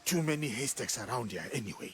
Too many haystacks around here anyway.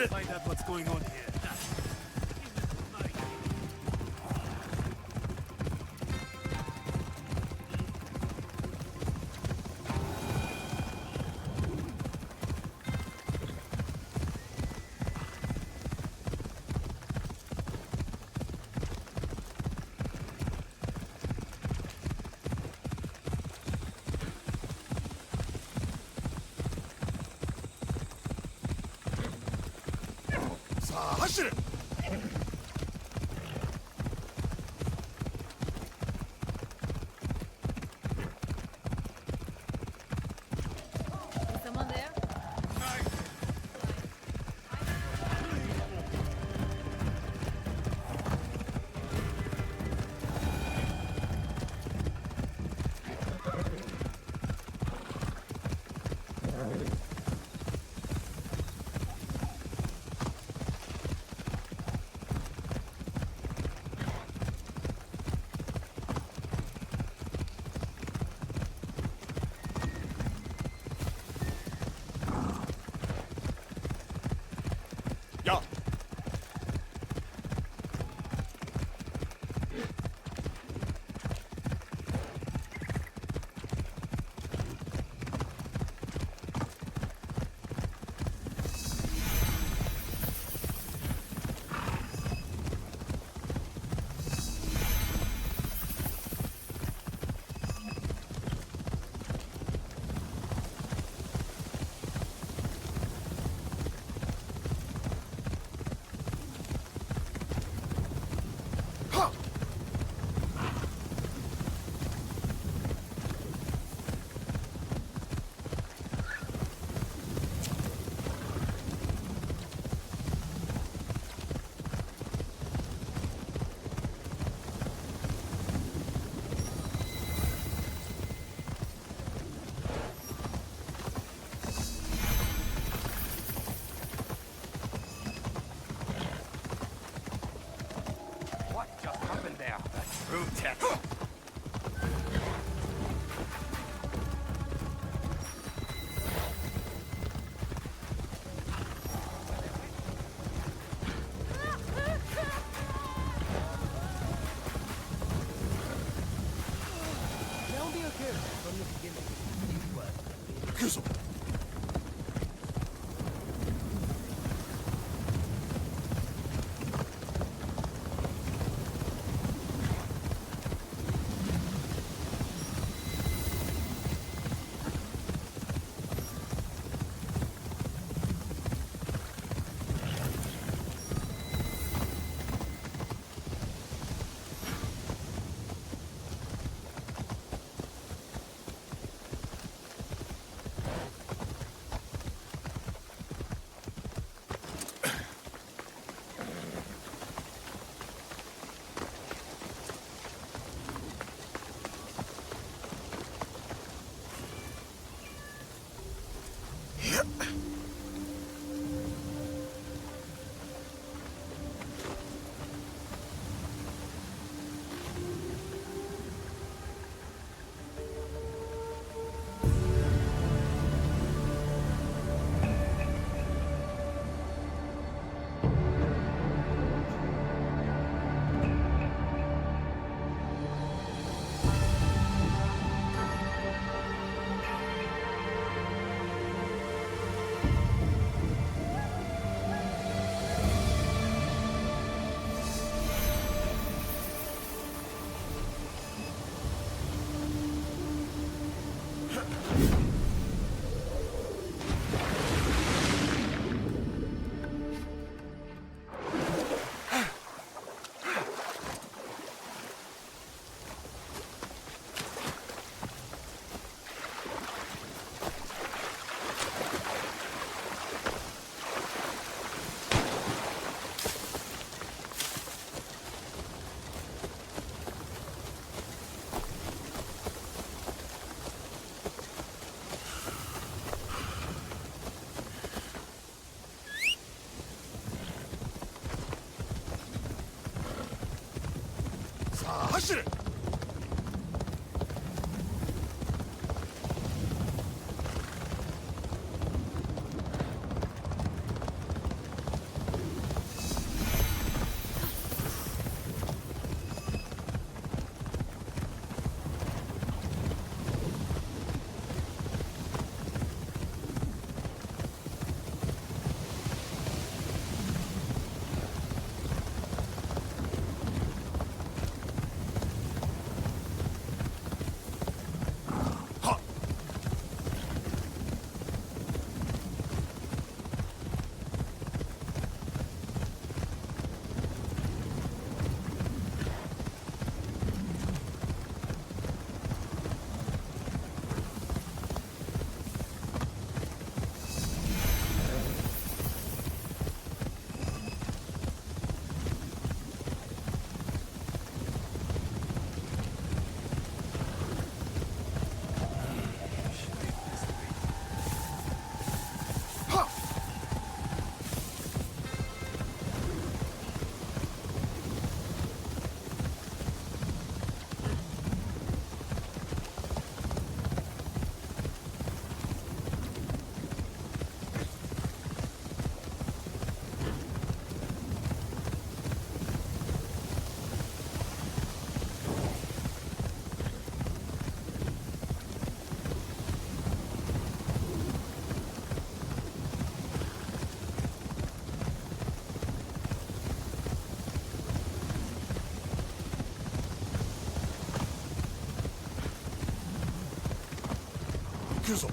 Find out what's going on here. Someone there? 行くぞ。走れ。行くぞ。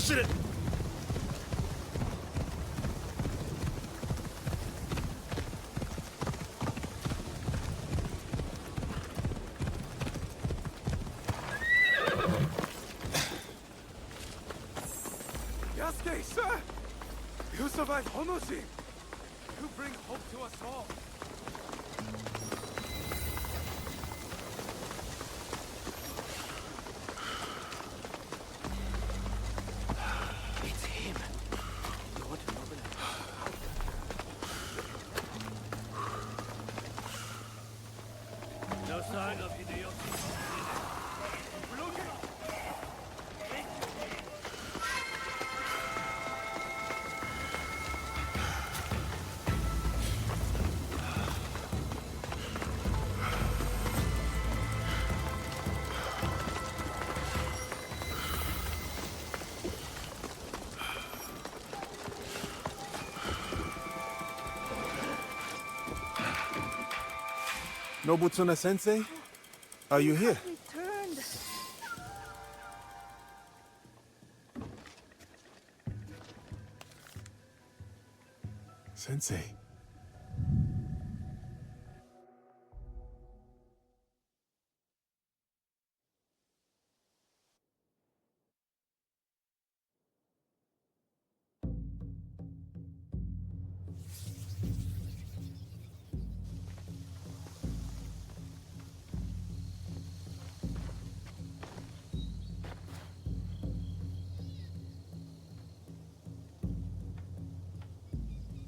走れ Yasuke, sir! You survived Honoshi! You bring hope to us all! It's him! Lord Nobunaga. No sign of Hideyoshi. Look! Nobutsuna Sensei? Are you here? Returned. Sensei.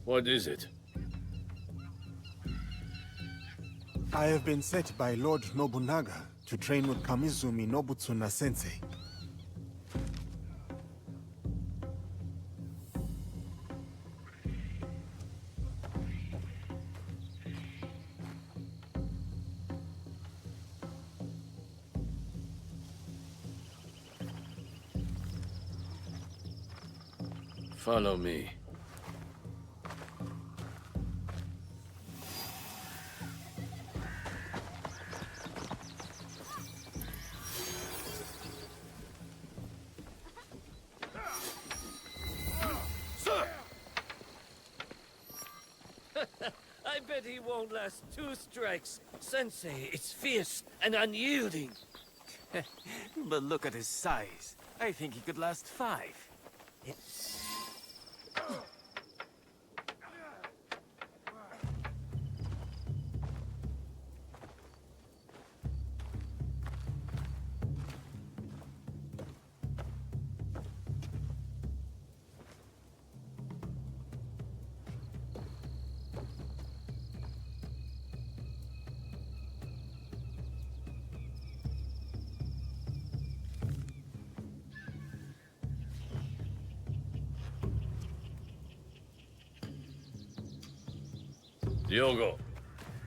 What is it? I have been sent by Lord Nobunaga to train with Kamizumi Nobutsuna Sensei. Follow me. I bet he won't last 2 strikes. Sensei is fierce and unyielding. But look at his size. I think he could last 5. Diogo,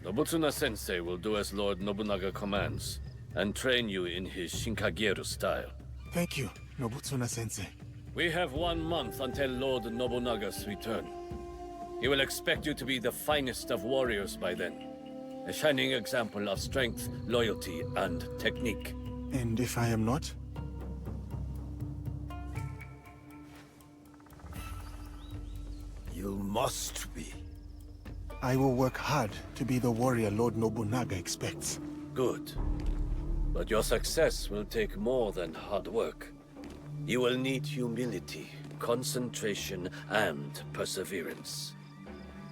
Nobutsuna Sensei will do as Lord Nobunaga commands, and train you in his Shinkageru style. Thank you, Nobutsuna Sensei. We have 1 month until Lord Nobunaga's return. He will expect you to be the finest of warriors by then. A shining example of strength, loyalty, and technique. And if I am not? You must be. I will work hard to be the warrior Lord Nobunaga expects. Good. But your success will take more than hard work. You will need humility, concentration, and perseverance.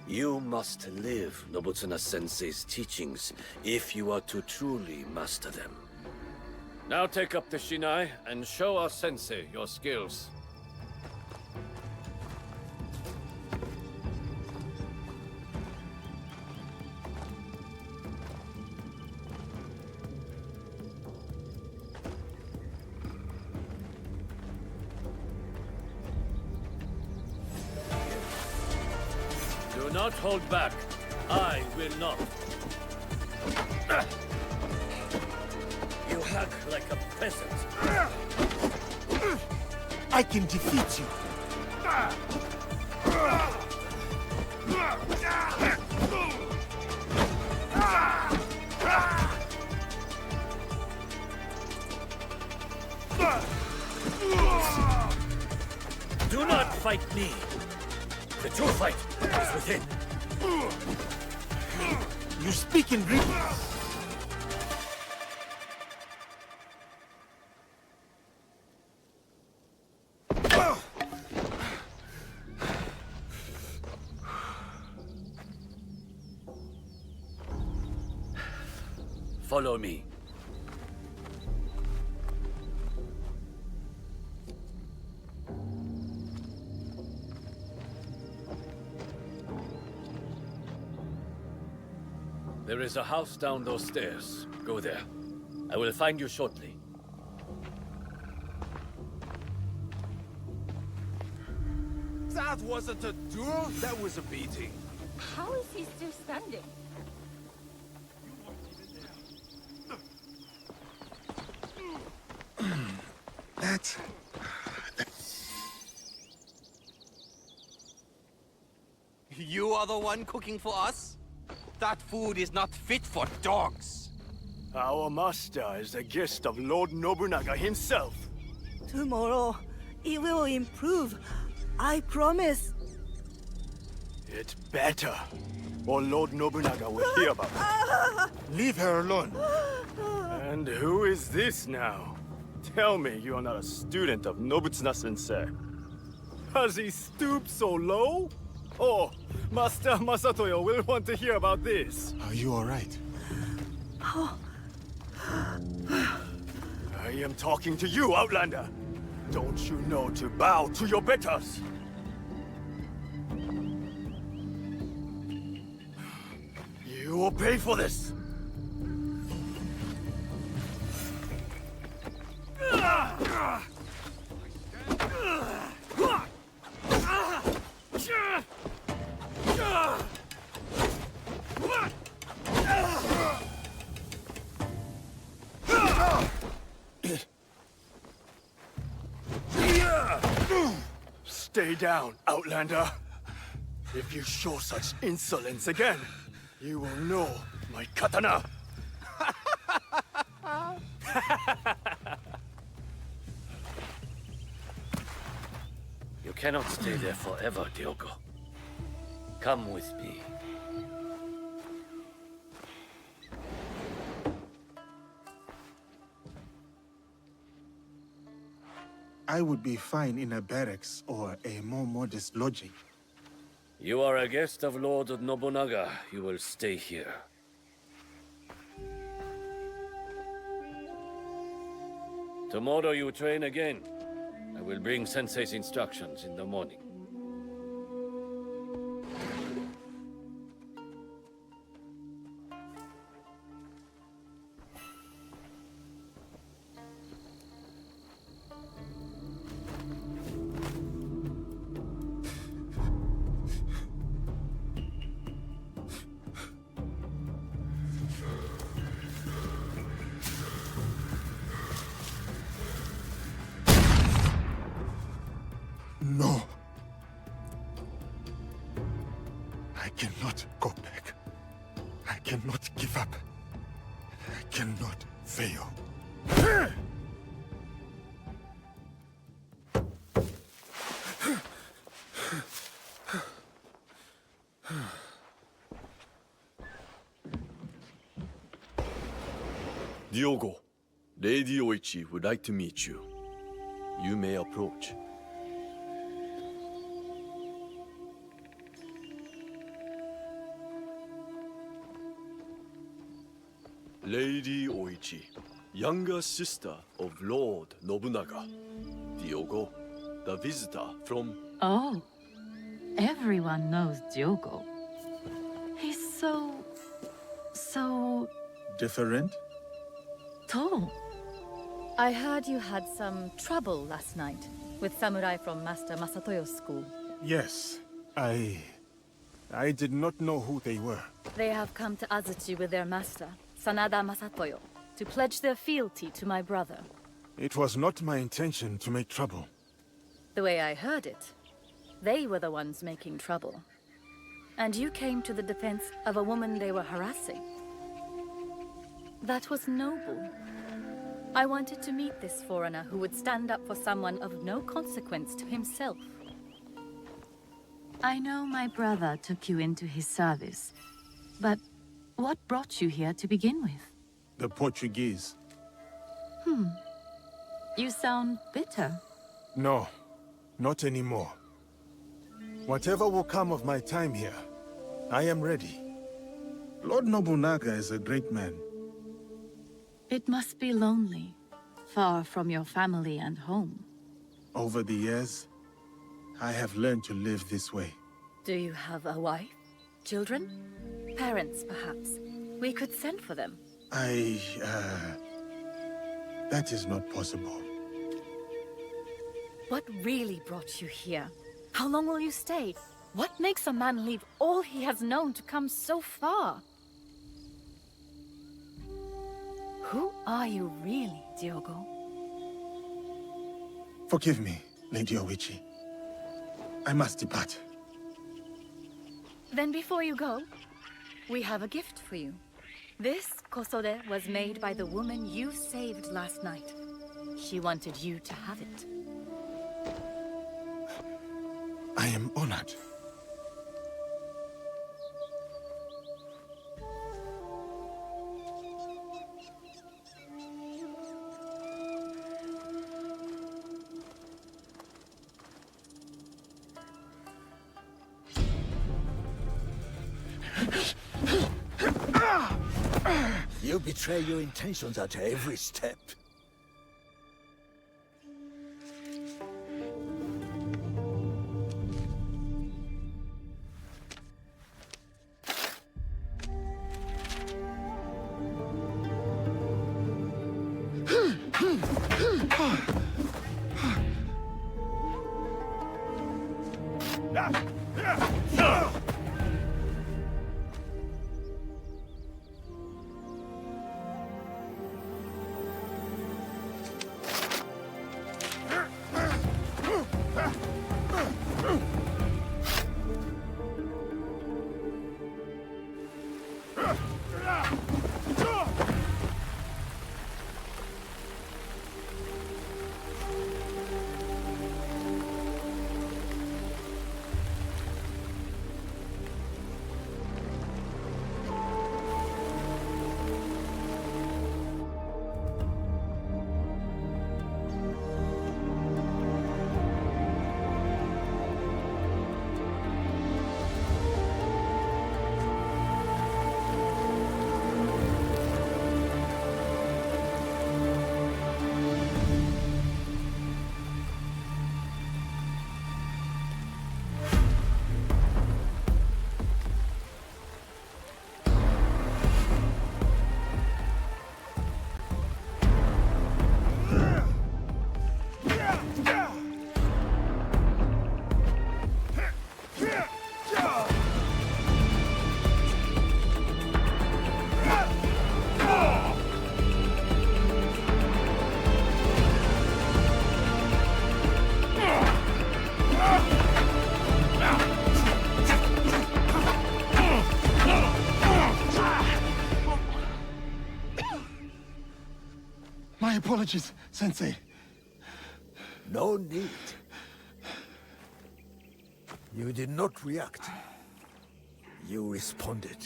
You must live Nobutsuna Sensei's teachings if you are to truly master them. Now take up the Shinai and show our Sensei your skills. Do not hold back. I will not. You hack like a peasant. I can defeat you. fight me. The true fight is within. You speak in Greek? Follow me. There is a house down those stairs. Go there. I will find you shortly. That wasn't a duel, that was a beating. How is he still standing? That... You are the one cooking for us? That food is not fit for dogs. Our master is a guest of Lord Nobunaga himself. Tomorrow, it will improve. I promise. It's better, or Lord Nobunaga will hear about it. Leave her alone. And who is this now? Tell me you are not a student of Nobutsuna Sensei. Has he stooped so low? Oh, Master Masatoyo will want to hear about this. Are you alright? I am talking to you, Outlander. Don't you know to bow to your betters? You will pay for this. Stay down, Outlander. If you show such insolence again, you will know my katana. You cannot stay there forever, Diogo. Come with me. I would be fine in a barracks or a more modest lodging. You are a guest of Lord Nobunaga. You will stay here. Tomorrow you train again. I will bring Sensei's instructions in the morning. No. I cannot go back. I cannot give up. I cannot fail. Diogo, Lady Oichi would like to meet you. You may approach. Lady Oichi, younger sister of Lord Nobunaga. Diogo, the visitor from... Oh, everyone knows Diogo. He's so Different? tall. I heard you had some trouble last night with samurai from Master Masatoyo's school. Yes. I did not know who they were. They have come to Azuchi with their master, Sanada Masatoyo, to pledge their fealty to my brother. It was not my intention to make trouble. The way I heard it, they were the ones making trouble. And you came to the defense of a woman they were harassing. That was noble. I wanted to meet this foreigner who would stand up for someone of no consequence to himself. I know my brother took you into his service, but what brought you here to begin with? The Portuguese. You sound bitter. No, not anymore. Whatever will come of my time here, I am ready. Lord Nobunaga is a great man. It must be lonely, far from your family and home. Over the years, I have learned to live this way. Do you have a wife? Children? Parents, perhaps? We could send for them. That is not possible. What really brought you here? How long will you stay? What makes a man leave all he has known to come so far? Who are you really, Diogo? Forgive me, Lady Oichi. I must depart. Then before you go, we have a gift for you. This kosode was made by the woman you saved last night. She wanted you to have it. I am honored. You betray your intentions at every step. My apologies, Sensei. No need. You did not react. You responded.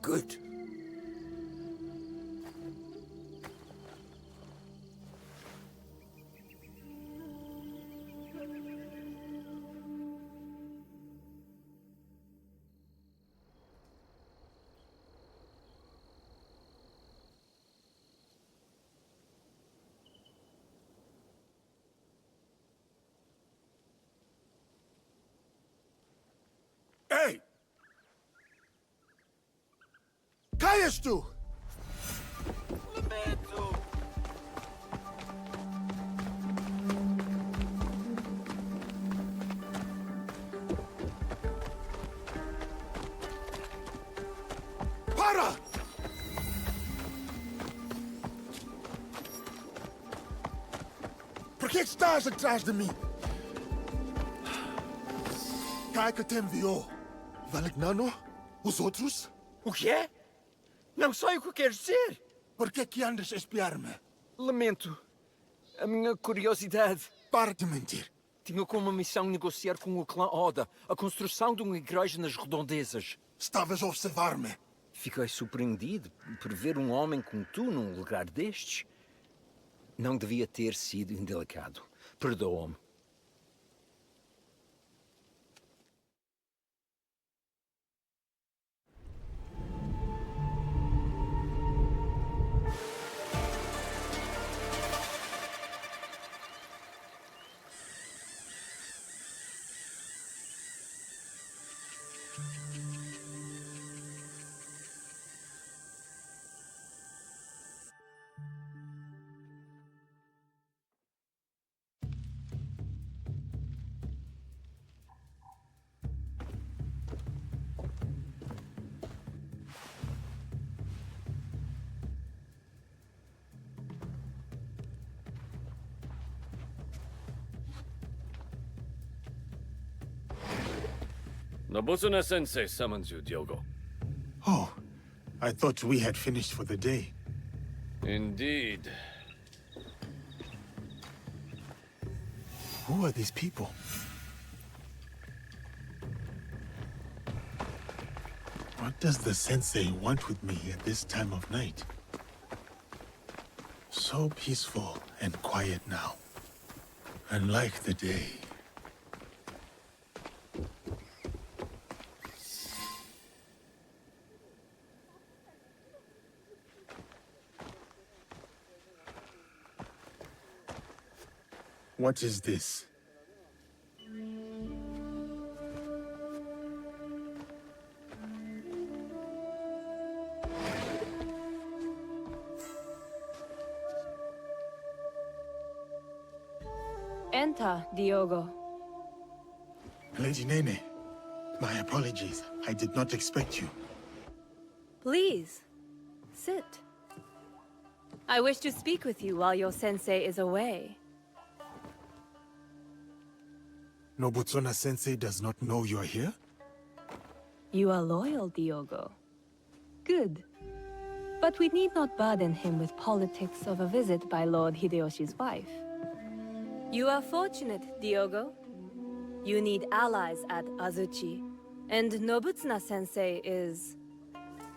Good. Hey! Caias tu! Lamento! Para! Por que estás atrás de mim? Cai que te enviou. Valegnano? Os outros? O quê? Não sei o que queres dizer. Por que andas a espiar-me? Lamento. A minha curiosidade. Para de mentir. Tinha como missão negociar com o clã Oda a construção de uma igreja nas redondezas. Estavas a observar-me. Fiquei surpreendido por ver um homem como tu num lugar destes. Não devia ter sido indelicado. Perdoa-me. Nobutsuna Sensei summons you, Diogo. Oh, I thought we had finished for the day. Indeed. Who are these people? What does the sensei want with me at this time of night? So peaceful and quiet now. Unlike the day. What is this? Enter, Diogo. Lady Nene, my apologies. I did not expect you. Please, sit. I wish to speak with you while your sensei is away. Nobutsuna Sensei does not know you're here? You are loyal, Diogo. Good. But we need not burden him with politics of a visit by Lord Hideyoshi's wife. You are fortunate, Diogo. You need allies at Azuchi. And Nobutsuna Sensei is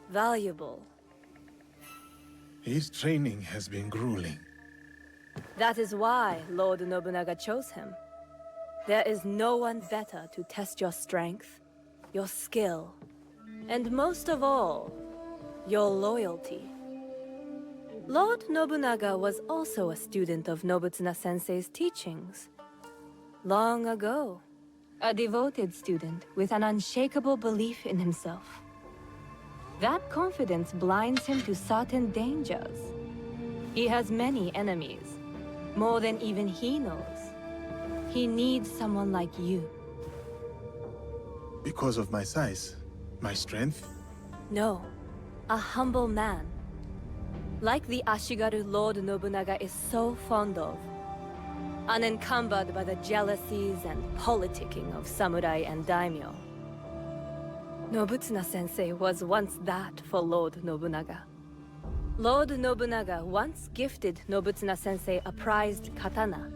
valuable. His training has been grueling. That is why Lord Nobunaga chose him. There is no one better to test your strength, your skill, and most of all, your loyalty. Lord Nobunaga was also a student of Nobutsuna Sensei's teachings. Long ago. A devoted student with an unshakable belief in himself. That confidence blinds him to certain dangers. He has many enemies, more than even he knows. He needs someone like you. Because of my size? My strength? No, a humble man. Like the Ashigaru Lord Nobunaga is so fond of. Unencumbered by the jealousies and politicking of samurai and daimyo. Nobutsuna Sensei was once that for Lord Nobunaga. Lord Nobunaga once gifted Nobutsuna Sensei a prized katana,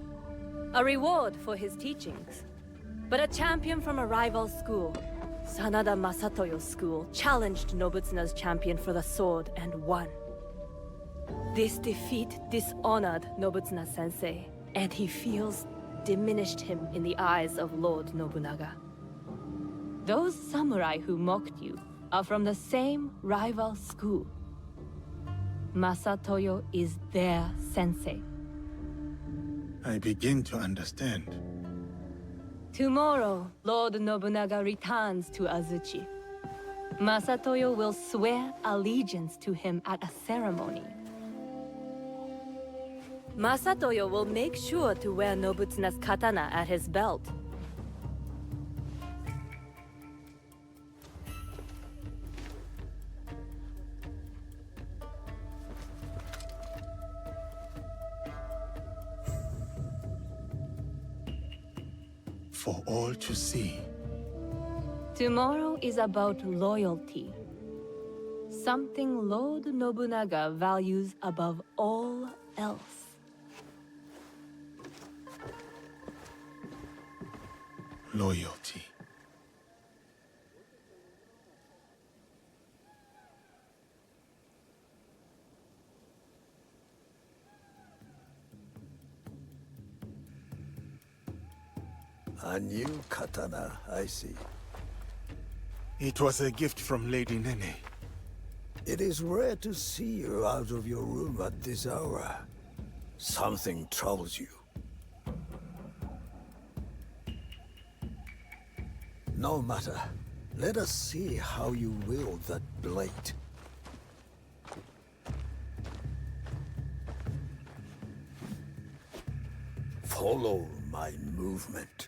a reward for his teachings. But a champion from a rival school, Sanada Masatoyo's school, challenged Nobutsuna's champion for the sword and won. This defeat dishonored Nobutsuna Sensei, and he feels diminished him in the eyes of Lord Nobunaga. Those samurai who mocked you are from the same rival school. Masatoyo is their sensei. I begin to understand. Tomorrow, Lord Nobunaga returns to Azuchi. Masatoyo will swear allegiance to him at a ceremony. Masatoyo will make sure to wear Nobutsuna's katana at his belt. For all to see. Tomorrow is about loyalty. Something Lord Nobunaga values above all else. loyalty. A new katana, I see. It was a gift from Lady Nene. It is rare to see you out of your room at this hour. Something troubles you. No matter. Let us see how you wield that blade. Follow my movement.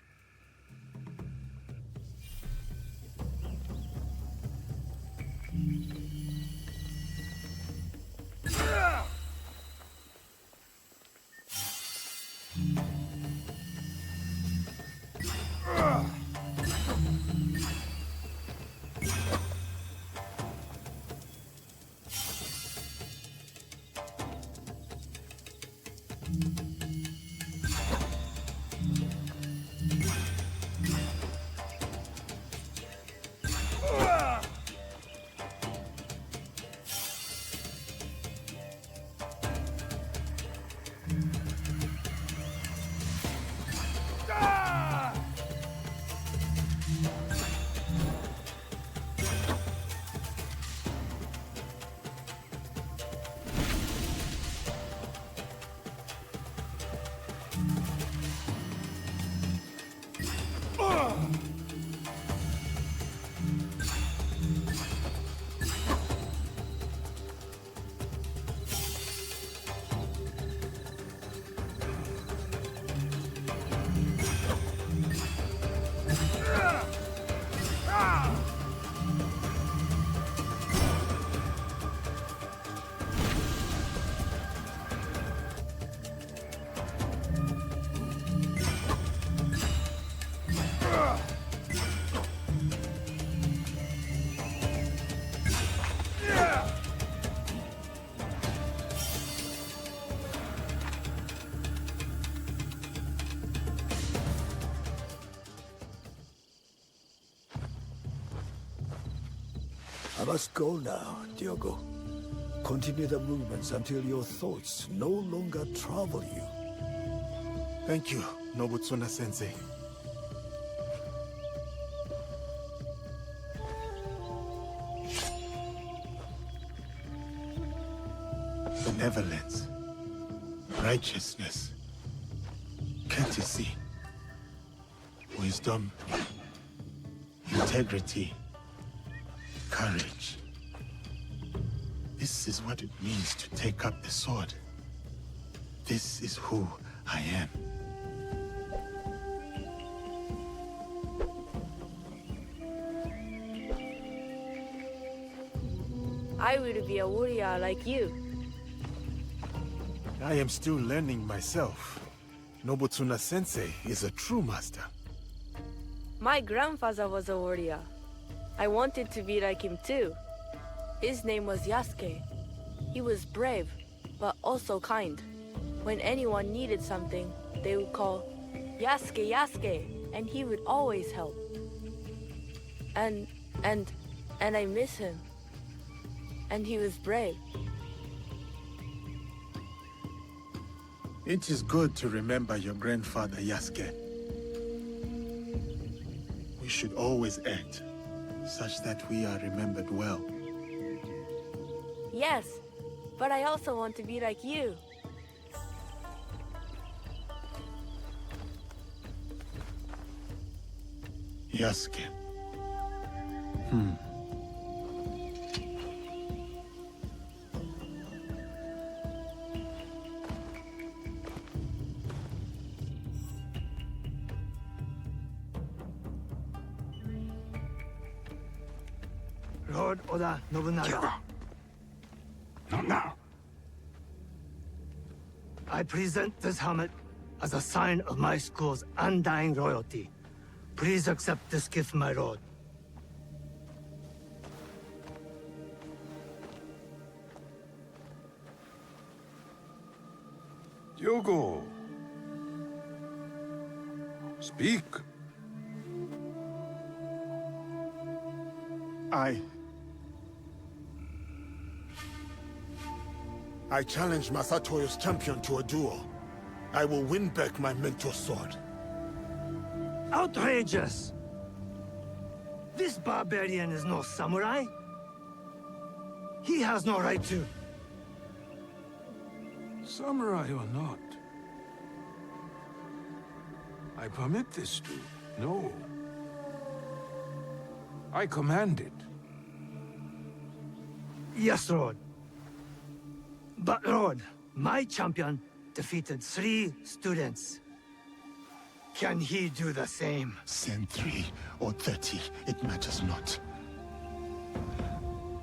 I must go now, Diogo. Continue the movements until your thoughts no longer trouble you. Thank you, Nobutsuna Sensei. Benevolence, righteousness, courtesy, wisdom, integrity, courage. This is what it means to take up the sword. This is who I am. I will be a warrior like you. I am still learning myself. Nobutsuna Sensei is a true master. My grandfather was a warrior. I wanted to be like him too. His name was Yasuke. He was brave, but also kind. When anyone needed something, they would call, Yasuke, Yasuke, and he would always help. And I miss him. And he was brave. It is good to remember your grandfather, Yasuke. We should always act such that we are remembered well. Yes, but I also want to be like you. Yasuke. Lord Oda Nobunaga. Not now. I present this helmet as a sign of my school's undying loyalty. Please accept this gift, my lord. Diogo. Speak. I challenge Masatoyo's champion to a duel. I will win back my mentor's sword. Outrageous! This barbarian is no samurai. He has no right to. Samurai or not, I permit this to. No. I command it. Yes, Lord. But, Lord, my champion defeated 3 students. Can he do the same? Send 3 or 30, it matters not.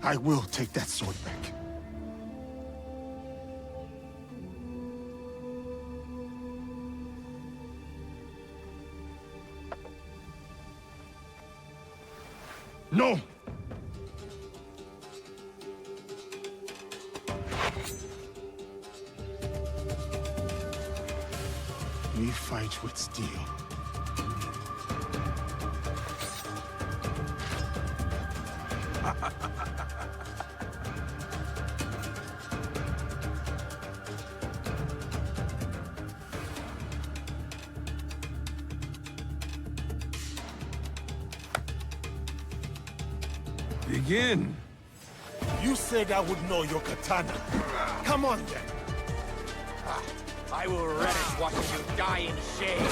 I will take that sword back. No! We fight with steel. Begin. You said I would know your katana. Come on, then. I will relish watching you die in shame.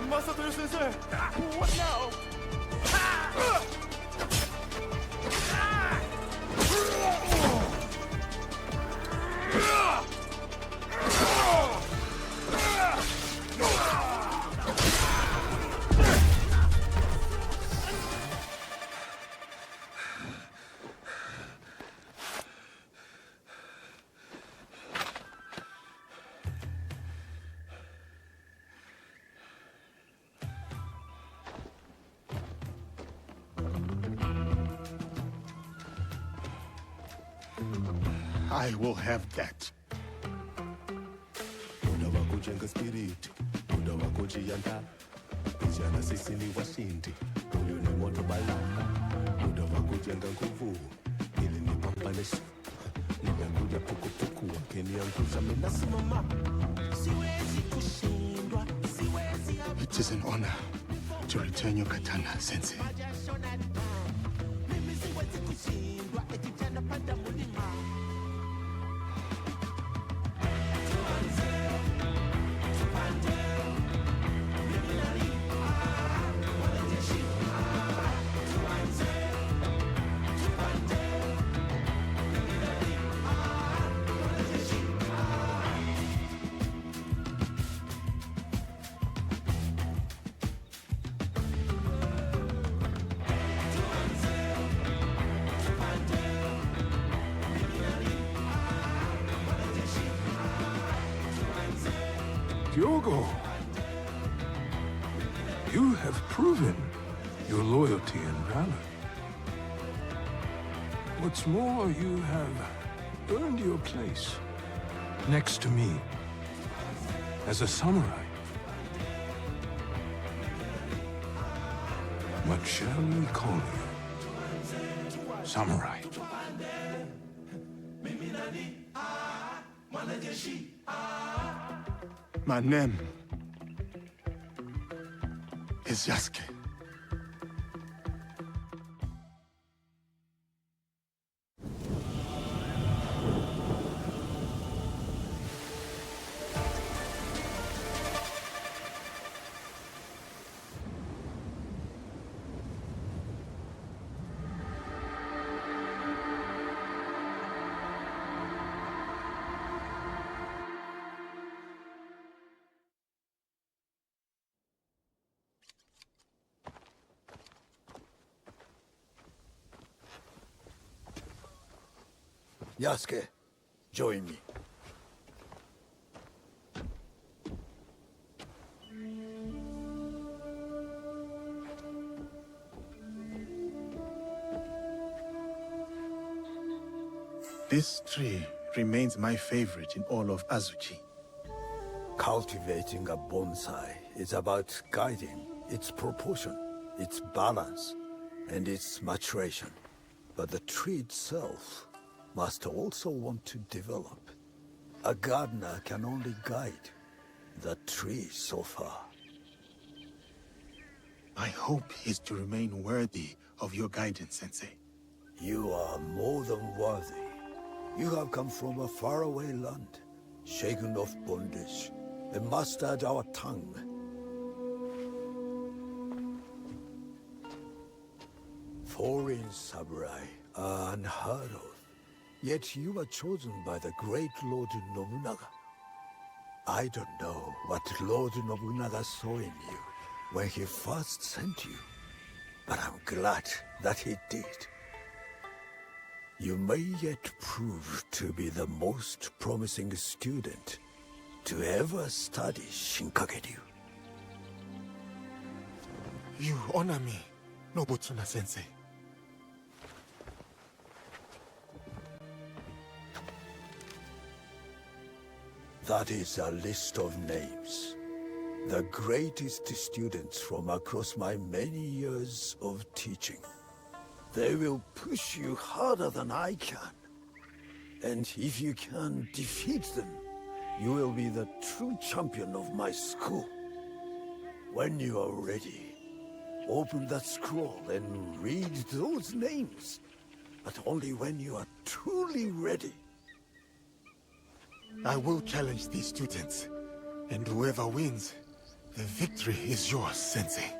Masato Sensei! What now? I will have that. It is an honor to return your katana, Sensei. Diogo, you have proven your loyalty and valor. What's more, you have earned your place next to me as a samurai. What shall we call you? Samurai. My name is Yasuke. Yasuke, join me. This tree remains my favorite in all of Azuchi. Cultivating a bonsai is about guiding, its proportion, its balance, and its maturation. But the tree itself must also want to develop. A gardener can only guide the tree so far. My hope is to remain worthy of your guidance, Sensei. You are more than worthy. You have come from a faraway land, shaken of bondage, and mastered our tongue. Foreign samurai are unheard of, yet you were chosen by the great Lord Nobunaga. I don't know what Lord Nobunaga saw in you when he first sent you, but I'm glad that he did. You may yet prove to be the most promising student to ever study Shinkageryu. You honor me, Nobutsuna Sensei. That is a list of names. The greatest students from across my many years of teaching. They will push you harder than I can. And if you can defeat them, you will be the true champion of my school. When you are ready, open that scroll and read those names. But only when you are truly ready. I will challenge these students, and whoever wins, the victory is yours, Sensei.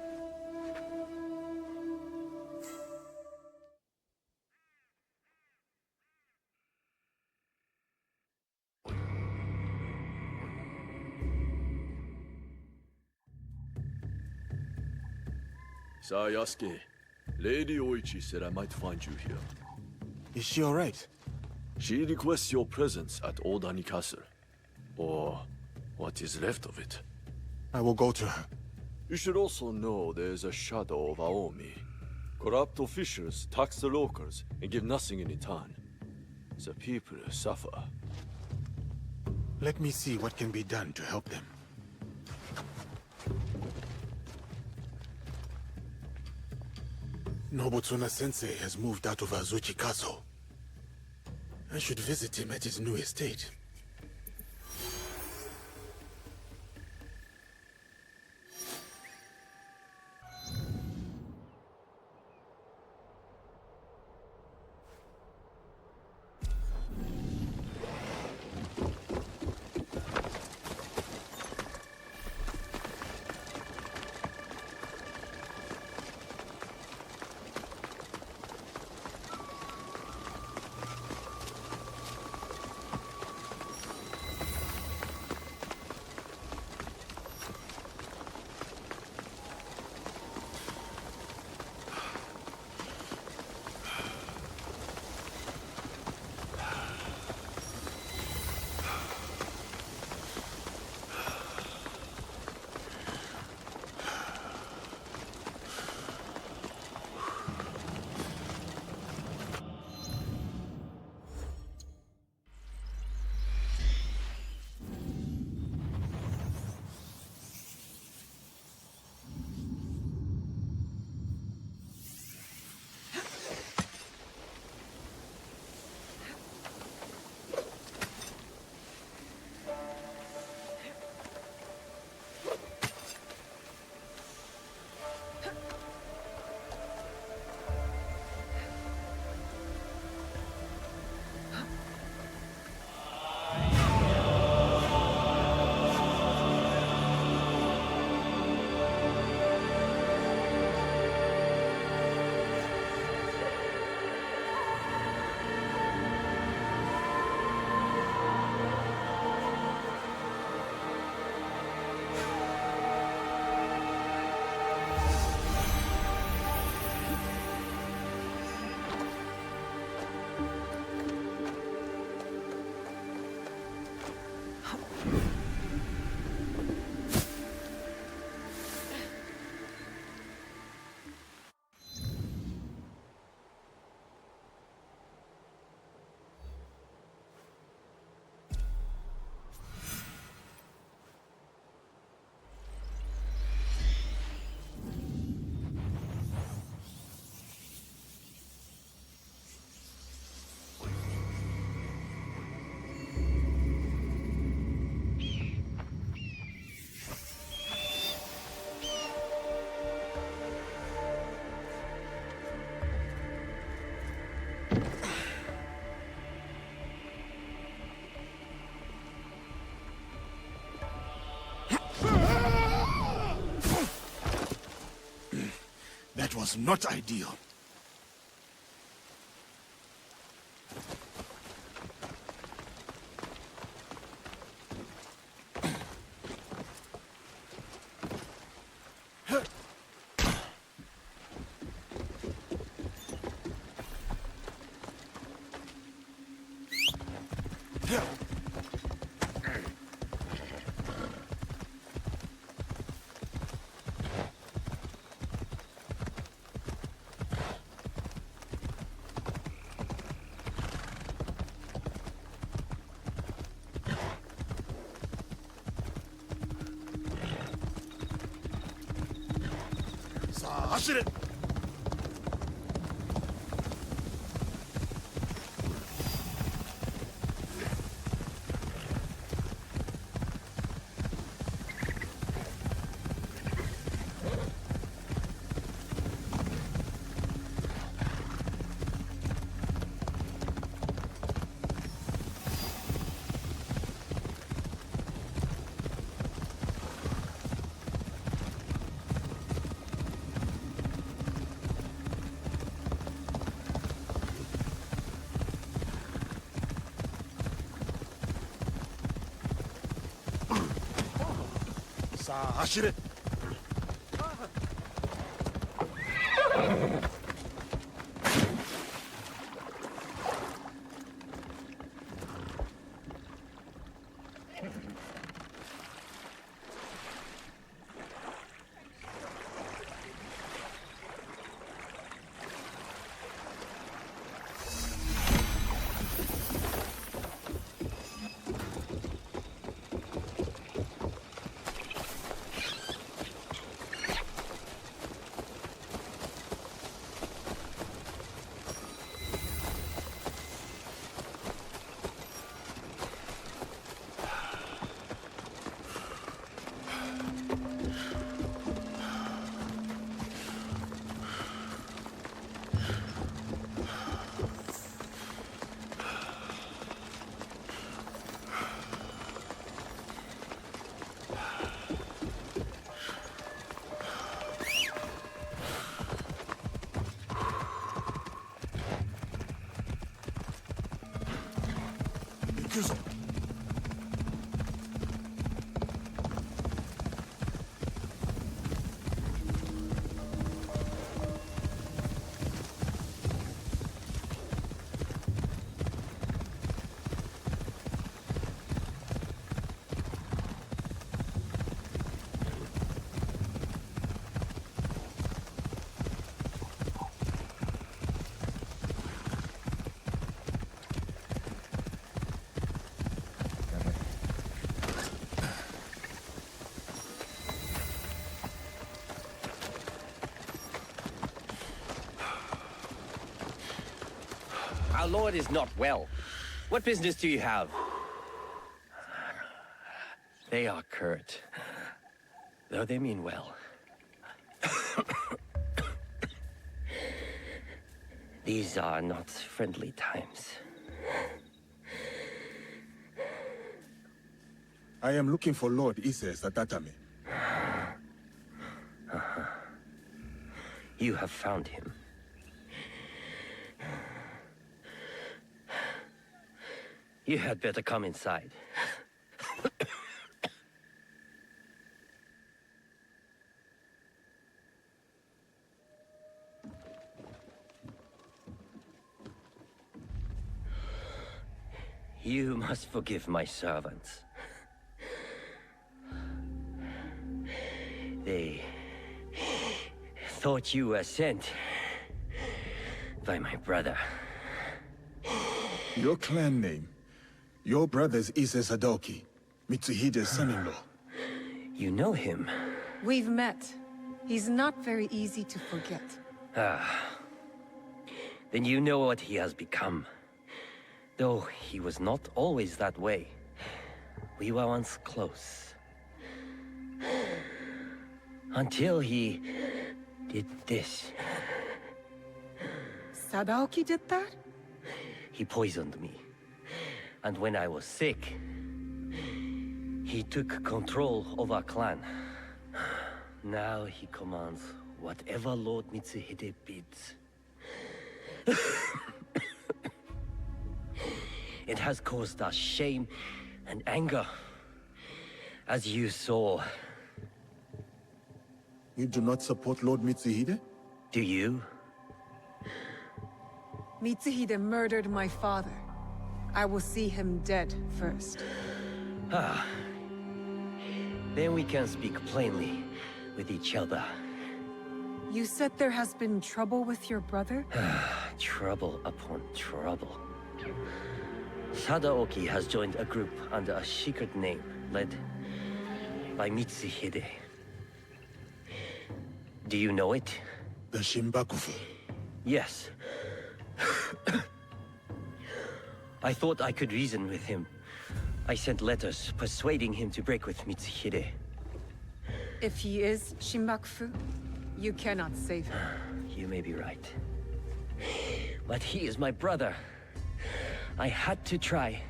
Sir Yasuke, Lady Oichi said I might find you here. Is she alright? She requests your presence at Odani Castle. Or what is left of it. I will go to her. You should also know there is a shadow of Aomi. Corrupt officials tax the locals and give nothing in return. The people suffer. Let me see what can be done to help them. Nobutsuna Sensei has moved out of Azuchi Castle. I should visit him at his new estate. That was not ideal. Assassinate! Assassinate! Our lord is not well. What business do you have? They are curt, though they mean well. These are not friendly times. I am looking for Lord Ise Satatame. You have found him. You had better come inside. You must forgive my servants. They thought you were sent by my brother. Your clan name? Your brother's Ise Sadoki, Mitsuhide's son-in-law. You know him? We've met. He's not very easy to forget. Then you know what he has become. Though he was not always that way. We were once close. Until he did this. Sadaoki did that? He poisoned me. And when I was sick, he took control of our clan. Now he commands whatever Lord Mitsuhide bids. It has caused us shame and anger, as you saw. You do not support Lord Mitsuhide? Do you? Mitsuhide murdered my father. I will see him dead first. Ah. Then we can speak plainly with each other. You said there has been trouble with your brother? Trouble upon trouble. Sadaoki has joined a group under a secret name, led by Mitsuhide. Do you know it? The Shinbakufu. Yes. I thought I could reason with him. I sent letters persuading him to break with Mitsuhide. If he is Shinbakufu, you cannot save him. You may be right. But he is my brother. I had to try.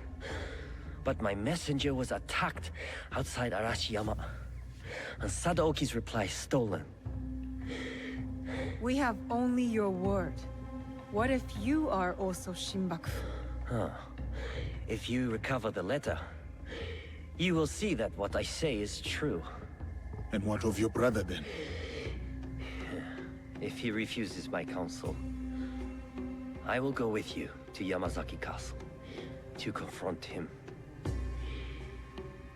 But my messenger was attacked outside Arashiyama, and Sadaoki's reply stolen. We have only your word. What if you are also Shinbakufu? Huh. If you recover the letter, you will see that what I say is true. And what of your brother then? If he refuses my counsel, I will go with you to Amagasaki Castle to confront him.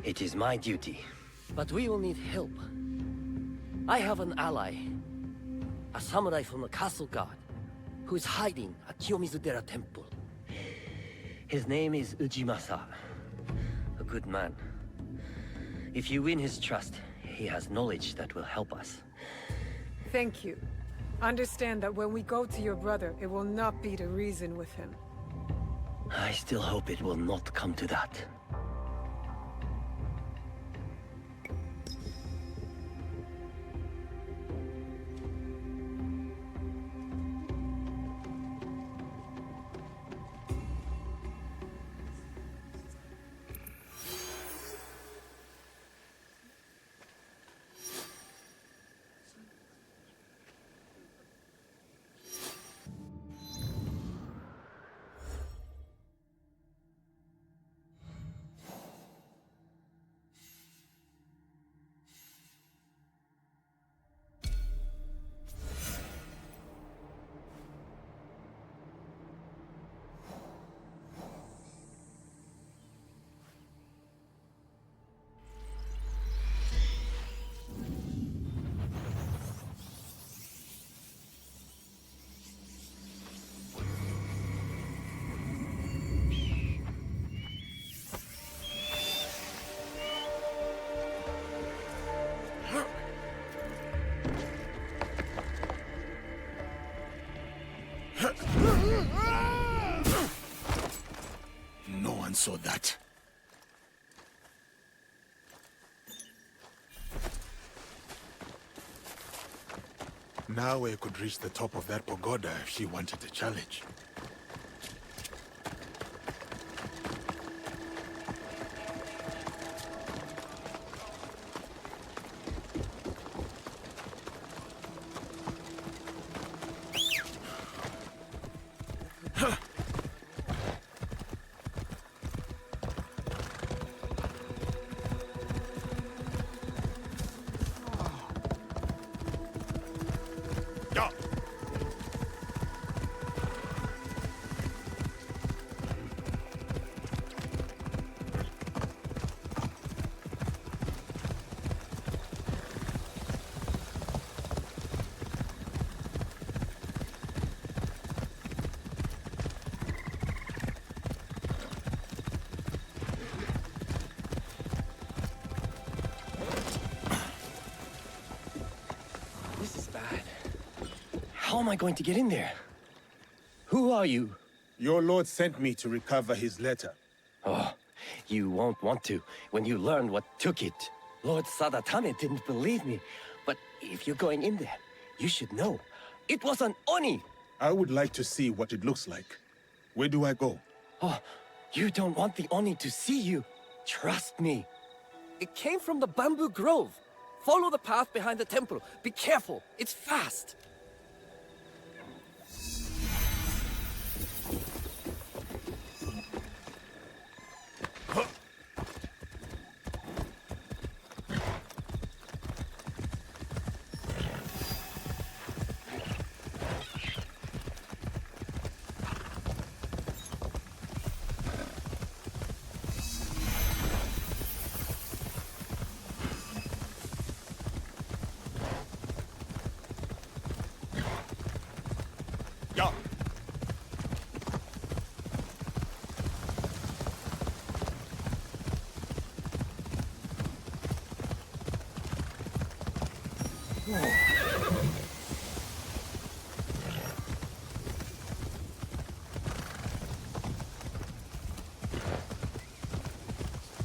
It is my duty, but we will need help. I have an ally, a samurai from the castle guard, who is hiding at Kiyomizu-dera Temple. His name is Ujimasa, a good man. If you win his trust, he has knowledge that will help us. Thank you. Understand that when we go to your brother, it will not be to reason with him. I still hope it will not come to that. No one saw that. Naoe could reach the top of that pagoda if she wanted a challenge. How am I going to get in there? Who are you? Your lord sent me to recover his letter. Oh, you won't want to when you learn what took it. Lord Sadatame didn't believe me, but if you're going in there, you should know. It was an Oni! I would like to see what it looks like. Where do I go? Oh, you don't want the Oni to see you. Trust me. It came from the bamboo grove. Follow the path behind the temple. Be careful. It's fast.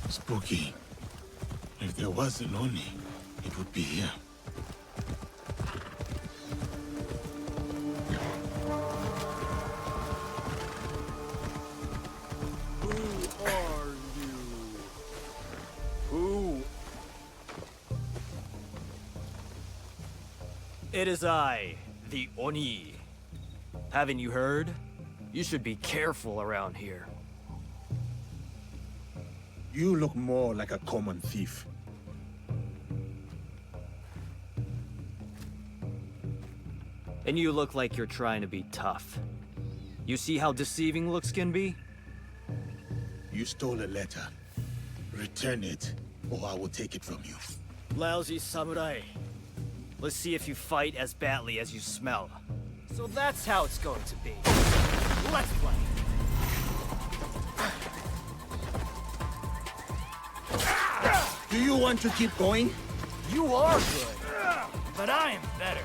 Spooky. If there was an Oni, it would be here. Who are you? Who? It is I, the Oni. Haven't you heard? You should be careful around here. You look more like a common thief. And you look like you're trying to be tough. You see how deceiving looks can be? You stole a letter. Return it, or I will take it from you. Lousy samurai. Let's see if you fight as badly as you smell. So that's how it's going to be. Let's play. Do you want to keep going? You are good, but I am better.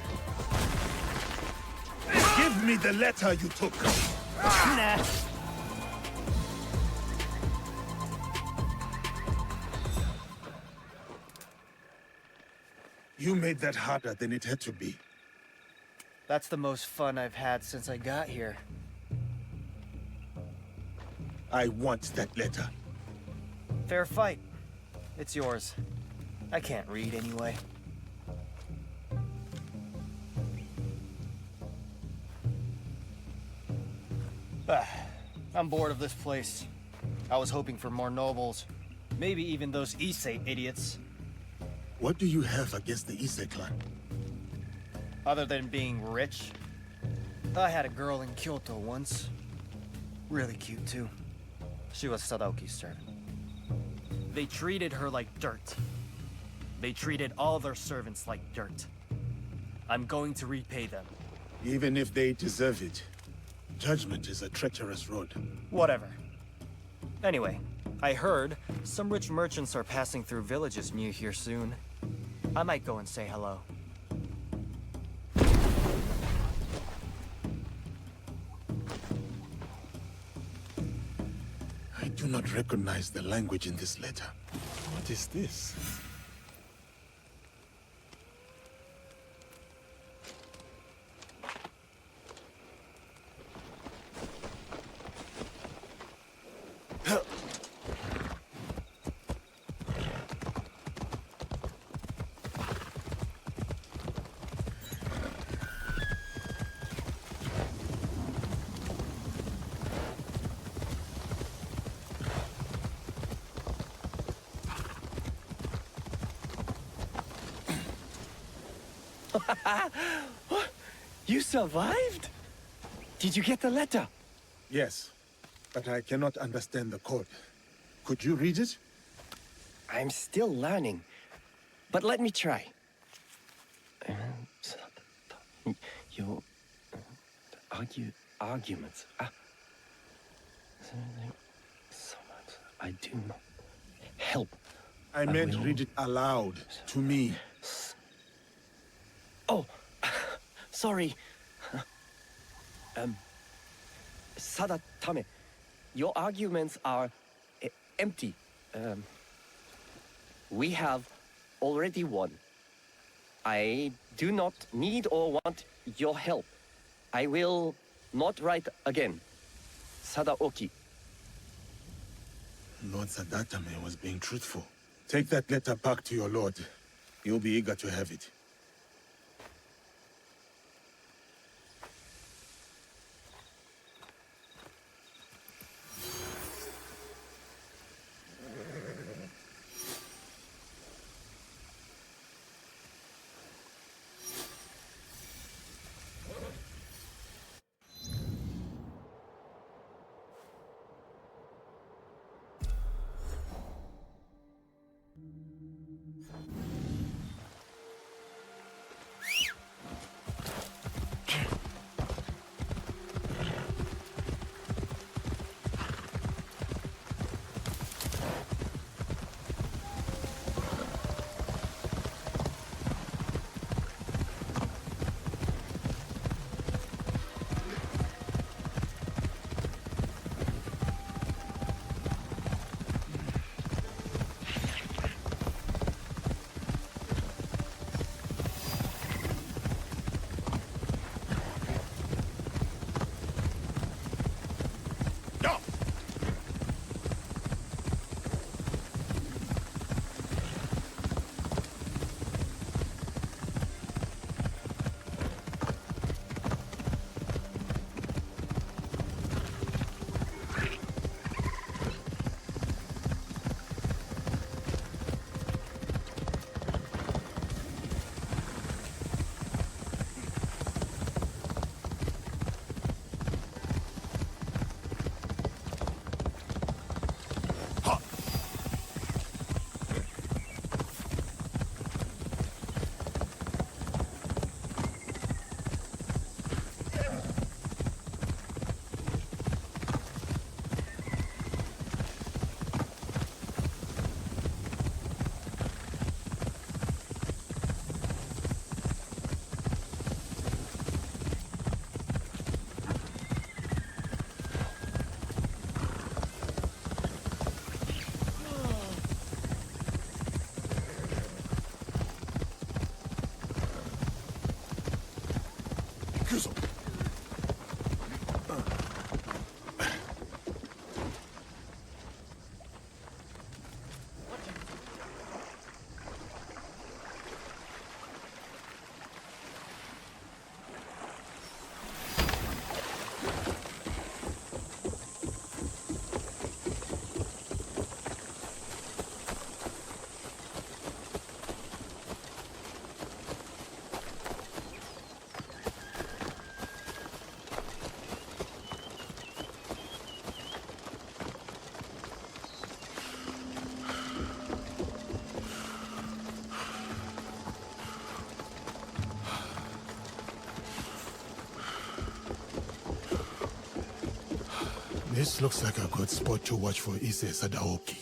Give me the letter you took. Nah. You made that harder than it had to be. That's the most fun I've had since I got here. I want that letter. Fair fight. It's yours. I can't read anyway. I'm bored of this place. I was hoping for more nobles. Maybe even those Issei idiots. What do you have against the Issei clan? Other than being rich, I had a girl in Kyoto once. Really cute, too. She was Sadaoki's servant. They treated her like dirt. They treated all their servants like dirt. I'm going to repay them. Even if they deserve it. Judgment is a treacherous road. Whatever. Anyway, I heard some rich merchants are passing through villages near here soon. I might go and say hello. I do not recognize the language in this letter. What is this? You survived? Did you get the letter? Yes, but I cannot understand the code. Could you read it? I'm still learning, but let me try. Your arguments. So much I do not help. I meant read it aloud to me. Oh, sorry. Sadatame, your arguments are empty. We have already won. I do not need or want your help. I will not write again. Sadaoki. Lord Sadatame was being truthful. Take that letter back to your lord. You'll be eager to have it. This looks like a good spot to watch for Ise Sadaoki.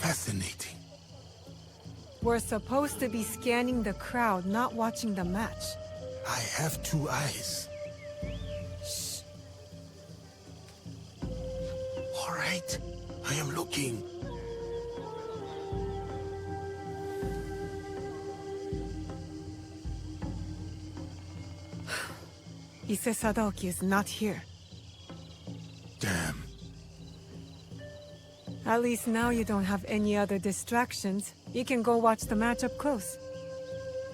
Fascinating. We're supposed to be scanning the crowd, not watching the match. I have two eyes. All right, I am looking. Ise Sadaoki is not here. Damn. At least now you don't have any other distractions. You can go watch the match up close.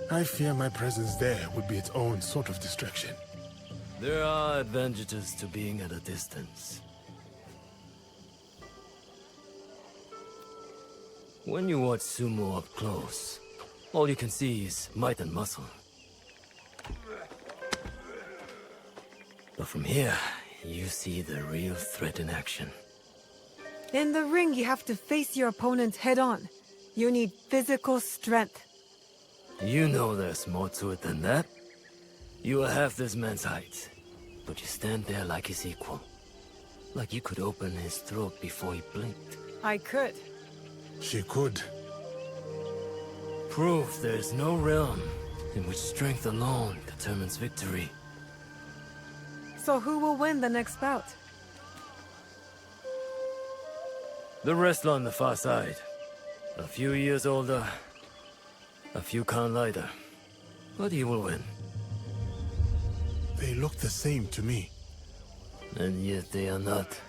I fear my presence there would be its own sort of distraction. There are advantages to being at a distance. When you watch sumo up close, all you can see is might and muscle. But from here, you see the real threat in action. In the ring, you have to face your opponent head-on. You need physical strength. You know there's more to it than that. You are half this man's height, but you stand there like his equal. Like you could open his throat before he blinked. I could. She could. Proof there is no realm in which strength alone determines victory. So who will win the next bout? The wrestler on the far side. A few years older, A few count lighter, but he will win. They look the same to me. And yet they are not.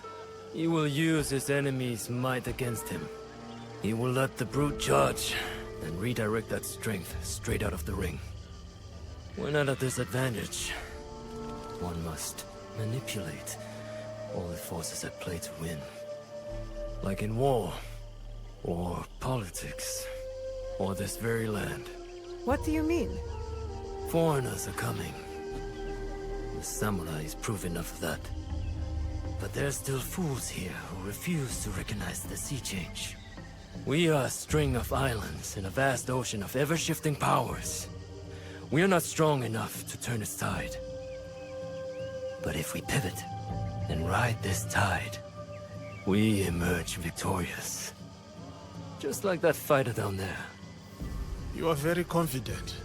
He will use his enemy's might against him. He will let the brute charge, and redirect that strength straight out of the ring. We're not at disadvantage. One must manipulate all the forces at play to win. Like in war, or politics, or this very land. What do you mean? Foreigners are coming. The samurais prove enough of that. But there's still fools here who refuse to recognize the sea change. We are a string of islands in a vast ocean of ever-shifting powers. We are not strong enough to turn its tide. But if we pivot and ride this tide, we emerge victorious. Just like that fighter down there. You are very confident,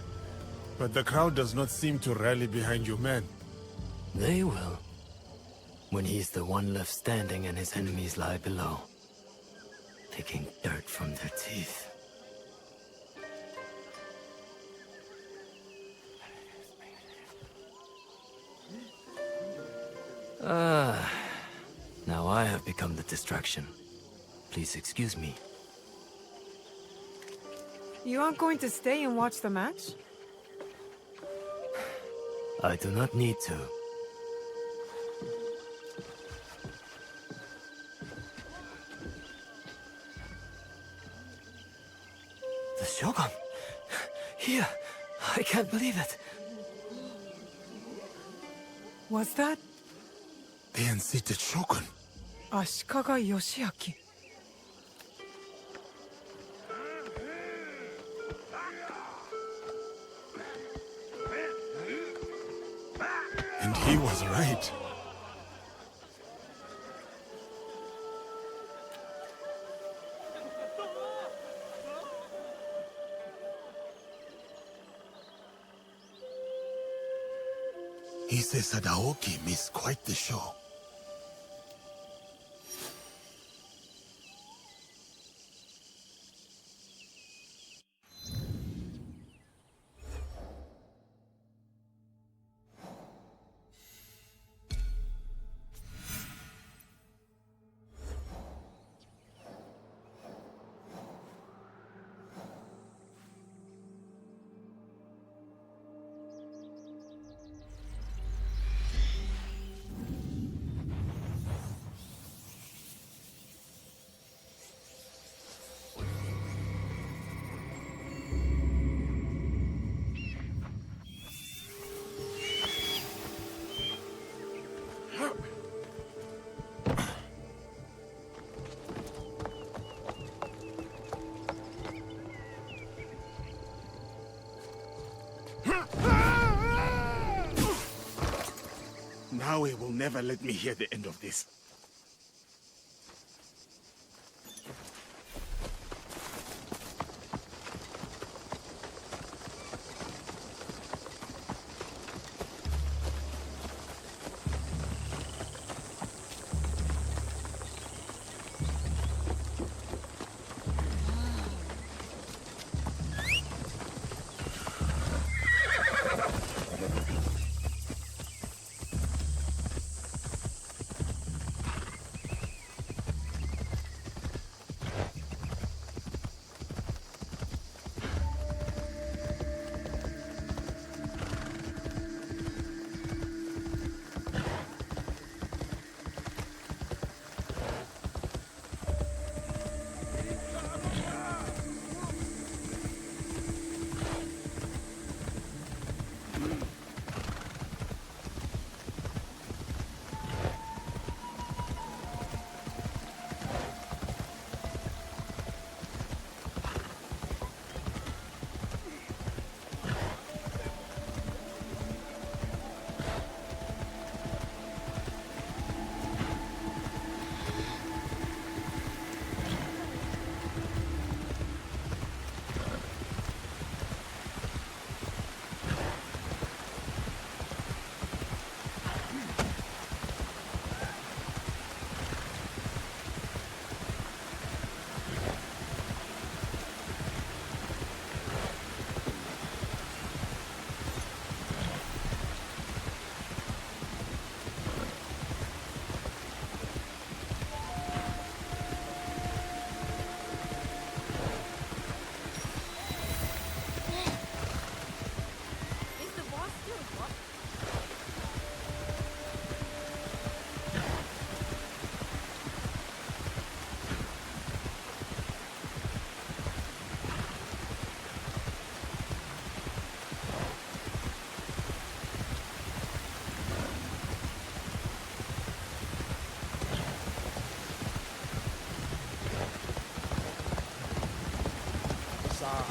but the crowd does not seem to rally behind your men. They will. When he's the one left standing and his enemies lie below, picking dirt from their teeth. Now I have become the distraction. Please excuse me. You aren't going to stay and watch the match? I do not need to. The Shogun! Here! I can't believe it! Was that The unseated Shogun? Ashikaga Yoshiaki? And he was right. Ise Sadaoki missed quite the show. Naoe will never let me hear the end of this.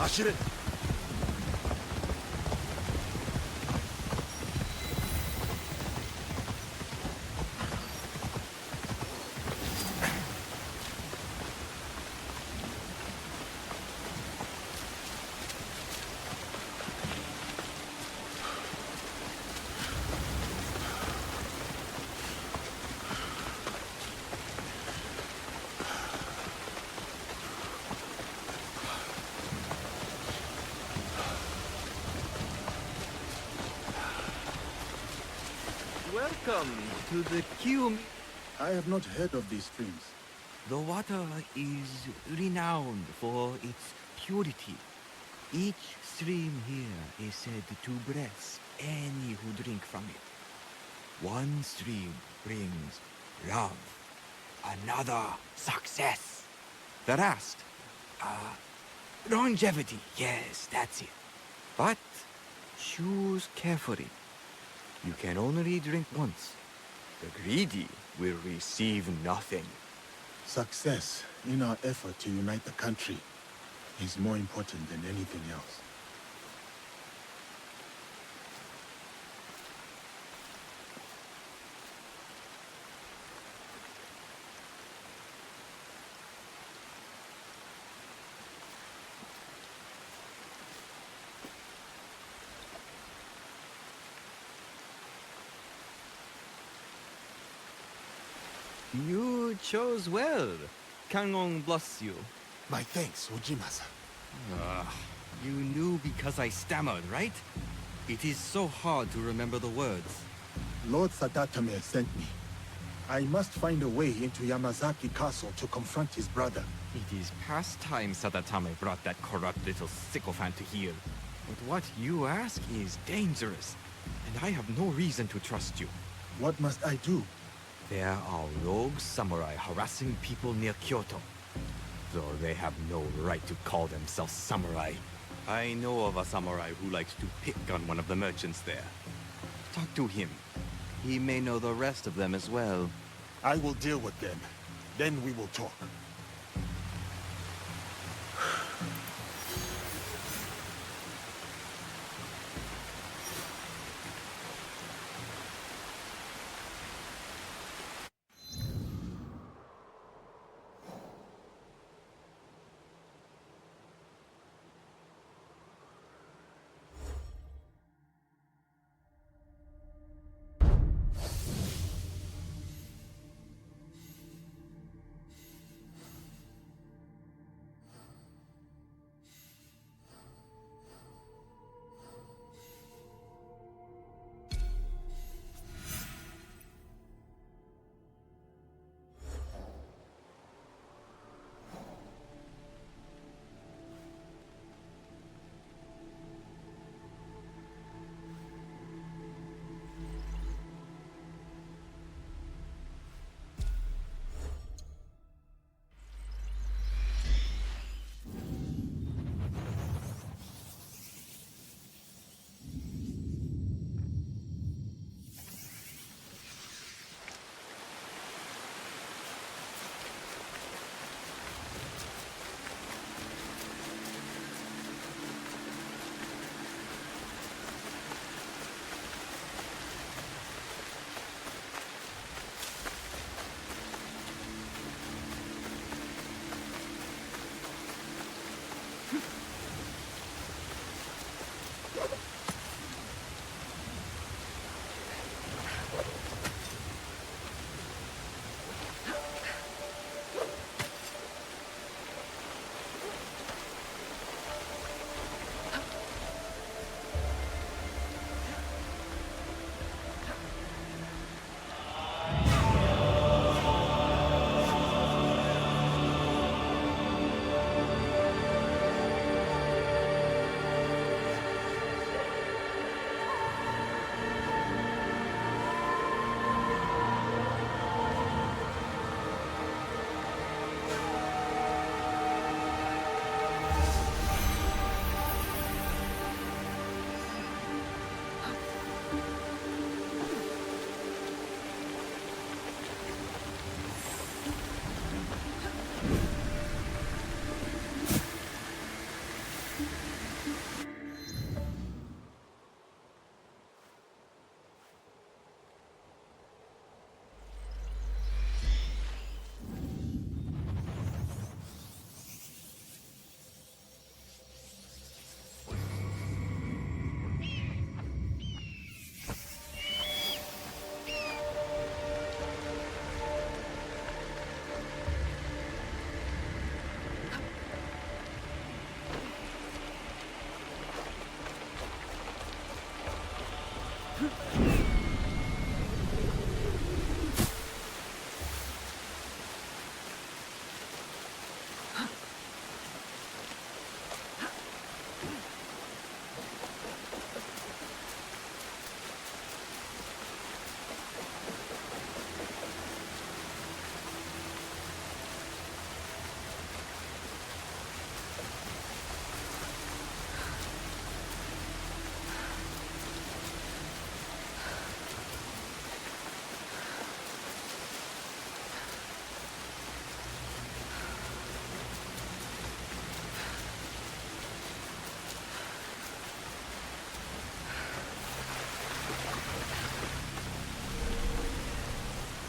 走れ。Welcome to the Kyumi. I have not heard of these streams. The water is renowned for its purity. Each stream here is said to bless any who drink from it. One stream brings love, another success, the last, longevity. Yes, that's it. But choose carefully. You can only drink once. The greedy will receive nothing. Success in our effort to unite the country is more important than anything else. You chose well. Kangon bless you. My thanks, Ujimasa. You knew because I stammered, right? It is so hard to remember the words. Lord Sadatame sent me. I must find a way into Yamazaki Castle to confront his brother. It is past time Sadatame brought that corrupt little sycophant to here. But what you ask is dangerous, and I have no reason to trust you. What must I do? There are rogue samurai harassing people near Kyoto. Though they have no right to call themselves samurai. I know of a samurai who likes to pick on one of the merchants there. Talk to him. He may know the rest of them as well. I will deal with them. Then we will talk.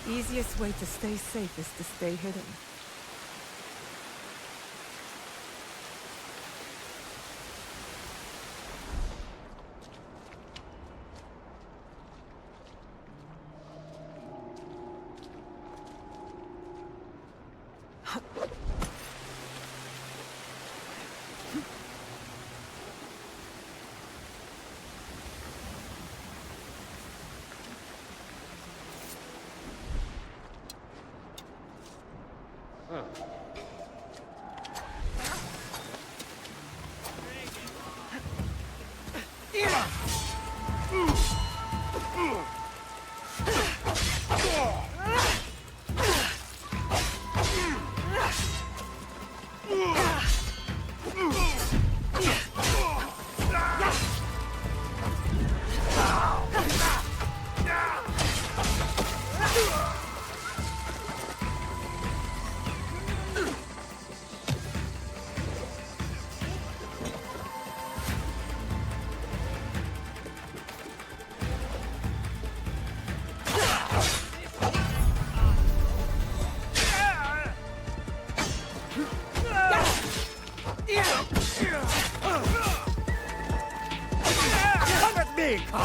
Easiest way to stay safe is to stay hidden.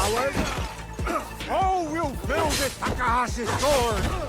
Coward! Oh, we'll fill this Takahashi's sword!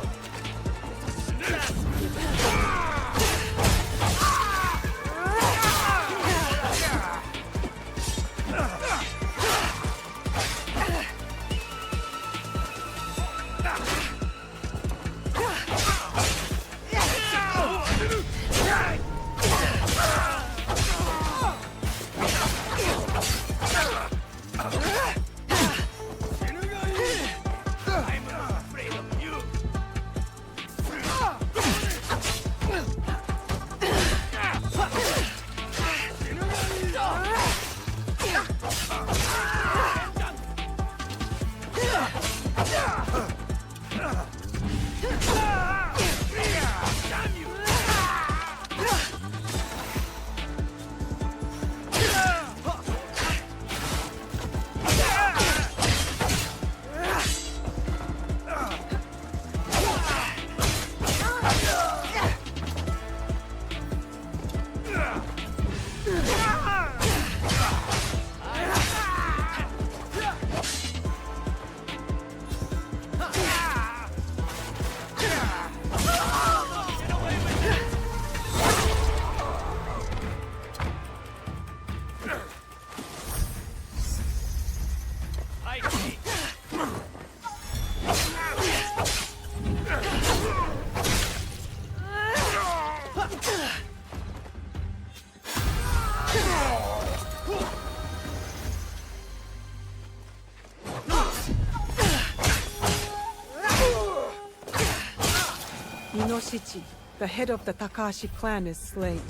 Inoshichi, the head of the Takahashi clan, is slain.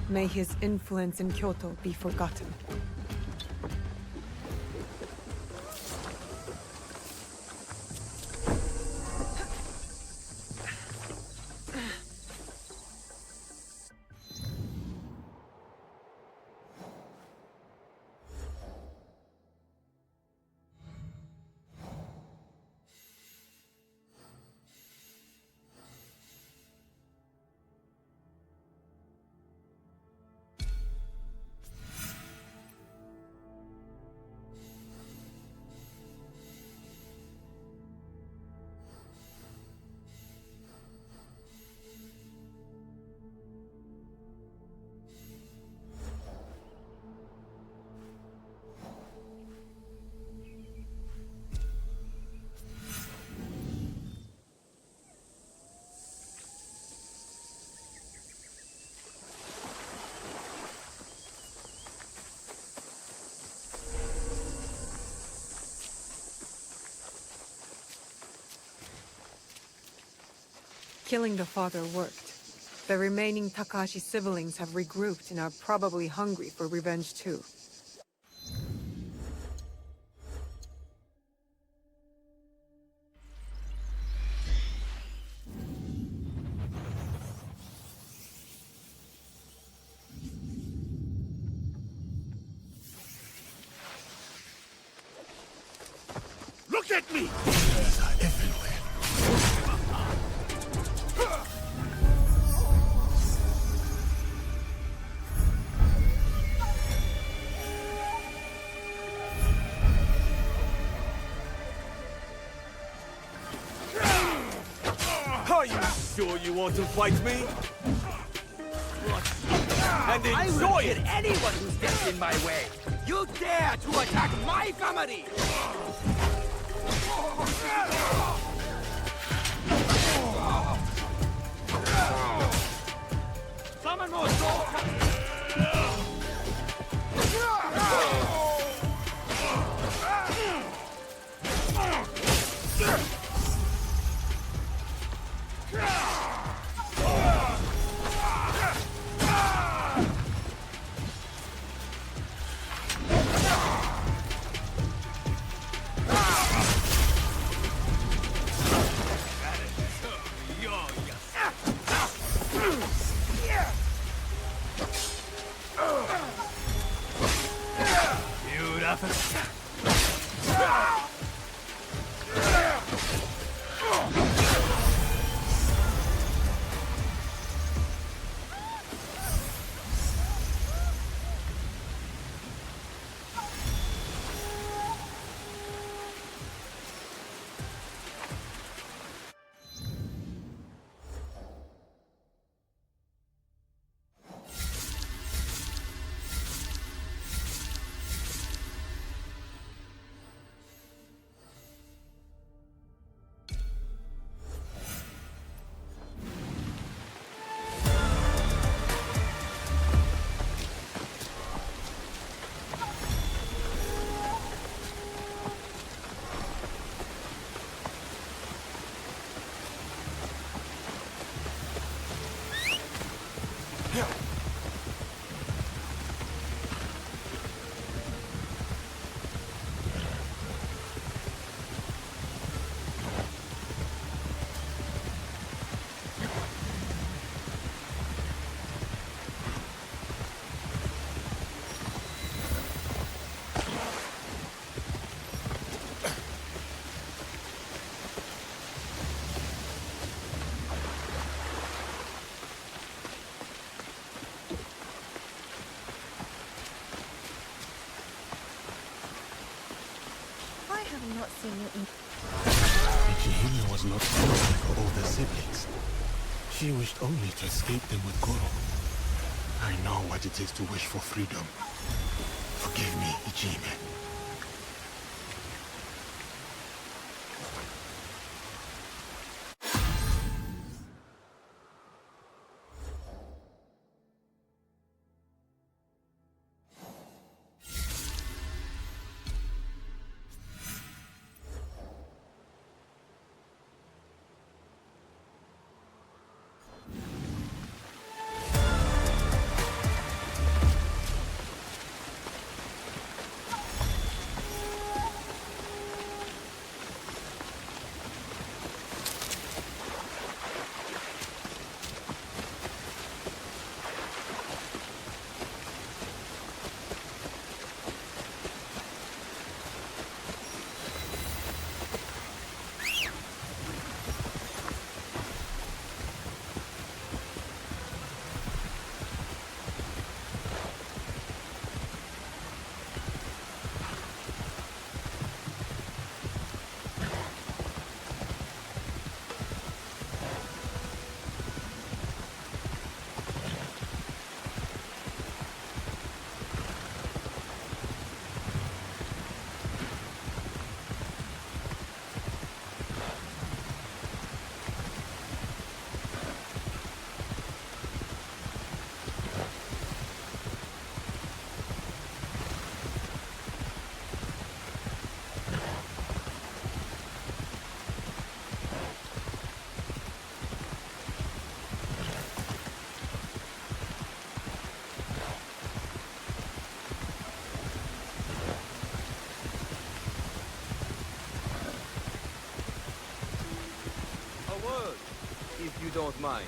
May his influence in Kyoto be forgotten. Killing the father worked. The remaining Takashi siblings have regrouped and are probably hungry for revenge too. Look at me! Bears are everywhere. Are you sure you want to fight me? And I enjoy will it! kill anyone who steps in my way! You dare to attack my family! Summon more Not seen you in... Ichihime was not sorry for all the siblings. She wished only to escape them with Goro. I know what it is to wish for freedom. Forgive me, Ichihime. word, if you don't mind.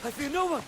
I fear no one!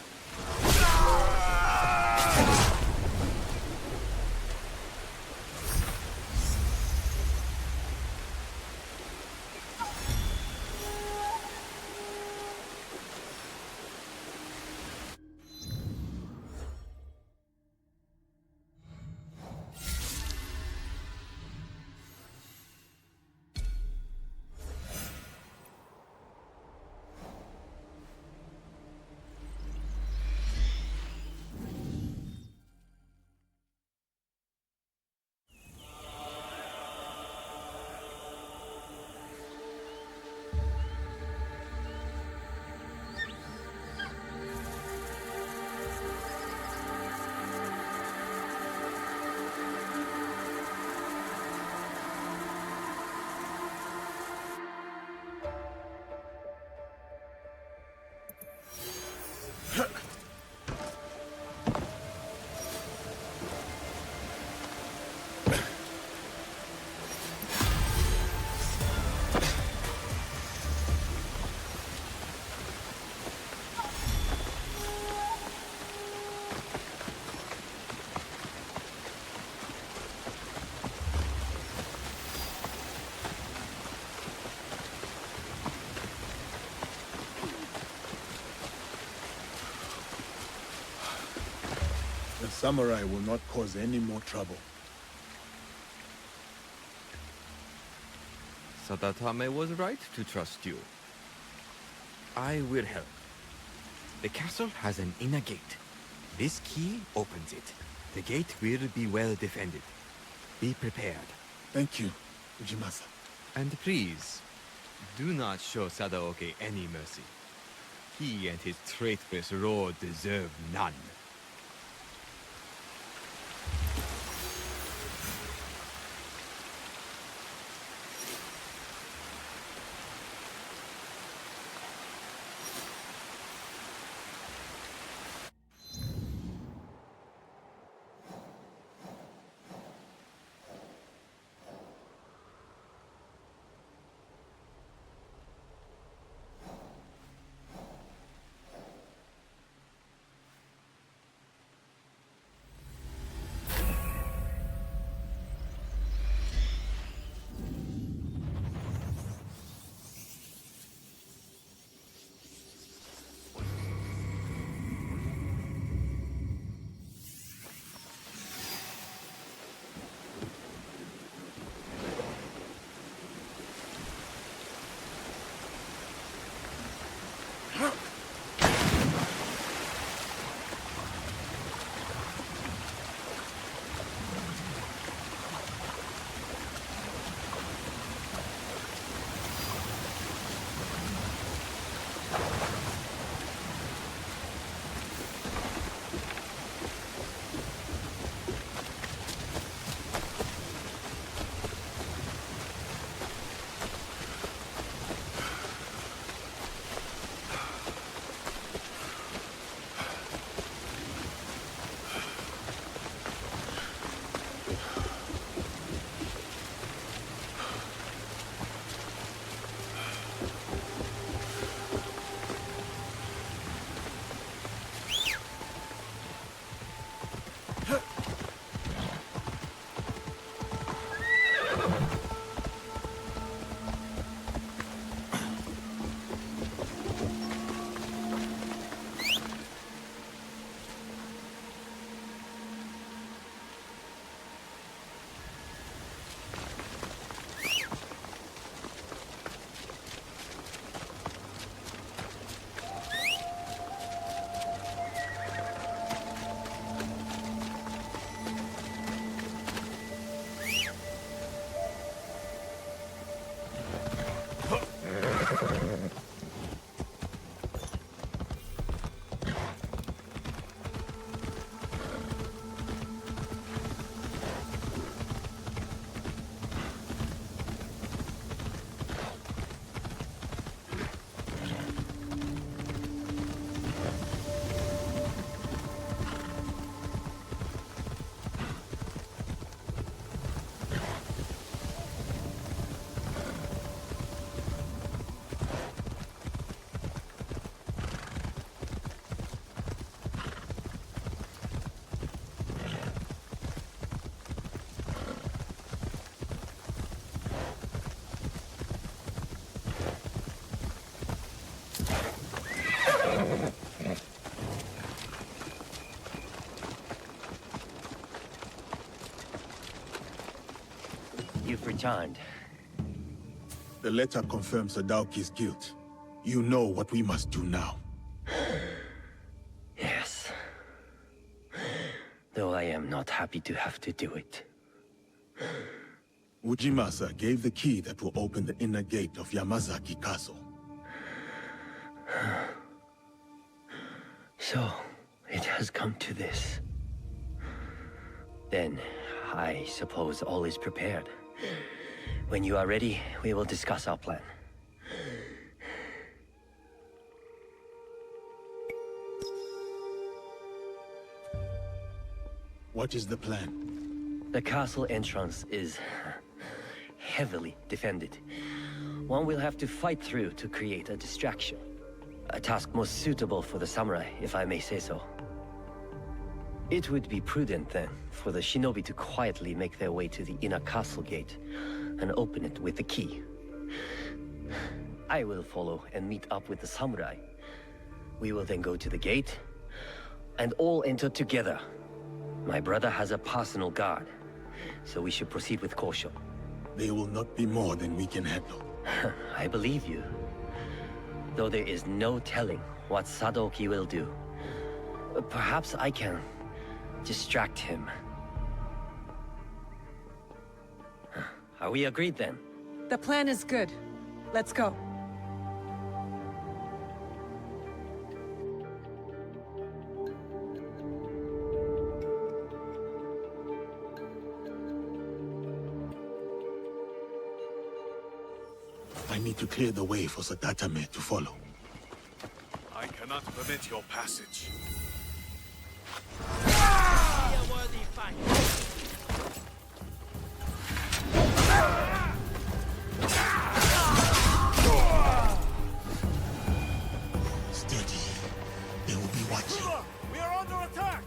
The samurai will not cause any more trouble. Sadatame was right to trust you. I will help. The castle has an inner gate. This key opens it. The gate will be well defended. Be prepared. Thank you, Ujimasa. And please, do not show Sadaoke any mercy. He and his traitorous lord deserve none. Charmed. The letter confirms Sadauki's guilt. You know what we must do now. Yes. Though I am not happy to have to do it. Ujimasa gave the key that will open the inner gate of Amagasaki Castle. So, it has come to this. Then, I suppose all is prepared. When you are ready, we will discuss our plan. What is the plan? The castle entrance is heavily defended. One will have to fight through to create a distraction. A task most suitable for the samurai, if I may say so. It would be prudent, then, for the shinobi to quietly make their way to the inner castle gate and open it with the key. I will follow and meet up with the samurai. We will then go to the gate and all enter together. My brother has a personal guard, so we should proceed with caution. They will not be more than we can handle. I believe you. Though there is no telling what Sadauki will do. Perhaps I can distract him. Are we agreed then? The plan is good. Let's go. I need to clear the way for Sadatame to follow. I cannot permit your passage. Be a worthy fight. Steady. They will be watching. We are under attack!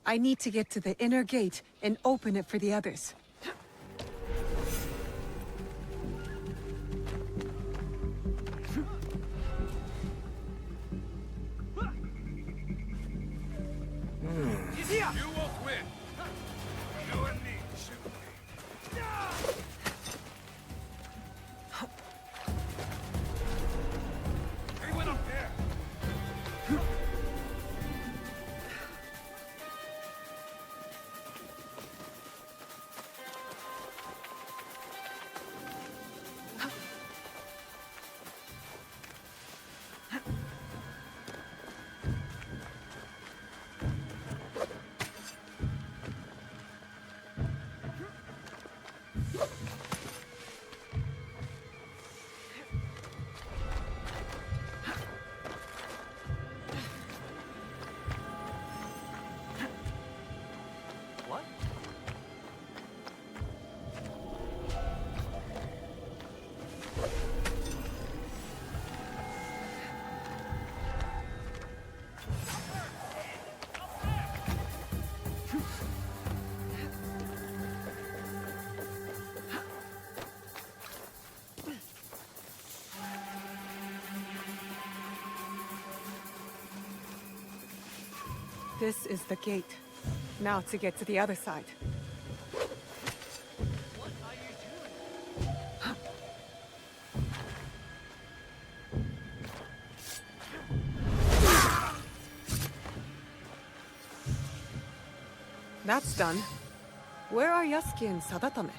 I need to get to the inner gate and open it for the others. You won't win. You and me, Shinobi. He went up there. This is the gate. Now to get to the other side. That's done. Where are Yasuke and Sadatame?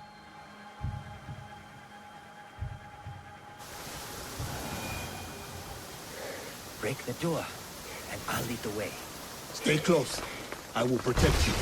Break the door, and I'll lead the way. Stay close. I will protect you.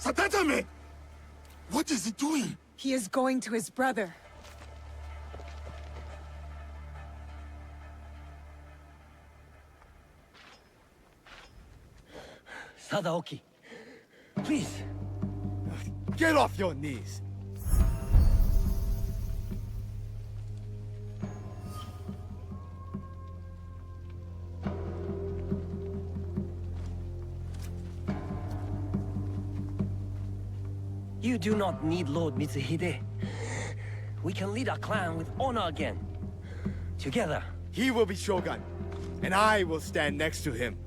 Sadatame! What is he doing? He is going to his brother. Sadaoki, please. Get off your knees! You do not need Lord Mitsuhide. We can lead our clan with honor again. Together. He will be Shogun, and I will stand next to him.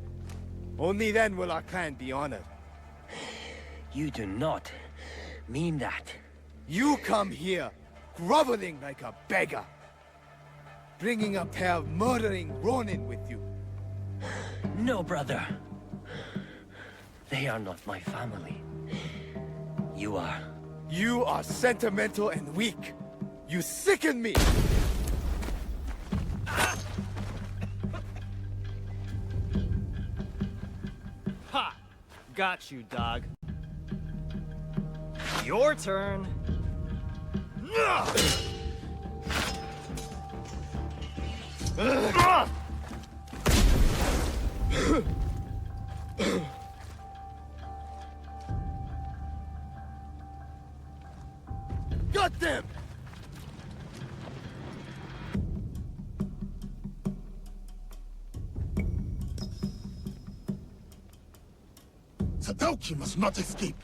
Only then will our clan be honored. You do not mean that. You come here, groveling like a beggar. Bringing a pair of murdering Ronin with you. No, brother. They are not my family. You are. You are sentimental and weak. You sicken me! Ha! Got you, dog. Your turn. Got them! Sadaoki must not escape.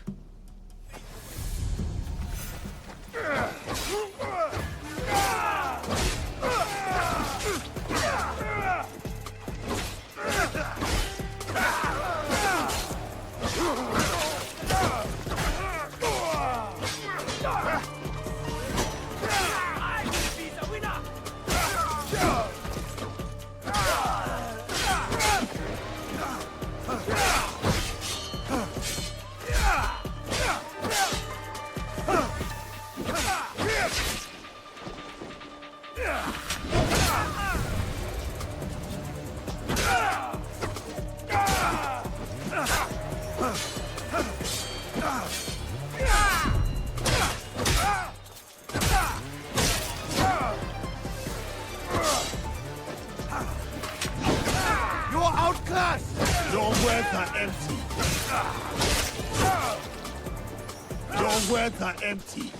words are empty,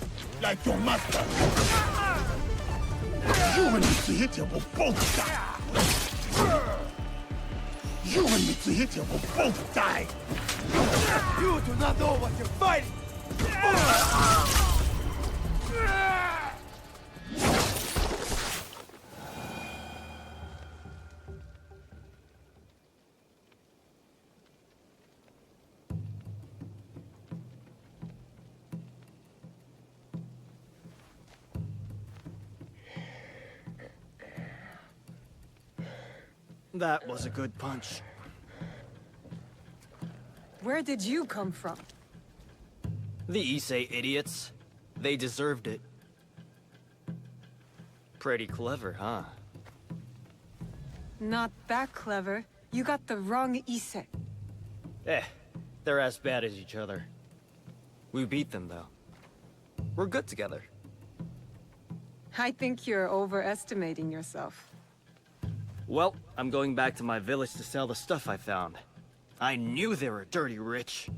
like your master. You and Mitsuhite will both die. You and Mitsuhite will both die. You do not know what you're fighting! That was a good punch. Where did you come from? The Issei idiots. They deserved it. Pretty clever, huh? Not that clever. You got the wrong Issei. They're as bad as each other. We beat them, though. We're good together. I think you're overestimating yourself. Well, I'm going back to my village to sell the stuff I found. I knew they were dirty rich.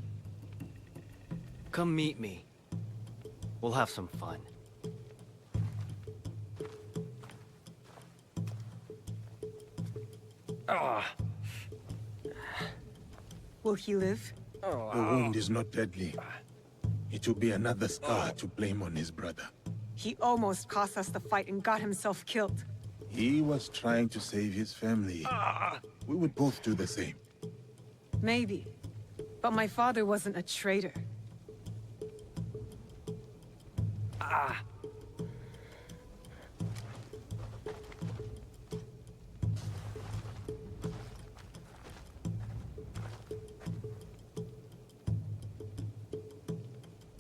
Come meet me. We'll have some fun. Will he live? The wound is not deadly. It will be another scar to blame on his brother. He almost cost us the fight and got himself killed. He was trying to save his family. We would both do the same. Maybe. But my father wasn't a traitor.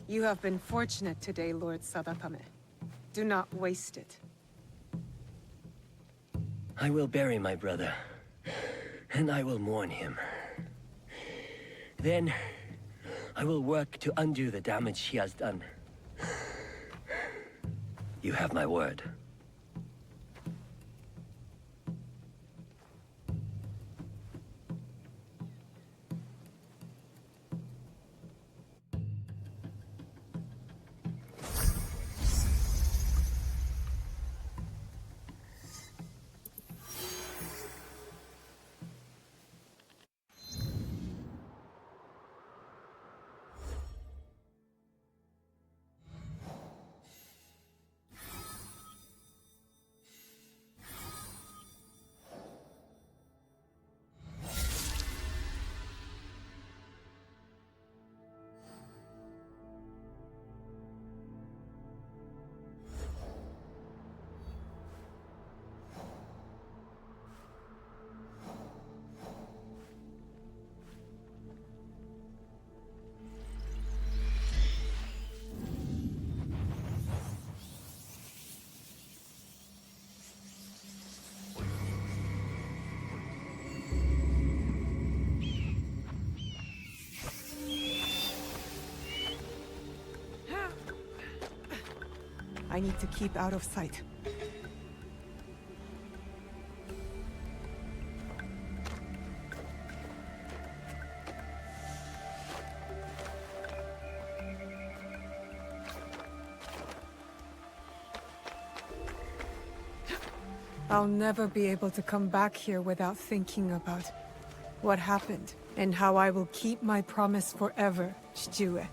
You have been fortunate today, Lord Sadakame. Do not waste it. I will bury my brother, and I will mourn him. Then, I will work to undo the damage he has done. You have my word. I need to keep out of sight. I'll never be able to come back here without thinking about what happened and how I will keep my promise forever, Shijue.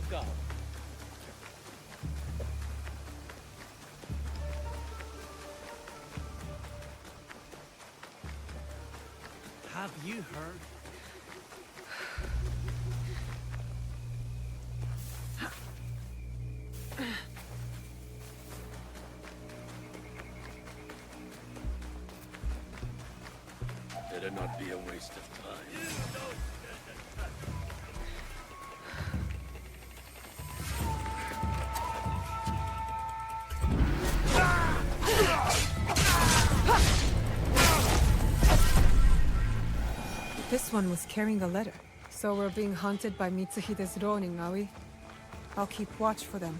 go. Have you heard? Let it not be a waste of time. This one was carrying a letter. So we're being hunted by Mitsuhide's Ronin, are we? I'll keep watch for them.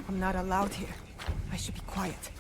I'm not allowed here. I should be quiet.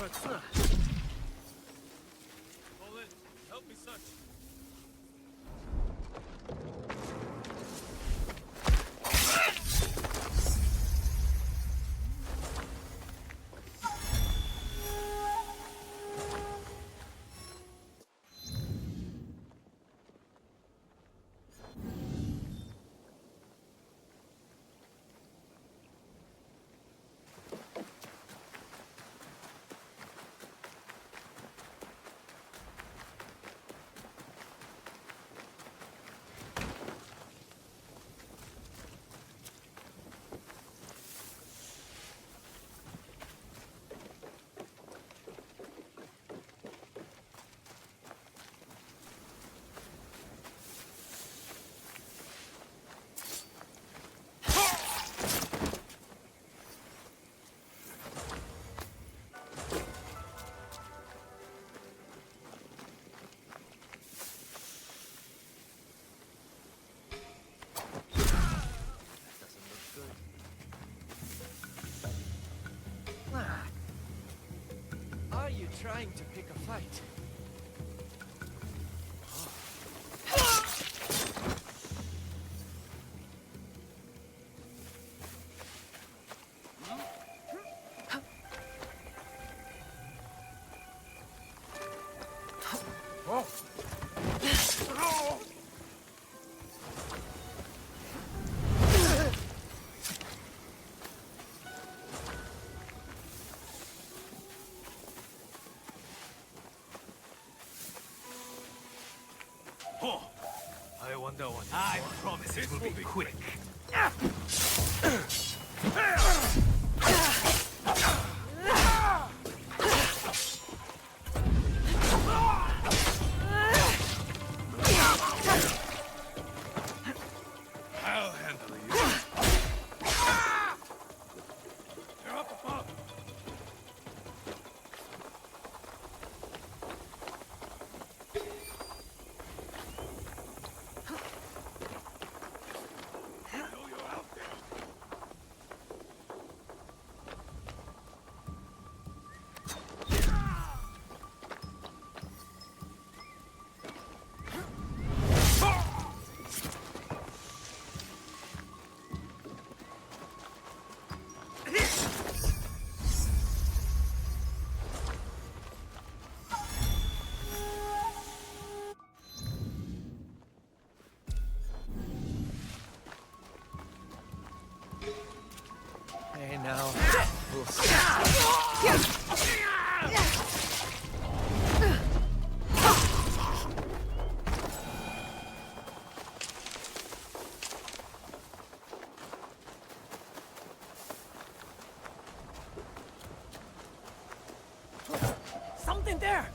Nobutsuna. Olin, help me search. Are you trying to pick a fight? I wonder what. I promise it will be quick. I'll handle you. You're up above. Hey, now. We'll Something there!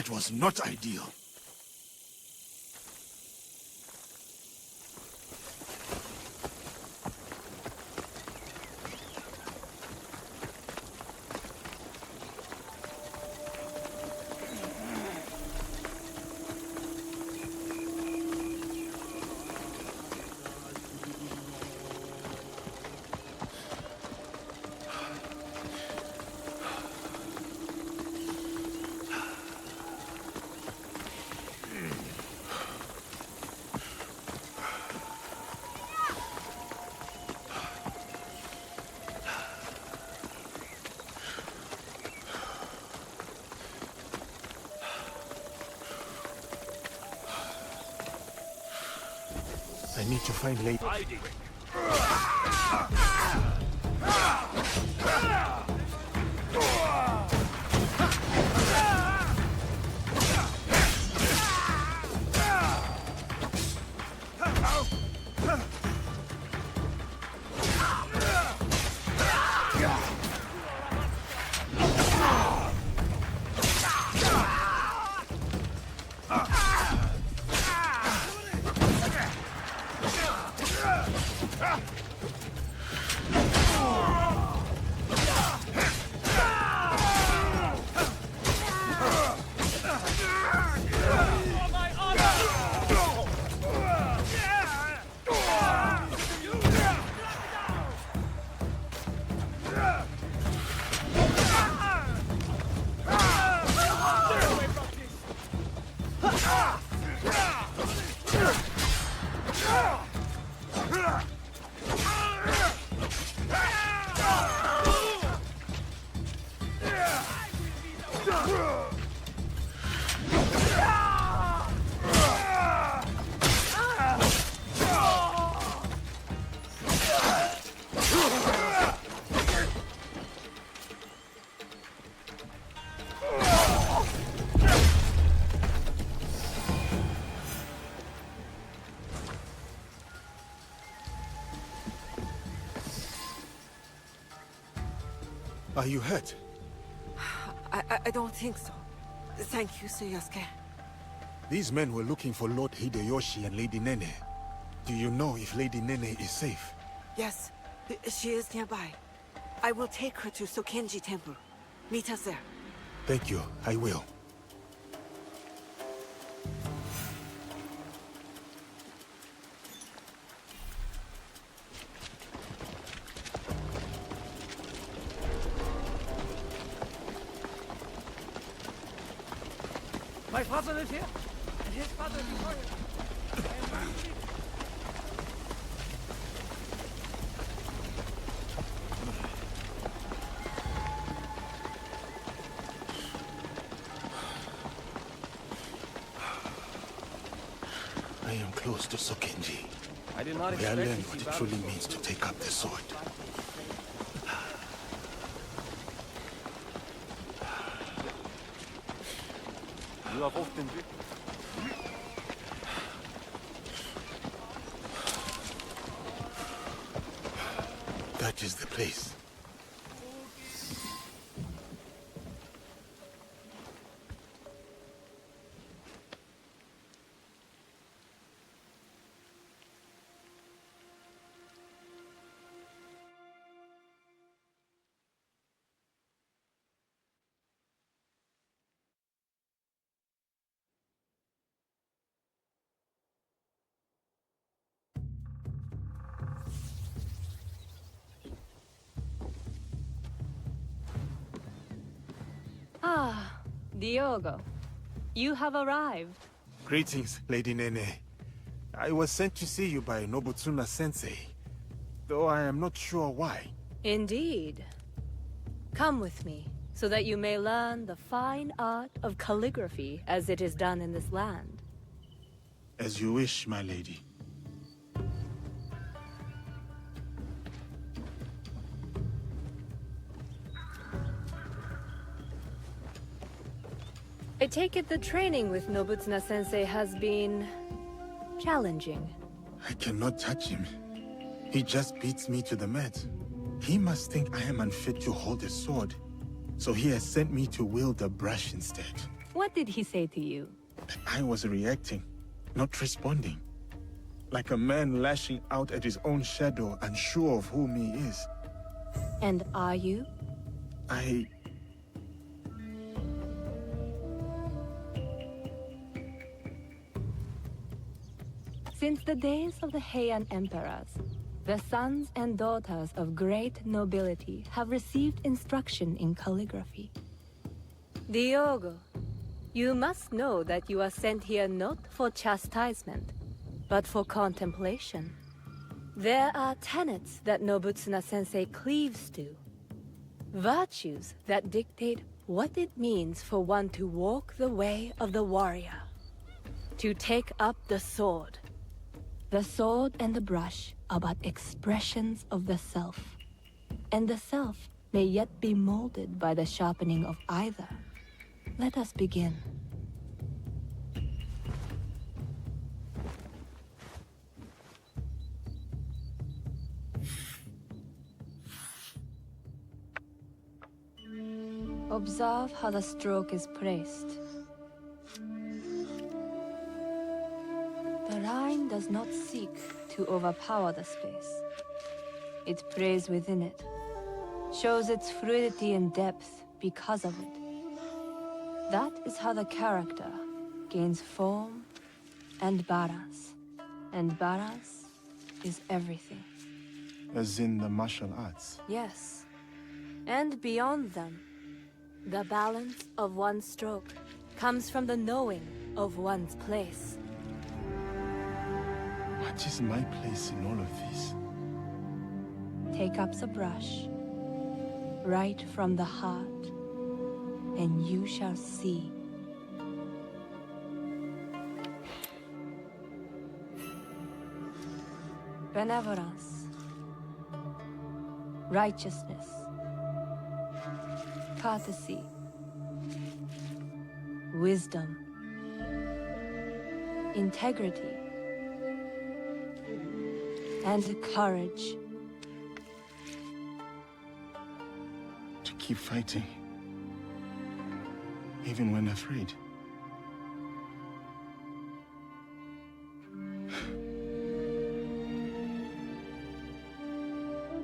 That was not ideal. I need to find Lady. Are you hurt? I don't think so. Thank you, Sir Yasuke. These men were looking for Lord Hideyoshi and Lady Nene. Do you know if Lady Nene is safe? Yes, she is nearby. I will take her to Sokenji Temple. Meet us there. Thank you, I will. My father lives here, and his father before him. I am close to Sokenji. I did not where I expect learned to what see it truly battle. means to take up the sword. You have often been. That is the place. Ah, Diogo. You have arrived. Greetings, Lady Nene. I was sent to see you by Nobutsuna Sensei, though I am not sure why. Indeed. Come with me, so that you may learn the fine art of calligraphy as it is done in this land. As you wish, my lady. I take it the training with Nobutsuna Sensei has been challenging. I cannot touch him. He just beats me to the mat. He must think I am unfit to hold a sword, so he has sent me to wield a brush instead. What did he say to you? I was reacting, not responding. Like a man lashing out at his own shadow, unsure of whom he is. And are you? Since the days of the Heian emperors, the sons and daughters of great nobility have received instruction in calligraphy. Diogo, you must know that you are sent here not for chastisement, but for contemplation. There are tenets that Nobutsuna Sensei cleaves to. Virtues that dictate what it means for one to walk the way of the warrior. To take up the sword. The sword and the brush are but expressions of the self. And the self may yet be molded by the sharpening of either. Let us begin. Observe how the stroke is placed. The line does not seek to overpower the space. It prays within it, shows its fluidity and depth because of it. That is how the character gains form and balance. And balance is everything. As in the martial arts? Yes. And beyond them, the balance of one's stroke comes from the knowing of one's place. What is my place in all of this? Take up the brush, right from the heart, and you shall see. Benevolence, righteousness, courtesy, wisdom, integrity, and courage. To keep fighting, even when afraid.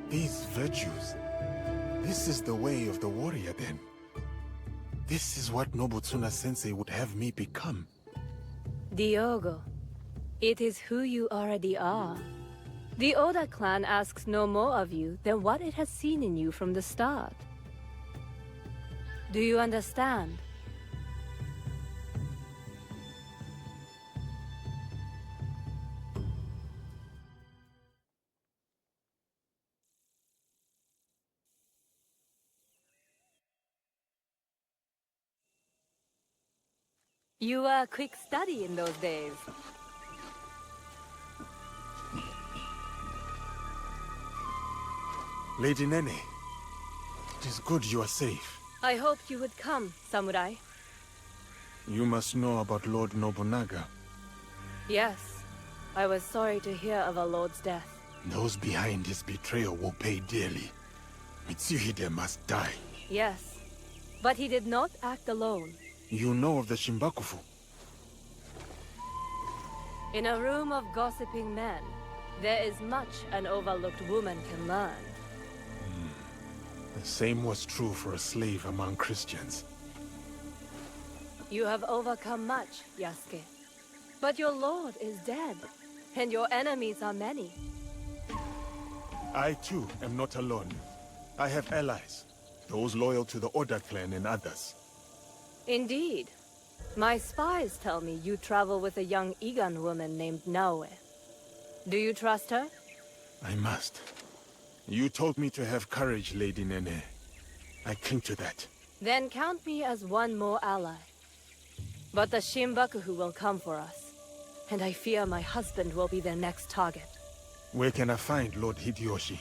These virtues, this is the way of the warrior then. This is what Nobutsuna Sensei would have me become. Diogo, it is who you already are. The Oda clan asks no more of you than what it has seen in you from the start. Do you understand? You were a quick study in those days. Lady Nene, it is good you are safe. I hoped you would come, Samurai. You must know about Lord Nobunaga. Yes. I was sorry to hear of our lord's death. Those behind his betrayal will pay dearly. Mitsuhide must die. Yes. But he did not act alone. You know of the Shinbakufu? In a room of gossiping men, there is much an overlooked woman can learn. The same was true for a slave among Christians. You have overcome much, Yasuke. But your lord is dead, and your enemies are many. I too am not alone. I have allies, those loyal to the Oda clan and others. Indeed. My spies tell me you travel with a young Igan woman named Naoe. Do you trust her? I must. You told me to have courage, Lady Nene. I cling to that. Then count me as one more ally. But the Shinbakufu will come for us, and I fear my husband will be their next target. Where can I find Lord Hideyoshi?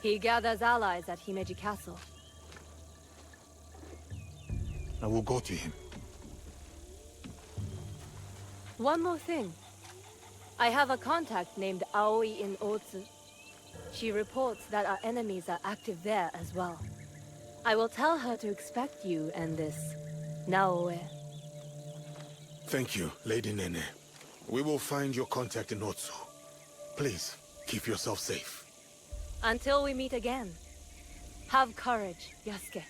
He gathers allies at Himeji Castle. I will go to him. One more thing. I have a contact named Aoi in Otsu. She reports that our enemies are active there as well. I will tell her to expect you and this Naoe. Thank you, Lady Nene. We will find your contact in Otsu. Please, keep yourself safe. Until we meet again. Have courage, Yasuke.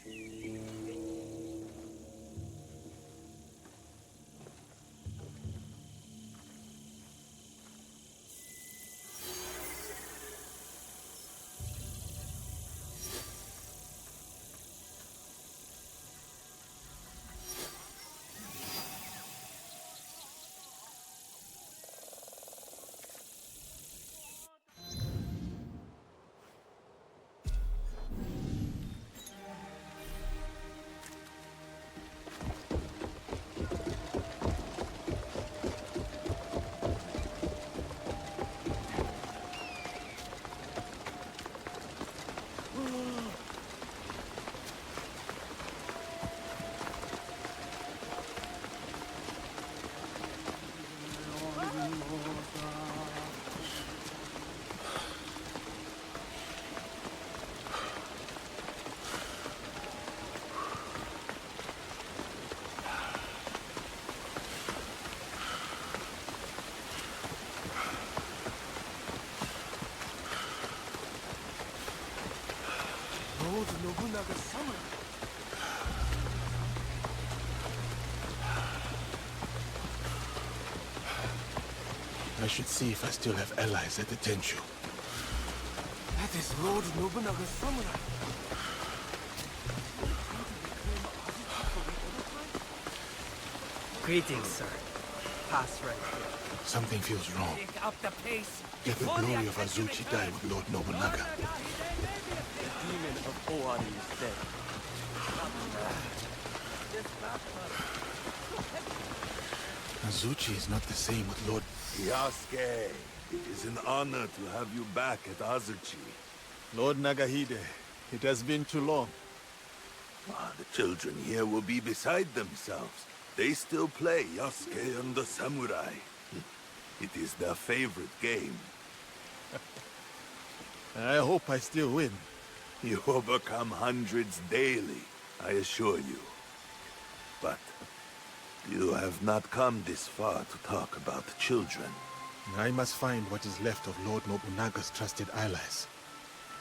I should see if I still have allies at the Tenshu. That is Lord Nobunaga's samurai. Greetings, sir. Pass right here. Something feels wrong. Pick up the pace. Let the glory of Azuchi die with Lord Nobunaga. The demon of Owari is dead. Azuchi is not the same with Lord... Yasuke, it is an honor to have you back at Azuchi. Lord Nagahide, it has been too long. The children here will be beside themselves. They still play Yasuke and the Samurai. It is their favorite game. I hope I still win. You overcome hundreds daily, I assure you. But you have not come this far to talk about children. I must find what is left of Lord Nobunaga's trusted allies.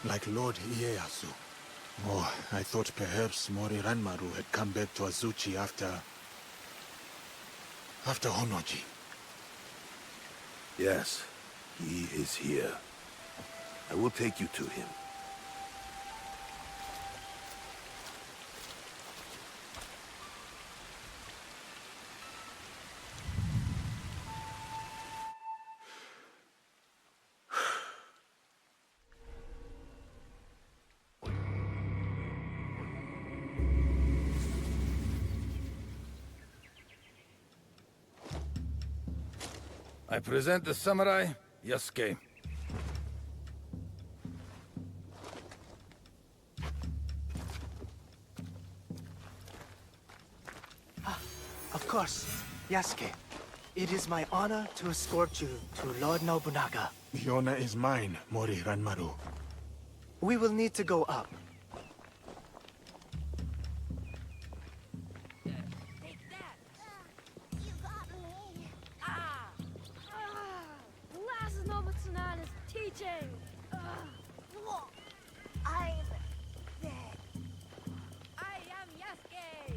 Like Lord Ieyasu. Oh, I thought perhaps Mori Ranmaru had come back to Azuchi after Honoji. Yes, he is here. I will take you to him. I present the samurai, Yasuke. Of course, Yasuke. It is my honor to escort you to Lord Nobunaga. The honor is mine, Mori Ranmaru. We will need to go up. Last Nobutsuna is teaching! I'm dead. I am Yasuke!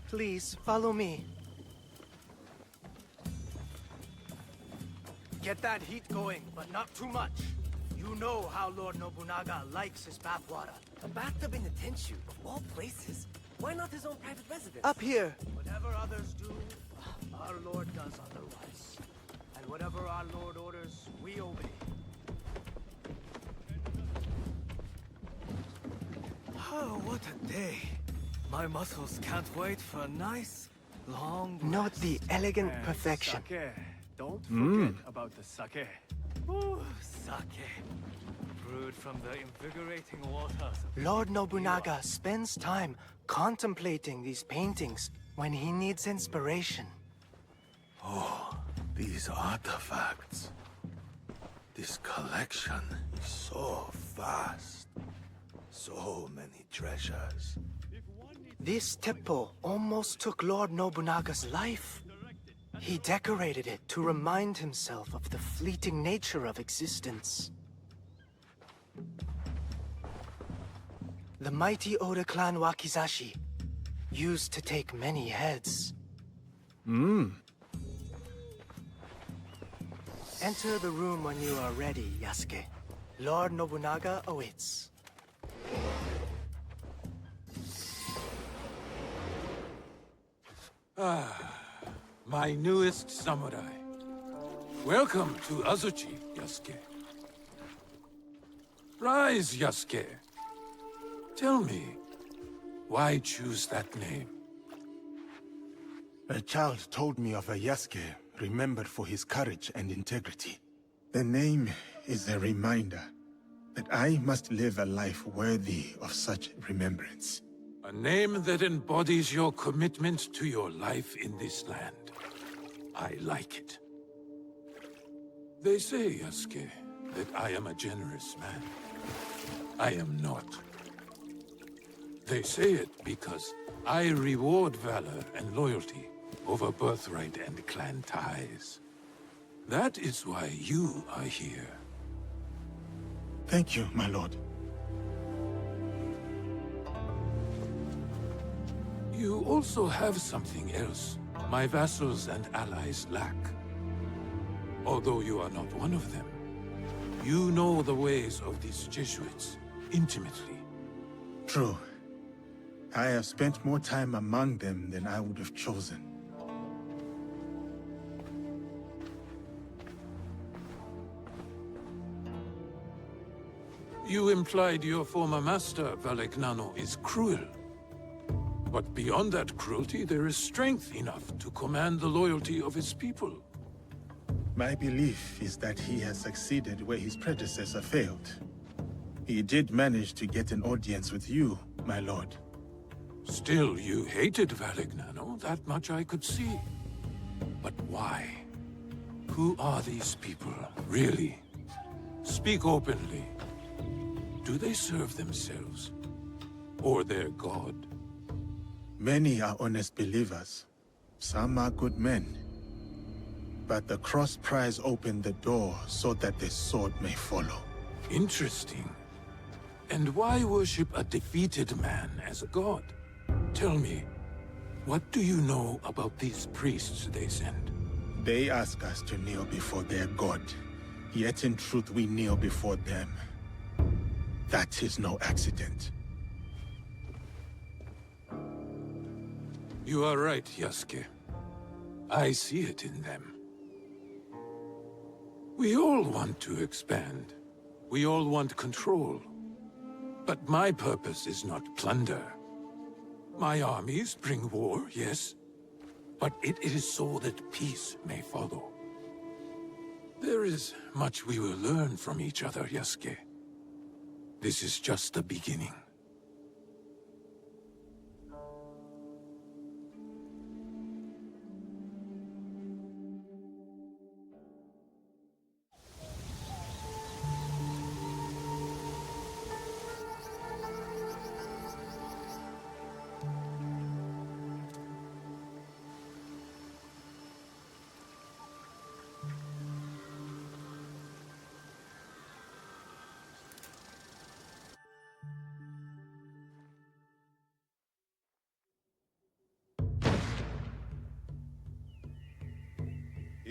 Please, follow me. Get that heat going, but not too much. You know how Lord Nobunaga likes his bathwater. A bathtub in the Tenshu, of all places. Why not his own private residence? Up here. Whatever others do, our Lord does otherwise. And whatever our Lord orders, we obey. Oh, what a day. My muscles can't wait for a nice, long Note the elegant perfection. Sake. Don't forget about the sake. Ooh, sake. Brewed from the invigorating waters. Lord Nobunaga spends time contemplating these paintings when he needs inspiration. Oh, these artifacts. This collection is so vast. So many treasures. This temple almost took Lord Nobunaga's life. He decorated it to remind himself of the fleeting nature of existence. The mighty Oda clan Wakizashi used to take many heads. Enter the room when you are ready, Yasuke. Lord Nobunaga awaits. My newest samurai. Welcome to Azuchi, Yasuke. Rise, Yasuke. Tell me, why choose that name? A child told me of a Yasuke remembered for his courage and integrity. The name is a reminder that I must live a life worthy of such remembrance. A name that embodies your commitment to your life in this land. I like it. They say, Yasuke, that I am a generous man. I am not. They say it because I reward valor and loyalty over birthright and clan ties. That is why you are here. Thank you, my lord. You also have something else my vassals and allies lack. Although you are not one of them, you know the ways of these Jesuits intimately. True. I have spent more time among them than I would have chosen. You implied your former master, Valegnano, is cruel. But beyond that cruelty, there is strength enough to command the loyalty of his people. My belief is that he has succeeded where his predecessor failed. He did manage to get an audience with you, my lord. Still, you hated Valegnano, that much I could see. But why? Who are these people, really? Speak openly. Do they serve themselves? Or their god? Many are honest believers. Some are good men. But the cross prize opened the door so that the sword may follow. Interesting. And why worship a defeated man as a god? Tell me, what do you know about these priests they send? They ask us to kneel before their god. Yet in truth we kneel before them. That is no accident. You are right, Yasuke. I see it in them. We all want to expand. We all want control. But my purpose is not plunder. My armies bring war, yes, but it is so that peace may follow. There is much we will learn from each other, Yasuke. This is just the beginning.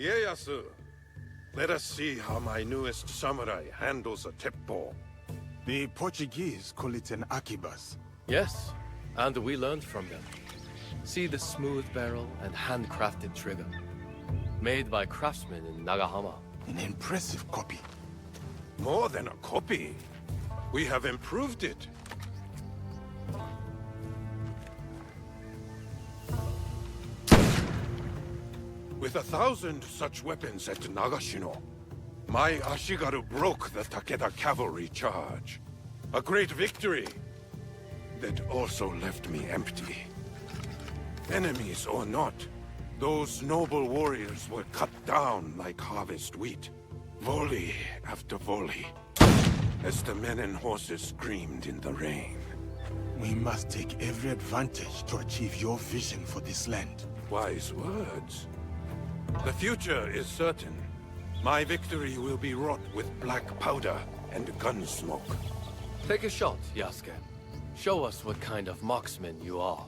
Ieyasu, let us see how my newest samurai handles a teppo. The Portuguese call it an arquebus. Yes, and we learned from them. See the smooth barrel and handcrafted trigger. Made by craftsmen in Nagahama. An impressive copy. More than a copy. We have improved it. With 1,000 such weapons at Nagashino, my Ashigaru broke the Takeda cavalry charge. A great victory that also left me empty. Enemies or not, those noble warriors were cut down like harvest wheat, volley after volley, as the men and horses screamed in the rain. We must take every advantage to achieve your vision for this land. Wise words. The future is certain. My victory will be wrought with black powder and gun smoke. Take a shot, Yasuke. Show us what kind of marksman you are.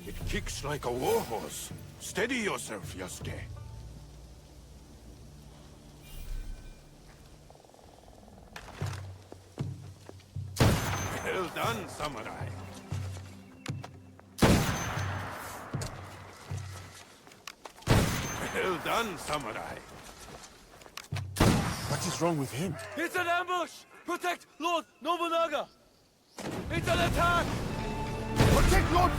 It kicks like a warhorse. Steady yourself, Yasuke. Well done, samurai. Well done, samurai. What is wrong with him? It's an ambush! Protect Lord Nobunaga! It's an attack! Protect Lord...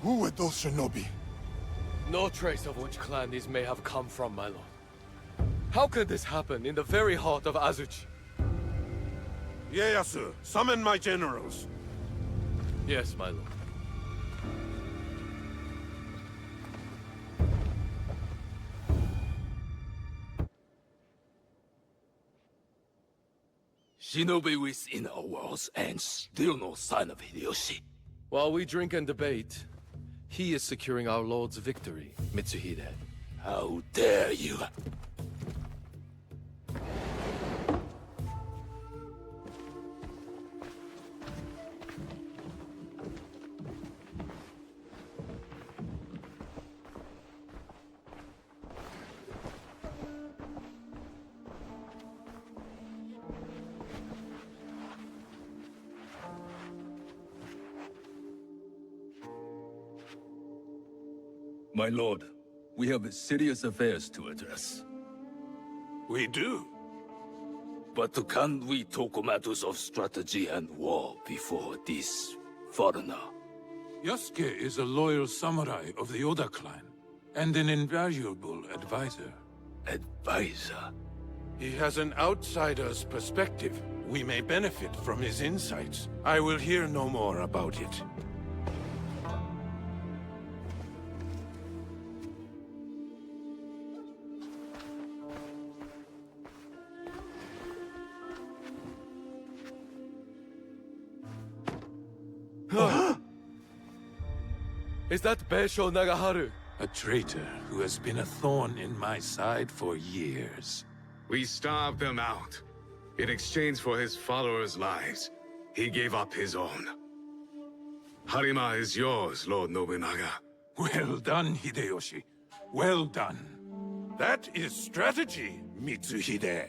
Who were those shinobi? No trace of which clan these may have come from, my lord. How could this happen in the very heart of Azuchi? Ieyasu, summon my generals. Yes, my lord. Shinobi within our walls and still no sign of Hideyoshi. While we drink and debate, he is securing our lord's victory, Mitsuhide. How dare you! My lord, we have serious affairs to address. We do? But can't we talk matters of strategy and war before this foreigner? Yasuke is a loyal samurai of the Oda clan, and an invaluable advisor. Advisor? He has an outsider's perspective. We may benefit from his insights. I will hear no more about it. Is that Beisho Nagaharu? A traitor who has been a thorn in my side for years. We starved him out. In exchange for his followers' lives, he gave up his own. Harima is yours, Lord Nobunaga. Well done, Hideyoshi. Well done. That is strategy, Mitsuhide.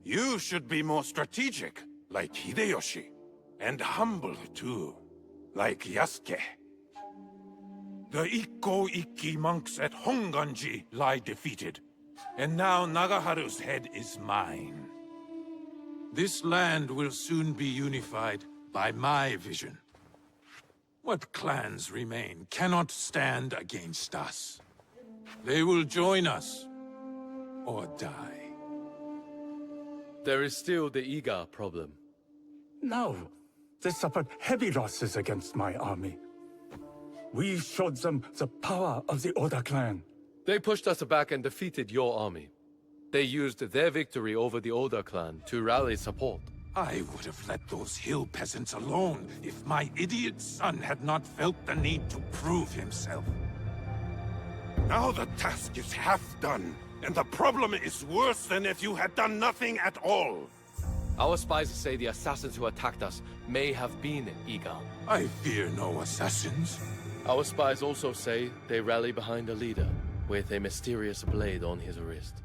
You should be more strategic, like Hideyoshi. And humble, too, like Yasuke. The Ikko-Ikki monks at Honganji lie defeated, and now Nagaharu's head is mine. This land will soon be unified by my vision. What clans remain cannot stand against us. They will join us, or die. There is still the Iga problem. No, they suffered heavy losses against my army. We showed them the power of the Oda clan. They pushed us back and defeated your army. They used their victory over the Oda clan to rally support. I would have let those hill peasants alone if my idiot son had not felt the need to prove himself. Now the task is half done, and the problem is worse than if you had done nothing at all. Our spies say the assassins who attacked us may have been Iga. I fear no assassins. Our spies also say they rally behind a leader with a mysterious blade on his wrist.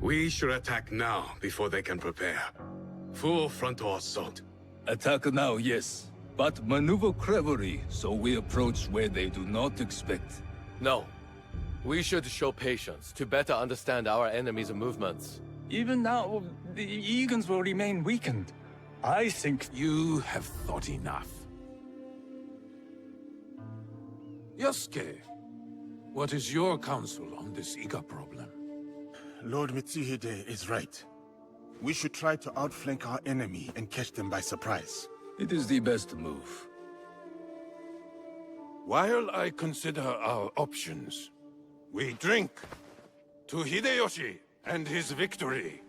We should attack now before they can prepare. Full frontal assault. Attack now, yes. But maneuver cleverly, so we approach where they do not expect. No. We should show patience to better understand our enemy's movements. Even now, the Eagons will remain weakened. I think... You have thought enough. Yasuke, what is your counsel on this Iga problem? Lord Mitsuhide is right. We should try to outflank our enemy and catch them by surprise. It is the best move. While I consider our options, we drink to Hideyoshi and his victory.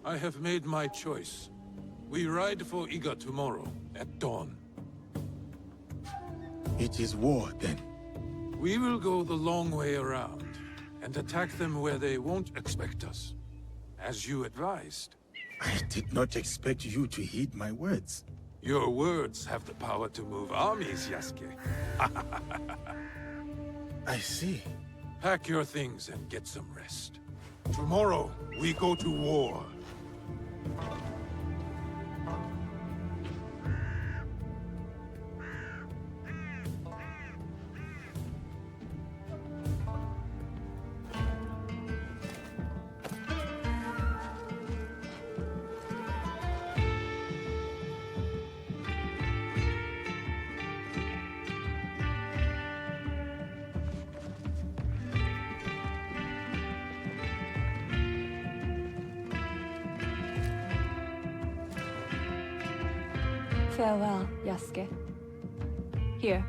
I have made my choice. We ride for Iga tomorrow, at dawn. It is war, then. We will go the long way around, and attack them where they won't expect us. As you advised. I did not expect you to heed my words. Your words have the power to move armies, Yasuke. I see. Pack your things and get some rest. Tomorrow, we go to war. Farewell, Yasuke. Here.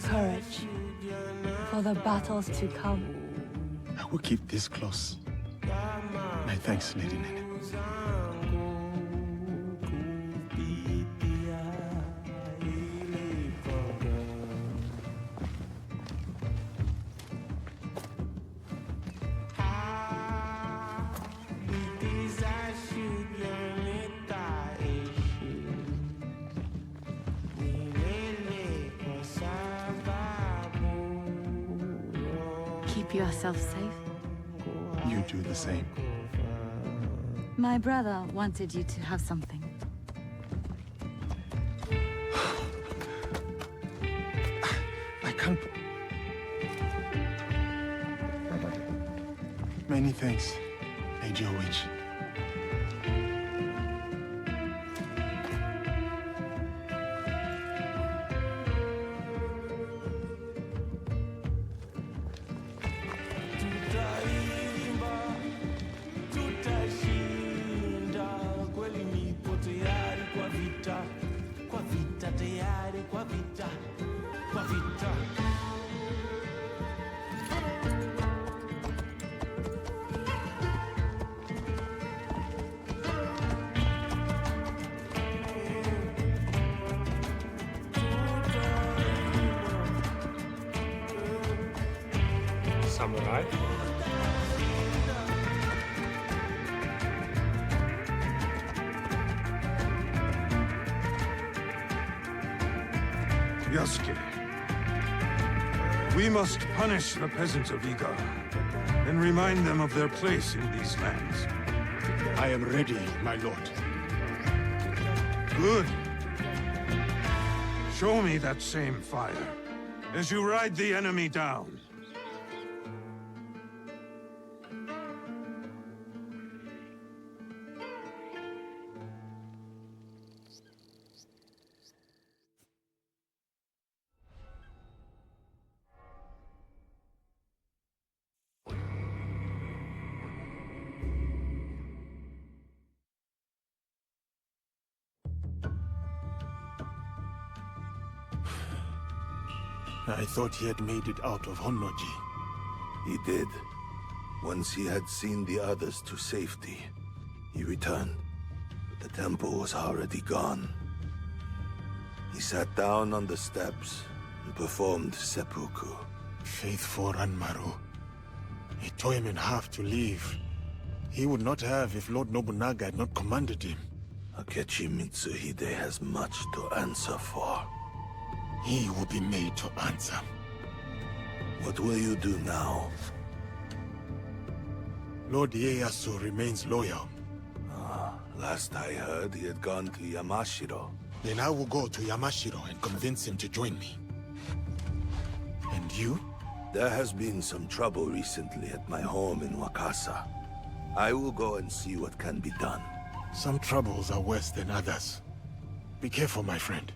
Courage. For the battles to come. I will keep this close. My thanks, Lady Nene. Keep yourself safe. You do the same. My brother wanted you to have something. I can't... Many thanks, Major Witch. Samurai. Yasuke, we must punish the peasants of Iga, and remind them of their place in these lands. I am ready, my lord. Good. Show me that same fire, as you ride the enemy down. I thought he had made it out of Honnoji. He did. Once he had seen the others to safety, he returned. The temple was already gone. He sat down on the steps and performed seppuku. Faithful Ranmaru. It tore him in half to leave. He would not have if Lord Nobunaga had not commanded him. Akechi Mitsuhide has much to answer for. He will be made to answer. What will you do now? Lord Ieyasu remains loyal. Last I heard, he had gone to Yamashiro. Then I will go to Yamashiro and convince him to join me. And you? There has been some trouble recently at my home in Wakasa. I will go and see what can be done. Some troubles are worse than others. Be careful, my friend.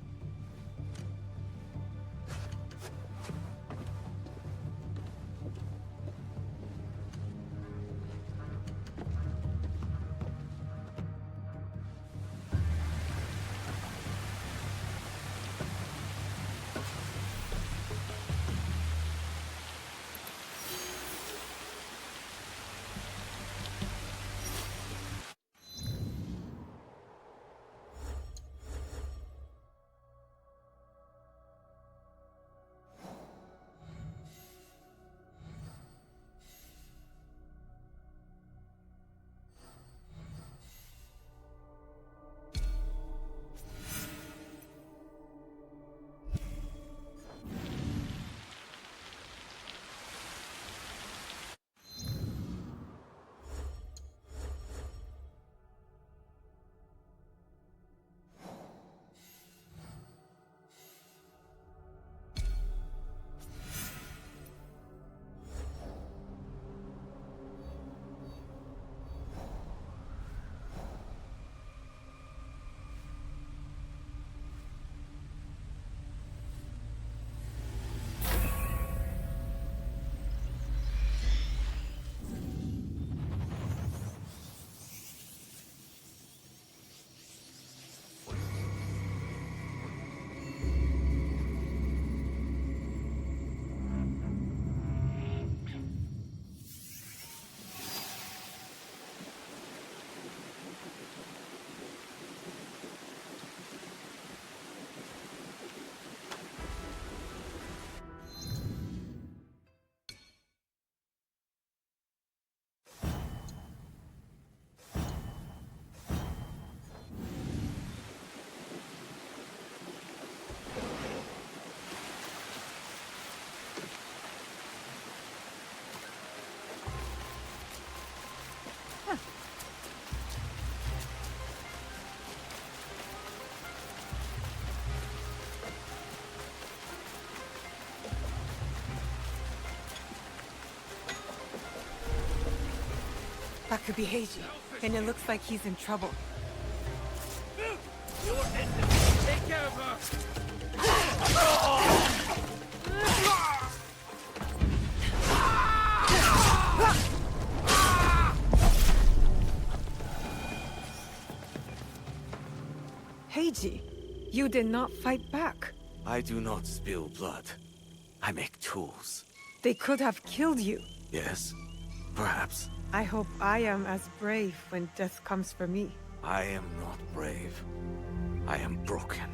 That could be Heiji, and it looks like he's in trouble. Take care of her! Heiji, you did not fight back. I do not spill blood. I make tools. They could have killed you. Yes, perhaps. I hope I am as brave when death comes for me. I am not brave. I am broken.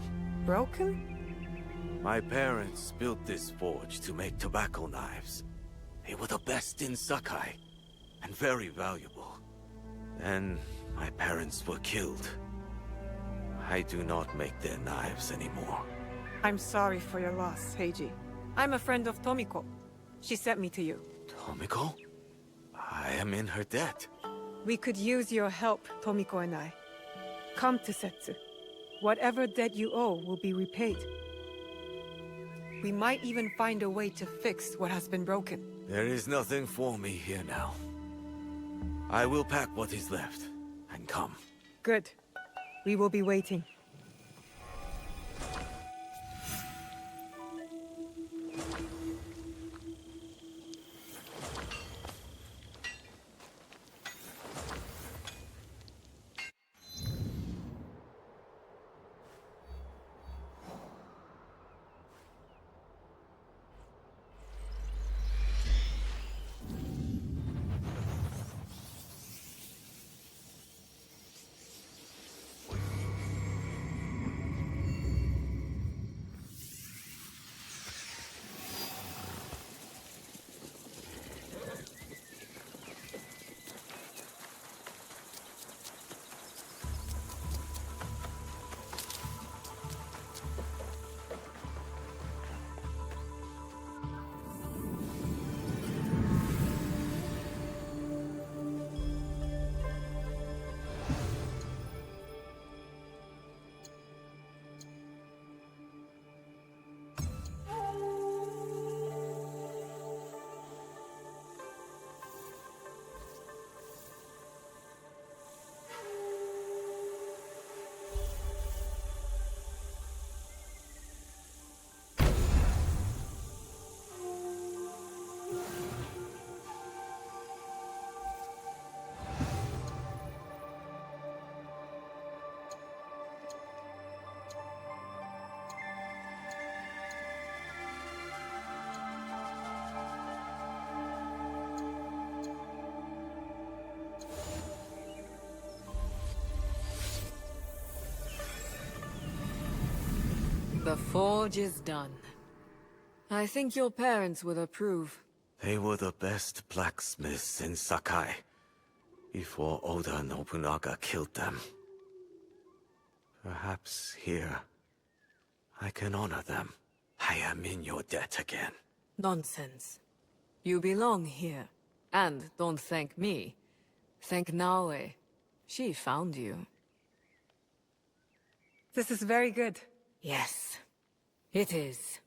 Broken? My parents built this forge to make tobacco knives. They were the best in Sakai, and very valuable. Then my parents were killed. I do not make their knives anymore. I'm sorry for your loss, Heiji. I'm a friend of Tomiko. She sent me to you. Tomiko? I am in her debt. We could use your help, Tomiko and I. Come to Settsu. Whatever debt you owe will be repaid. We might even find a way to fix what has been broken. There is nothing for me here now. I will pack what is left and come. Good. We will be waiting. The forge is done. I think your parents will approve. They were the best blacksmiths in Sakai before Oda Nobunaga killed them. Perhaps here I can honor them. I am in your debt again. Nonsense. You belong here. And don't thank me. Thank Naoe. She found you. This is very good. Yes, it is.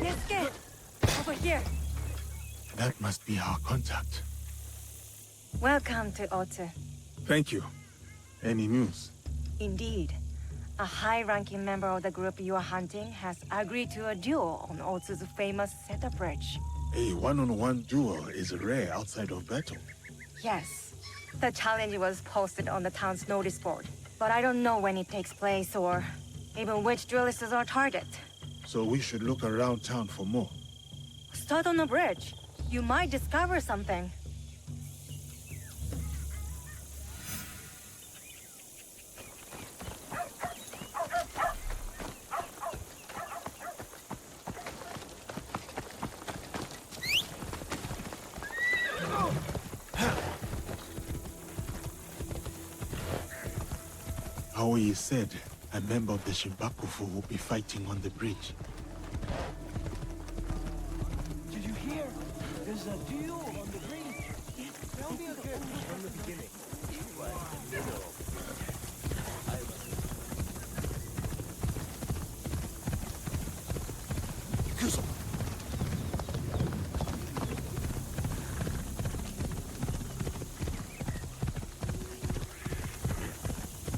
Yasuke! Over here! That must be our contact. Welcome to Otsu. Thank you. Any news? Indeed. A high-ranking member of the group you are hunting has agreed to a duel on Otsu's famous setup bridge. A one-on-one duel is rare outside of battle. Yes. The challenge was posted on the town's notice board. But I don't know when it takes place or even which duelist is our target. So we should look around town for more. Start on the bridge. You might discover something. Naoe said a member of the Shinbakufu will be fighting on the bridge. Did you hear? There's a duel on the bridge. Tell me again from the beginning.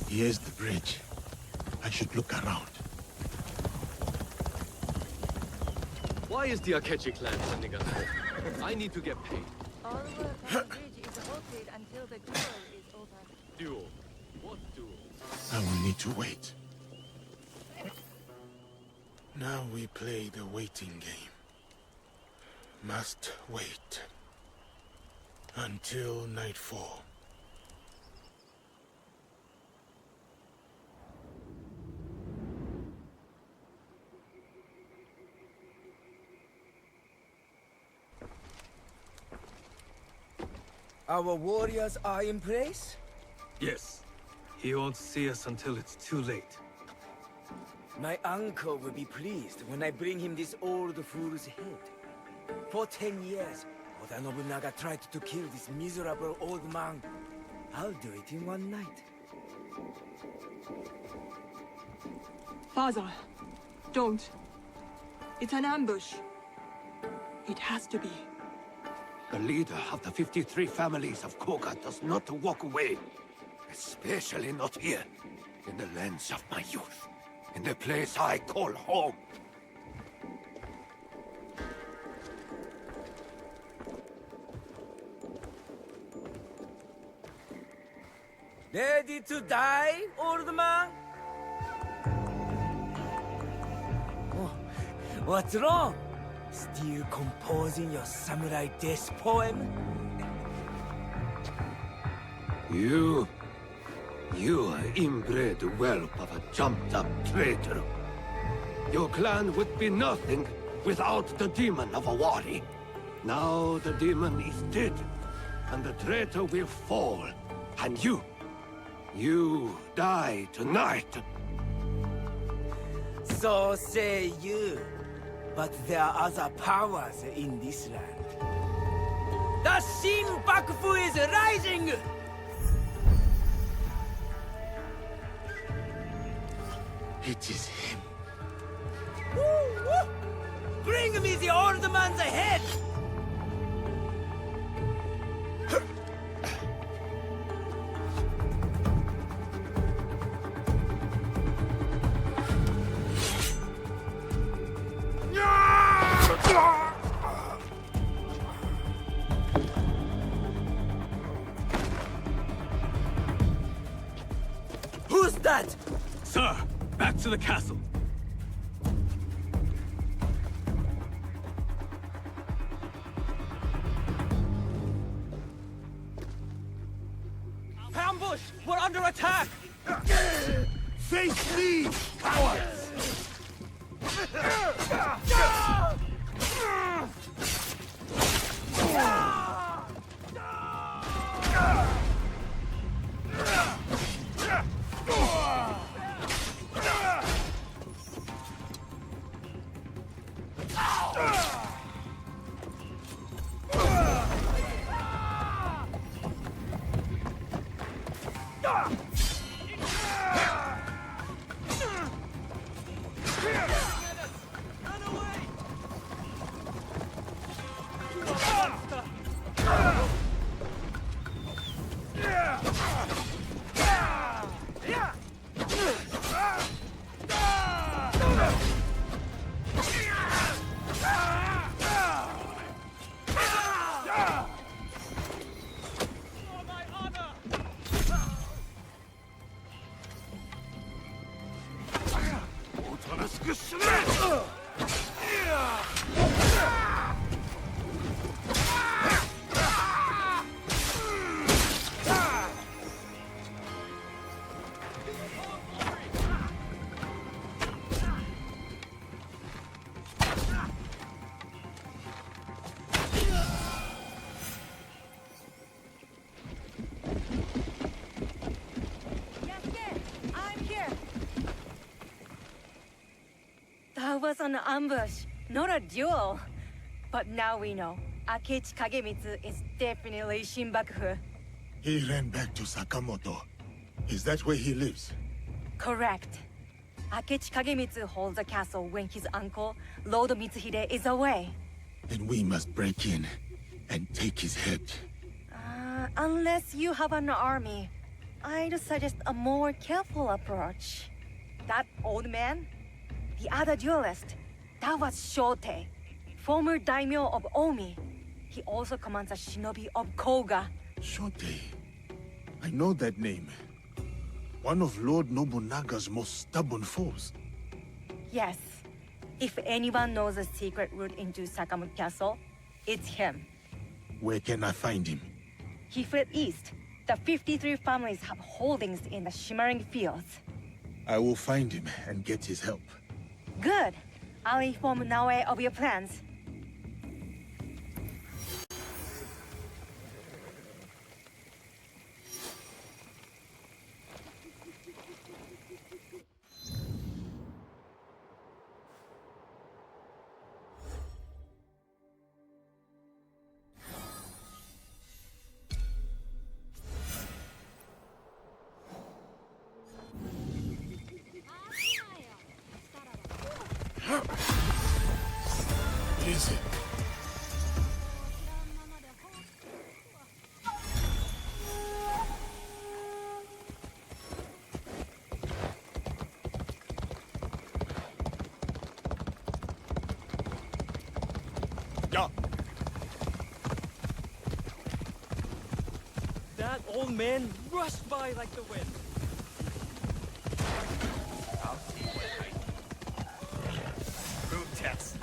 Here's the bridge. I should look around. Why is the Akechi clan sending us home? I need to get paid. All work on the bridge is halted until the duel is over. Duel? What duel? I will need to wait. Now we play the waiting game. Must wait. Until nightfall. Our warriors are in place? Yes. He won't see us until it's too late. My uncle will be pleased when I bring him this old fool's head. For 10 years, Oda Nobunaga tried to kill this miserable old man. I'll do it in one night. Father, don't. It's an ambush. It has to be. The leader of the 53 families of Koga does not walk away. Especially not here, in the lands of my youth. In the place I call home. Ready to die, old man? Oh, what's wrong? Still composing your samurai death poem? You are inbred whelp of a jumped-up traitor. Your clan would be nothing without the demon of a wari. Now the demon is dead, and the traitor will fall. And you die tonight. So say you. But there are other powers in this land. The Shinbakufu is rising! It is him. Woo, woo. Bring me the old man's head! Who's that? Sir, back to the castle. Ambush! We're under attack! Face me, cowards! That was an ambush, not a duel. But now we know. Akechi Kagemitsu is definitely Shinbakufu. He ran back to Sakamoto. Is that where he lives? Correct. Akechi Kagemitsu holds a castle when his uncle, Lord Mitsuhide, is away. Then we must break in and take his head. Unless you have an army, I'd suggest a more careful approach. That old man? The other duelist, that was Shote, former daimyo of Omi. He also commands a shinobi of Koga. Shote. I know that name. One of Lord Nobunaga's most stubborn foes. Yes. If anyone knows a secret route into Sakamoto Castle, it's him. Where can I find him? He fled east. The 53 families have holdings in the shimmering fields. I will find him and get his help. Good. I'll inform Naoe of your plans. Easy. Yeah. That old man rushed by like the wind. Root test.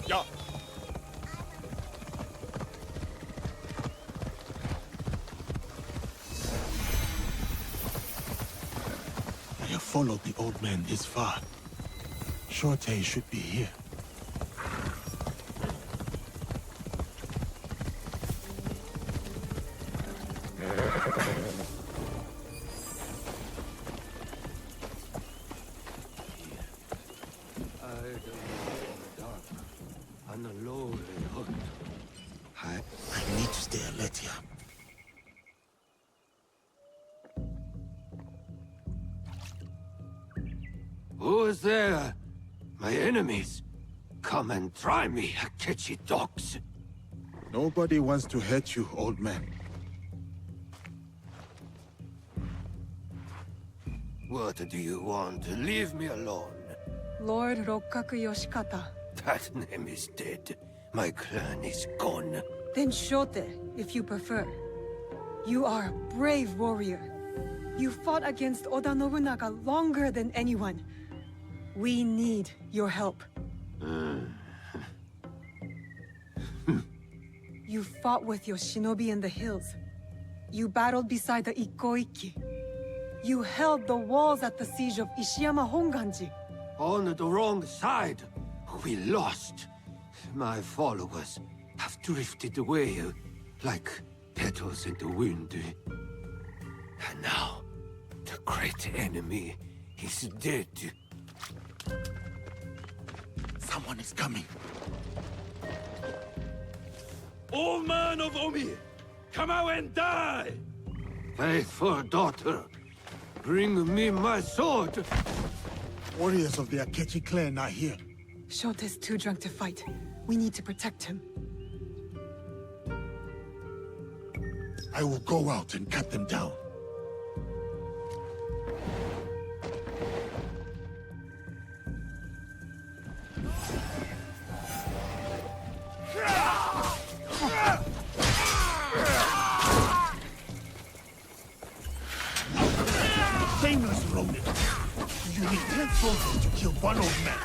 Yeah. I have followed the old man this far. Shote should be here. I need to stay alert here. Who is there? My enemies. Come and try me, Akechi dogs. Nobody wants to hurt you, old man. What do you want? Leave me alone. Lord Rokkaku Yoshikata. That name is dead. My clan is gone. Then Shote, if you prefer. You are a brave warrior. You fought against Oda Nobunaga longer than anyone. We need your help. You fought with your shinobi in the hills. You battled beside the Ikkoiki. You held the walls at the siege of Ishiyama Honganji. On the wrong side. We lost. My followers have drifted away like petals in the wind. And now, the great enemy is dead. Someone is coming. Old man of Omi, come out and die! Faithful daughter, bring me my sword! Warriors of the Akechi clan are here. Shote's too drunk to fight. We need to protect him. I will go out and cut them down. Shameless rodent! You need 10 soldiers to kill one old man.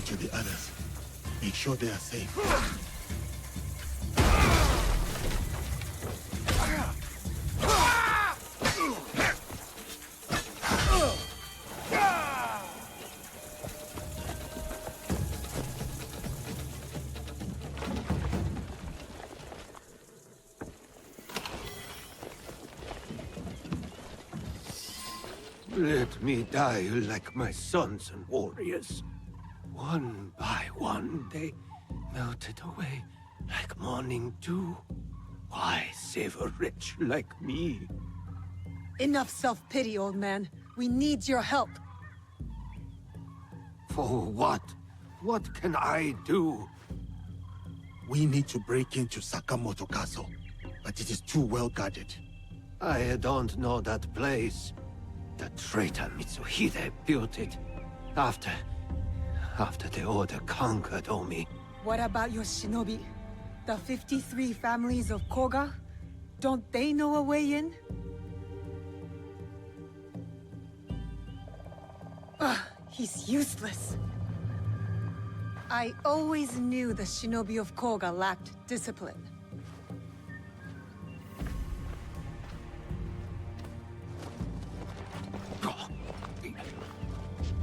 To the others. Make sure they are safe. Let me die like my sons and warriors. One by one, they melted away like morning dew. Why save a wretch like me? Enough self-pity, old man. We need your help. For what? What can I do? We need to break into Sakamoto Castle, but it is too well guarded. I don't know that place. The traitor Mitsuhide built it. After the Order conquered Omi. What about your shinobi? The 53 families of Koga? Don't they know a way in? Ugh, he's useless. I always knew the Shinobi of Koga lacked discipline.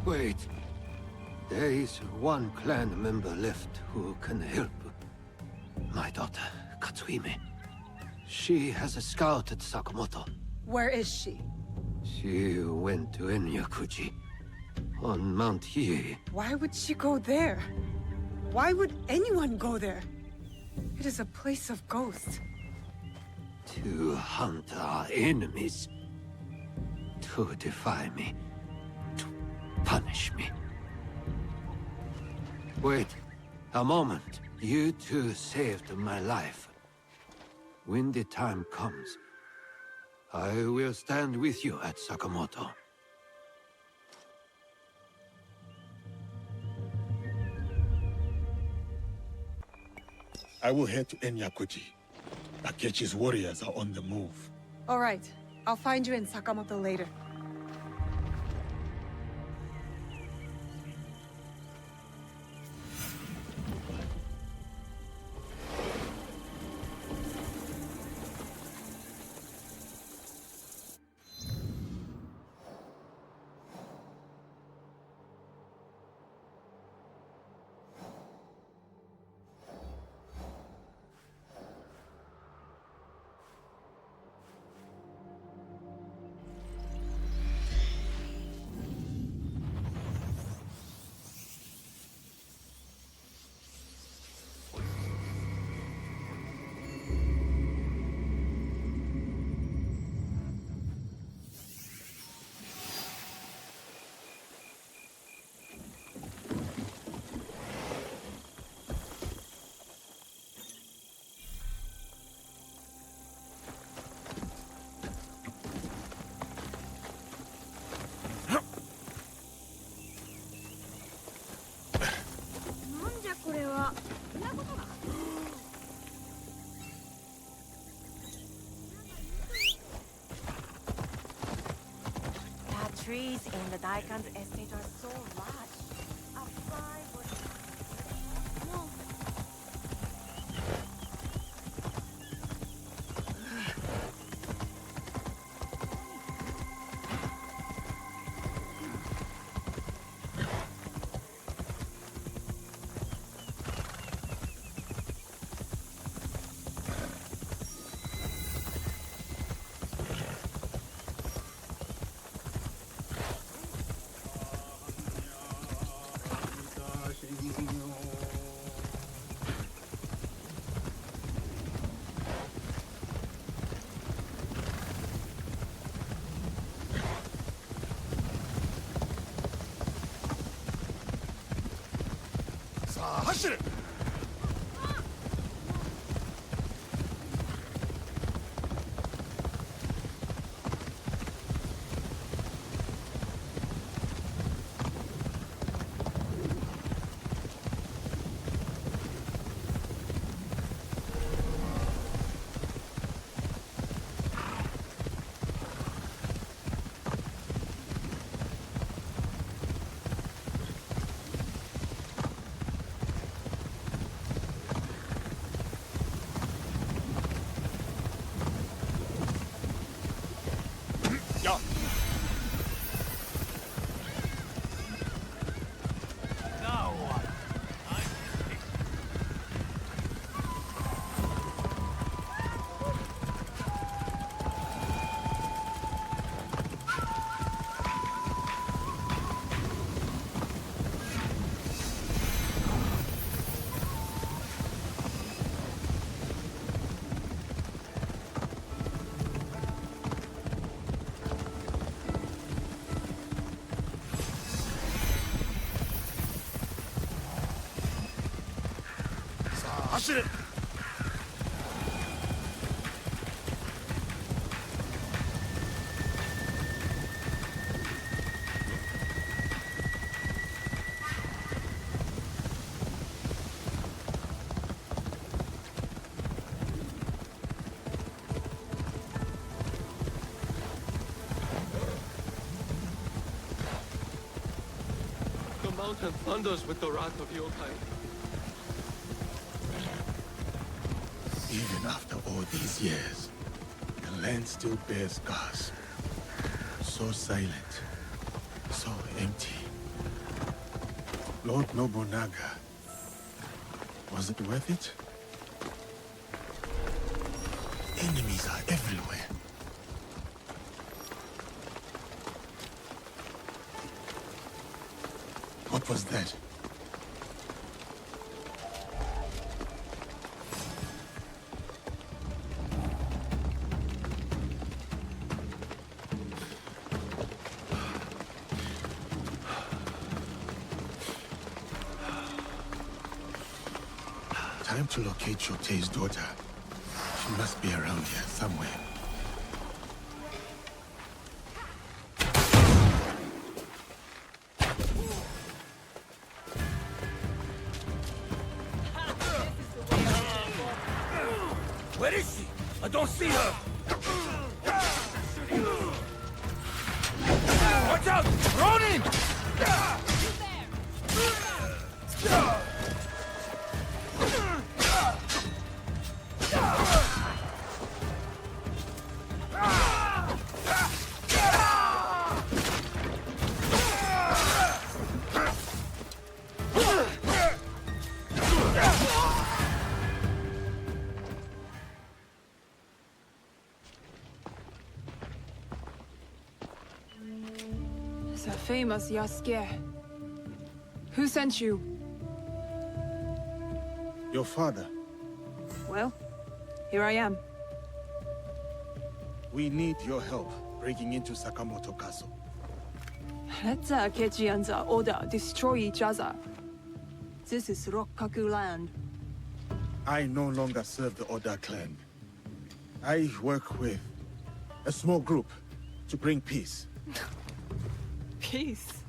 Wait. There is one clan member left who can help. My daughter, Katsuhime. She has a scout at Sakamoto. Where is she? She went to Enyakuji on Mount Hiei. Why would she go there? Why would anyone go there? It is a place of ghosts. To hunt our enemies. To defy me. To punish me. Wait, a moment. You two saved my life. When the time comes, I will stand with you at Sakamoto. I will head to Enyakuji. Akechi's warriors are on the move. All right, I'll find you in Sakamoto later. The trees in the Daikan's estate are so large. A fly would... No. mountain thunders with the wrath of yokai. Even after all these years, the land still bears scars. So silent, so empty. Lord Nobunaga, was it worth it? Enemies are everywhere. What was that? Time to locate Shotei's daughter. She must be around here somewhere. Where is she? I don't see her! Watch out! Ronin! The famous Yasuke. Who sent you? Your father. Well, here I am. We need your help breaking into Sakamoto Castle. Let the Akechi and the Oda destroy each other. This is Rokkaku land. I no longer serve the Oda clan. I work with a small group to bring peace. Peace?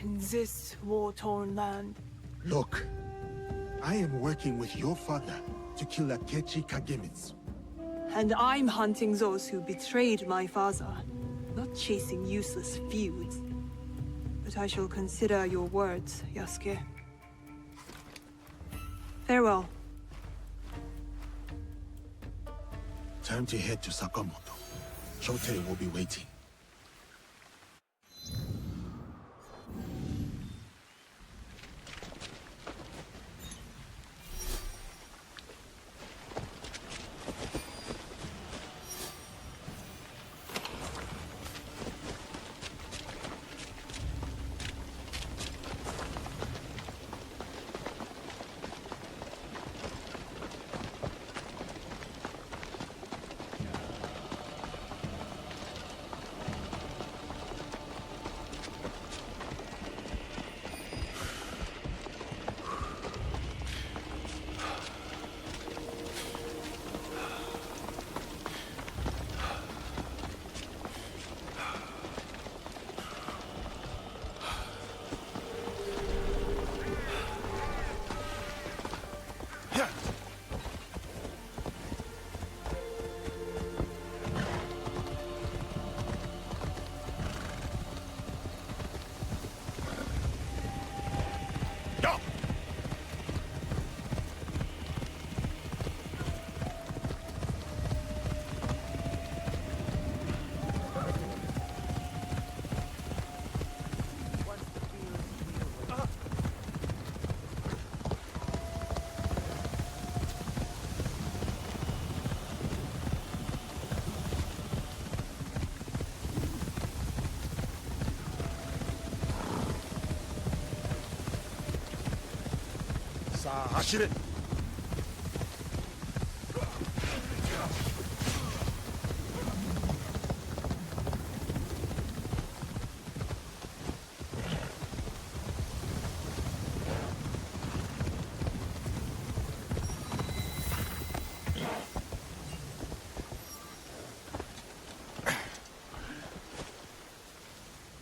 In this war-torn land. Look, I am working with your father to kill Akechi Kagemitsu. And I'm hunting those who betrayed my father, not chasing useless feuds. But I shall consider your words, Yasuke. Farewell. Time to head to Sakamoto. Shotei will be waiting.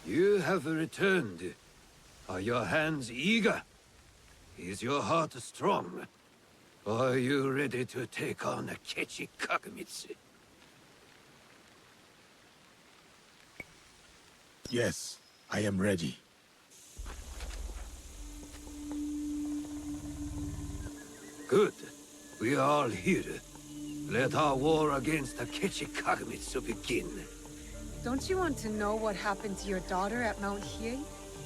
You have returned. Are your hands eager? Is your heart strong? Are you ready to take on Akechi Kagemitsu? Yes, I am ready. Good. We are all here. Let our war against Akechi Kagamitsu begin. Don't you want to know what happened to your daughter at Mount Hiei?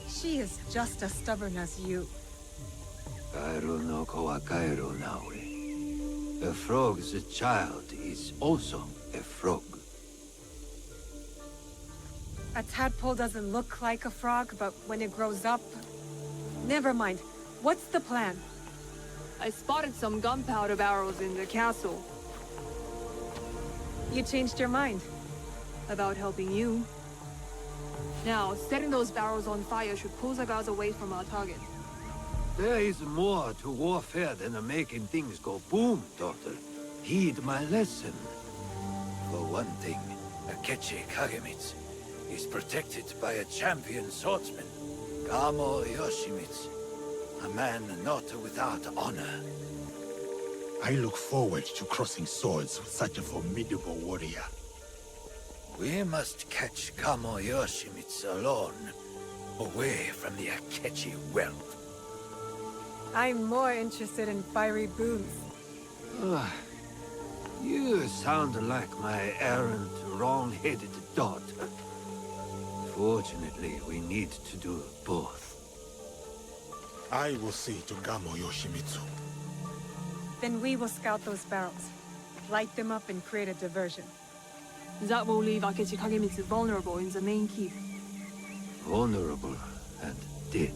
She is just as stubborn as you. Kairo no ko wa kairo Naoe. A frog's child is also a frog. A tadpole doesn't look like a frog, but when it grows up... Never mind. What's the plan? I spotted some gunpowder barrels in the castle. You changed your mind? About helping you. Now, setting those barrels on fire should pull the guards away from our target. There is more to warfare than making things go boom, daughter. Heed my lesson. For one thing, Akechi Kagamitsu is protected by a champion swordsman, Kamo Yoshimitsu, a man not without honor. I look forward to crossing swords with such a formidable warrior. We must catch Kamo Yoshimitsu alone, away from the Akechi wealth. I'm more interested in fiery boons. You sound like my errant, wrong-headed daughter. Fortunately, we need to do both. I will see to Kamo Yoshimitsu. Then we will scout those barrels, light them up and create a diversion. That will leave Akechi Kagemitsu vulnerable in the main keep. Vulnerable and dead.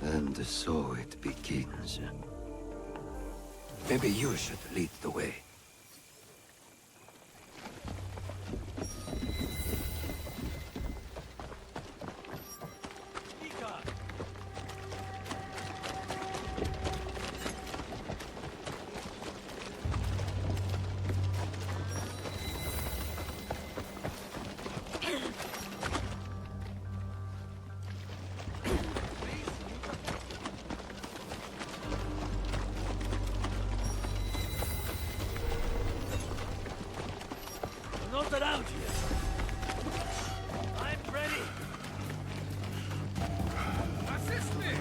And so it begins. Maybe you should lead the way. Around here. I'm ready. Assist me.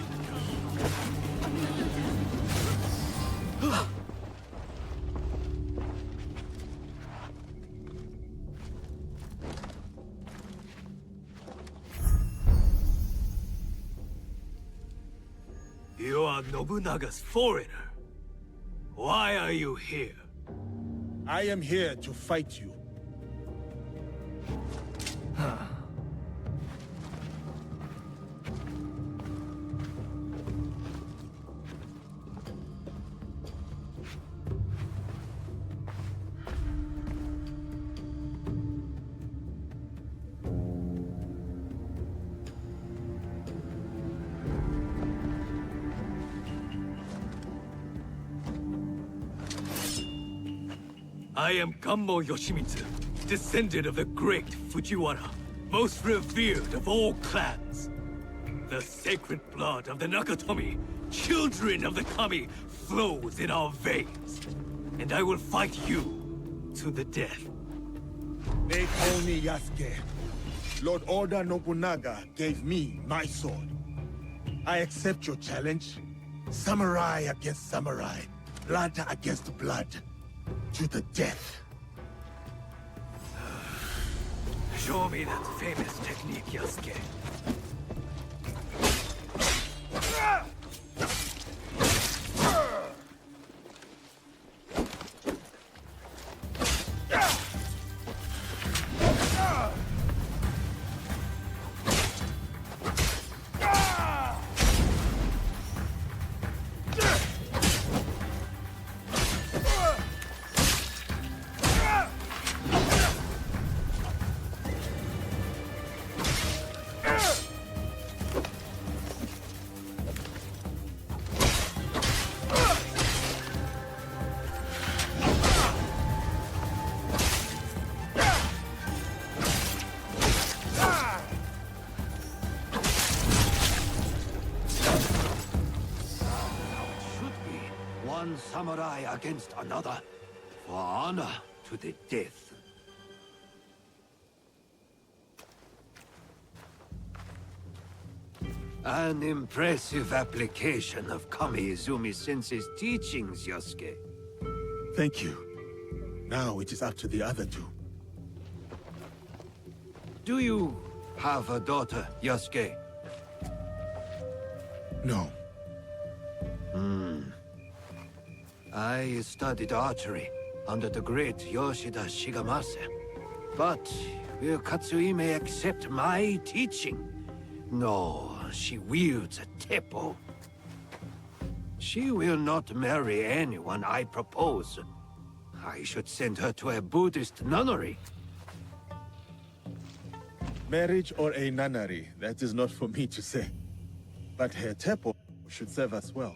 You are Nobunaga's foreigner. Why are you here? I am here to fight you. I am Kamo Yoshimitsu, descendant of the great Fujiwara, most revered of all clans. The sacred blood of the Nakatomi, children of the Kami, flows in our veins. And I will fight you to the death. They call me Yasuke. Lord Oda Nobunaga gave me my sword. I accept your challenge. Samurai against samurai. Blood against blood. To the death. Show me that famous technique, Yasuke. one samurai against another, for honor to the death. An impressive application of Kami-Izumi Sensei's teachings, Yasuke. Thank you. Now it is up to the other two. Do you have a daughter, Yasuke? No. I studied archery under the great Yoshida Shigemasa. But will Katsuhime accept my teaching? No, she wields a teppo. She will not marry anyone I propose. I should send her to a Buddhist nunnery. Marriage or a nunnery, that is not for me to say. But her teppo should serve us well.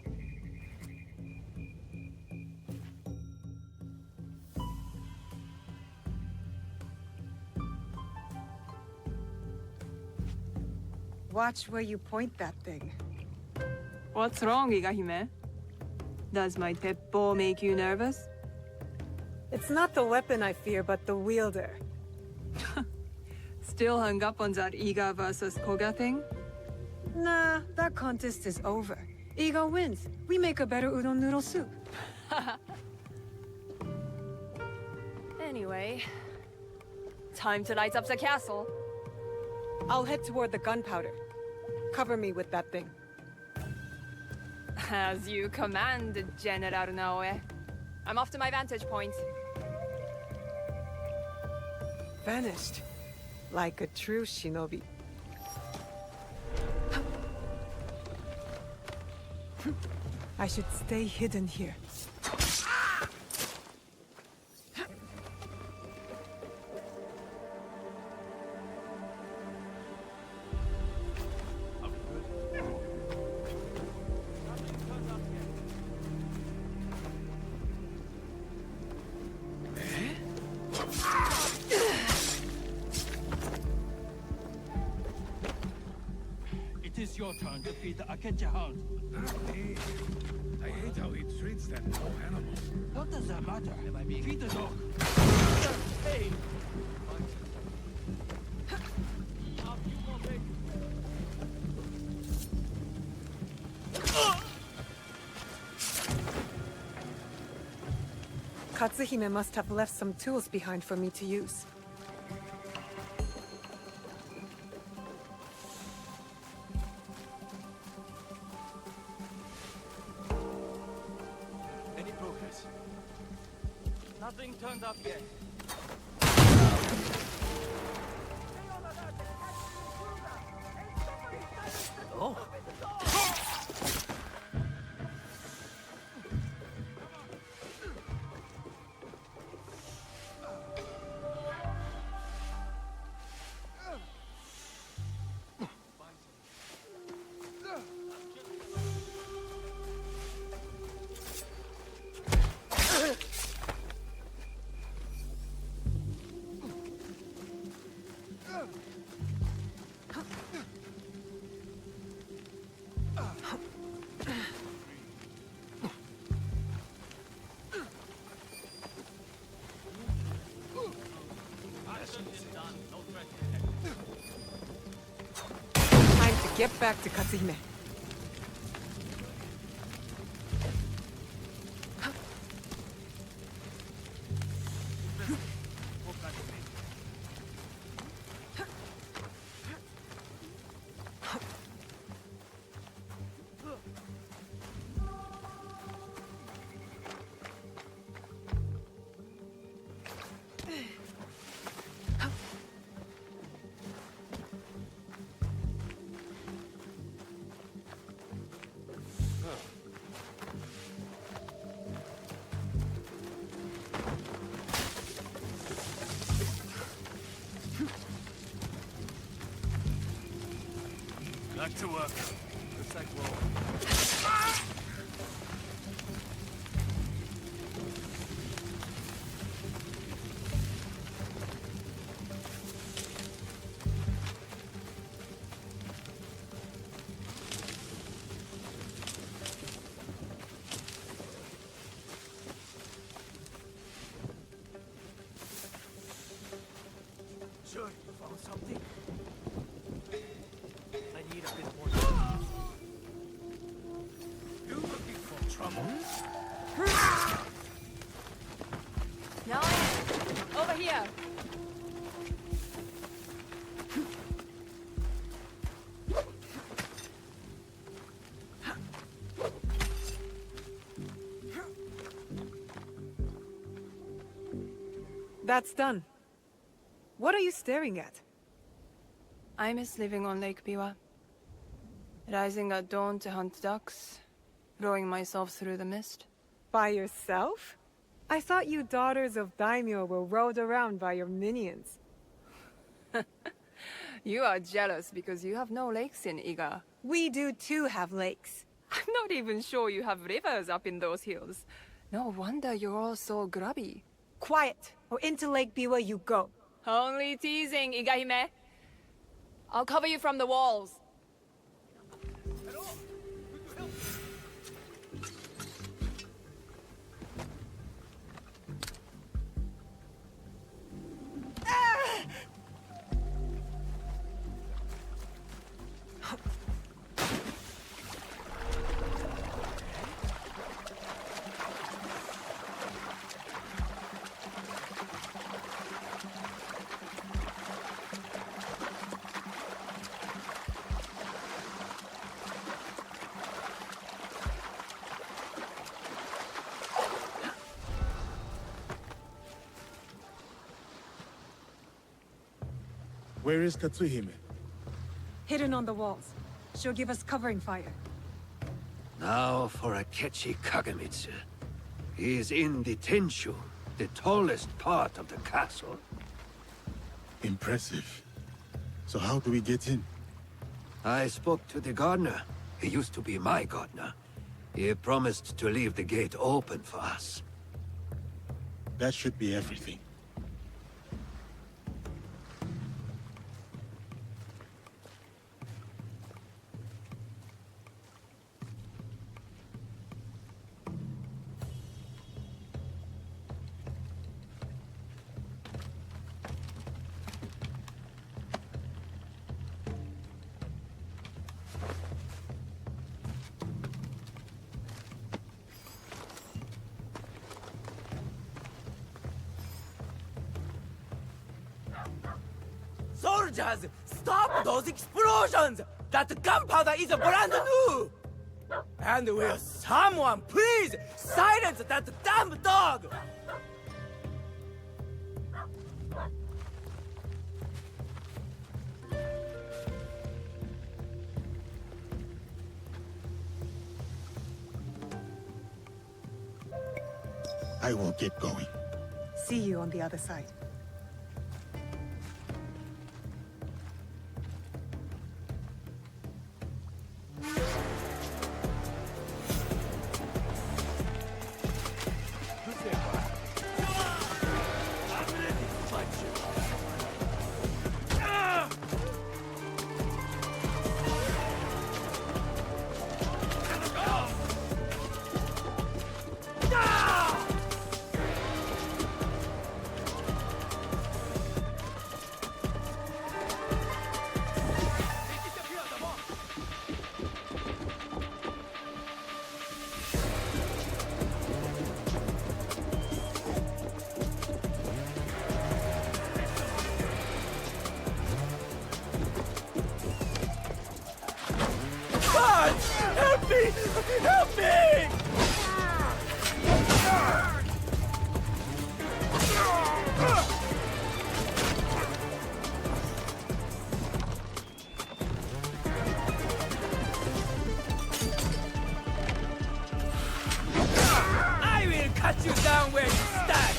Watch where you point that thing. What's wrong, Igahime? Does my teppo make you nervous? It's not the weapon I fear, but the wielder. Still hung up on that Iga versus Koga thing? Nah, that contest is over. Iga wins. We make a better udon noodle soup. Anyway, time to light up the castle. I'll head toward the gunpowder. Cover me with that thing. As you command, General Naoe. I'm off to my vantage point. Vanished. Like a true shinobi. I should stay hidden here. It is your turn to feed the Akechi hound. I hate how he treats that poor animal. What does that matter? Feed the dog. Hey! Katsuhime must have left some tools behind for me to use. Any progress? Nothing turned up yet. Oh. Get back to Katsuhime. Back to work. Looks like we're... That's done. What are you staring at? I miss living on Lake Biwa. Rising at dawn to hunt ducks, rowing myself through the mist. By yourself? I thought you daughters of daimyo were rowed around by your minions. You are jealous because you have no lakes in Iga. We do too have lakes. I'm not even sure you have rivers up in those hills. No wonder you're all so grubby. Quiet, or into Lake Biwa you go. Only teasing, Igahime. I'll cover you from the walls. Where is Katsuhime? Hidden on the walls. She'll give us covering fire. Now for Akechi Kagemitsu. He is in the Tenshu, the tallest part of the castle. Impressive. So how do we get in? I spoke to the gardener. He used to be my gardener. He promised to leave the gate open for us. That should be everything. Soldiers, stop those explosions! That gunpowder is brand new! And will someone please silence that damn dog? I will get going. See you on the other side. Help me! Help me! I will cut you down where you stand!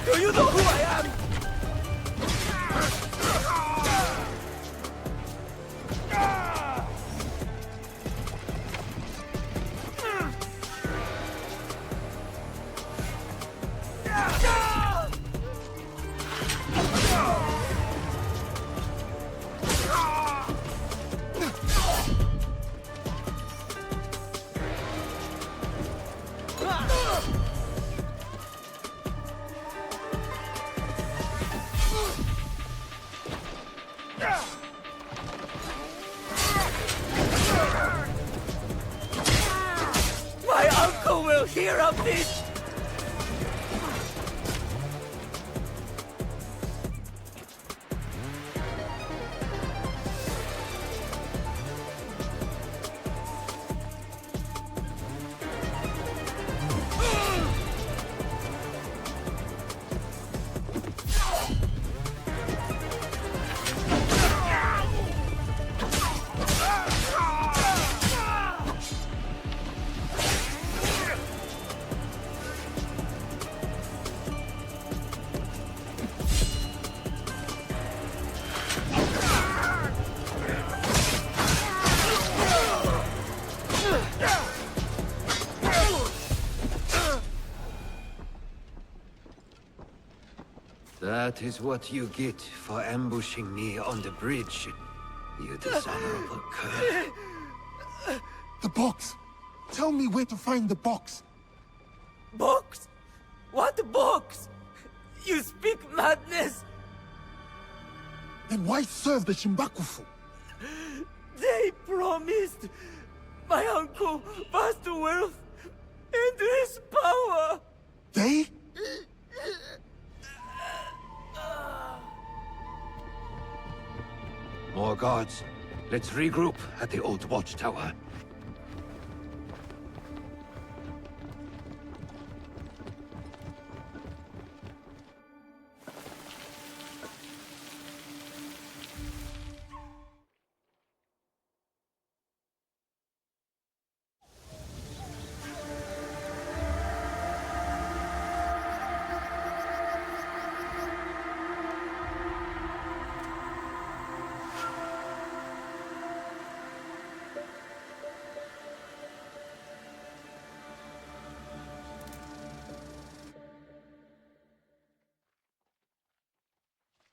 Do you know who I am? My uncle will hear of this! That is what you get for ambushing me on the bridge, you dishonorable cur. The box! Tell me where to find the box! Box? What box? You speak madness! Then why serve the Shinbakufu? They promised my uncle vast wealth and his power! They? More guards. Let's regroup at the old watchtower.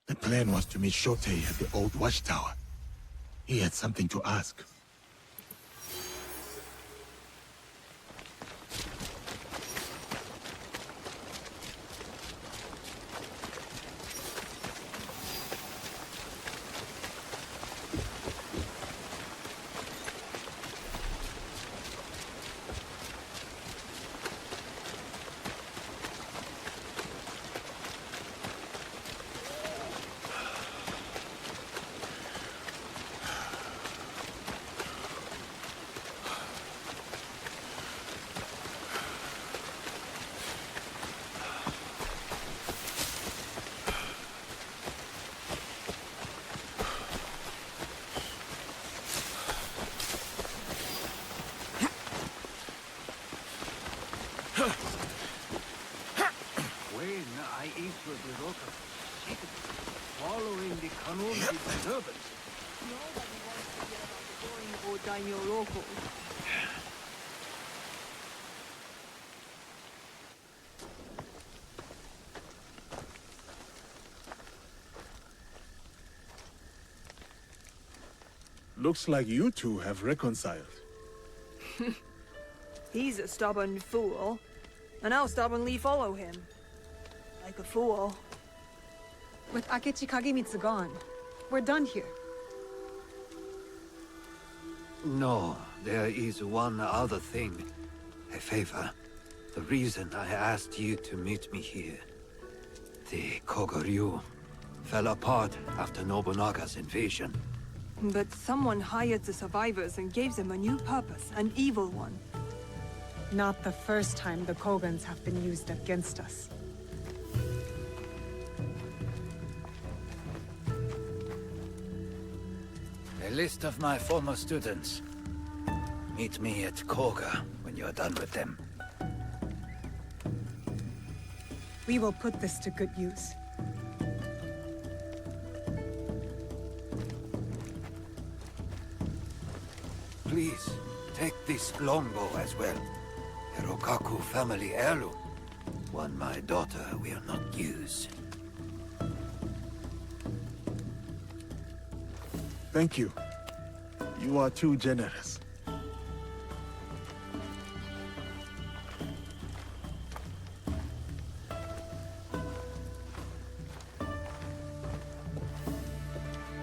The plan was to meet Shotei at the old watchtower. He had something to ask. Following the community disturbance. Nobody wants to hear about the boring old daimyo locals. Looks like you two have reconciled. He's a stubborn fool, and I'll stubbornly follow him. Like a fool. With Akechi Kagemitsu gone, we're done here. No, there is one other thing. A favor. The reason I asked you to meet me here. The Koga-ryu fell apart after Nobunaga's invasion. But someone hired the survivors and gave them a new purpose, an evil one. Not the first time the Kogans have been used against us. A list of my former students. Meet me at Koga when you're done with them. We will put this to good use. Please, take this longbow as well. A Rokaku family heirloom. One my daughter will not use. Thank you. You are too generous.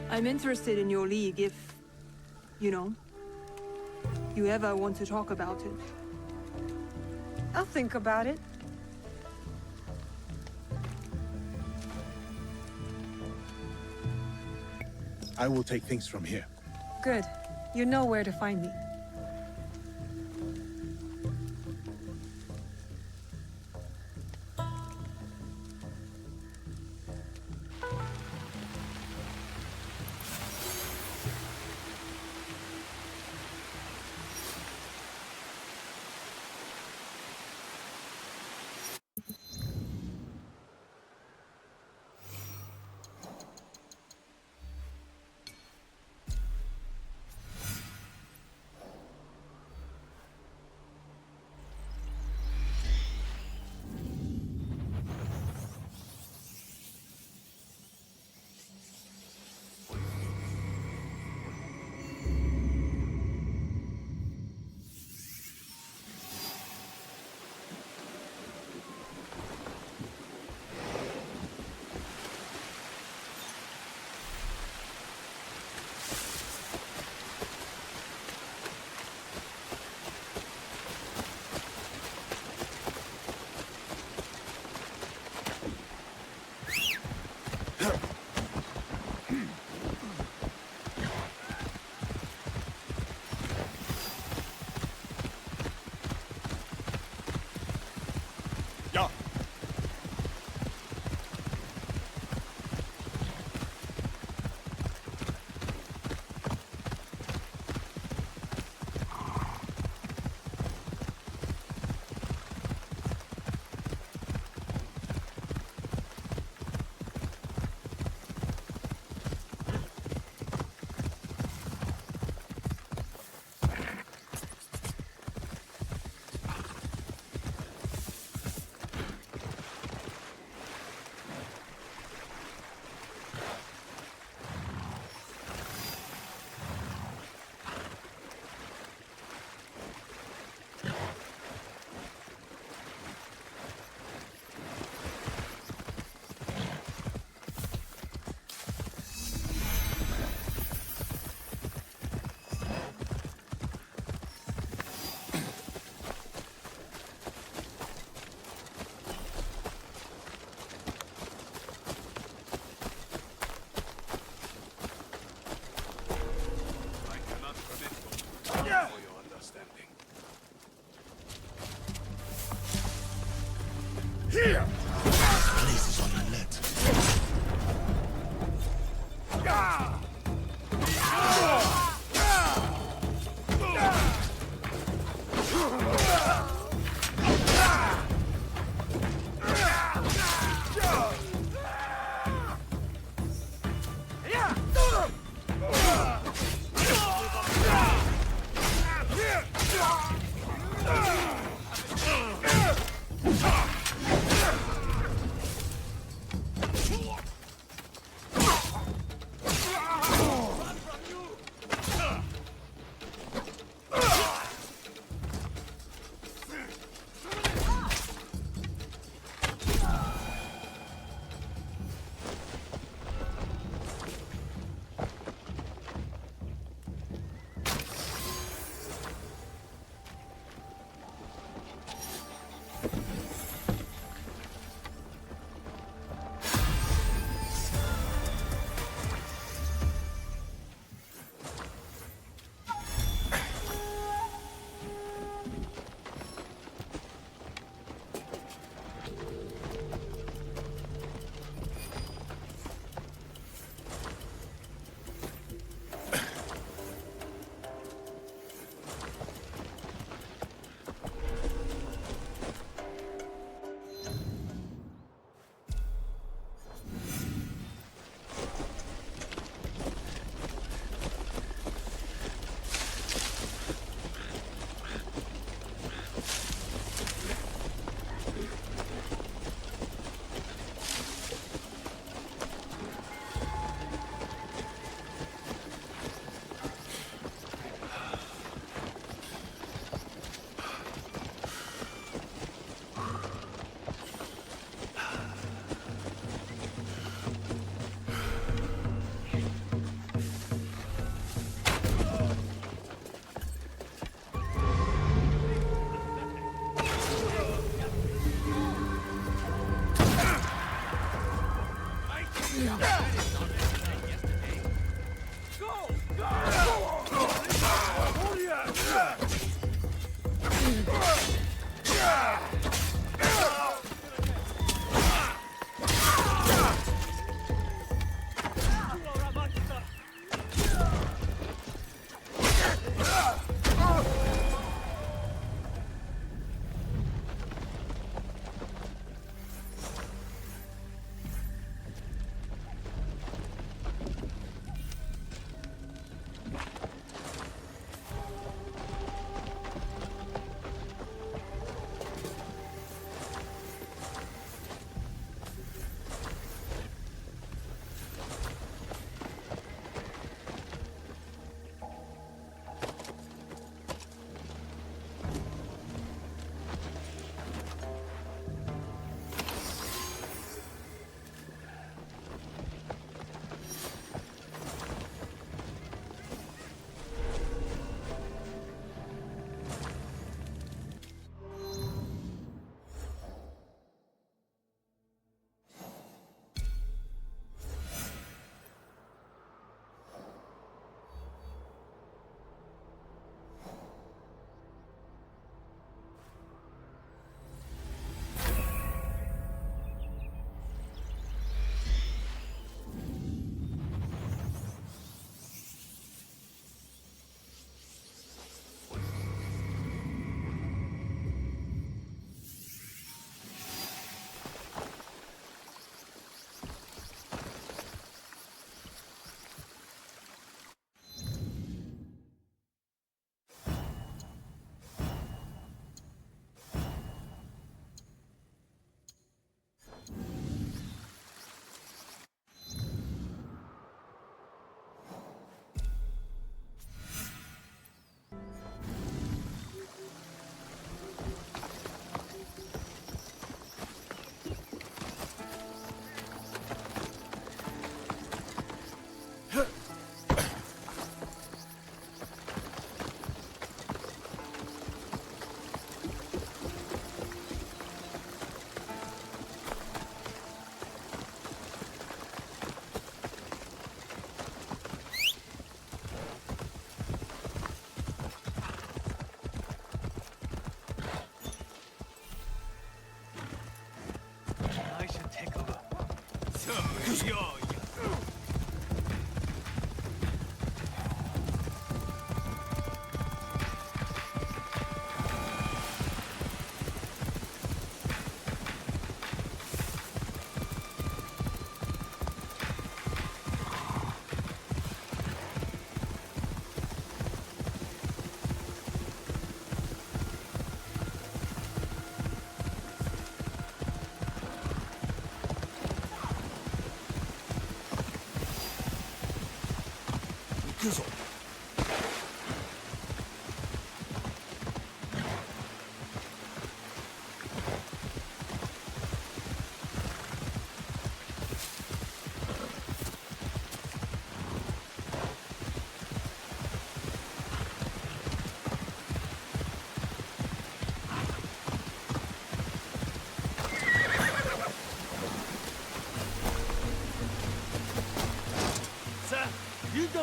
I'm interested in your league if, you ever want to talk about it. I'll think about it. I will take things from here. Good. You know where to find me.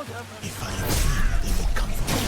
If I am here, they will come for me.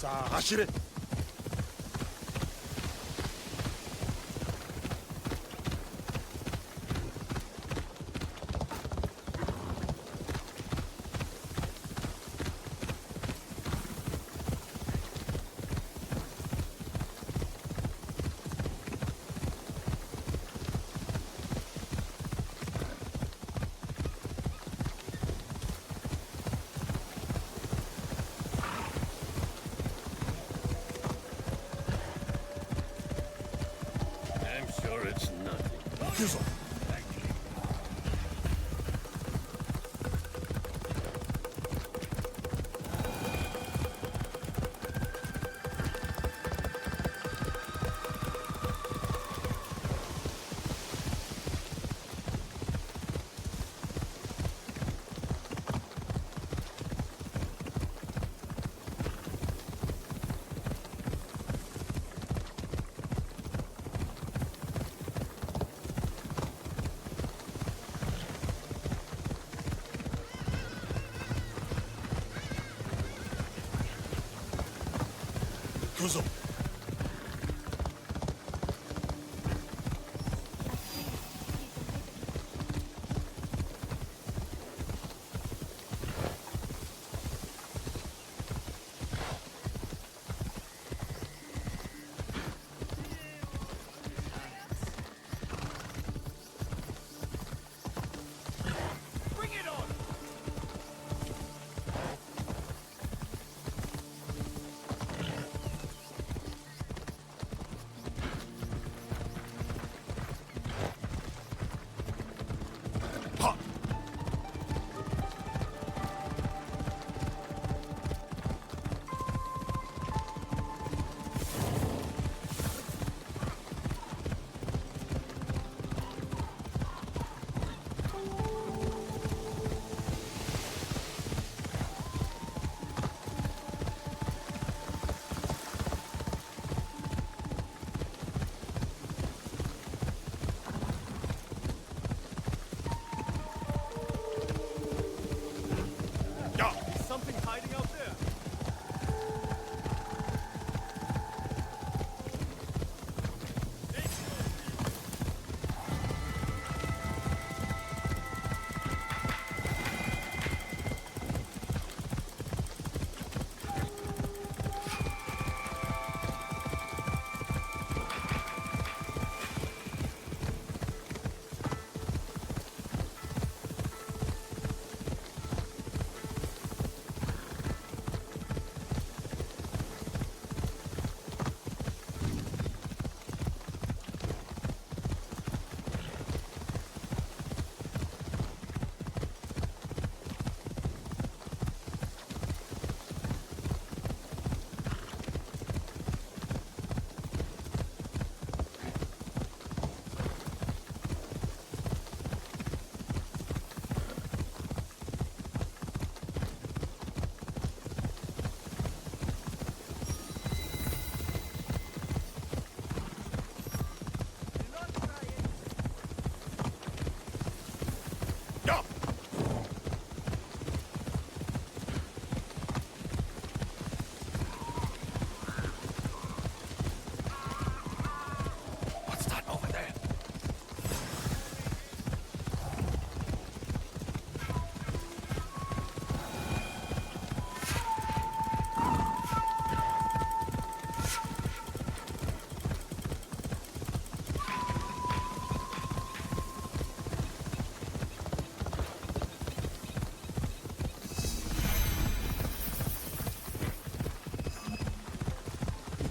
자, 하시래. Ikuzo.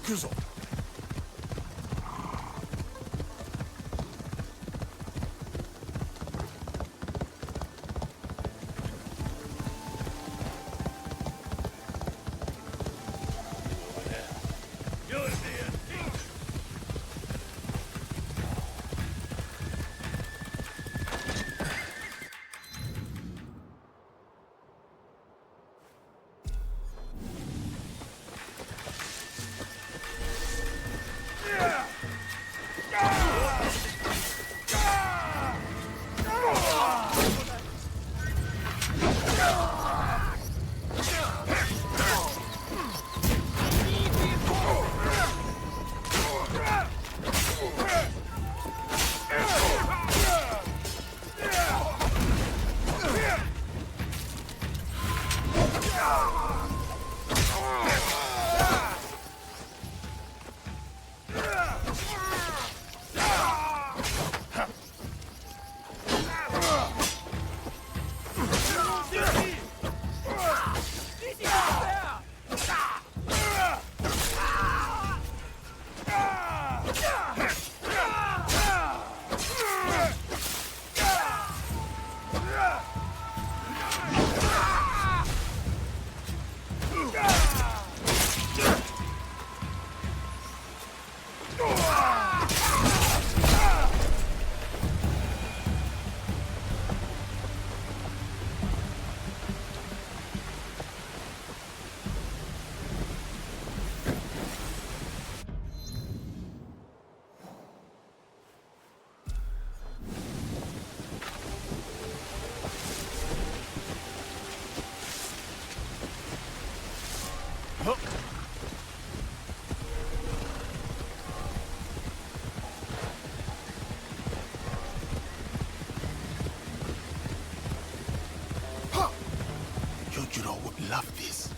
Ikuzo. love this.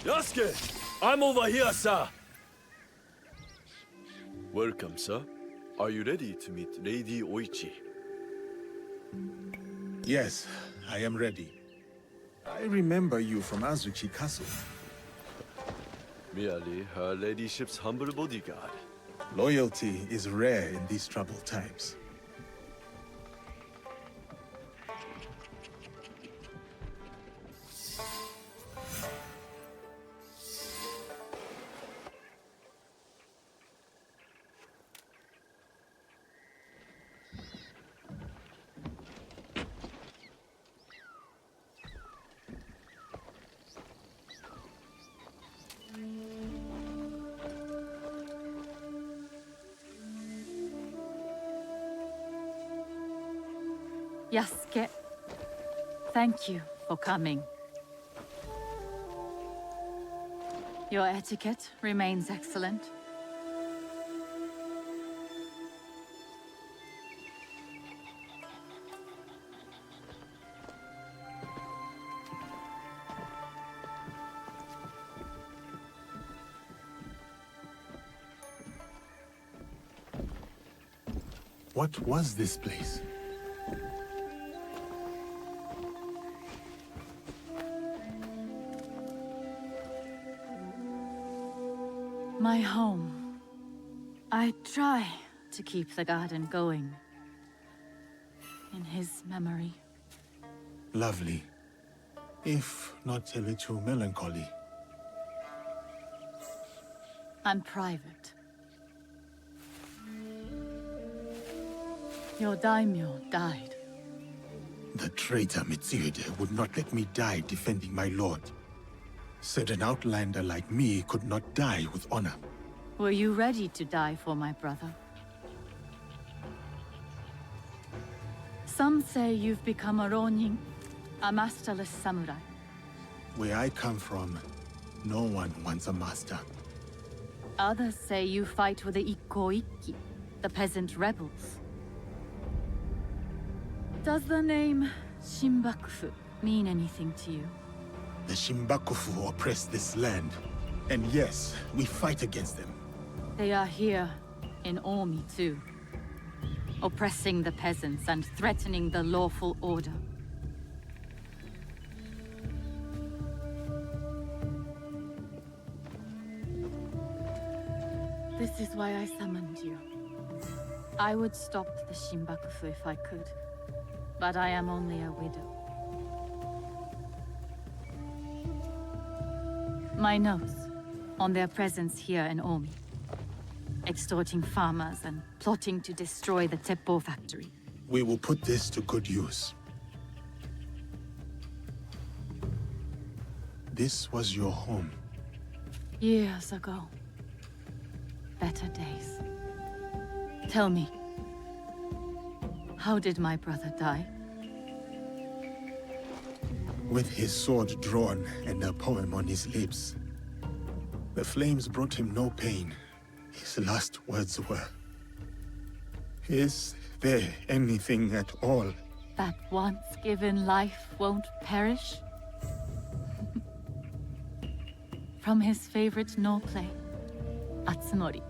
Yasuke! I'm over here, sir! Welcome, sir. Are you ready to meet Lady Oichi? Yes, I am ready. I remember you from Azuchi Castle. Merely her ladyship's humble bodyguard. Loyalty is rare in these troubled times. Yasuke, thank you for coming. Your etiquette remains excellent. What was this place? My home. I try to keep the garden going. In his memory. Lovely. If not a little melancholy. I'm private. Your daimyo died. The traitor Mitsuhide would not let me die defending my lord. Said an outlander like me could not die with honor. Were you ready to die for my brother? Some say you've become a ronin, a masterless samurai. Where I come from, no one wants a master. Others say you fight with the Ikko-ikki, the peasant rebels. Does the name Shinbakufu mean anything to you? The Shinbakufu oppress this land. And yes, we fight against them. They are here, in Omi too. Oppressing the peasants and threatening the lawful order. This is why I summoned you. I would stop the Shinbakufu if I could. But I am only a widow. My notes on their presence here in Omi. Extorting farmers and plotting to destroy the Teppo factory. We will put this to good use. This was your home. Years ago. Better days. Tell me, how did my brother die? With his sword drawn and a poem on his lips. The flames brought him no pain. His last words were, "Is there anything at all That once given life won't perish? From his favorite no play, Atsumori.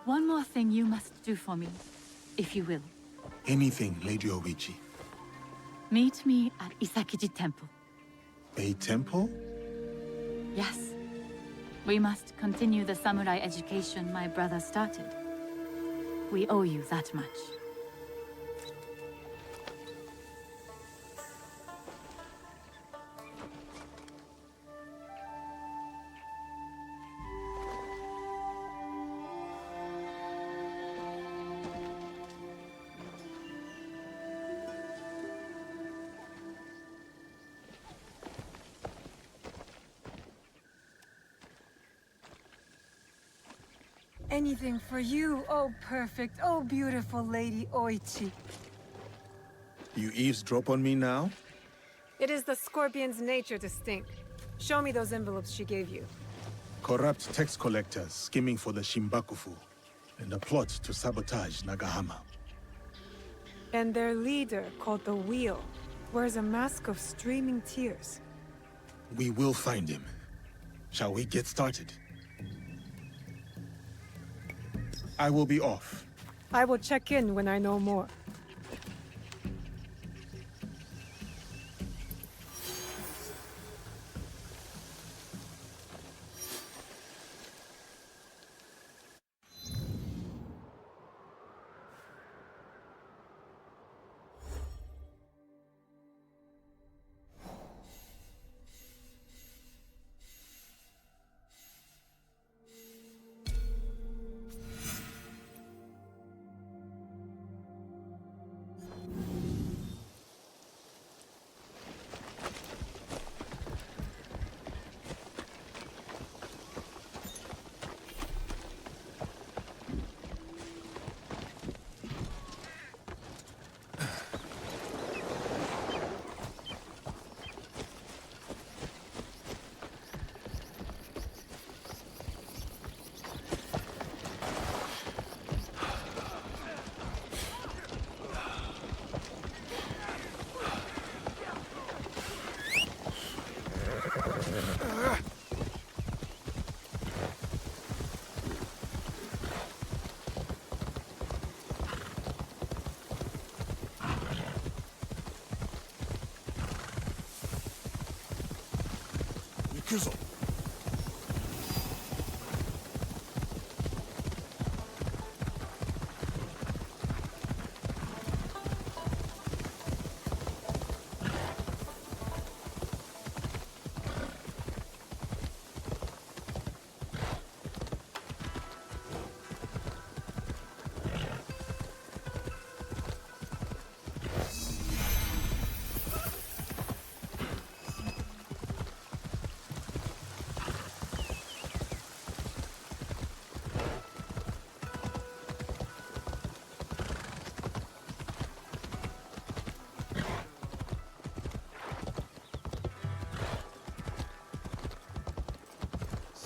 One more thing you must do for me, if you will. Anything, Lady Oichi. Meet me at Isakiji Temple. A temple? Yes. We must continue the samurai education my brother started. We owe you that much. Anything for you, oh perfect, oh beautiful Lady Oichi. You eavesdrop on me now? It is the scorpion's nature to stink. Show me those envelopes she gave you. Corrupt tax collectors skimming for the Shinbakufu, and a plot to sabotage Nagahama. And their leader, called the Wheel, wears a mask of streaming tears. We will find him. Shall we get started? I will be off. I will check in when I know more. Kuzo.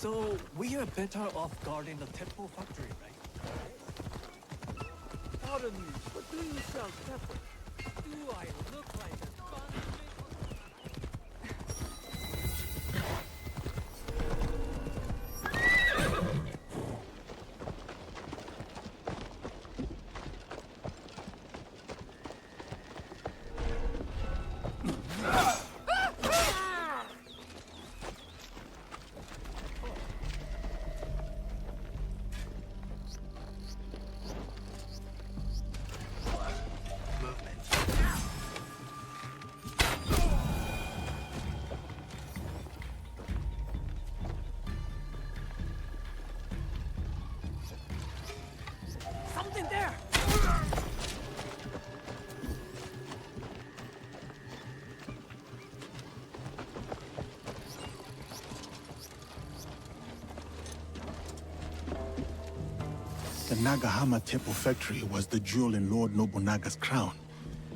So, we are better off guarding the Teppo factory, right? Pardon me, but do you sell pepper? Do I look like a The Nagahama Teppo factory was the jewel in Lord Nobunaga's crown.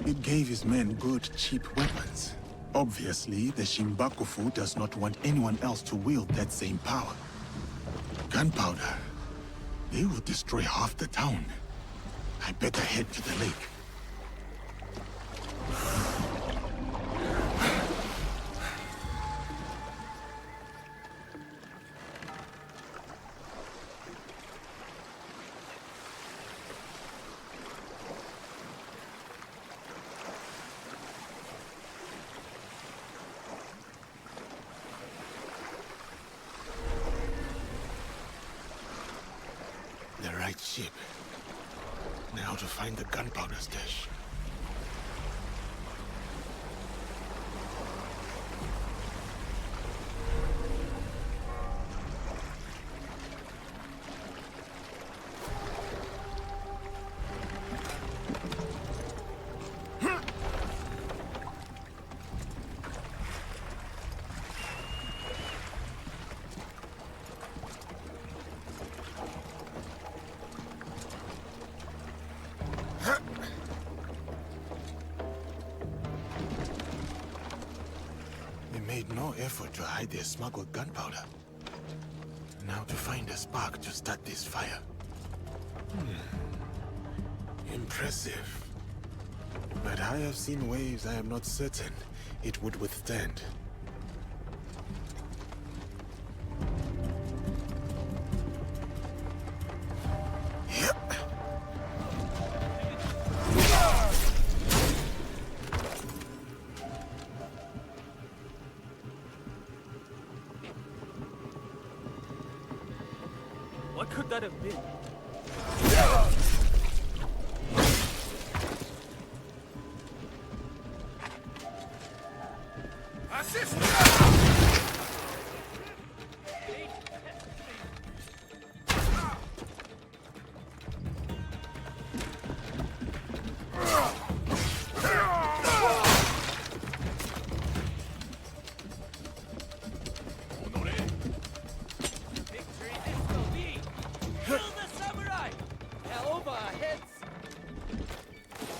It gave his men good, cheap weapons. Obviously, the Shinbakufu does not want anyone else to wield that same power. Gunpowder. They will destroy half the town. I better head to the lake. The right ship. Now to find the gunpowder stash. Made no effort to hide their smuggled gunpowder. Now to find a spark to start this fire. Impressive. But I have seen waves I am not certain it would withstand. What could that have been?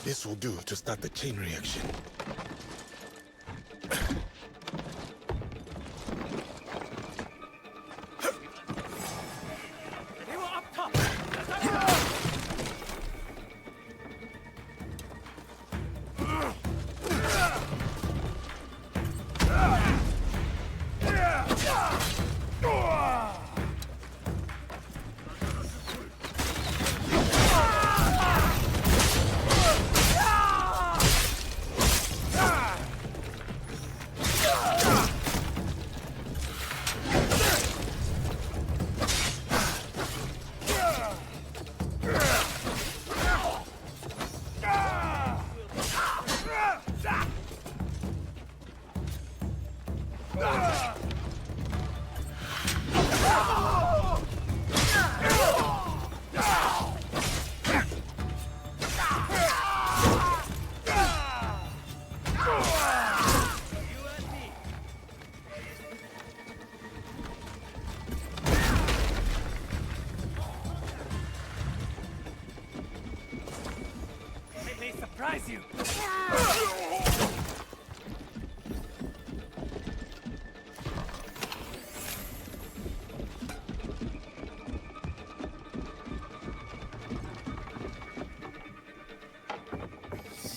This will do to start the chain reaction. They were up top! Surprise you!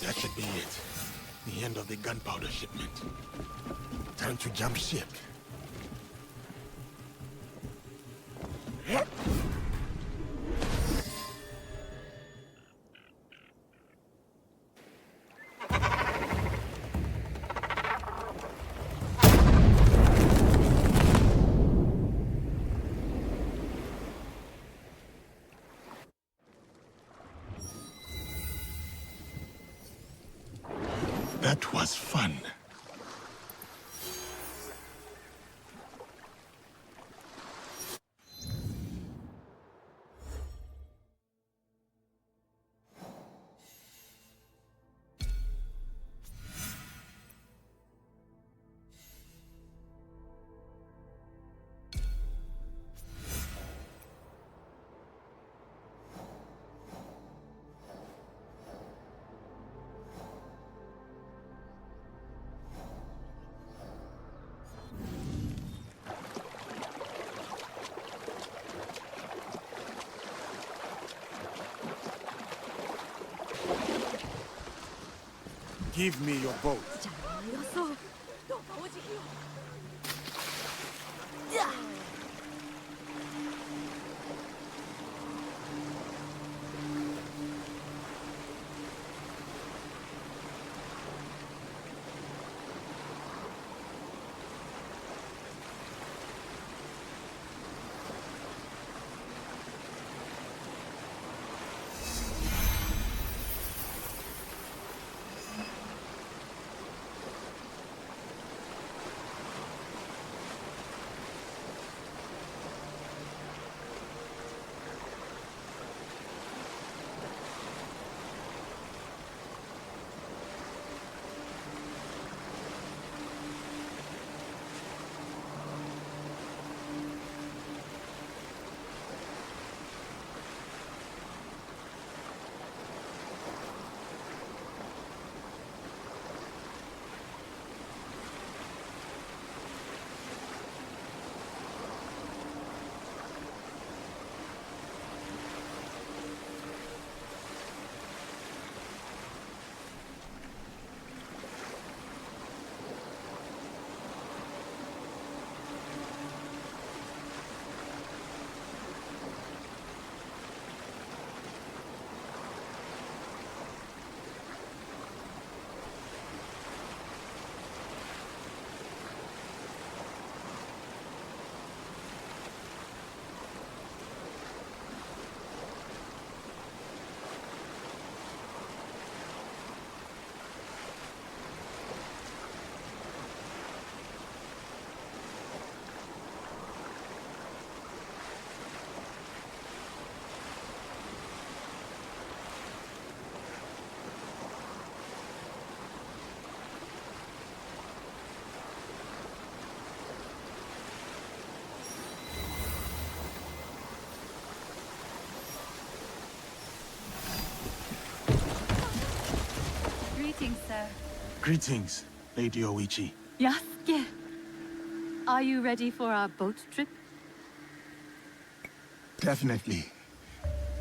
That should be it. The end of the gunpowder shipment. Time to jump ship. That was fun. Give me your boat. Greetings, sir. Greetings, Lady Oichi. Yasuke! Are you ready for our boat trip? Definitely.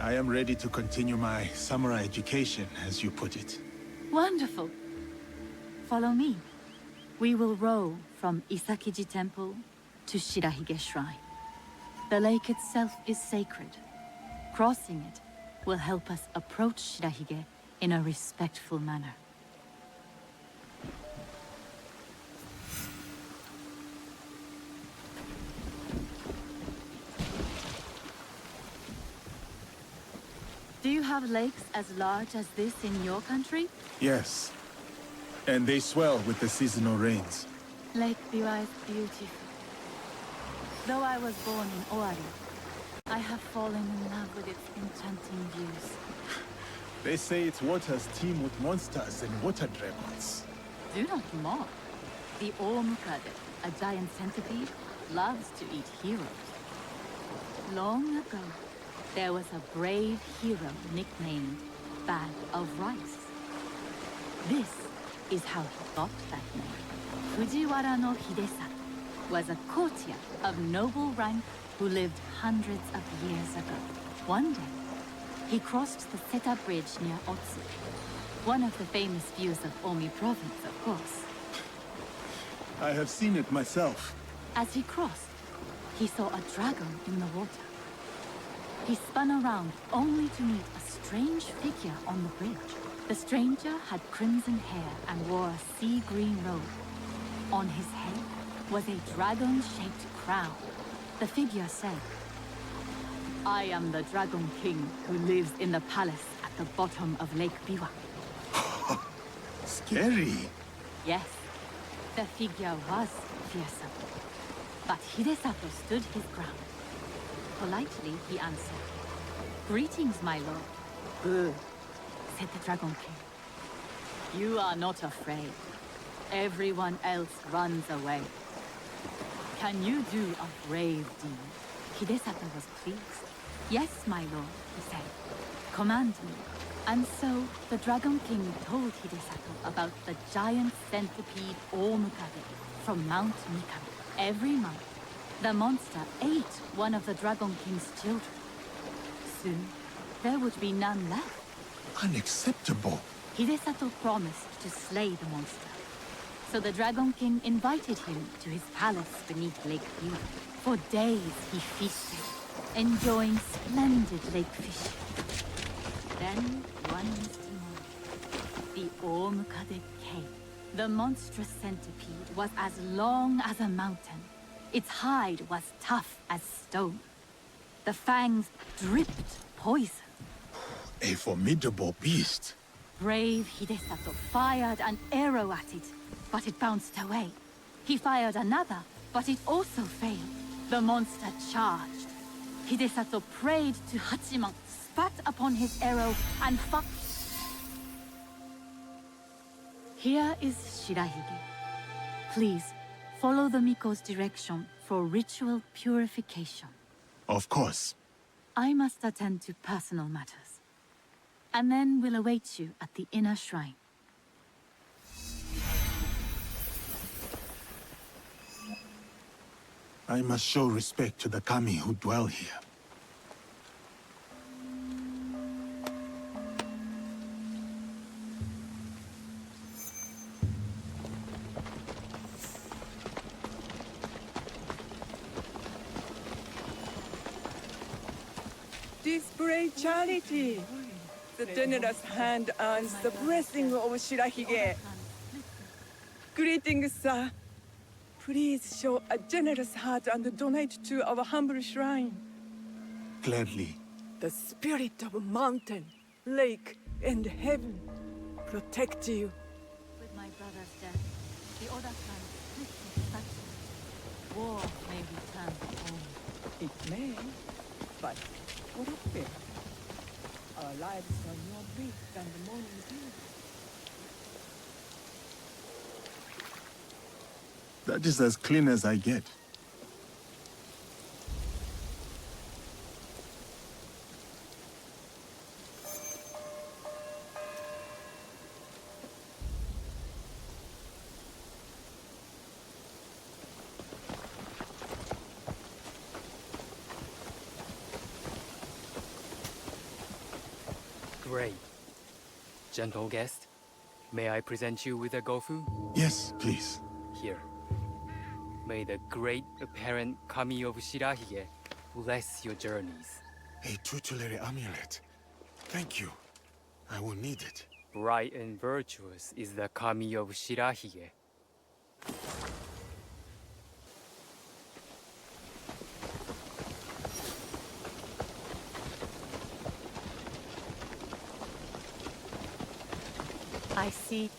I am ready to continue my samurai education, as you put it. Wonderful. Follow me. We will row from Isakiji Temple to Shirahige Shrine. The lake itself is sacred. Crossing it will help us approach Shirahige in a respectful manner. Do you have lakes as large as this in your country? Yes. And they swell with the seasonal rains. Lake Biwa is beautiful. Though I was born in Owari, I have fallen in love with its enchanting views. They say its waters teem with monsters and water dragons. Do not mock. The Omukade, a giant centipede, loves to eat heroes. Long ago, there was a brave hero nicknamed Bag of Rice. This is how he got that name. Fujiwara no Hidesato was a courtier of noble rank who lived hundreds of years ago. One day, he crossed the Seta Bridge near Otsu, one of the famous views of Omi province, of course. I have seen it myself. As he crossed, he saw a dragon in the water. He spun around only to meet a strange figure on the bridge. The stranger had crimson hair and wore a sea green robe. On his head was a dragon-shaped crown. The figure said, "I am the Dragon King who lives in the palace at the bottom of Lake Biwa." Scary. Yes, the figure was fearsome. But Hidesato stood his ground. Politely, he answered, "Greetings, my lord." "Good," said the Dragon King. "You are not afraid. Everyone else runs away. Can you do a brave deed?" Hidesato was pleased. "Yes, my lord," he said. "Command me." And so, the Dragon King told Hidesato about the giant centipede Omukade from Mount Mikami. Every month, the monster ate one of the Dragon King's children. Soon, there would be none left. Unacceptable. Hidesato promised to slay the monster. So the Dragon King invited him to his palace beneath Lake Biwa. For days he feasted, enjoying splendid lake fish. Then, one misty morning, the Omukade came. The monstrous centipede was as long as a mountain. Its hide was tough as stone. The fangs dripped poison. A formidable beast. Brave Hidesato fired an arrow at it, but it bounced away. He fired another, but it also failed. The monster charged. Hidesato prayed to Hachiman, spat upon his arrow, and Here is Shirahige. Please, follow the Miko's direction for ritual purification. Of course. I must attend to personal matters. And then we'll await you at the inner shrine. I must show respect to the kami who dwell here. Display charity. The generous hand earns the blessing of Shirahige. Greetings, sir. Please show a generous heart and donate to our humble shrine. Gladly. The spirit of mountain, lake, and heaven protect you. With my brother's death, the Oda clan split into factions. War may return home. It may, but what a pity. Our lives are more brief than the morning dew. That is as clean as I get. Great. Gentle guest, may I present you with a gofu? Yes, please. Here. May the great apparent kami of Shirahige bless your journeys. A tutelary amulet. Thank you. I will need it. Bright and virtuous is the kami of Shirahige. I see.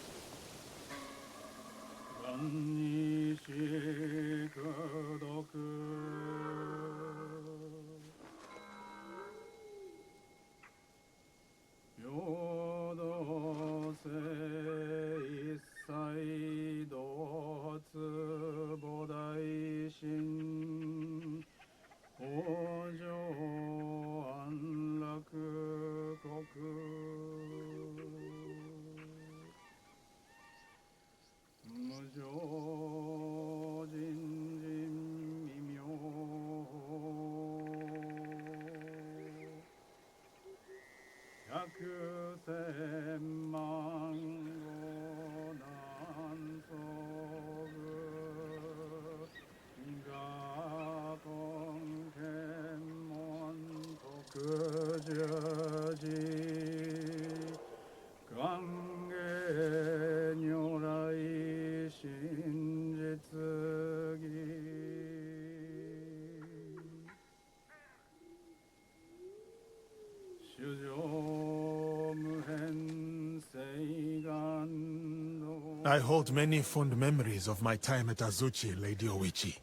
I hold many fond memories of my time at Azuchi, Lady Oichi.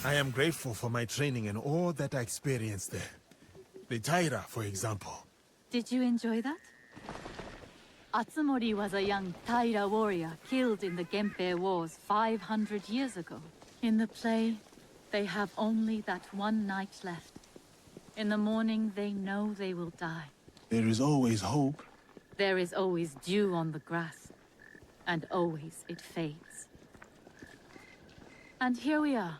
I am grateful for my training and all that I experienced there. The Taira, for example. Did you enjoy that? Atsumori was a young Taira warrior killed in the Genpei Wars 500 years ago. In the play, they have only that one night left. In the morning, they know they will die. There is always hope. There is always dew on the grass, and always it fades. And here we are.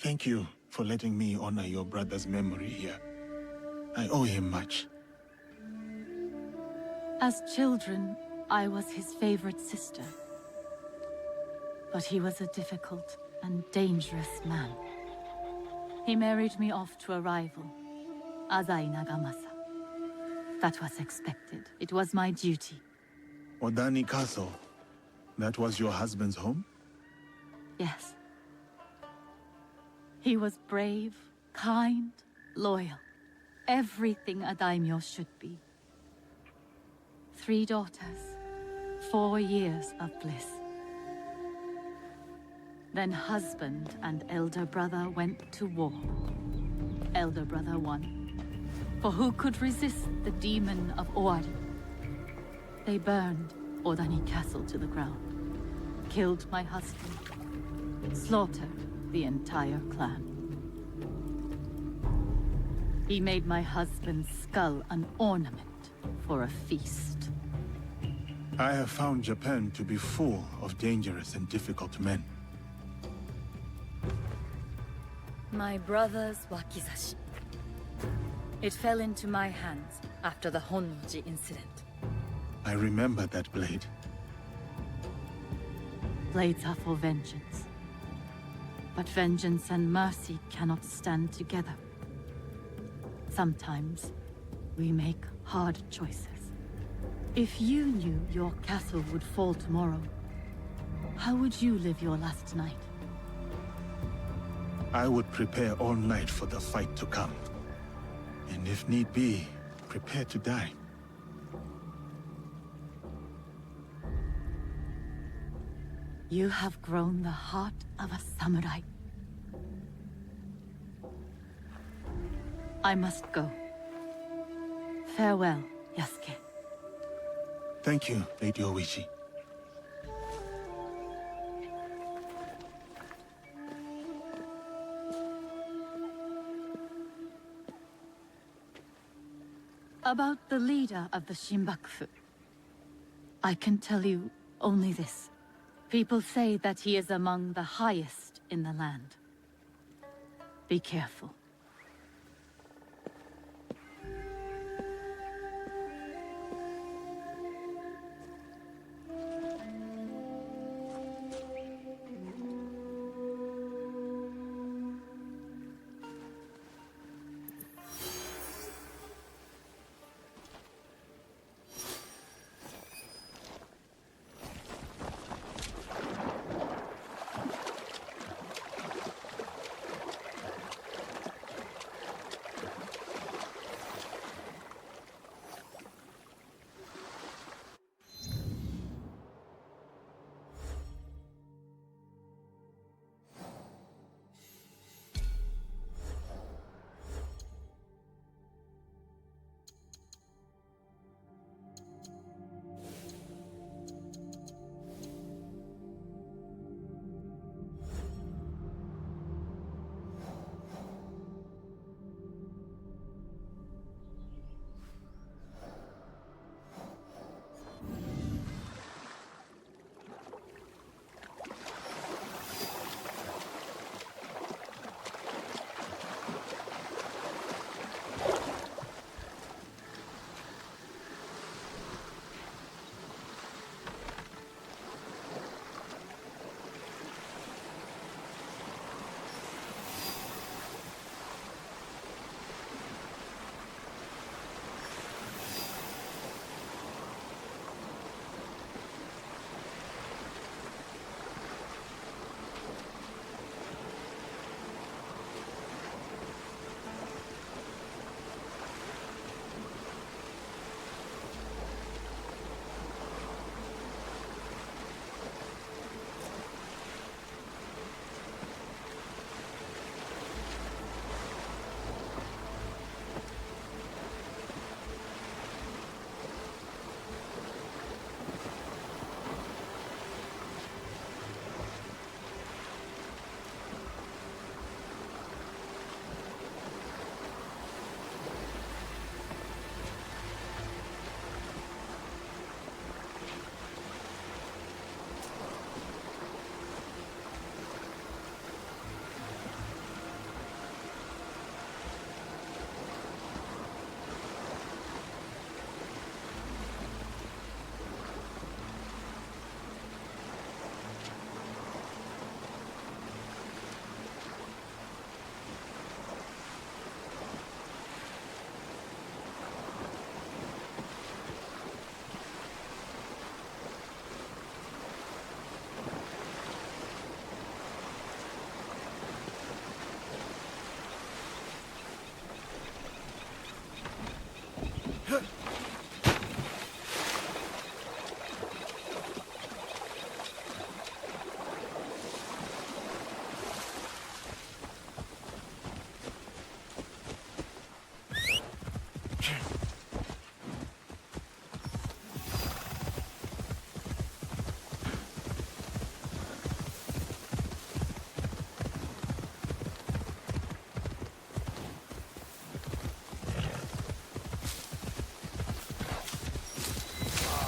Thank you for letting me honor your brother's memory here. I owe him much. As children, I was his favorite sister. But he was a difficult and dangerous man. He married me off to a rival, Azai Nagamasa. That was expected. It was my duty. Katano Castle. That was your husband's home? Yes. He was brave, kind, loyal. Everything a daimyo should be. 3 daughters, 4 years of bliss. Then husband and elder brother went to war. Elder brother won. For who could resist the demon of Owari? They burned Katano Castle to the ground, killed my husband, slaughtered the entire clan. He made my husband's skull an ornament for a feast. I have found Japan to be full of dangerous and difficult men. My brother's wakizashi. It fell into my hands after the Honnoji incident. I remember that blade. Blades are for vengeance. But vengeance and mercy cannot stand together. Sometimes, we make hard choices. If you knew your castle would fall tomorrow, how would you live your last night? I would prepare all night for the fight to come. And if need be, prepare to die. You have grown the heart of a samurai. I must go. Farewell, Yasuke. Thank you, Lady Oichi. About the leader of the Shinbakufu, I can tell you only this. People say that he is among the highest in the land. Be careful.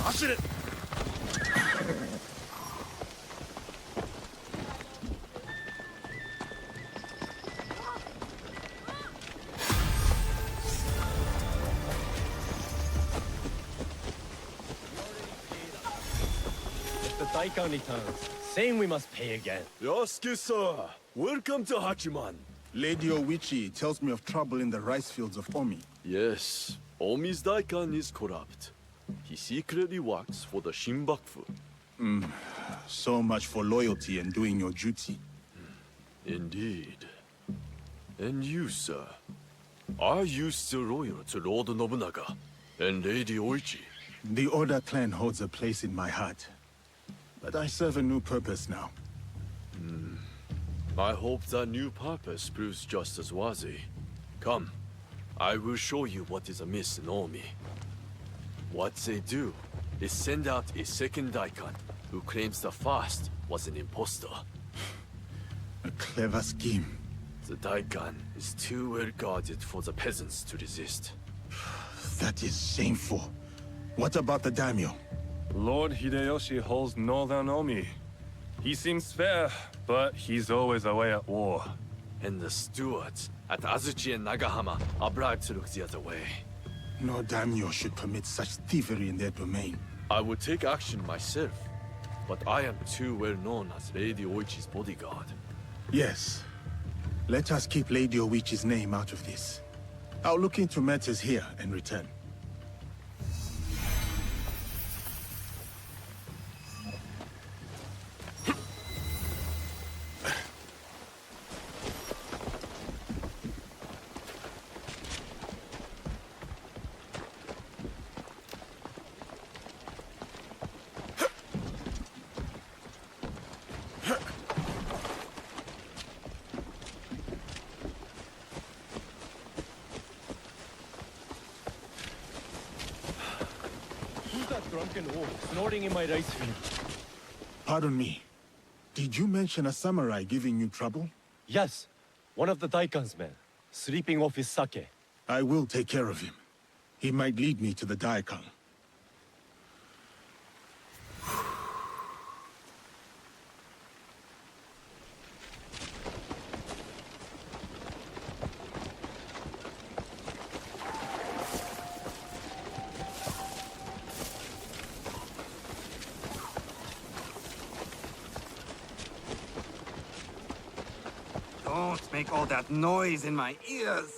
Ashit! If the Daikan returns, saying we must pay again. Yasuke-sir, welcome to Hachiman. Lady Oichi tells me of trouble in the rice fields of Omi. Yes, Omi's Daikan is corrupt. He secretly works for the Shinbakufu. So much for loyalty and doing your duty. Indeed. And you, sir? Are you still loyal to Lord Nobunaga and Lady Oichi? The Oda clan holds a place in my heart. But I serve a new purpose now. I hope that new purpose proves just as worthy. Come, I will show you what is amiss in Omi. What they do is send out a second Daikan who claims the first was an impostor. A clever scheme. The Daikan is too well guarded for the peasants to resist. That is shameful. What about the daimyo? Lord Hideyoshi holds northern Omi. He seems fair, but he's always away at war. And the stewards at Azuchi and Nagahama are bribed to look the other way. No daimyo should permit such thievery in their domain. I would take action myself, but I am too well known as Lady Oichi's bodyguard. Yes. Let us keep Lady Oichi's name out of this. I'll look into matters here and return. Drunken wolf snorting in my rice field. Pardon me. Did you mention a samurai giving you trouble? Yes, one of the Daikan's men, sleeping off his sake. I will take care of him. He might lead me to the Daikan. Don't make all that noise in my ears.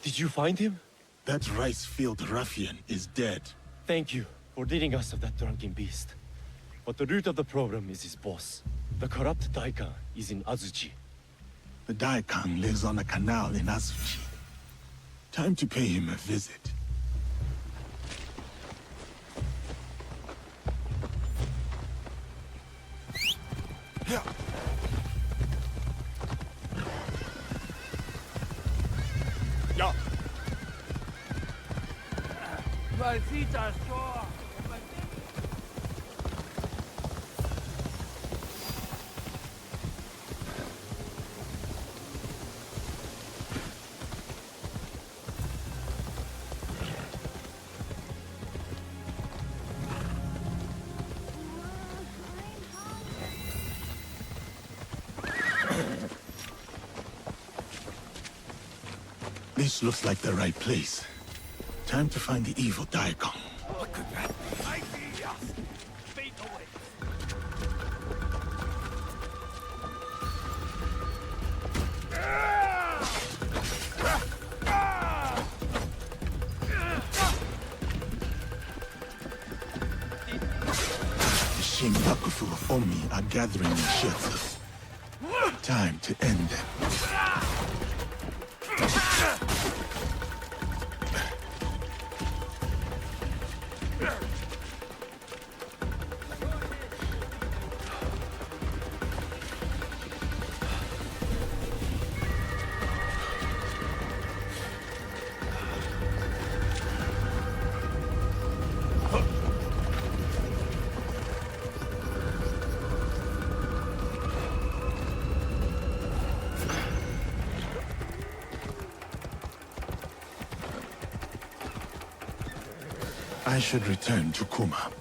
Did you find him? That rice field ruffian is dead. Thank you for ridding us of that drunken beast. But the root of the problem is his boss. The corrupt Daikan is in Azuchi. The Daikan lives on a canal in Azuchi. Time to pay him a visit. Ja. Maldita Tor! This looks like the right place. Time to find the evil Daikan. What could that be? I see us! Fade away! The Shinbakufu of Omi are gathering in Settsu. Time to end them. I should return to Kuma.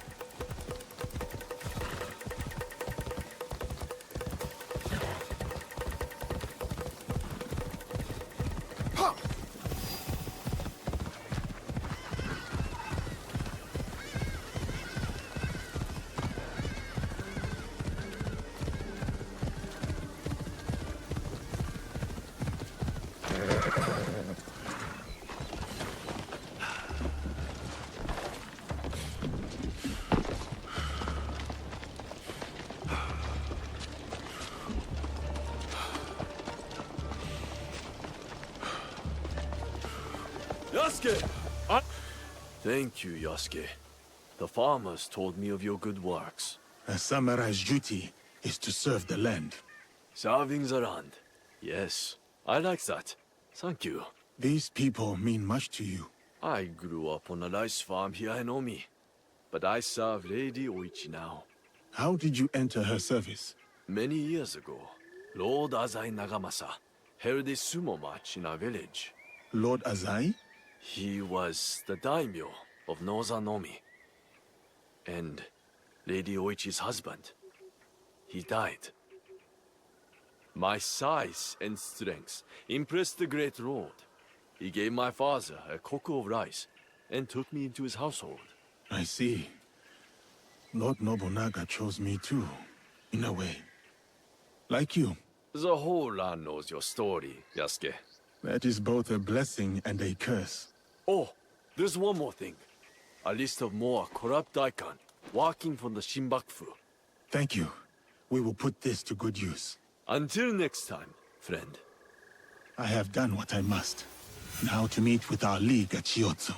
Yasuke! Thank you, Yasuke. The farmers told me of your good works. A samurai's duty is to serve the land. Serving the land. Yes, I like that. Thank you. These people mean much to you. I grew up on a rice farm here in Omi, but I serve Lady Oichi now. How did you enter her service? Many years ago, Lord Azai Nagamasa held a sumo match in our village. Lord Azai? He was the daimyo of Northern Omi. And Lady Oichi's husband. He died. My size and strength impressed the great lord. He gave my father a cocoa of rice and took me into his household. I see. Lord Nobunaga chose me too, in a way. Like you. The whole land knows your story, Yasuke. That is both a blessing and a curse. Oh, there's one more thing. A list of more corrupt Daikan working for the Shinbakufu. Thank you. We will put this to good use. Until next time, friend. I have done what I must. Now to meet with our league at Shiotsu.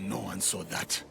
No one saw that.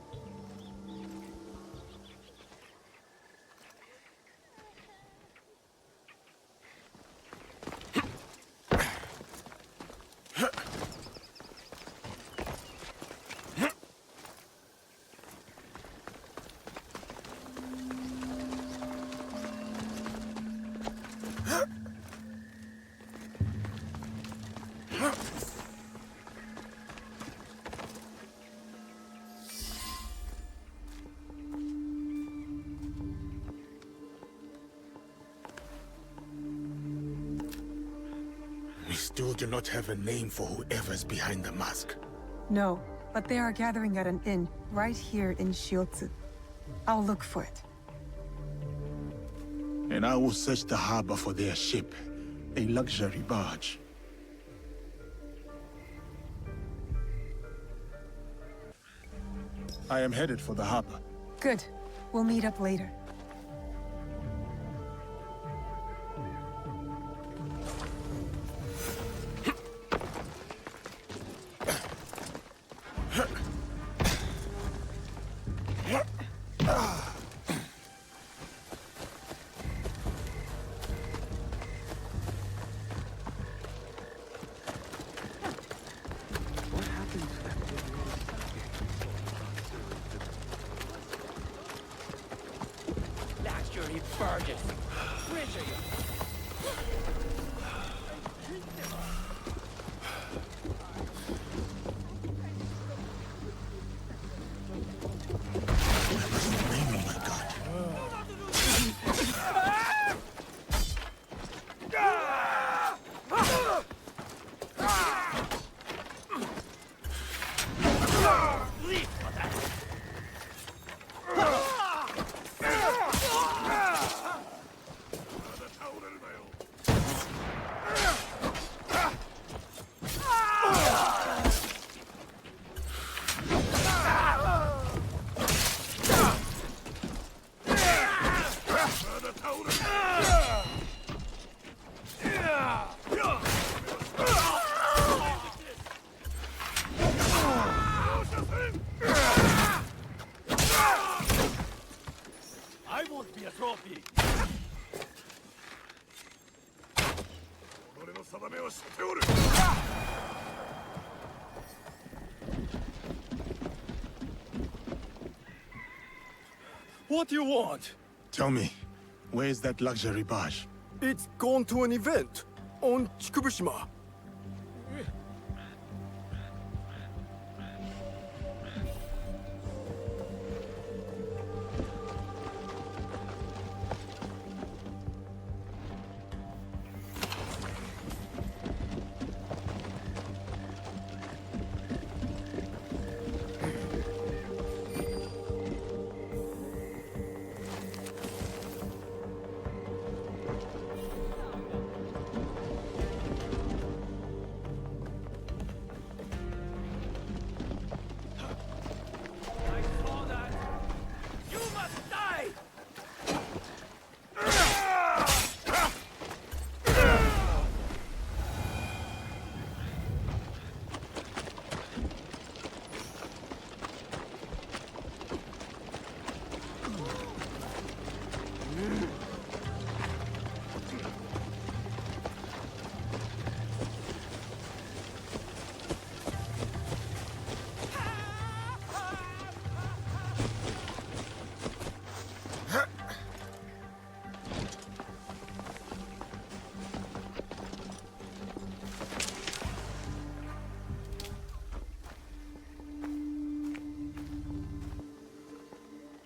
We still do not have a name for whoever's behind the mask. No, but they are gathering at an inn right here in Shiotsu. I'll look for it. And I will search the harbor for their ship, a luxury barge. I am headed for the harbor. Good. We'll meet up later. Luxury barges. Treasure you. I won't be a trophy. What do you want? Tell me, where is that luxury barge? It's gone to an event on Chikubushima.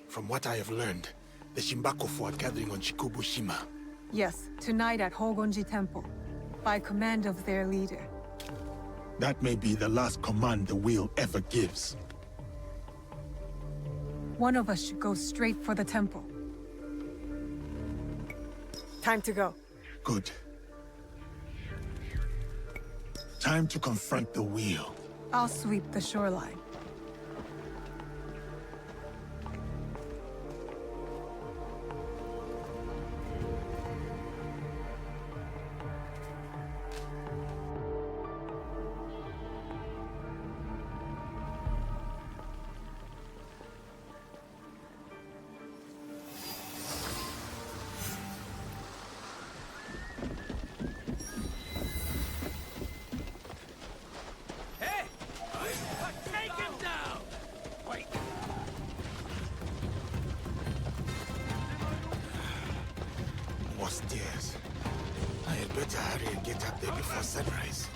From what I have learned, the Shinbakufu are gathering on Chikubushima. Yes, tonight at Hogonji Temple, by command of their leader. That may be the last command the wheel ever gives. One of us should go straight for the temple. Time to go. Good. Time to confront the wheel. I'll sweep the shoreline. stairs. I had better hurry and get up there before sunrise.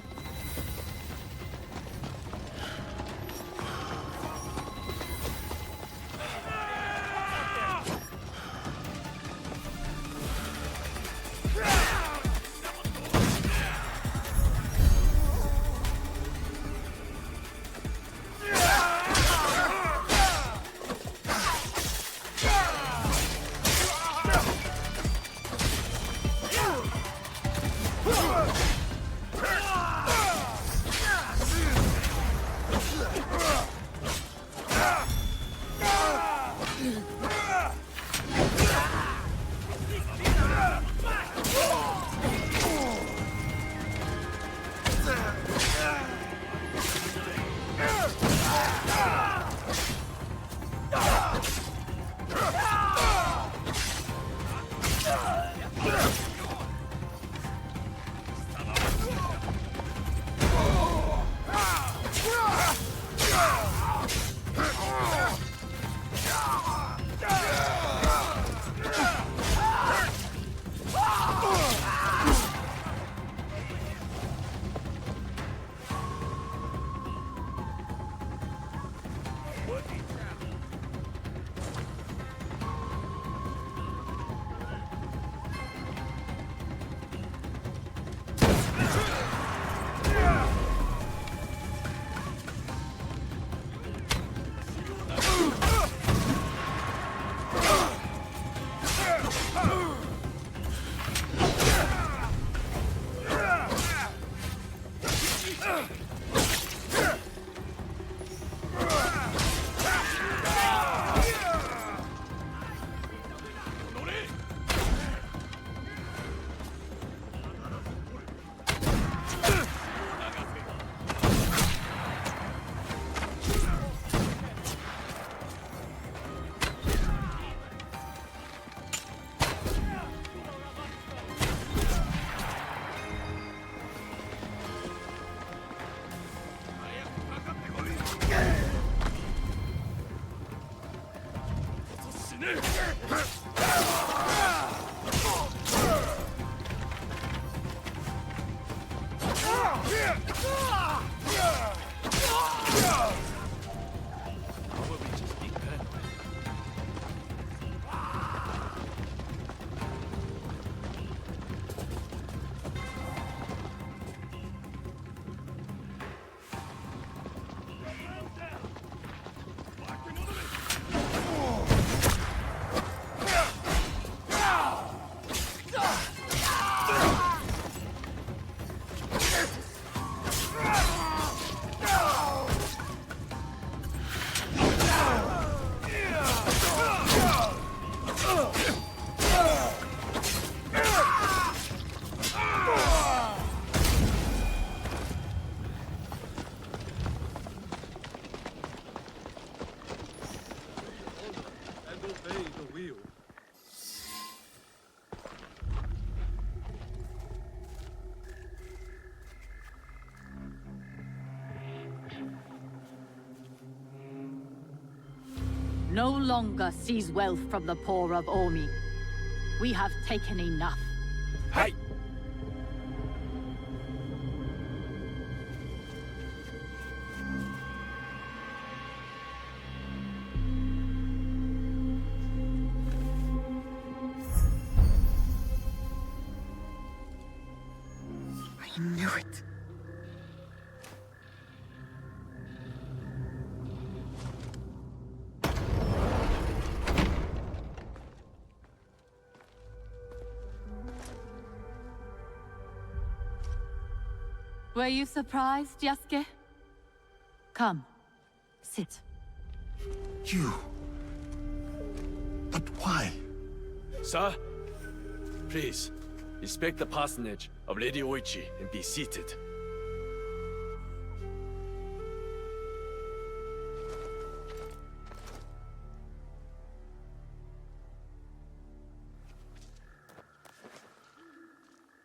No longer seize wealth from the poor of Omi. We have taken enough. Hey! I knew it. Were you surprised, Yasuke? Come, sit. You? But why? Sir, please, respect the parsonage of Lady Oichi and be seated.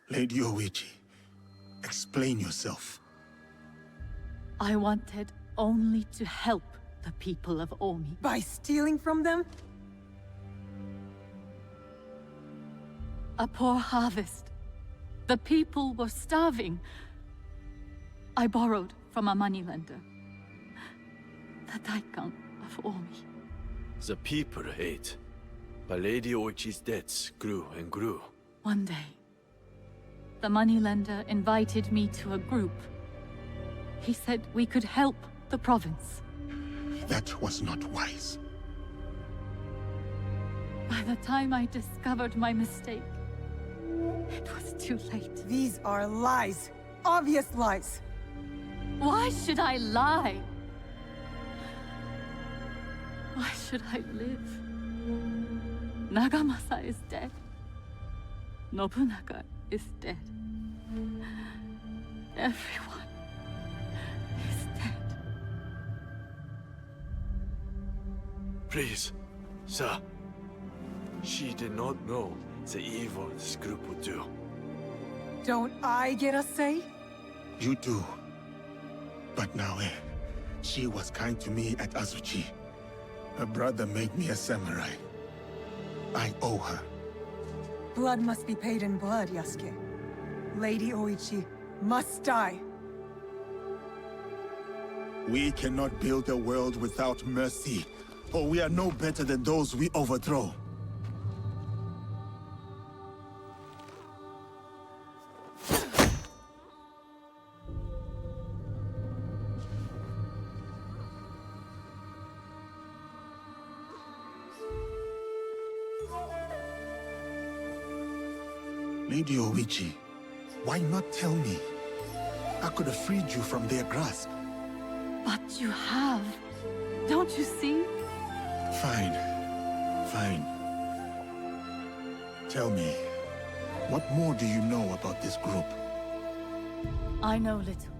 Lady Oichi, explain yourself. I wanted only to help the people of Omi. By stealing from them? A poor harvest. The people were starving. I borrowed from a moneylender. The Daikan of Omi. The people ate, but Lady Oichi's debts grew and grew. One day, the moneylender invited me to a group. He said we could help the province. That was not wise. By the time I discovered my mistake, it was too late. These are lies. Obvious lies. Why should I lie? Why should I live? Nagamasa is dead. Nobunaga is dead. Everyone is dead. Please, sir. She did not know the evil this group would do. Don't I get a say? You do. But Naoe, she was kind to me at Azuchi. Her brother made me a samurai. I owe her. Blood must be paid in blood, Yasuke. Lady Oichi must die. We cannot build a world without mercy, or we are no better than those we overthrow. Lady Oichi, why not tell me? I could have freed you from their grasp. But you have. Don't you see? Fine. Fine. Tell me, what more do you know about this group? I know little.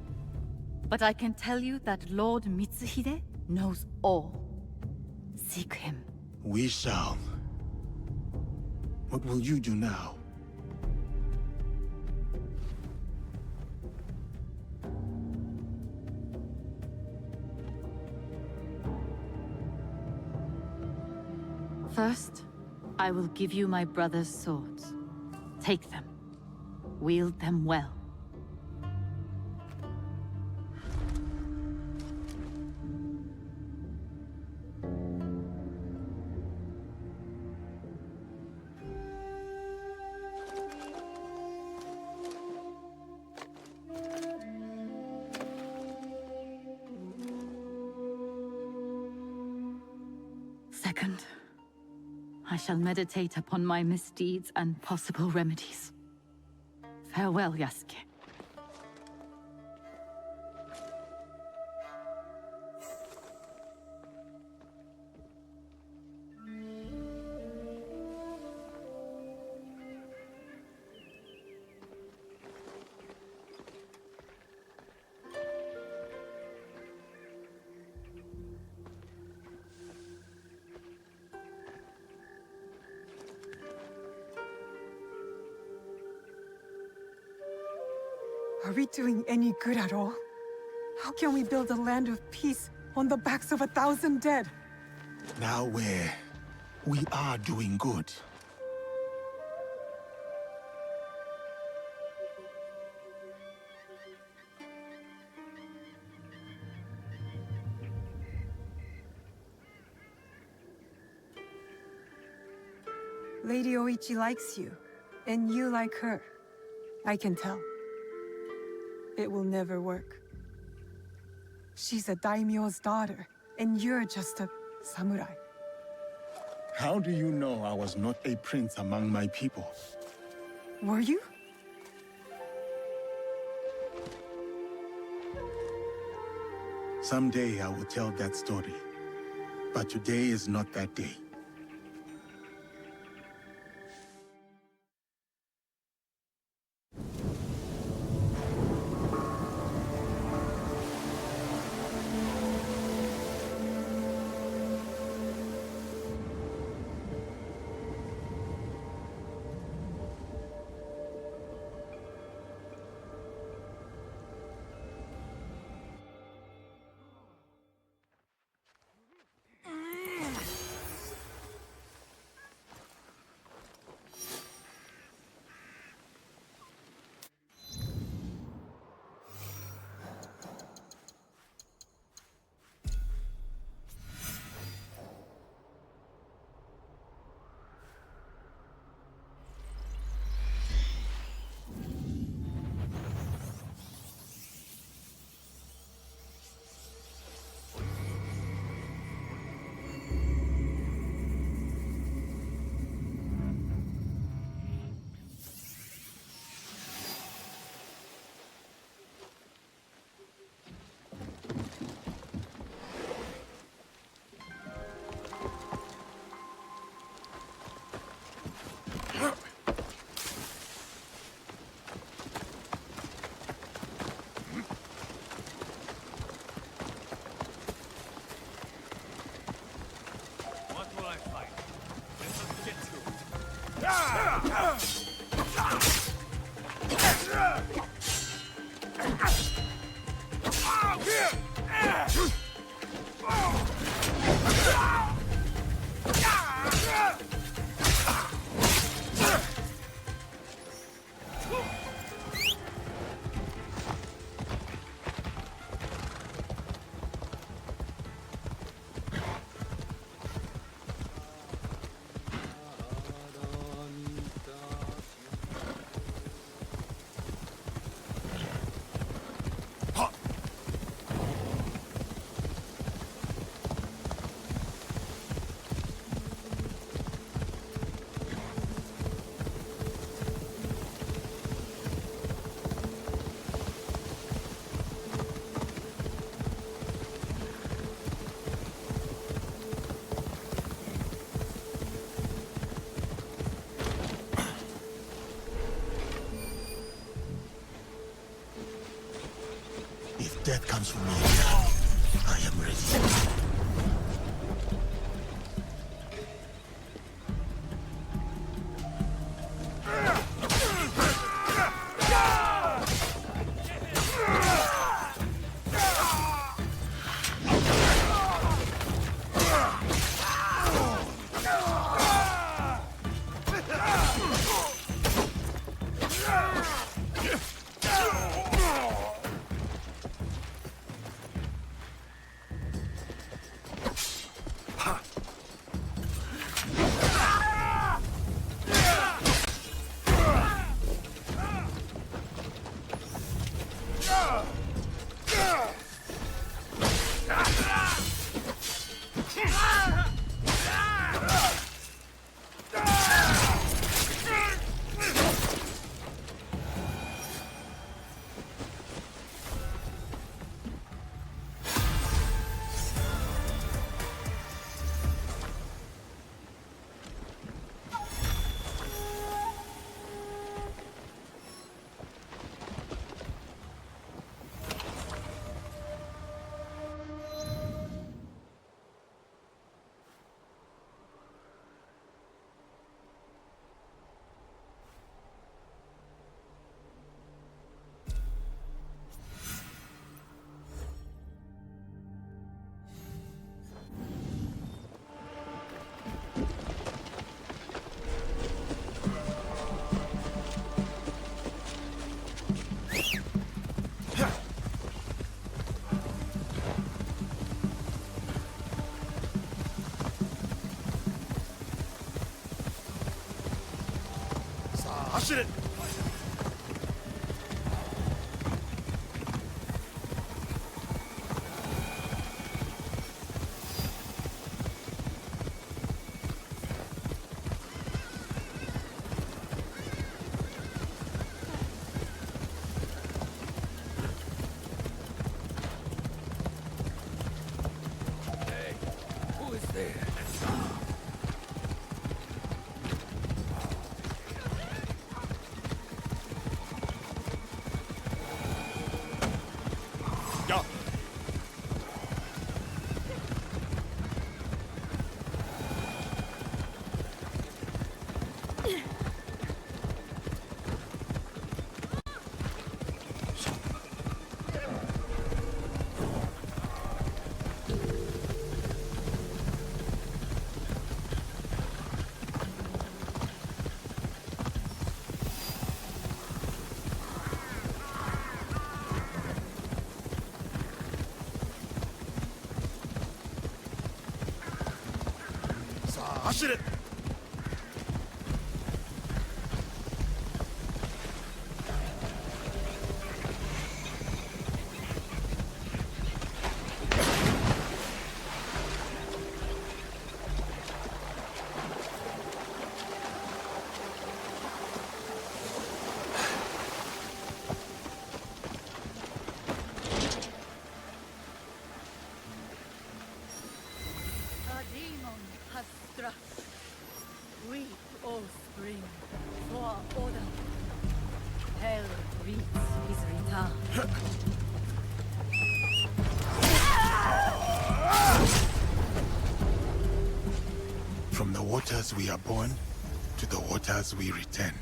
But I can tell you that Lord Mitsuhide knows all. Seek him. We shall. What will you do now? First, I will give you my brother's swords. Take them. Wield them well. Second, I shall meditate upon my misdeeds and possible remedies. Farewell, Yasuke. Are we doing any good at all? How can we build a land of peace on the backs of 1,000 dead? Now we are doing good. Lady Oichi likes you, and you like her. I can tell. It will never work. She's a daimyo's daughter, and you're just a samurai. How do you know I was not a prince among my people? Were you? Someday I will tell that story. But today is not that day. Death comes for me. I am ready. It. Hey, who is there? It. From the waters we are born, To the waters we return.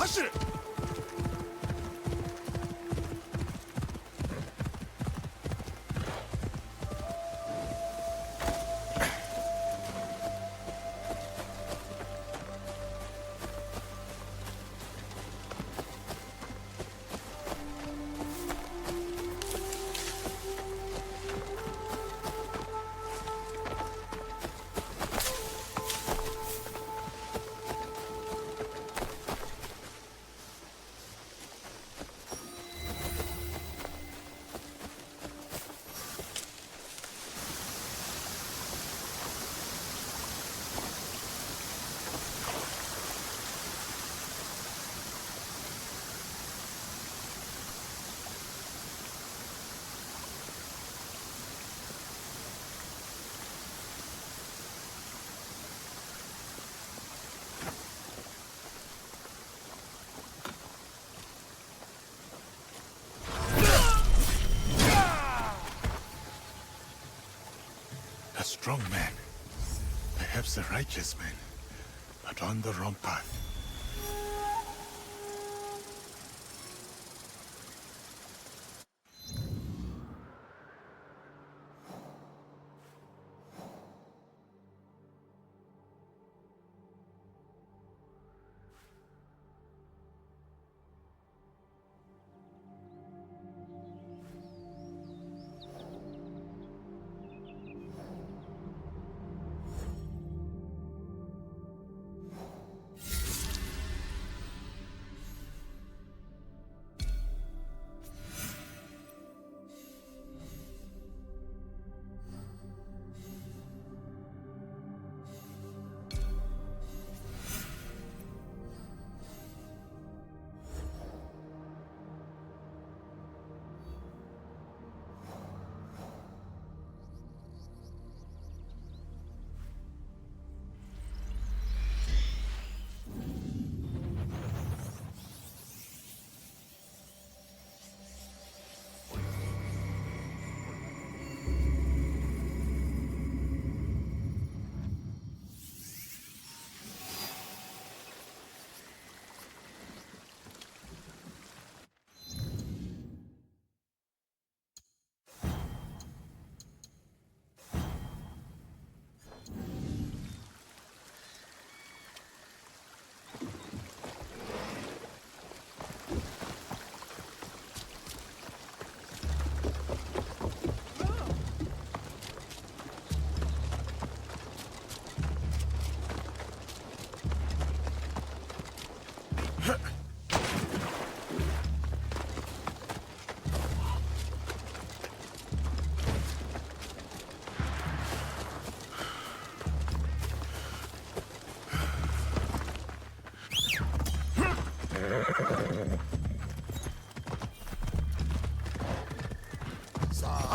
하시를! A strong man. Perhaps a righteous man, but on the wrong path.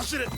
pushing it!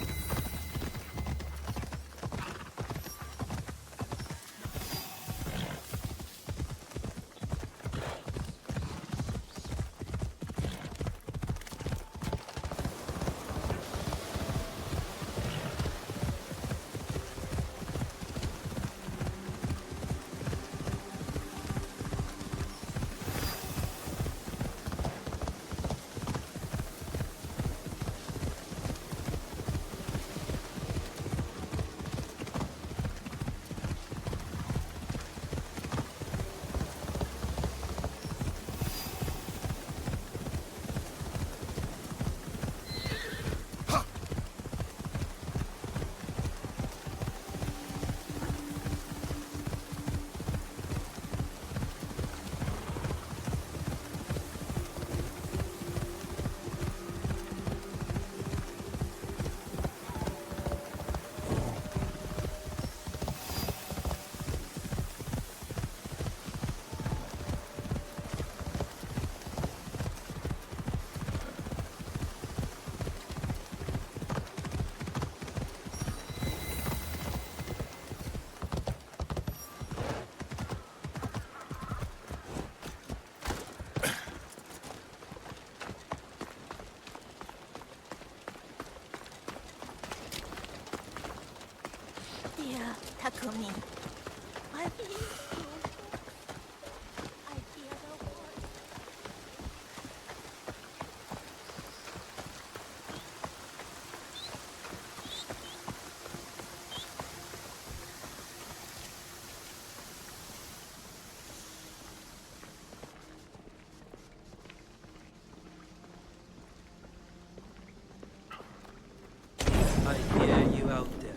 Dear Takumi, I miss you. I fear the war. I hear you out there.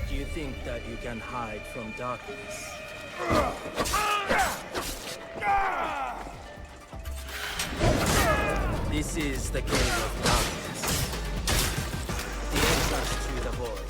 Do you think that you can hide from darkness? This is the gate of darkness. The entrance to the void.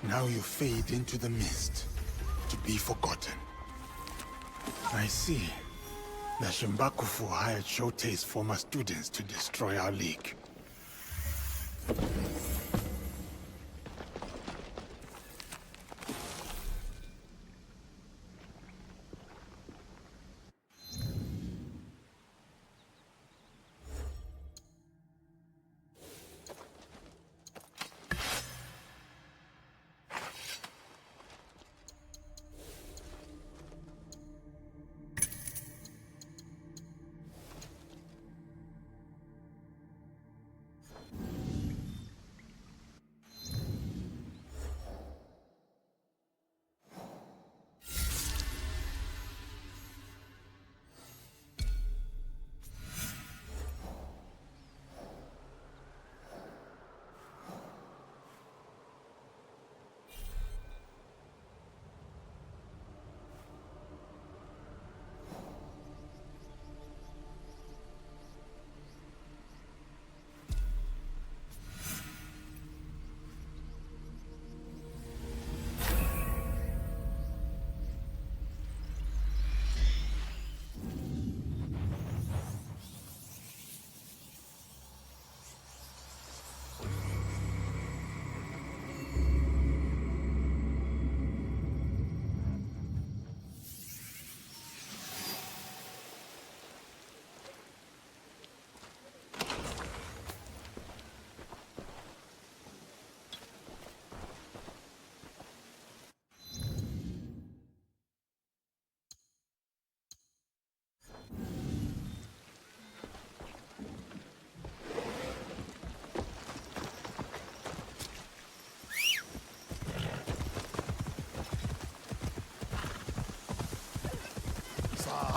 Now you fade into the mist, to be forgotten. I see. The Shinbakufu hired Shotei's former students to destroy our league.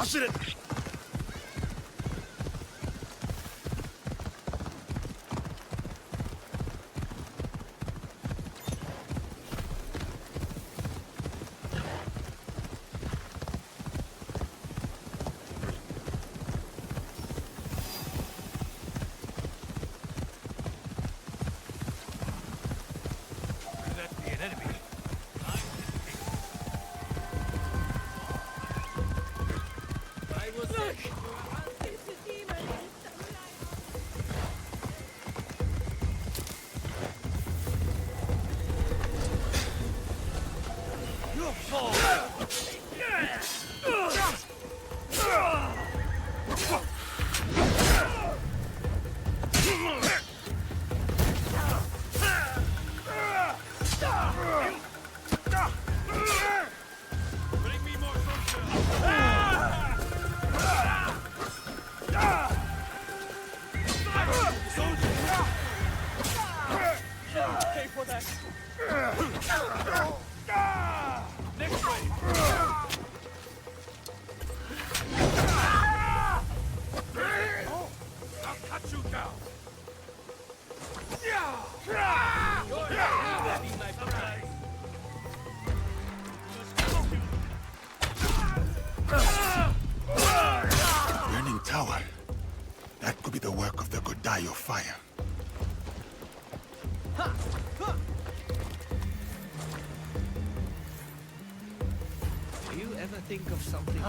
走れ Could that be an enemy? Burning tower. That could be the work of the Godai of fire. Do you ever think of something?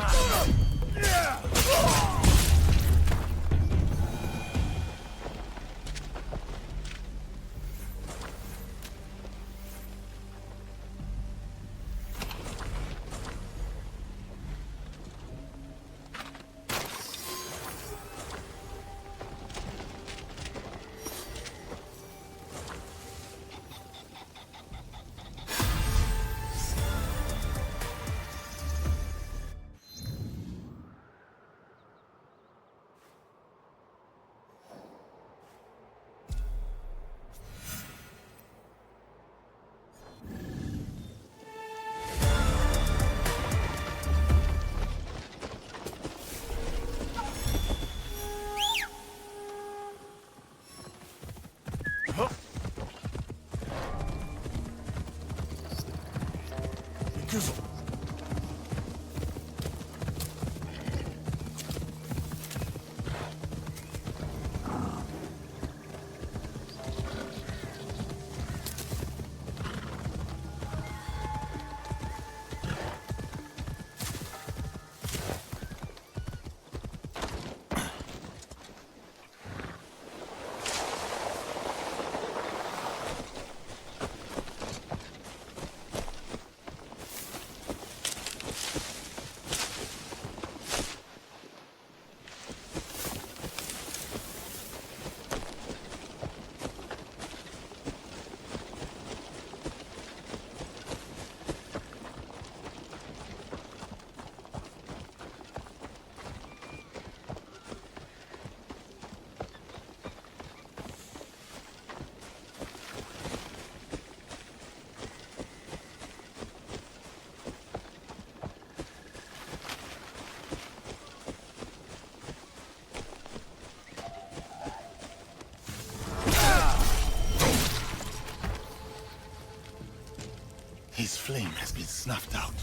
His flame has been snuffed out.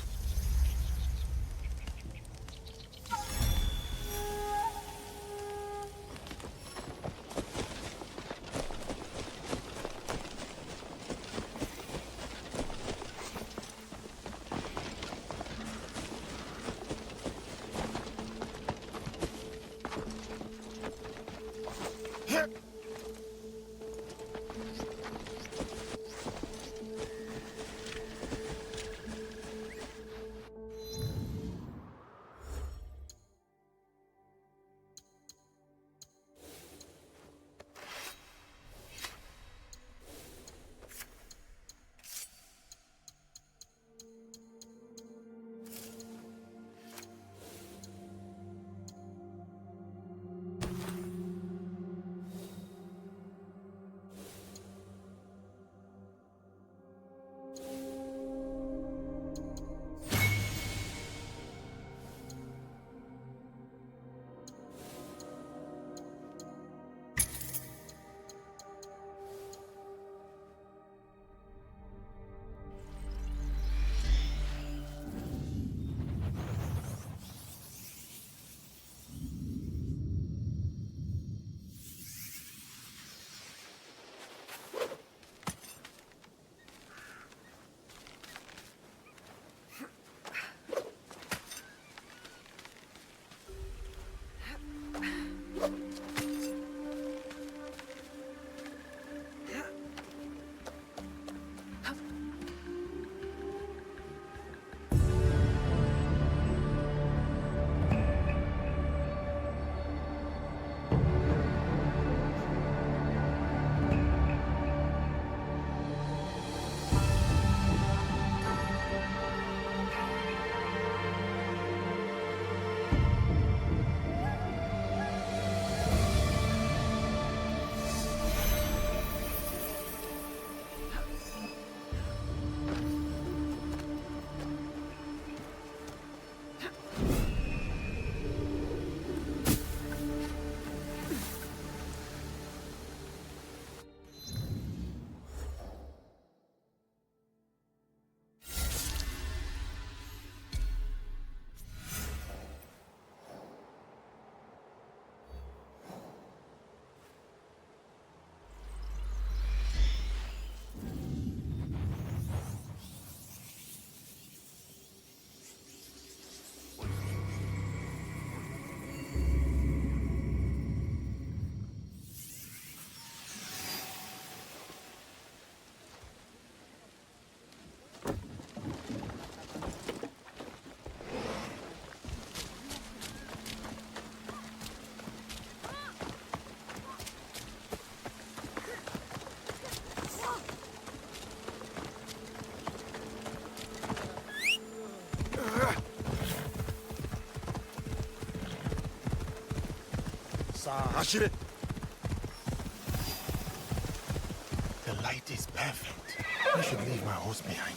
The light is perfect. I should leave my horse behind.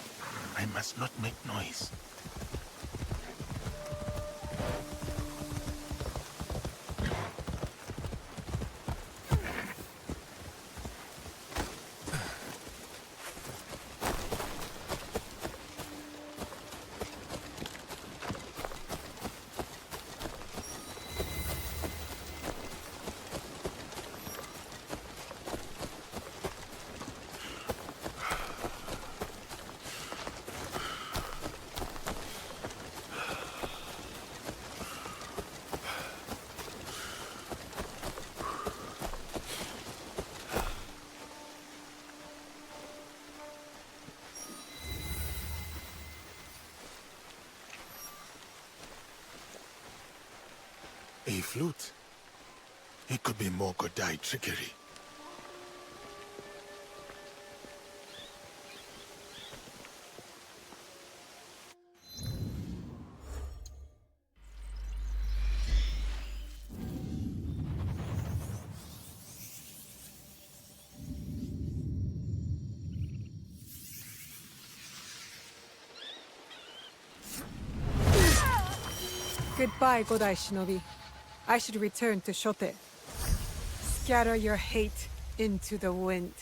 I must not make noise. A flute? It could be more Godai trickery. Goodbye, Godai Shinobi. I should return to Shote. Scatter your hate into the wind.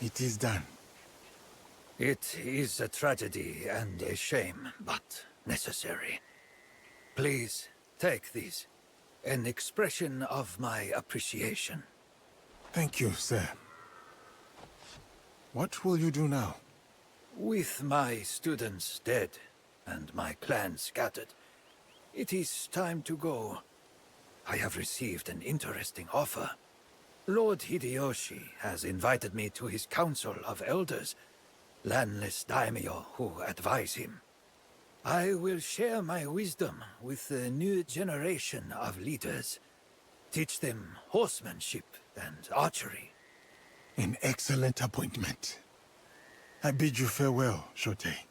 It is done. It is a tragedy and a shame, but necessary. Please, take these. An expression of my appreciation. Thank you, sir. What will you do now? With my students dead and my clan scattered, it is time to go. I have received an interesting offer. Lord Hideyoshi has invited me to his council of elders, landless daimyo who advise him. I will share my wisdom with the new generation of leaders. Teach them horsemanship and archery. An excellent appointment. I bid you farewell, Shote.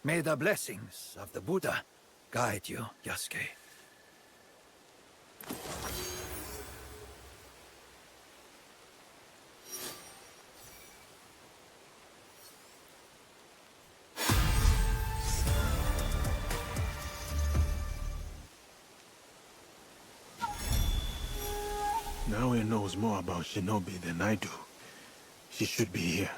May the blessings of the Buddha guide you, Yasuke. Naoe knows more about Shinobi than I do. She should be here.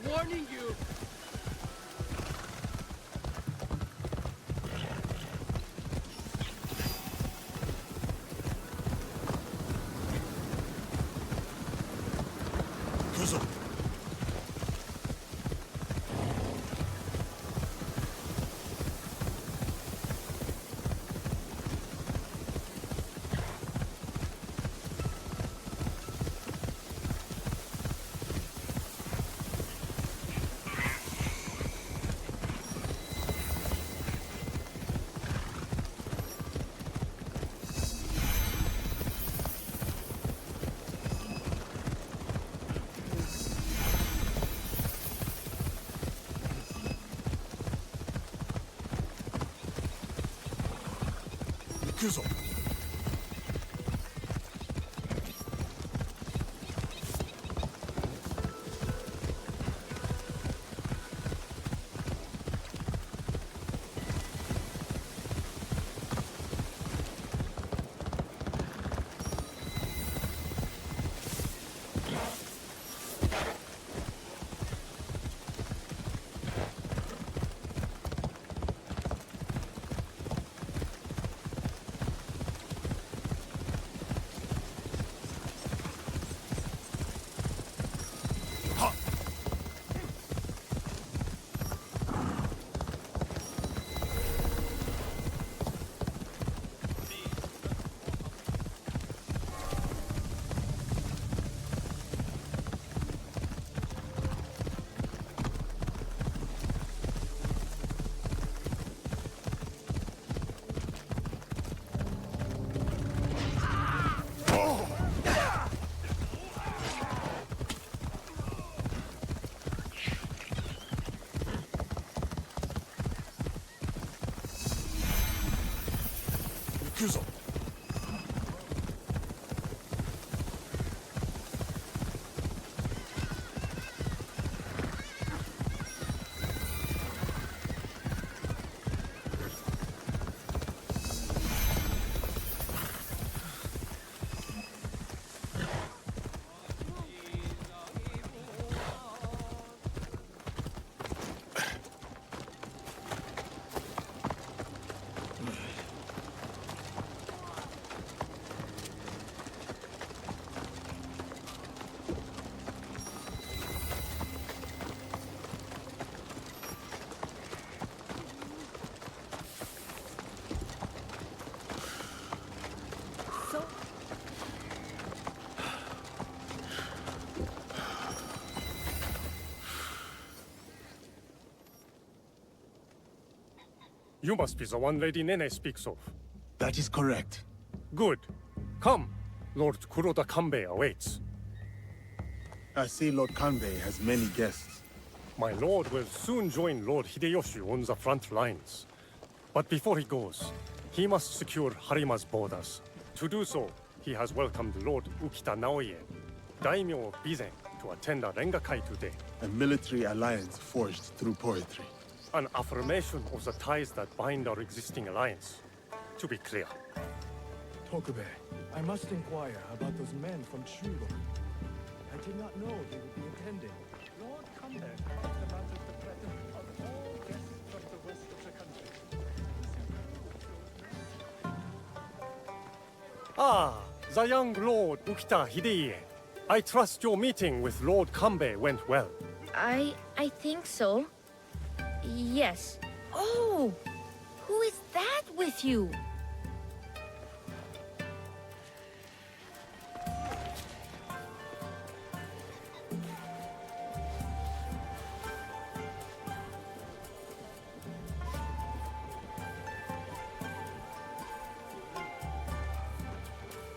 warning you! Kuzo! Kuzo! Kuzo! You must be the one Lady Nene speaks of. That is correct. Good. Come. Lord Kuroda Kanbei awaits. I see Lord Kanbei has many guests. My lord will soon join Lord Hideyoshi on the front lines. But before he goes, he must secure Harima's borders. To do so, he has welcomed Lord Ukita Naoe, daimyo of Bizen, to attend a Rengakai today. A military alliance forged through poetry. An affirmation of the ties that bind our existing alliance. To be clear. Tokube, I must inquire about those men from Shuro. I did not know they would be attending. Lord Kanbei commanded the presence of all guests from the west of the country. Ah, the young Lord Ukita Hideye. I trust your meeting with Lord Kanbei went well. I think so. Yes. Oh! Who is that with you?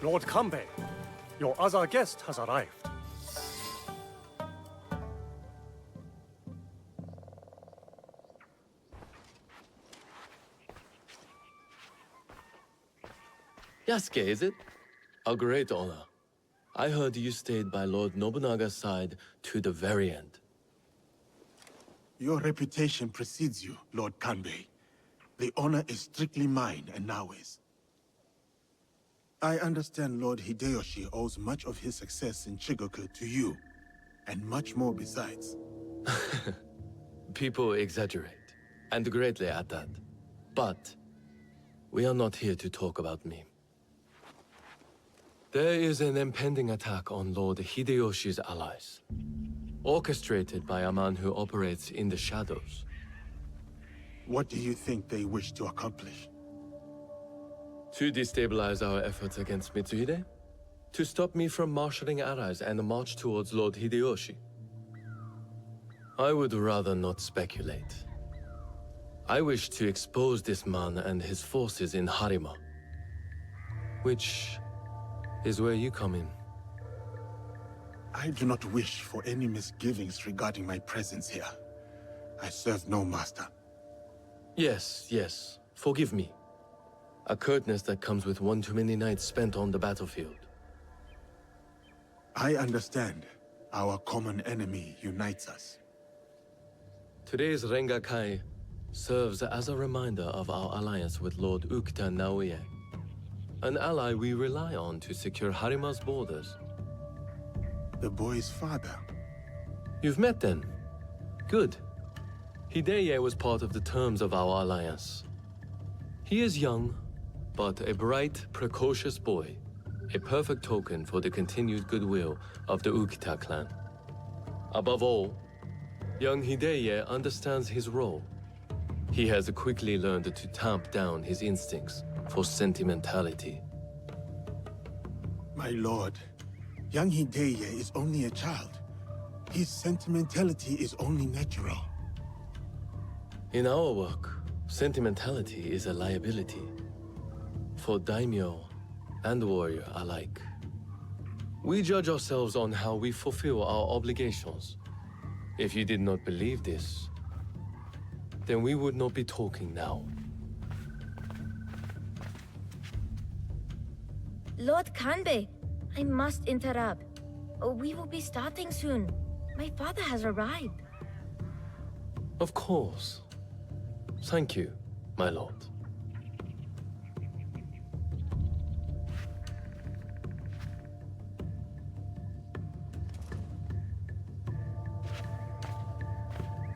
Lord Kanbei, your other guest has arrived. Yasuke, is it? A great honor. I heard you stayed by Lord Nobunaga's side to the very end. Your reputation precedes you, Lord Kanbei. The honor is strictly mine and Naoe's. I understand Lord Hideyoshi owes much of his success in Shigoku to you, and much more besides. People exaggerate, and greatly at that. But we are not here to talk about me. There is an impending attack on Lord Hideyoshi's allies, orchestrated by a man who operates in the shadows. What do you think they wish to accomplish? To destabilize our efforts against Mitsuhide? To stop me from marshalling allies and march towards Lord Hideyoshi? I would rather not speculate. I wish to expose this man and his forces in Harima, which is where you come in. I do not wish for any misgivings regarding my presence here. I serve no master. Yes. Forgive me. A curtness that comes with one too many nights spent on the battlefield. I understand. Our common enemy unites us. Today's Rengakai serves as a reminder of our alliance with Lord Ukita Naoe, an ally we rely on to secure Harima's borders. The boy's father? You've met then? Good. Hideye was part of the terms of our alliance. He is young, but a bright, precocious boy, a perfect token for the continued goodwill of the Ukita clan. Above all, young Hideye understands his role. He has quickly learned to tamp down his instincts for sentimentality. My lord, young Hideye is only a child. His sentimentality is only natural. In our work, sentimentality is a liability. For daimyo and warrior alike. We judge ourselves on how we fulfill our obligations. If you did not believe this, then we would not be talking now. Lord Kanbei, I must interrupt. We will be starting soon. My father has arrived. Of course. Thank you, my lord.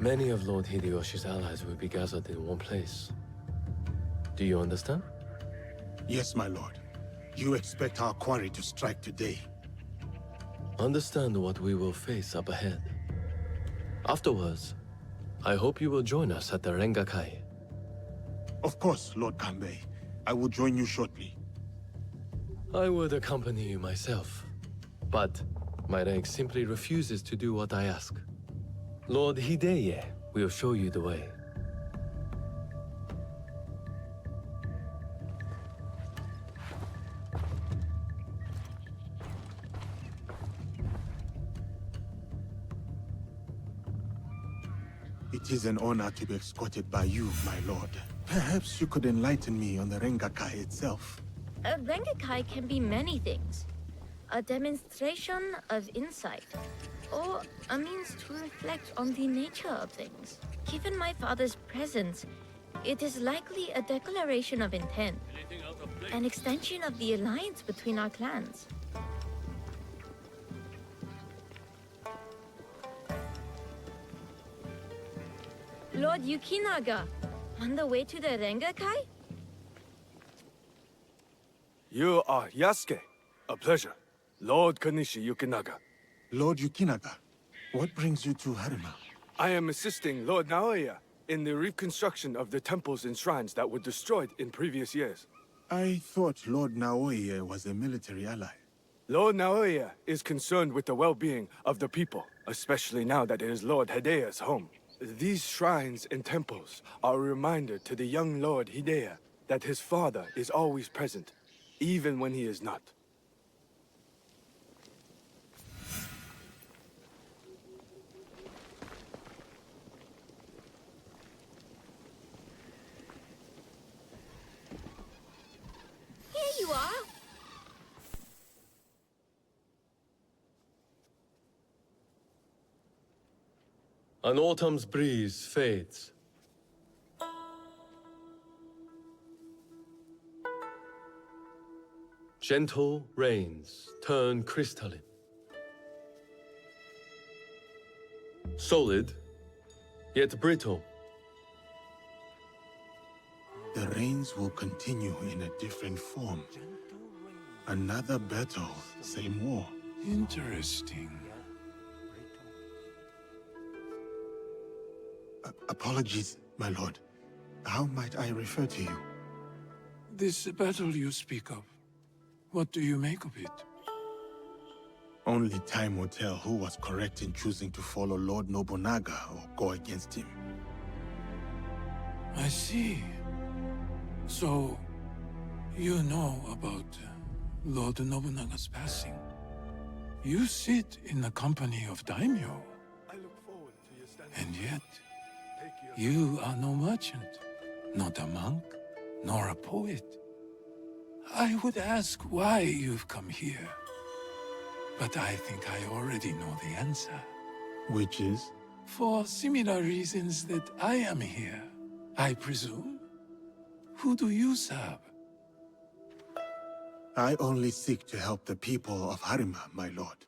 Many of Lord Hideyoshi's allies will be gathered in one place. Do you understand? Yes, my lord. You expect our quarry to strike today. Understand what we will face up ahead. Afterwards, I hope you will join us at the Rengakai. Of course, Lord Kanbei. I will join you shortly. I would accompany you myself, but my rank simply refuses to do what I ask. Lord Hideye will show you the way. It is an honor to be escorted by you, my lord. Perhaps you could enlighten me on the Rengakai itself. A Rengakai can be many things. A demonstration of insight, or a means to reflect on the nature of things. Given my father's presence, it is likely a declaration of intent, an extension of the alliance between our clans. Lord Yukinaga, on the way to the Rengakai? You are Yasuke. A pleasure. Lord Kanishi Yukinaga. Lord Yukinaga, what brings you to Harima? I am assisting Lord Naoe in the reconstruction of the temples and shrines that were destroyed in previous years. I thought Lord Naoe was a military ally. Lord Naoe is concerned with the well-being of the people, especially now that it is Lord Hideya's home. These shrines and temples are a reminder to the young Lord Hideye that his father is always present, even when he is not. Here you are! An autumn's breeze fades. Gentle rains turn crystalline. Solid, yet brittle. The rains will continue in a different form. Another battle, same war. Interesting. Apologies, my lord. How might I refer to you? This battle you speak of, what do you make of it? Only time will tell who was correct in choosing to follow Lord Nobunaga or go against him. I see. So, you know about Lord Nobunaga's passing. You sit in the company of daimyo. And yet, you are no merchant, not a monk, nor a poet. I would ask why you've come here. But I think I already know the answer. Which is? For similar reasons that I am here, I presume. Who do you serve? I only seek to help the people of Harima, my lord.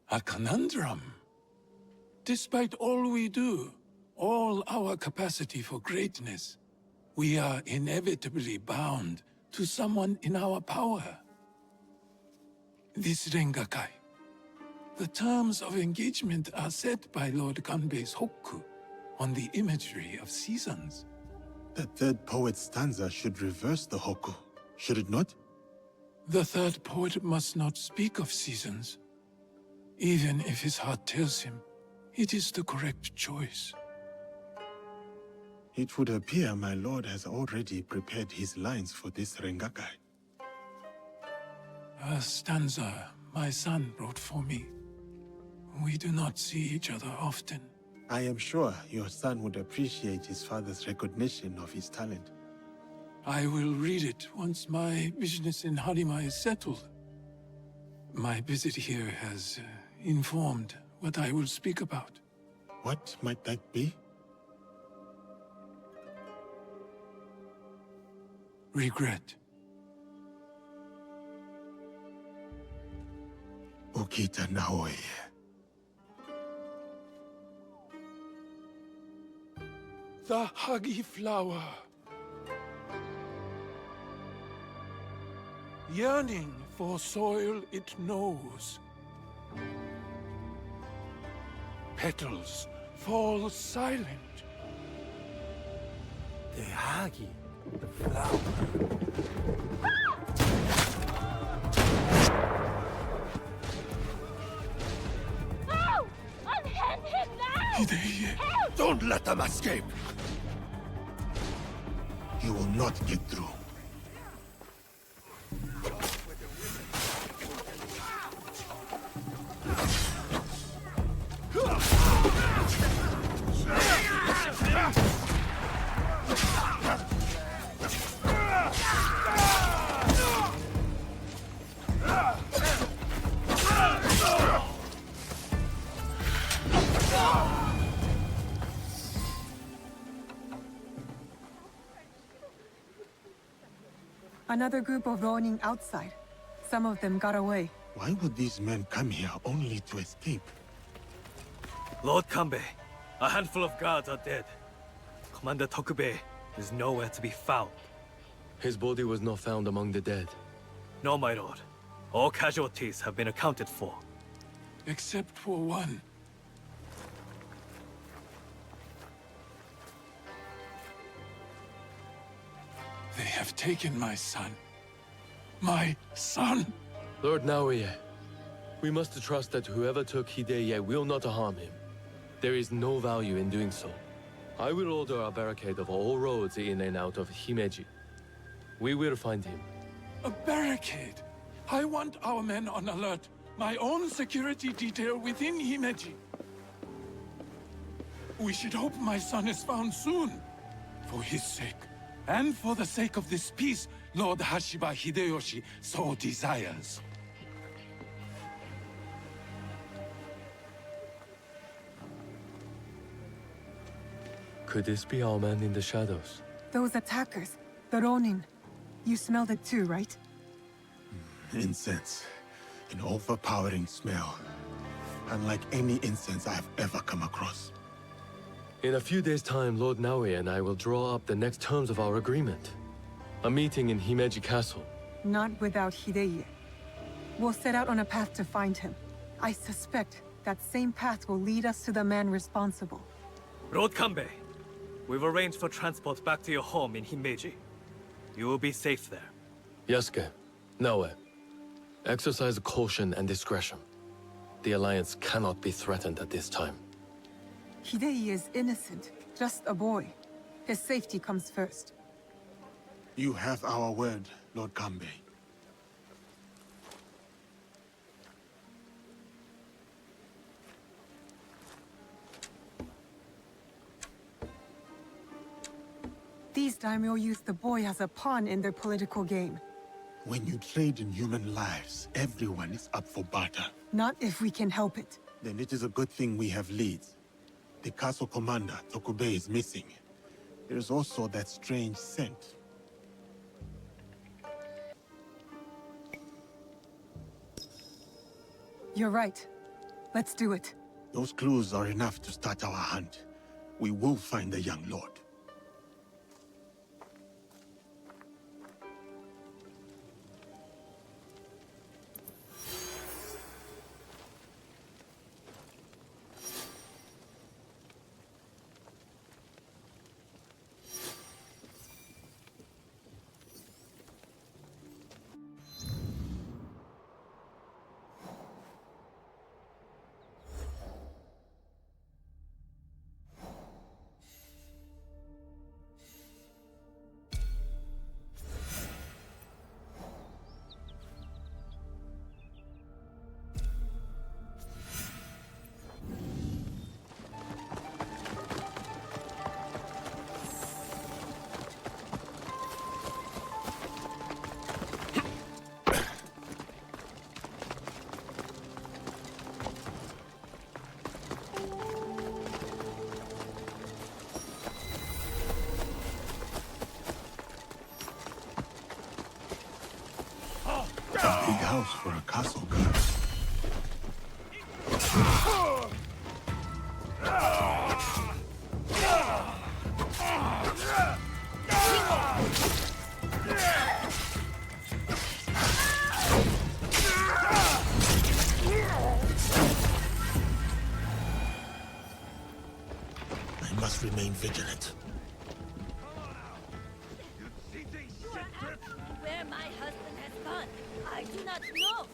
A conundrum. Despite all we do, all our capacity for greatness, we are inevitably bound to someone in our power. This Rengakai. The terms of engagement are set by Lord Ganbei's Hokku on the imagery of seasons. The third poet's stanza should reverse the Hokku, should it not? The third poet must not speak of seasons. Even if his heart tells him, it is the correct choice. It would appear my lord has already prepared his lines for this Rengakai. A stanza my son wrote for me. We do not see each other often. I am sure your son would appreciate his father's recognition of his talent. I will read it once my business in Harima is settled. My visit here has informed what I will speak about. What might that be? Regret. Okita Naoe. The Hagi flower. Yearning for soil it knows. Petals fall silent. The Hagi, the flower. No! Unhand him now! Hideye! Help! Don't let them escape! You will not get through. Another group of Ronin outside. Some of them got away. Why would these men come here only to escape? Lord Kanbei, a handful of guards are dead. Commander Tokubei is nowhere to be found. His body was not found among the dead. No, my lord. All casualties have been accounted for. Except for one. They have taken my son. My son! Lord Naoe, we must trust that whoever took Hideye will not harm him. There is no value in doing so. I will order a barricade of all roads in and out of Himeji. We will find him. A barricade? I want our men on alert. My own security detail within Himeji. We should hope my son is found soon. For his sake. And for the sake of this peace, Lord Hashiba Hideyoshi so desires. Could this be our man in the shadows? Those attackers, the Ronin. You smelled it too, right? Incense. An overpowering smell. Unlike any incense I have ever come across. In a few days' time, Lord Naoe and I will draw up the next terms of our agreement. A meeting in Himeji Castle. Not without Hidei. We'll set out on a path to find him. I suspect that same path will lead us to the man responsible. Lord Kanbei, we've arranged for transport back to your home in Himeji. You will be safe there. Yasuke, Naoe, exercise caution and discretion. The Alliance cannot be threatened at this time. Hidei is innocent, just a boy. His safety comes first. You have our word, Lord Kanbei. These daimyo use the boy as a pawn in their political game. When you trade in human lives, everyone is up for barter. Not if we can help it. Then it is a good thing we have leads. The castle commander, Tokubei, is missing. There is also that strange scent. You're right. Let's do it. Those clues are enough to start our hunt. We will find the young lord. Big house for a castle guard. I must remain vigilant. Where my husband has gone, I do not know.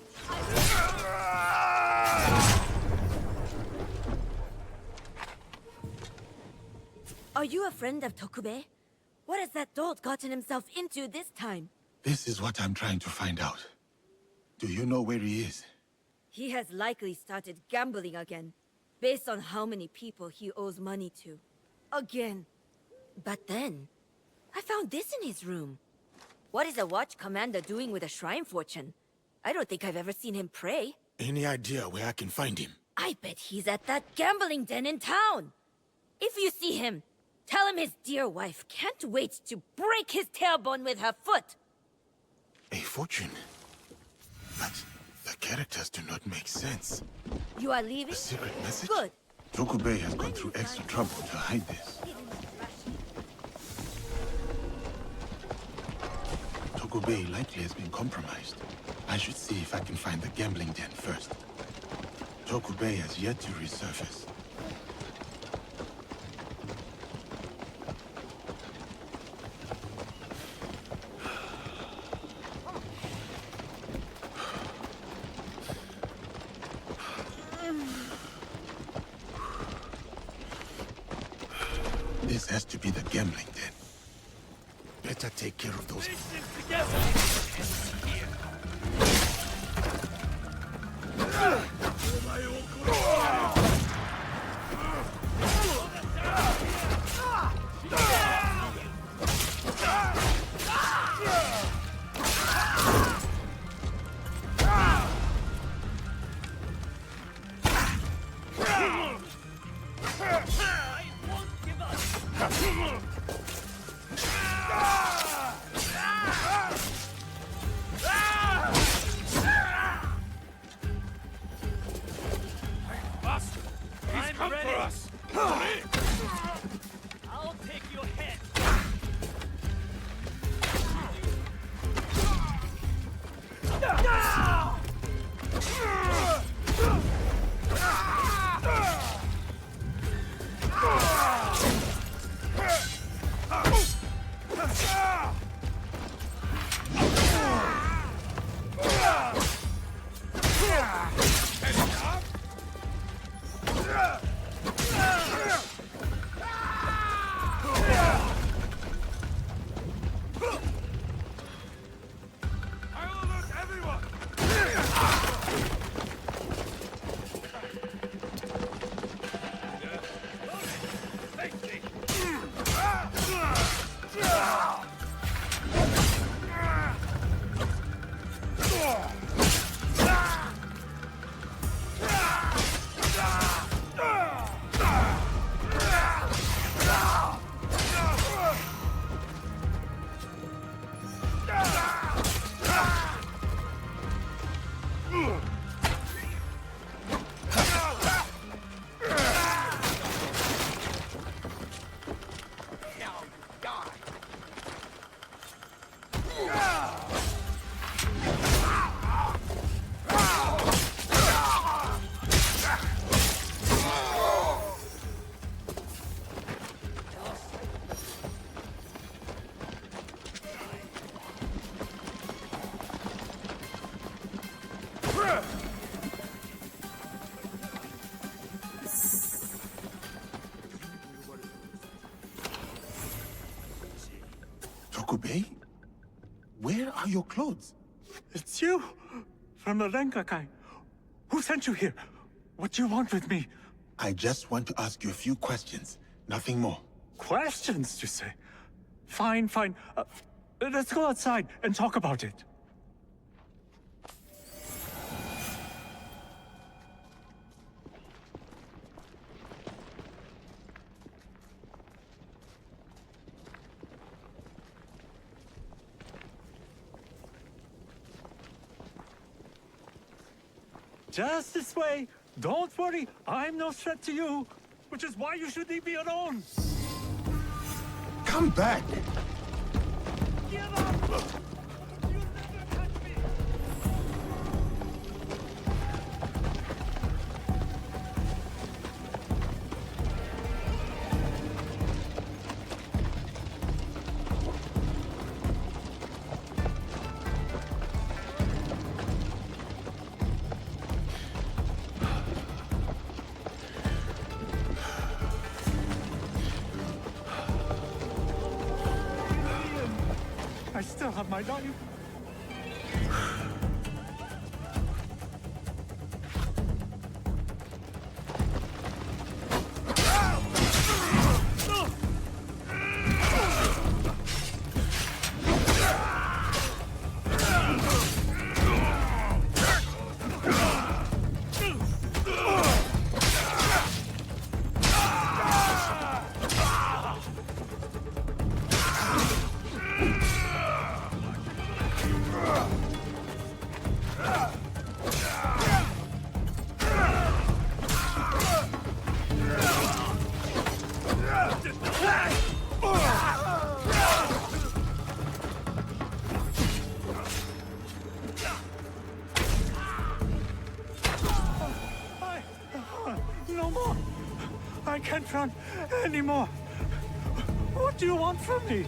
Are you a friend of Tokubei? What has that dolt gotten himself into this time? This is what I'm trying to find out. Do you know where he is? He has likely started gambling again, based on how many people he owes money to. Again. But then, I found this in his room. What is a watch commander doing with a shrine fortune? I don't think I've ever seen him pray. Any idea where I can find him? I bet he's at that gambling den in town. If you see him, tell him his dear wife can't wait to break his tailbone with her foot. A fortune? But the characters do not make sense. You are leaving? A secret message? Good. Tokubei has gone through extra trouble to hide this. Tokubei likely has been compromised. I should see if I can find the gambling den first. Tokubei has yet to resurface. This has to be the gambling den. Better take care of those. He's come for us! I'll take your head. Tokubei? Where are your clothes? It's you! From the Rengakai. Who sent you here? What do you want with me? I just want to ask you a few questions. Nothing more. Questions, you say? Fine, fine. Let's go outside and talk about it. Just this way. Don't worry, I'm no threat to you. Which is why you should leave me alone. Come back! Give up! I still have my knife. I can't run anymore. What do you want from me?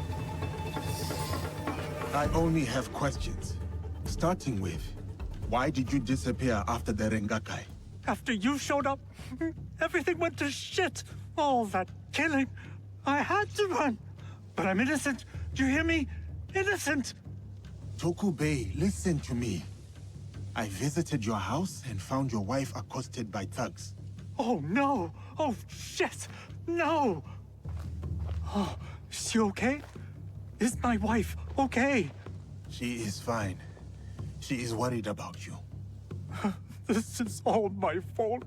I only have questions. Starting with, why did you disappear after the Rengakai? After you showed up, everything went to shit. All that killing. I had to run. But I'm innocent. Do you hear me? Innocent. Tokubei, listen to me. I visited your house and found your wife accosted by thugs. Oh, no. Oh, shit. No. Oh, is she okay? Is my wife okay? She is fine. She is worried about you. This is all my fault.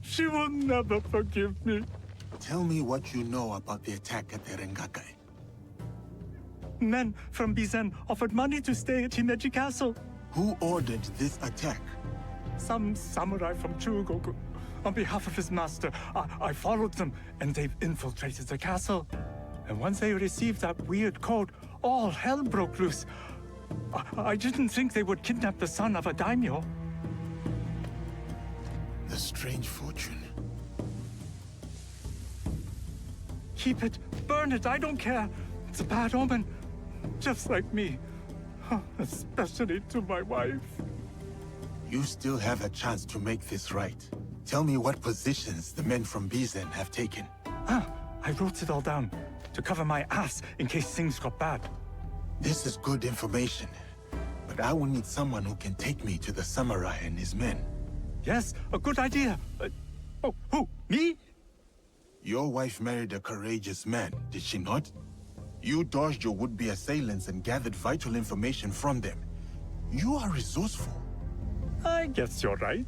She will never forgive me. Tell me what you know about the attack at the Rengakai. Men from Bizen offered money to stay at Katano Castle. Who ordered this attack? Some samurai from Chugoku. On behalf of his master, I followed them, and they've infiltrated the castle. And once they received that weird code, all hell broke loose. I didn't think they would kidnap the son of a daimyo. The strange fortune. Keep it, burn it, I don't care. It's a bad omen, just like me. Especially to my wife. You still have a chance to make this right. Tell me what positions the men from Bizen have taken. I wrote it all down, to cover my ass in case things got bad. This is good information, but I will need someone who can take me to the samurai and his men. Yes, a good idea. Who, me? Your wife married a courageous man, did she not? You dodged your would-be assailants and gathered vital information from them. You are resourceful. I guess you're right.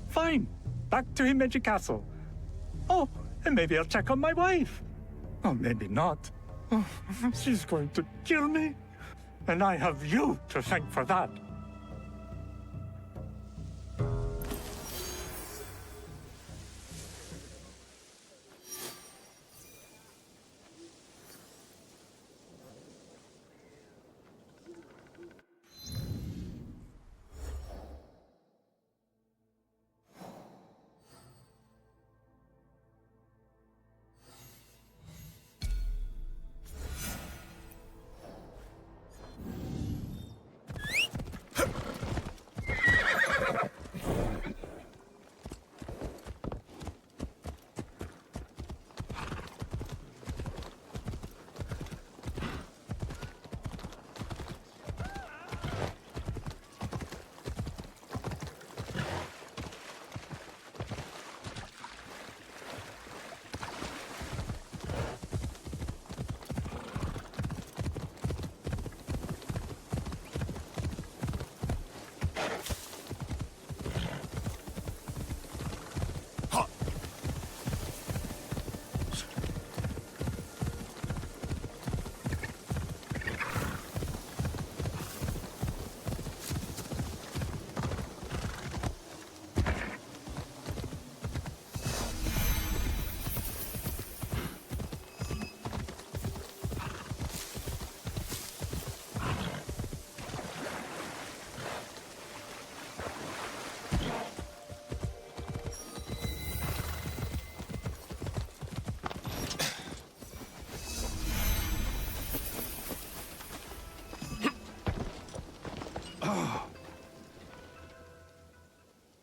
Fine, back to Himeji Castle. Oh, and maybe I'll check on my wife. Or maybe not. Oh, she's going to kill me. And I have you to thank for that.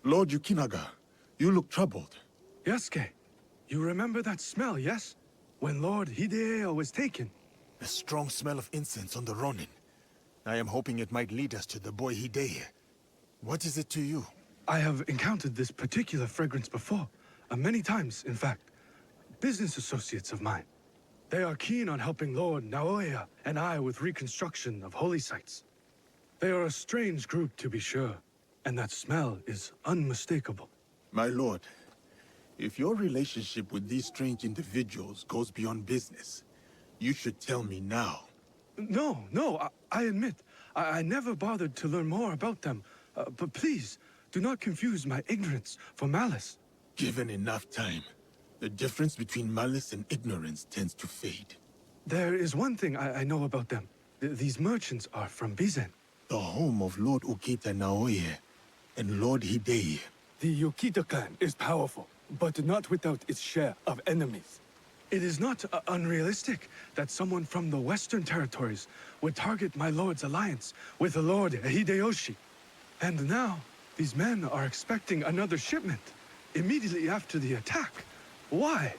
Lord Yukinaga, you look troubled. Yasuke, you remember that smell, yes? When Lord Hideo was taken. A strong smell of incense on the Ronin. I am hoping it might lead us to the boy Hideo. What is it to you? I have encountered this particular fragrance before. Many times, in fact. Business associates of mine. They are keen on helping Lord Naoe and I with reconstruction of holy sites. They are a strange group, to be sure. And that smell is unmistakable. My lord, if your relationship with these strange individuals goes beyond business, you should tell me now. No, I admit, I never bothered to learn more about them. But please, do not confuse my ignorance for malice. Given enough time, the difference between malice and ignorance tends to fade. There is one thing I know about them. These merchants are from Bizen. The home of Lord Ukita Naoe and Lord Hideo. The Yukita clan is powerful, but not without its share of enemies. It is not unrealistic that someone from the Western territories would target my lord's alliance with the Lord Hideyoshi. And now, these men are expecting another shipment, immediately after the attack. Why?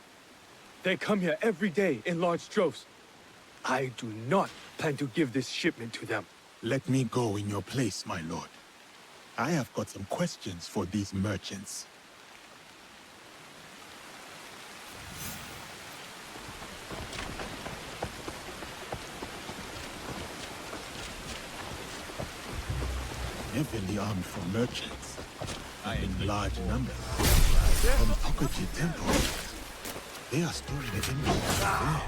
They come here every day in large droves. I do not plan to give this shipment to them. Let me go in your place, my lord. I have got some questions for these merchants. Heavily armed for merchants, in large numbers, from Tokuji Temple. They are storing the inventory there.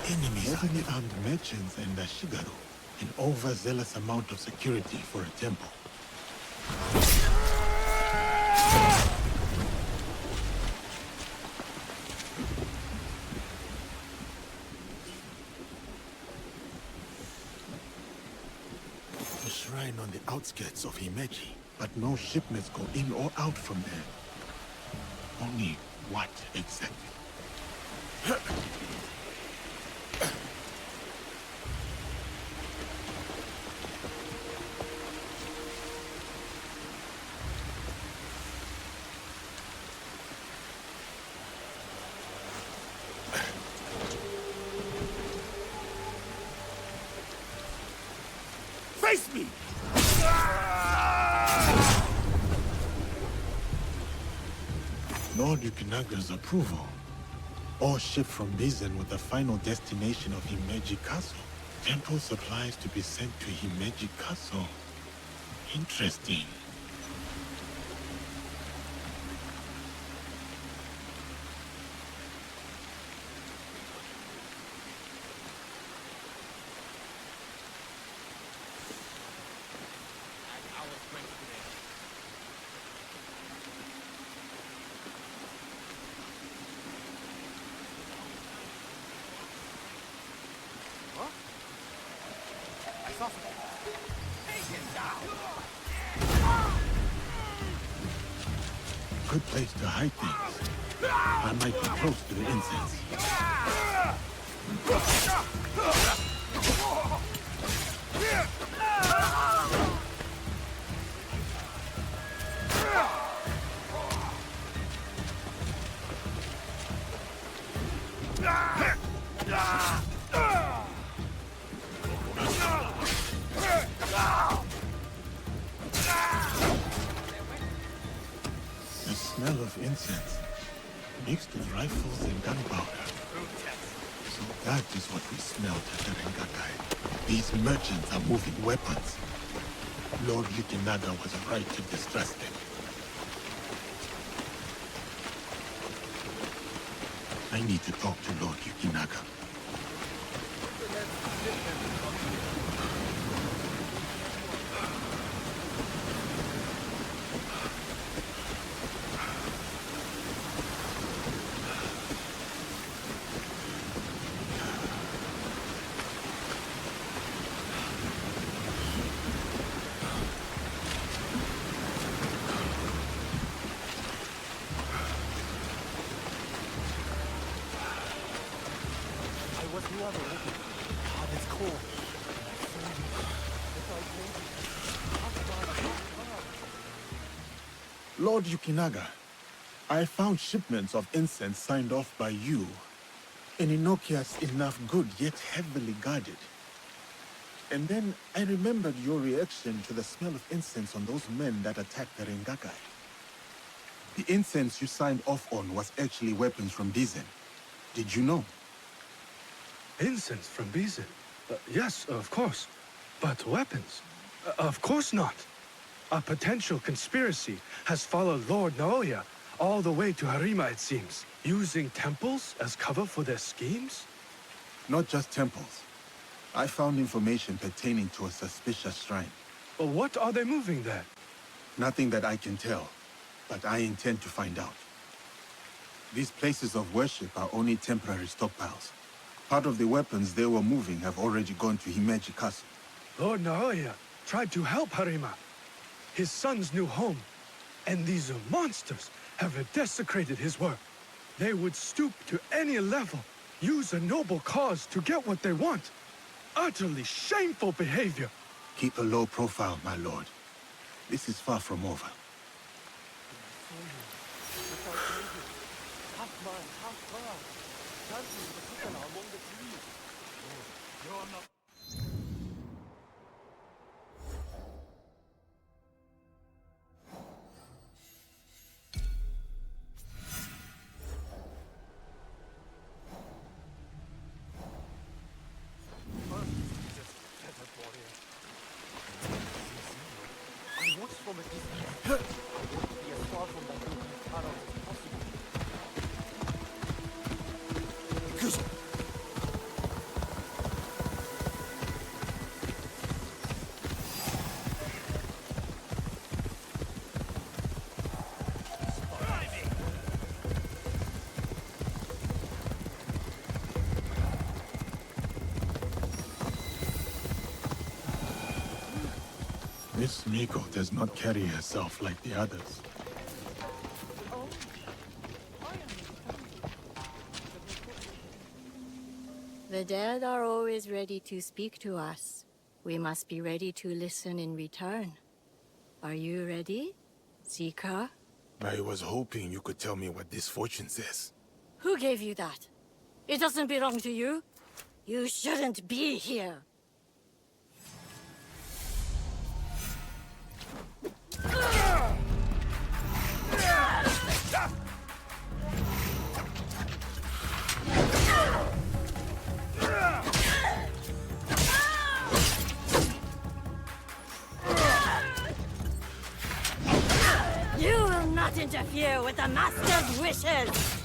Enemies heavily armed merchants and Ashigaru. An overzealous amount of security for a temple. A shrine on the outskirts of Himeji, but no shipments go in or out from there. Only what exactly? Face me! Lord Yukinaga's approval. All shipped from Bizen with the final destination of Himeji Castle. Temple supplies to be sent to Himeji Castle. Interesting. Good place to hide things. I might be close to the incense. The smell of incense, mixed with rifles and gunpowder. So that is what we smelled at the Rengakai. These merchants are moving weapons. Lord Yukinaga was right to distrust them. I need to talk to Lord Yukinaga. Lord Yukinaga, I found shipments of incense signed off by you. An innocuous enough good, yet heavily guarded. And then I remembered your reaction to the smell of incense on those men that attacked the Rengakai. The incense you signed off on was actually weapons from Bizen. Did you know? Incense from Bizen? Yes, of course. But weapons? Of course not. A potential conspiracy has followed Lord Naoe all the way to Harima, it seems. Using temples as cover for their schemes? Not just temples. I found information pertaining to a suspicious shrine. But what are they moving there? Nothing that I can tell, but I intend to find out. These places of worship are only temporary stockpiles. Part of the weapons they were moving have already gone to Himeji Castle. Lord Naoe tried to help Harima, his son's new home, and these monsters have desecrated his work. They would stoop to any level, use a noble cause to get what they want. Utterly shameful behavior. Keep a low profile, my lord. This is far from over. Miss Miko does not carry herself like the others. The dead are always ready to speak to us. We must be ready to listen in return. Are you ready, Zika? I was hoping you could tell me what this fortune says. Who gave you that? It doesn't belong to you. You shouldn't be here. You will not interfere with the Master's wishes!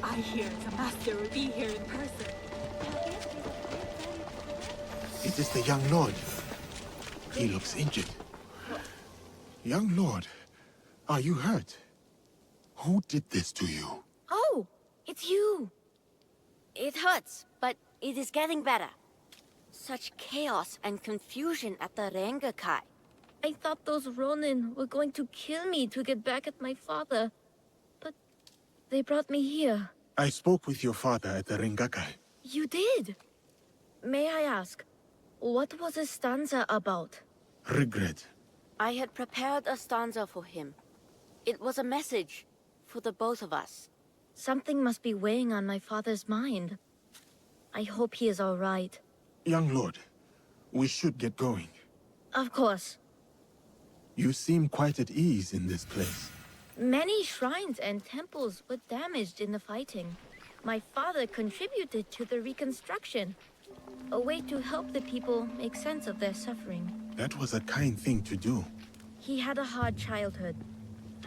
I hear the Master will be here in person. It is the young lord. He looks injured. Young lord, are you hurt? Who did this to you? Oh, it's you. It hurts, but it is getting better. Such chaos and confusion at the Rengakai. I thought those Ronin were going to kill me to get back at my father. But they brought me here. I spoke with your father at the Rengakai. You did? May I ask, what was his stanza about? Regret. I had prepared a stanza for him. It was a message for the both of us. Something must be weighing on my father's mind. I hope he is all right. Young lord, we should get going. Of course. You seem quite at ease in this place. Many shrines and temples were damaged in the fighting. My father contributed to the reconstruction. A way to help the people make sense of their suffering. That was a kind thing to do. He had a hard childhood.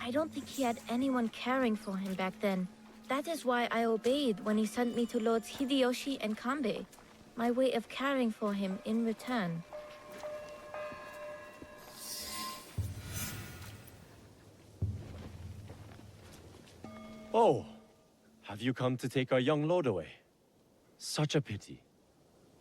I don't think he had anyone caring for him back then. That is why I obeyed when he sent me to Lords Hideyoshi and Kanbei. My way of caring for him in return. Oh, have you come to take our young lord away? Such a pity.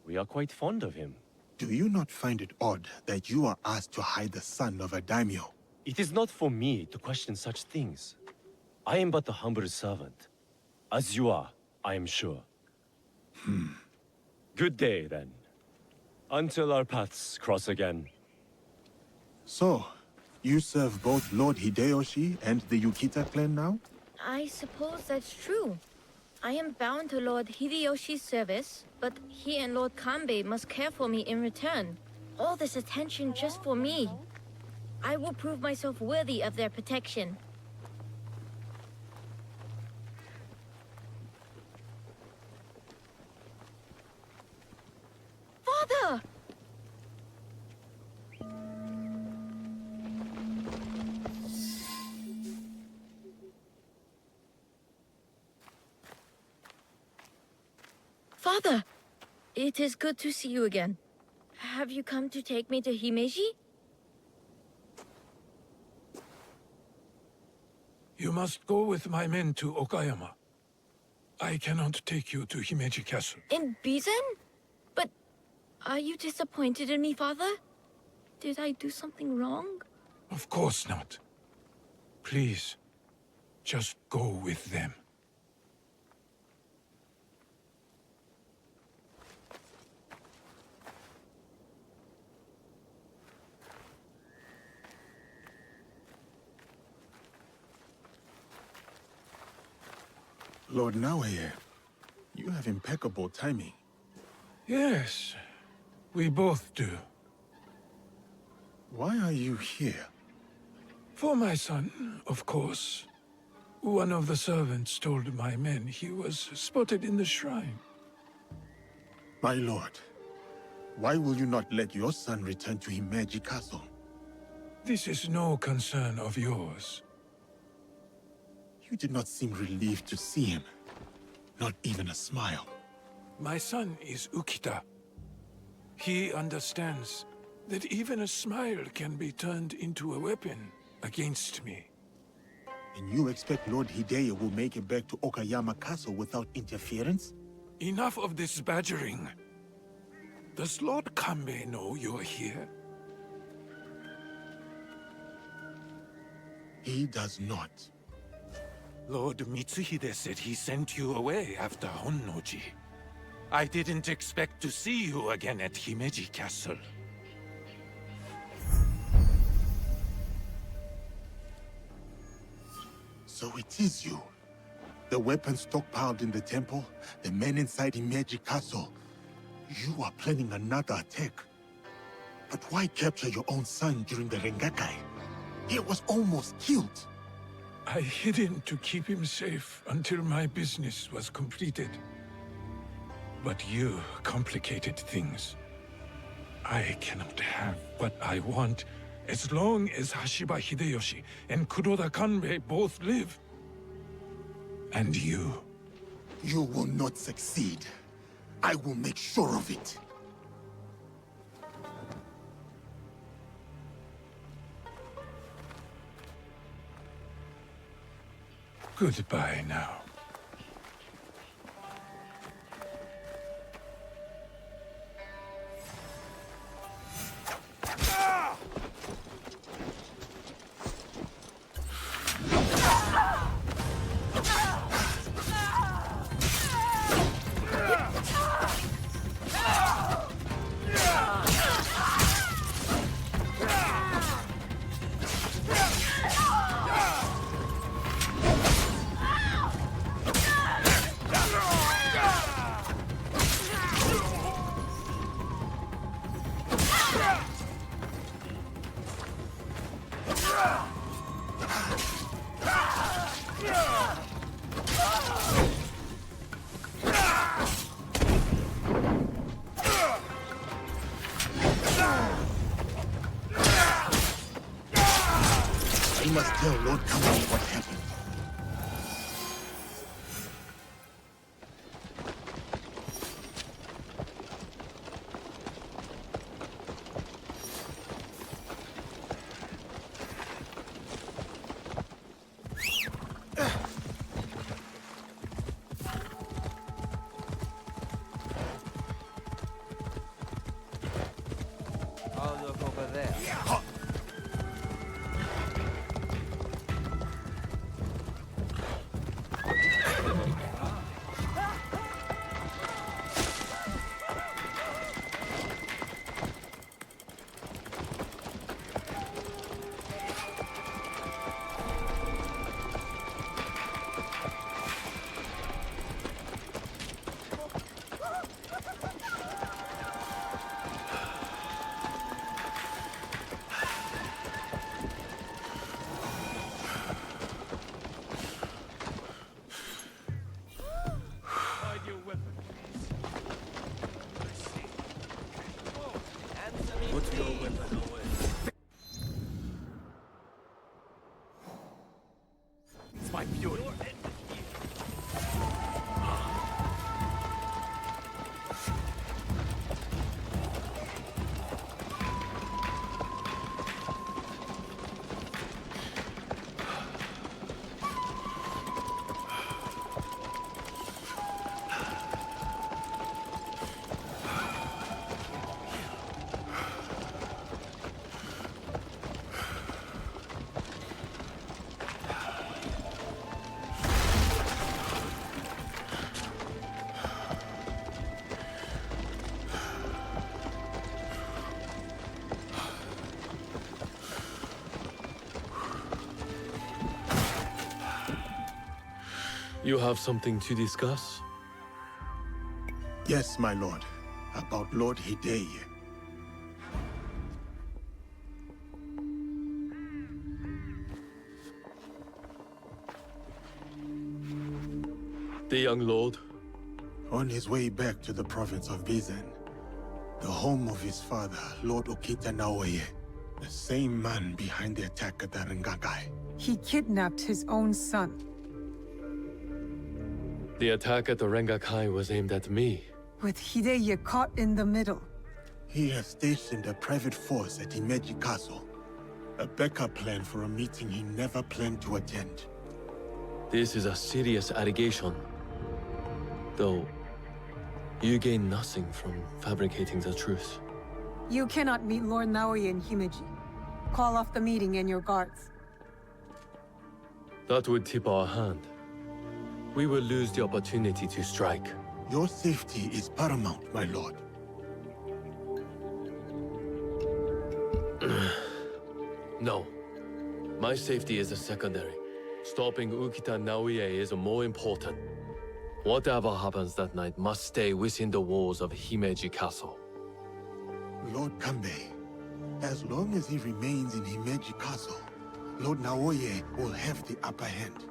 We are quite fond of him. Do you not find it odd that you are asked to hide the son of a daimyo? It is not for me to question such things. I am but a humble servant. As you are, I am sure. Good day, then. Until our paths cross again. So, you serve both Lord Hideyoshi and the Yukita clan now? I suppose that's true. I am bound to Lord Hideyoshi's service, but he and Lord Kanbei must care for me in return. All this attention just for me. I will prove myself worthy of their protection. Father! Father! It is good to see you again. Have you come to take me to Himeji? You must go with my men to Okayama. I cannot take you to Himeji Castle. In Bizen? But are you disappointed in me, Father? Did I do something wrong? Of course not. Please, just go with them. Lord Naoe, you have impeccable timing. Yes, we both do. Why are you here? For my son, of course. One of the servants told my men he was spotted in the shrine. My lord, why will you not let your son return to Himeji Castle? This is no concern of yours. You did not seem relieved to see him. Not even a smile. My son is Ukita. He understands that even a smile can be turned into a weapon against me. And you expect Lord Hideo will make it back to Okayama Castle without interference? Enough of this badgering. Does Lord Kanbei know you're here? He does not. Lord Mitsuhide said he sent you away after Honnoji. I didn't expect to see you again at Himeji Castle. So it is you. The weapons stockpiled in the temple, the men inside Himeji Castle. You are planning another attack. But why capture your own son during the Rengakai? He was almost killed. I hid him to keep him safe until my business was completed. But you complicated things. I cannot have what I want as long as Hashiba Hideyoshi and Kuroda Kanbei both live. And you. You will not succeed. I will make sure of it. Goodbye now. I must tell Lord Kamui what happened. I'll look over there. You have something to discuss? Yes, my lord. About Lord Hideye. The young lord? On his way back to the province of Bizen, the home of his father, Lord Okita Naoe, the same man behind the attack at the Rengakai. He kidnapped his own son. The attack at the Rengakai was aimed at me. With Hideye caught in the middle. He has stationed a private force at Himeji Castle. A backup plan for a meeting he never planned to attend. This is a serious allegation. Though, you gain nothing from fabricating the truth. You cannot meet Lord Naoe in Himeji. Call off the meeting and your guards. That would tip our hand. We will lose the opportunity to strike. Your safety is paramount, my lord. No. My safety is a secondary. Stopping Ukita Naoe is more important. Whatever happens that night must stay within the walls of Himeji Castle. Lord Kambei, as long as he remains in Himeji Castle, Lord Naoe will have the upper hand.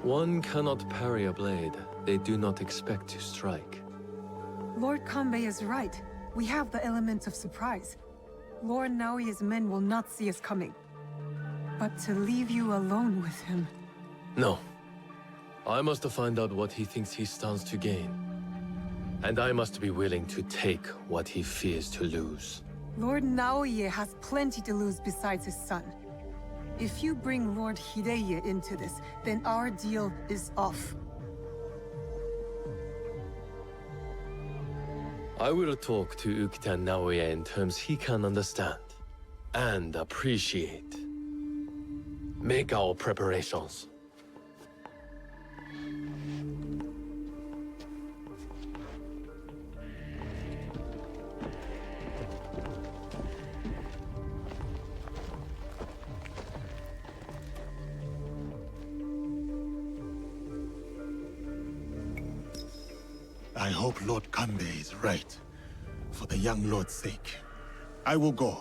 One cannot parry a blade they do not expect to strike. Lord Kambei is right. We have the element of surprise. Lord Naoe's men will not see us coming. But to leave you alone with him... No. I must find out what he thinks he stands to gain. And I must be willing to take what he fears to lose. Lord Naoe has plenty to lose besides his son. If you bring Lord Hideye into this, then our deal is off. I will talk to Ukita Naoe in terms he can understand and appreciate. Make our preparations. I hope Lord Kambei is right, for the young lord's sake. I will go.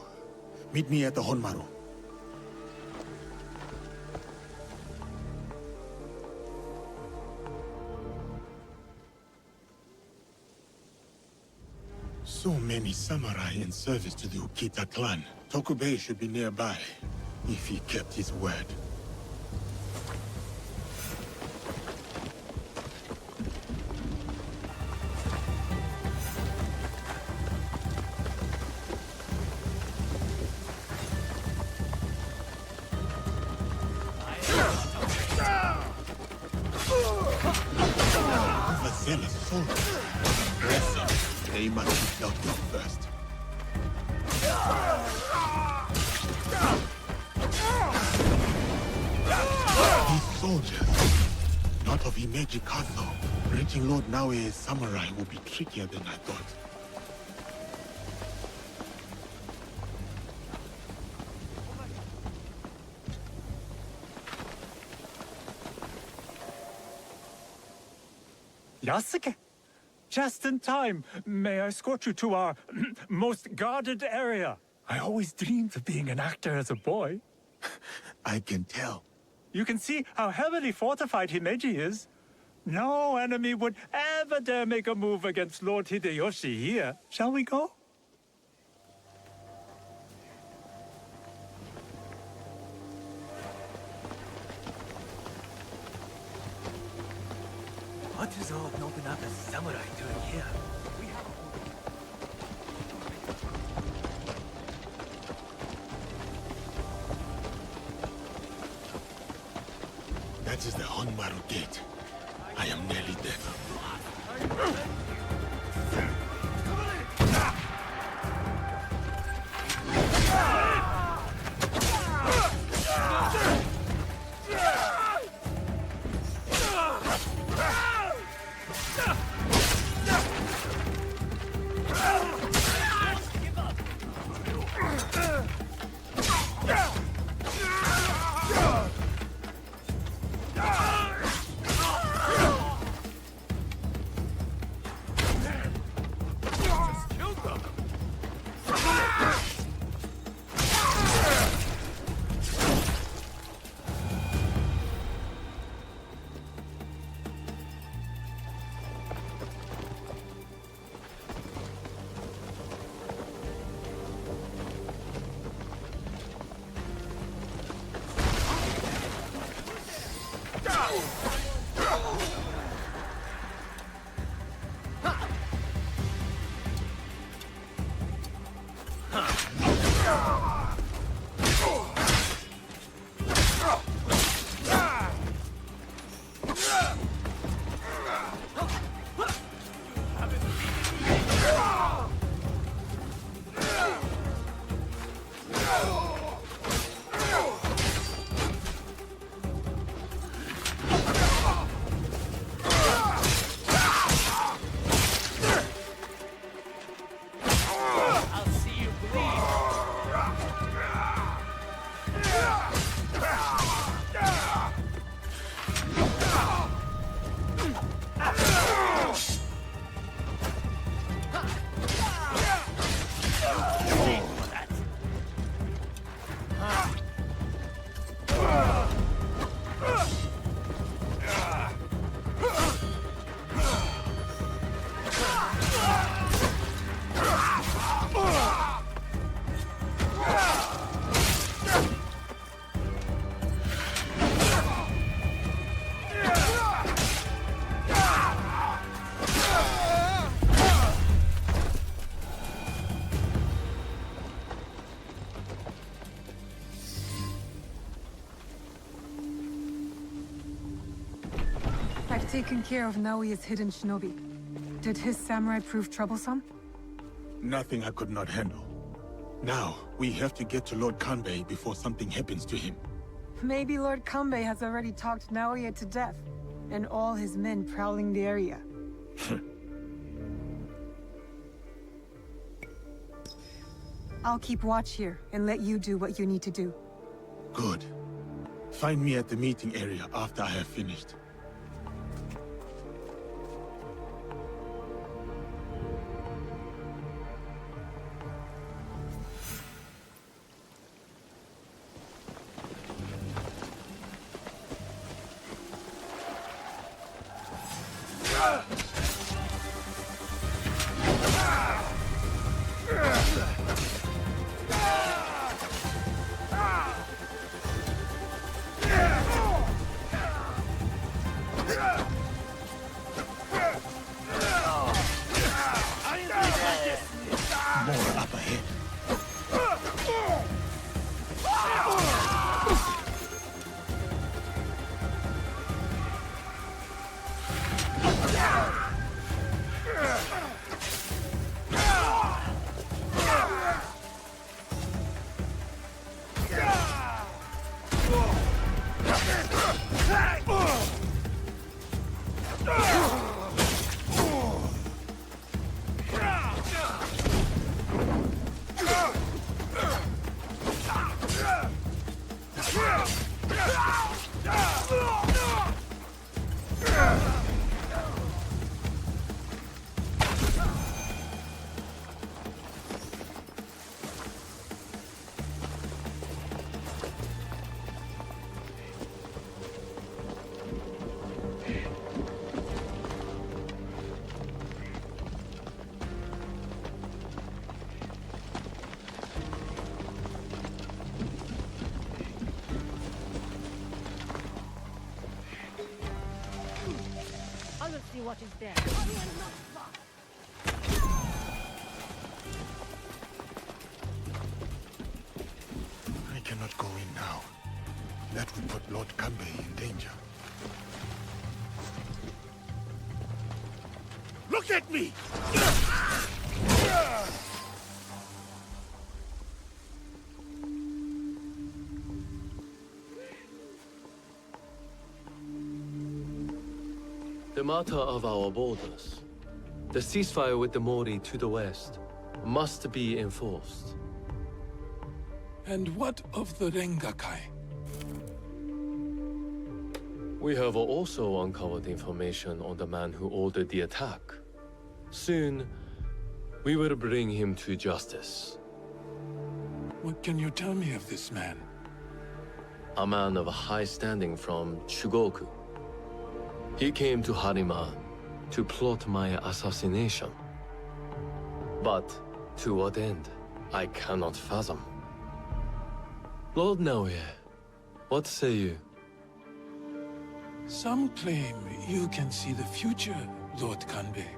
Meet me at the Honmaru. So many samurai in service to the Ukita clan. Tokubei should be nearby, if he kept his word. Overzealous soldiers. Aggressive. They must be dealt with first. These soldiers, not of Himeji Castle. Reaching Lord Naoe's samurai will be trickier than I thought. Yasuke? Just in time. May I escort you to our most guarded area? I always dreamed of being an actor as a boy. I can tell. You can see how heavily fortified Himeji is. No enemy would ever dare make a move against Lord Hideyoshi here. Shall we go? What is old Nobunaga's samurai doing here? That is the Honmaru gate. I am nearly there. taken care of Naoe's hidden shinobi? Did his samurai prove troublesome? Nothing I could not handle. Now, we have to get to Lord Kanbei before something happens to him. Maybe Lord Kanbei has already talked Naoe to death, and all his men prowling the area. I'll keep watch here, and let you do what you need to do. Good. Find me at the meeting area after I have finished. See what is there. I cannot go in now. That would put Lord Kanbei in danger. Look at me! The matter of our borders, the ceasefire with the Mori to the west, must be enforced. And what of the Rengakai? We have also uncovered information on the man who ordered the attack. Soon, we will bring him to justice. What can you tell me of this man? A man of high standing from Chugoku. He came to Harima to plot my assassination. But to what end, I cannot fathom. Lord Naoe, what say you? Some claim you can see the future, Lord Kanbei.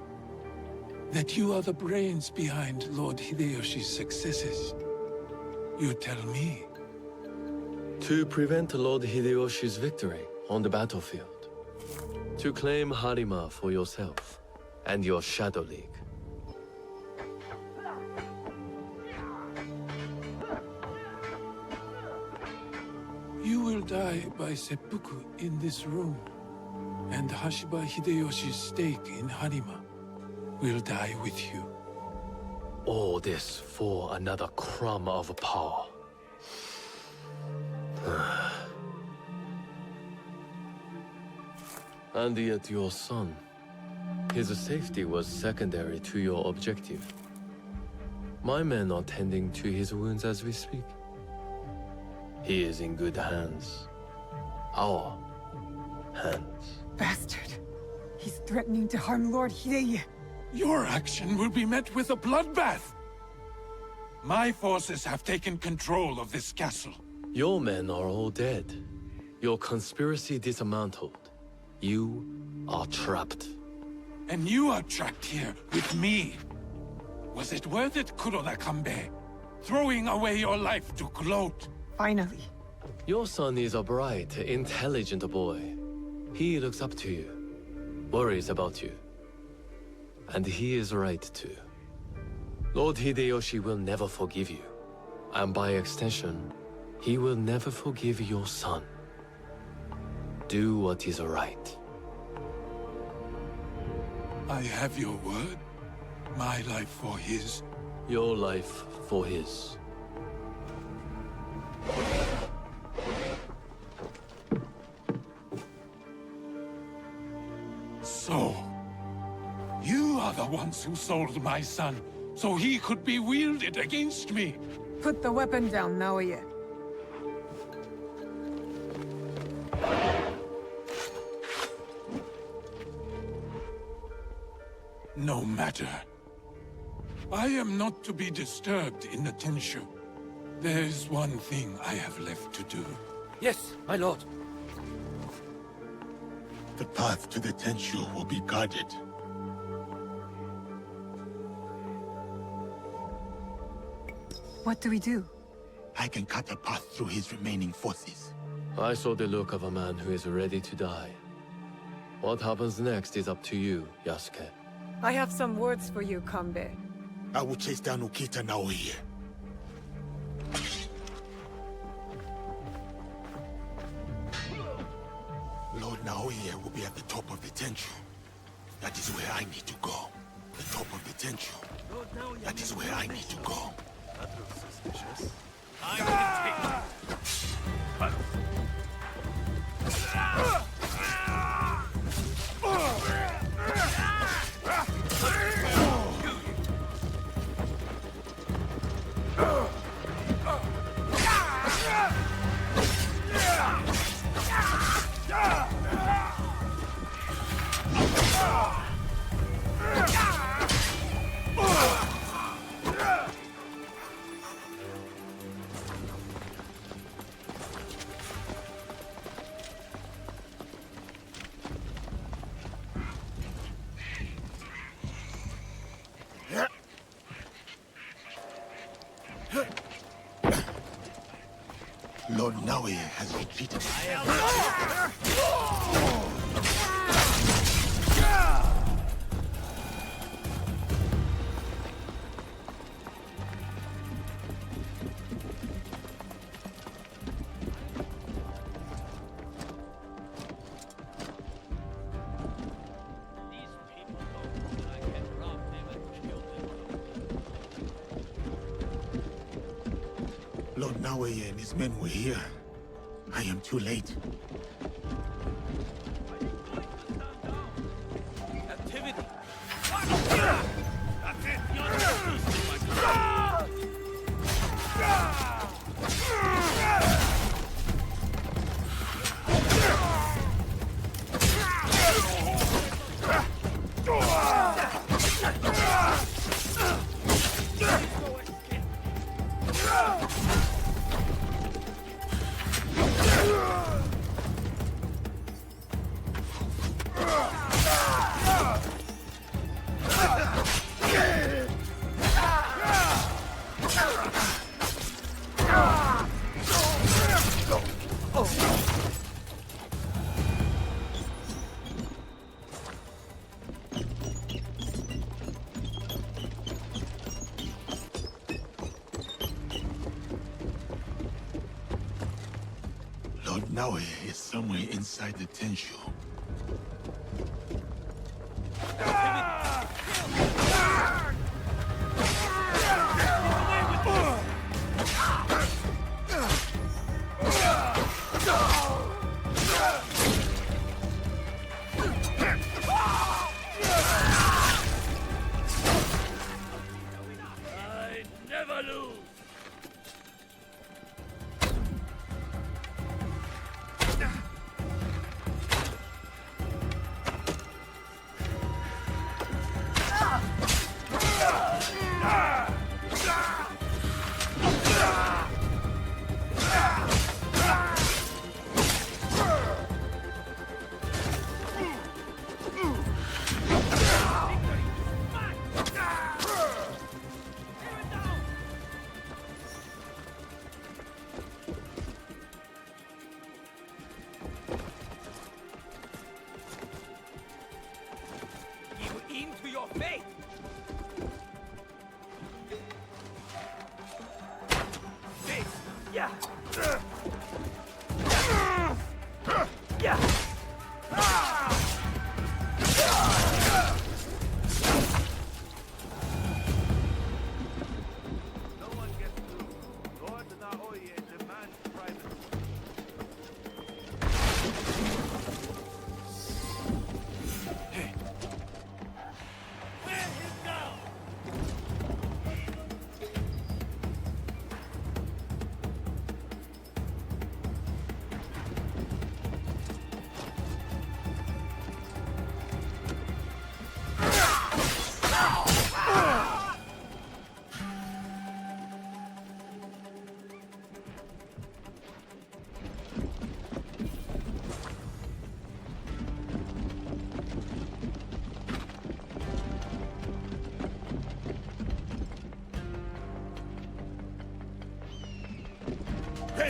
That you are the brains behind Lord Hideyoshi's successes. You tell me. To prevent Lord Hideyoshi's victory on the battlefield. To claim Harima for yourself and your Shadow League. You will die by seppuku in this room, and Hashiba Hideyoshi's stake in Harima will die with you. All this for another crumb of power. And yet your son, his safety was secondary to your objective. My men are tending to his wounds as we speak. He is in good hands. Our hands. Bastard! He's threatening to harm Lord Hideye. Your action will be met with a bloodbath! My forces have taken control of this castle. Your men are all dead. Your conspiracy dismantled. You are trapped. And you are trapped here with me. Was it worth it, Kuroda Kanbei? Throwing away your life to gloat? Finally. Your son is a bright, intelligent boy. He looks up to you. worries about you. And he is right too. Lord Hideyoshi will never forgive you. And by extension, he will never forgive your son. Do what is right. I have your word. My life for his. Your life for his. So, you are the ones who sold my son, so he could be wielded against me. Put the weapon down, Naoe. No matter. I am not to be disturbed in the Tenshu. There's one thing I have left to do. Yes, my lord. The path to the Tenshu will be guarded. What do we do? I can cut a path through his remaining forces. I saw the look of a man who is ready to die. What happens next is up to you, Yasuke. I have some words for you, Kambe. I will chase down Ukita Naoe. Lord Naoe will be at the top of the Tenshu. That is where I need to go. The top of the Tenshu. That is where I need to go. That looks suspicious. I can take it. Lord Naoe has retreated. Lord Naoe and his men were here. I am too late. Activity. That's it. Lord Naoe is somewhere inside the Tenshu. I never lose.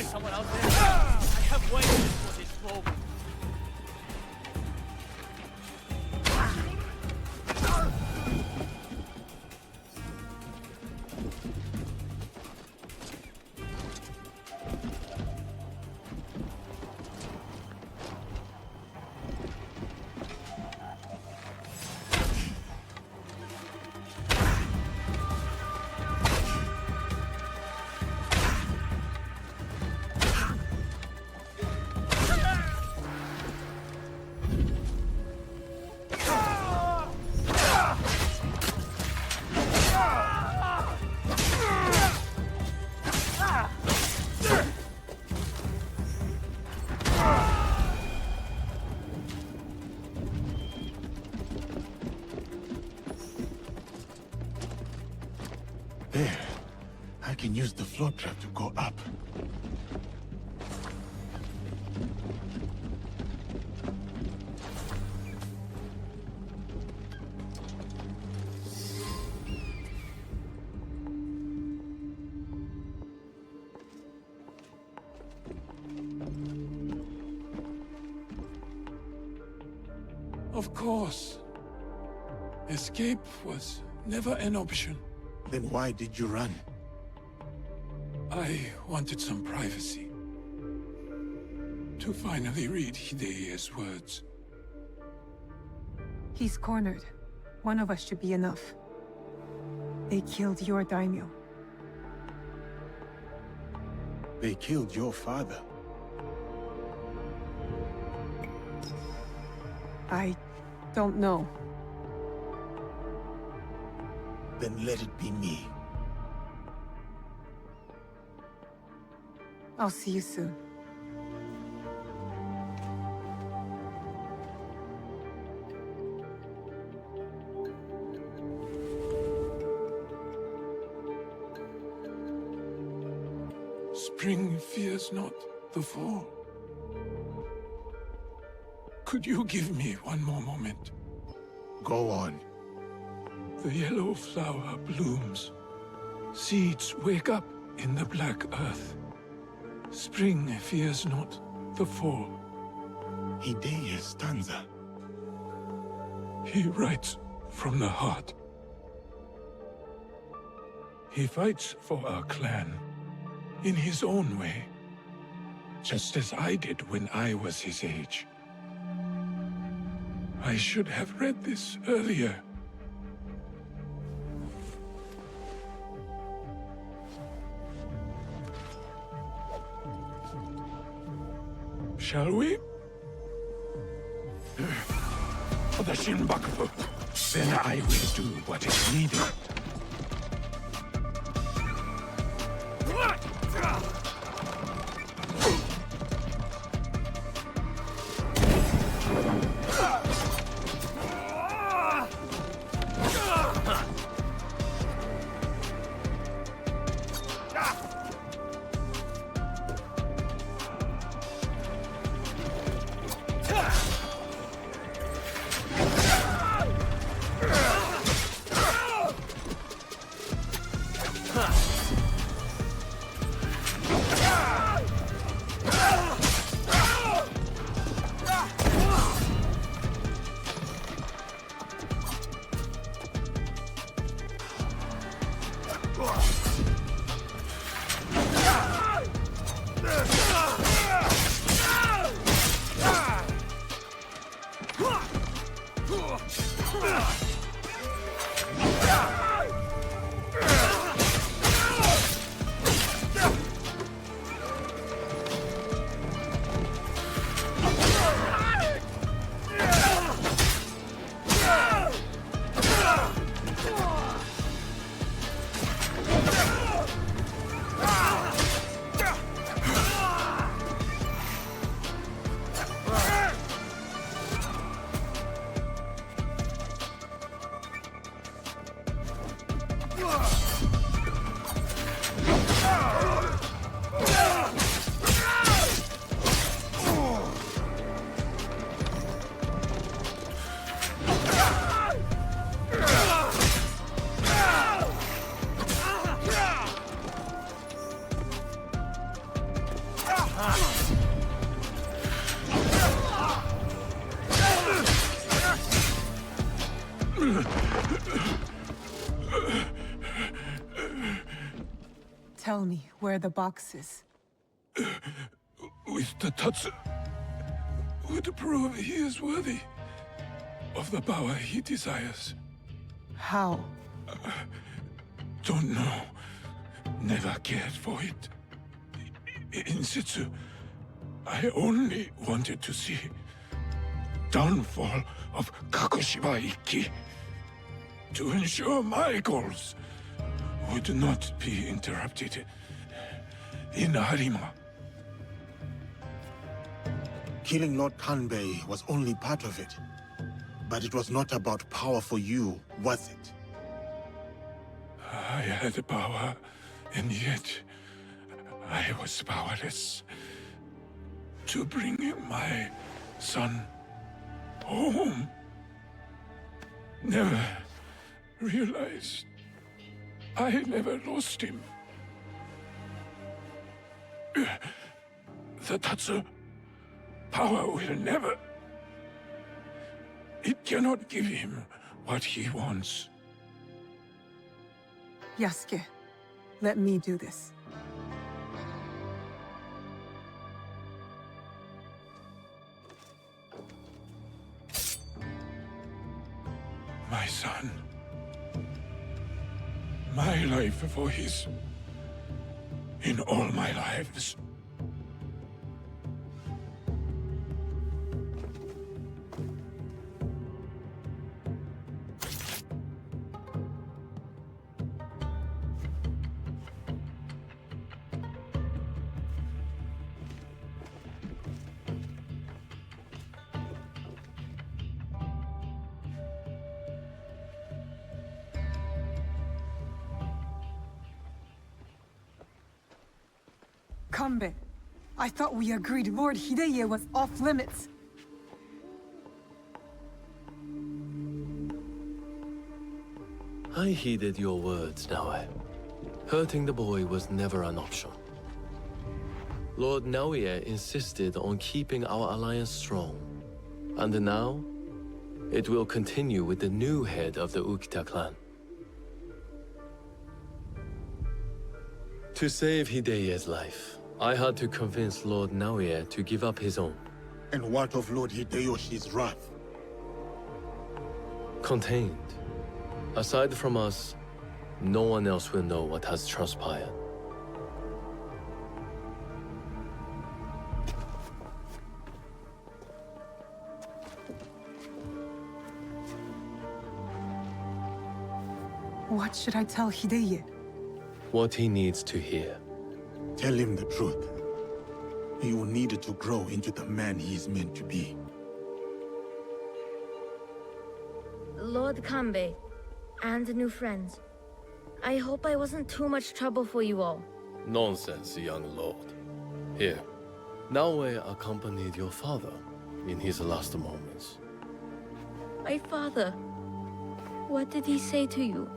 someone out there? I have waited for this moment. There. I can use the floor trap to go up. Of course. Escape was never an option. Then why did you run? I wanted some privacy. To finally read Hideya's words. He's cornered. One of us should be enough. They killed your daimyo. They killed your father. I don't know. Then let it be me. I'll see you soon. Spring fears not the fall. Could you give me one more moment? Go on. The yellow flower blooms. Seeds wake up in the black earth. Spring fears not the fall. Hideya's stanza. He writes from the heart. He fights for our clan, in his own way, just as I did when I was his age. I should have read this earlier. Shall we? For the Shinbakufu, then I will do what is needed. Tell me where the box is. With the Tatsu, would prove he is worthy of the power he desires. How? Don't know. Never cared for it. In Settsu, I only wanted to see downfall of Kakushiba Ikki to ensure my goals would not be interrupted in Harima. Killing Lord Kanbei was only part of it. But it was not about power for you, was it? I had power, and yet I was powerless to bring my son home. Never realized I never lost him. The Tatsu power will never... It cannot give him what he wants. Yasuke, let me do this. My son. My life for his. In all my lives. Gambit, I thought we agreed Lord Hideye was off limits. I heeded your words, Naoe. Hurting the boy was never an option. Lord Naoe insisted on keeping our alliance strong. And now, it will continue with the new head of the Ukita clan. To save Hideye's life, I had to convince Lord Naoe to give up his own. And what of Lord Hideyoshi's wrath? Contained. Aside from us, no one else will know what has transpired. What should I tell Hideye? What he needs to hear. Tell him the truth. He will need to grow into the man he is meant to be. Lord Kanbei, and new friends. I hope I wasn't too much trouble for you all. Nonsense, young lord. Here, Naoe accompanied your father in his last moments. My father. What did he say to you?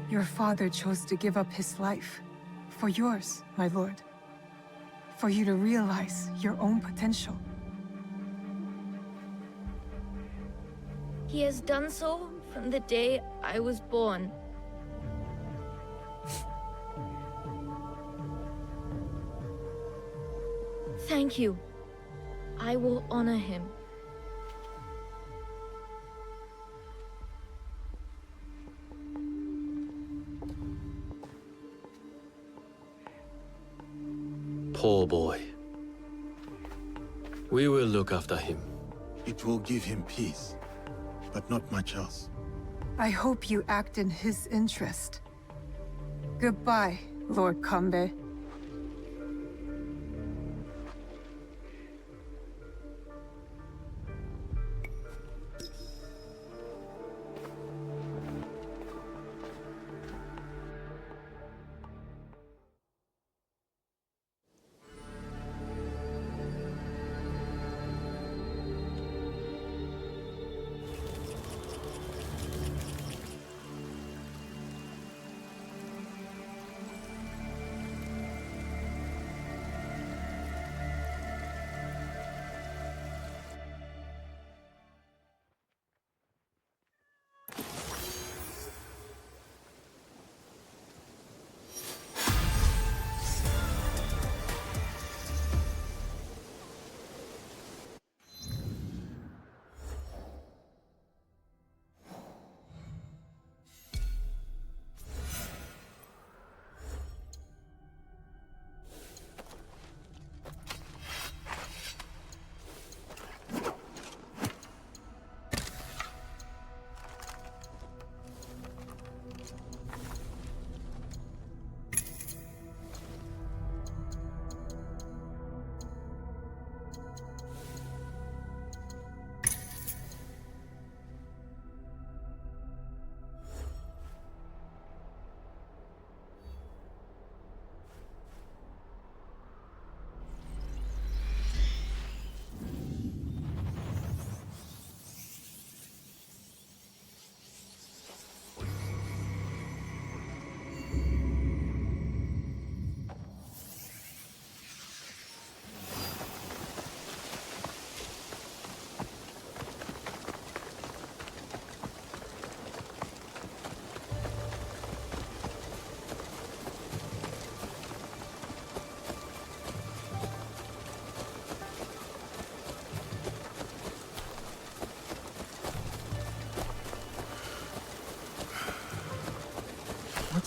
Your father chose to give up his life. For yours, my lord. For you to realize your own potential. He has done so from the day I was born. Thank you. I will honor him. Poor boy. We will look after him. It will give him peace, but not much else. I hope you act in his interest. Goodbye, Lord Kanbei.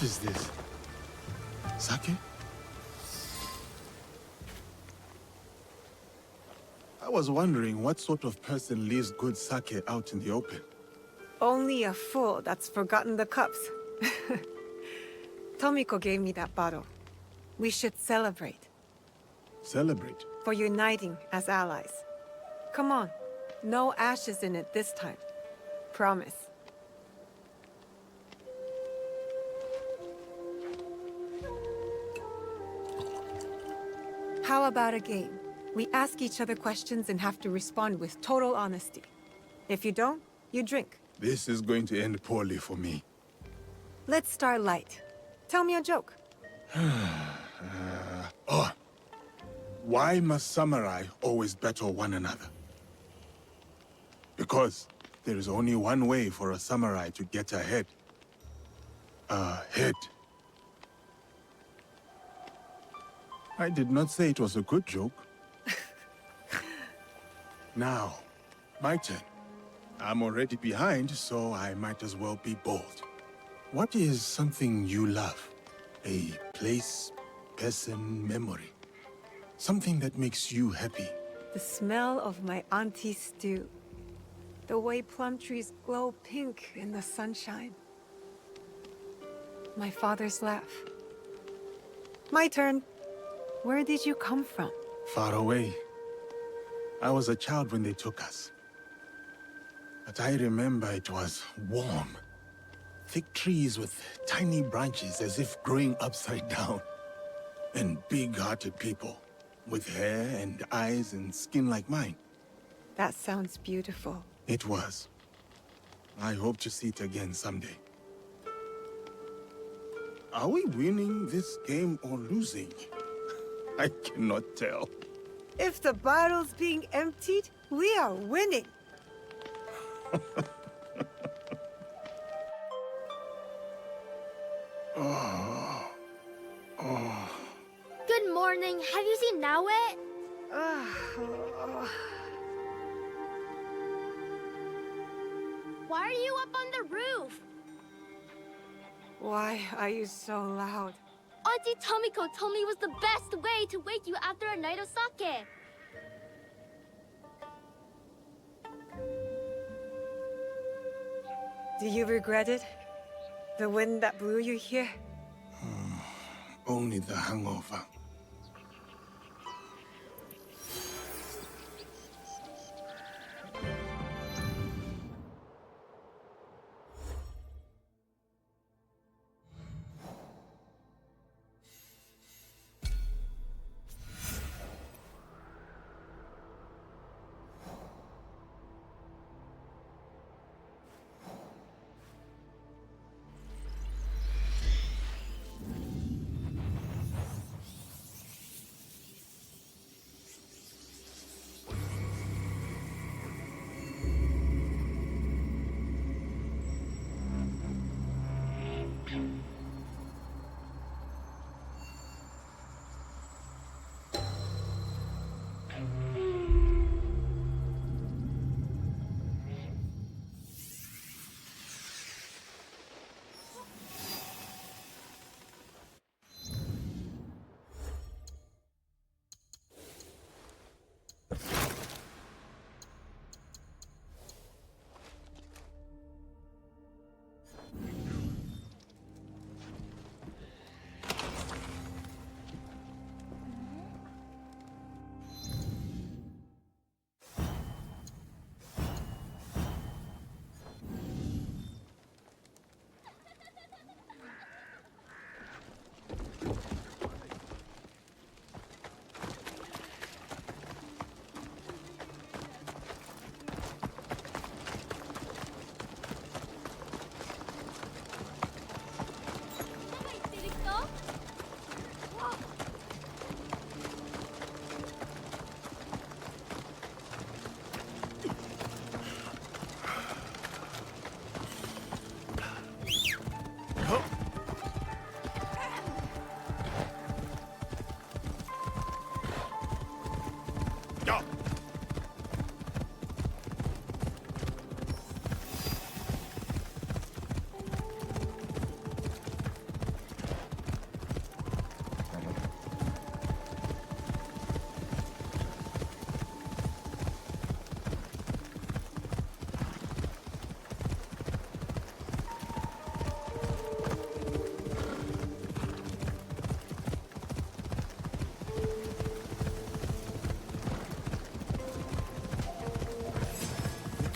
is this? Sake? I was wondering what sort of person leaves good sake out in the open. Only a fool that's forgotten the cups. Tomiko gave me that bottle. We should celebrate. Celebrate? For uniting as allies. Come on. No ashes in it this time. Promise. How about a game? We ask each other questions and have to respond with total honesty. If you don't, you drink. This is going to end poorly for me. Let's start light. Tell me a joke. Why must samurai always battle one another? Because there is only one way for a samurai to get ahead. Ahead. I did not say it was a good joke. Now, my turn. I'm already behind, so I might as well be bold. What is something you love? A place, person, memory. Something that makes you happy. The smell of my auntie's stew. The way plum trees glow pink in the sunshine. My father's laugh. My turn. Where did you come from? Far away. I was a child when they took us. But I remember it was warm. Thick trees with tiny branches as if growing upside down. And big-hearted people, with hair and eyes and skin like mine. That sounds beautiful. It was. I hope to see it again someday. Are we winning this game or losing? I cannot tell. If the bottle's being emptied, we are winning. Good morning. Have you seen Naoe? Why are you up on the roof? Why are you so loud? Auntie Tomiko told me it was the best way to wake you after a night of sake. Do you regret it? The wind that blew you here? Only the hangover.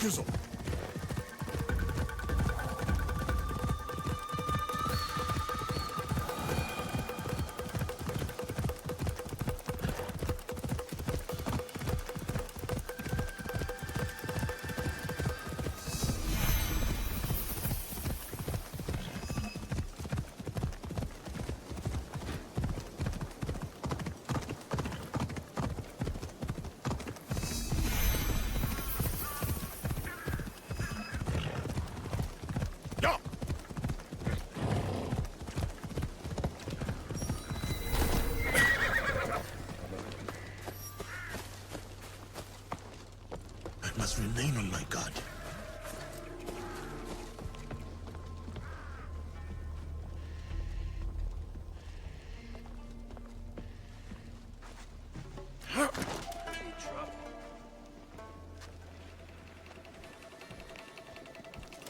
Yakuzo. Remain on my guard.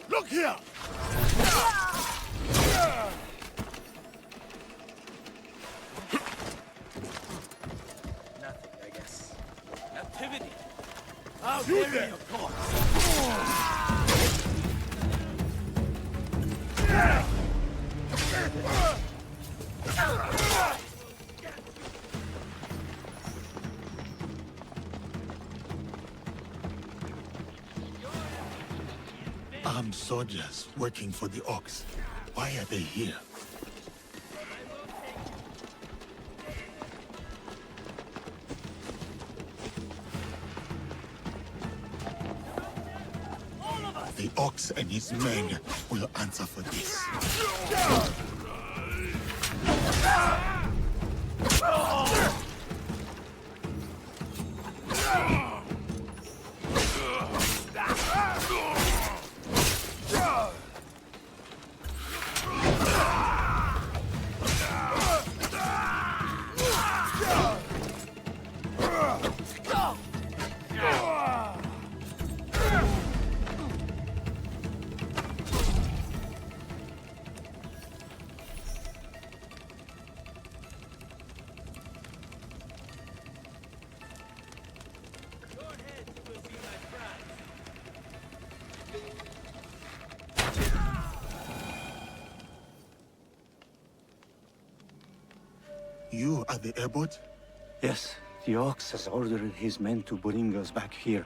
Look here! Nothing, I guess. Activity! How You dare there! you, of course! Armed soldiers working for the Ox. Why are they here? The Ox and his men will answer for this. You are the airboat? Yes, the Ox has ordered his men to bring us back here.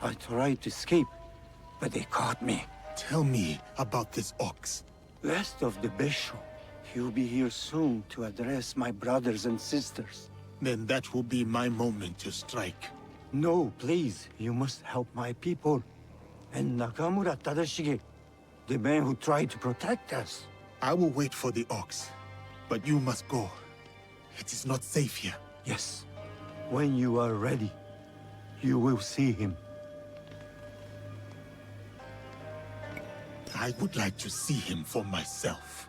I tried to escape, but they caught me. Tell me about this Ox. Rest of the Bishop. He'll be here soon to address my brothers and sisters. Then that will be my moment to strike. No, please. You must help my people. And Nakamura Tadashige, the man who tried to protect us. I will wait for the Ox, but you must go. It is not safe here. Yes. When you are ready, you will see him. I would like to see him for myself.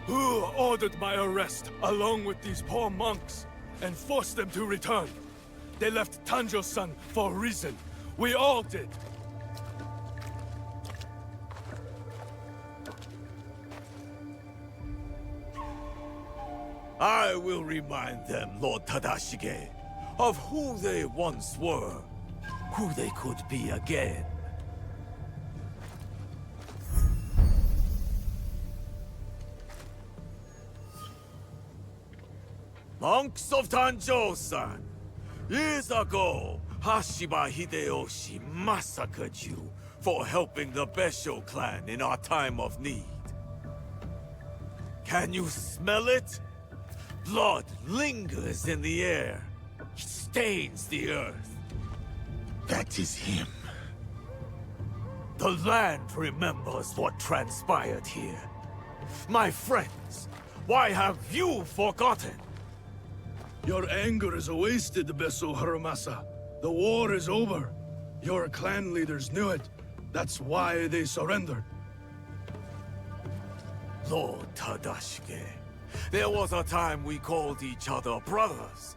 Who ordered my arrest, along with these poor monks, and forced them to return? They left Tanjo-san for a reason. We all did. I will remind them, Lord Tadashige, of who they once were, who they could be again. Monks of Tanjo-san, years ago, Hashiba Hideyoshi massacred you for helping the Besho clan in our time of need. Can you smell it? Blood lingers in the air. It stains the earth. That is him. The land remembers what transpired here. My friends, Why have you forgotten? Your anger is wasted, Beso Haramasa. The war is over. Your clan leaders knew it. That's why they surrendered. Lord Tadashige, there was a time we called each other brothers.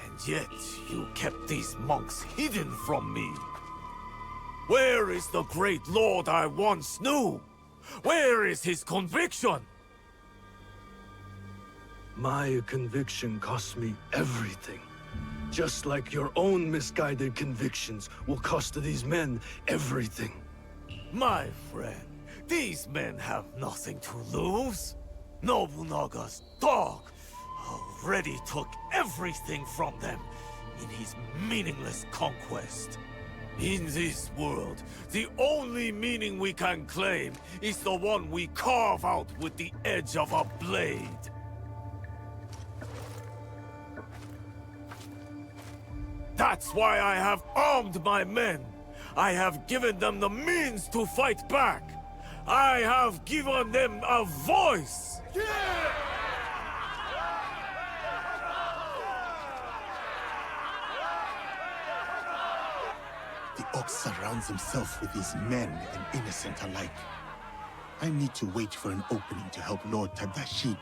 And yet, you kept these monks hidden from me. Where is the great lord I once knew? Where is his conviction? My conviction cost me everything. Just like your own misguided convictions will cost these men everything. My friend, these men have nothing to lose. Nobunaga's dog already took everything from them in his meaningless conquest. In this world, the only meaning we can claim is the one we carve out with the edge of a blade. That's why I have armed my men. I have given them the means to fight back. I have given them a voice. The Ox surrounds himself with his men and innocent alike. I need to wait for an opening to help Lord Tadashige.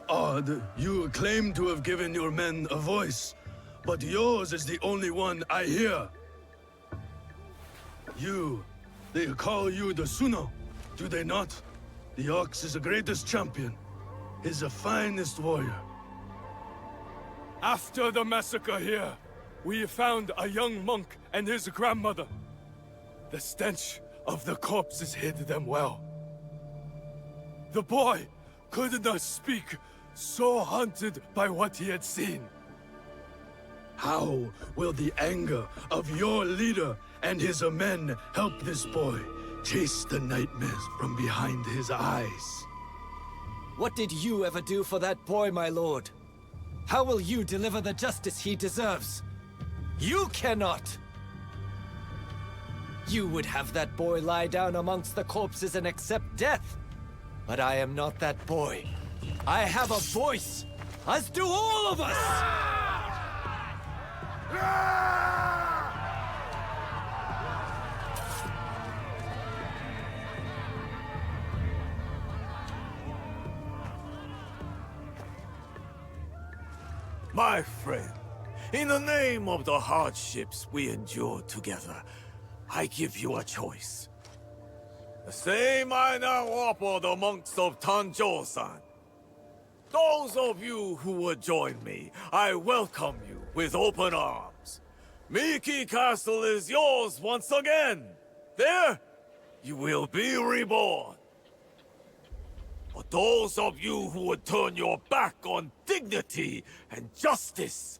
Odd, you claim to have given your men a voice, but yours is the only one I hear. They call you the Suno, do they not? The Ox is the greatest champion. He's the finest warrior. After the massacre here, we found a young monk and his grandmother. The stench of the corpses hid them well. The boy could not speak, so haunted by what he had seen. How will the anger of your leader and his men help this boy chase the nightmares from behind his eyes? What did you ever do for that boy, my lord? How will you deliver the justice he deserves? You cannot! You would have that boy lie down amongst the corpses and accept death. But I am not that boy. I have a voice, as do all of us! My friend, in the name of the hardships we endured together, I give you a choice. The same I now offer the monks of Tanjou-san. Those of you who would join me, I welcome you with open arms. Miki Castle is yours once again. There, you will be reborn. But those of you who would turn your back on dignity and justice,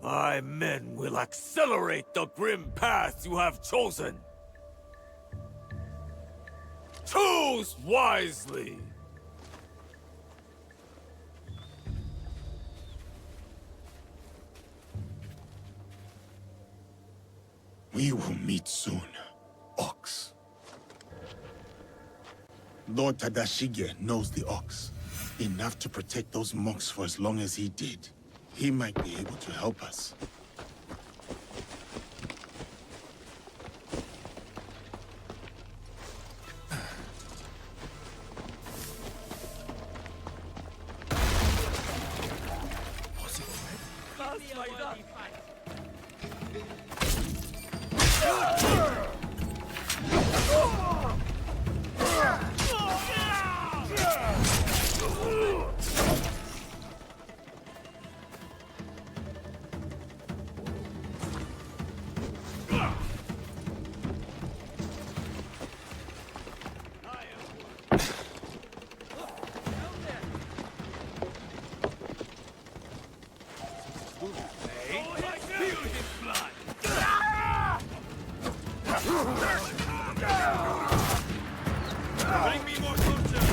my men will accelerate the grim path you have chosen. Choose wisely! We will meet soon, Ox. Lord Tadashige knows the Ox. Enough to protect those monks for as long as he did. He might be able to help us. Bring me more soldiers!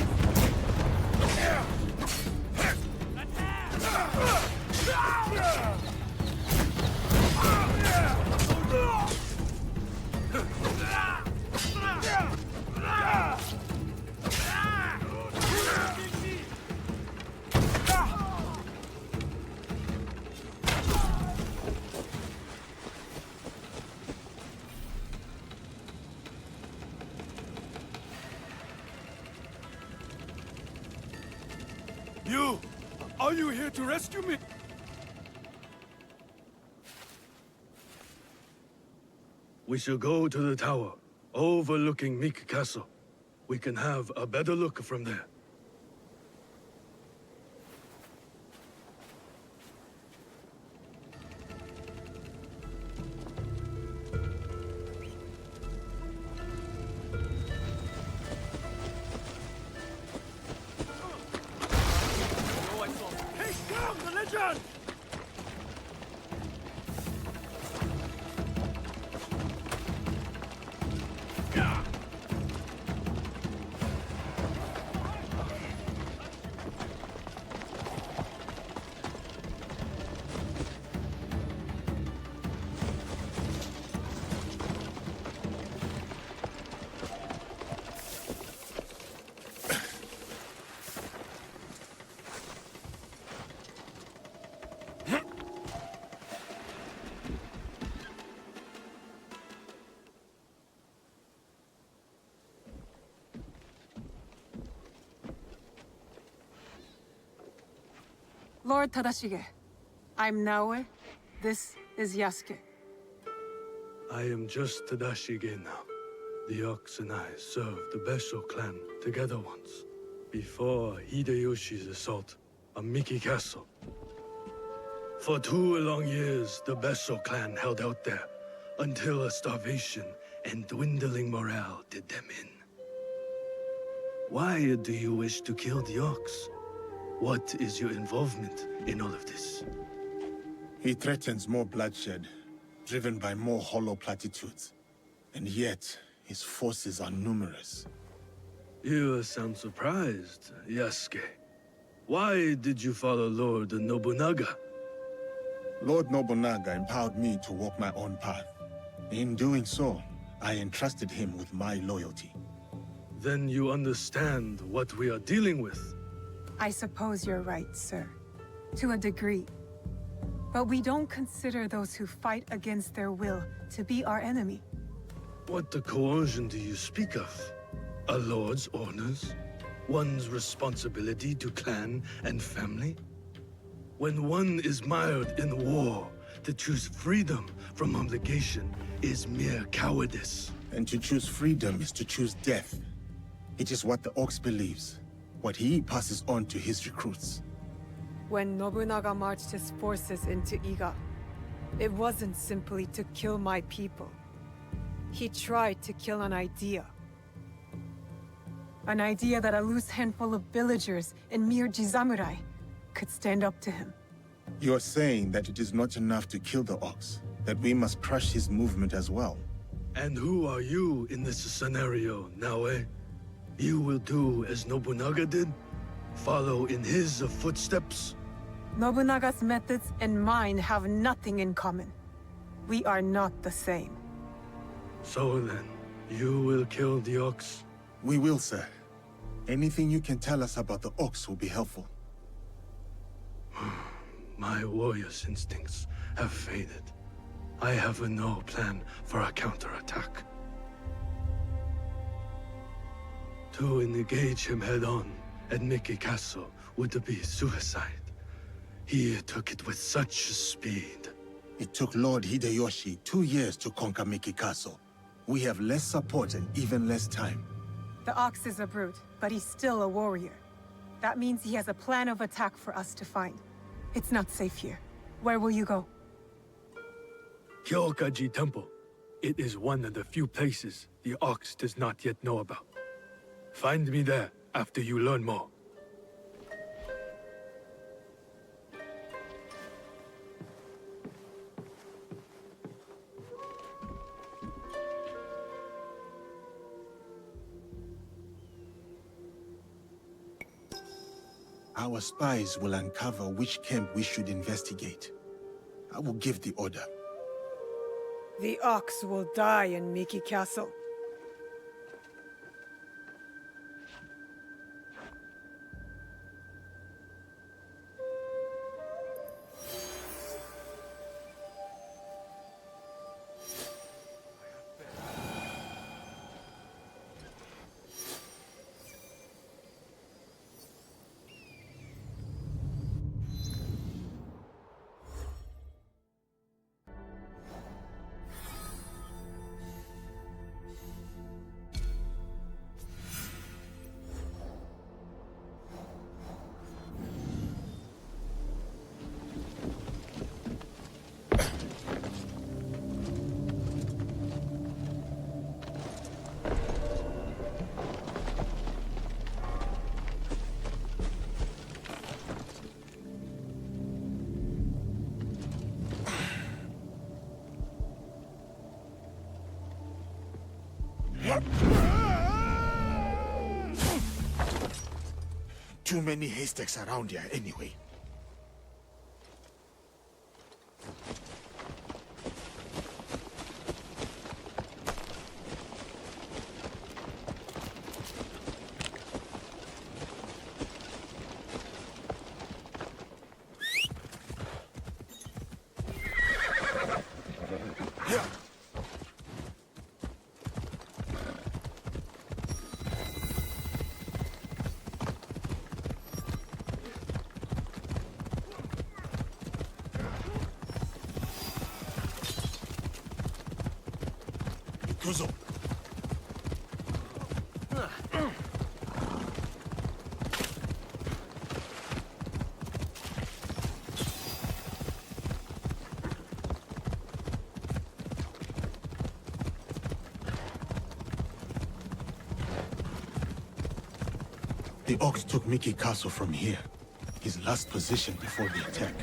You! Are you here to rescue me? We shall go to the tower, overlooking Miki Castle. We can have a better look from there. Hey, come! The legend! Lord Tadashige, I'm Naoe. This is Yasuke. I am just Tadashige now. The Ox and I served the Besho clan together once, before Hideyoshi's assault on Miki Castle. For 2 long years, the Besho clan held out there, until a starvation and dwindling morale did them in. Why do you wish to kill the Ox? What is your involvement in all of this? He threatens more bloodshed, driven by more hollow platitudes. And yet, his forces are numerous. You sound surprised, Yasuke. Why did you follow Lord Nobunaga? Lord Nobunaga empowered me to walk my own path. In doing so, I entrusted him with my loyalty. Then you understand what we are dealing with. I suppose you're right, sir. To a degree. But we don't consider those who fight against their will to be our enemy. What the coercion do you speak of? A lord's orders? One's responsibility to clan and family? When one is mired in war, to choose freedom from obligation is mere cowardice. And to choose freedom is to choose death. It is what the Ox believes. What he passes on to his recruits. When Nobunaga marched his forces into Iga, it wasn't simply to kill my people. He tried to kill an idea. An idea that a loose handful of villagers and mere Jisamurai could stand up to him. You're saying that it is not enough to kill the Ox, that we must crush his movement as well. And who are you in this scenario, Naoe? You will do as Nobunaga did? Follow in his footsteps? Nobunaga's methods and mine have nothing in common. We are not the same. So then, you will kill the Ox? We will, sir. Anything you can tell us about the Ox will be helpful. My warrior's instincts have faded. I have no plan for a counterattack. To engage him head-on at Miki Castle would be suicide. He took it with such speed. It took Lord Hideyoshi 2 years to conquer Miki Castle. We have less support and even less time. The Ox is a brute, but he's still a warrior. That means he has a plan of attack for us to find. It's not safe here. Where will you go? Kyokaji Temple. It is one of the few places the Ox does not yet know about. Find me there after you learn more. Our spies will uncover which camp we should investigate. I will give the order. The Ox will die in Miki Castle. Too many haystacks around here anyway. The Orcs took Miki Castle from here, his last position before the attack.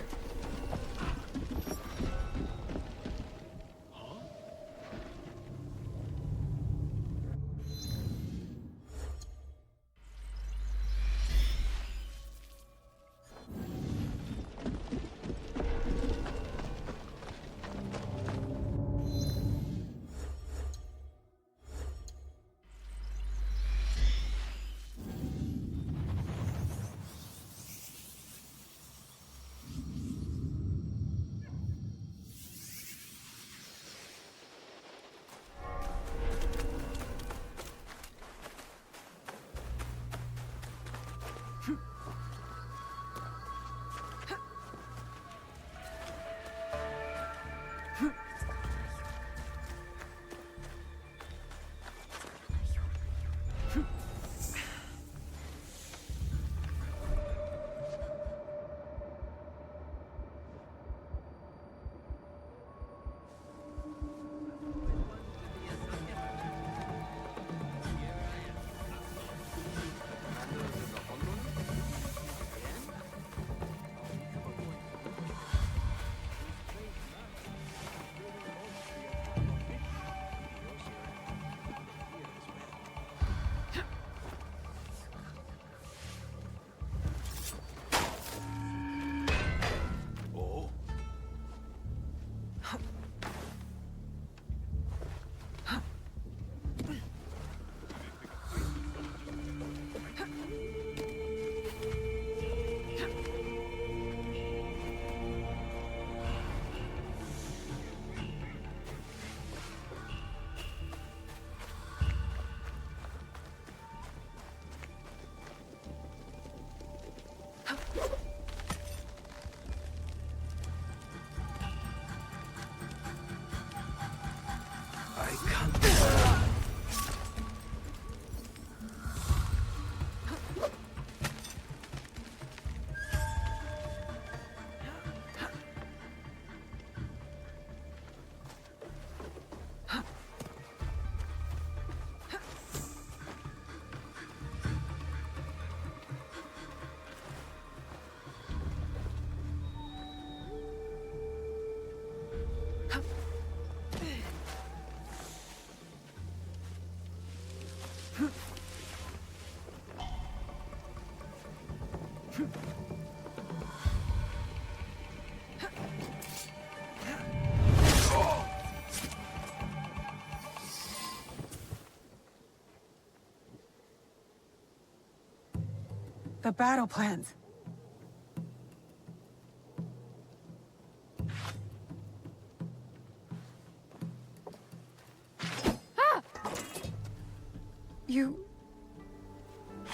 The battle plans.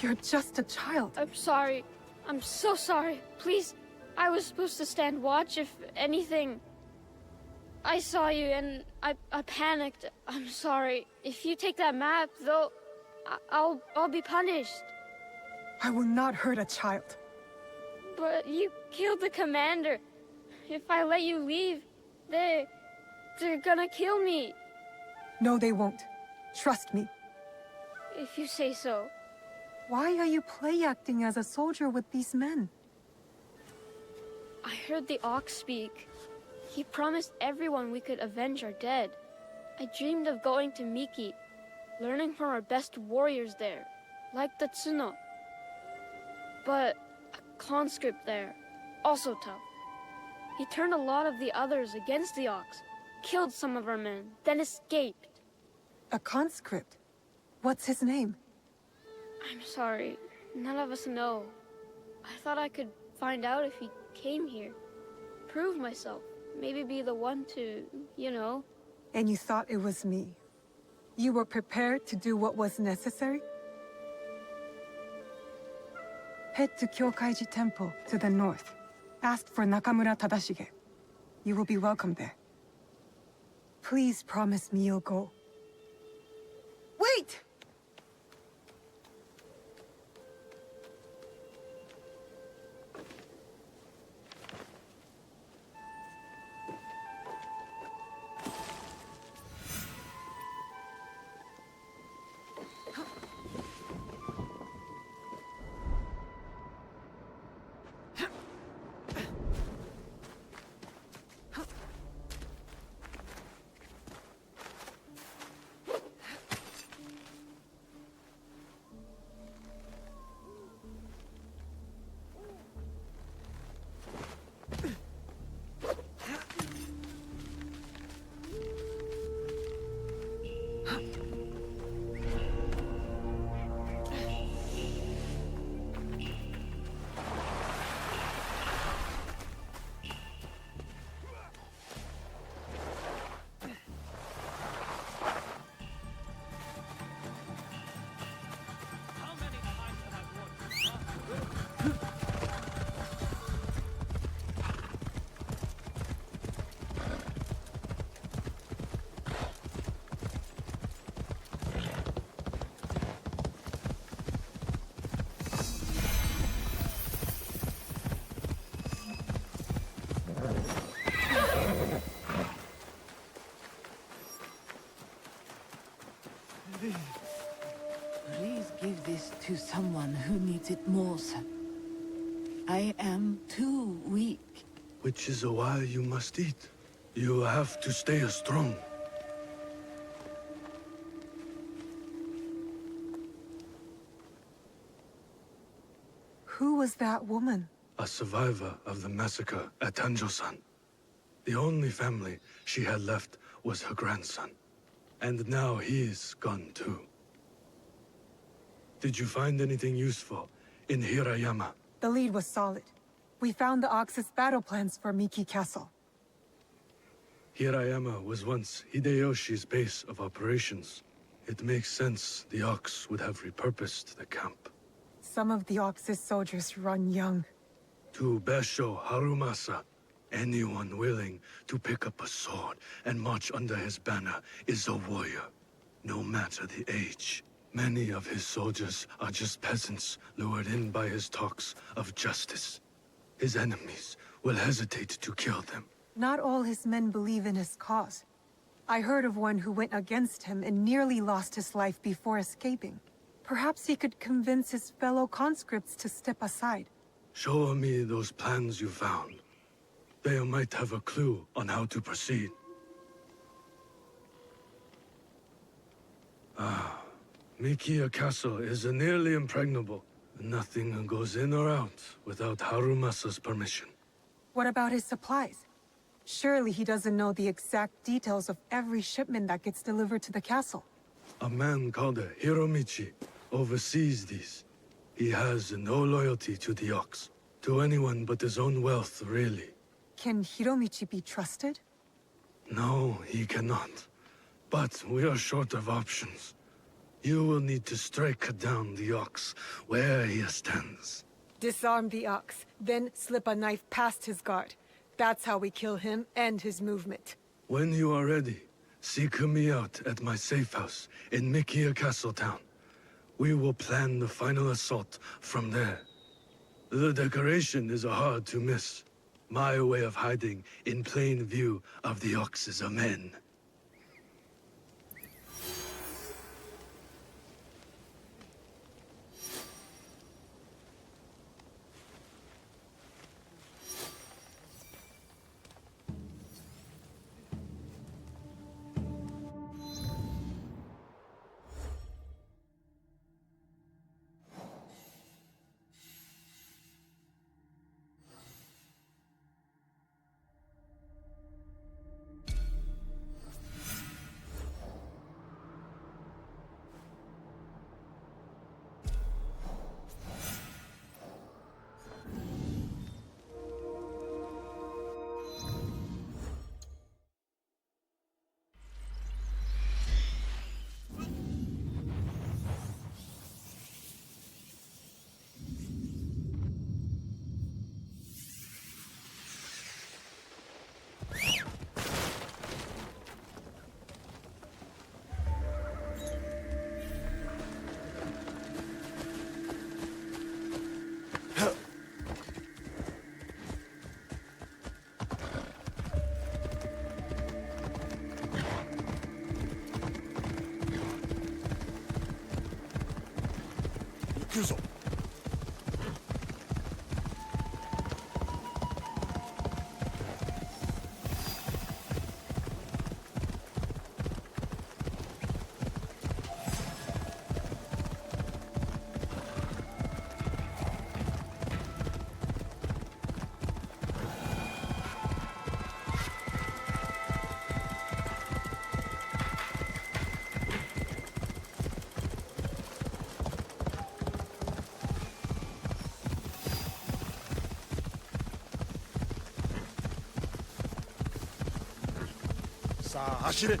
You're just a child. I'm sorry. I'm so sorry. Please, I was supposed to stand watch if anything. I saw you and I panicked. I'm sorry. If you take that map, though, I'll be punished. I will not hurt a child. But you killed the commander. If I let you leave, they're gonna kill me. No, they won't. Trust me. If you say so. Why are you play-acting as a soldier with these men? I heard the Ox speak. He promised everyone we could avenge our dead. I dreamed of going to Miki, learning from our best warriors there, like the Tsuno. But a conscript there, also tough. He turned a lot of the others against the Ox, killed some of our men, then escaped. A conscript? What's his name? I'm sorry, none of us know. I thought I could find out if he came here. Prove myself. Maybe be the one to, you know. And you thought it was me? You were prepared to do what was necessary? Head to Kyokaiji Temple to the north. Ask for Nakamura Tadashige. You will be welcome there. Please promise me you'll go. Wait! Please give this to someone who needs it more, sir. I am too weak. Which is why you must eat. You have to stay strong. Who was that woman? A survivor of the massacre at Tanjo-san. The only family she had left was her grandson. And now he's gone too. Did you find anything useful in Hirayama? The lead was solid. We found the Ox's battle plans for Miki Castle. Hirayama was once Hideyoshi's base of operations. It makes sense the Ox would have repurposed the camp. Some of the Ox's soldiers run young. To Besho Harumasa, anyone willing to pick up a sword and march under his banner is a warrior, no matter the age. Many of his soldiers are just peasants lured in by his talks of justice. His enemies will hesitate to kill them. Not all his men believe in his cause. I heard of one who went against him and nearly lost his life before escaping. Perhaps he could convince his fellow conscripts to step aside. Show me those plans you found. They might have a clue on how to proceed. Mikiya Castle is nearly impregnable. Nothing goes in or out without Harumasa's permission. What about his supplies? Surely he doesn't know the exact details of every shipment that gets delivered to the castle. A man called Hiromichi oversees these. He has no loyalty to the Ox, to anyone but his own wealth, really. Can Hiromichi be trusted? No, he cannot. But we are short of options. You will need to strike down the Ox where he stands. Disarm the Ox, then slip a knife past his guard. That's how we kill him and his movement. When you are ready, seek me out at my safe house in Mikiya Castle town. We will plan the final assault from there. The decoration is hard to miss. My way of hiding in plain view of the Ox's men. 走れ。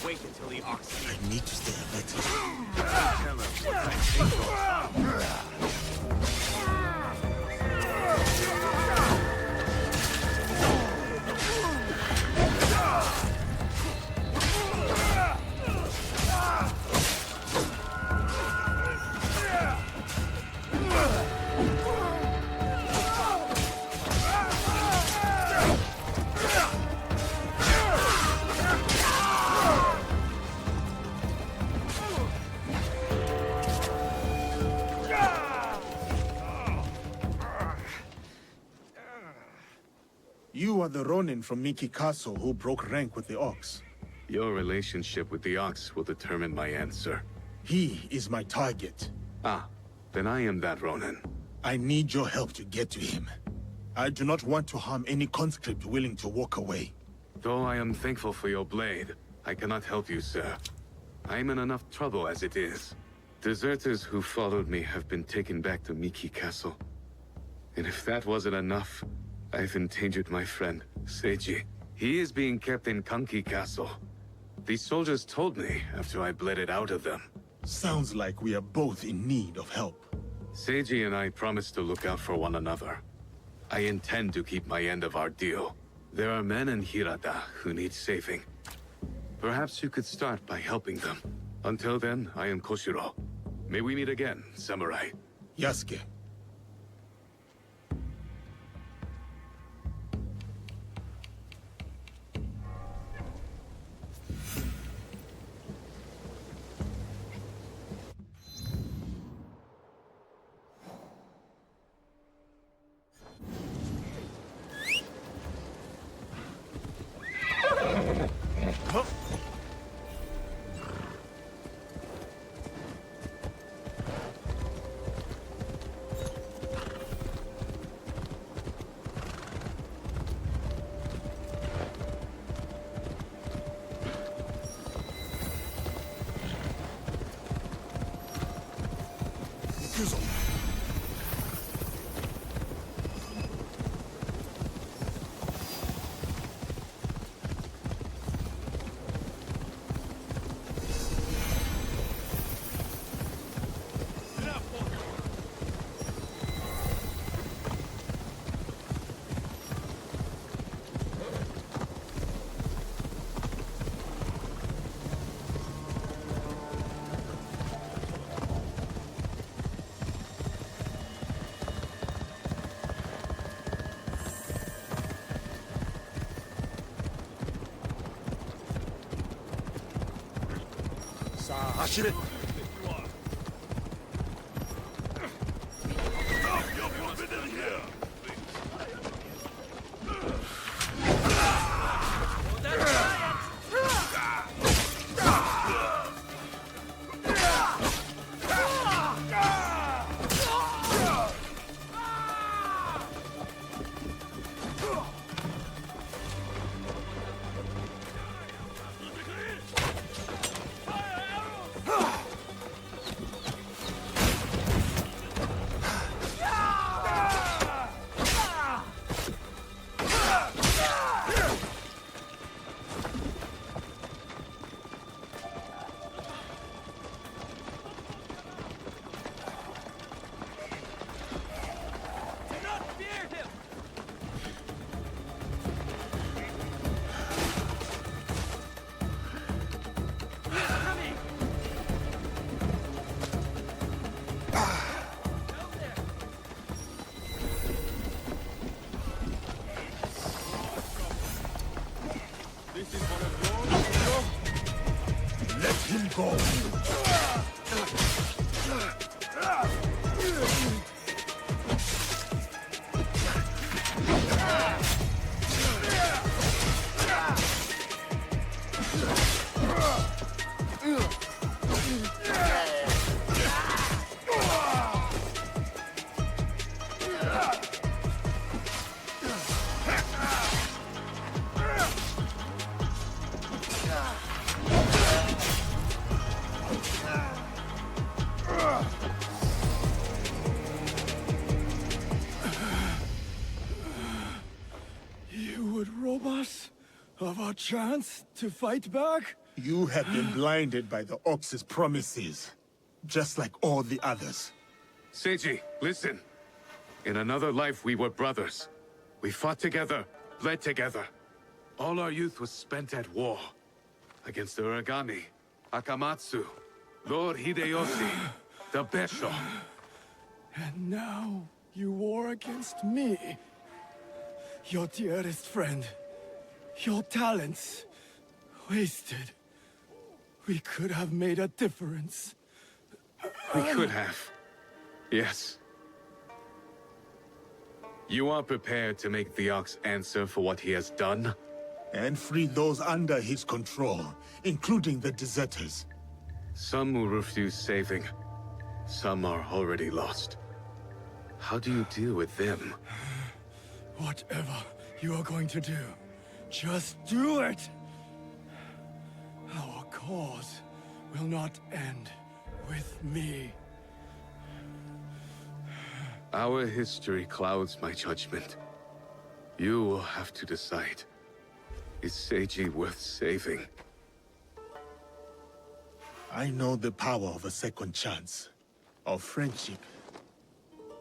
Wait until the ox. I need to stay alert. Tell us what I think of. You are the Ronin from Miki Castle who broke rank with the Ox. Your relationship with the Ox will determine my answer. He is my target. Ah, then I am that Ronin. I need your help to get to him. I do not want to harm any conscript willing to walk away. Though I am thankful for your blade, I cannot help you, sir. I am in enough trouble as it is. Deserters who followed me have been taken back to Miki Castle. And if that wasn't enough, I've endangered my friend, Seiji. He is being kept in Kanki Castle. These soldiers told me after I bled it out of them. Sounds like we are both in need of help. Seiji and I promised to look out for one another. I intend to keep my end of our deal. There are men in Hirata who need saving. Perhaps you could start by helping them. Until then, I am Koshiro. May we meet again, samurai. Yasuke. Ashire. go! Of our chance to fight back? You have been blinded by the Ox's promises, just like all the others. Seiji, listen. In another life, we were brothers. We fought together, bled together. All our youth was spent at war. Against the Uragami, Akamatsu, Lord Hideyoshi, the Besho. And now you war against me. Your dearest friend. Your talents. Wasted. We could have made a difference. We could have. Yes. You are prepared to make the Ox answer for what he has done? And free those under his control, including the deserters. Some will refuse saving. Some are already lost. How do you deal with them? Whatever you are going to do, just do it! Our cause will not end with me. Our history clouds my judgment. You will have to decide. Is Seiji worth saving? I know the power of a second chance. Of friendship.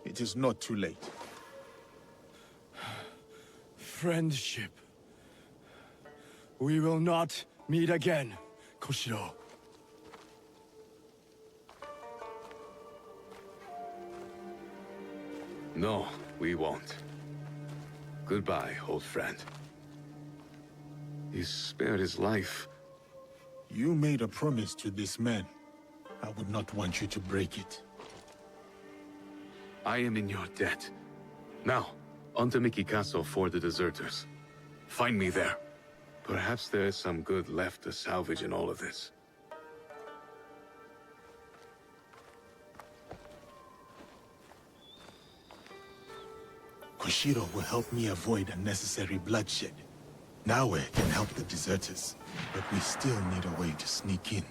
It is not too late. Friendship. We will not meet again, Koshiro. No, we won't. Goodbye, old friend. You spared his life. You made a promise to this man. I would not want you to break it. I am in your debt. Now, on to Miki Castle for the deserters. Find me there. Perhaps there is some good left to salvage in all of this. Koshiro will help me avoid unnecessary bloodshed. Naoe can help the deserters, but we still need a way to sneak in.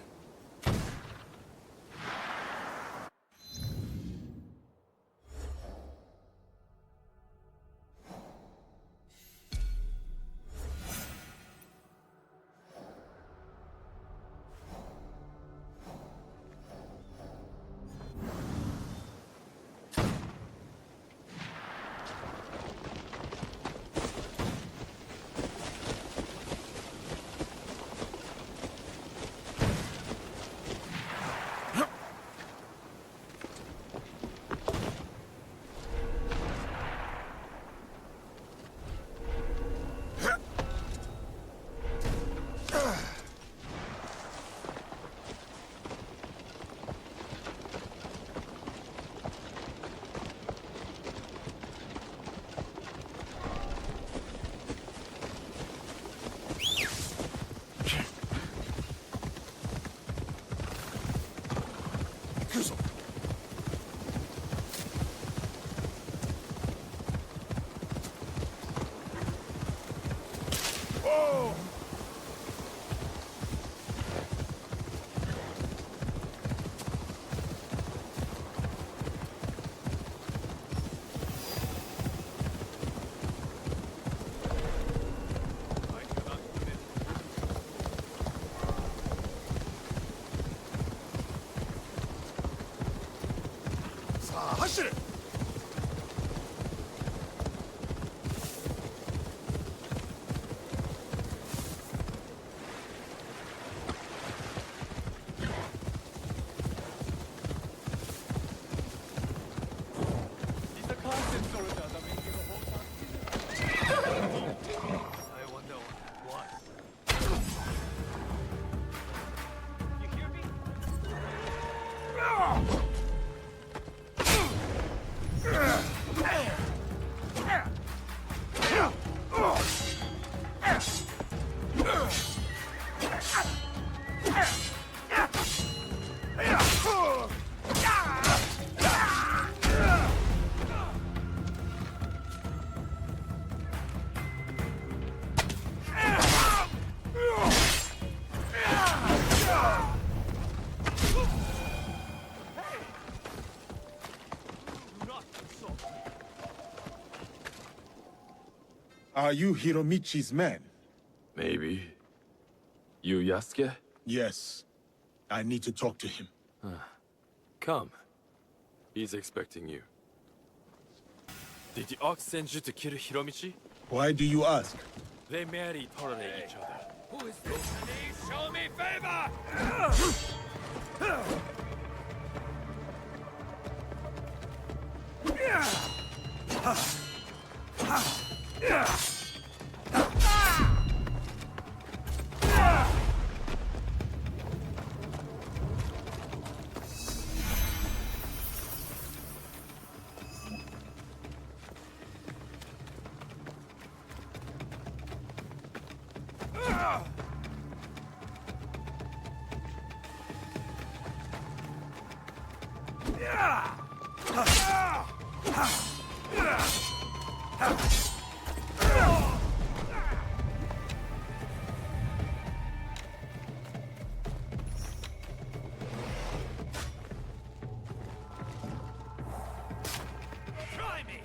Are you Hiromichi's man? Maybe. You Yasuke? Yes. I need to talk to him. Come. He's expecting you. Did the Ox send you to kill Hiromichi? Why do you ask? They marry tolerate each other. Who is this? Please show me favor! Try me!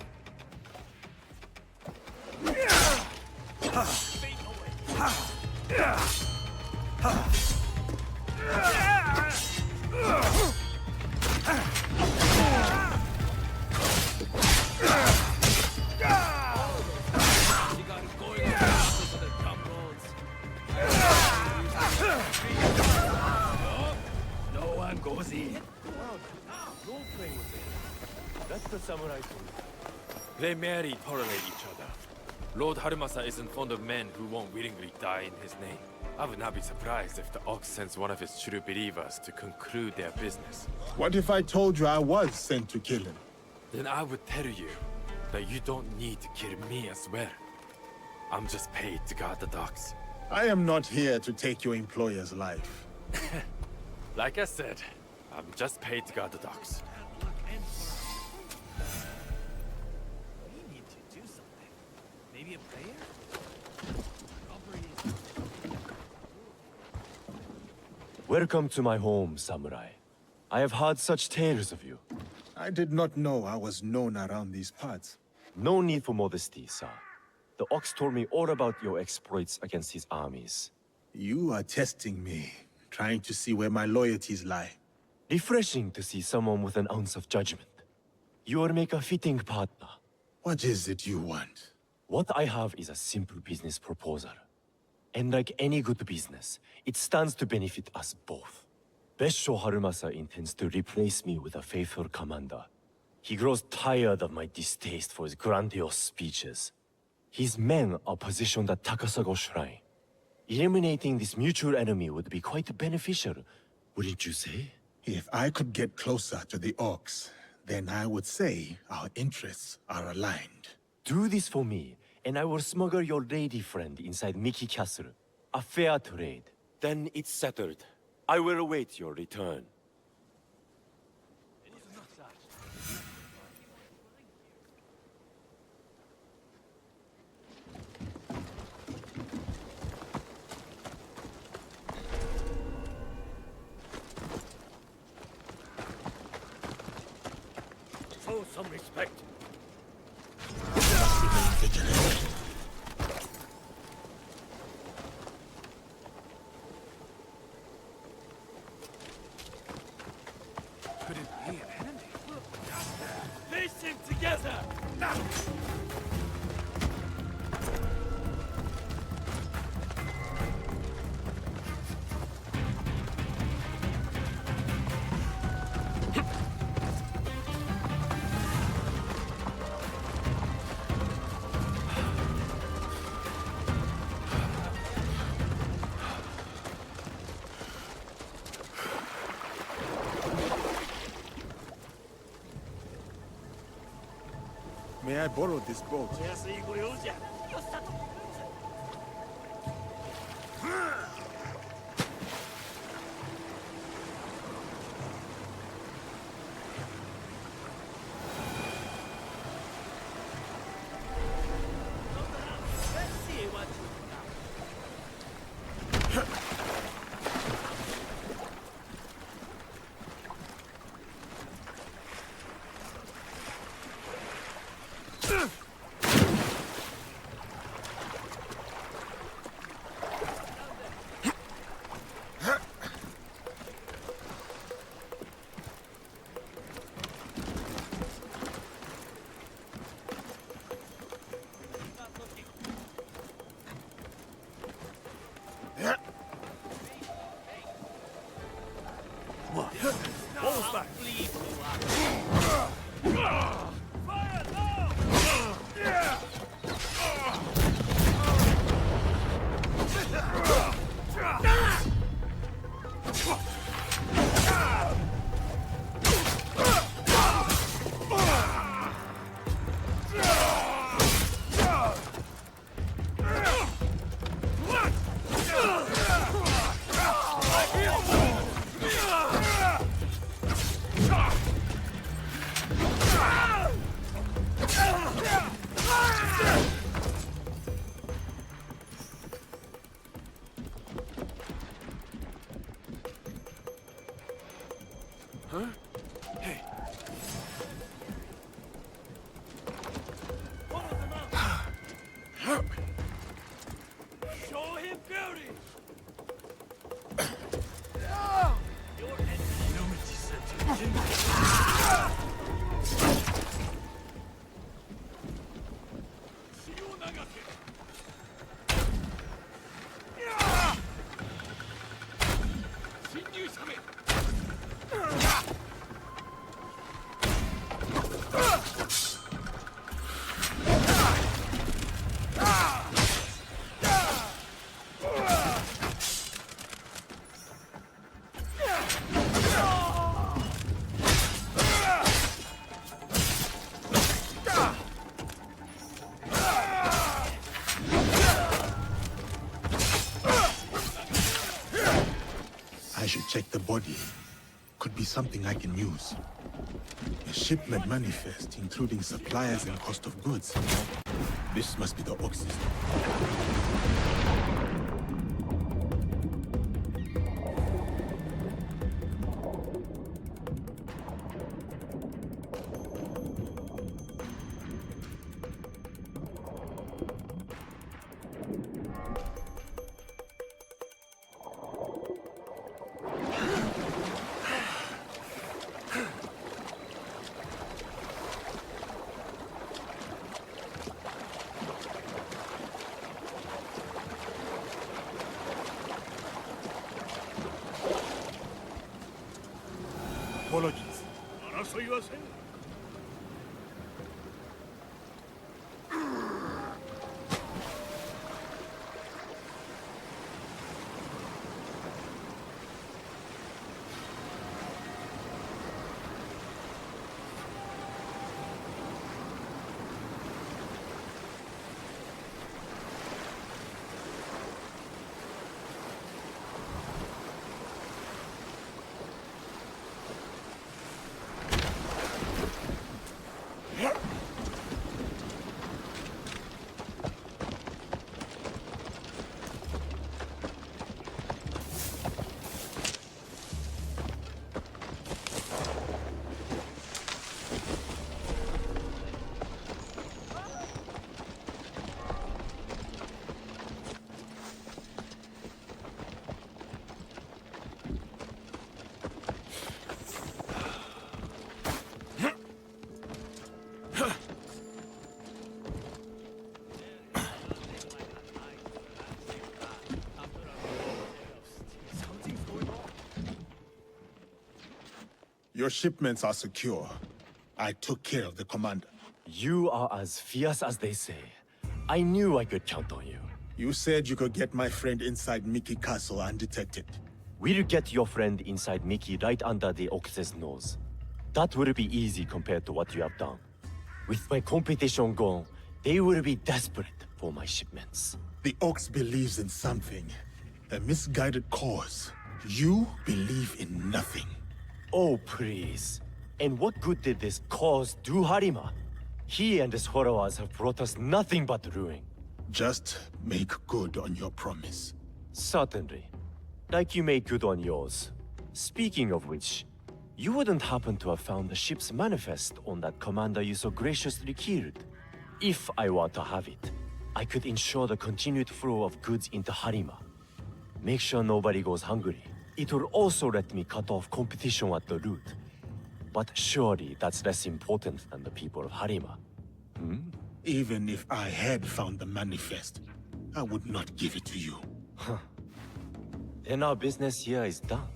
No one goes in. That's the samurai food. They marry tolerate each other. Lord Harumasa isn't fond of men who won't willingly die in his name. I would not be surprised if the Ox sends one of his true believers to conclude their business. What if I told you I was sent to kill him? Then I would tell you that you don't need to kill me as well. I'm just paid to guard the docks. I am not here to take your employer's life. Like I said, I'm just paid to guard the docks. We need to do something. Maybe a prayer? Welcome to my home, samurai. I have heard such tales of you. I did not know I was known around these parts. No need for modesty, sir. The Ox told me all about your exploits against his armies. You are testing me, trying to see where my loyalties lie. Refreshing to see someone with an ounce of judgment. You will make a fitting partner. What is it you want? What I have is a simple business proposal. And like any good business, it stands to benefit us both. Besho Harumasa intends to replace me with a faithful commander. He grows tired of my distaste for his grandiose speeches. His men are positioned at Takasago Shrine. Eliminating this mutual enemy would be quite beneficial, wouldn't you say? If I could get closer to the Ox, then I would say our interests are aligned. Do this for me, and I will smuggle your lady friend inside Miki Castle. A fair trade. Then it's settled. I will await your return. Show some respect. Remain vigilant. Could it be an enemy? Face him together! Now! May I borrow this boat? should check the body. Could be something I can use. A shipment manifest, including suppliers and cost of goods. This must be the Oxys. Apologies. Your shipments are secure. I took care of the commander. You are as fierce as they say. I knew I could count on you. You said you could get my friend inside Mickey Castle undetected. We'll get your friend inside Mickey right under the Ox's nose. That will be easy compared to what you have done. With my competition gone, they will be desperate for my shipments. The Ox believes in something. A misguided cause. You believe in nothing. Oh, please. And what good did this cause do Harima? He and his followers have brought us nothing but ruin. Just make good on your promise. Certainly. Like you made good on yours. Speaking of which, you wouldn't happen to have found the ship's manifest on that commander you so graciously killed. If I were to have it, I could ensure the continued flow of goods into Harima. Make sure nobody goes hungry. It will also let me cut off competition at the root. But surely that's less important than the people of Harima. Hmm? Even if I had found the manifest, I would not give it to you. Huh. Then our business here is done.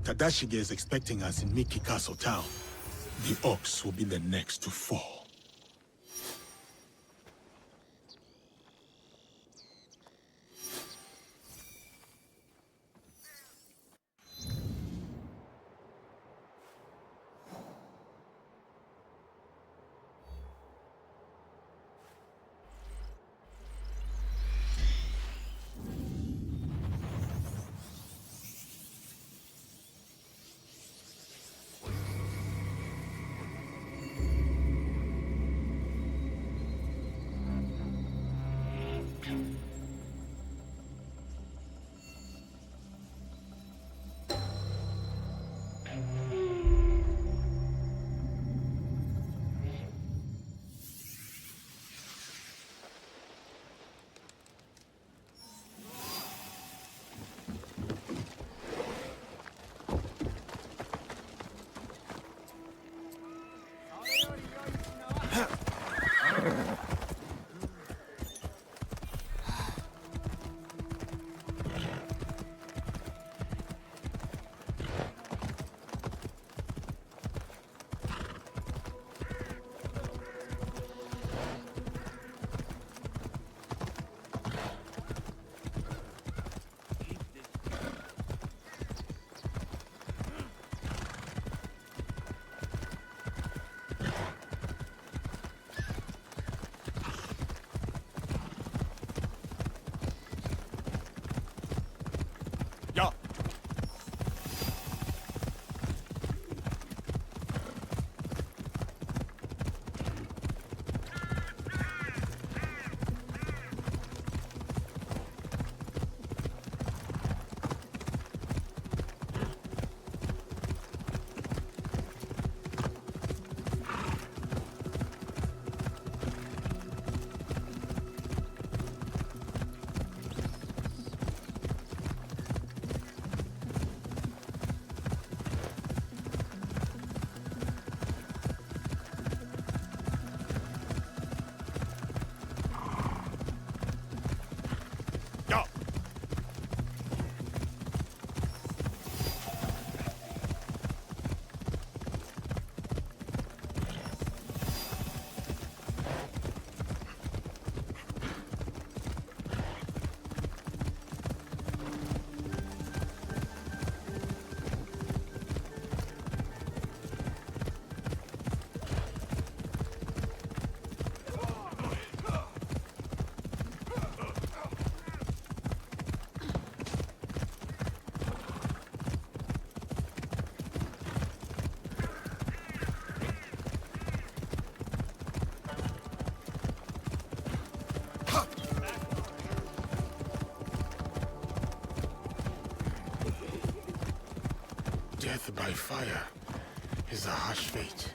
Tadashige is expecting us in Mickey Castle town. The Ox will be the next to fall. Death by fire is a harsh fate.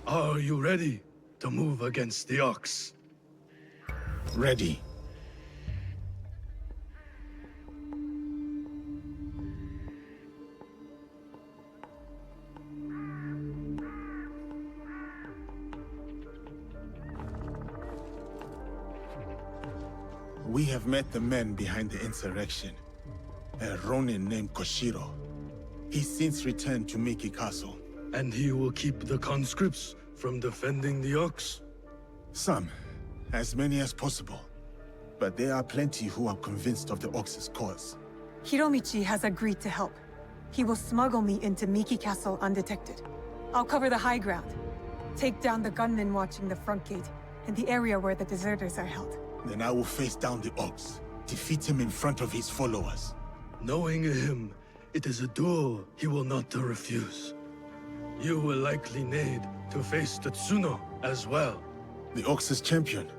Are you ready to move against the Ox? Ready. We have met the men behind the insurrection. A Ronin named Koshiro. He's since returned to Miki Castle. And he will keep the conscripts from defending the Ox? Some. As many as possible. But there are plenty who are convinced of the Ox's cause. Hiromichi has agreed to help. He will smuggle me into Miki Castle undetected. I'll cover the high ground. Take down the gunmen watching the front gate, and the area where the deserters are held. Then I will face down the Ox. Defeat him in front of his followers. Knowing him, it is a duel he will not refuse. You will likely need to face Tetsuno as well. The Ox's champion.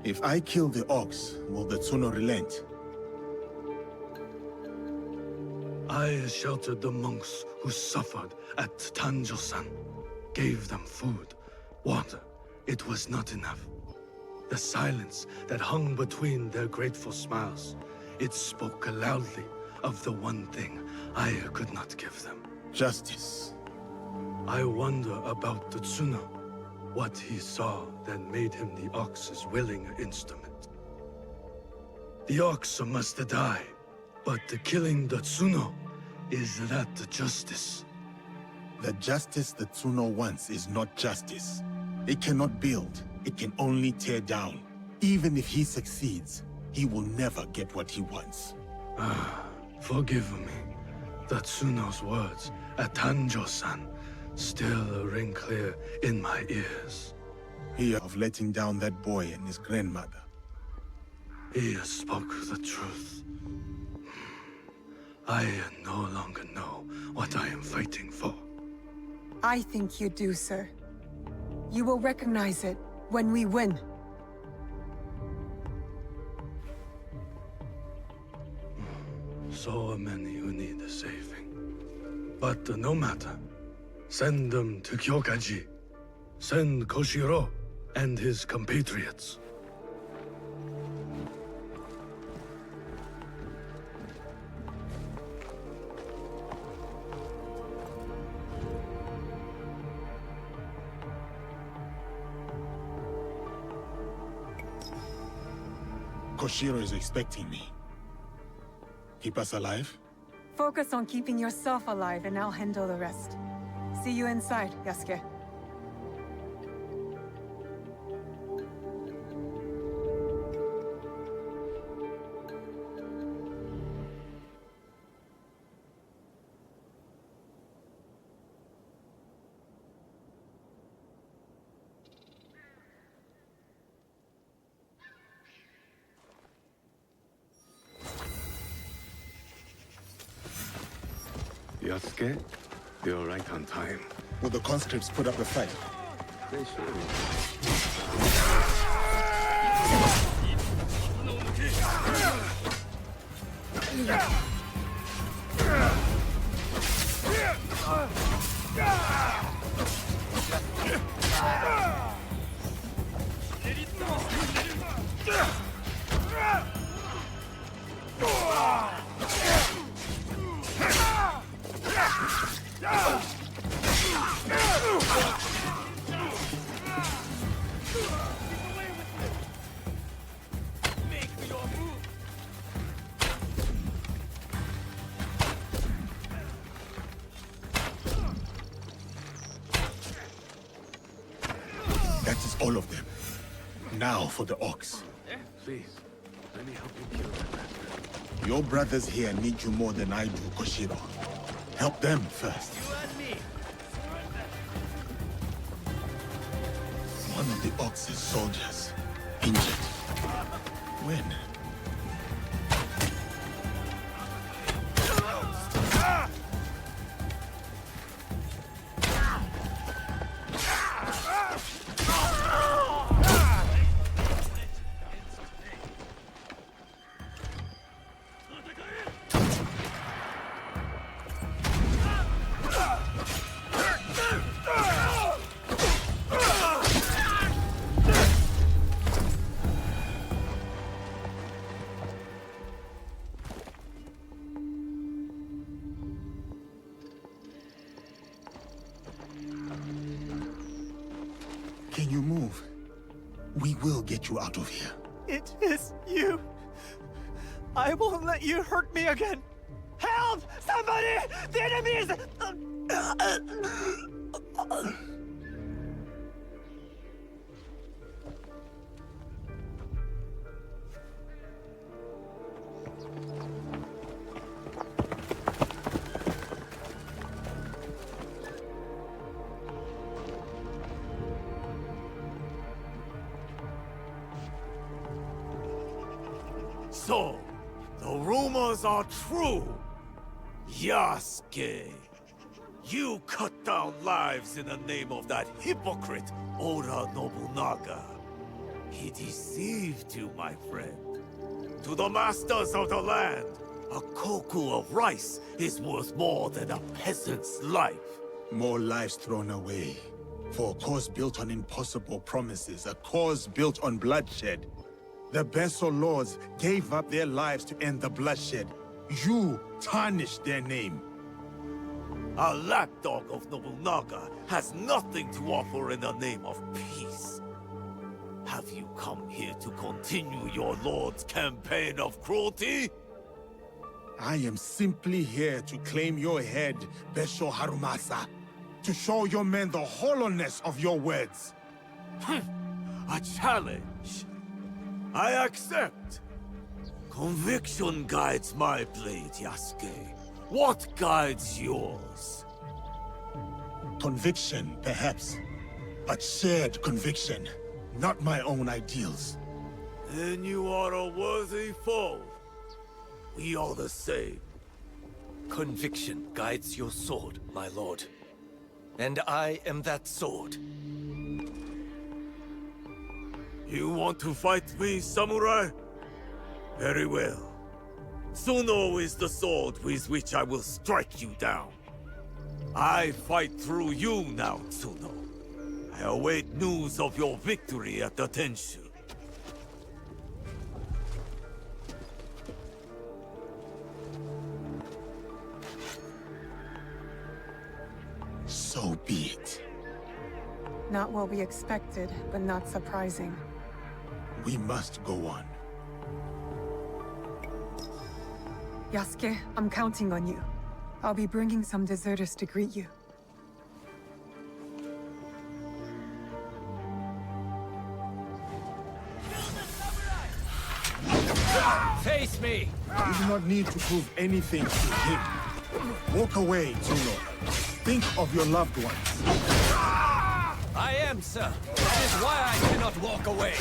If I kill the Ox, will the Tsuno relent? I sheltered the monks who suffered at Tanjo-san. Gave them food, water. It was not enough. The silence that hung between their grateful smiles, it spoke loudly of the one thing I could not give them. Justice. I wonder about Tetsuno. What he saw that made him the Ox's willing instrument. The Ox must die, but killing the Tsuno, is that justice? The justice the Tsuno wants is not justice. It cannot build, it can only tear down. Even if he succeeds, he will never get what he wants. Forgive me. The Tsuno's words at Tanjo-san still ring clear in my ears. Fear of letting down that boy and his grandmother. He spoke the truth. I no longer know what I am fighting for. I think you do, sir. You will recognize it when we win. So many who need saving. But no matter. Send them to Kyokaji. Send Koshiro and his compatriots. Koshiro is expecting me. Keep us alive? Focus on keeping yourself alive and I'll handle the rest. See you inside, Yasuke. Yasuke, you're right on time. Will the conscripts put up a fight? They should. That is all of them. Now for the Ox. Please, let me help you kill that bastard. Your brothers here need you more than I do, Koshiro. Help them first. One of the Ox's soldiers, injured. When? Can you move? We will get you out of here. It is you. I won't let you hurt me again. Help! Somebody! The enemy is... So, the rumors are true. Yasuke, you cut down lives in the name of that hypocrite, Oda Nobunaga. He deceived you, my friend. To the masters of the land, a koku of rice is worth more than a peasant's life. More lives thrown away. For a cause built on impossible promises, a cause built on bloodshed. The Besso lords gave up their lives to end the bloodshed. You tarnished their name. A lapdog of Nobunaga has nothing to offer in the name of peace. Have you come here to continue your lord's campaign of cruelty? I am simply here to claim your head, Besho Harumasa. To show your men the hollowness of your words. A challenge. I accept. Conviction guides my blade, Yasuke. What guides yours? Conviction, perhaps. But shared conviction, not my own ideals. Then you are a worthy foe. We are the same. Conviction guides your sword, my lord. And I am that sword. You want to fight me, samurai? Very well. Tsuno is the sword with which I will strike you down. I fight through you now, Tsuno. I await news of your victory at the Tenshu. So be it. Not what we expected, but not surprising. We must go on. Yasuke, I'm counting on you. I'll be bringing some deserters to greet you. Face me! You do not need to prove anything to him. Walk away, Tsuno. Think of your loved ones. I am, sir. That is why I cannot walk away.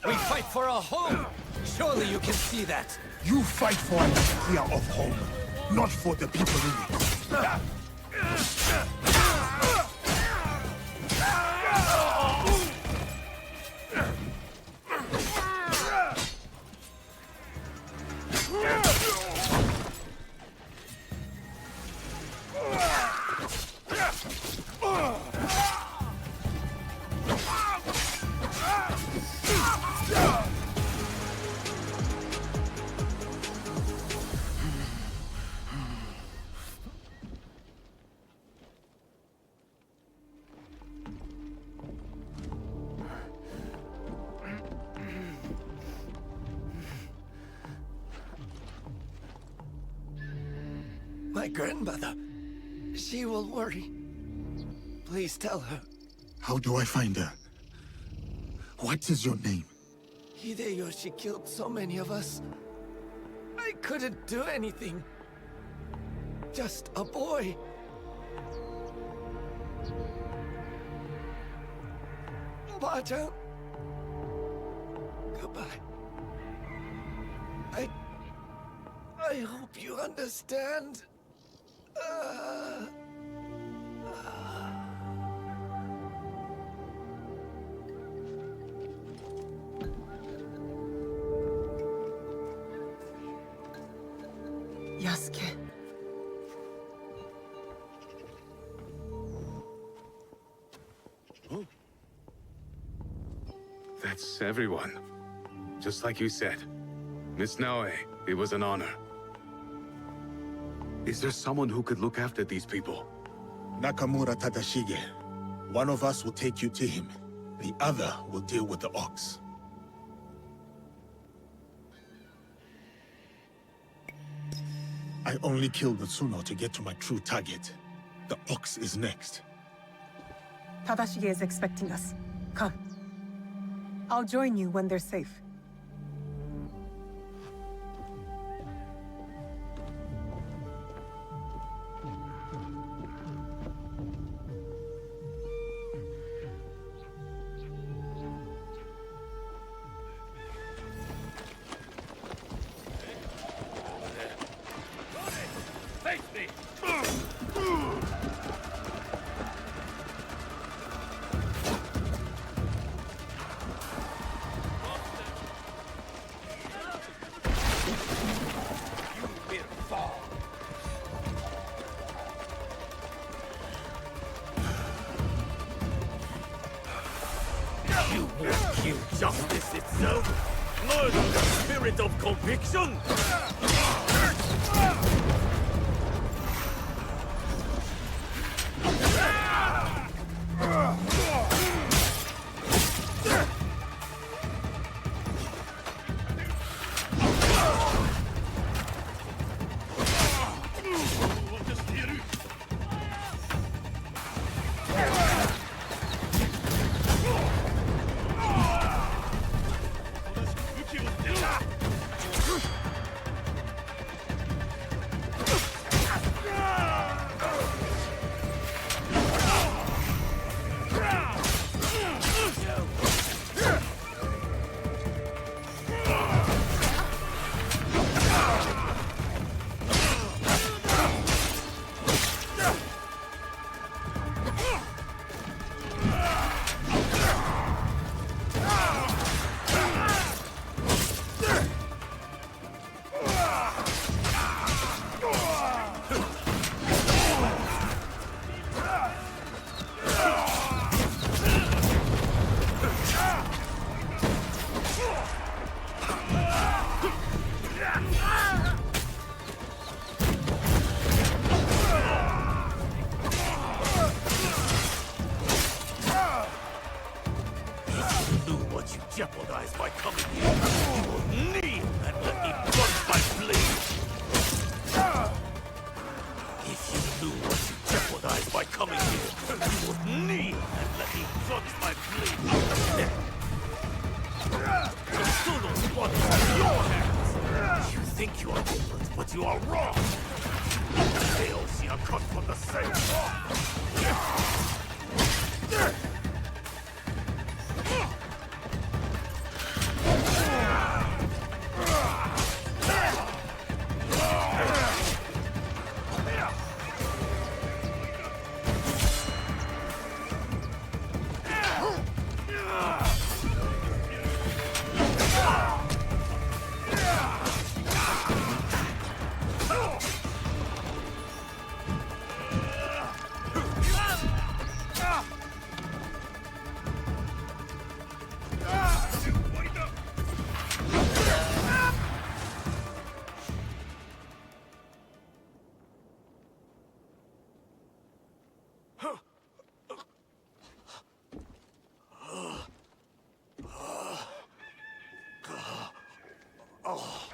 We fight for a home. Surely you can see that. You fight for an idea of home, not for the people in it. my grandmother. She will worry. Please tell her. How do I find her? What is your name? Hideyoshi killed so many of us. I couldn't do anything. Just a boy. Ba-chan. Goodbye. I hope you understand. Yasuke. That's everyone. Just like you said. Miss Naoe, it was an honor. Is there someone who could look after these people? Nakamura Tadashige. One of us will take you to him. The other will deal with the ox. I only killed the Tsuno to get to my true target. The ox is next. Tadashige is expecting us. Come. I'll join you when they're safe. You will kill justice itself! Murder the spirit of conviction! Jeopardize by coming here. You will kneel and let me plunge my blade. If you knew what you jeopardize by coming here, you would kneel and let me plunge my blade. The Tsuno's blood is in your hands. You think you are different, but you are wrong. They all see are cut from the same cloth.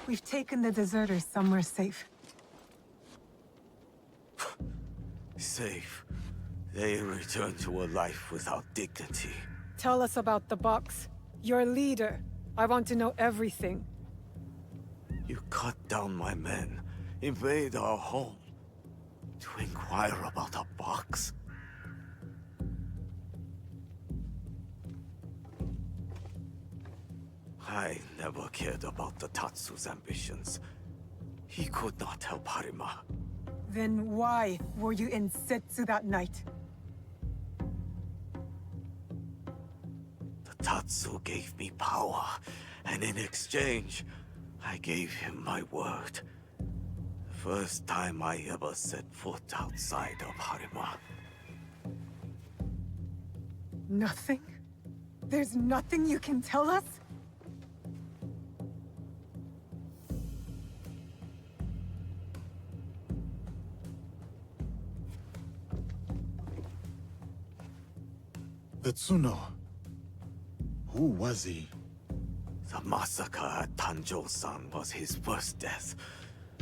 We've taken the deserters somewhere safe. Safe. They return to a life without dignity. Tell us about the box. Your leader. I want to know everything. You cut down my men, invade our home, to inquire about a box. I never cared about the Tatsu's ambitions. He could not help Harima. Then why were you in Settsu that night? The Tatsu gave me power, and in exchange, I gave him my word. The first time I ever set foot outside of Harima. Nothing? There's nothing you can tell us? The Tsuno. Who was he? The massacre at Tanjo-san was his first death.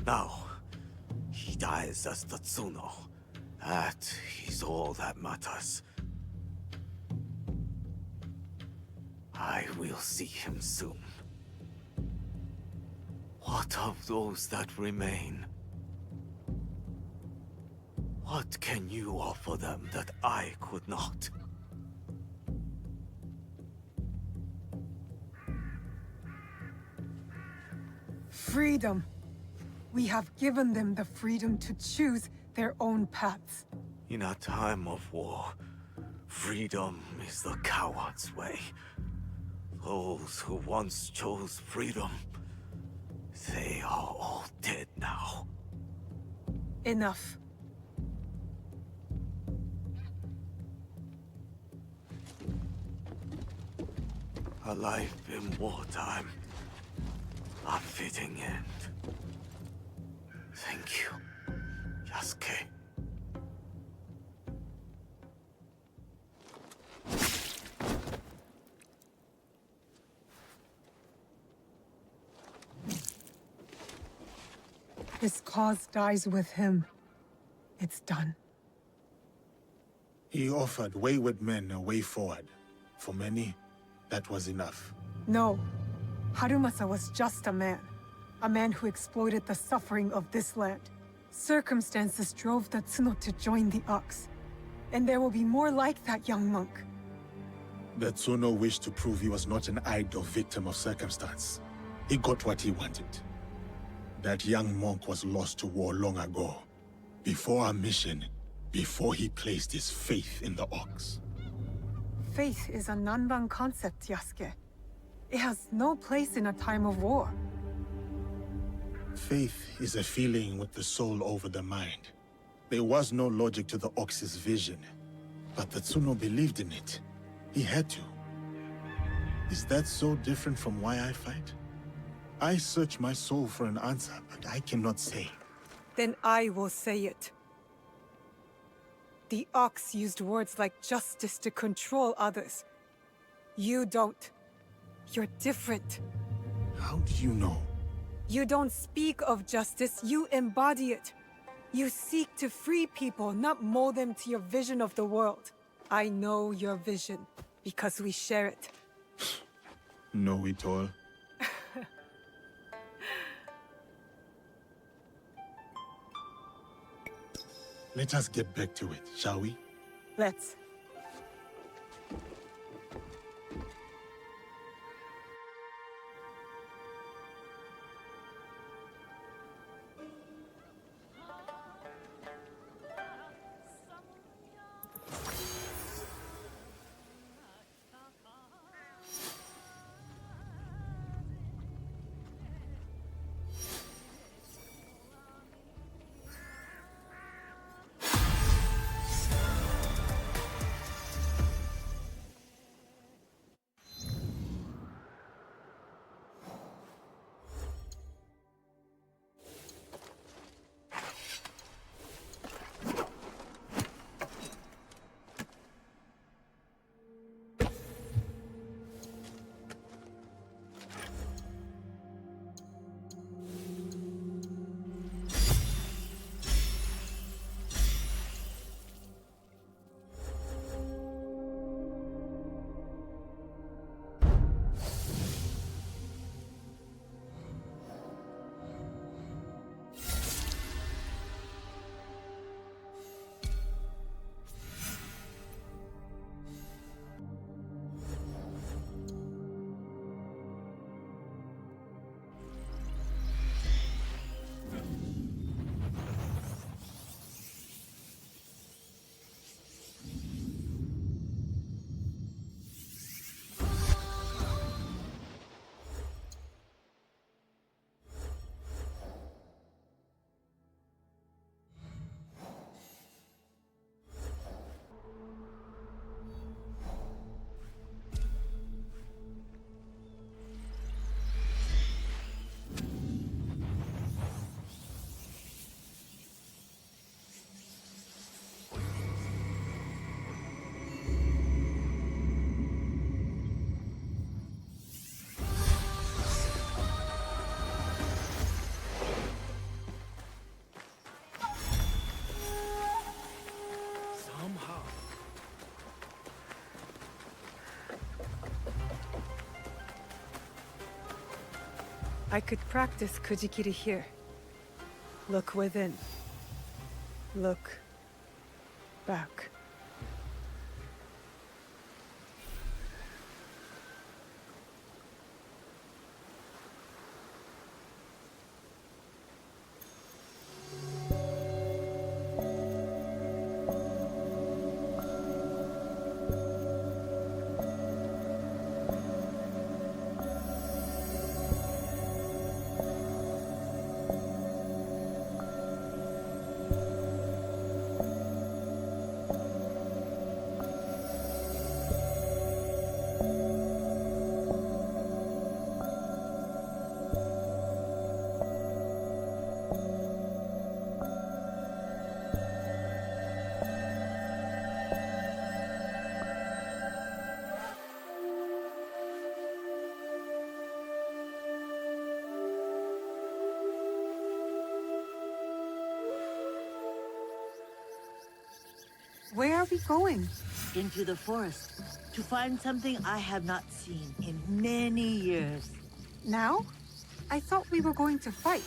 Now, he dies as the Tsuno. That is all that matters. I will see him soon. What of those that remain? What can you offer them that I could not? Freedom. We have given them the freedom to choose their own paths. In a time of war, freedom is the coward's way. Those who once chose freedom, they are all dead now. Enough. A life in wartime. A fitting end. Thank you, Yasuke. His cause dies with him. It's done. He offered wayward men a way forward. For many, that was enough. No. Harumasa was just a man who exploited the suffering of this land. Circumstances drove the Tsuno to join the Ox. And there will be more like that young monk. The Tsuno wished to prove he was not an idle victim of circumstance. He got what he wanted. That young monk was lost to war long ago. Before our mission, before he placed his faith in the Ox. Faith is a Nanban concept, Yasuke. It has no place in a time of war. Faith is a feeling with the soul over the mind. There was no logic to the Ox's vision, but the Tsuno believed in it. He had to. Is that so different from why I fight? I search my soul for an answer, but I cannot say. Then I will say it. The Ox used words like justice to control others. You don't. You're different. How do you know? You don't speak of justice, you embody it. You seek to free people, not mold them to your vision of the world. I know your vision, because we share it. Know it all? Let us get back to it, shall we? Let's. I could practice Kuji-kiri here. Look within. Look back. Where are we going? Into the forest, to find something I have not seen in many years. Now? I thought we were going to fight.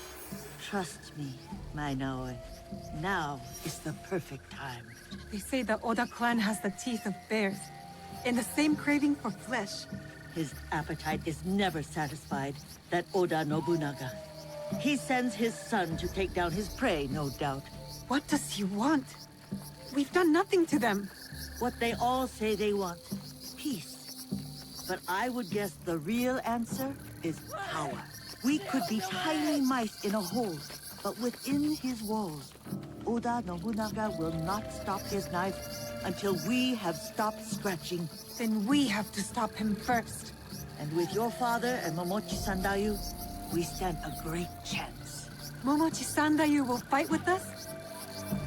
Trust me, my Naoe. Now is the perfect time. They say the Oda clan has the teeth of bears, and the same craving for flesh. His appetite is never satisfied, that Oda Nobunaga. He sends his son to take down his prey, no doubt. What does he want? We've done nothing to them. What they all say they want. Peace. But I would guess the real answer is power. We could be tiny mice in a hole, but within his walls, Oda Nobunaga will not stop his knife until we have stopped scratching. Then we have to stop him first. And with your father and Momochi Sandayu, we stand a great chance. Momochi Sandayu will fight with us?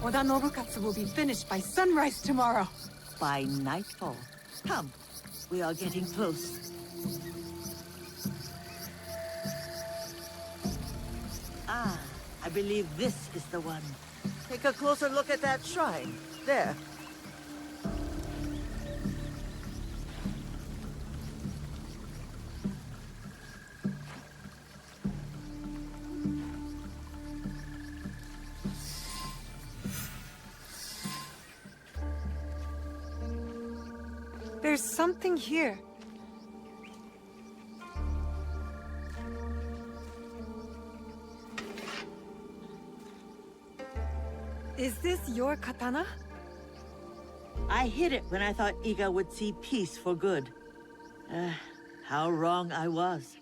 Oda Nobukatsu will be finished by sunrise tomorrow. By nightfall. Come, we are getting close. Ah, I believe this is the one. Take a closer look at that shrine. There. There's something here. Is this your katana? I hid it when I thought Iga would see peace for good. How wrong I was.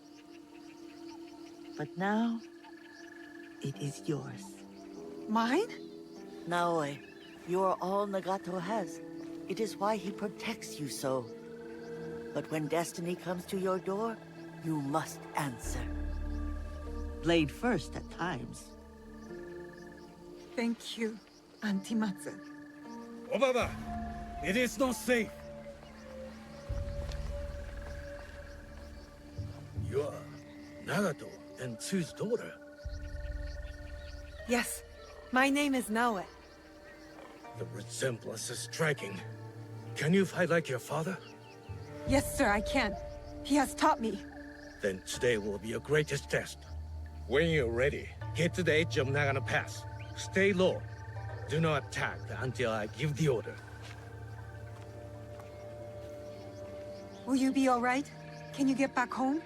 But now, it is yours. Mine? Naoe, you're all Nagato has. It is why he protects you so. But when destiny comes to your door, you must answer. Blade first at times. Thank you, Auntie Matsu. Obaba, it is not safe. You are Nagato and Tsu's daughter. Yes, my name is Naoe. The resemblance is striking. Can you fight like your father? Yes, sir, I can. He has taught me. Then today will be your greatest test. When you're ready, get to the edge of Nagano Pass. Stay low. Do not attack until I give the order. Will you be all right? Can you get back home?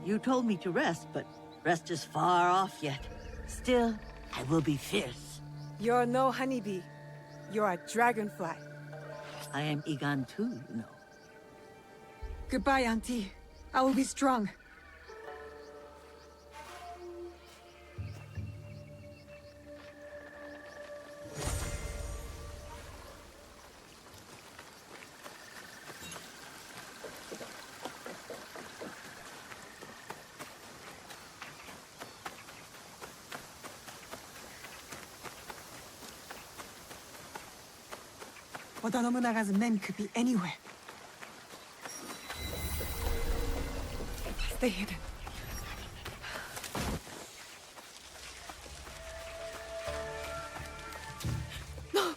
You told me to rest, but rest is far off yet. Still, I will be fierce. You're no honeybee. You're a dragonfly. I am Igan too, you know. Goodbye, Auntie. I will be strong. Oda Nobunaga's men could be anywhere. Stay hidden. No!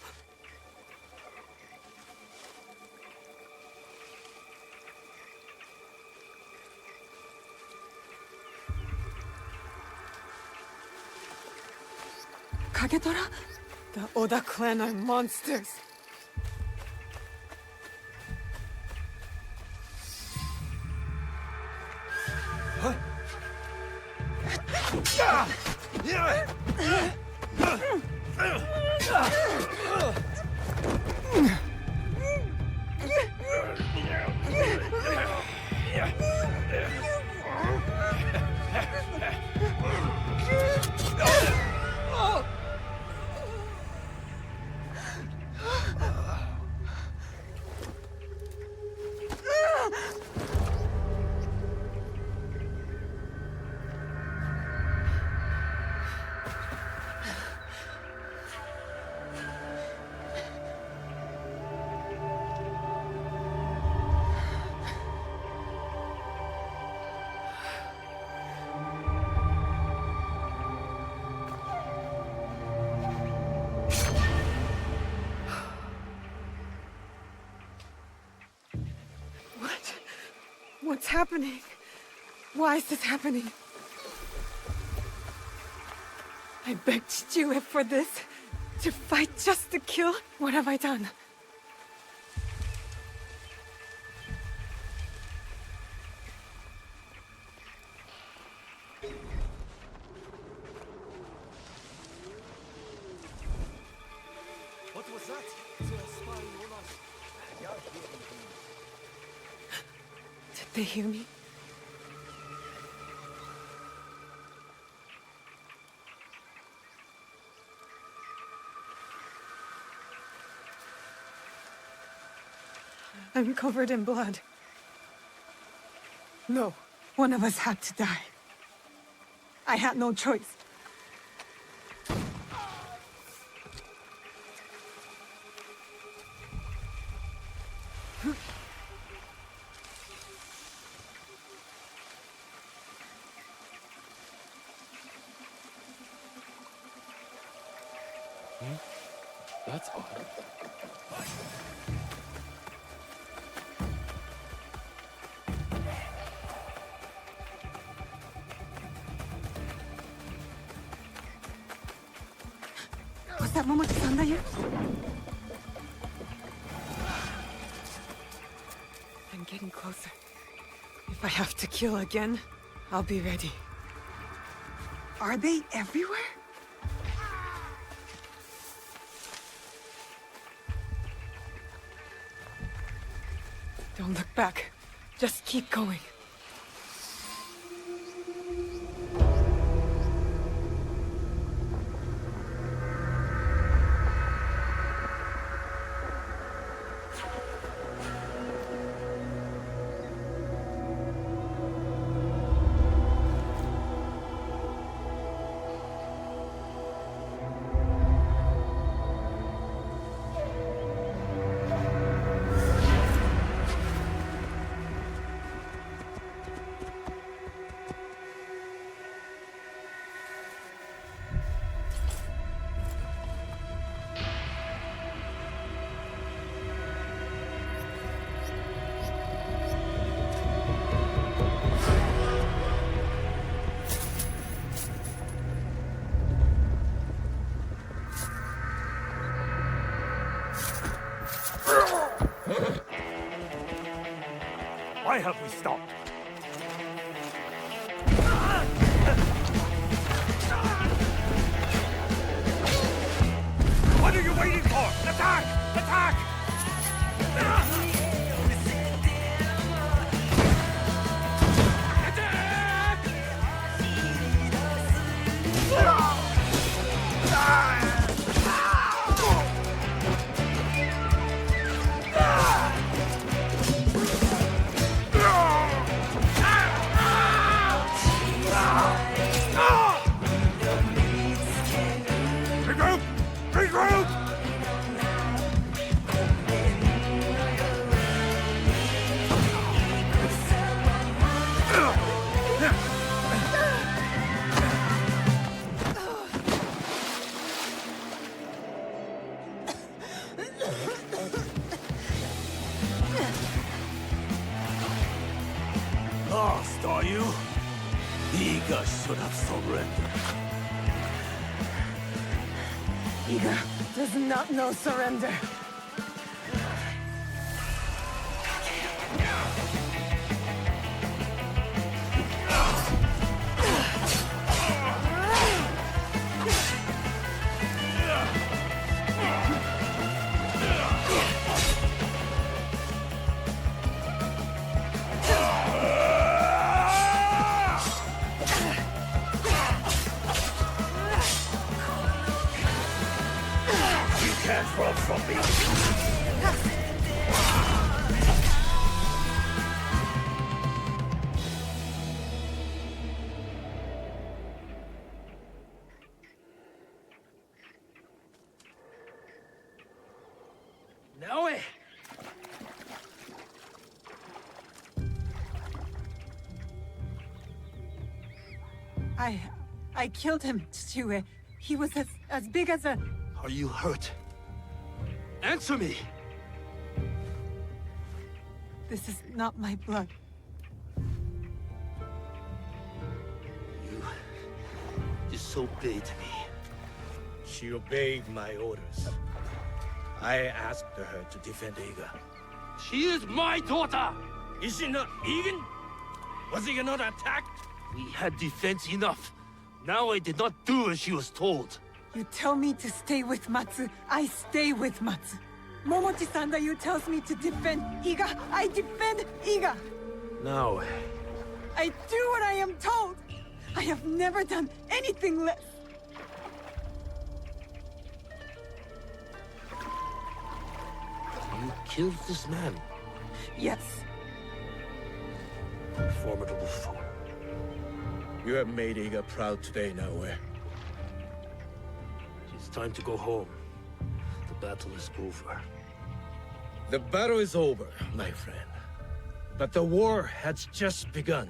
Kagetora? The Oda clan are monsters. What's happening? Why is this happening? I begged Chichiue for this. To fight just to kill? What have I done? What was that? Did they hear me? I'm covered in blood. No, one of us had to die. I had no choice. That's odd. Was that Momochi-san there? I'm getting closer. If I have to kill again, I'll be ready. Are they everywhere? Don't look back. Just keep going. Why have we stopped? What are you waiting for? Attack! Attack! Lost, are you? Iga should have surrendered. Iga does not know surrender. Naoe! I killed him, Tsue. He was as big as a... Are you hurt? Answer me! This is not my blood. You disobeyed me. She obeyed my orders. I asked her to defend Iga. She is my daughter! Is she not Egan? Was Iga not attacked? We had defense enough. Now I did not do as she was told. You tell me to stay with Matsu, I stay with Matsu. Momochi-san you tells me to defend Iga, I defend Iga. No. I do what I am told. I have never done anything less. You killed this man? Yes. Formidable foe. You have made Iga proud today, Naoe. It's time to go home. The battle is over. The battle is over, my friend. But the war has just begun.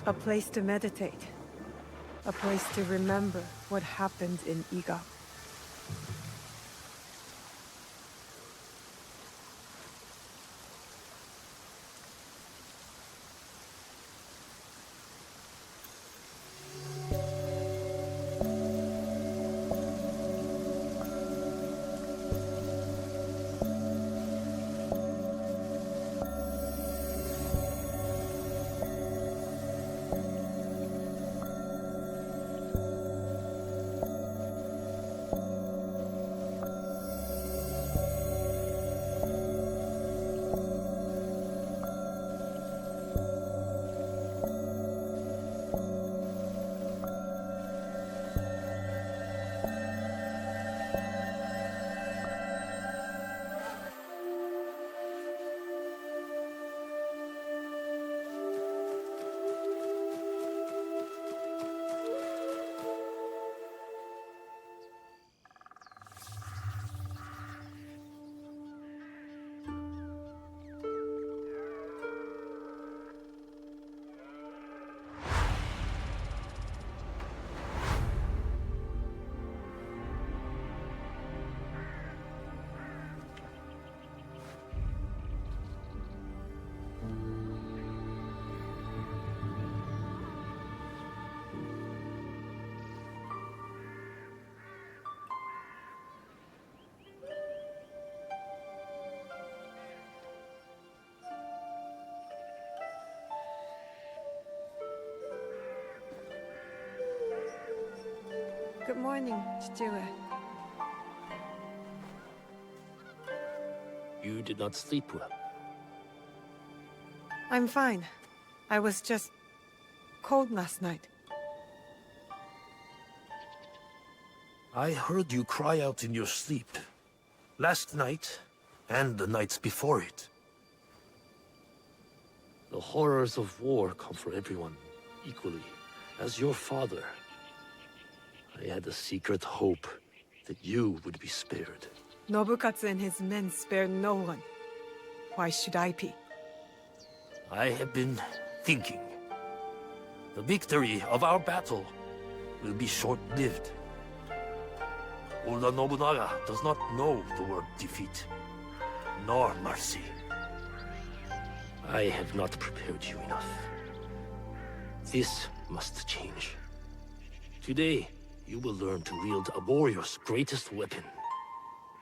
A place to meditate. A place to remember what happened in Iga. morning, Chichiue. You did not sleep well. I'm fine. I was just cold last night. I heard you cry out in your sleep. Last night, and the nights before it. The horrors of war come for everyone, equally. As your father, I had a secret hope that you would be spared. Nobukatsu and his men spared no one. Why should I be? I have been thinking. The victory of our battle will be short-lived. Oda Nobunaga does not know the word defeat, nor mercy. I have not prepared you enough. This must change. Today, you will learn to wield a warrior's greatest weapon.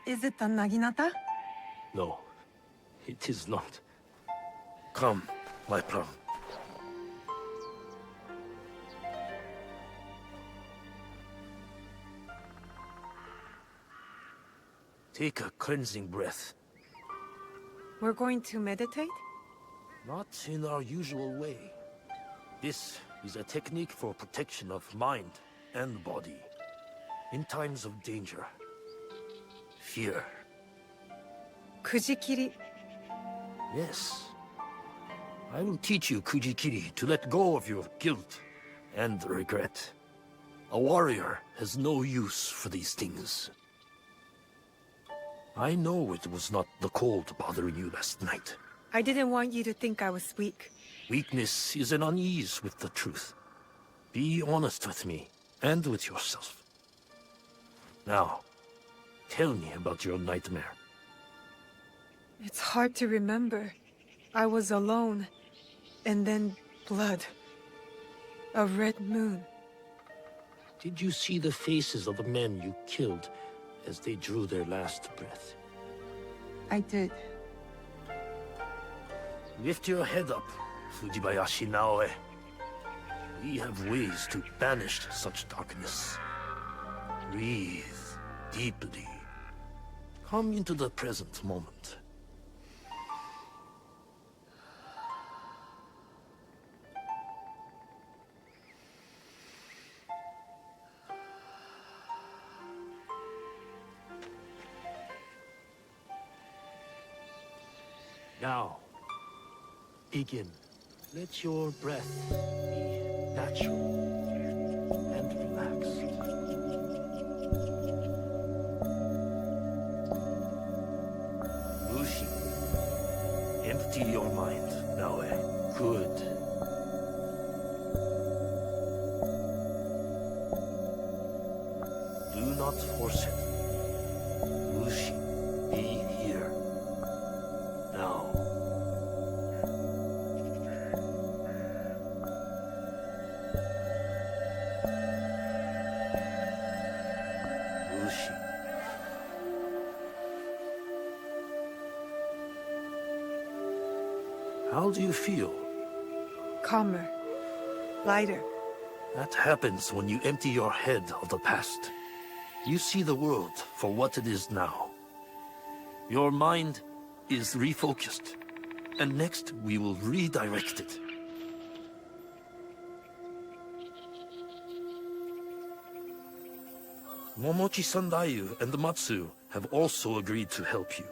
Is it the Naginata? No, it is not. Come, my plum. Take a cleansing breath. We're going to meditate? Not in our usual way. This is a technique for protection of mind and body. In times of danger. Fear. Kuji-kiri. Yes. I will teach you Kuji-kiri to let go of your guilt and regret. A warrior has no use for these things. I know it was not the cold bothering you last night. I didn't want you to think I was weak. Weakness is an unease with the truth. Be honest with me, and with yourself. Now, tell me about your nightmare. It's hard to remember. I was alone, and then blood. A red moon. Did you see the faces of the men you killed as they drew their last breath? I did. Lift your head up, Fujibayashi Naoe. We have ways to banish such darkness. Breathe deeply. Come into the present moment. Now, begin. Let your breath be natural and relaxed. Mushi, empty your mind, Naoe. Good. Do not force it. Mushi, be here. Now. How do you feel? Calmer. Lighter. That happens when you empty your head of the past. You see the world for what it is now. Your mind is refocused, and next we will redirect it. Momochi Sandayu and Matsu have also agreed to help you.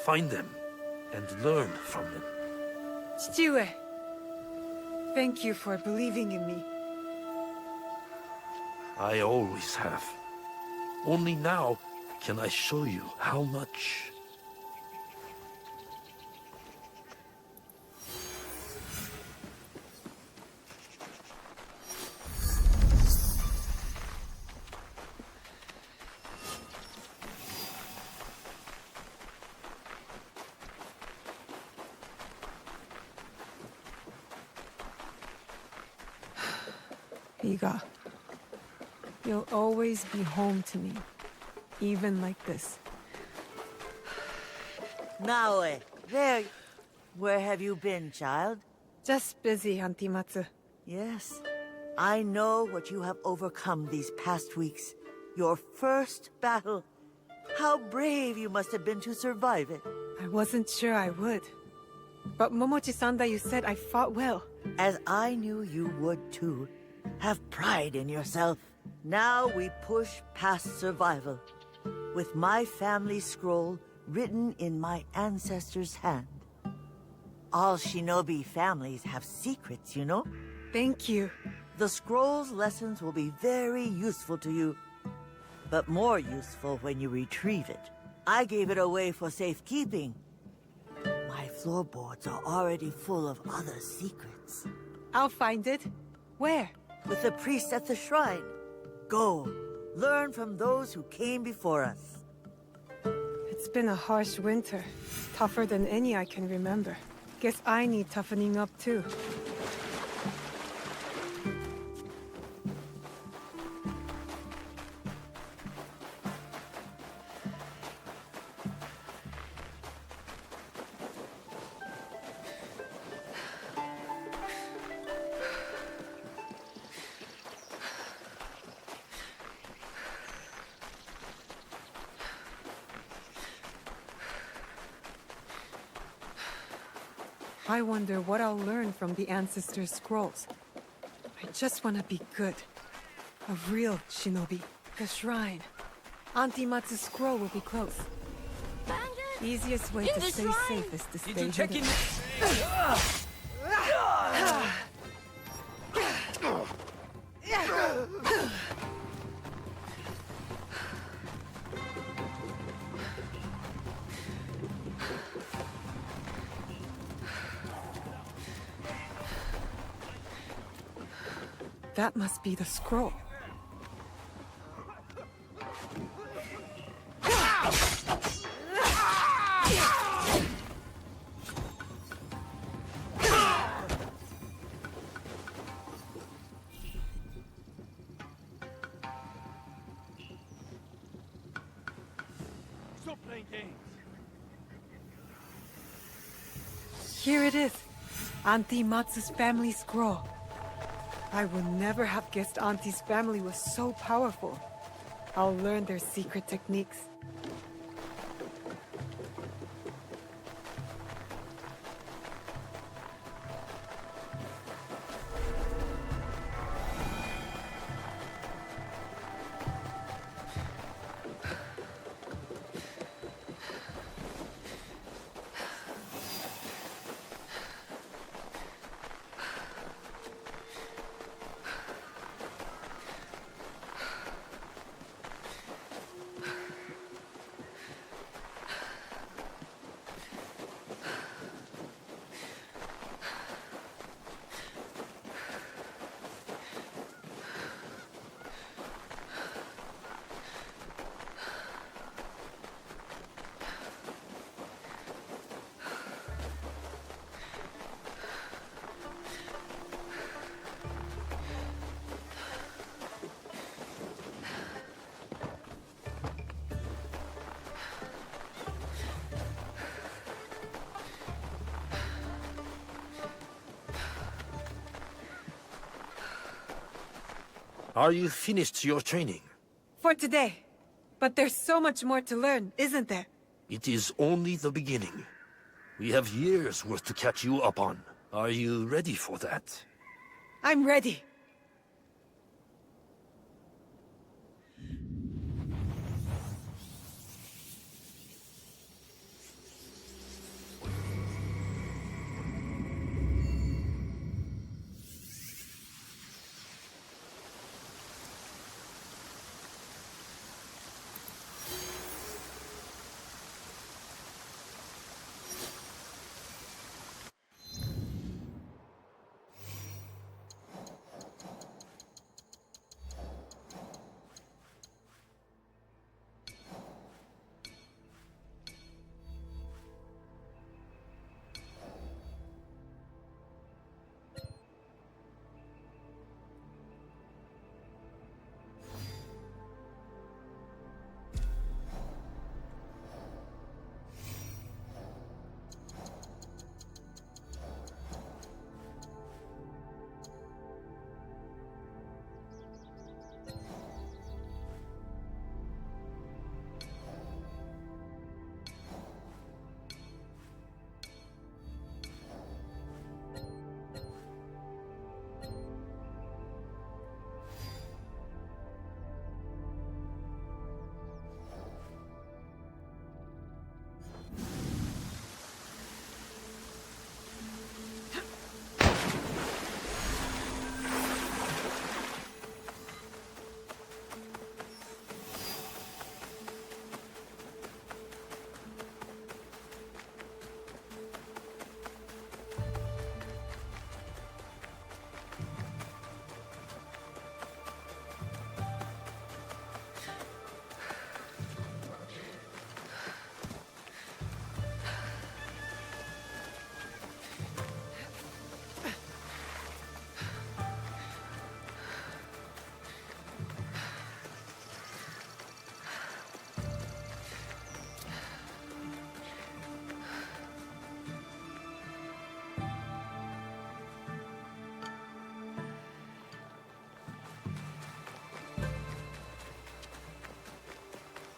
Find them and learn from them. Chichiue, thank you for believing in me. I always have. Only now can I show you how much. Iga, you'll always be home to me, even like this. Naoe, there. Where have you been, child? Just busy, Auntie Matsu. Yes. I know what you have overcome these past weeks. Your first battle. How brave you must have been to survive it. I wasn't sure I would. But Momochi-san, you said I fought well. As I knew you would too. Have pride in yourself. Now we push past survival. With my family scroll written in my ancestor's hand. All Shinobi families have secrets, you know? Thank you. The scroll's lessons will be very useful to you. But more useful when you retrieve it. I gave it away for safekeeping. My floorboards are already full of other secrets. I'll find it. Where? With the priest at the shrine. Go. Learn from those who came before us. It's been a harsh winter. Tougher than any I can remember. Guess I need toughening up too. I wonder what I'll learn from the Ancestors' scrolls. I just want to be good. A real shinobi. The shrine. Auntie Matsu's scroll will be close. Easiest way to stay safe is to stay hidden. Did you check in? That must be the scroll. Stop playing games. Here it is. Auntie Matsu's family scroll. I would never have guessed Auntie's family was so powerful. I'll learn their secret techniques. Are you finished your training? For today. But there's so much more to learn, isn't there? It is only the beginning. We have years worth to catch you up on. Are you ready for that? I'm ready.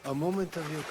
A moment of your...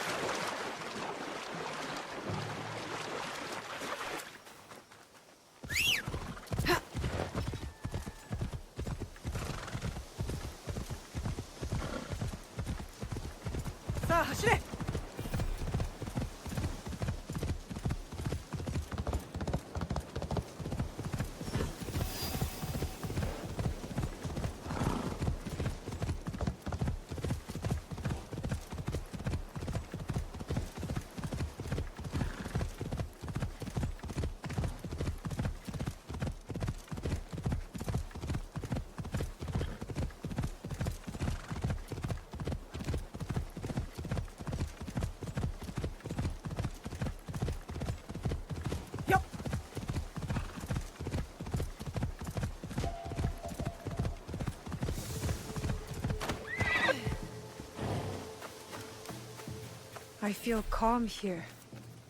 I feel calm here.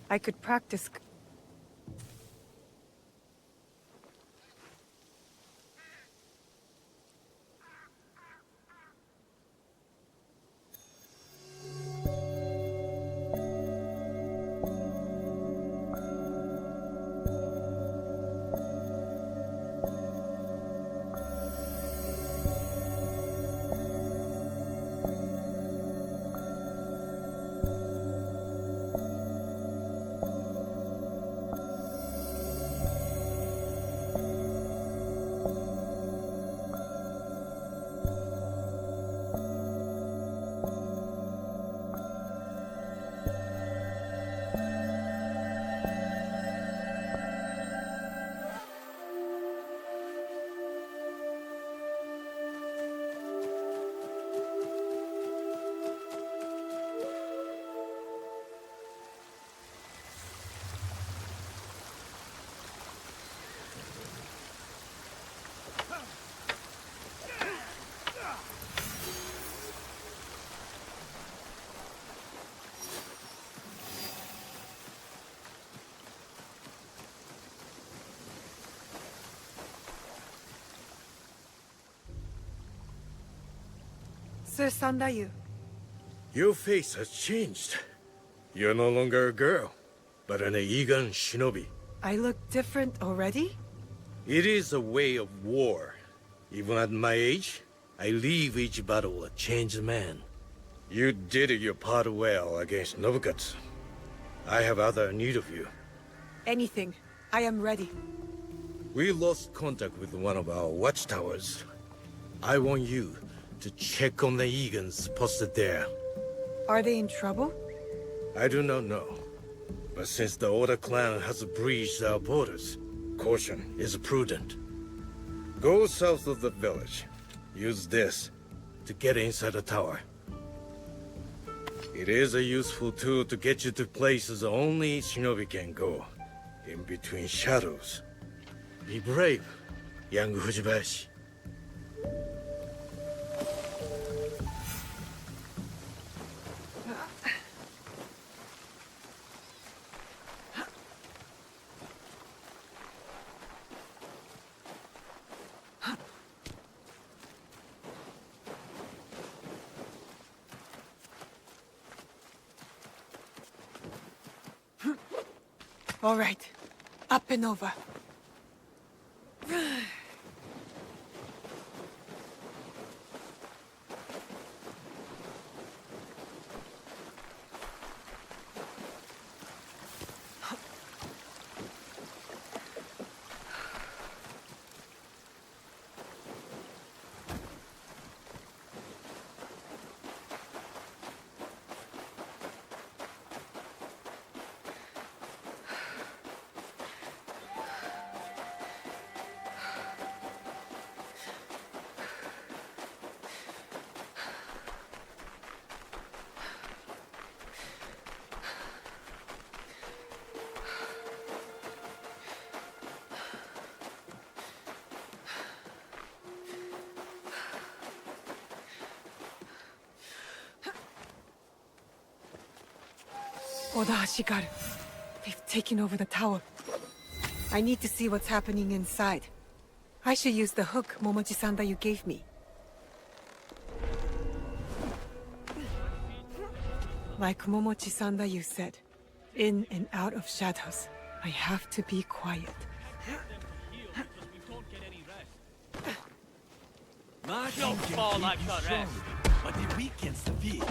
I could practice. Sir Sandayu. Your face has changed. You're no longer a girl, but an Egan shinobi. I look different already? It is a way of war. Even at my age, I leave each battle a changed man. You did your part well against Nobukatsu. I have other need of you. Anything. I am ready. We lost contact with one of our watchtowers. I want you to check on the Egans posted there. Are they in trouble? I do not know. But since the Oda clan has breached our borders, caution is prudent. Go south of the village. Use this to get inside the tower. It is a useful tool to get you to places only shinobi can go. In between shadows. Be brave, young Fujibayashi. All right. Up and over. Oda Ashigaru. They've taken over the tower. I need to see what's happening inside. I should use the hook Momochi-san that you gave me. Like Momochi-sanda you said, in and out of shadows. I have to be quiet. Don't fall like the rest, but it weakens the beat.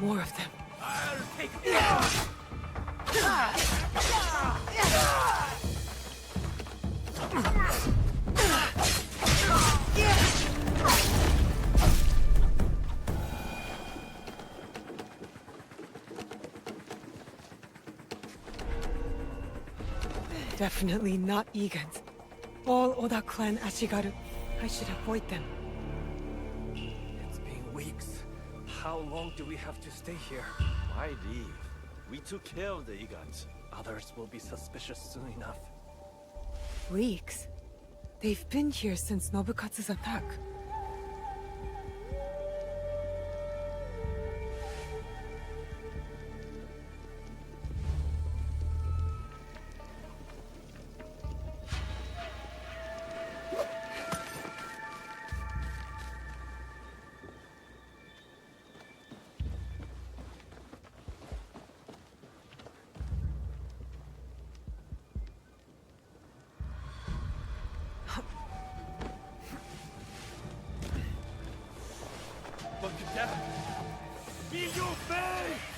More of them. I'll take Definitely not Egan's. All Oda clan Ashigaru. I should avoid them. It's been weeks. How long do we have to stay here? Why leave? We took care of the Igans. Others will be suspicious soon enough. Weeks? They've been here since Nobukatsu's attack. Look at that! In your face!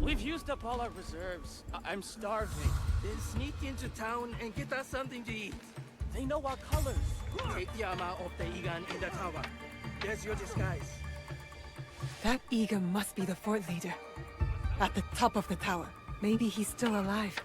We've used up all our reserves. I'm starving. Then sneak into town and get us something to eat. They know our colors. Take the armor of the Egan in the tower. There's your disguise. That Egan must be the fort leader. At the top of the tower. Maybe he's still alive.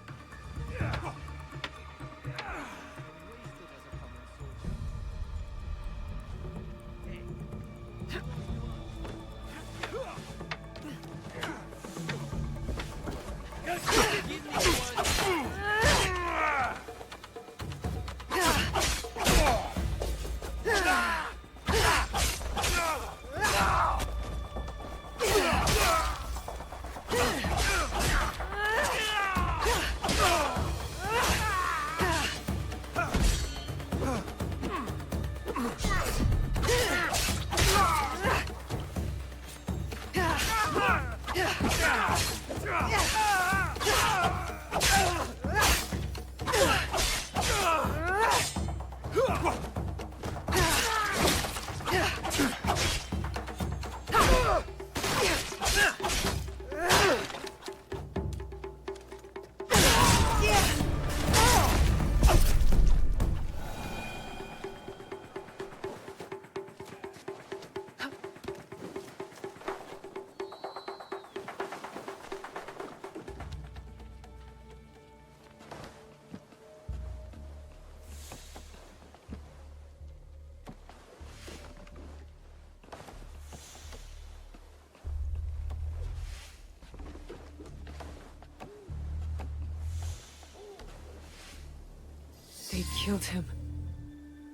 They killed him.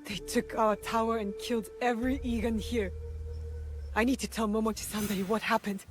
They took our tower and killed every Egan here. I need to tell Momochi-Sandai what happened.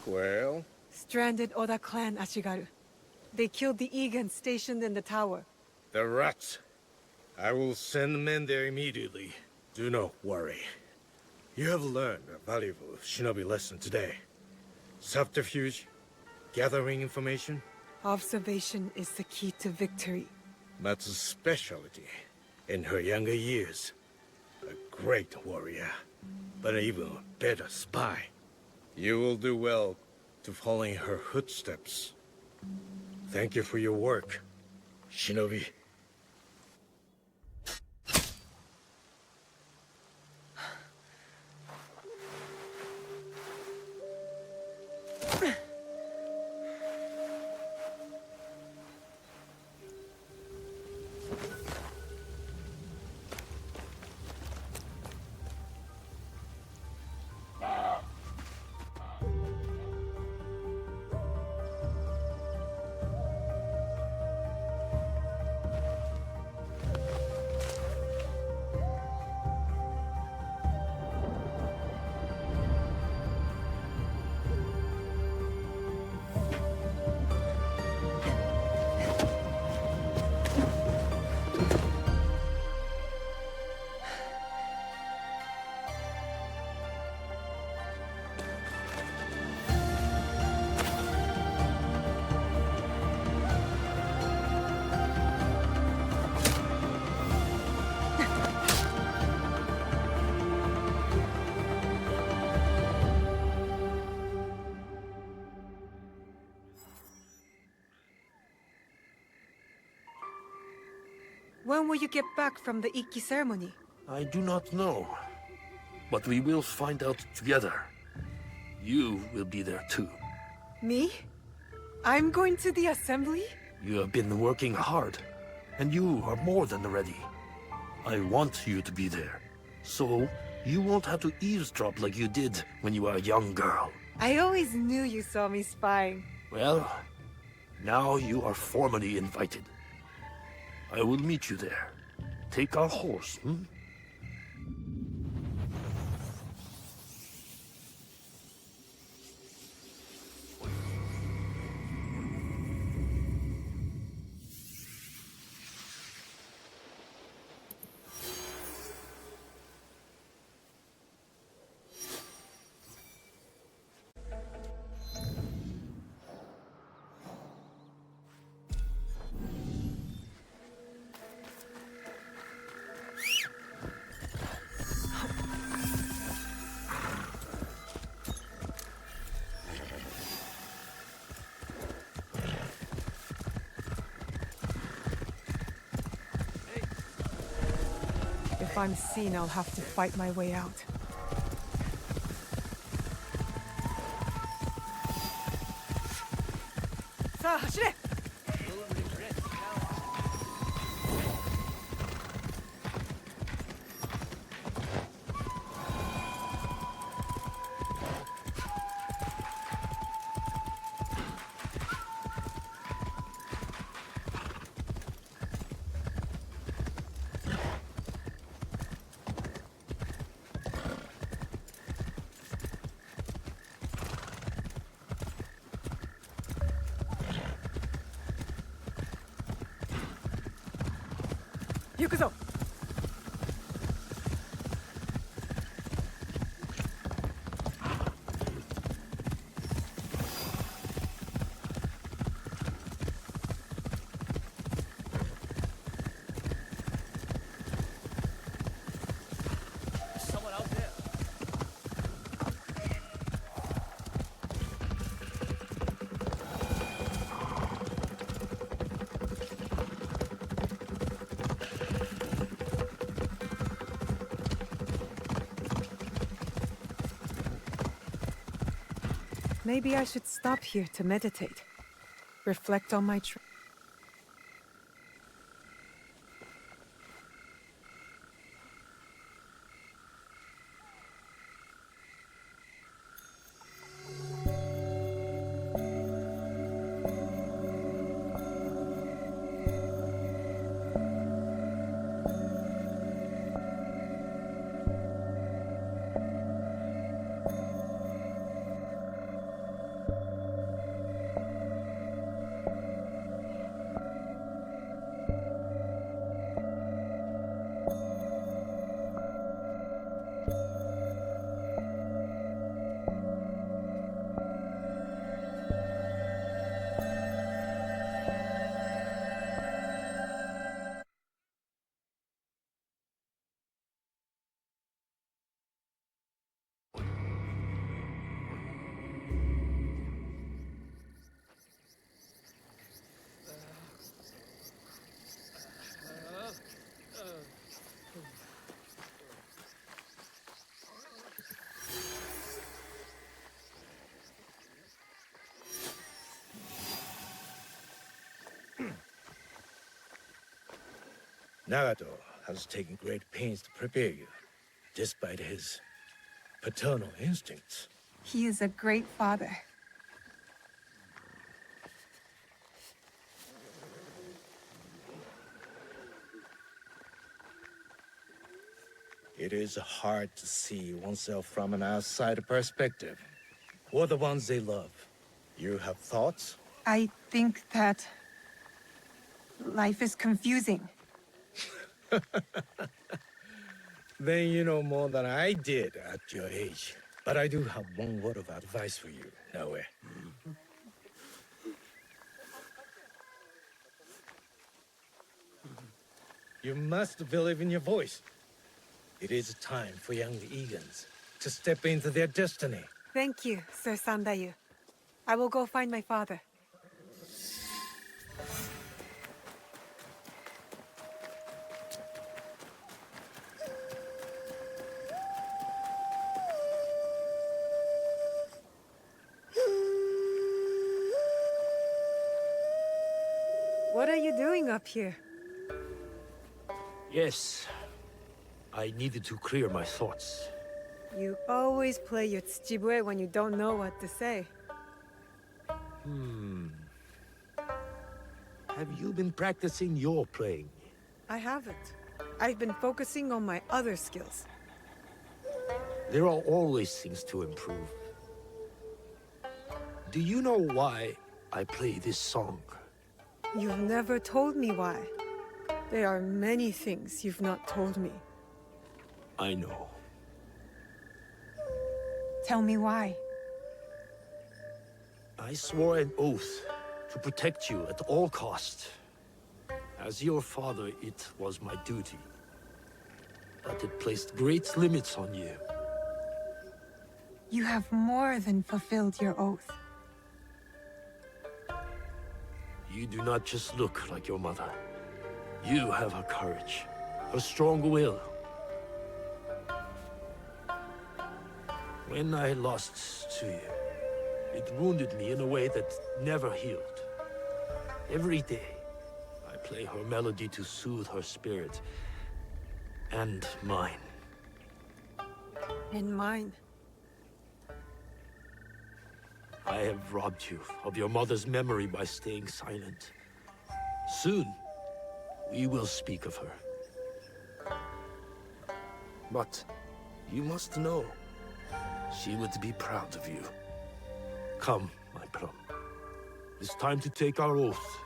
Well? Stranded Oda clan, Ashigaru. They killed the Egan stationed in the tower. The rats. I will send men there immediately. Do not worry. You have learned a valuable shinobi lesson today. Subterfuge, gathering information. Observation is the key to victory. Matsu's specialty in her younger years. A great warrior, but an even better spy. You will do well to follow in her footsteps. Thank you for your work, Shinobi. When will you get back from the Ikki ceremony? I do not know. But we will find out together. You will be there too. Me? I'm going to the assembly? You have been working hard, and you are more than ready. I want you to be there, so you won't have to eavesdrop like you did when you were a young girl. I always knew you saw me spying. Well, now you are formally invited. I will meet you there. Take our horse, hmm? If I'm seen, I'll have to fight my way out. Sa, hashire! Yukuzo! Someone out there. Maybe I should stop here to meditate. Reflect on my trip. Nagato has taken great pains to prepare you, despite his paternal instincts. He is a great father. It is hard to see oneself from an outside perspective, or the ones they love. You have thoughts? I think that life is confusing. Then you know more than I did at your age. But I do have one word of advice for you, Naoe. You must believe in your voice. It is time for young Egans to step into their destiny. Thank you, Sir Sandayu. I will go find my father. What are you doing up here? Yes. I needed to clear my thoughts. You always play your tsuchibue when you don't know what to say. Have you been practicing your playing? I haven't. I've been focusing on my other skills. There are always things to improve. Do you know why I play this song? You've never told me why. There are many things you've not told me. I know. Tell me why. I swore an oath to protect you at all costs. As your father, it was my duty. But it placed great limits on you. You have more than fulfilled your oath. You do not just look like your mother. You have her courage, her strong will. When I lost to you, it wounded me in a way that never healed. Every day, I play her melody to soothe her spirit. And mine. And mine. I have robbed you of your mother's memory by staying silent. Soon, we will speak of her. But you must know, she would be proud of you. Come, my plum. It's time to take our oath.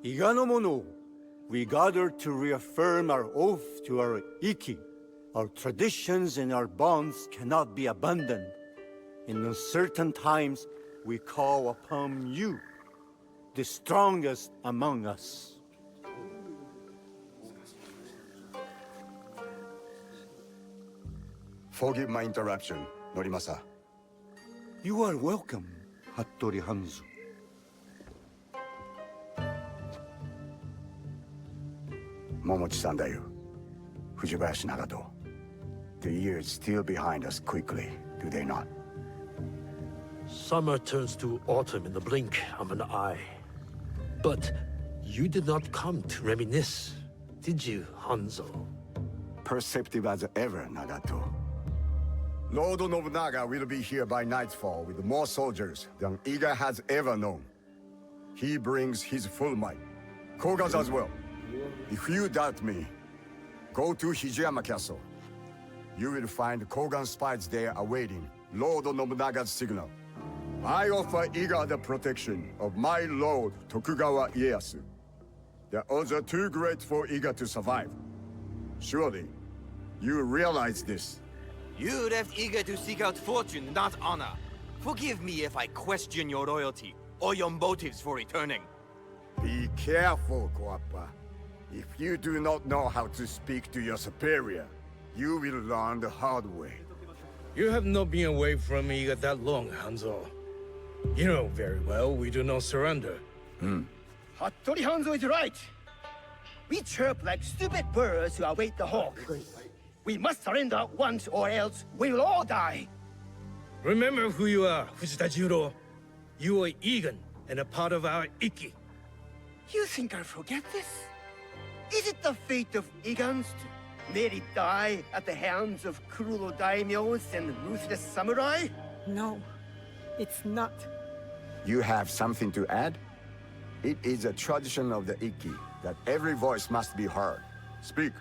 Iga no mono, we gather to reaffirm our oath to our Iki. Our traditions and our bonds cannot be abandoned. In uncertain times, we call upon you, the strongest among us. Forgive my interruption, Norimasa. You are welcome, Hattori Hanzo. Momochi-san dayo. Fujibayashi Nagato. The years still behind us quickly, do they not? Summer turns to autumn in the blink of an eye. But you did not come to reminisce, did you, Hanzo? Perceptive as ever, Nagato. Lord Nobunaga will be here by nightfall with more soldiers than Iga has ever known. He brings his full might. Koga's as well. If you doubt me, go to Hijiyama Castle. You will find Kogan spies there awaiting Lord Nobunaga's signal. I offer Iga the protection of my lord Tokugawa Ieyasu. The odds are too great for Iga to survive. Surely, you realize this. You left Iga to seek out fortune, not honor. Forgive me if I question your loyalty or your motives for returning. Be careful, Guapa. If you do not know how to speak to your superior, you will learn the hard way. You have not been away from Iga that long, Hanzo. You know very well we do not surrender. Hattori Hanzo is right. We chirp like stupid birds who await the hawk. We must surrender once or else we'll all die. Remember who you are, Fujitajiro. You are Egan and a part of our Iki. You think I'll forget this? Is it the fate of Igans to nearly die at the hands of cruel daimyos and ruthless samurai? No, it's not. You have something to add? It is a tradition of the Iki that every voice must be heard. Speak.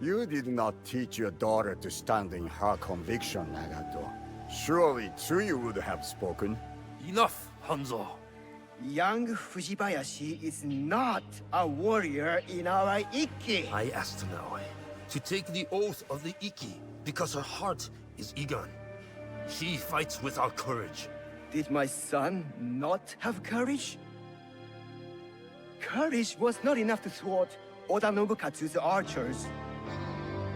You did not teach your daughter to stand in her conviction, Nagato. Surely Tsuyu would have spoken. Enough, Hanzo. Young Fujibayashi is not a warrior in our Iki. I asked Naoe to take the oath of the Iki because her heart is Igan. She fights with our courage. Did my son not have courage? Courage was not enough to thwart Oda Nobukatsu's archers.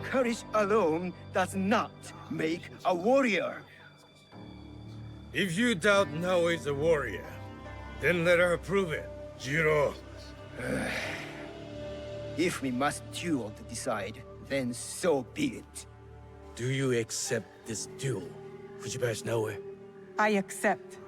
Courage alone does not make a warrior. If you doubt Naoe is a warrior, then let her prove it, Jiro. If we must duel to decide, then so be it. Do you accept this duel, Fujibayashi Naoe? I accept.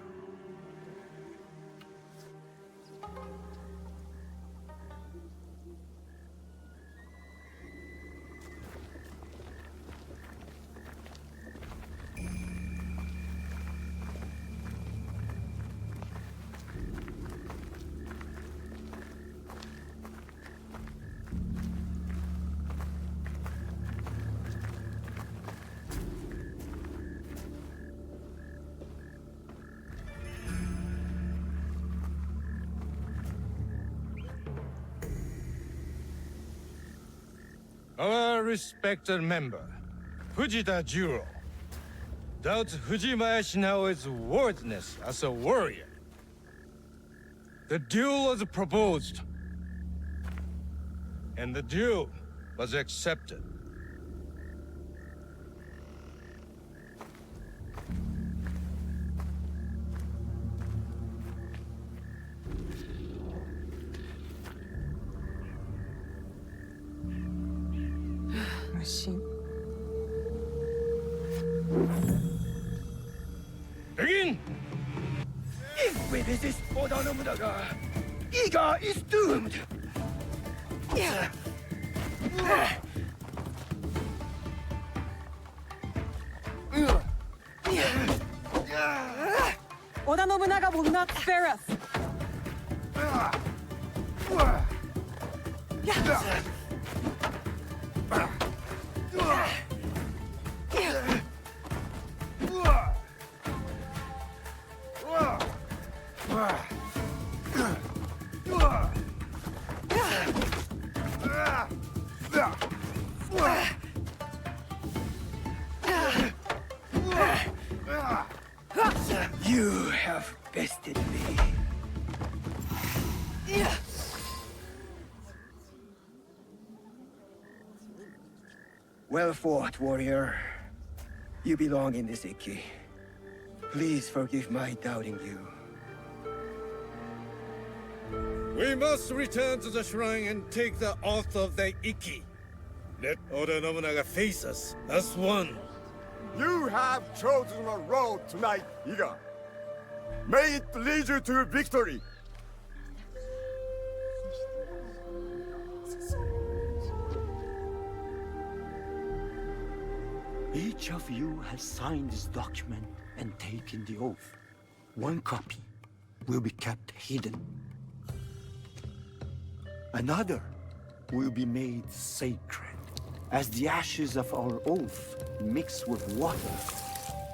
Our respected member, Fujita Jiro, doubts Fujibayashi Naoe's worthiness as a warrior. The duel was proposed, and the duel was accepted. Machine. Begin! If we resist Oda Nobunaga, Iga is doomed! Oda Nobunaga will not spare us! You have bested me. Well fought, warrior. You belong in this Iki. Please forgive my doubting you. We must return to the shrine and take the oath of the Iki. Let Oda Nobunaga face us as one. You have chosen a road tonight, Iga. May it lead you to victory. Each of you has signed this document and taken the oath. One copy will be kept hidden. Another will be made sacred. As the ashes of our oath mixed with water,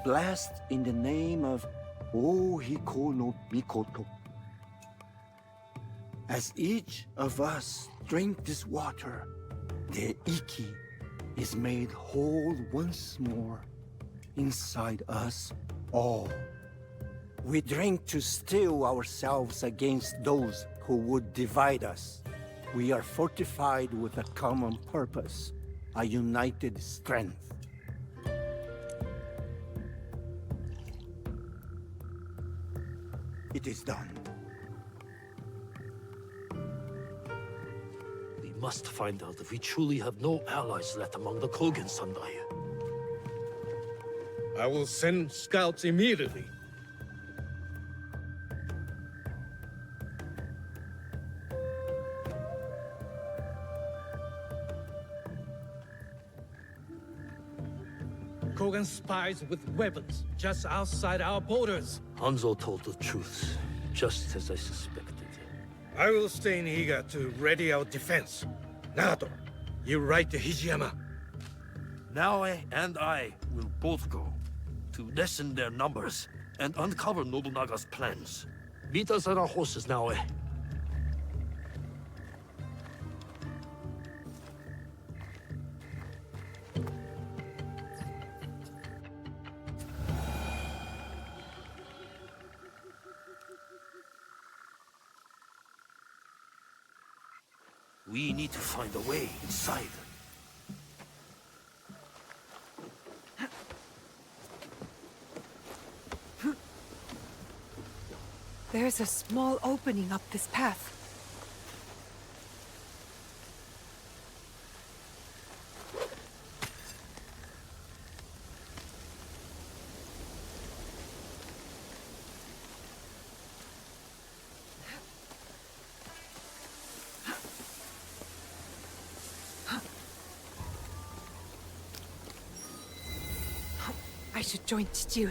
blessed in the name of Ohiko no Mikoto. As each of us drink this water, the Iki is made whole once more inside us all. We drink to steel ourselves against those who would divide us. We are fortified with a common purpose, a united strength. It is done. We must find out if we truly have no allies left among the Kogen Sandai. I will send scouts immediately. Kogan spies with weapons just outside our borders. Hanzo told the truth, just as I suspected. I will stay in Iga to ready our defense. Nagato, you ride to Hijiyama. Naoe and I will both go to lessen their numbers and uncover Nobunaga's plans. Meet us at our horses, Naoe. We need to find a way inside. There's a small opening up this path. I should join Chichiue.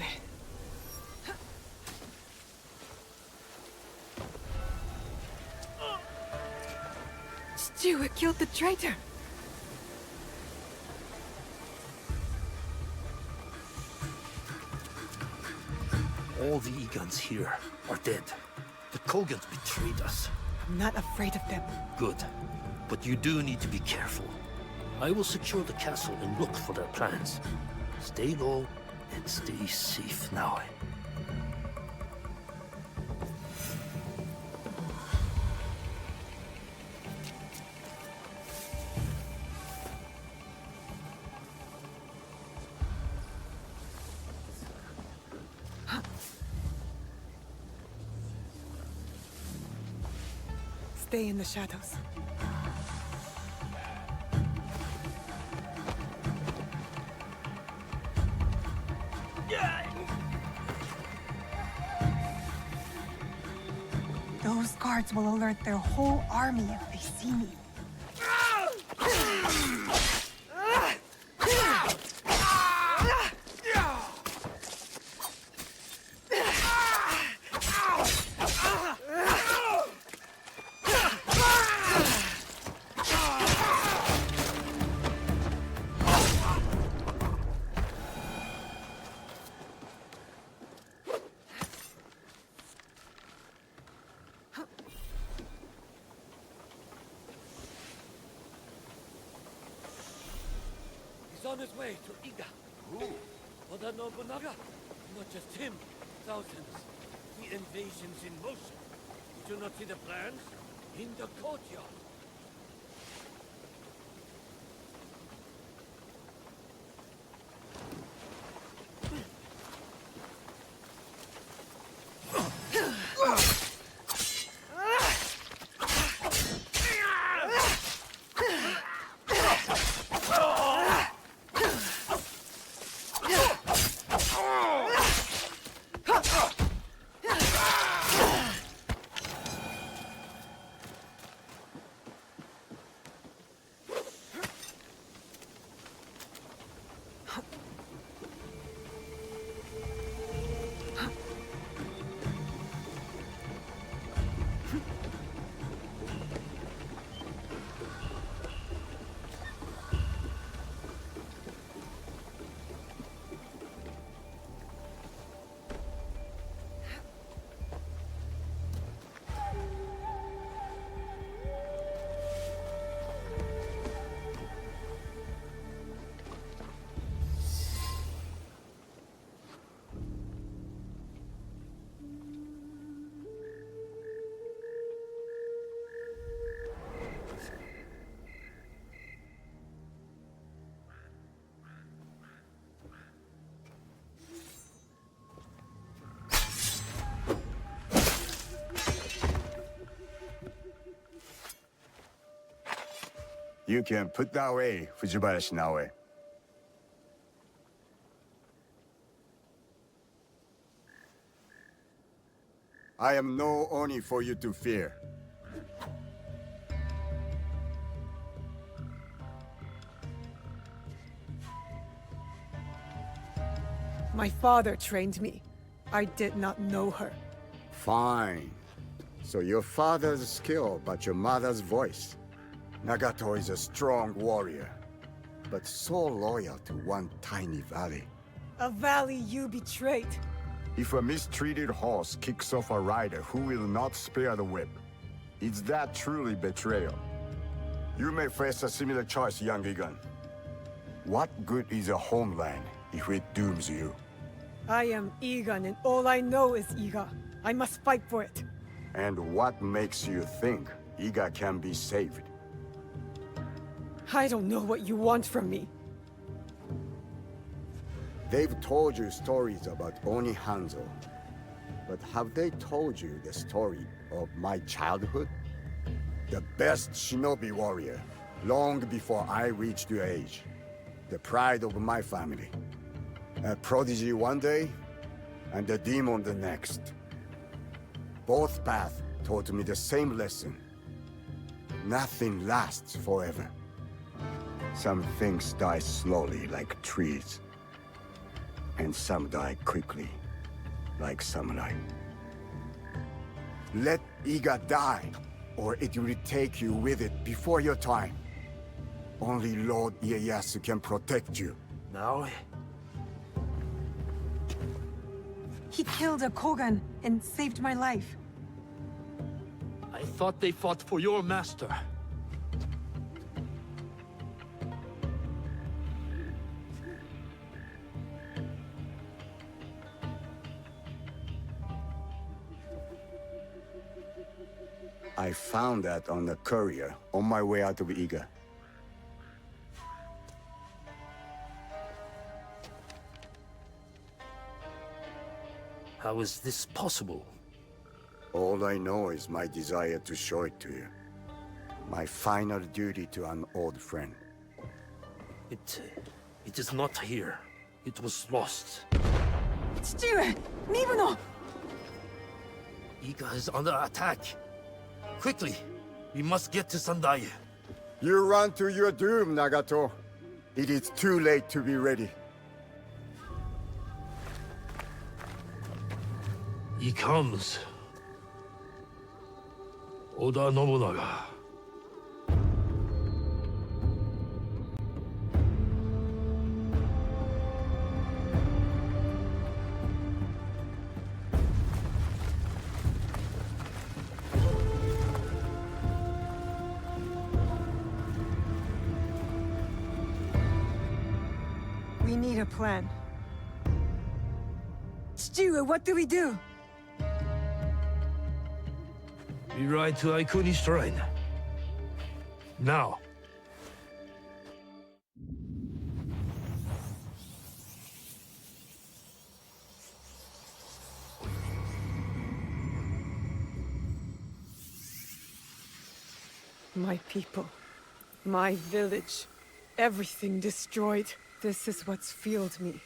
Chichiue killed the traitor! All the Egans here are dead. The Kogans betrayed us. I'm not afraid of them. Good. But you do need to be careful. I will secure the castle and look for their plans. Stay low and stay safe now. Stay in the shadows. Those guards will alert their whole army if they see me. on his way to Iga. Who? Oda Nobunaga. Not just him. Thousands. The invasion's in motion. Did you not see the plans? In the courtyard. You can put that away, Fujibayashi Naoe. I am no Oni for you to fear. My father trained me. I did not know her. Fine. So your father's skill, but your mother's voice. Nagato is a strong warrior, but so loyal to one tiny valley. A valley you betrayed. If a mistreated horse kicks off a rider who will not spare the whip, is that truly betrayal? You may face a similar choice, young Igan. What good is a homeland if it dooms you? I am Egan, and all I know is Iga. I must fight for it. And what makes you think Iga can be saved? I don't know what you want from me. They've told you stories about Oni Hanzo, but have they told you the story of my childhood? The best shinobi warrior, long before I reached your age. The pride of my family. A prodigy one day, and a demon the next. Both paths taught me the same lesson. Nothing lasts forever. Some things die slowly like trees. And some die quickly, like samurai. Let Iga die, or it will take you with it before your time. Only Lord Ieyasu can protect you. Now? He killed a Kogan and saved my life. I thought they fought for your master. I found that on the courier on my way out of Iga. How is this possible? All I know is my desire to show it to you. My final duty to an old friend. It is not here. It was lost. Tsuchiwe! Mibuno! Iga is under attack. Quickly! We must get to Sendai. You run to your doom, Nagato. It is too late to be ready. He comes. Oda Nobunaga. a plan. Steward, what do we do? We ride to Aikuni's shrine. Now. My people, my village, everything destroyed. This is what's fueled me.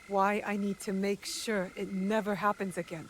Why I need to make sure it never happens again.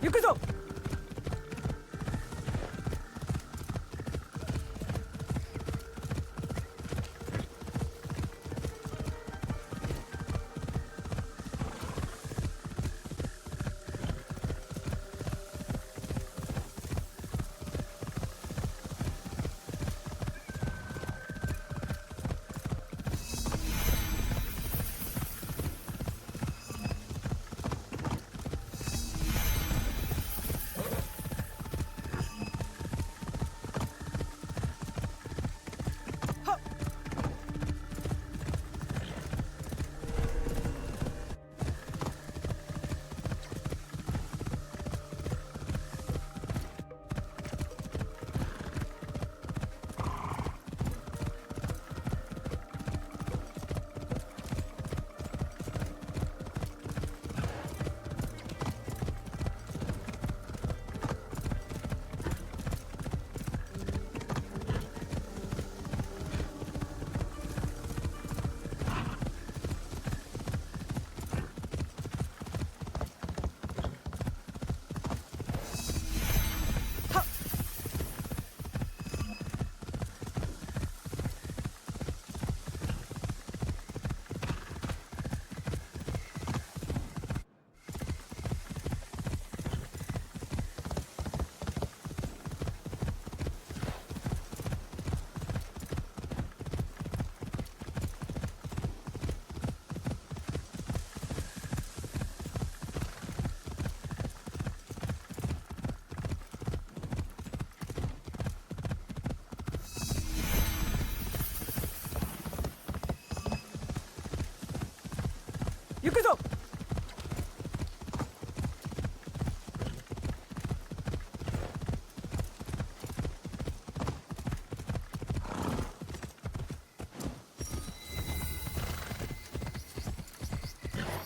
行くぞ!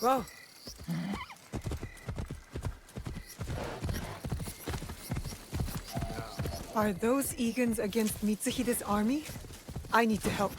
Whoa. Are those Egans against Mitsuhide's army? I need to help.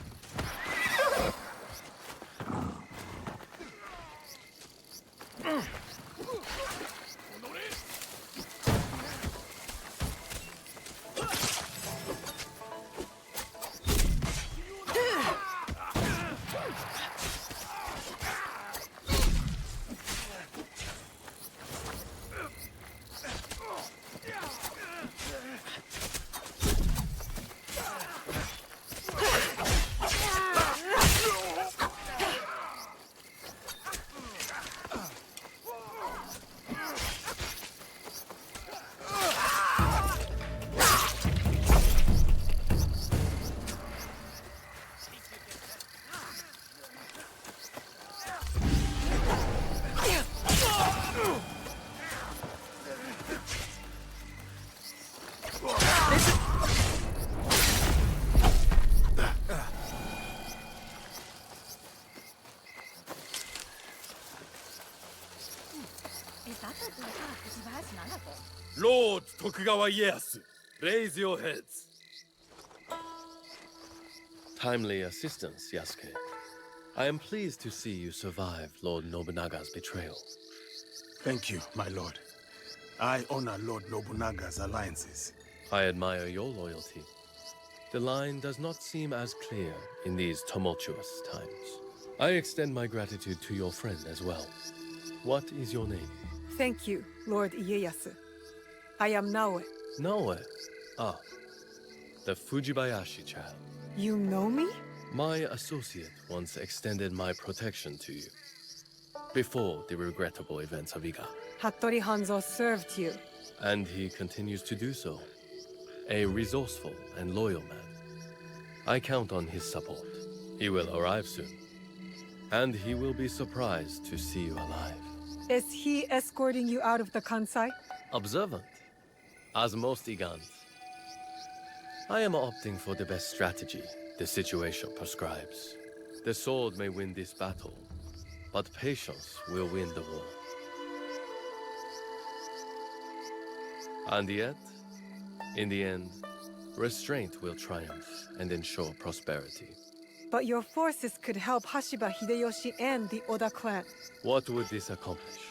Lord Tokugawa Ieyasu, raise your heads. Timely assistance, Yasuke. I am pleased to see you survived Lord Nobunaga's betrayal. Thank you, my lord. I honor Lord Nobunaga's alliances. I admire your loyalty. The line does not seem as clear in these tumultuous times. I extend my gratitude to your friend as well. What is your name? Thank you, Lord Ieyasu. I am Naoe. Naoe? Ah, the Fujibayashi child. You know me? My associate once extended my protection to you. Before the regrettable events of Iga. Hattori Hanzo served you. And he continues to do so. A resourceful and loyal man. I count on his support. He will arrive soon. And he will be surprised to see you alive. Is he escorting you out of the Kansai? Observant, as most Igans. I am opting for the best strategy the situation prescribes. The sword may win this battle, but patience will win the war. And yet, in the end, restraint will triumph and ensure prosperity. But your forces could help Hashiba Hideyoshi and the Oda clan. What would this accomplish?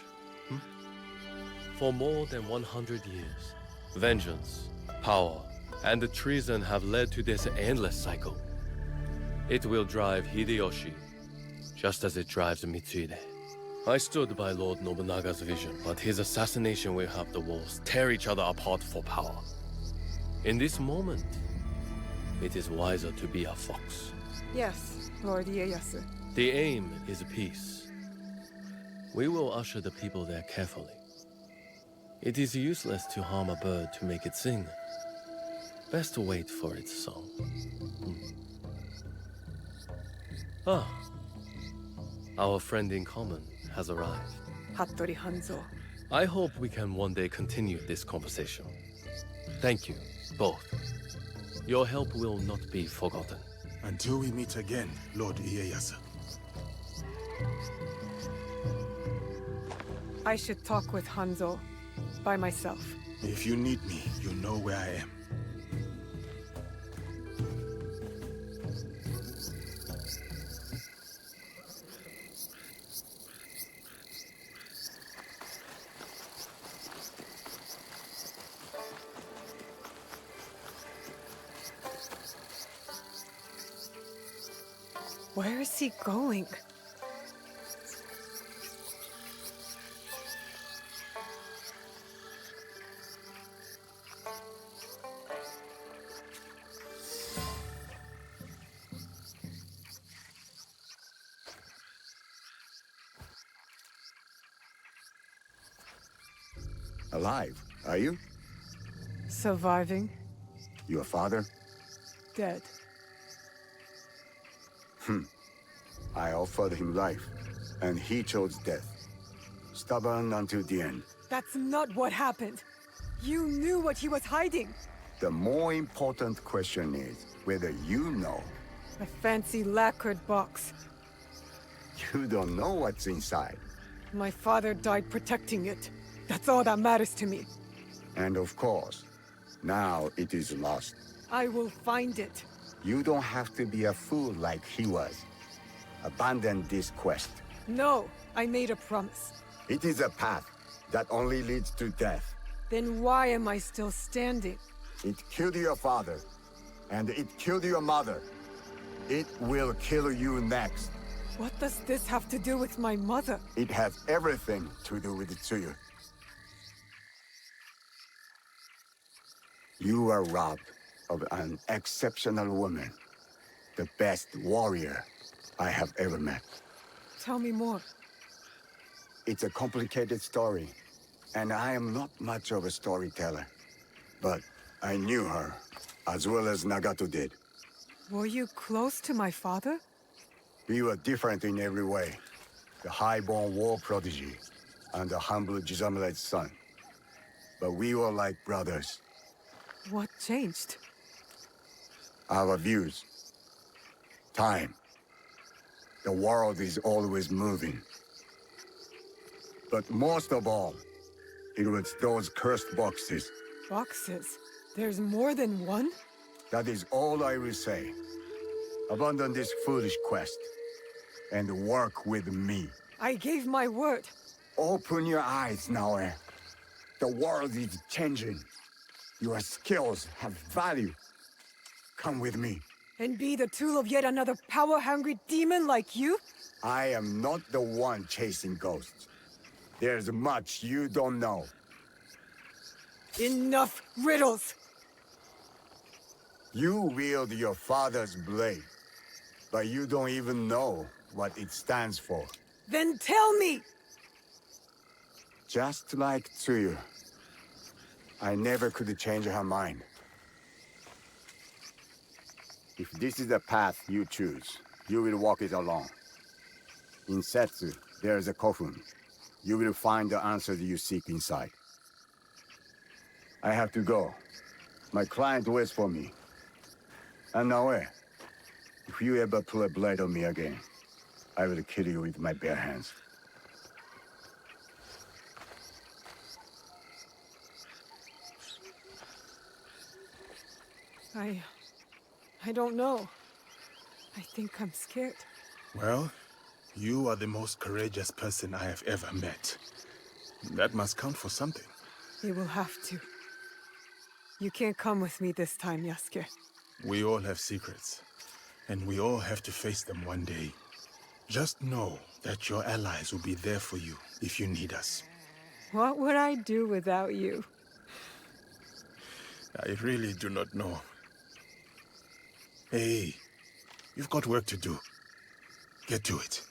For more than 100 years, vengeance, power, and the treason have led to this endless cycle. It will drive Hideyoshi, just as it drives Mitsuhide. I stood by Lord Nobunaga's vision, but his assassination will have the walls tear each other apart for power. In this moment, it is wiser to be a fox. Yes, Lord Ieyasu. The aim is peace. We will usher the people there carefully. It is useless to harm a bird to make it sing. Best to wait for its song. Our friend in common has arrived. Hattori Hanzo. I hope we can one day continue this conversation. Thank you, both. Your help will not be forgotten. Until we meet again, Lord Ieyasu. I should talk with Hanzo by myself. If you need me, you know where I am. Where is he going? Alive, are you? Surviving. Your father? Dead. I offered him life, and he chose death. Stubborn until the end. That's not what happened. You knew what he was hiding. The more important question is whether you know. A fancy lacquered box. You don't know what's inside. My father died protecting it. That's all that matters to me. And of course, now it is lost. I will find it. You don't have to be a fool like he was. Abandon this quest. No, I made a promise. It is a path that only leads to death. Then why am I still standing? It killed your father, and it killed your mother. It will kill you next. What does this have to do with my mother? It has everything to do with Tsuyu. You are robbed of an exceptional woman. The best warrior I have ever met. Tell me more. It's a complicated story, and I am not much of a storyteller. But I knew her, as well as Nagato did. Were you close to my father? We were different in every way. The high-born war prodigy, and the humble Jisamura's son. But we were like brothers. What changed? Our views. Time. The world is always moving. But most of all, it was those cursed boxes. Boxes? There's more than one? That is all I will say. Abandon this foolish quest, and work with me. I gave my word. Open your eyes, Naoe. The world is changing. Your skills have value. Come with me. And be the tool of yet another power-hungry demon like you? I am not the one chasing ghosts. There's much you don't know. Enough riddles! You wield your father's blade, but you don't even know what it stands for. Then tell me! Just like Tsuyu, I never could change her mind. If this is the path you choose, you will walk it alone. In Settsu, there is a coffin. You will find the answers you seek inside. I have to go. My client waits for me. And Naoe, if you ever pull a blade on me again, I will kill you with my bare hands. I don't know. I think I'm scared. Well, you are the most courageous person I have ever met. That must count for something. You will have to. You can't come with me this time, Yasuke. We all have secrets, and we all have to face them one day. Just know that your allies will be there for you if you need us. What would I do without you? I really do not know. Hey, you've got work to do. Get to it.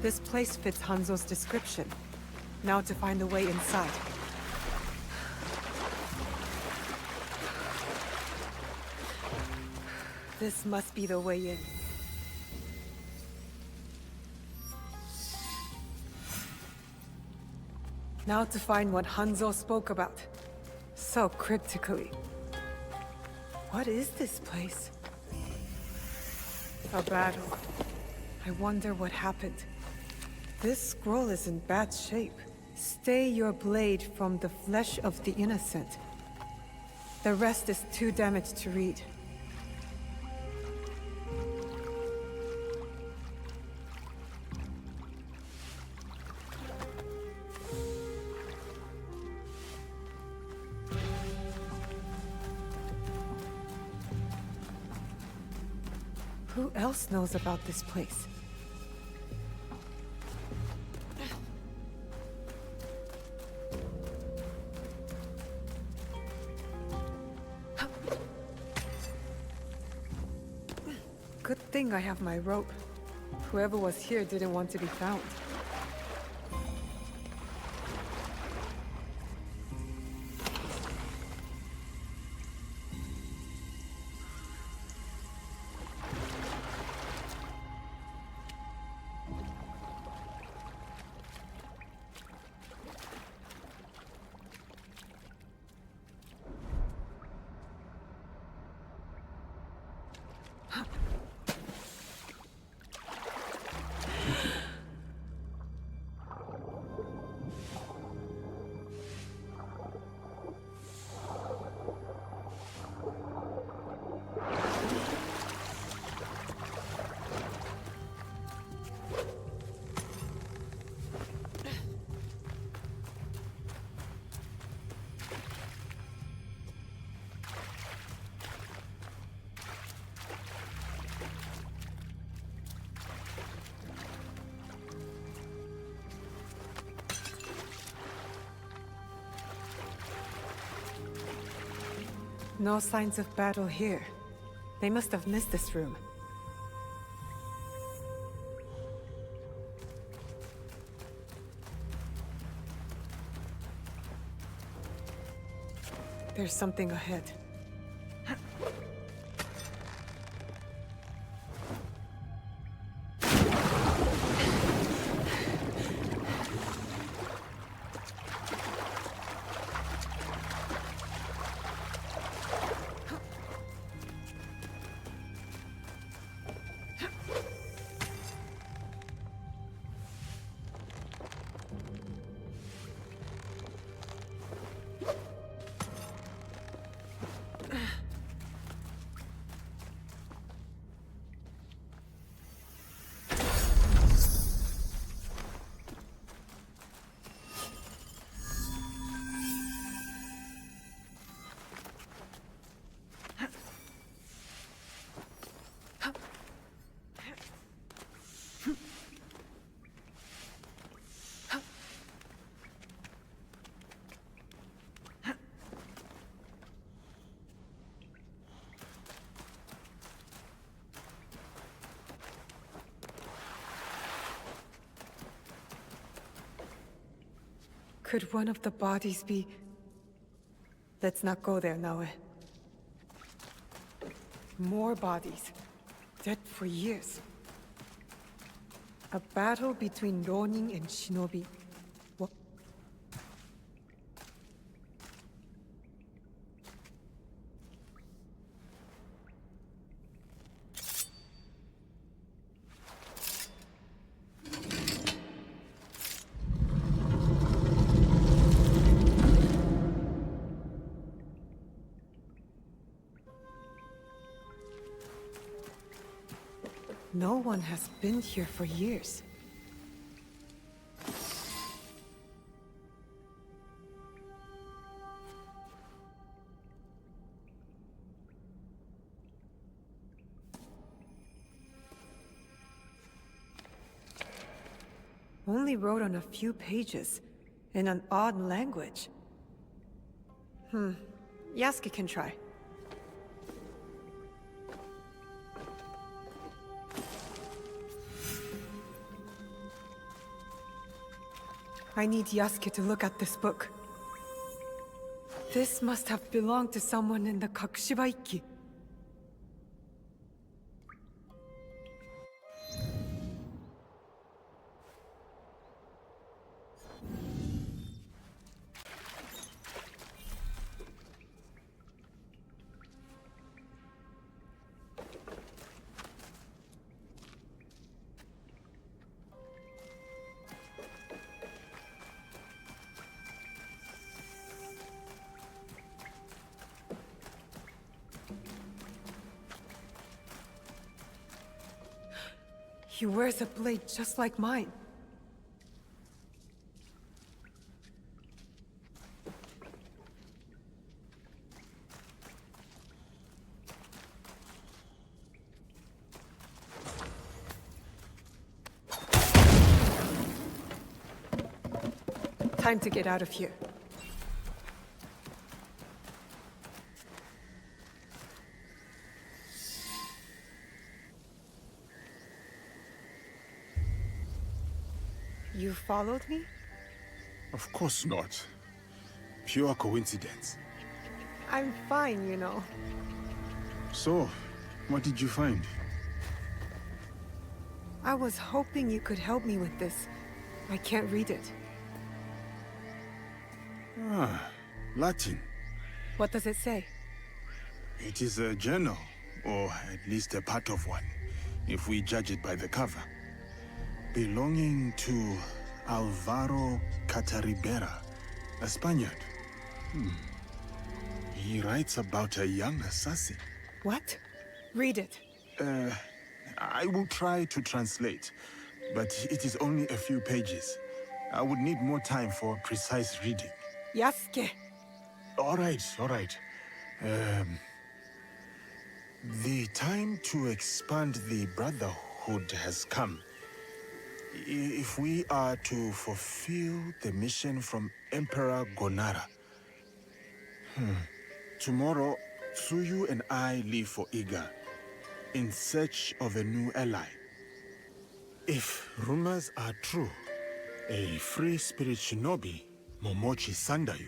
This place fits Hanzo's description. Now to find the way inside. This must be the way in. Now to find what Hanzo spoke about. So cryptically. What is this place? A battle. I wonder what happened. This scroll is in bad shape. Stay your blade from the flesh of the innocent. The rest is too damaged to read. Who else knows about this place? Good thing I have my rope. Whoever was here didn't want to be found. No signs of battle here. They must have missed this room. There's something ahead. Could one of the bodies be... Let's not go there, Naoe. More bodies. Dead for years. A battle between Ronin and Shinobi. What? No one has been here for years. Only wrote on a few pages, in an odd language. Yasuke can try. I need Yasuke to look at this book. This must have belonged to someone in the Kakushiba-iki. He wears a blade just like mine. Time to get out of here. You followed me? Of course not. Pure coincidence. I'm fine, you know. So, what did you find? I was hoping you could help me with this. I can't read it. Ah, Latin. What does it say? It is a journal, or at least a part of one, if we judge it by the cover. Belonging to Alvaro Cataribera, a Spaniard. He writes about a young assassin. What? Read it. I will try to translate, but it is only a few pages. I would need more time for precise reading. Yasuke! All right. The time to expand the Brotherhood has come. If we are to fulfill the mission from Emperor Gonara. Tomorrow, Tsuyu and I leave for Iga, in search of a new ally. If rumors are true, a free spirit shinobi, Momochi Sandayu,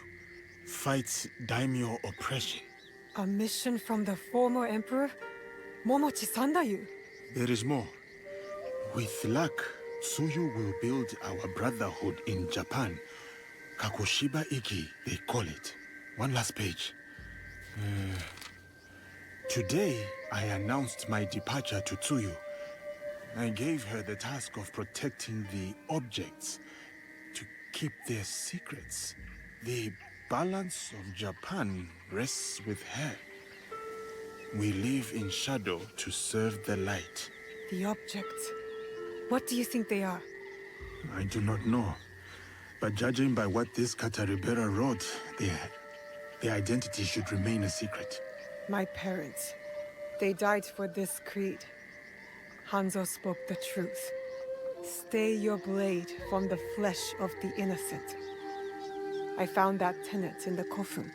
fights daimyo oppression. A mission from the former emperor? Momochi Sandayu? There is more. With luck, Tsuyu will build our brotherhood in Japan. Kakushiba-iki, they call it. One last page. Today, I announced my departure to Tsuyu. I gave her the task of protecting the objects, to keep their secrets. The balance of Japan rests with her. We live in shadow to serve the light. The objects. What do you think they are? I do not know. But judging by what this Kataribera wrote, their identity should remain a secret. My parents. They died for this creed. Hanzo spoke the truth. Stay your blade from the flesh of the innocent. I found that tenet in the Kofun.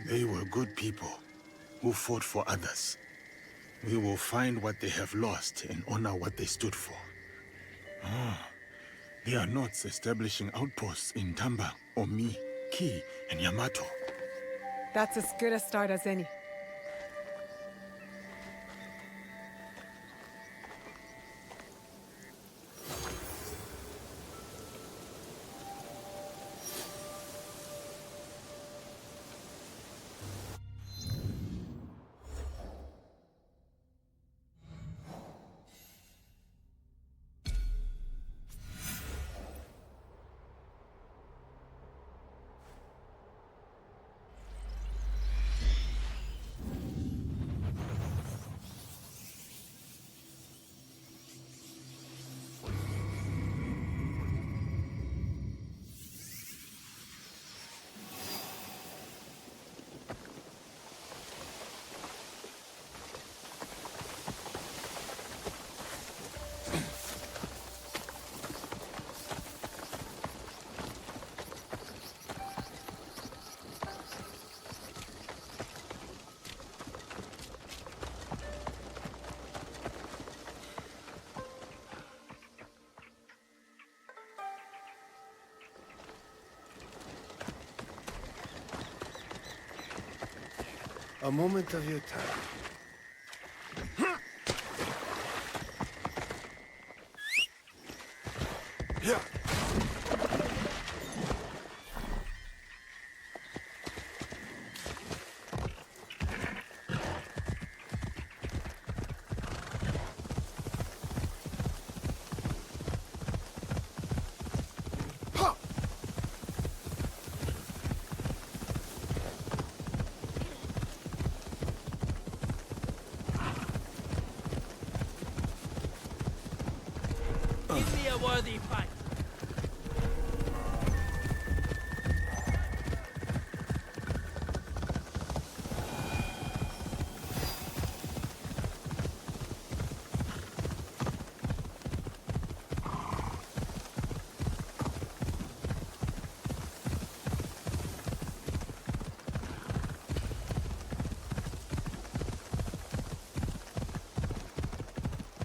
They were good people who fought for others. We will find what they have lost and honor what they stood for. They are not establishing outposts in Tamba, Omi, Ki, and Yamato. That's as good a start as any. A moment of your time. Yeah. Give me a worthy fight.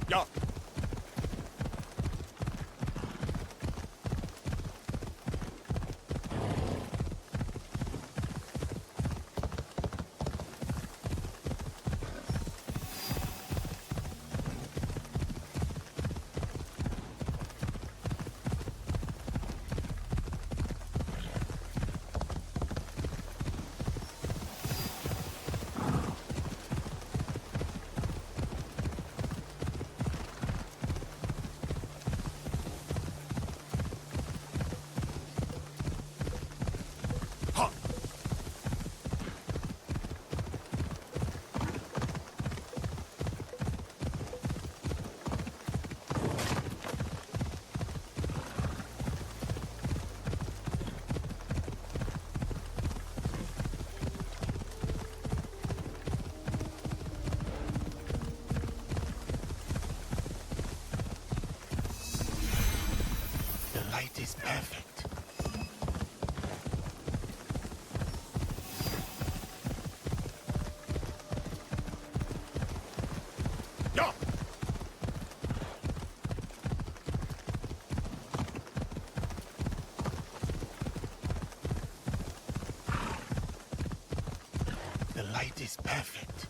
Yeah. The light is perfect. Yeah. The light is perfect.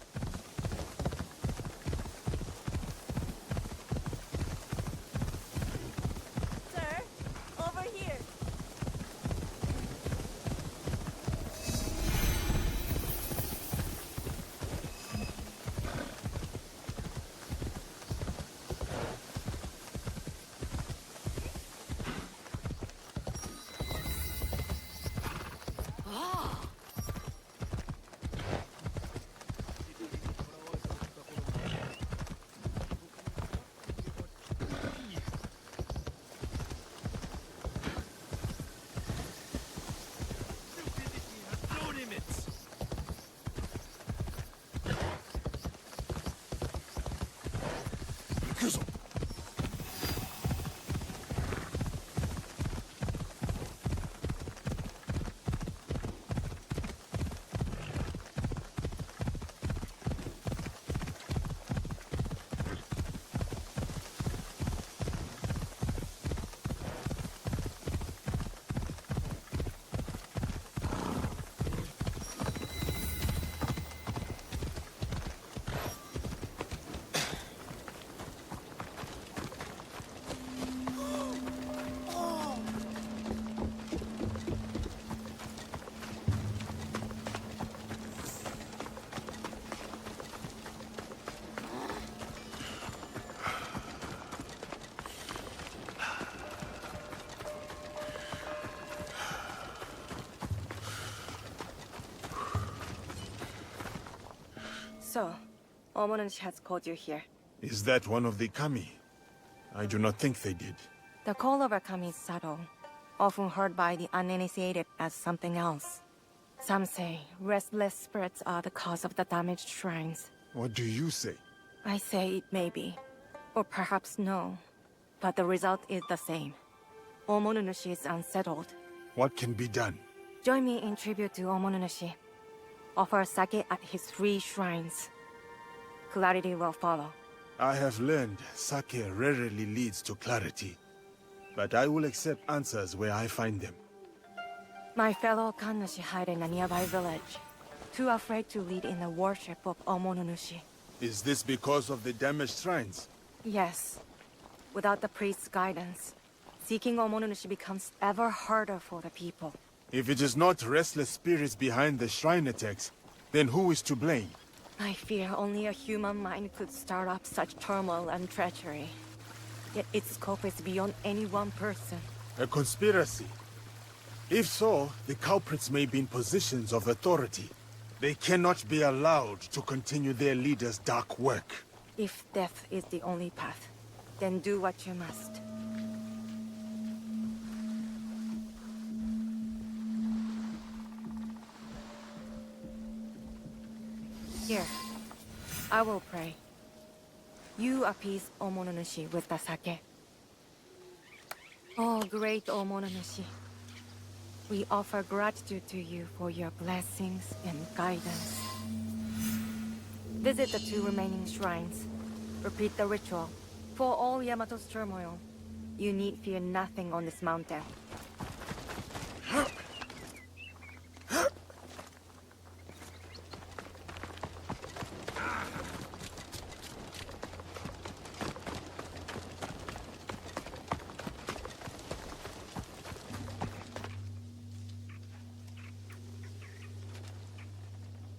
Sir, over here. No limits. So, Omonushi has called you here. Is that one of the kami? I do not think they did. The call of a kami is subtle, often heard by the uninitiated as something else. Some say restless spirits are the cause of the damaged shrines. What do you say? I say it may be, or perhaps no, but the result is the same. Omonushi is unsettled. What can be done? Join me in tribute to Omonushi. Offer sake at his 3 shrines. Clarity will follow. I have learned sake rarely leads to clarity, but I will accept answers where I find them. My fellow kannushi hide in a nearby village, too afraid to lead in the worship of Omonushi. Is this because of the damaged shrines? Yes. Without the priest's guidance, seeking Omonushi becomes ever harder for the people. If it is not restless spirits behind the shrine attacks, then who is to blame? I fear only a human mind could start up such turmoil and treachery. Yet its scope is beyond any one person. A conspiracy? If so, the culprits may be in positions of authority. They cannot be allowed to continue their leader's dark work. If death is the only path, then do what you must. Here, I will pray. You appease Omonushi with the sake. Oh, great Omonushi. We offer gratitude to you for your blessings and guidance. Visit the 2 remaining shrines. Repeat the ritual. For all Yamato's turmoil, you need fear nothing on this mountain.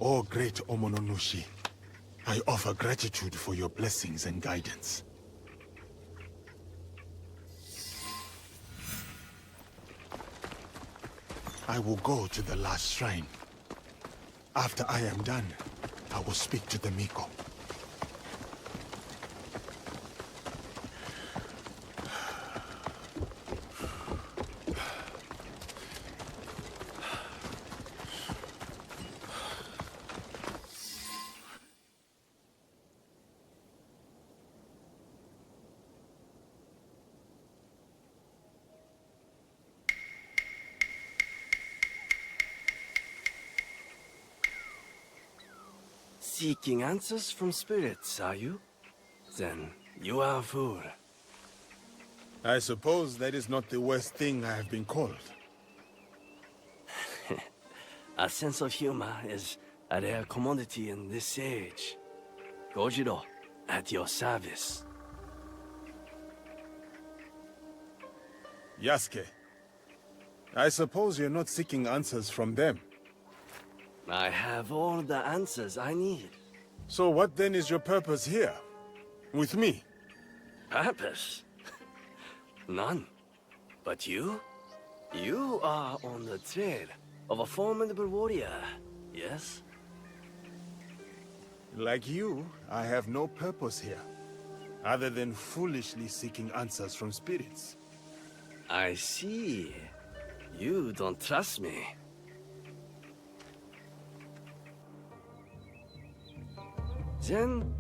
Oh, great Omonushi, I offer gratitude for your blessings and guidance. I will go to the last shrine. After I am done, I will speak to the Miko. Seeking answers from spirits, are you? Then you are a fool. I suppose that is not the worst thing I have been called. A sense of humor is a rare commodity in this age. Gojiro, at your service. Yasuke, I suppose you're not seeking answers from them. I have all the answers I need. So what then is your purpose here? With me? Purpose? None. But you? You are on the trail of a formidable warrior, yes? Like you, I have no purpose here, other than foolishly seeking answers from spirits. I see. You don't trust me. Then,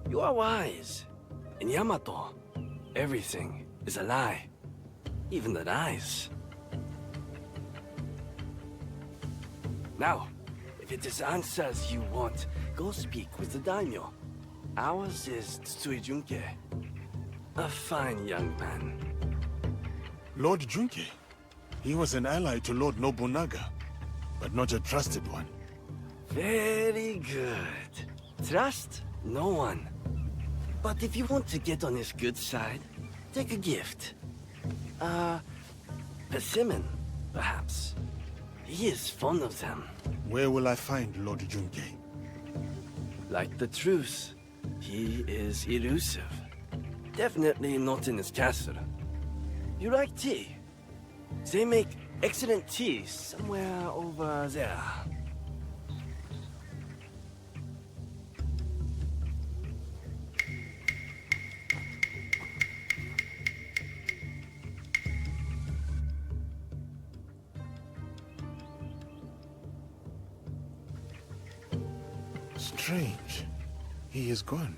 you are wise. In Yamato, everything is a lie. Even the lies. Now, if it is answers you want, go speak with the daimyo. Ours is Tsui Junke. A fine young man. Lord Junke? He was an ally to Lord Nobunaga, but not a trusted one. Very good. Trust no one. But if you want to get on his good side, take a gift. Persimmon, perhaps. He is fond of them. Where will I find Lord Junke? Like the truth, he is elusive. Definitely not in his castle. You like tea? They make excellent tea somewhere over there. Strange. He is gone.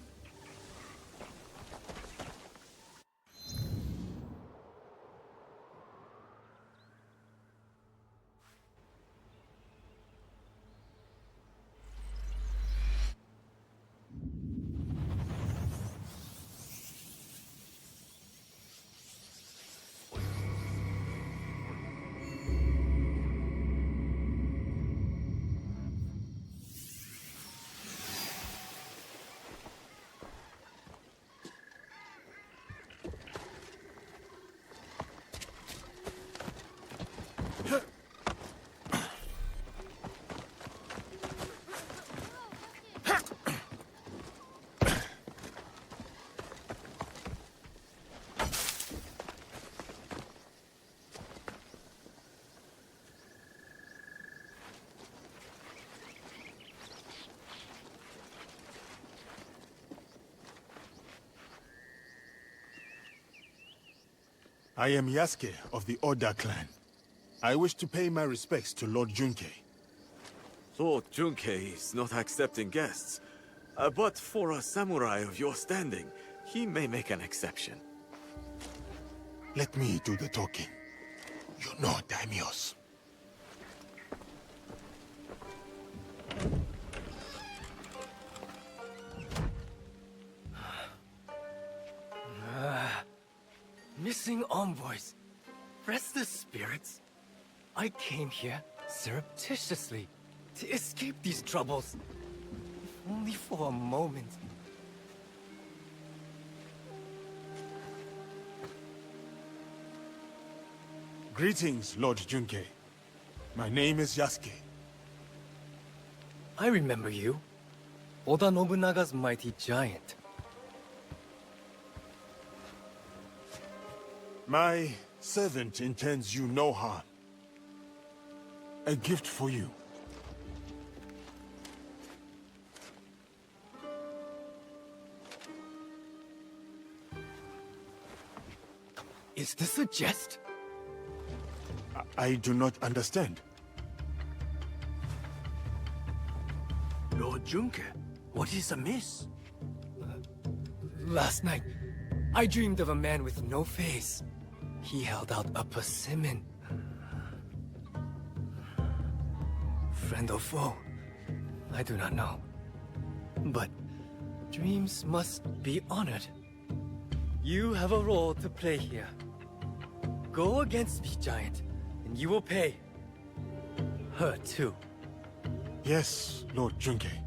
I am Yasuke of the Oda clan. I wish to pay my respects to Lord Junkei. Lord Junkei is not accepting guests. But for a samurai of your standing, he may make an exception. Let me do the talking. You know daimyos. Missing envoys. Restless spirits. I came here surreptitiously to escape these troubles. If only for a moment. Greetings, Lord Junkei. My name is Yasuke. I remember you. Oda Nobunaga's mighty giant. My servant intends you no harm. A gift for you. Is this a jest? I do not understand. Lord Junkei, what is amiss? Last night, I dreamed of a man with no face. He held out a persimmon. Friend or foe? I do not know. But dreams must be honored. You have a role to play here. Go against me, giant, and you will pay. Her too. Yes, Lord Junkei.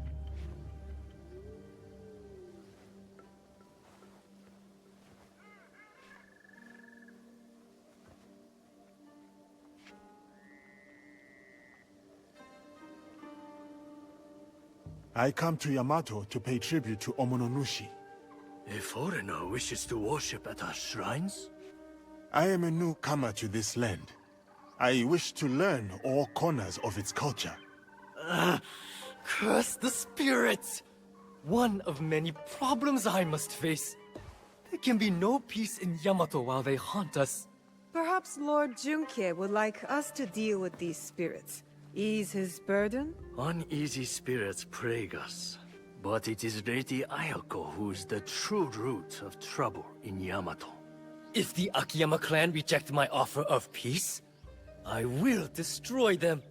I come to Yamato to pay tribute to Omononushi. A foreigner wishes to worship at our shrines? I am a newcomer to this land. I wish to learn all corners of its culture. Curse the spirits! One of many problems I must face. There can be no peace in Yamato while they haunt us. Perhaps Lord Junkei would like us to deal with these spirits. Ease his burden? Uneasy spirits plague us. But it is Lady Ayako who is the true root of trouble in Yamato. If the Akiyama clan reject my offer of peace, I will destroy them.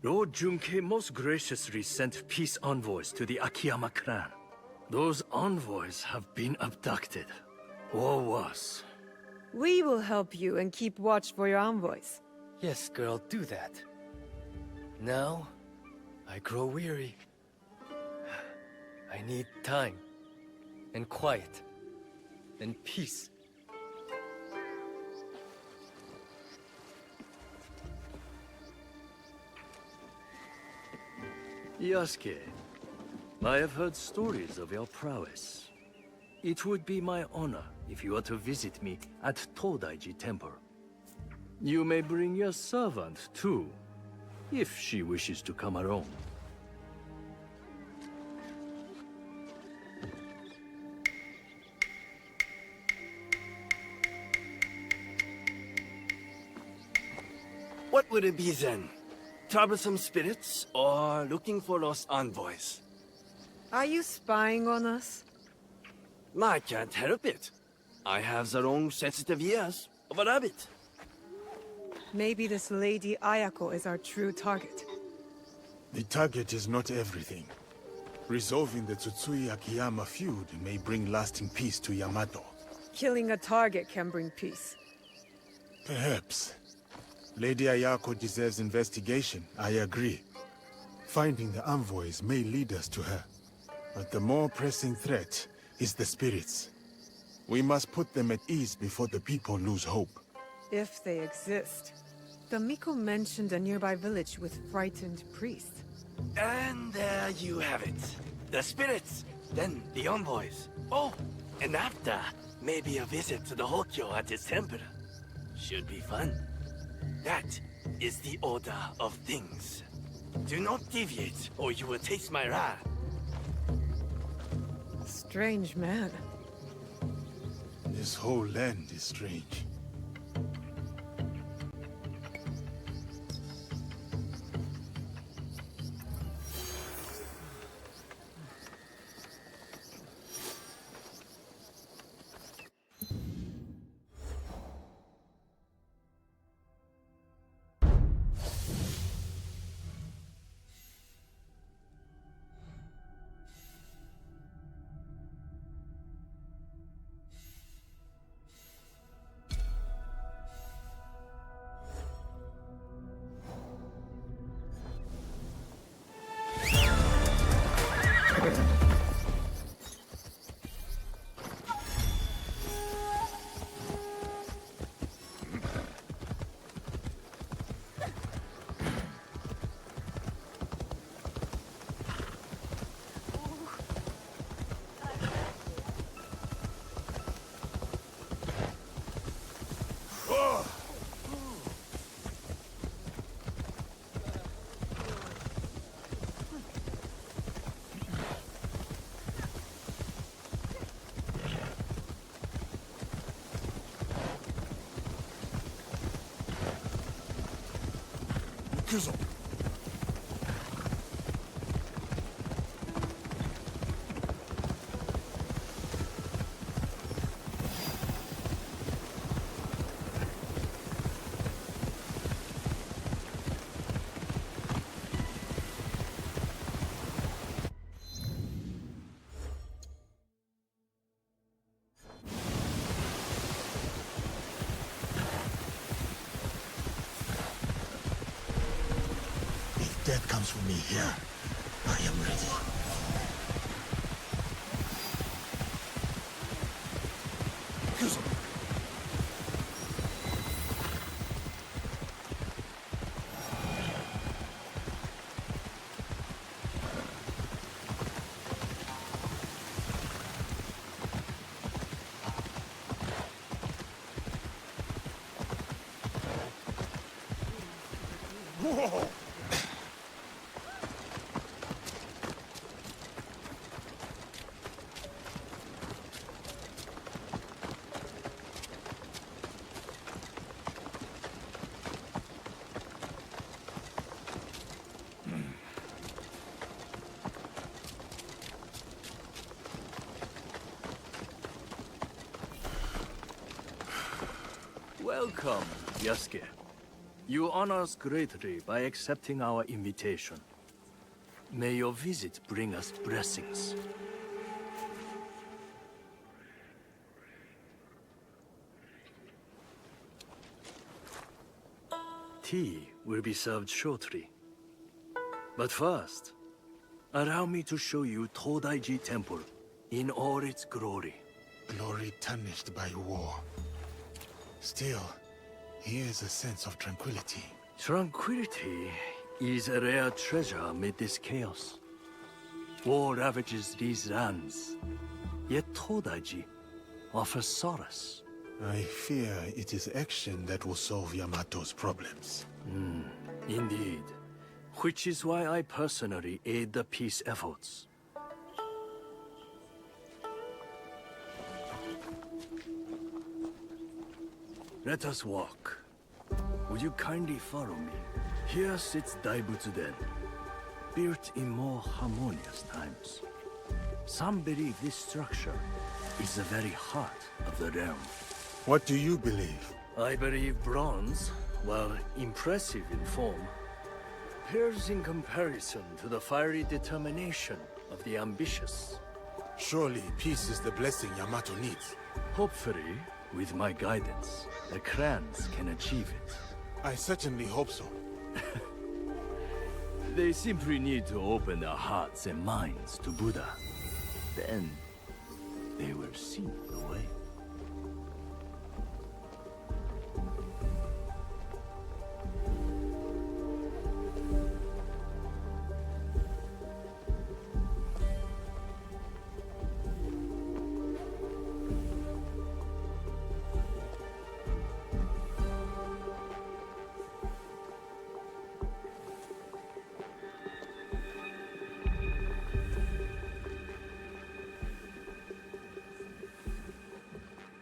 Lord Junkei most graciously sent peace envoys to the Akiyama clan. Those envoys have been abducted, or worse. We will help you and keep watch for your envoys. Yes, girl, do that. Now, I grow weary. I need time, and quiet, and peace. Yasuke, I have heard stories of your prowess. It would be my honor if you were to visit me at Todaiji Temple. You may bring your servant, too, if she wishes to come alone. What would it be then? Troublesome spirits, or looking for lost envoys? Are you spying on us? I can't help it. I have the long sensitive ears of a rabbit. Maybe this Lady Ayako is our true target. The target is not everything. Resolving the Tsutsui Akiyama feud may bring lasting peace to Yamato. Killing a target can bring peace. Perhaps. Lady Ayako deserves investigation, I agree. Finding the envoys may lead us to her. But the more pressing threat is the spirits. We must put them at ease before the people lose hope. If they exist. Tomiko mentioned a nearby village with frightened priests. And there you have it. The spirits, then the envoys. Oh, and after, maybe a visit to the Hokyo at his temple. Should be fun. That is the order of things. Do not deviate, or you will taste my wrath. Strange man. This whole land is strange. Death comes for me here. I am ready. Whoa! Welcome, Yasuke. You honor us greatly by accepting our invitation. May your visit bring us blessings. Tea will be served shortly. But first, allow me to show you Todaiji Temple in all its glory. Glory tarnished by war. Still, here is a sense of tranquility. Tranquility is a rare treasure amid this chaos. War ravages these lands, yet Todaiji offers solace. I fear it is action that will solve Yamato's problems. Indeed. Which is why I personally aid the peace efforts. Let us walk. Would you kindly follow me? Here sits Daibutsu Den, built in more harmonious times. Some believe this structure is the very heart of the realm. What do you believe? I believe bronze, while impressive in form, pales in comparison to the fiery determination of the ambitious. Surely peace is the blessing Yamato needs. Hopefully, with my guidance, the clans can achieve it. I certainly hope so. They simply need to open their hearts and minds to Buddha. Then, they will see the way.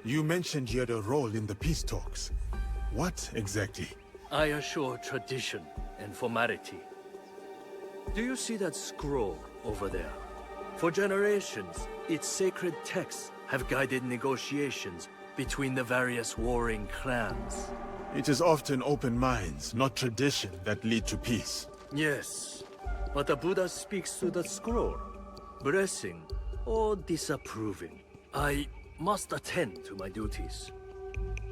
You mentioned you had a role in the peace talks. What exactly? I assure tradition and formality. Do you see that scroll over there? For generations, its sacred texts have guided negotiations between the various warring clans. It is often open minds, not tradition, that lead to peace. Yes, but the Buddha speaks through the scroll, blessing or disapproving. I must attend to my duties.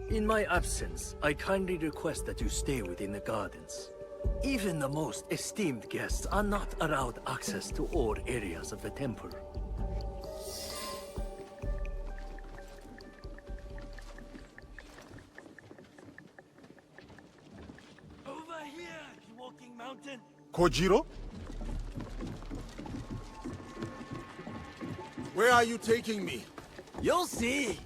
In my absence, I kindly request that you stay within the gardens. Even the most esteemed guests are not allowed access to all areas of the temple. Over here, you walking mountain. Kojiro? Where are you taking me? You'll see.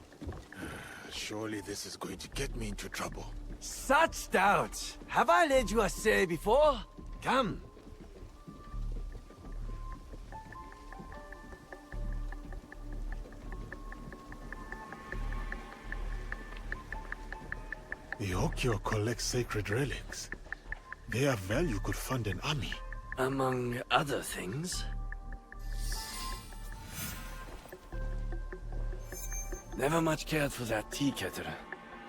Surely this is going to get me into trouble. Such doubt. Have I led you astray before? Come. The Okyo collects sacred relics. Their value could fund an army. Among other things. Never much cared for that tea kettle.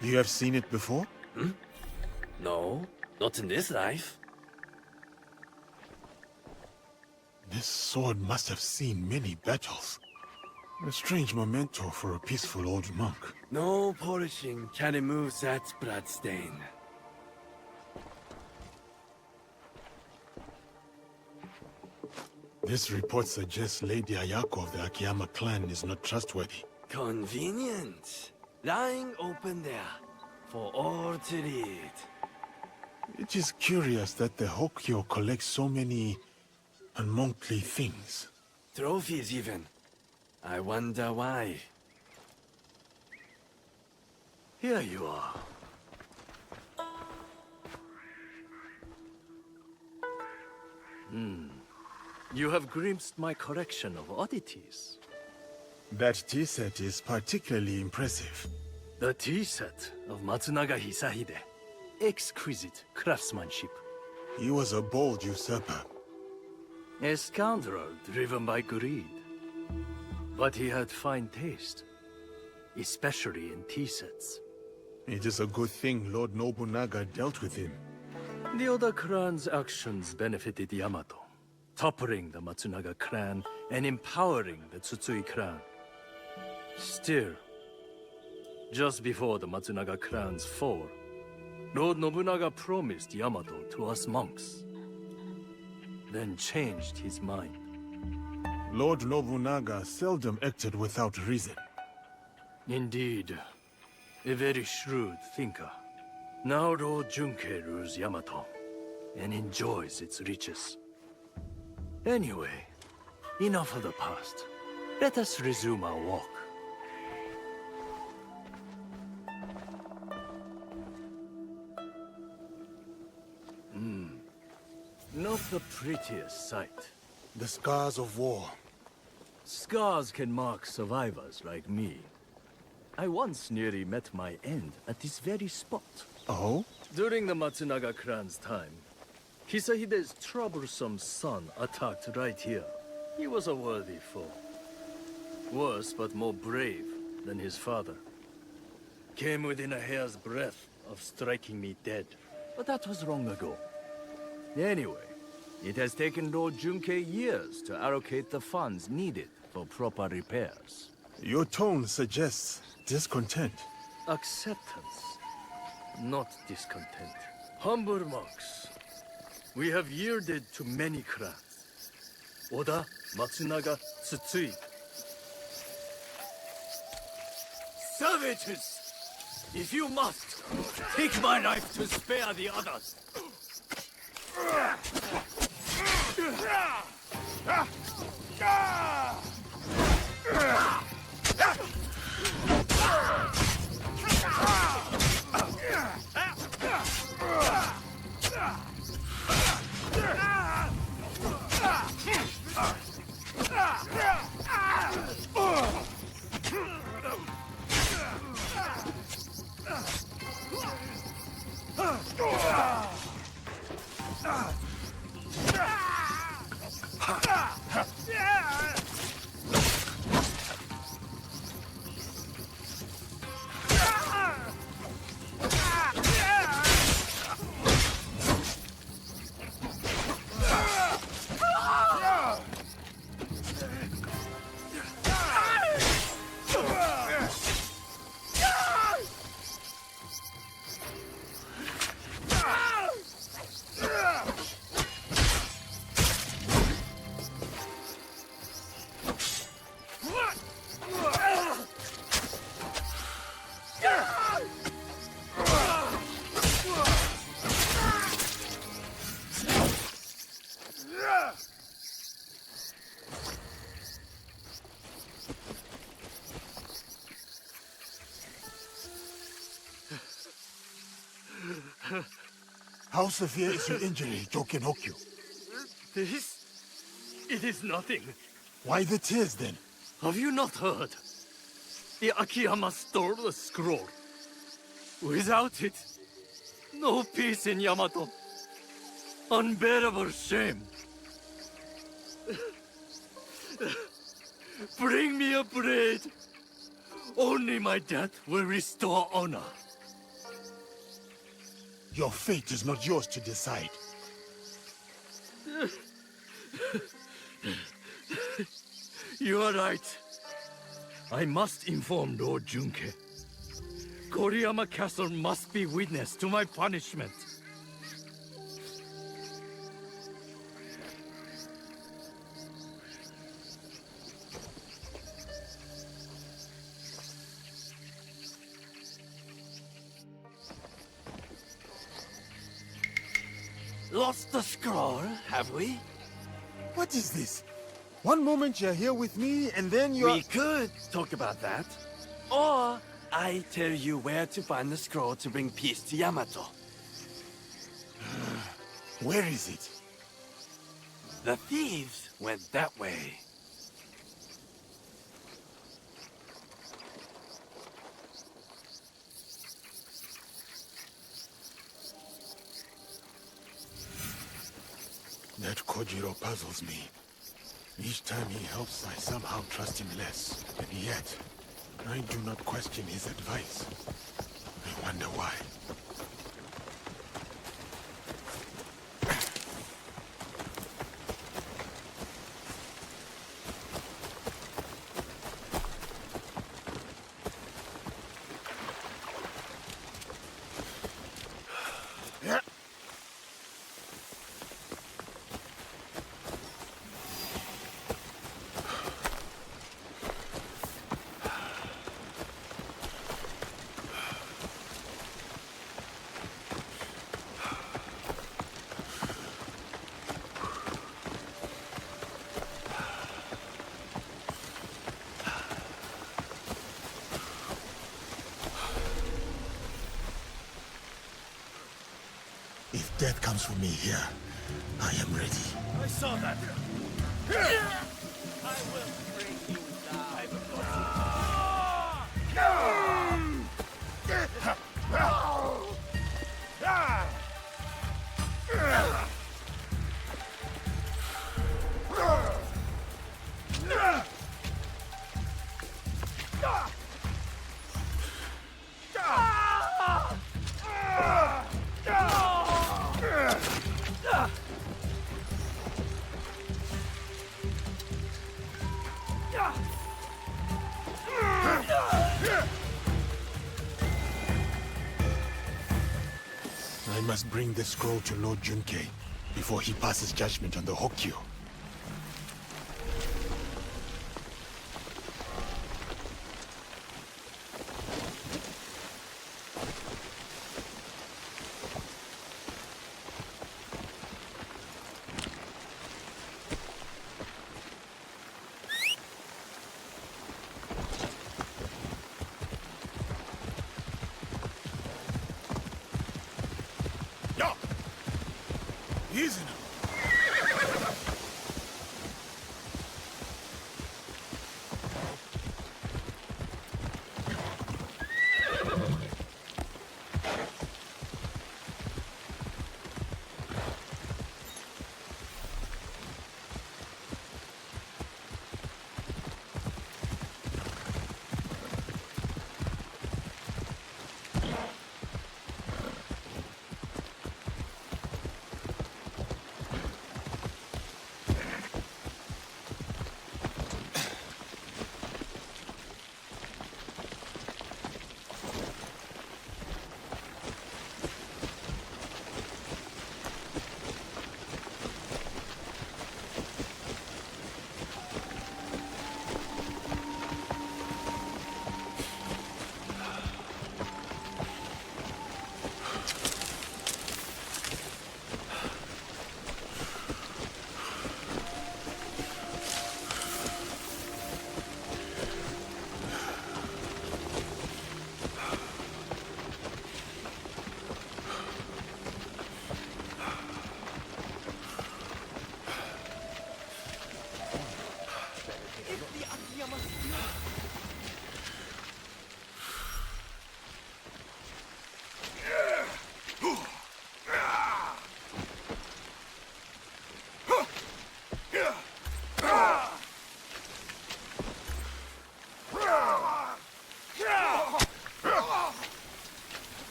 You have seen it before? Hmm? No, not in this life. This sword must have seen many battles. A strange memento for a peaceful old monk. No polishing can remove that bloodstain. This report suggests Lady Ayako of the Akiyama clan is not trustworthy. Convenient. Lying open there, for all to read. It is curious that the Hokyo collects so many unmonkly things. Trophies even. I wonder why. Here you are. You have glimpsed my collection of oddities. That tea set is particularly impressive. The tea set of Matsunaga Hisahide. Exquisite craftsmanship. He was a bold usurper. A scoundrel driven by greed. But he had fine taste. Especially in tea sets. It is a good thing Lord Nobunaga dealt with him. The other clan's actions benefited Yamato. Toppling the Matsunaga clan and empowering the Tsutsui clan. Still, just before the Matsunaga clan's fall, Lord Nobunaga promised Yamato to us monks. Then changed his mind. Lord Nobunaga seldom acted without reason. Indeed. A very shrewd thinker. Now Lord Junkei rules Yamato, and enjoys its riches. Anyway, enough of the past. Let us resume our walk. Not the prettiest sight. The scars of war. Scars can mark survivors like me. I once nearly met my end at this very spot. Oh? During the Matsunaga clan's time, Hisahide's troublesome son attacked right here. He was a worthy foe. Worse, but more brave than his father. Came within a hair's breadth of striking me dead. But that was long ago. Anyway, it has taken Lord Junkei years to allocate the funds needed for proper repairs. Your tone suggests discontent. Acceptance, not discontent. Humble monks, we have yielded to many clans. Oda, Matsunaga, Tsutsui. Savages! If you must, take my life to spare the others. How severe is your injury, Jokenokyu? This? It is nothing. Why the tears, then? Have you not heard? The Akiyama stole the scroll. Without it, no peace in Yamato. Unbearable shame. Bring me a blade. Only my death will restore honor. Your fate is not yours to decide. You are right. I must inform Lord Junkei. Koriyama Castle must be witness to my punishment. Lost the scroll, have we? What is this? One moment you're here with me, and then you're... We could talk about that. Or I tell you where to find the scroll to bring peace to Yamato. Where is it? The thieves went that way. That Kojiro puzzles me. Each time he helps, I somehow trust him less. And yet, I do not question his advice. I wonder why. If death comes for me here, I am ready. I saw that. I will bring you must bring the scroll to Lord Junkei before he passes judgment on the Hokyu. Easy now.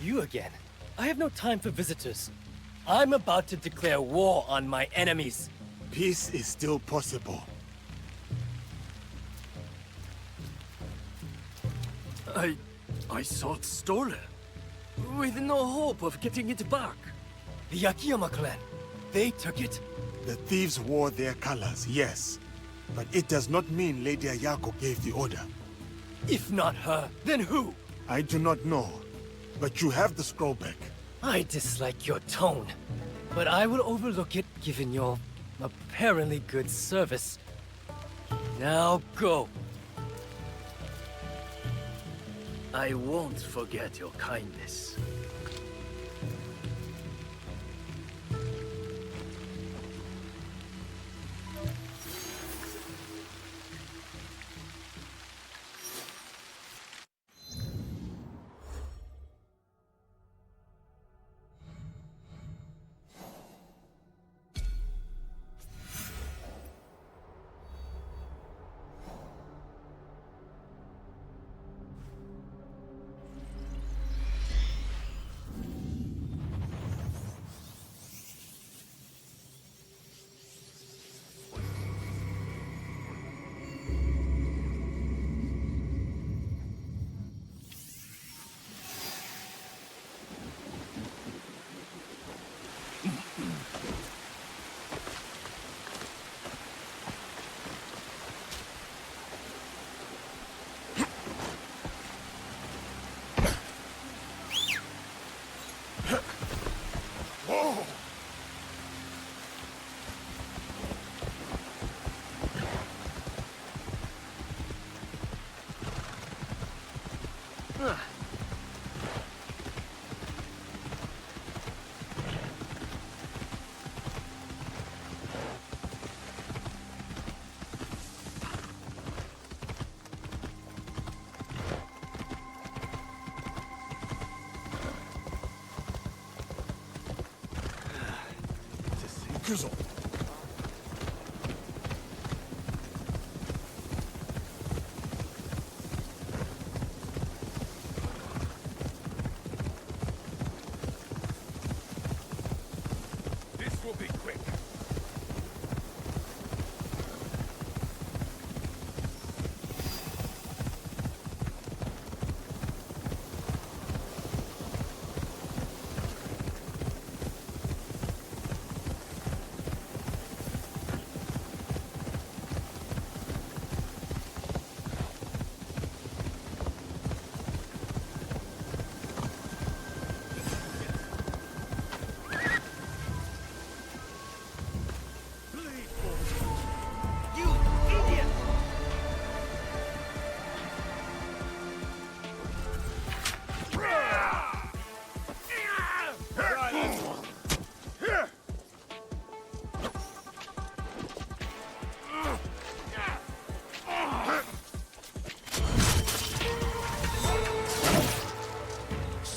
You again? I have no time for visitors. I'm about to declare war on my enemies. Peace is still possible. I saw it stolen. With no hope of getting it back. The Akiyama clan, they took it? The thieves wore their colors, yes. But it does not mean Lady Ayako gave the order. If not her, then who? I do not know. But you have the scroll back. I dislike your tone. But I will overlook it given your apparently good service. Now go. I won't forget your kindness.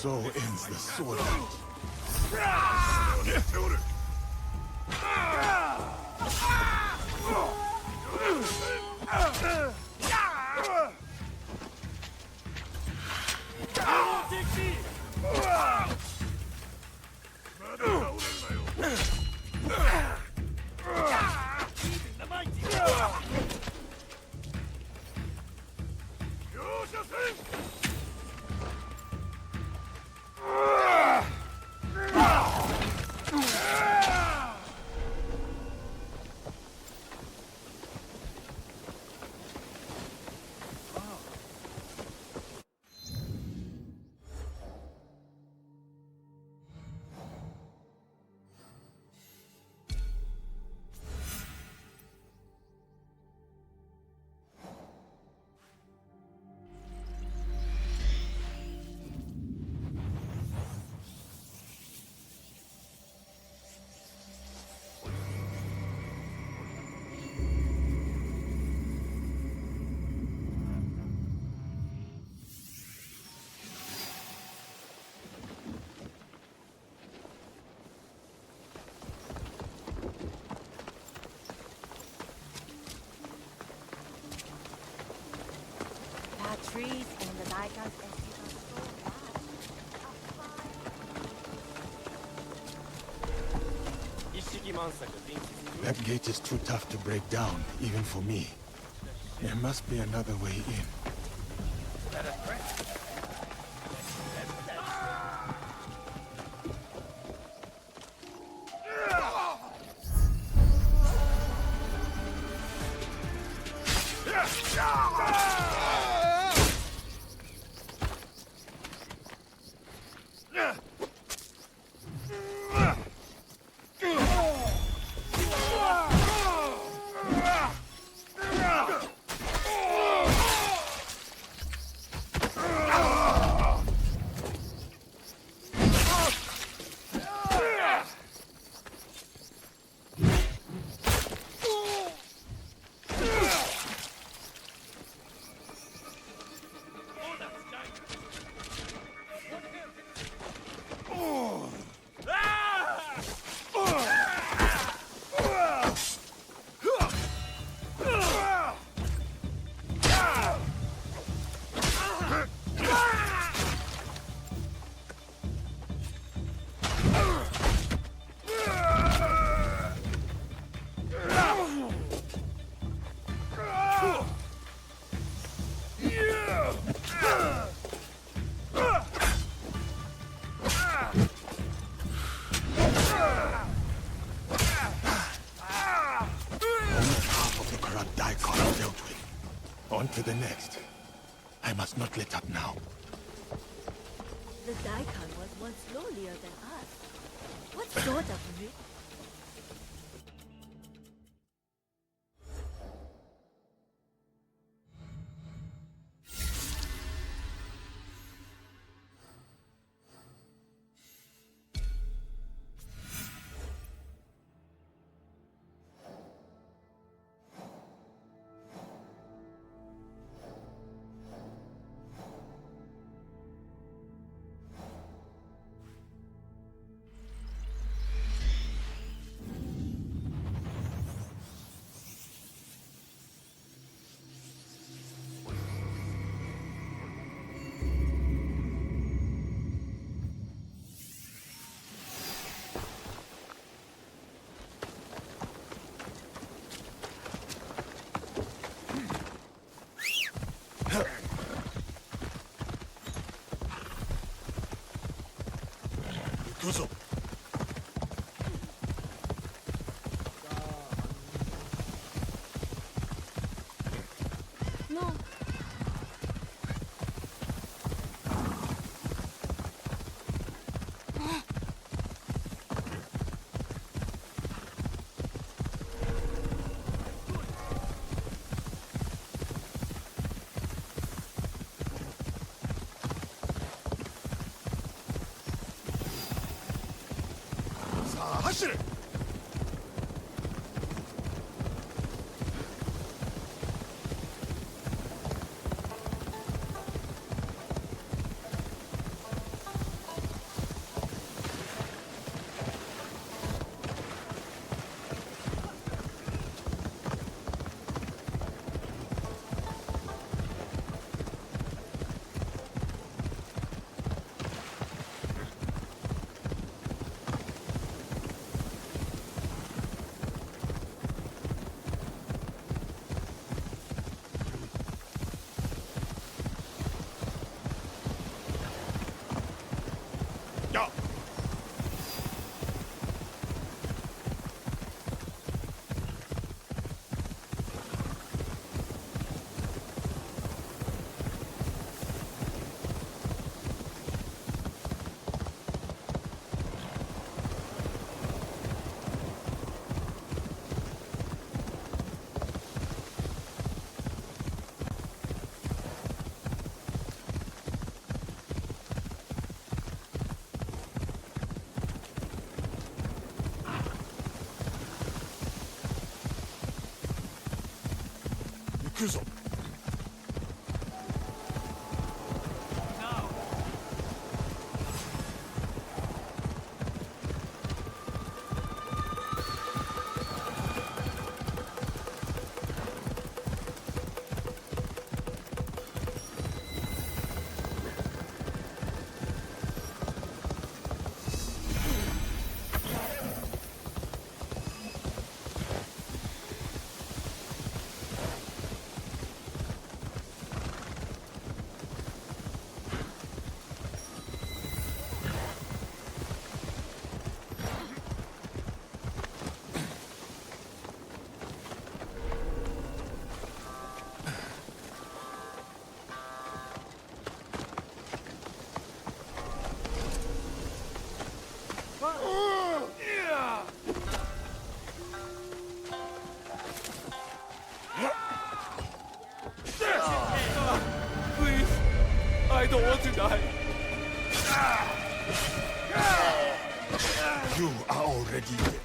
So ends the sword fight. Trees and the Daikan That gate is too tough to break down, even for me. There must be another way in. To the next. I must not let up now. The Daikan was once lowlier than us. What sort of No. Kuzo. Please, I don't want to die. You are already dead.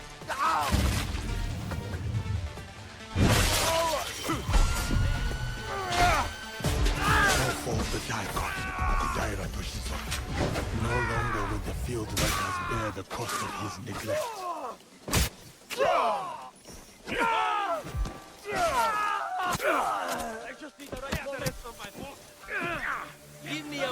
No fault the Daikan, Koga-ryu Toshizo. No longer will the field workers bear the cost of his neglect. I just need the right balance on my foot. Give me a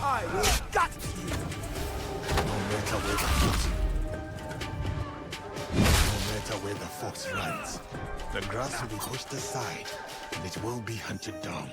I will gut you! No matter where the fox... No matter where the fox runs, the grass will be pushed aside, and it will be hunted down.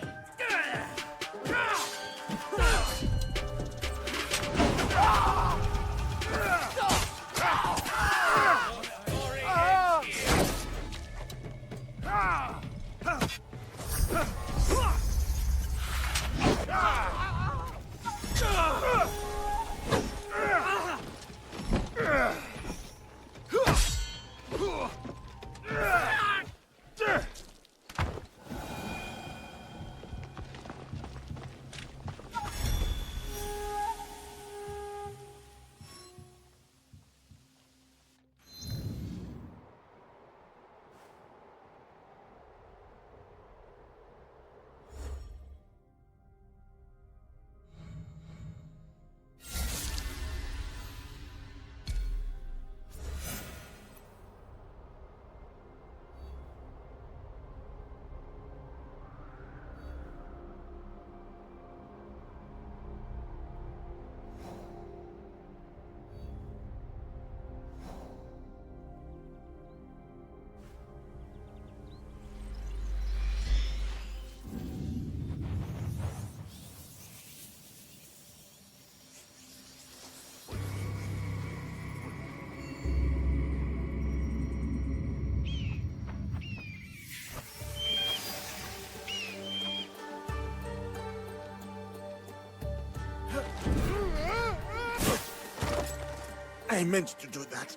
I meant to do that.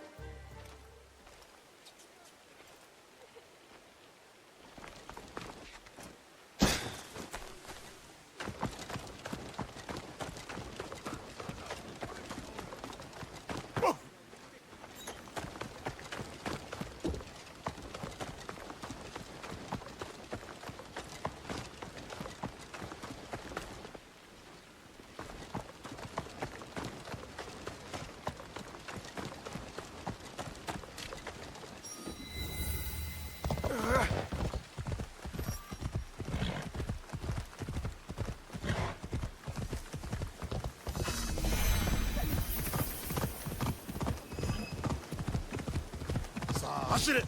It.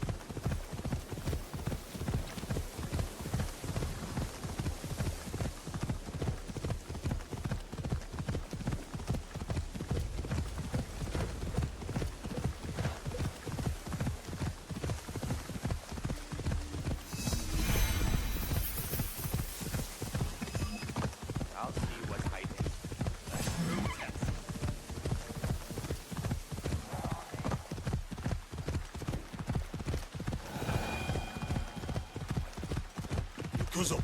I'll see what's hiding. Kuzo.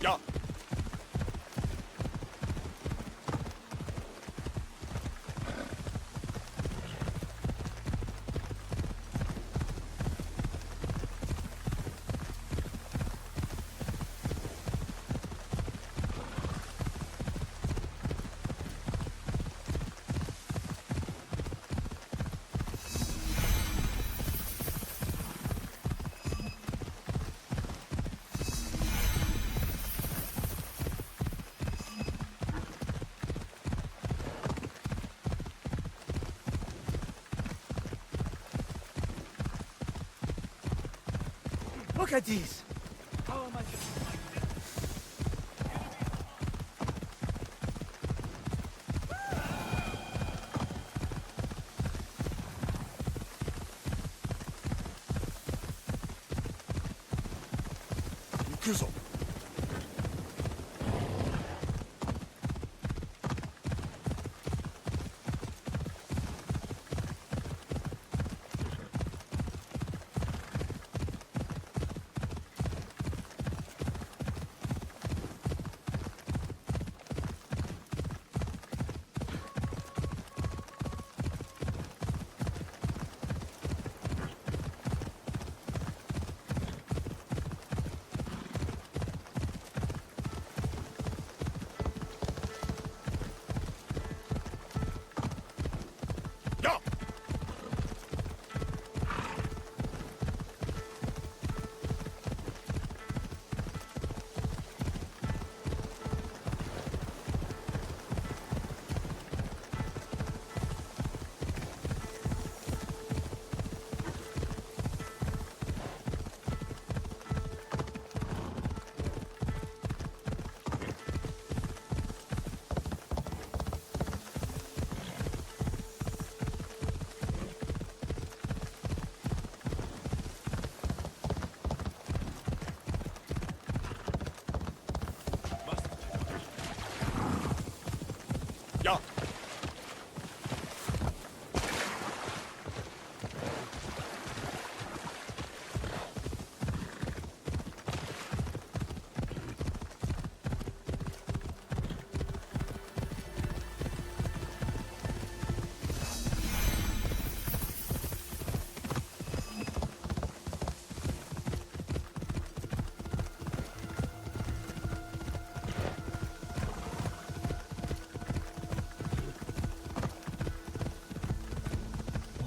Yeah. Look at these. Kuzo. Yeah.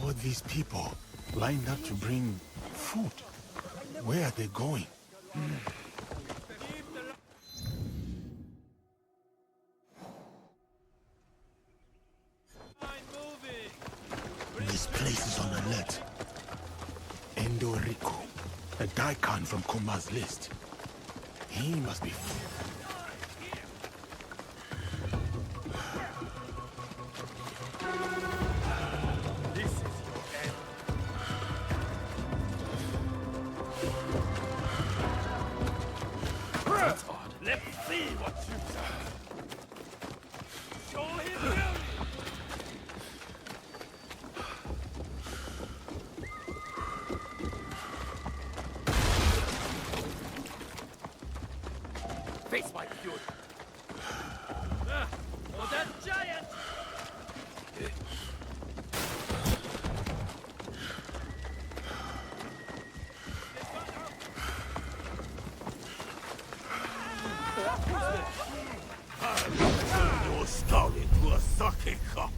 All these people lined up to bring food. Where are they going? Daikan from Kuma's list. He must be... This is your end. That's odd. Let's see what you've done. Show him beauty! Face my fury. For that giant! Turn your skull into a sake cup.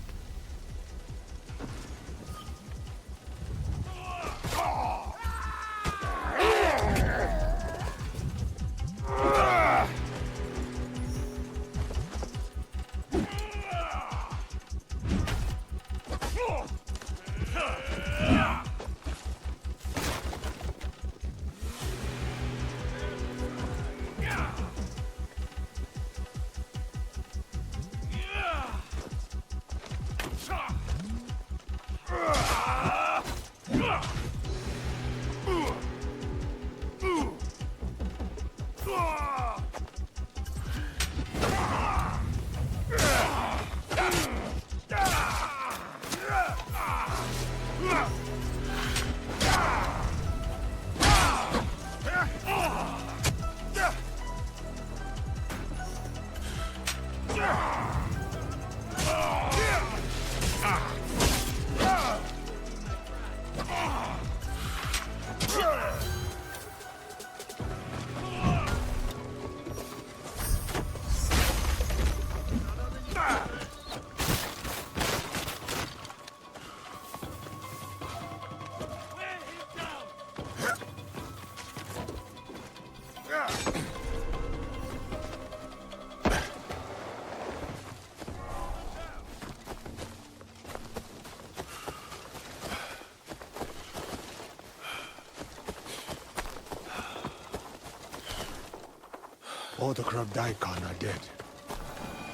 All the Krub Daikan are dead.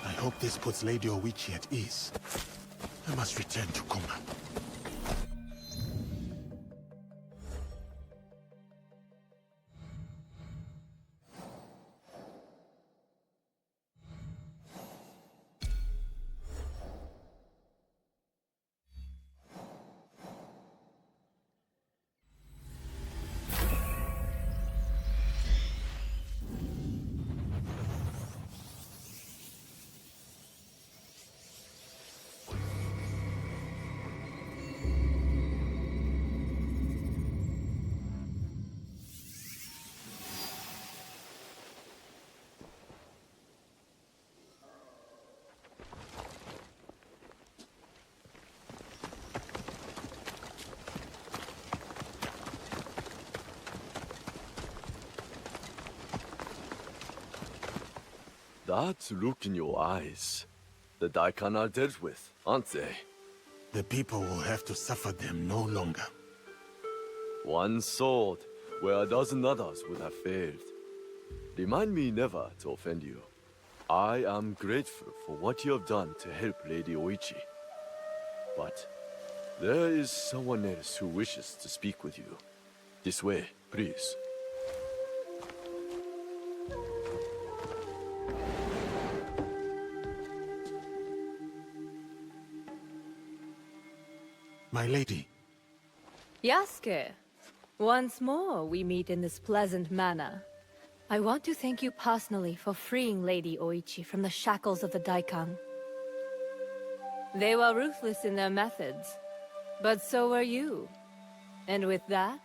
I hope this puts Lady Oichi at ease. I must return to Kuma. That look in your eyes. The Daikan are dealt with, aren't they? The people will have to suffer them no longer. One sword, where a dozen others would have failed. Remind me never to offend you. I am grateful for what you have done to help Lady Oichi. But there is someone else who wishes to speak with you. This way, please. My lady. Yasuke, once more we meet in this pleasant manner. I want to thank you personally for freeing Lady Oichi from the shackles of the Daikan. They were ruthless in their methods, but so were you. And with that,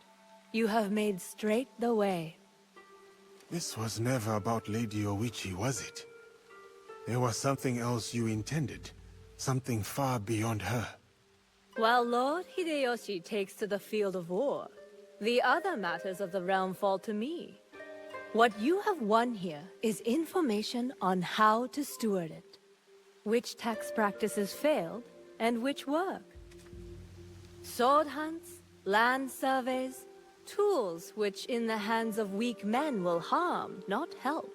you have made straight the way. This was never about Lady Oichi, was it? There was something else you intended. Something far beyond her. While Lord Hideyoshi takes to the field of war, the other matters of the realm fall to me. What you have won here is information on how to steward it. Which tax practices failed, and which work. Sword hunts, land surveys, Tools which in the hands of weak men will harm, not help.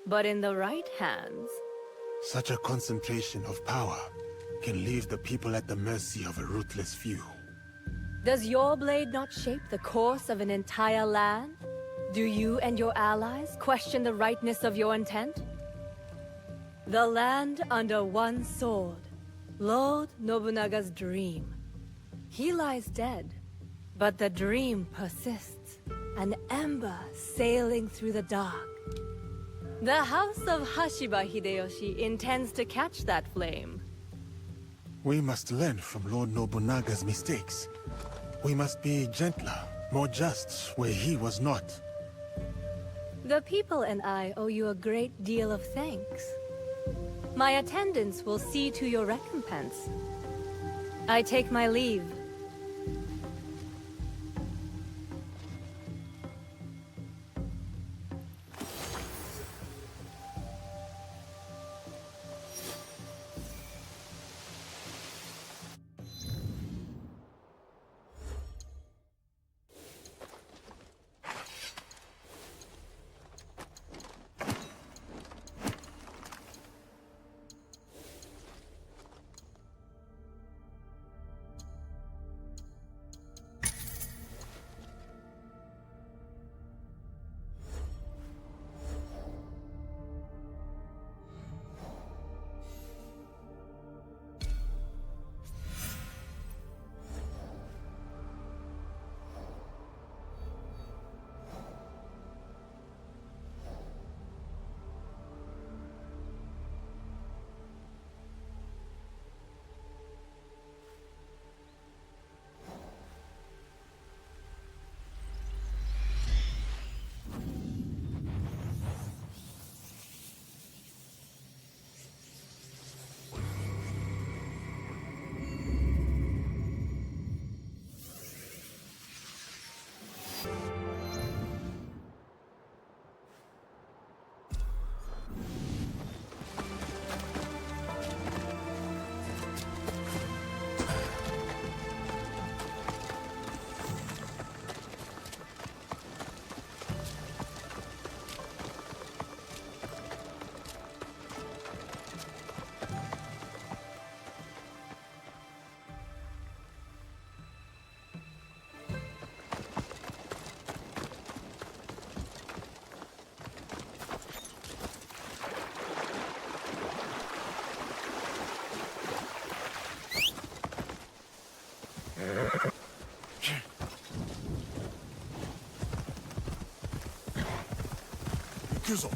But in the right hands... Such a concentration of power can leave the people at the mercy of a ruthless few. Does your blade not shape the course of an entire land? Do you and your allies question the rightness of your intent? The land under one sword. Lord Nobunaga's dream. He lies dead, but the dream persists. An ember sailing through the dark. The house of Hashiba Hideyoshi intends to catch that flame. We must learn from Lord Nobunaga's mistakes. We must be gentler, more just, where he was not. The people and I owe you a great deal of thanks. My attendants will see to your recompense. I take my leave. Kuzo.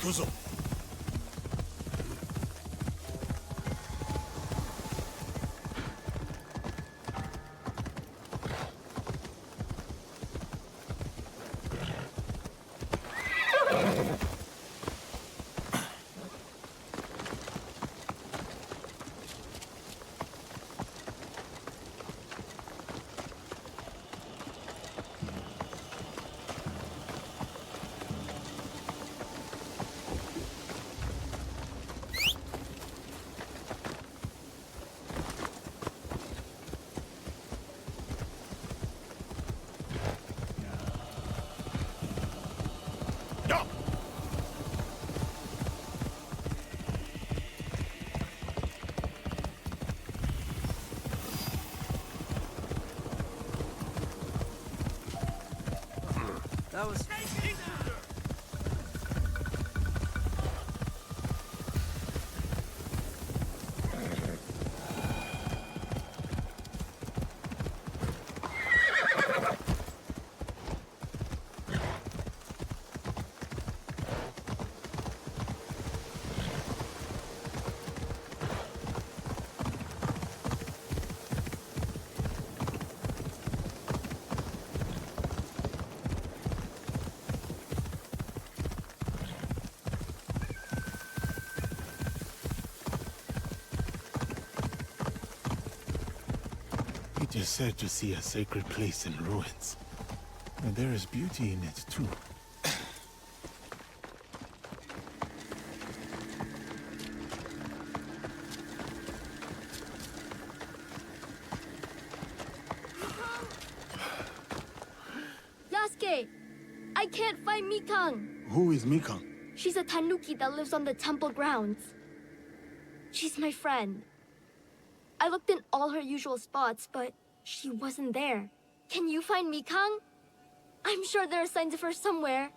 Kuzo. That was... It is said to see a sacred place in ruins. And there is beauty in it, too. Yasuke! I can't find Mikang! Who is Mikang? She's a tanuki that lives on the temple grounds. She's my friend. I looked in all her usual spots, but she wasn't there. Can you find Mikang? I'm sure there are signs of her somewhere.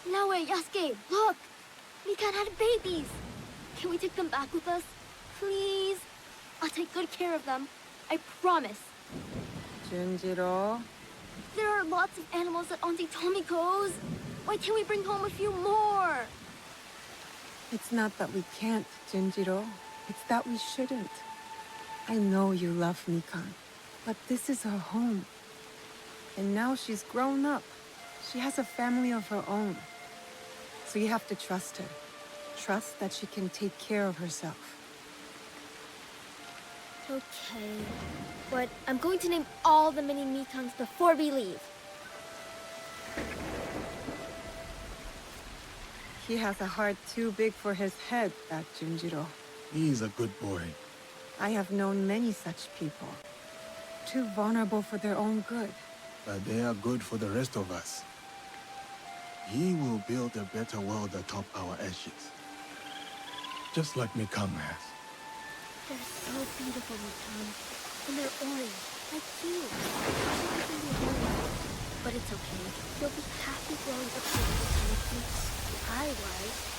Naoe, Yasuke, look! Mikan had babies! Can we take them back with us? Please? I'll take good care of them. I promise. Junjiro. There are lots of animals at Auntie Tomiko's. Why can't we bring home a few more? It's not that we can't, Junjiro. It's that we shouldn't. I know you love Mikan, but this is her home. And now she's grown up. She has a family of her own. So you have to trust her. Trust that she can take care of herself. Okay, but I'm going to name all the mini Mikangs before we leave. He has a heart too big for his head, that Junjiro. He's a good boy. I have known many such people. Too vulnerable for their own good. But they are good for the rest of us. He will build a better world atop our ashes. Just like Mikam has. They're so beautiful, Mikan. And they're orange, like you. But it's okay. You'll be happy growing up here with Tanuki. I was.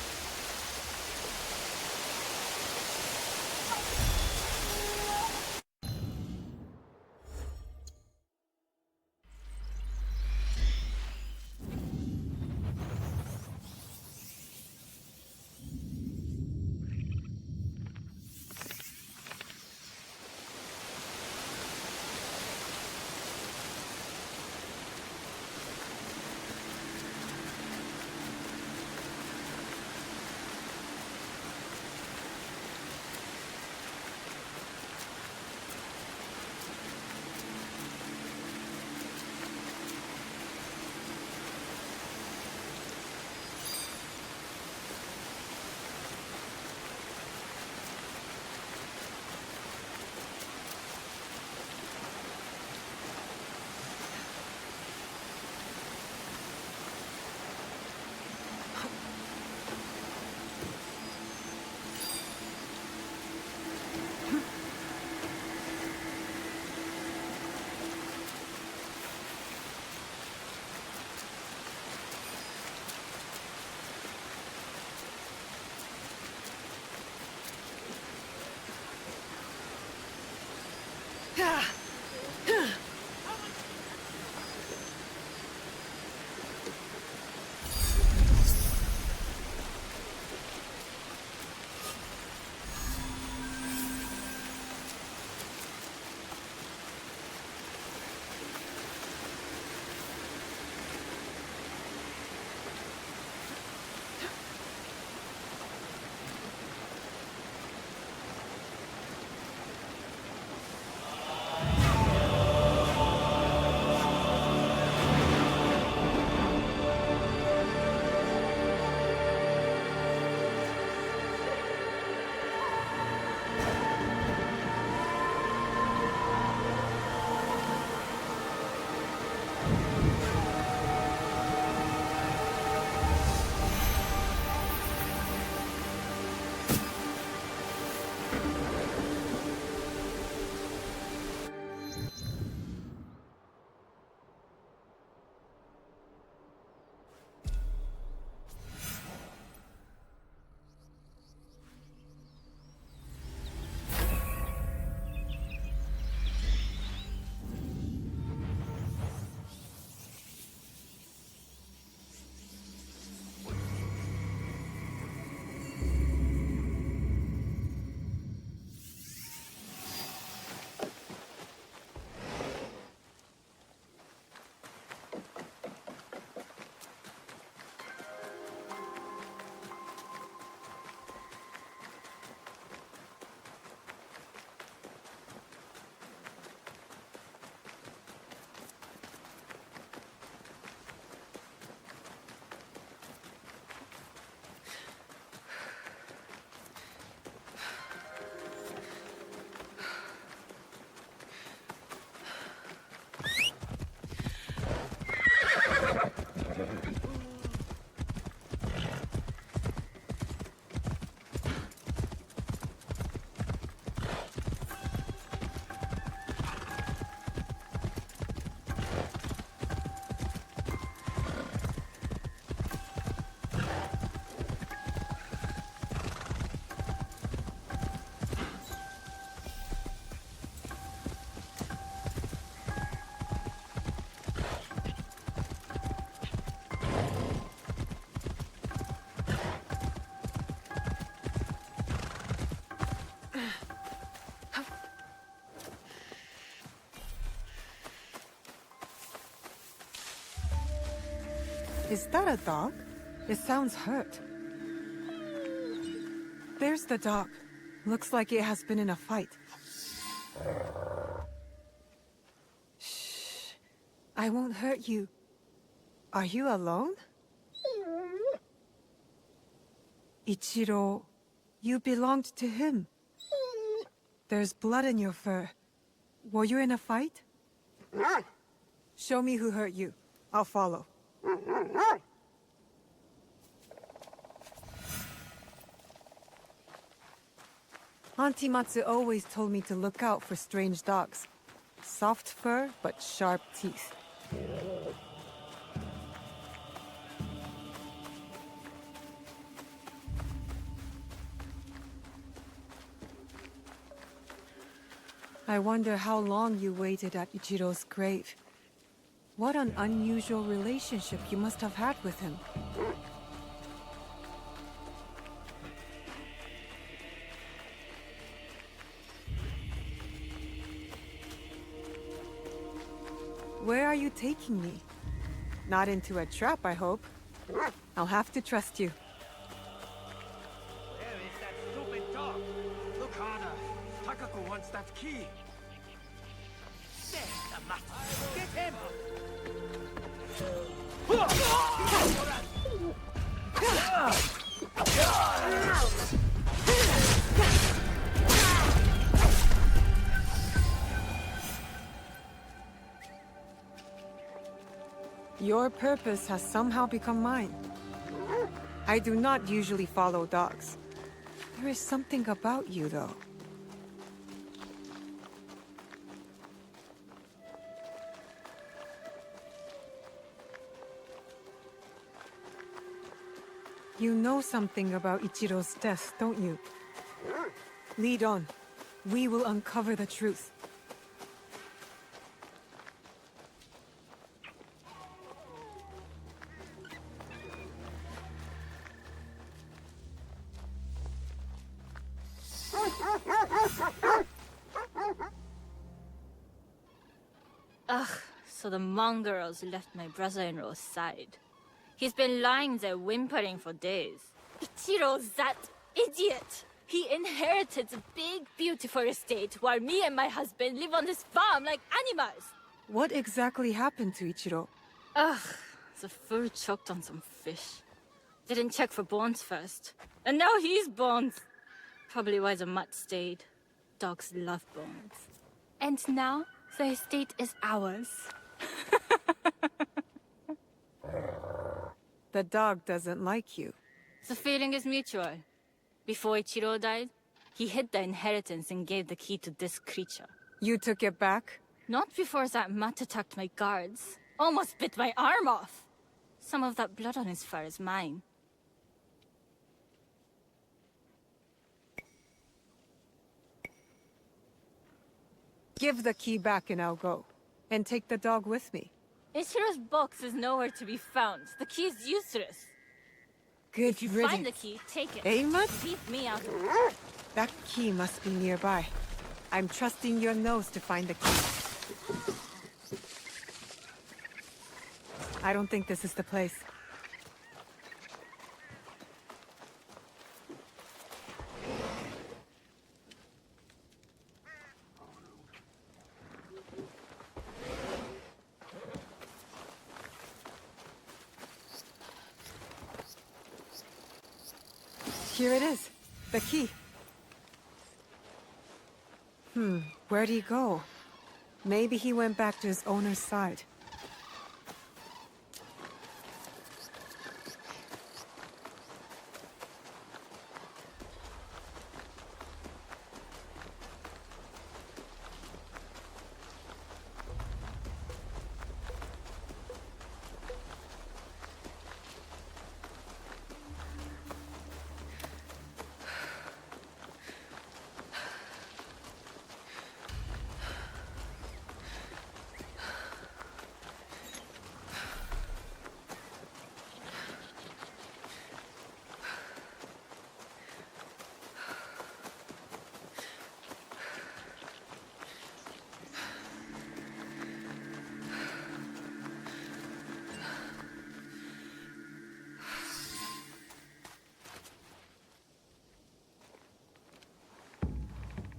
Is that a dog? It sounds hurt. There's the dog. Looks like it has been in a fight. Shh. I won't hurt you. Are you alone? Ichiro, you belonged to him. There's blood in your fur. Were you in a fight? Show me who hurt you. I'll follow. Auntie Matsu always told me to look out for strange dogs. Soft fur, but sharp teeth. I wonder how long you waited at Ichiro's grave. What an unusual relationship you must have had with him. Where are you taking me? Not into a trap, I hope. I'll have to trust you. Where is that stupid dog? Look harder. Takako wants that key. There's the master. Get him! Your purpose has somehow become mine. I do not usually follow dogs. There is something about you, though. You know something about Ichiro's death, don't you? Lead on. We will uncover the truth. Ugh, so the mongrels left my brother-in-law's side. He's been lying there whimpering for days. Ichiro's that idiot! He inherited a big, beautiful estate while me and my husband live on this farm like animals! What exactly happened to Ichiro? Ugh, the fool choked on some fish. Didn't check for bones first. And now he's bones! Probably why the mutt stayed. Dogs love bones. And now, the estate is ours. The dog doesn't like you. The feeling is mutual. Before Ichiro died, he hid the inheritance and gave the key to this creature. You took it back? Not before that mutt attacked my guards. Almost bit my arm off. Some of that blood on his fur is mine. Give the key back and I'll go. And take the dog with me. Ichiro's box is nowhere to be found. The key is useless. Good If you riddance. find the key, take it. Amos? Keep me out of it. That key must be nearby. I'm trusting your nose to find the key. I don't think this is the place. Here it is. The key. Where'd he go? Maybe he went back to his owner's side.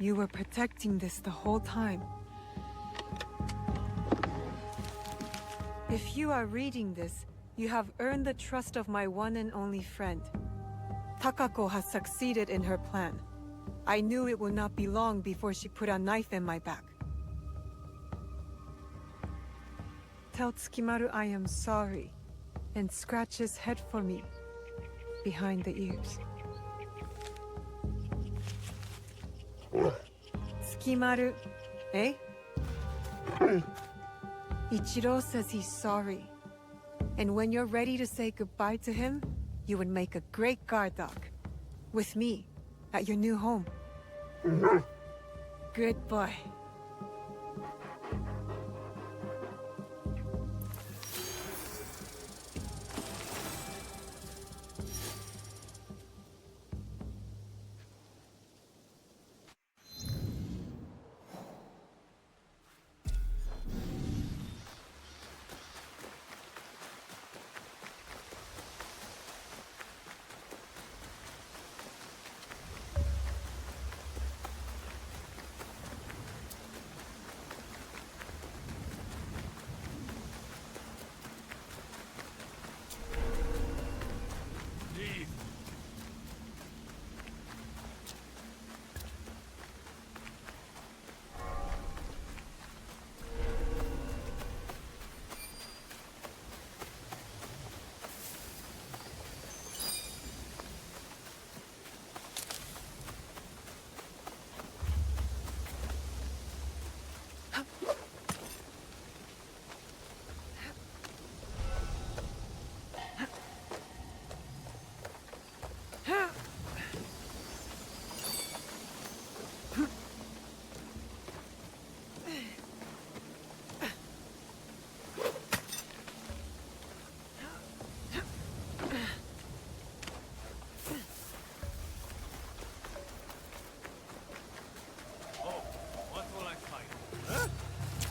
You were protecting this the whole time. If you are reading this, you have earned the trust of my one and only friend. Takako has succeeded in her plan. I knew it would not be long before she put a knife in my back. Tell Tsukimaru I am sorry, and scratch his head for me, behind the ears. Tsukimaru, eh? Ichiro says he's sorry. And when you're ready to say goodbye to him, you would make a great guard dog. With me, at your new home. Good boy.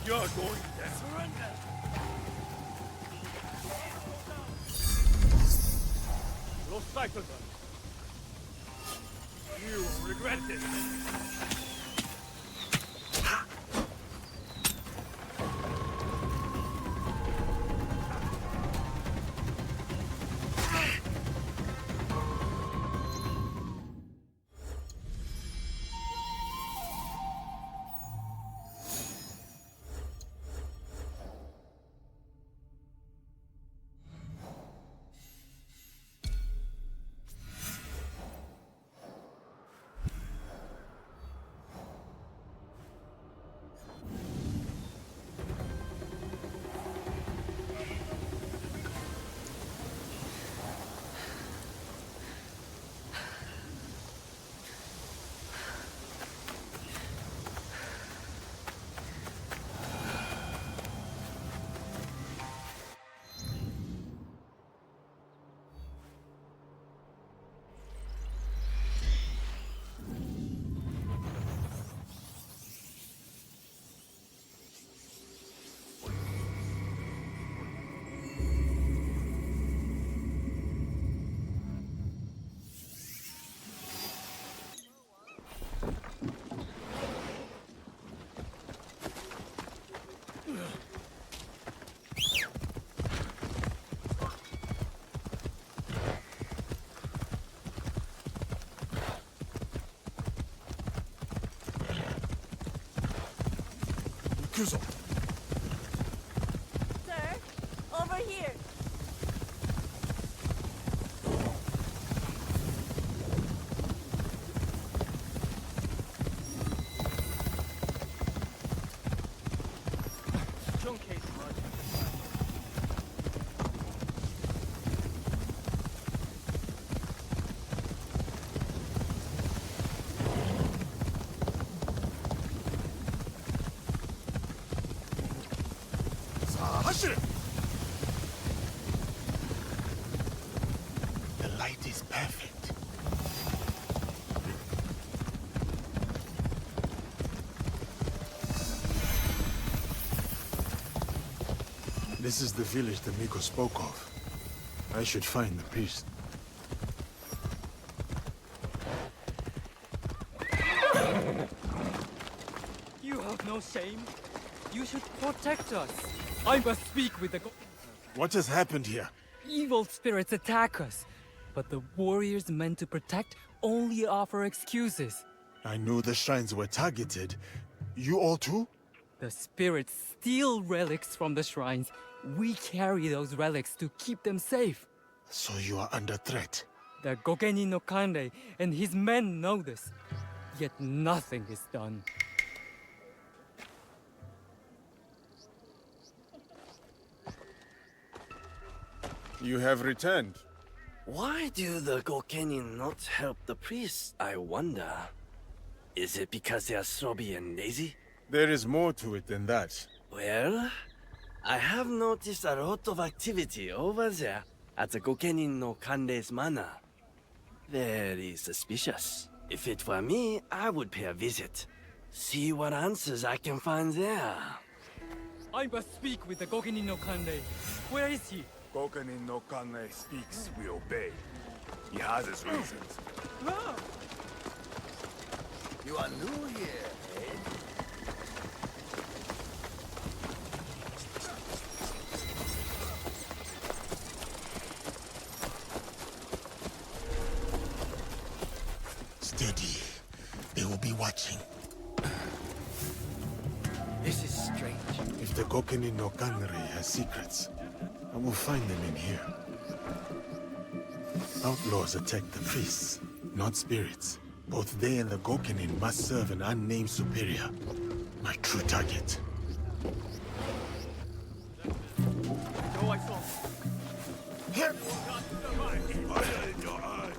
You're going to surrender! You'll cycle them. You will regret this. Kuzo. Sir, over here. The light is perfect. This is the village Tomiko spoke of. I should find the priest. No shame. You should protect us. I must speak with the What has happened here? evil spirits attack us. But the warriors meant to protect only offer excuses. I knew the shrines were targeted. You all too? The spirits steal relics from the shrines. We carry those relics to keep them safe. So you are under threat. The Gokeni no Kande and his men know this. Yet nothing is done. You have returned. Why do the Gokeni not help the priests, I wonder? Is it because they are sobby and lazy? There is more to it than that. Well, I have noticed a lot of activity over there at the Gokeni no Kande's manor. Very suspicious. If it were me, I would pay a visit. See what answers I can find there. I must speak with the Gokeni no Kande. Where is he? Gokeni no Kane speaks, we obey. He has his reasons. You are new here, eh? Steady. They will be watching. This is strange. If the Gokeni no Kanri has secrets, I will find them in here. Outlaws attack the priests, not spirits. Both they and the Gokenen must serve an unnamed superior. My true target. No, I saw. Here! Fire in your eye.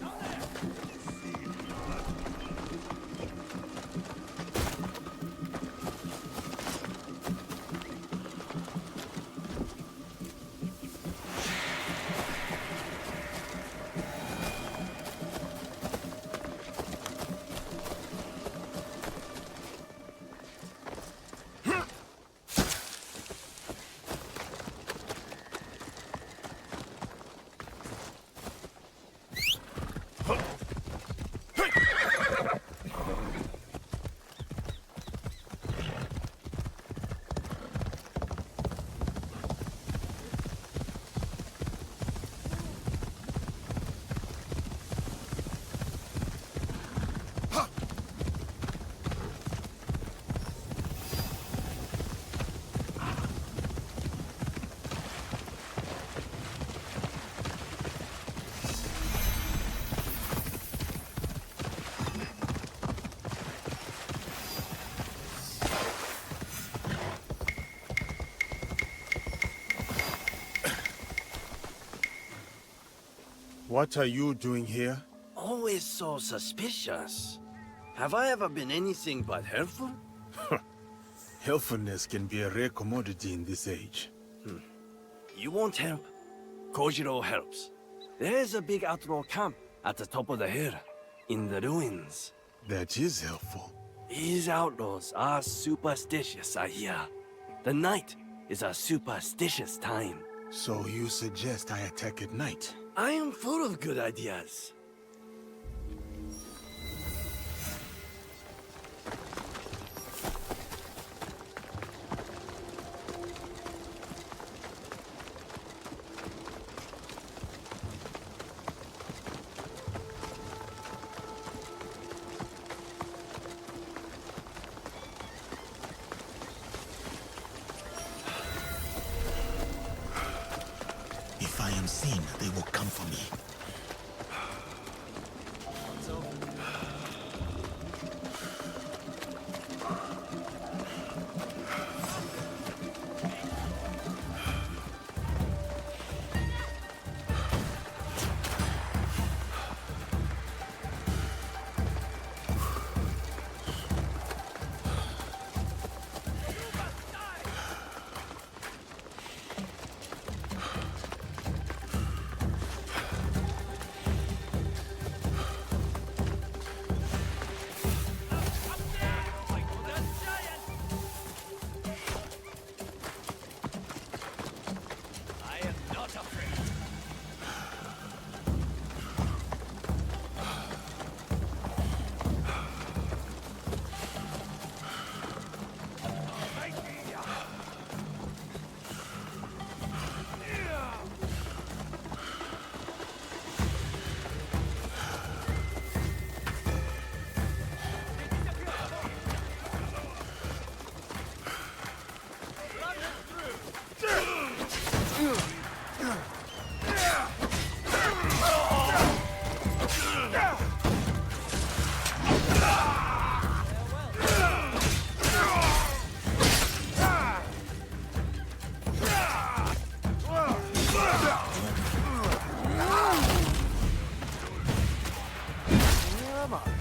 What are you doing here? Always so suspicious. Have I ever been anything but helpful? Helpfulness can be a rare commodity in this age. You won't help. Kojiro helps. There's a big outlaw camp at the top of the hill, in the ruins. That is helpful. These outlaws are superstitious, I hear. The night is a superstitious time. So you suggest I attack at night? I am full of good ideas. If I am seen, they will come for me. Nagahama!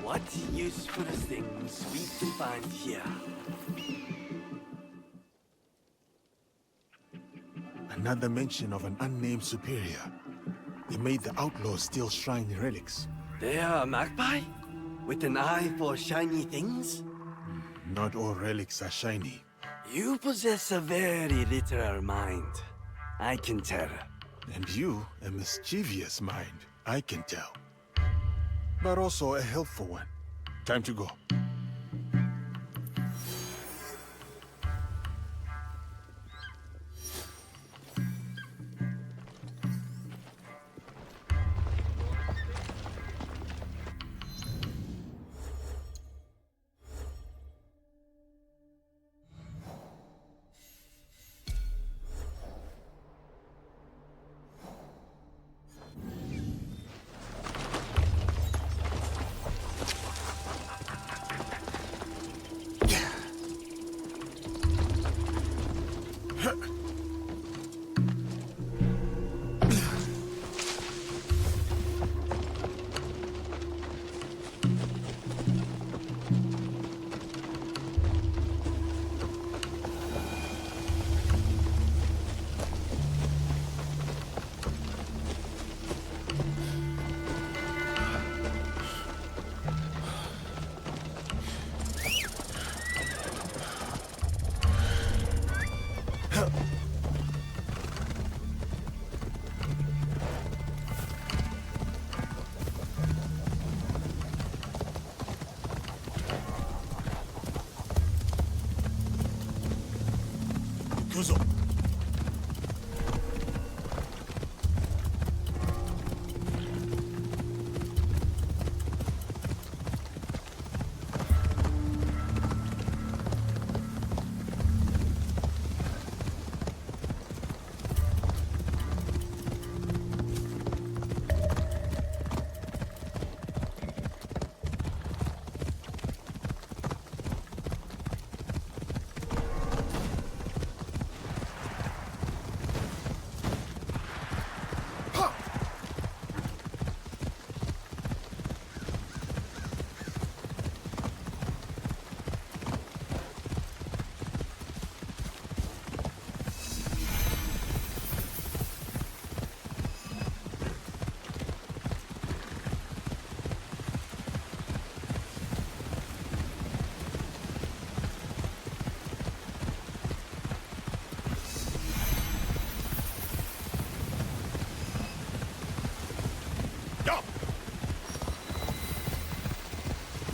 What useful things we can find here? Another mention of an unnamed superior. They made the outlaws steal shrine relics. They are a magpie? With an eye for shiny things? Not all relics are shiny. You possess a very literal mind. I can tell. And you, a mischievous mind. I can tell. But also a helpful one. Time to go.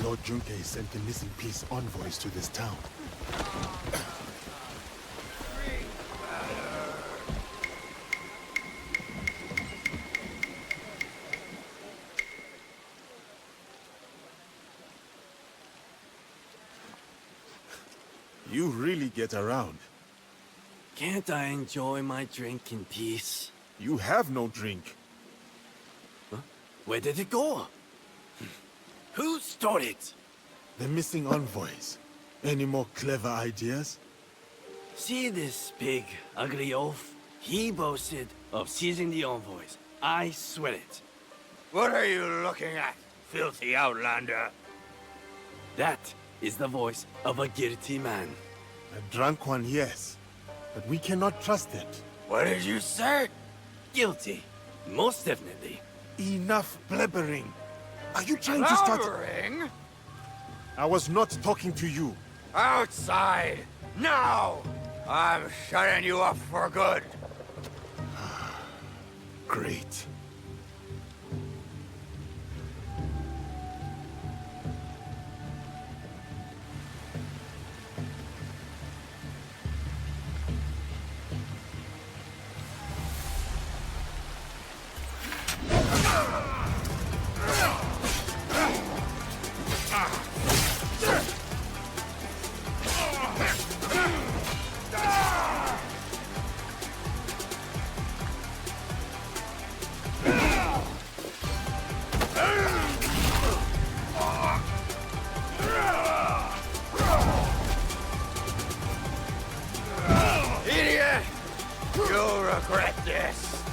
Lord Junke sent the missing piece envoys to this town. You really get around. Can't I enjoy my drink in peace? You have no drink. Huh? Where did it go? Who stole it? The missing envoys. Any more clever ideas? See this big, ugly oaf? He boasted of seizing the envoys. I swear it. What are you looking at, filthy outlander? That is the voice of a guilty man. A drunk one, yes. But we cannot trust it. What did you say? Guilty. Most definitely. Enough blabbering. Are you trying to start... Blabbering? I was not talking to you. Outside! Now! I'm shutting you up for good. Great. Idiot! You'll regret this.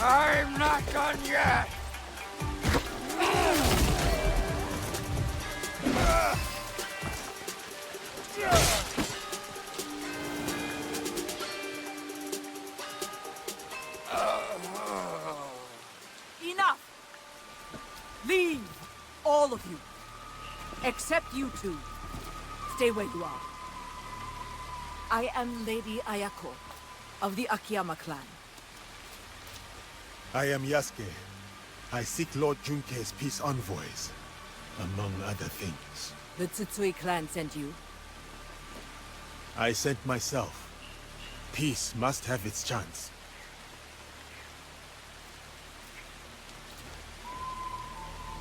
I'm not done yet! Enough! Leave! All of you. Except you two. Stay where you are. I am Lady Ayako, of the Akiyama clan. I am Yasuke. I seek Lord Junkei's peace envoys, among other things. The Tsutsui clan sent you? I sent myself. Peace must have its chance.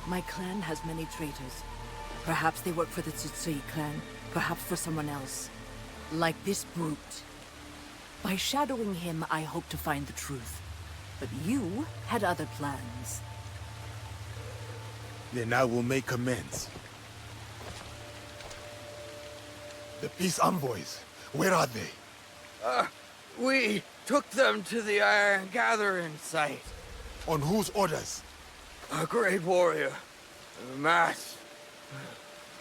My clan has many traitors. Perhaps they work for the Tsutsui clan, perhaps for someone else. Like this brute. By shadowing him, I hope to find the truth. But you had other plans. Then I will make amends. The peace envoys, where are they? We took them to the Iron Gathering site. On whose orders? A great warrior, masked,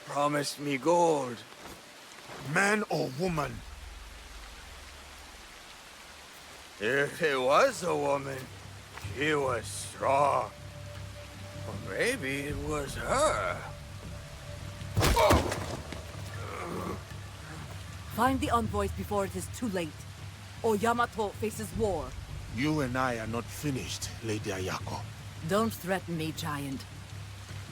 promised me gold. Man or woman? If it was a woman, she was strong. Or maybe it was her. Find the envoys before it is too late, or Yamato faces war. You and I are not finished, Lady Ayako. Don't threaten me, Giant.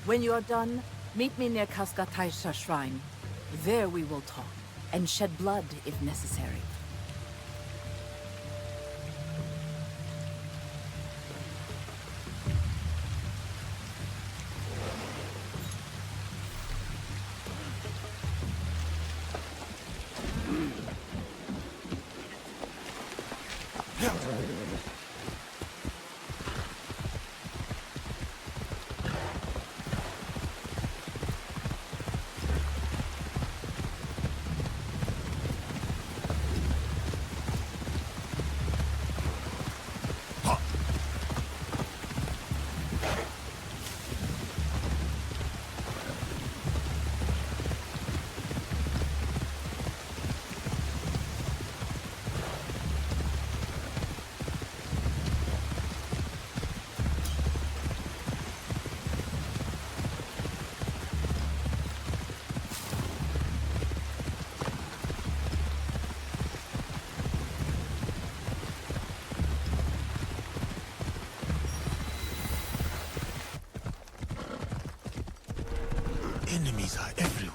When you are done, meet me near Kaskataisha Shrine. There we will talk, and shed blood if necessary. Enemies are everywhere.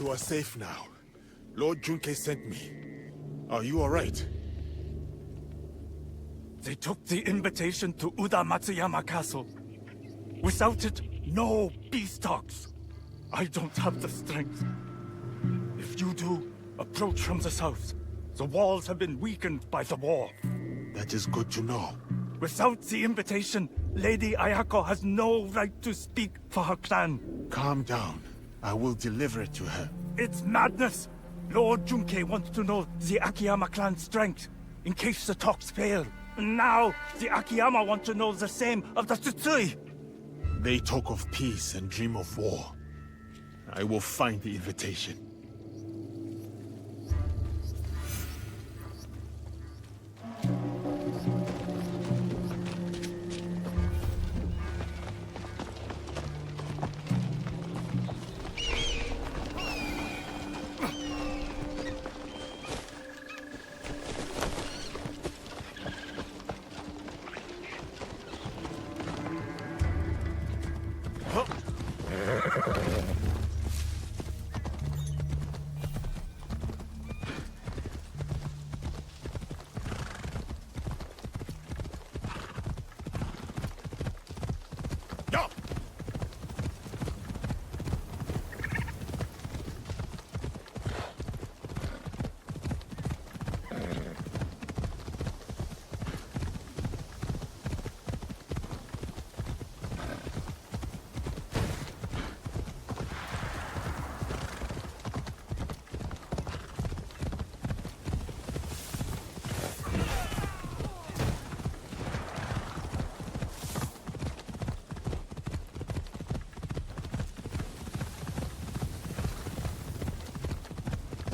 You are safe now. Lord Junke sent me. Are you alright? They took the invitation to Uda Matsuyama Castle. Without it, no peace talks. I don't have the strength. If you do, approach from the south. The walls have been weakened by the war. That is good to know. Without the invitation, Lady Ayako has no right to speak for her clan. Calm down. I will deliver it to her. It's madness! Lord Junke wants to know the Akiyama clan's strength, in case the talks fail. Now, the Akiyama want to know the same of the Tsutsui! They talk of peace and dream of war. I will find the invitation.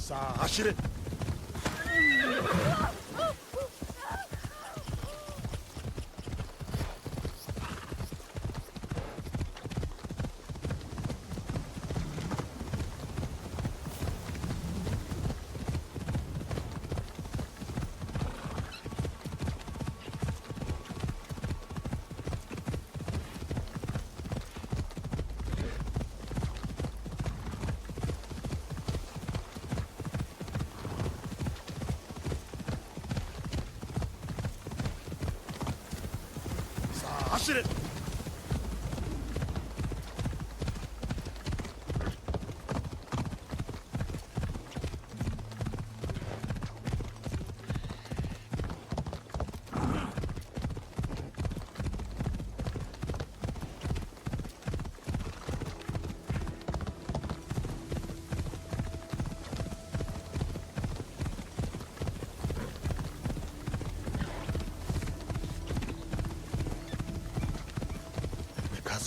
자, 아시를. 아시를.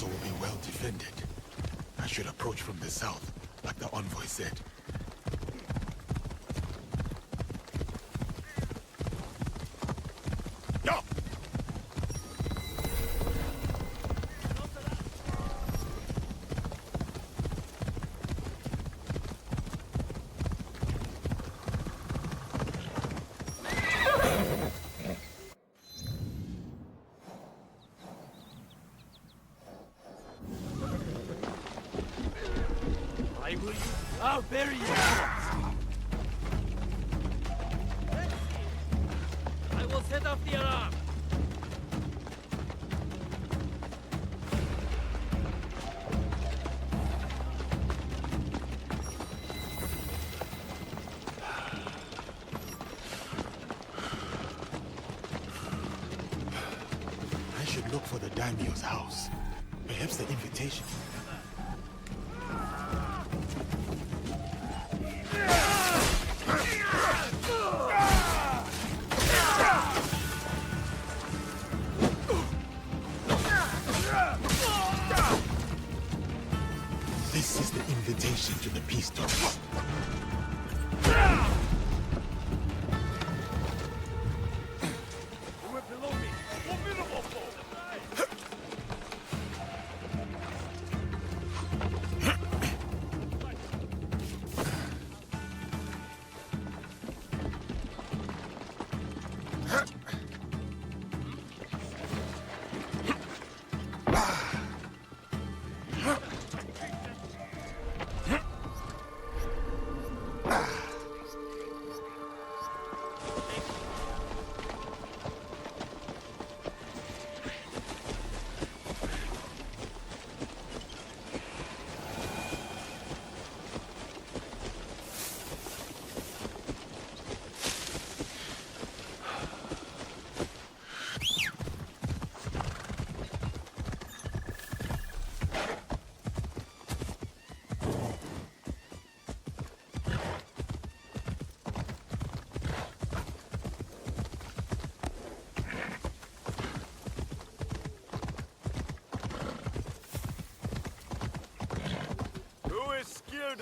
Will be well defended. I should approach from the south, like the envoy said. I'll bury you! I will set off the alarm! I should look for the daimyo's house. Perhaps the invitation. This is the invitation to the peace talks.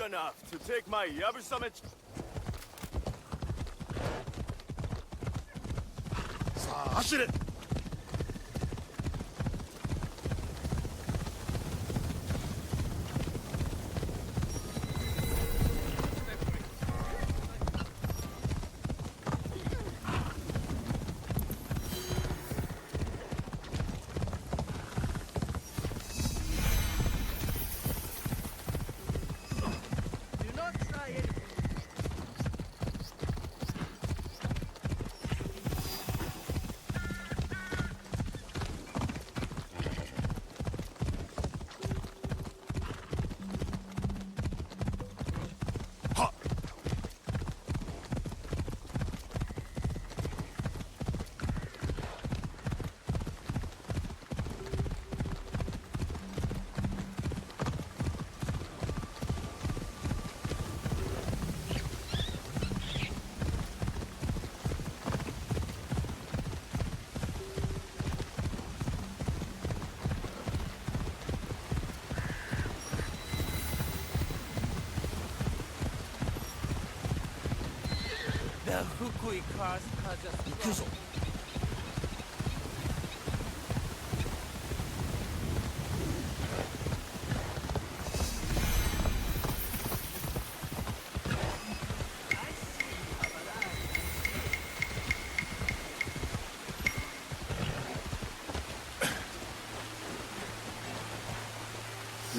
Enough to take my Yabusame.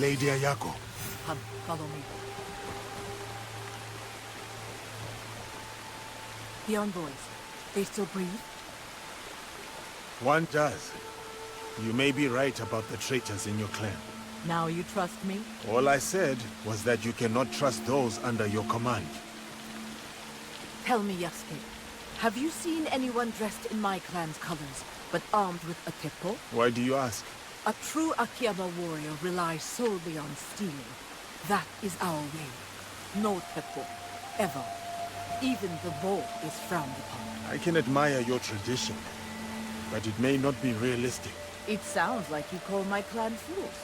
Lady Ayako. Come, follow me. The envoys, they still breathe? One does. You may be right about the traitors in your clan. Now you trust me? All I said was that you cannot trust those under your command. Tell me, Yasuke, have you seen anyone dressed in my clan's colors, but armed with a teppo? Why do you ask? A true Akiyama warrior relies solely on steel. That is our way. No teppo. Ever. Even the bow is frowned upon. I can admire your tradition, but it may not be realistic. It sounds like you call my clan fools.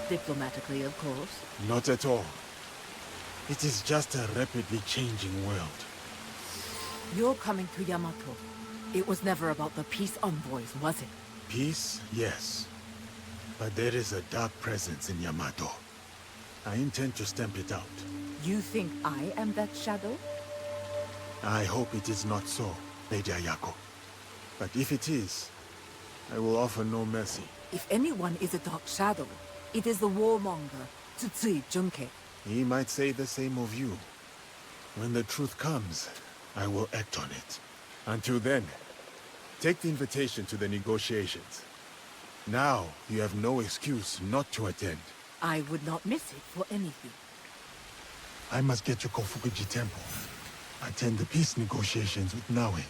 Diplomatically, of course. Not at all. It is just a rapidly changing world. You're coming to Yamato. It was never about the peace envoys, was it? Peace, yes. But there is a dark presence in Yamato. I intend to stamp it out. You think I am that shadow? I hope it is not so, Lady Ayako. But if it is, I will offer no mercy. If anyone is a dark shadow, it is the warmonger, Tsutsui Junke. He might say the same of you. When the truth comes, I will act on it. Until then, take the invitation to the negotiations. Now, you have no excuse not to attend. I would not miss it for anything. I must get to Kofukuji Temple. Attend the peace negotiations with Naoe.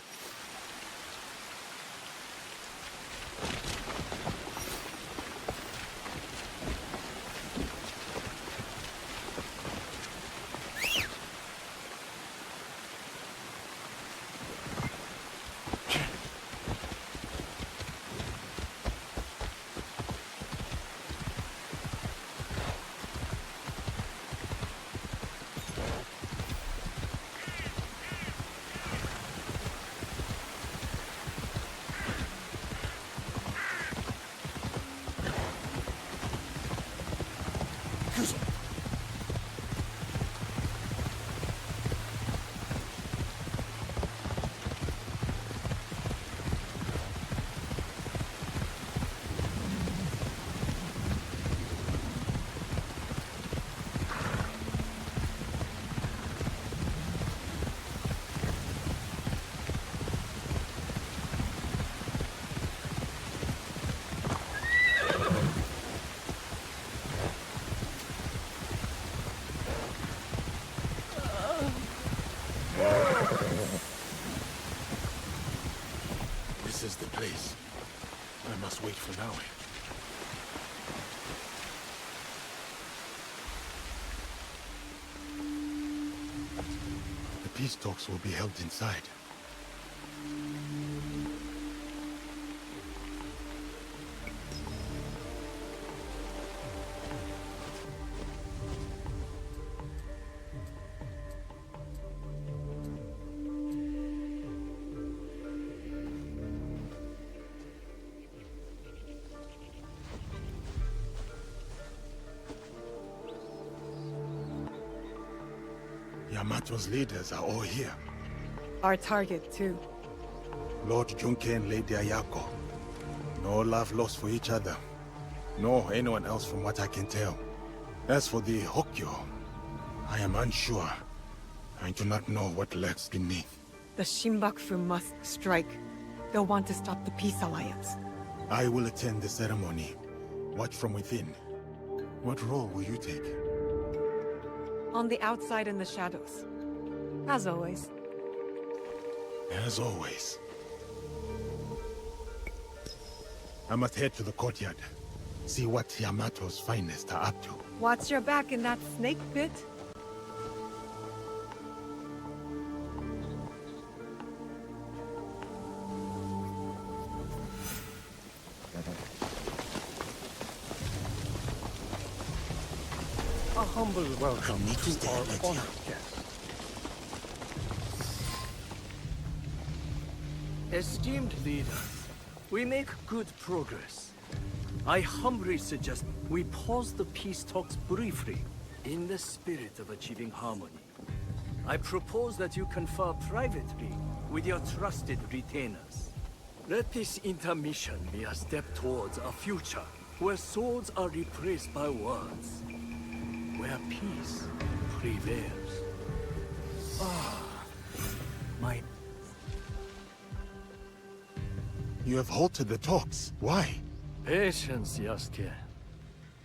This is the place. I must wait for Naoe. The peace talks will be held inside. Yamato's leaders are all here. Our target, too. Lord Junke and Lady Ayako. No love lost for each other. Nor anyone else from what I can tell. As for the Hokyo, I am unsure. I do not know what lurks beneath. The Shinbakufu must strike. They'll want to stop the peace alliance. I will attend the ceremony. Watch from within. What role will you take? On the outside in the shadows. As always. As always. I must head to the courtyard. See what Yamato's finest are up to. Watch your back in that snake pit. A humble welcome to our honored guest. Esteemed leaders, we make good progress. I humbly suggest we pause the peace talks briefly in the spirit of achieving harmony. I propose that you confer privately with your trusted retainers. Let this intermission be a step towards a future where swords are replaced by words. Where peace prevails. My... You have halted the talks. Why? Patience, Yasuke.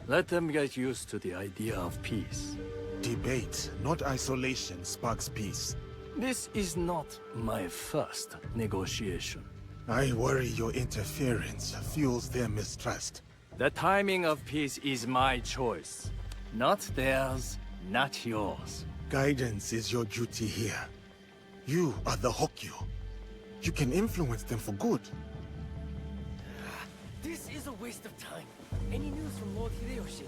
Let them get used to the idea of peace. Debate, not isolation, sparks peace. This is not my first negotiation. I worry your interference fuels their mistrust. The timing of peace is my choice. Not theirs, not yours. Guidance is your duty here. You are the Hokyo. You can influence them for good. This is a waste of time. Any news from Lord Hideyoshi?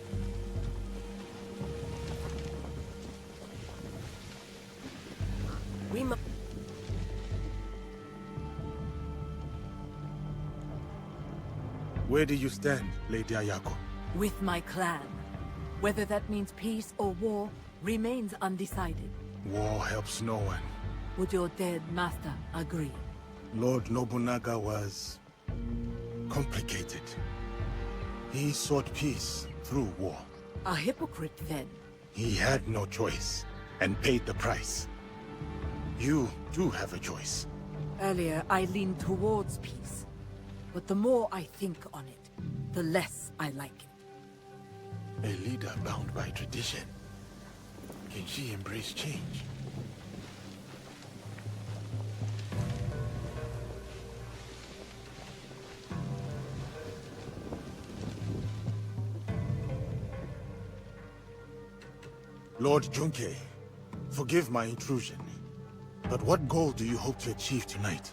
We must... Where do you stand, Lady Ayako? With my clan. Whether that means peace or war remains undecided. War helps no one. Would your dead master agree? Lord Nobunaga was... complicated. He sought peace through war. A hypocrite, then. He had no choice, and paid the price. You do have a choice. Earlier, I leaned towards peace. But the more I think on it, the less I like it. A leader bound by tradition. Can she embrace change? Lord Junke, forgive my intrusion, but what goal do you hope to achieve tonight?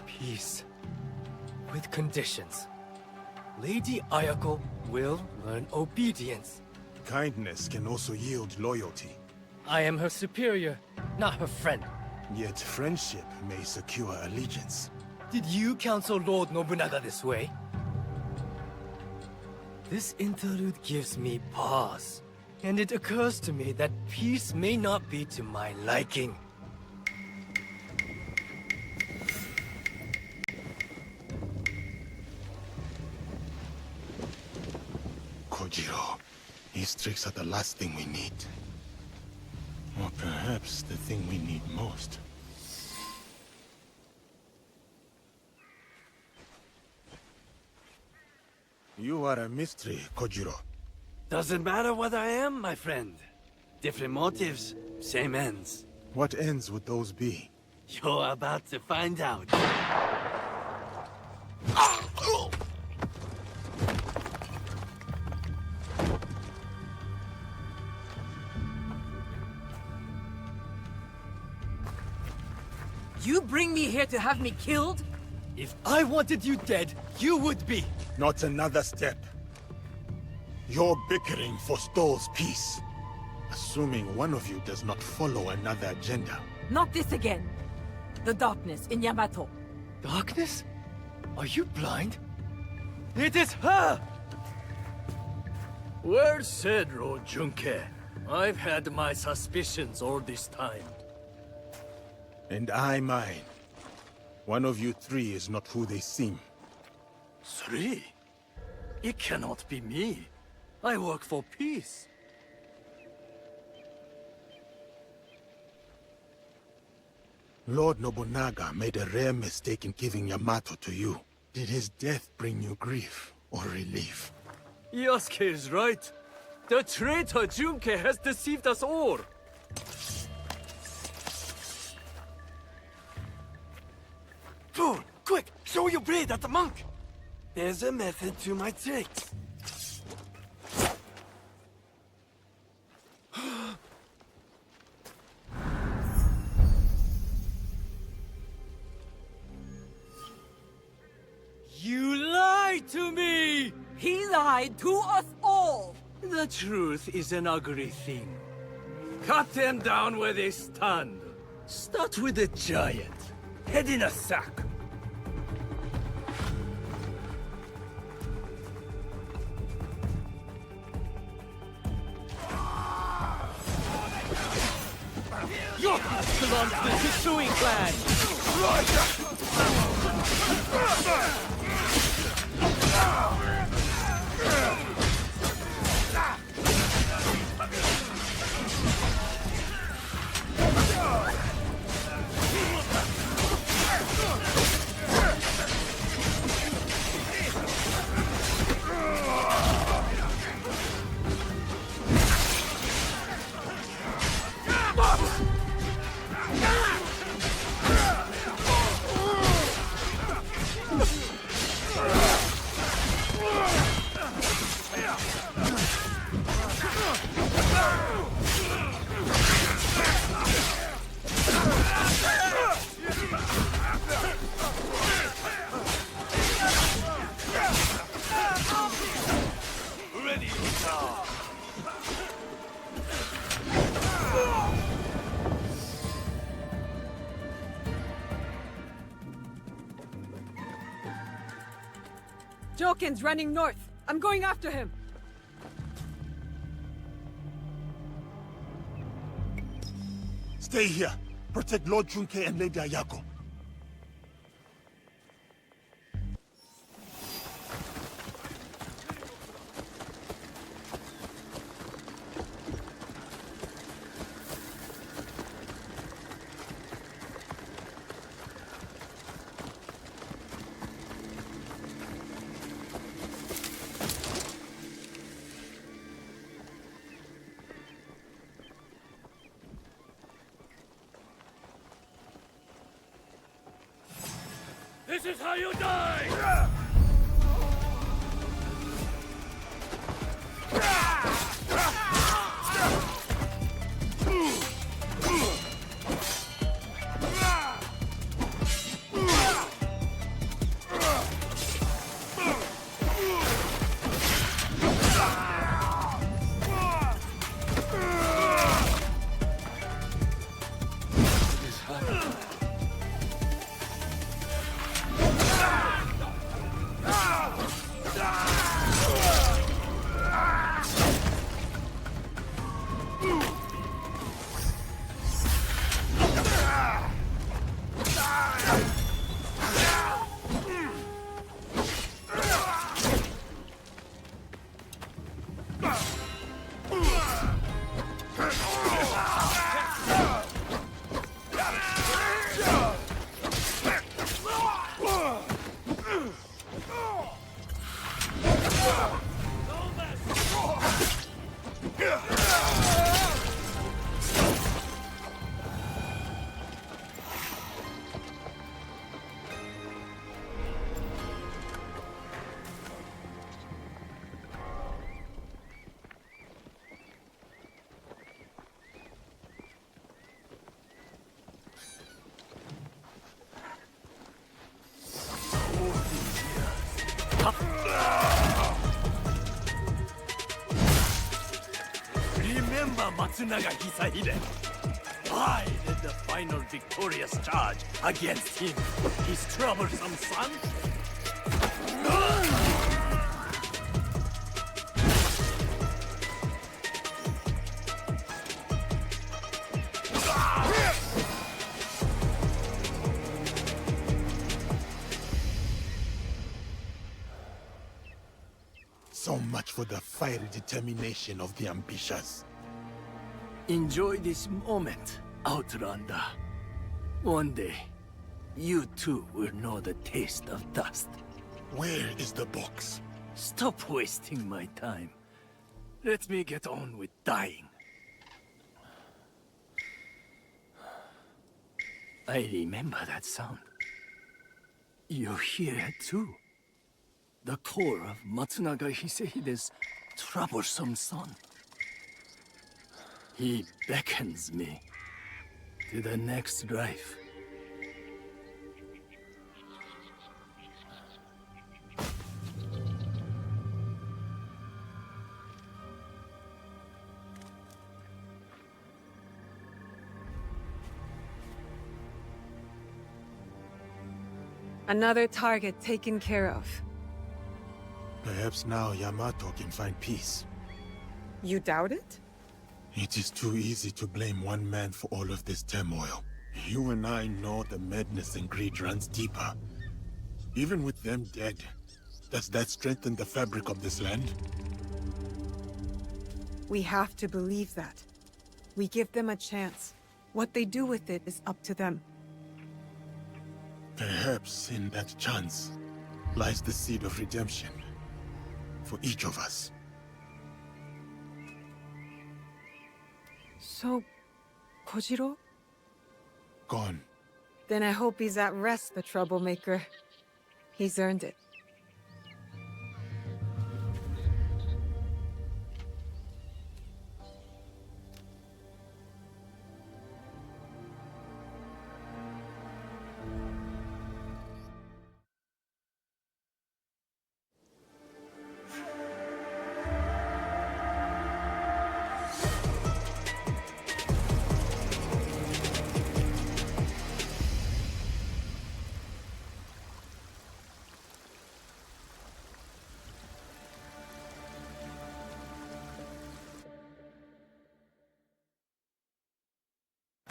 Peace. With conditions. Lady Ayako will learn obedience. Kindness can also yield loyalty. I am her superior, not her friend. Yet friendship may secure allegiance. Did you counsel Lord Nobunaga this way? This interlude gives me pause. And it occurs to me that peace may not be to my liking. Kojiro, his tricks are the last thing we need. Or perhaps the thing we need most. You are a mystery, Kojiro. Doesn't matter what I am, my friend. Different motives, same ends. What ends would those be? You're about to find out. You bring me here to have me killed? If I wanted you dead, you would be. Not another step. Your bickering forestalls peace. Assuming one of you does not follow another agenda. Not this again. The darkness in Yamato. Darkness? Are you blind? It is her! Well said, Junke. I've had my suspicions all this time. And I mine. One of you three is not who they seem. Three? It cannot be me. I work for peace. Lord Nobunaga made a rare mistake in giving Yamato to you. Did his death bring you grief or relief? Yasuke is right. The traitor Junke has deceived us all. Fool! Quick! Show your blade at the monk! There's a method to my tricks. You lied to me! He lied to us all! The truth is an ugly thing. Cut them down where they stand. Start with the giant. Head in a sack. You belong to the Tsutsui clan! Joken's running north. I'm going after him. Stay here. Protect Lord Junke and Lady Ayako. This is how you die! Remember Matsunaga Hisahide? I led the final victorious charge against him, his troublesome son. So much for the fiery determination of the ambitious. Enjoy this moment, Outlander. One day, you too will know the taste of dust. Where is the box? Stop wasting my time. Let me get on with dying. I remember that sound. You hear it too. The core of Matsunaga Hisahide's troublesome son. He beckons me to the next life. Another target taken care of. Perhaps now Yamato can find peace. You doubt it? It is too easy to blame one man for all of this turmoil. You and I know the madness and greed runs deeper. Even with them dead, does that strengthen the fabric of this land? We have to believe that. We give them a chance. What they do with it is up to them. Perhaps in that chance lies the seed of redemption for each of us. So, Kojiro? Gone. Then I hope he's at rest, the troublemaker. He's earned it.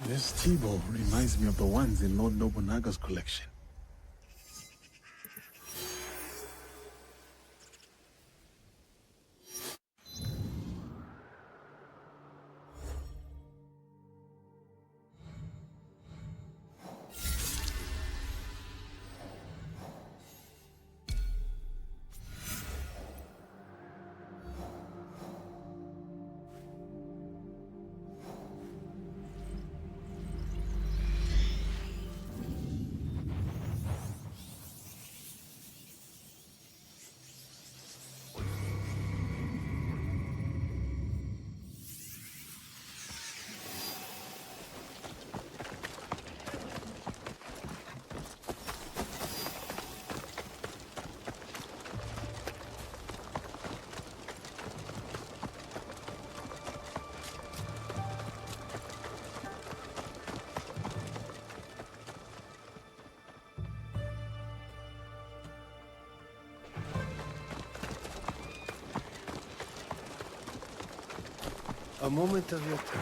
This tea-bowl reminds me of the ones in Lord Nobunaga's collection. A moment of your turn.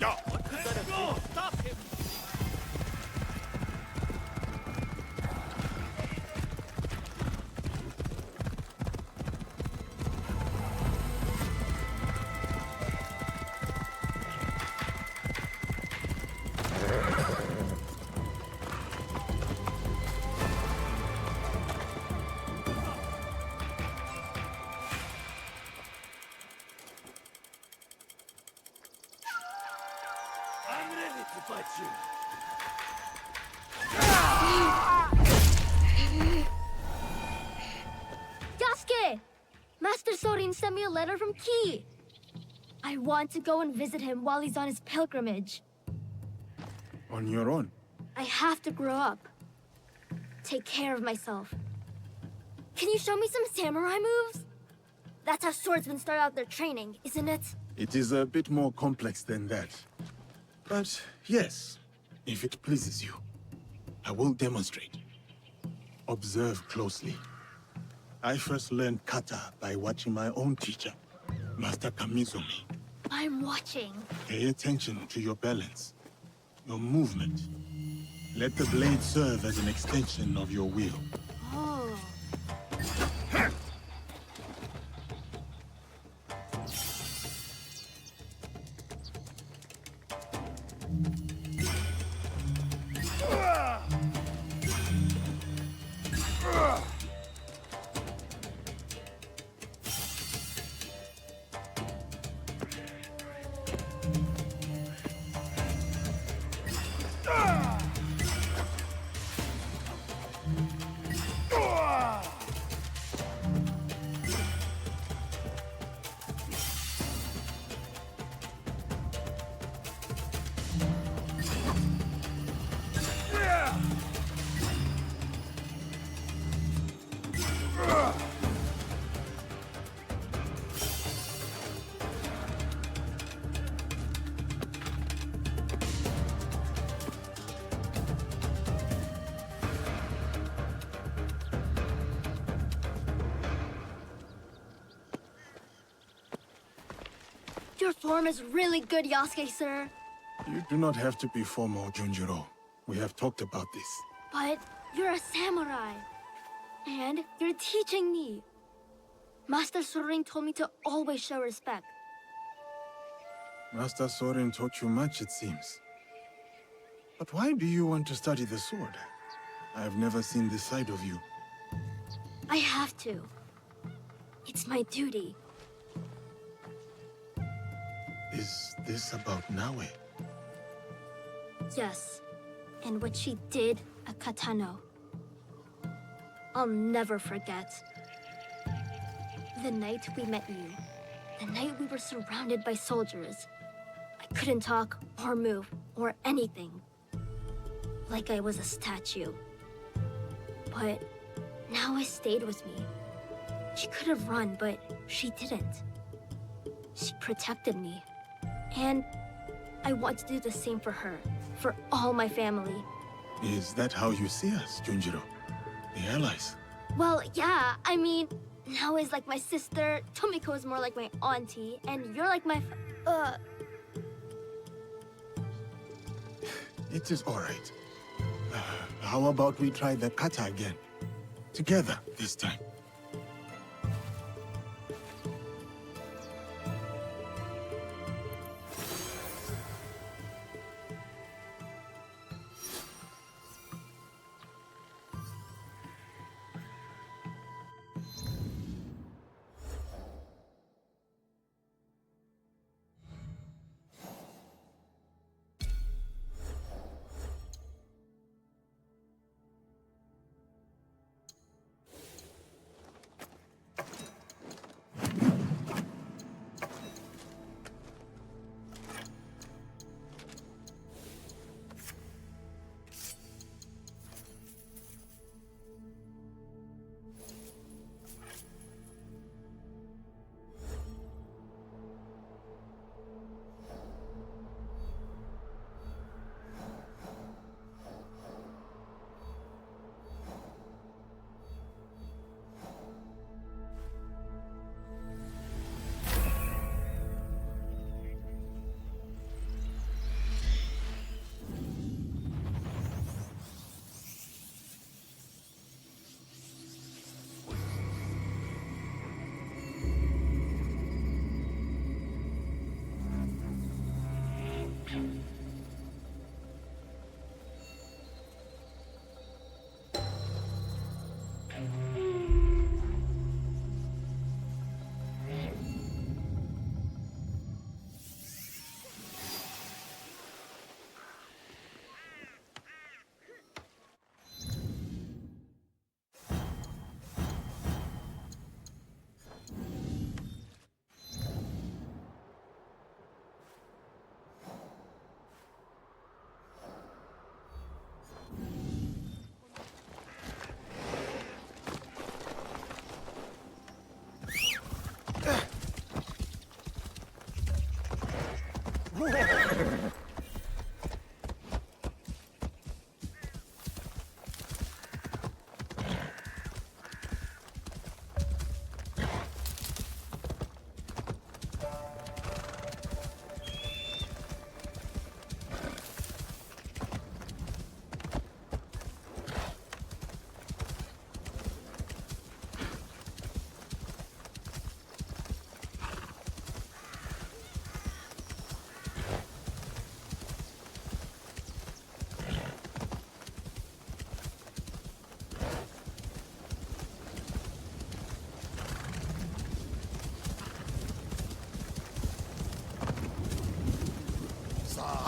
Go! Stop him! I'm ready to fight you. Yasuke! Master Sorin sent me a letter from Ki. I I want to go and visit him while he's on his pilgrimage. On your own? I have to grow up. Take care of myself. Can you show me some samurai moves? That's how swordsmen start out their training, isn't it? It is a bit more complex than that. But yes, if it pleases you, I will demonstrate. Observe closely. I first learned kata by watching my own teacher, Master Kamizumi. I'm watching. Pay attention to your balance, your movement. Let the blade serve as an extension of your wheel. Oh. Your form is really good, Yasuke, sir. You do not have to be formal, Junjiro. We have talked about this. But you're a samurai. And you're teaching me. Master Sorin told me to always show respect. Master Sorin taught you much, it seems. But why do you want to study the sword? I have never seen this side of you. I have to. It's my duty. Is this about Naoe? Yes. And what she did at Katano. I'll never forget. The night we met you. The night we were surrounded by soldiers. I couldn't talk or move or anything. Like I was a statue. But Naoe stayed with me. She could have run, but she didn't. She protected me. And I want to do the same for her, for all my family. Is that how you see us, Junjiro? The allies? Well, yeah, I mean, Naoe's like my sister, Tomiko is more like my auntie, and you're like my It is all right. How about we try the kata again? Together, this time.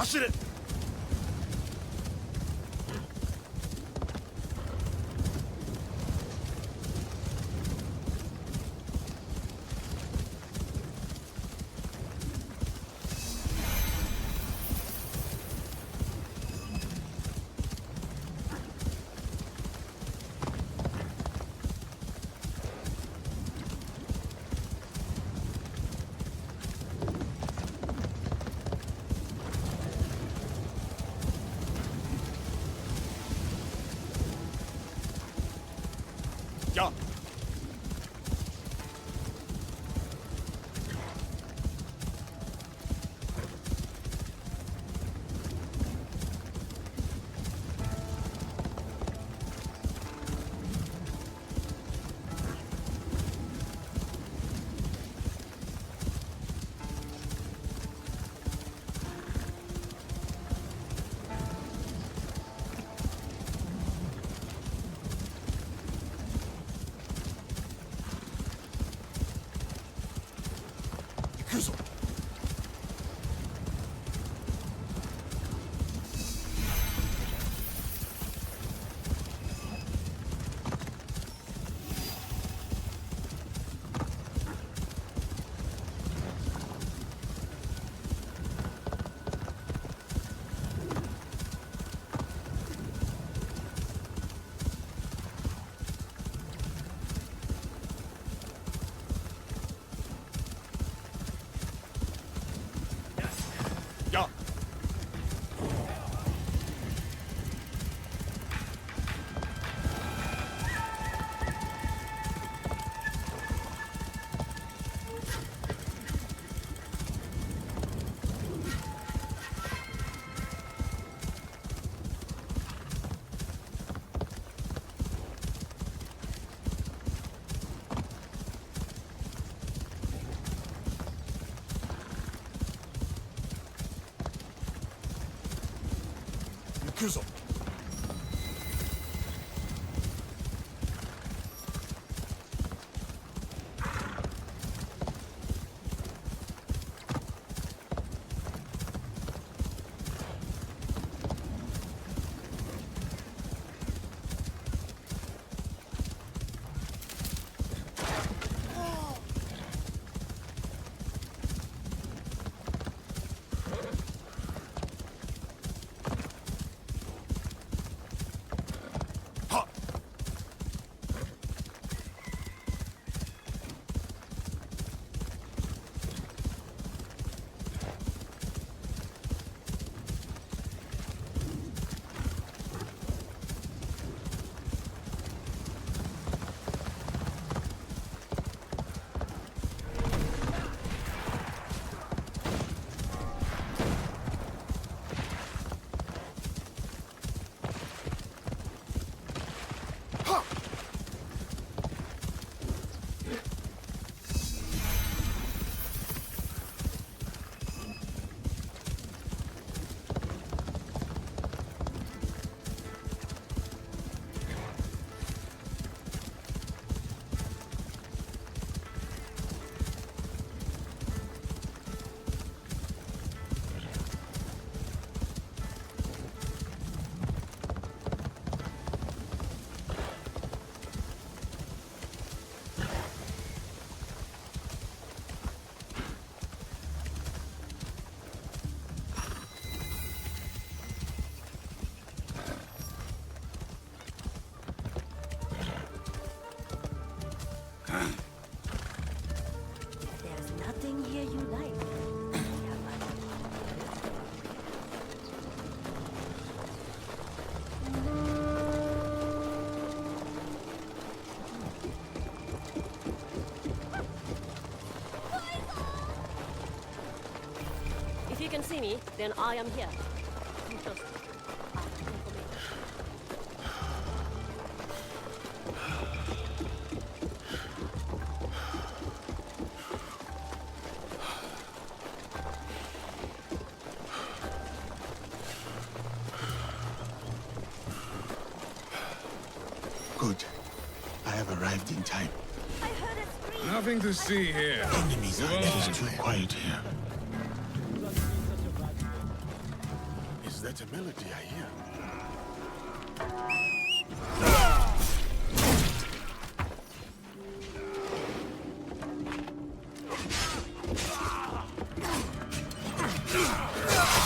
走れ。Ja. Ja.行くぞ。If you can see me, then I am here. Just Good. I have arrived in time. Nothing to see here. Enemies are it is too quiet here. Is that a melody I hear?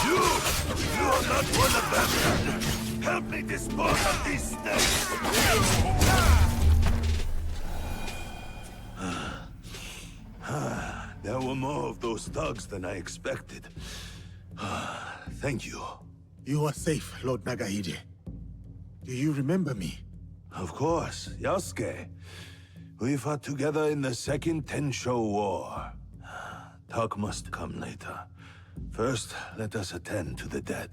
You are not one of them! Help me dispose of these snakes! There were more of those thugs than I expected. Thank you. You are safe, Lord Nagahide. Do you remember me? Of course, Yasuke. We fought together in the Second Tensho War. Talk must come later. First, let us attend to the dead.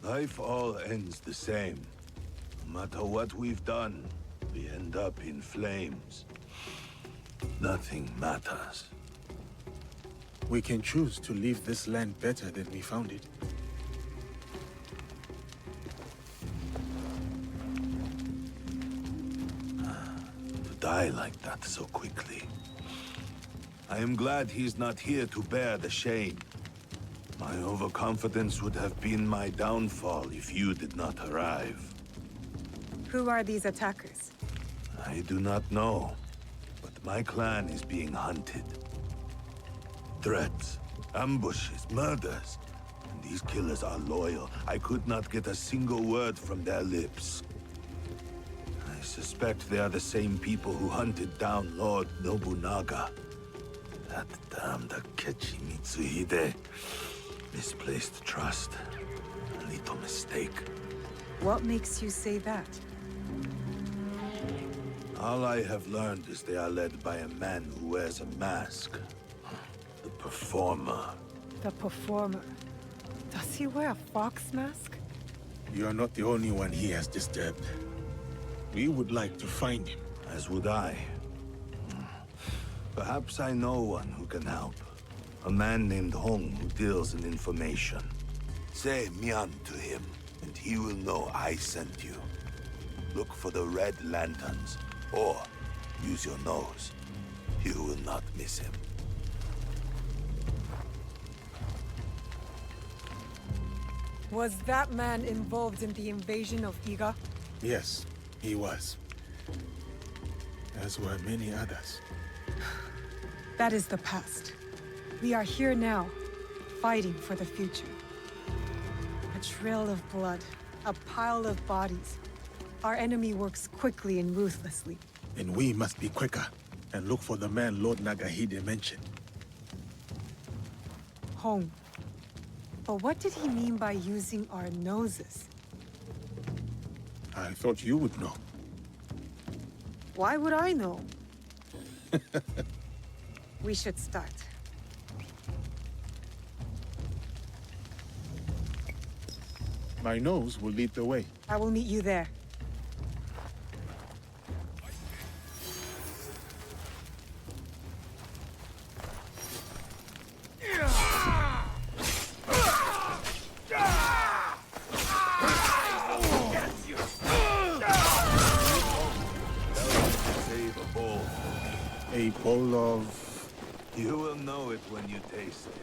Life all ends the same. No matter what we've done, we end up in flames. Nothing matters. We can choose to leave this land better than we found it. To die like that so quickly. I am glad he's not here to bear the shame. My overconfidence would have been my downfall if you did not arrive. Who are these attackers? I do not know, but my clan is being hunted. Threats, ambushes, murders. And these killers are loyal. I could not get a single word from their lips. I suspect they are the same people who hunted down Lord Nobunaga. That damned Akechi Mitsuhide. Misplaced trust. A little mistake. What makes you say that? All I have learned is they are led by a man who wears a mask. The Performer. The Performer. Does he wear a fox mask? You are not the only one he has disturbed. We would like to find him. As would I. Perhaps I know one who can help. A man named Hong who deals in information. Say Mian to him, and he will know I sent you. Look for the red lanterns, or use your nose. You will not miss him. Was that man involved in the invasion of Iga? Yes, he was. As were many others. That is the past. We are here now, fighting for the future. A trail of blood, a pile of bodies. Our enemy works quickly and ruthlessly. And we must be quicker, and look for the man Lord Nagahide mentioned. Home. But what did he mean by using our noses? I thought you would know. Why would I know? We should start. My nose will lead the way. I will meet you there. A bowl of... You will know it when you taste it.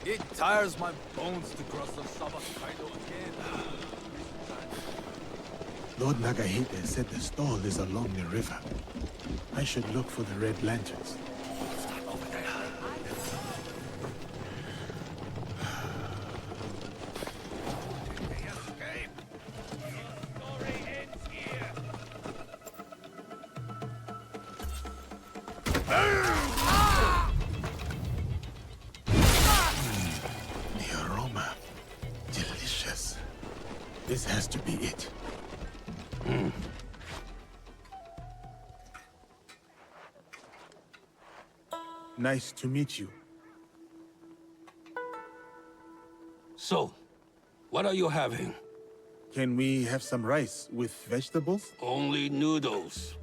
It tires my bones to cross the Sabakaido again. Lord Nagahide said the stall is along the river. I should look for the red lanterns. The aroma. Delicious. This has to be it. Nice to meet you. So, what are you having? Can we have some rice with vegetables? Only noodles.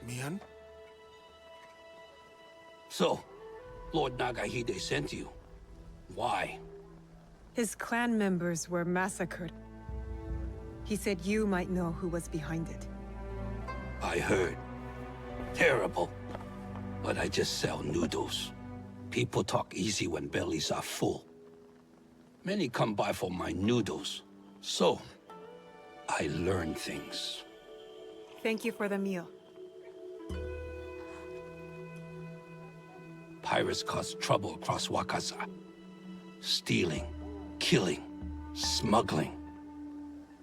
Mian? So, Lord Nagahide sent you. Why? His clan members were massacred. He said you might know who was behind it. I heard. Terrible. But I just sell noodles. People talk easy when bellies are full. Many come by for my noodles. So, I learn things. Thank you for the meal. Pirates cause trouble across Wakasa. Stealing, killing, smuggling.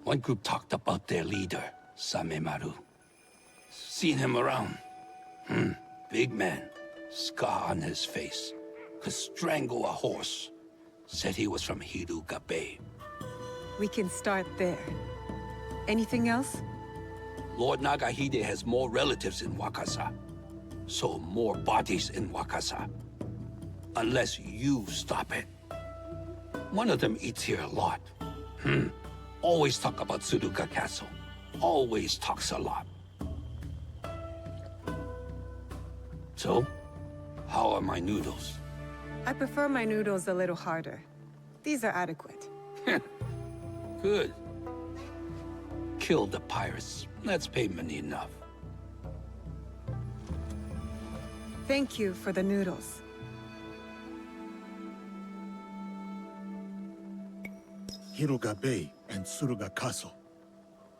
One group talked about their leader, Samemaru. Seen him around. Big man, scar on his face. Could strangle a horse. Said he was from Hiruga Bay. We can start there. Anything else? Lord Nagahide has more relatives in Wakasa. So more bodies in Wakasa. Unless you stop it. One of them eats here a lot. Always talk about Suruga Castle. Always talks a lot. So, how are my noodles? I prefer my noodles a little harder. These are adequate. Good. Kill the pirates. That's payment enough. Thank you for the noodles. Hiruga Bay and Suruga Castle.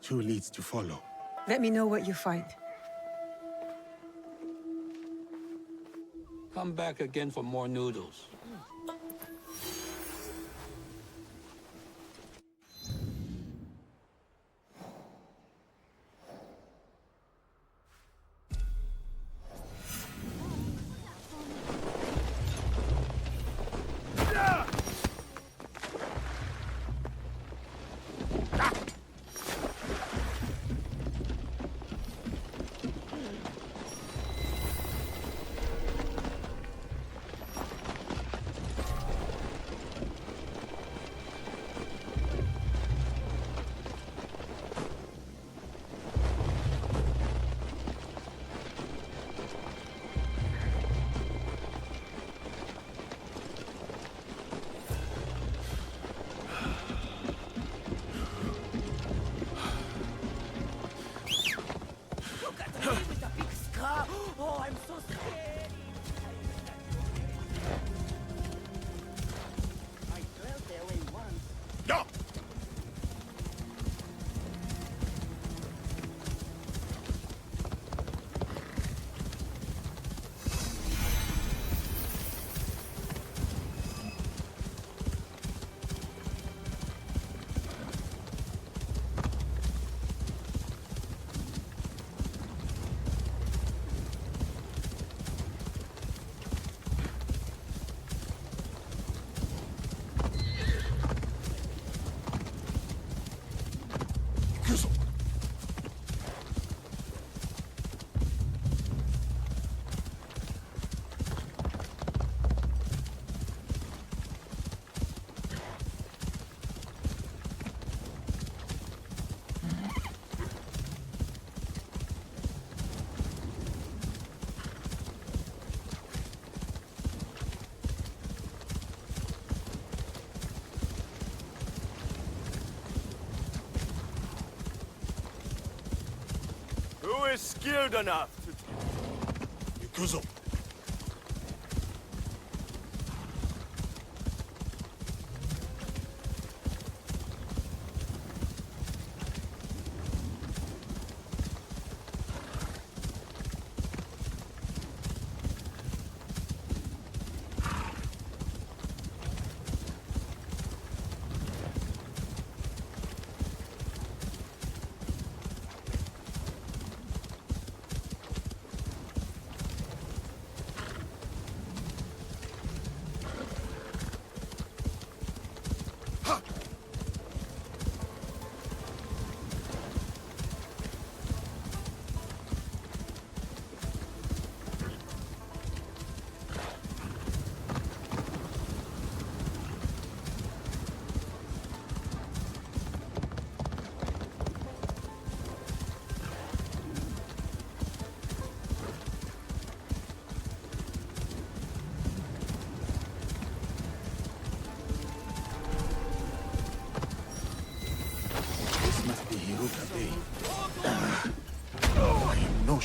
2 leads to follow. Let me know what you find. Come back again for more noodles. Oh, I'm so scared. I felt their way once. No! Who is skilled enough to... Yukuzo.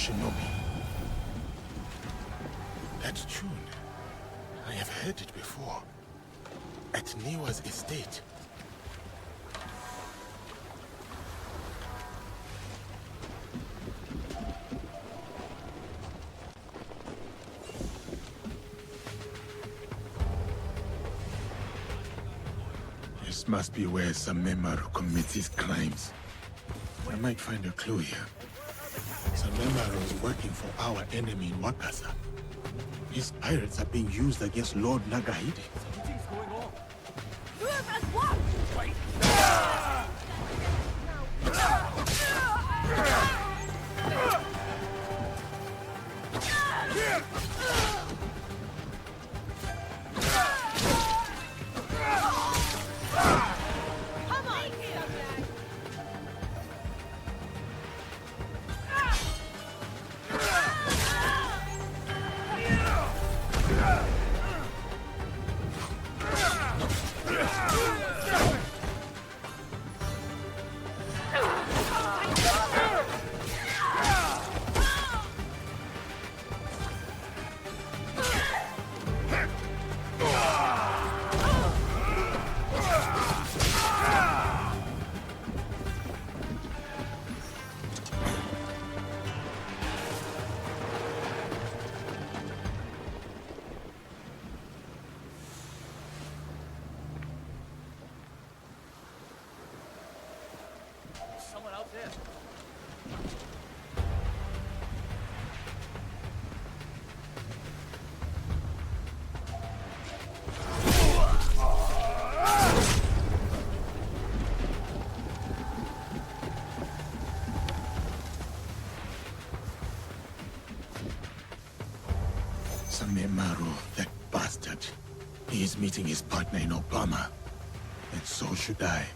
Shinobi. That tune, I have heard it before. At Niwa's estate. This must be where Samemaru commits his crimes. I might find a clue here. Samemaru is working for our enemy in Wakasa. His pirates are being used against Lord Nagahide. Something's going on. Move as one! Wait! Someone out there. Samemaru, that bastard. He is meeting his partner in Obama. And so should I.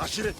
Ashire!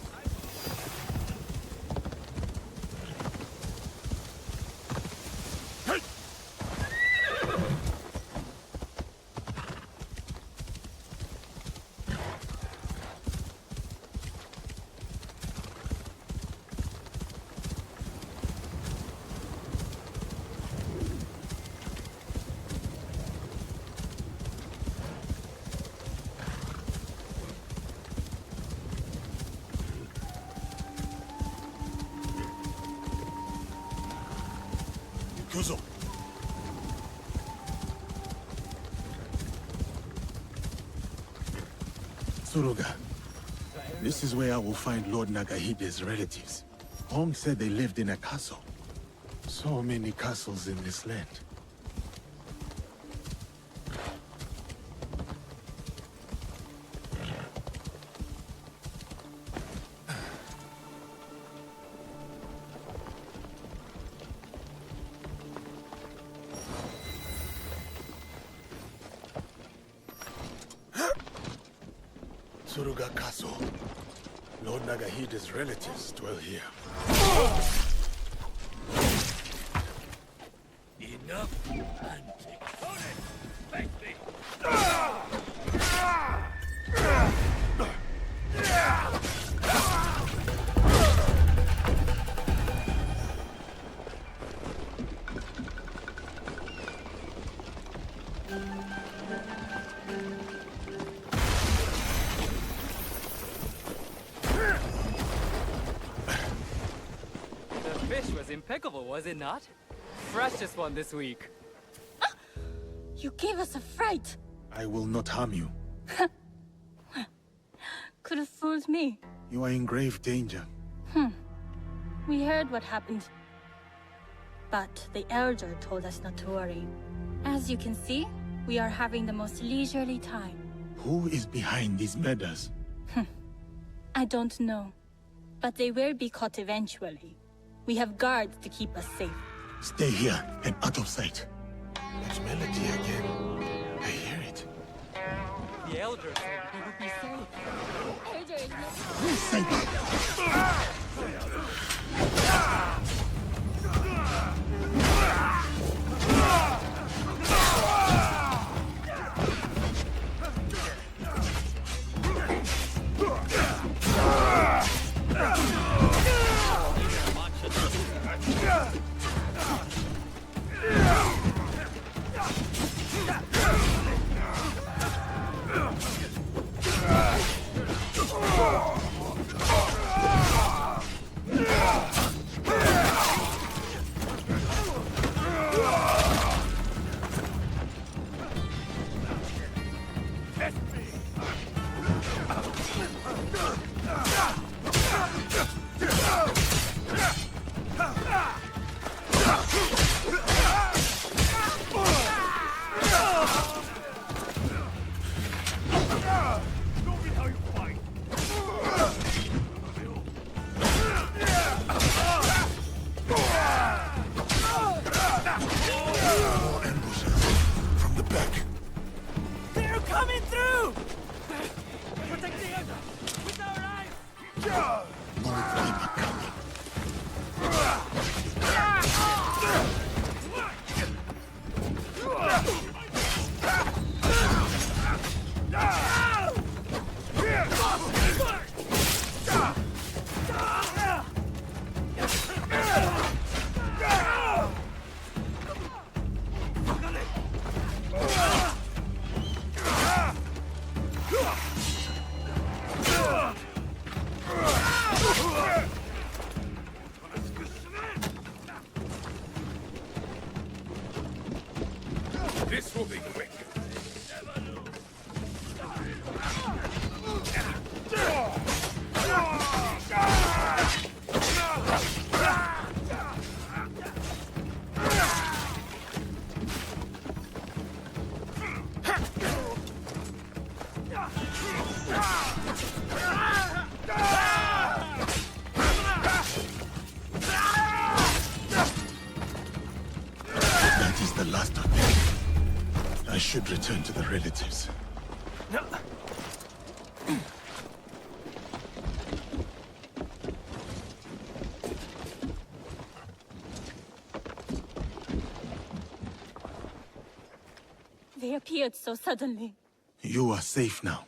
Kuzo. Suruga, this is where I will find Lord Nagahide's relatives. Hong said they lived in a castle. So many castles in this land. Suruga Castle. Lord Nagahide's relatives dwell here. Enough antics. Face me. The fish was impeccable, was it not? Freshest one this week. You gave us a fright. I will not harm you. Could have fooled me. You are in grave danger. We heard what happened. But the Elder told us not to worry. As you can see, we are having the most leisurely time. Who is behind these murders? I don't know. But they will be caught eventually. We have guards to keep us safe. Stay here and out of sight. That melody again. I hear it. The Elder said we would be safe. Elder is not... This will be quick. That is the last of them. I should return to the relatives. They appeared so suddenly. You are safe now.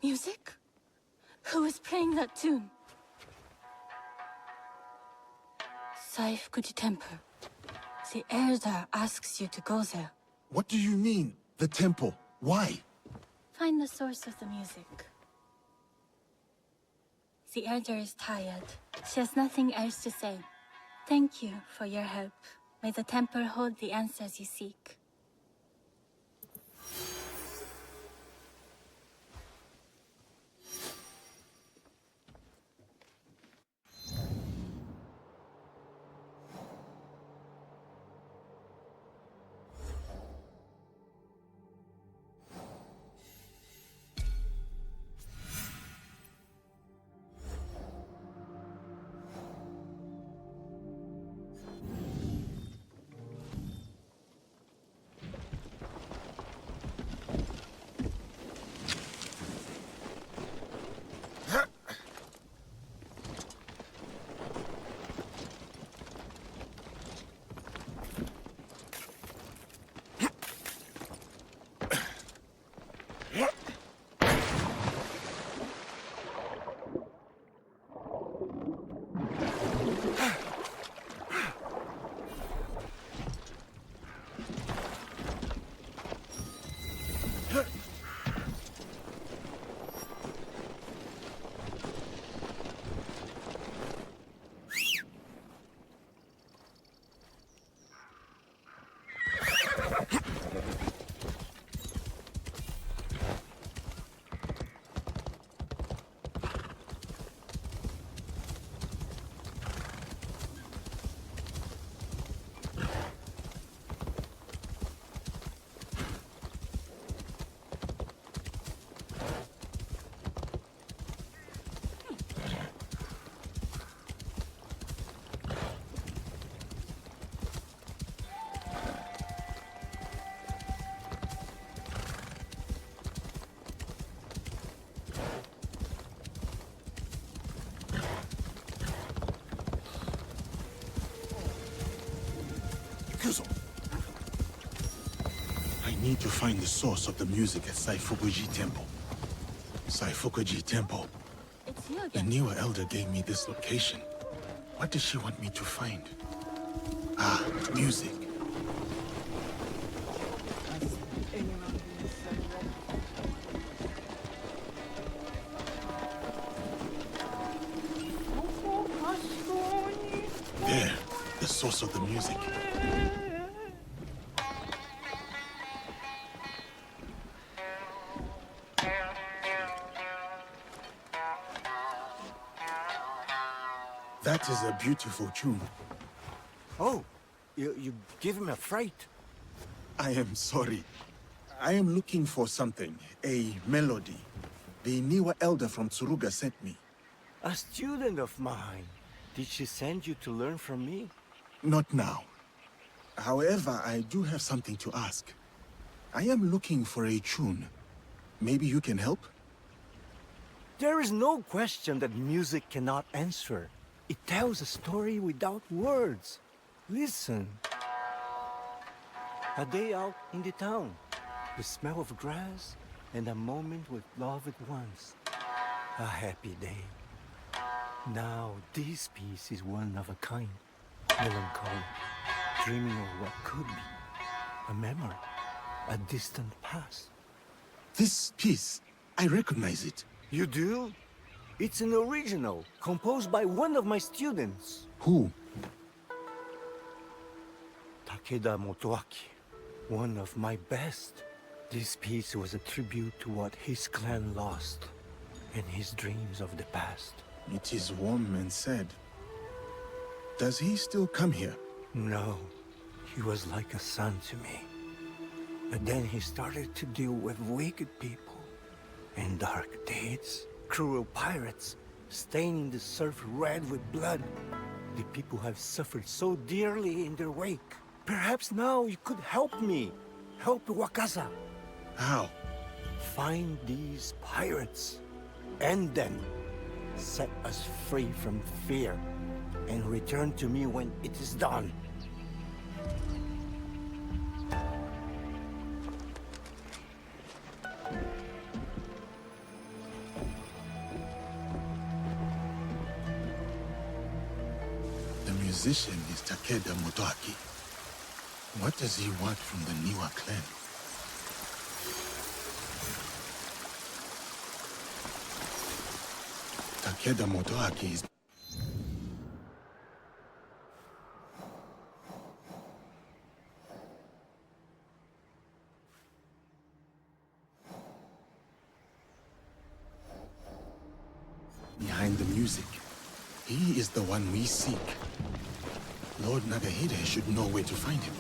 Music? Who is playing that tune? Saif Kuji Temple. The Elder asks you to go there. What do you mean, the temple? Why? Find the source of the music. The Elder is tired. She has nothing else to say. Thank you for your help. May the temple hold the answers you seek. I need to find the source of the music at Saifukuji Temple. Saifukuji Temple. It's you The again. newer elder gave me this location. What does she want me to find? Ah, music. There, the source of the music. That is a beautiful tune. Oh, you give him a fright. I am sorry. I am looking for something, a melody. The newer elder from Tsuruga sent me. A student of mine. Did she send you to learn from me? Not now. However, I do have something to ask. I am looking for a tune. Maybe you can help? There is no question that music cannot answer. It tells a story without words. Listen. A day out in the town. The smell of grass and a moment with loved ones. A happy day. Now this piece is one of a kind. Melancholy. Dreaming of what could be. A memory. A distant past. This piece, I recognize it. You do? It's an original, composed by one of my students. Who? Takeda Motoaki, one of my best. This piece was a tribute to what his clan lost, and his dreams of the past. It is warm and sad. Does he still come here? No, he was like a son to me. But then he started to deal with wicked people, and dark deeds. Cruel pirates, staining the surf red with blood. The people have suffered so dearly in their wake. Perhaps now you could help me. Help Wakaza. How? Find these pirates. End them. Set us free from fear. And return to me when it is done. The musician is Takeda Motoaki. What does he want from the Niwa clan? Takeda Motoaki is... music. He is the one we seek. Lord Nagahide should know where to find him.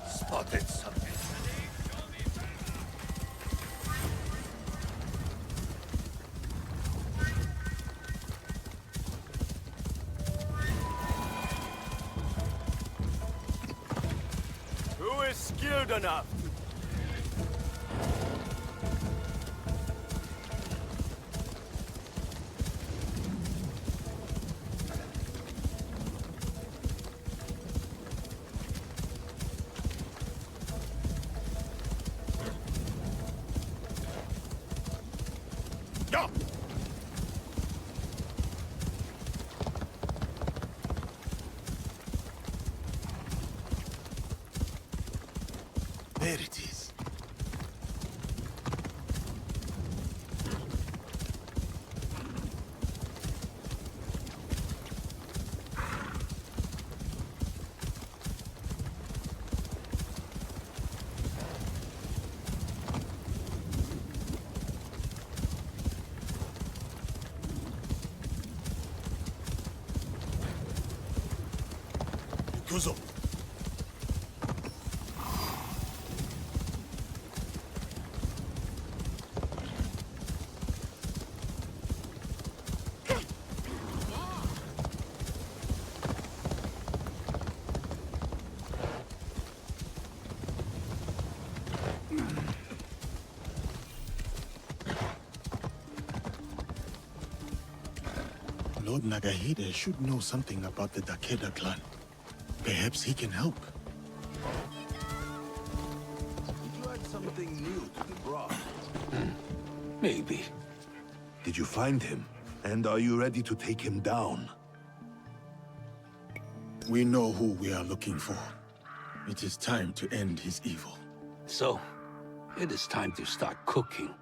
Spotted something. Who is skilled enough? There it is. Kuzo. Lord Nagahide should know something about the Takeda clan. Perhaps he can help. Did you add something new to the broth? Maybe. Did you find him? And are you ready to take him down? We know who we are looking for. It is time to end his evil. So, it is time to start cooking.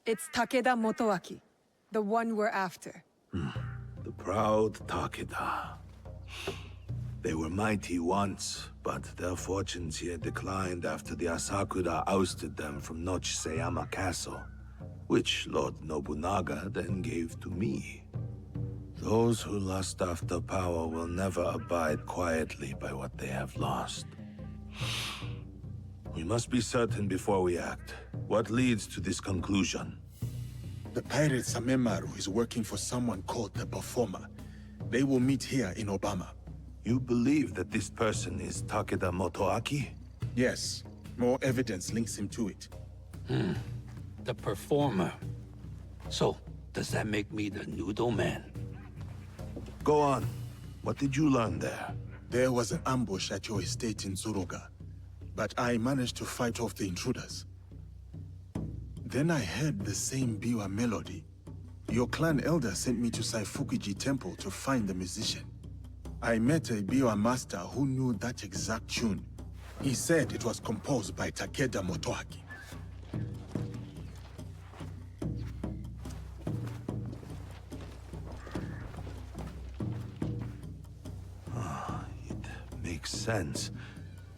It's Takeda Motoaki, the one we're after. The proud Takeda. They were mighty once, but their fortunes here declined after the Asakura ousted them from Nobutsuna Castle, which Lord Nobunaga then gave to me. Those who lust after power will never abide quietly by what they have lost. We must be certain before we act. What leads to this conclusion? The pirate Samemaru is working for someone called the Performer. They will meet here in Obama. You believe that this person is Takeda Motoaki? Yes. More evidence links him to it. The Performer. So, does that make me the Noodle Man? Go on. What did you learn there? There was an ambush at your estate in Zuroga, but I managed to fight off the intruders. Then I heard the same biwa melody. Your clan elder sent me to Saifukuji Temple to find the musician. I met a biwa master who knew that exact tune. He said it was composed by Takeda Motoaki. Makes sense.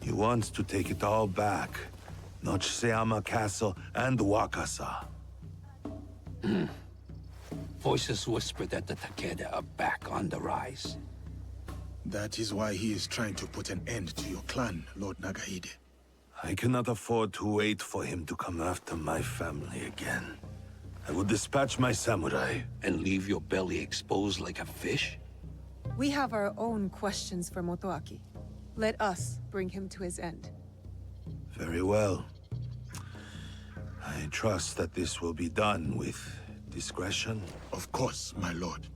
He wants to take it all back. Nobutsuna Castle and Wakasa. Voices whisper that the Takeda are back on the rise. That is why he is trying to put an end to your clan, Lord Nagahide. I cannot afford to wait for him to come after my family again. I will dispatch my samurai. And leave your belly exposed like a fish? We have our own questions for Motoaki. Let us bring him to his end. Very well. I trust that this will be done with discretion. Of course, my lord.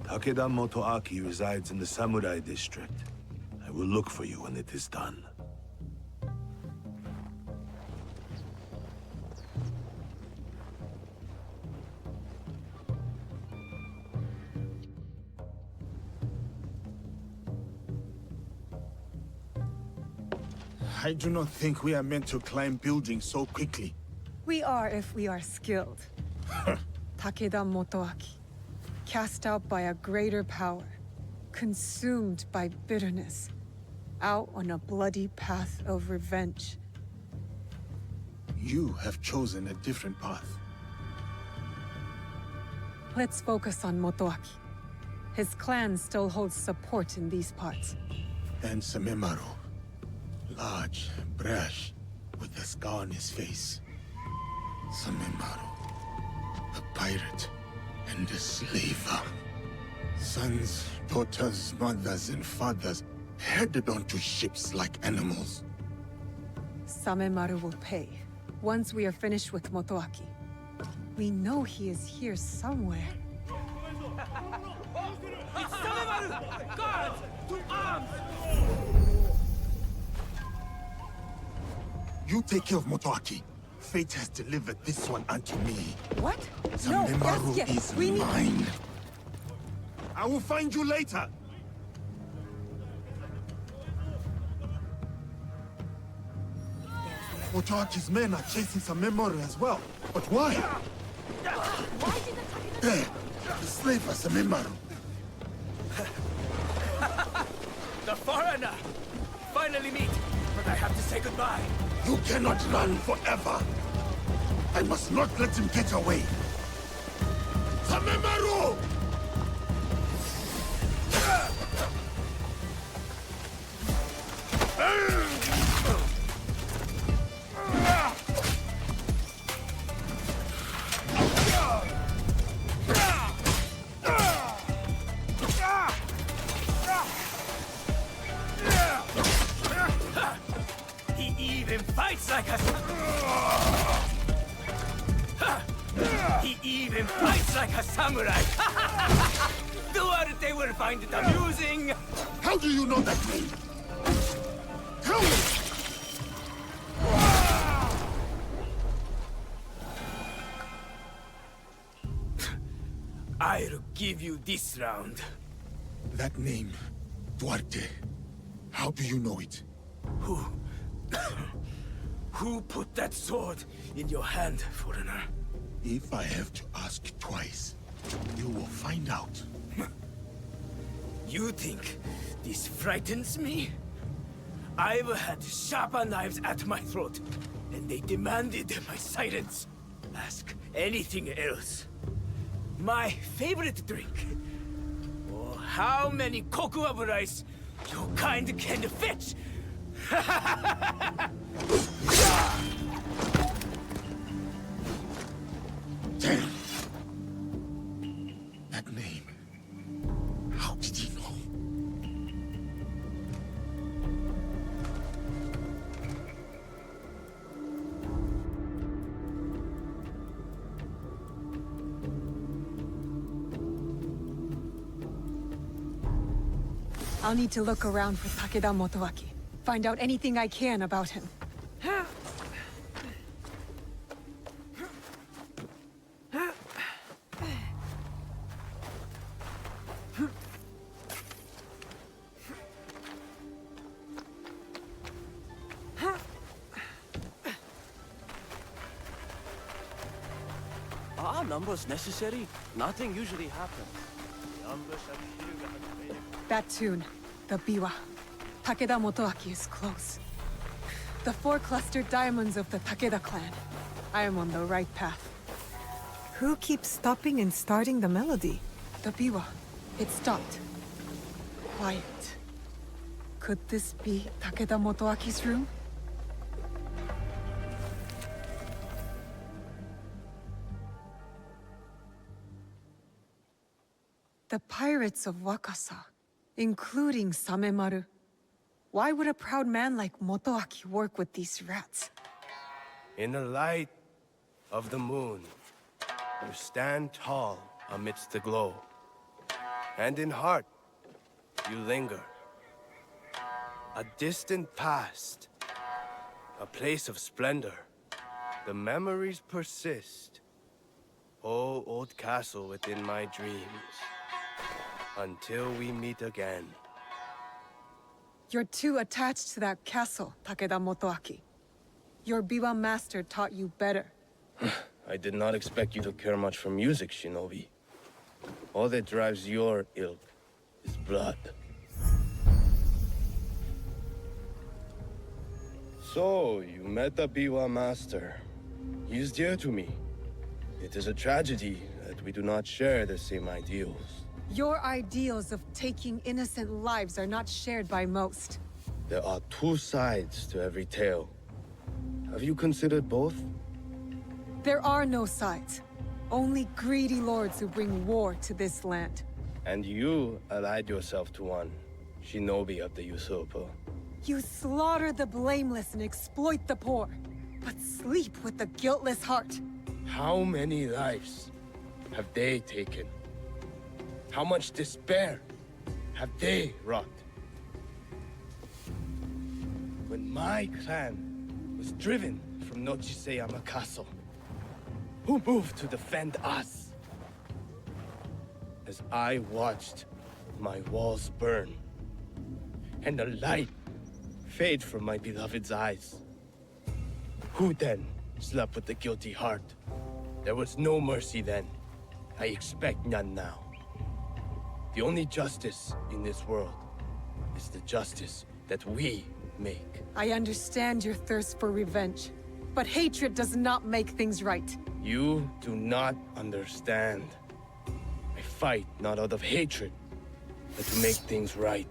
Takeda Motoaki resides in the Samurai District. I will look for you when it is done. I do not think we are meant to climb buildings so quickly. We are if we are skilled. Takeda Motoaki, cast out by a greater power, consumed by bitterness, out on a bloody path of revenge. You have chosen a different path. Let's focus on Motoaki. His clan still holds support in these parts. And Samemaru. Large, brash, with a scar on his face. Samemaru. A pirate and a slaver. Sons, daughters, mothers, and fathers headed onto ships like animals. Samemaru will pay, once we are finished with Motoaki. We know he is here somewhere. It's Samemaru! Guards! To arms! You take care of Motoaki. Fate has delivered this one unto me. What? Samemaru No, is mine. I will find you later. Motoaki's men are chasing Samemaru as well. But why? There, the slaver Samemaru. The foreigner! Finally meet, but I have to say goodbye. You cannot run forever. I must not let him get away. Samemaru! He even fights like a... He even fights like a samurai! Duarte will find it amusing! How do you know that name? Tell me! I'll give you this round. That name, Duarte. How do you know it? Who put that sword in your hand, foreigner? If I have to ask twice, you will find out. You think this frightens me? I've had sharper knives at my throat, and they demanded my silence. Ask anything else. My favorite drink. Or how many koku of rice your kind can fetch. Damn! That name. How did he know? I'll need to look around for Takeda Motoaki. Find out anything I can about him. Are numbers necessary? Nothing usually happens. That tune, the Biwa. Takeda Motoaki is close. The 4 clustered diamonds of the Takeda clan. I am on the right path. Who keeps stopping and starting the melody? The Biwa. It stopped. Quiet. Could this be Takeda Motoaki's room? The pirates of Wakasa, including Samemaru. Why would a proud man like Motoaki work with these rats? In the light of the moon, you stand tall amidst the glow. And in heart, you linger. A distant past, a place of splendor. The memories persist. Oh, old castle within my dreams. Until we meet again. You're too attached to that castle, Takeda Motoaki. Your Biwa master taught you better. I did not expect you to care much for music, Shinobi. All that drives your ilk is blood. So, you met the Biwa master. He is dear to me. It is a tragedy that we do not share the same ideals. Your ideals of taking innocent lives are not shared by most. There are 2 sides to every tale. Have you considered both? There are no sides. Only greedy lords who bring war to this land. And you allied yourself to one, Shinobi of the usurper. You slaughter the blameless and exploit the poor, but sleep with the guiltless heart. How many lives have they taken? How much despair have they wrought? When my clan was driven from Nochiseyama Castle, who moved to defend us? As I watched my walls burn, and the light fade from my beloved's eyes, who then slept with the guilty heart? There was no mercy then. I expect none now. The only justice in this world is the justice that we make. I understand your thirst for revenge, but hatred does not make things right. You do not understand. I fight not out of hatred, but to make things right.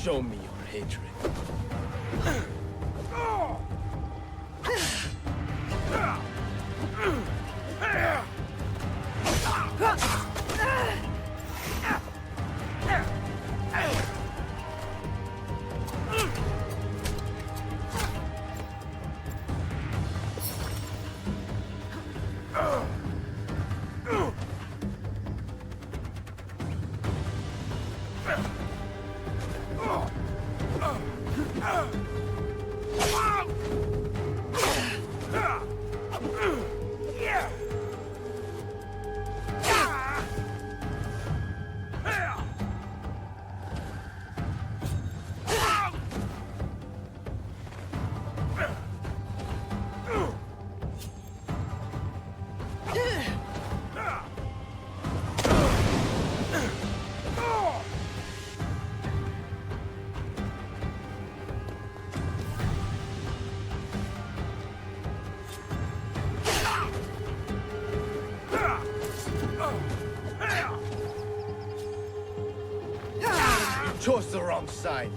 Show me your hatred. chose the wrong side.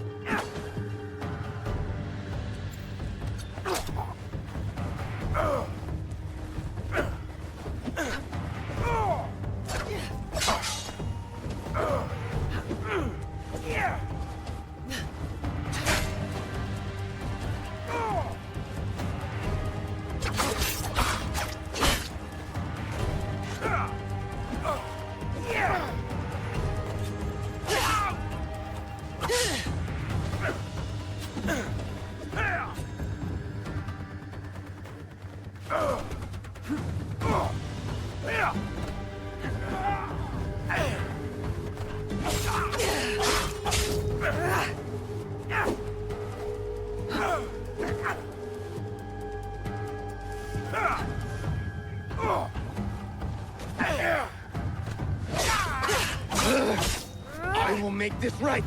I will make this right.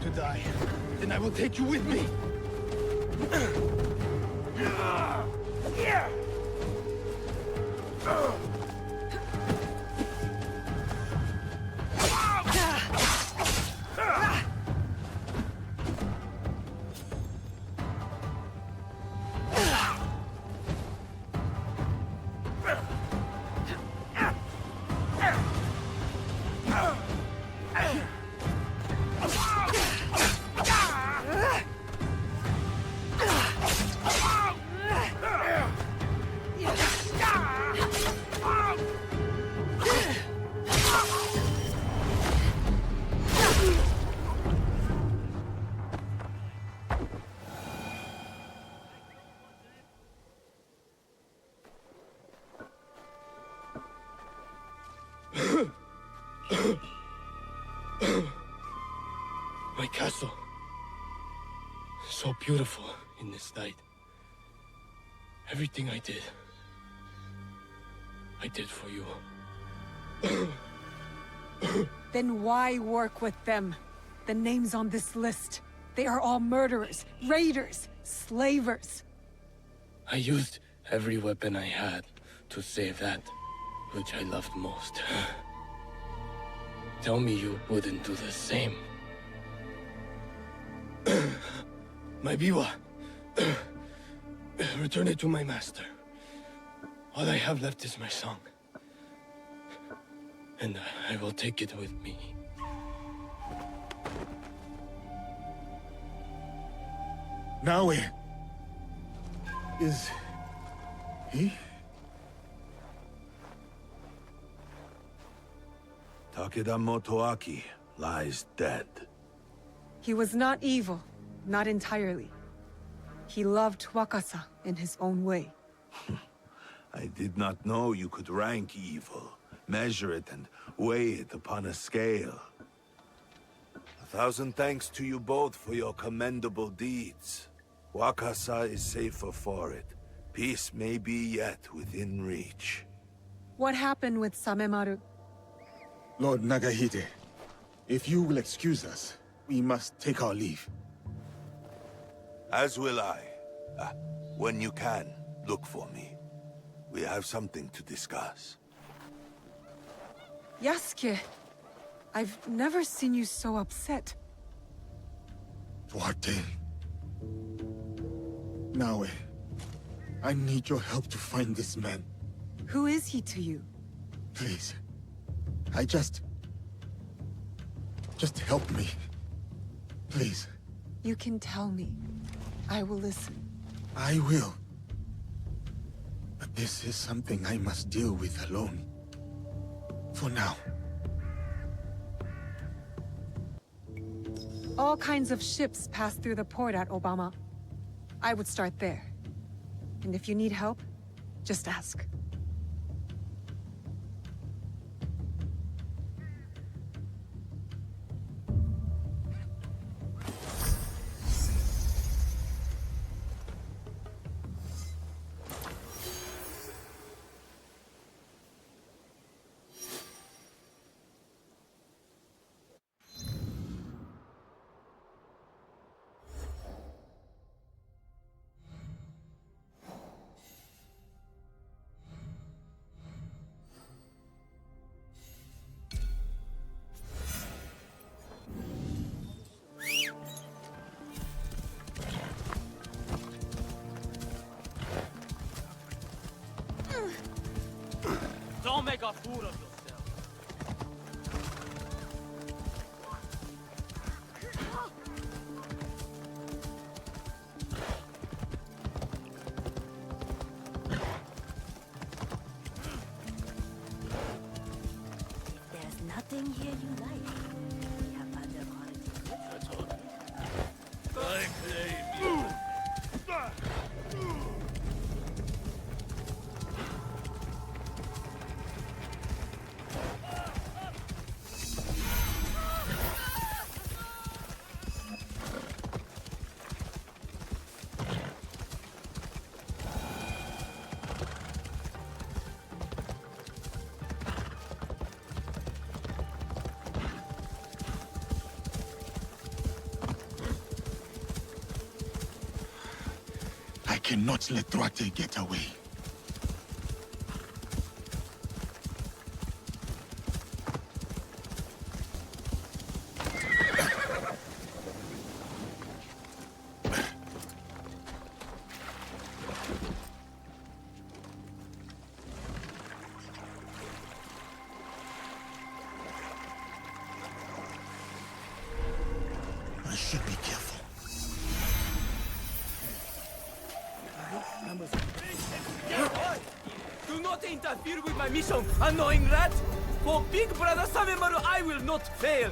To die, then I will take you with me. My castle. So beautiful in this night. Everything I did for you. Then why work with them? The names on this list. They are all murderers, raiders, slavers. I used every weapon I had to save that which I loved most. Tell me you wouldn't do the same. My biwa. Return it to my master. All I have left is my song. And I will take it with me. Naoe. Is he? Takeda Motoaki lies dead. He was not evil, not entirely. He loved Wakasa in his own way. I did not know you could rank evil, measure it and weigh it upon a scale. 1,000 thanks to you both for your commendable deeds. Wakasa is safer for it. Peace may be yet within reach. What happened with Samemaru? Lord Nagahide, if you will excuse us, we must take our leave. As will I. When you can, look for me. We have something to discuss. Yasuke, I've never seen you so upset. Duarte. Naoe, I need your help to find this man. Who is he to you? Please. I just help me. Please. You can tell me. I will listen. I will. But this is something I must deal with alone. For now. All kinds of ships pass through the port at Obama. I would start there. And if you need help, just ask. Don't make a fool of yourself. There's nothing here you like. We have other qualities. I claim you. I cannot let Duarte get away. I should be careful. Do not interfere with my mission, annoying rat! For Big Brother Samemaru, I will not fail!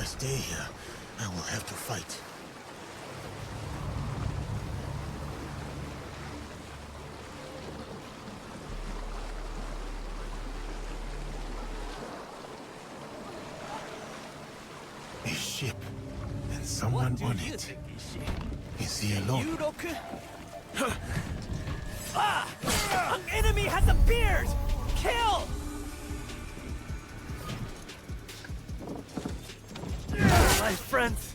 stay here, I will have to fight. A ship, and someone on it. Is he alone? An enemy has appeared! Kill! My friends.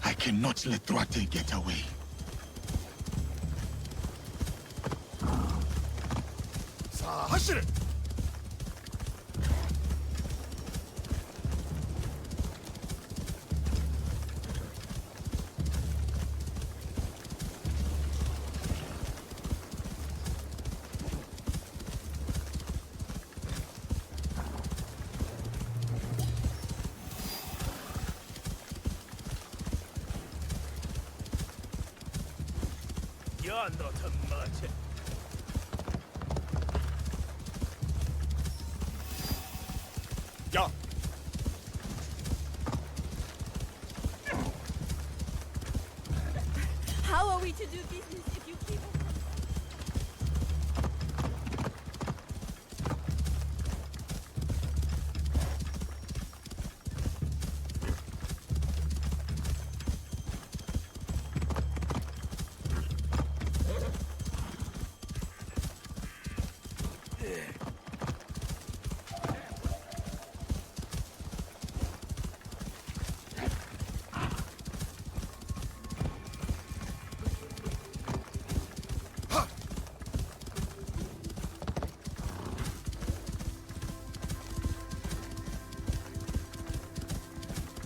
I cannot let Duarte get away. 자, 하시를! You're not a merchant. 야! How are we to do business if you keep...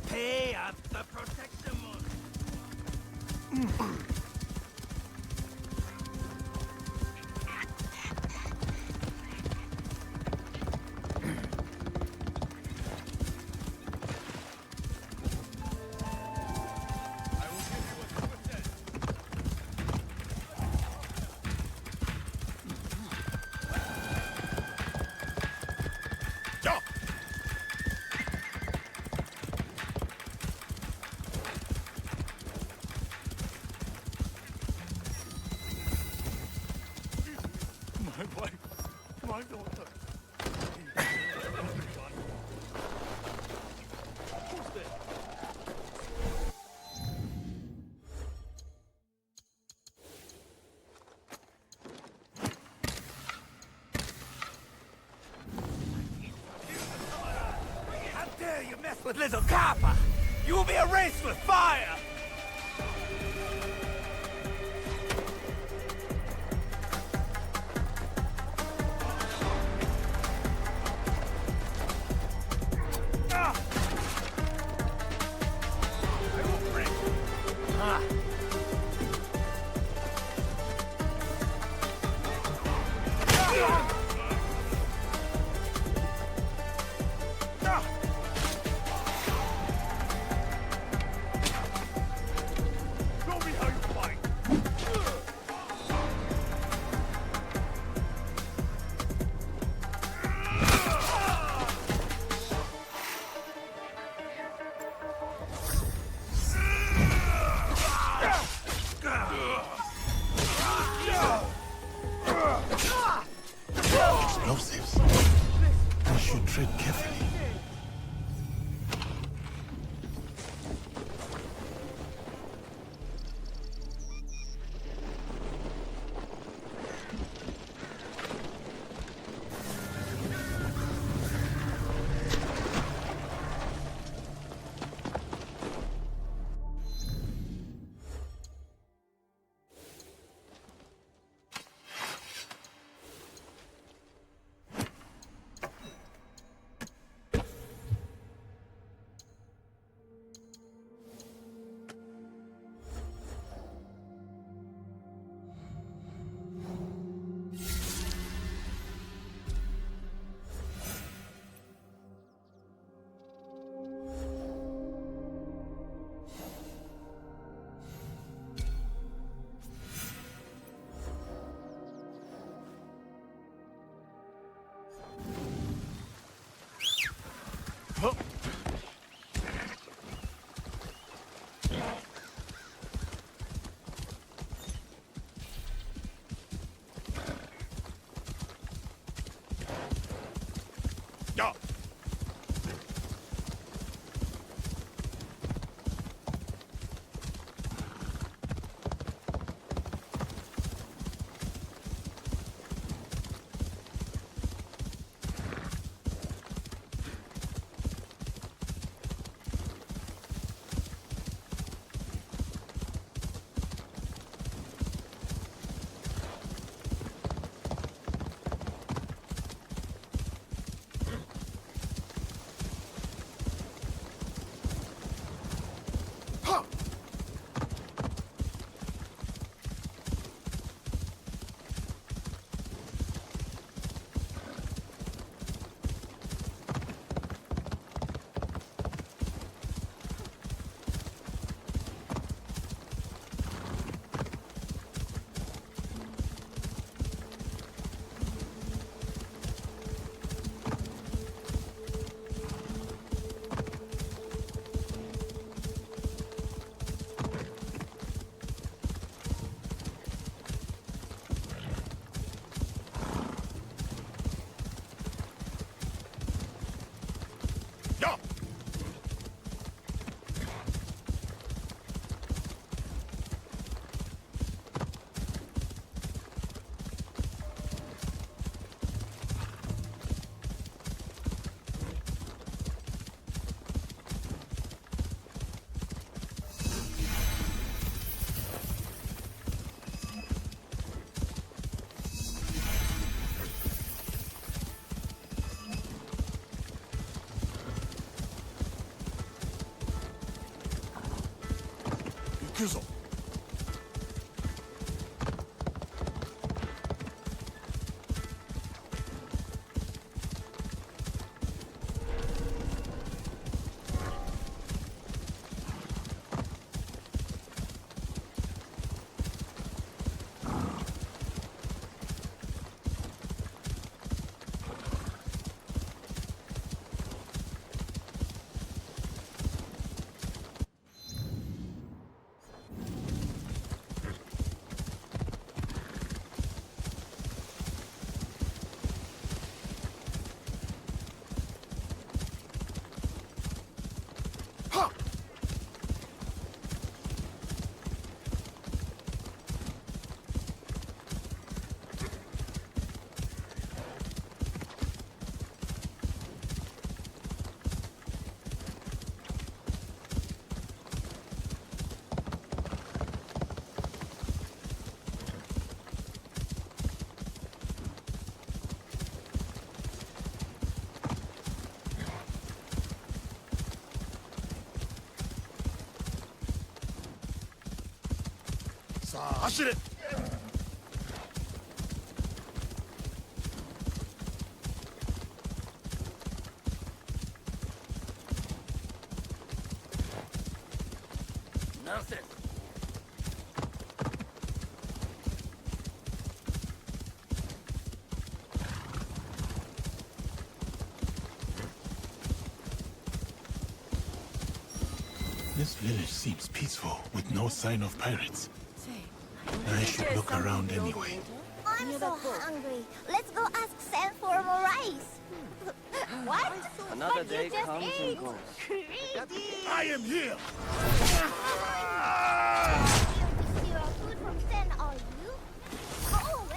Pay up the protection money. But little Kappa, you will be erased with fire! Explosives. We should tread carefully. Kuzo. 走れ! Nothing. This village seems peaceful, with no sign of pirates. I should look around anyway. I'm so hungry. Let's go ask Sam for more rice. What? Another But day you just comes and ate. goes. Greedy. I am here! You steal our food from Sen, are you? Go away.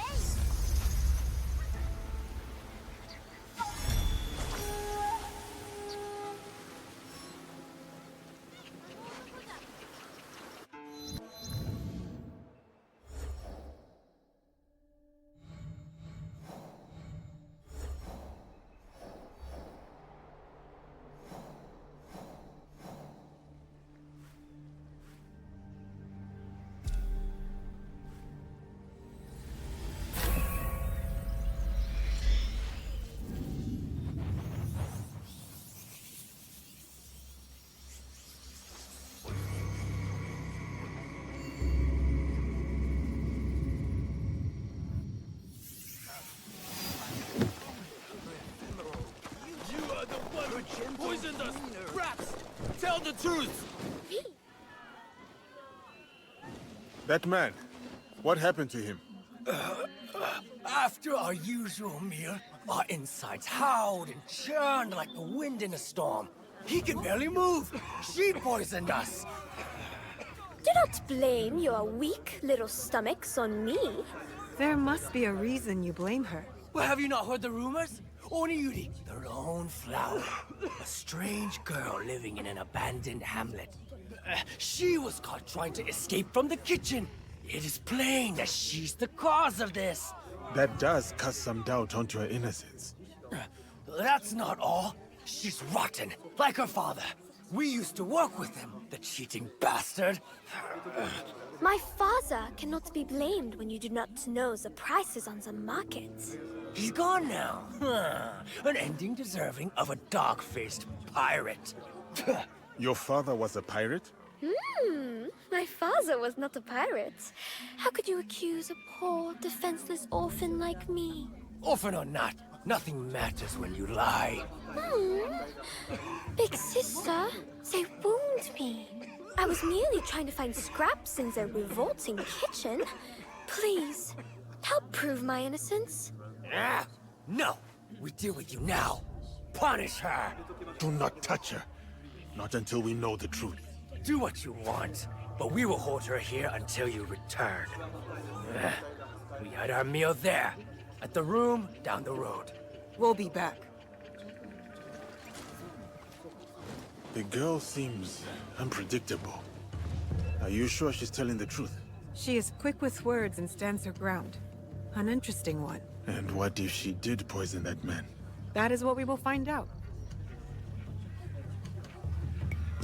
Poisoned us! Rats! Tell the truth! That man, what happened to him? After our usual meal, our insides howled and churned like the wind in a storm. He can barely move. She poisoned us. Do not blame your weak little stomachs on me. There must be a reason you blame her. Well, have you not heard the rumors? Oniyuri, the lone flower. A strange girl living in an abandoned hamlet. She was caught trying to escape from the kitchen. It is plain that she's the cause of this. That does cast some doubt onto her innocence. That's not all. She's rotten, like her father. We used to work with him, the cheating bastard. My father cannot be blamed when you do not know the prices on the market. He's gone now. An ending deserving of a dog-faced pirate. Your father was a pirate? My father was not a pirate. How could you accuse a poor, defenseless orphan like me? Orphan or not, nothing matters when you lie. Big sister, they wound me. I was merely trying to find scraps in their revolting kitchen. Please, help prove my innocence. No, we deal with you now. Punish her. Do not touch her. Not until we know the truth. Do what you want, but we will hold her here until you return. We had our meal there, at the room down the road. We'll be back. The girl seems unpredictable. Are you sure she's telling the truth? She is quick with words and stands her ground. An interesting one. And what if she did poison that man? That is what we will find out.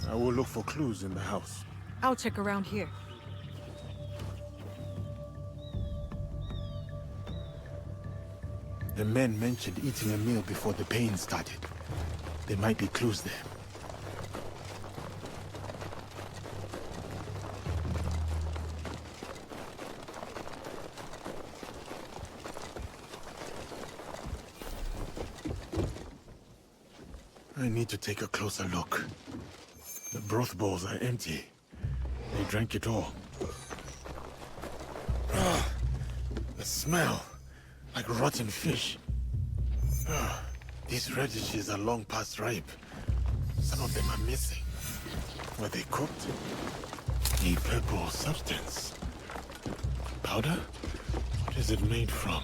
I will look for clues in the house. I'll check around here. The men mentioned eating a meal before the pain started. There might be clues there. I need to take a closer look. The broth bowls are empty. They drank it all. The smell, like rotten fish. These radishes are long past ripe. Some of them are missing. Were they cooked? A purple substance. Powder? What is it made from?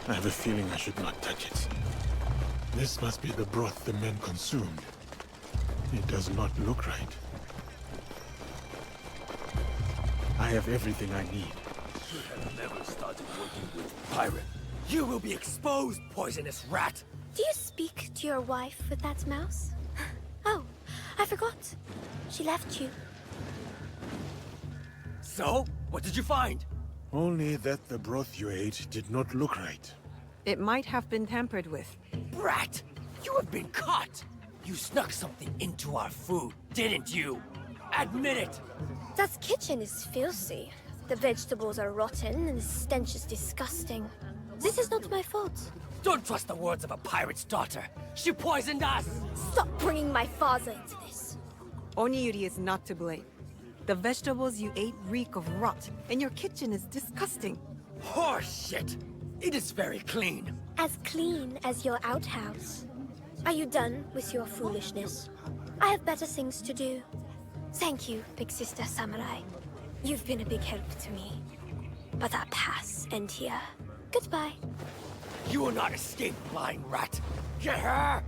I have a feeling I should not touch it. This must be the broth the men consumed. It does not look right. I have everything I need. Should have never started working with pirate. You will be exposed, poisonous rat! Do you speak to your wife with that mouse? Oh, I forgot. She left you. So, What did you find? Only that the broth you ate did not look right. It might have been tampered with. Brat! You have been caught! You snuck something into our food, didn't you? Admit it! That kitchen is filthy. The vegetables are rotten and the stench is disgusting. This is not my fault. Don't trust the words of a pirate's daughter. She poisoned us! Stop bringing my father into this. Oniyuri is not to blame. The vegetables you ate reek of rot, and your kitchen is disgusting. Horse shit! It is very clean. As clean as your outhouse. Are you done with your foolishness? I have better things to do. Thank you, Big Sister Samurai. You've been a big help to me. But our paths end here. Goodbye. You will not escape, flying rat. Get her!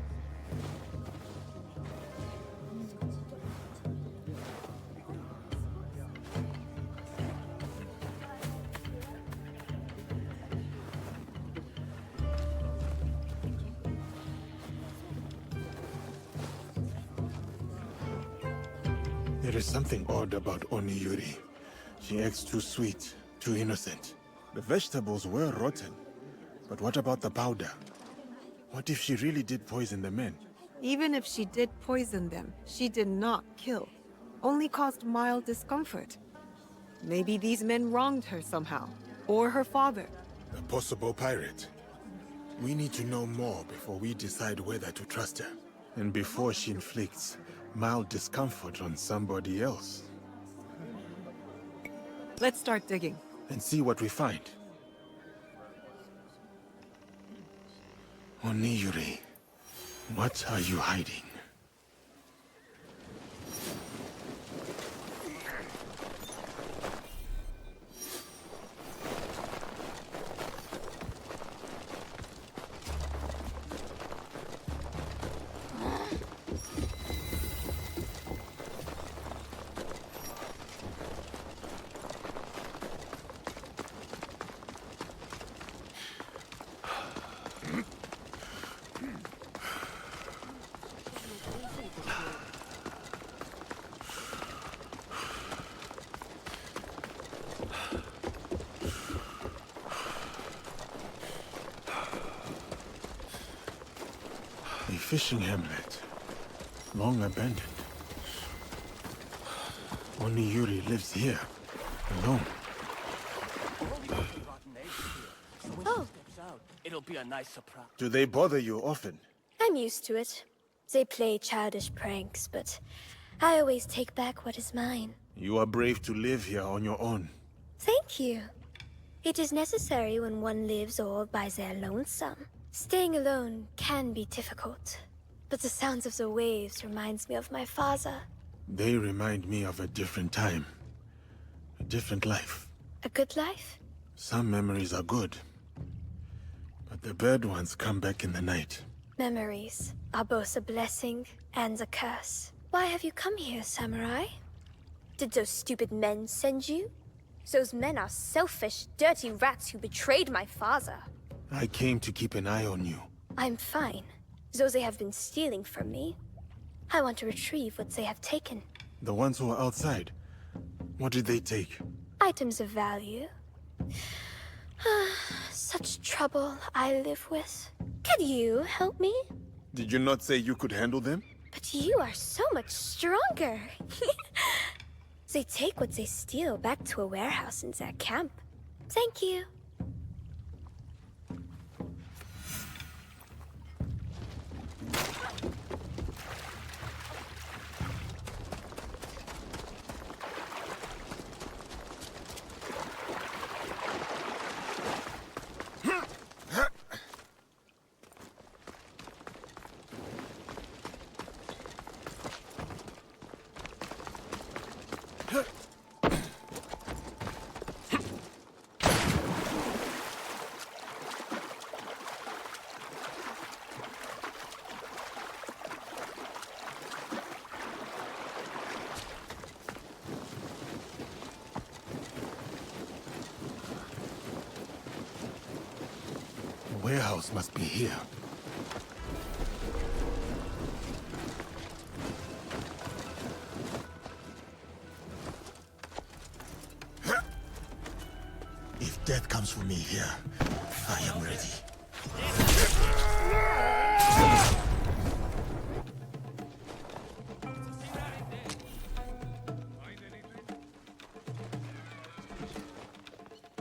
There is something odd about Oniyuri. She acts too sweet, too innocent. The vegetables were rotten. But what about the powder? What if she really did poison the men? Even if she did poison them, she did not kill. Only caused mild discomfort. Maybe these men wronged her somehow. Or her father. A possible pirate. We need to know more before we decide whether to trust her. And before she inflicts mild discomfort on somebody else. Let's start digging. And see what we find. Oniyuri, what are you hiding? A fishing hamlet, long abandoned. Oniyuri lives here, alone. Oh, It'll be a nice surprise. Do they bother you often? I'm used to it. They play childish pranks, but I always take back what is mine. You are brave to live here on your own. Thank you. It is necessary when one lives all by their lonesome. Staying alone can be difficult, but the sounds of the waves reminds me of my father. They remind me of a different time. A different life. A good life? Some memories are good. But the bad ones come back in the night. Memories are both a blessing and a curse. Why have you come here, Samurai? Did those stupid men send you? Those men are selfish, dirty rats who betrayed my father. I came to keep an eye on you. I'm fine. Though they have been stealing from me, I want to retrieve what they have taken. The ones who are outside, what did they take? Items of value. Such trouble I live with. Could you help me? Did you not say you could handle them? But you are so much stronger. They take what they steal back to a warehouse in their camp. Thank you. The warehouse must be here. If death comes for me here, I am ready.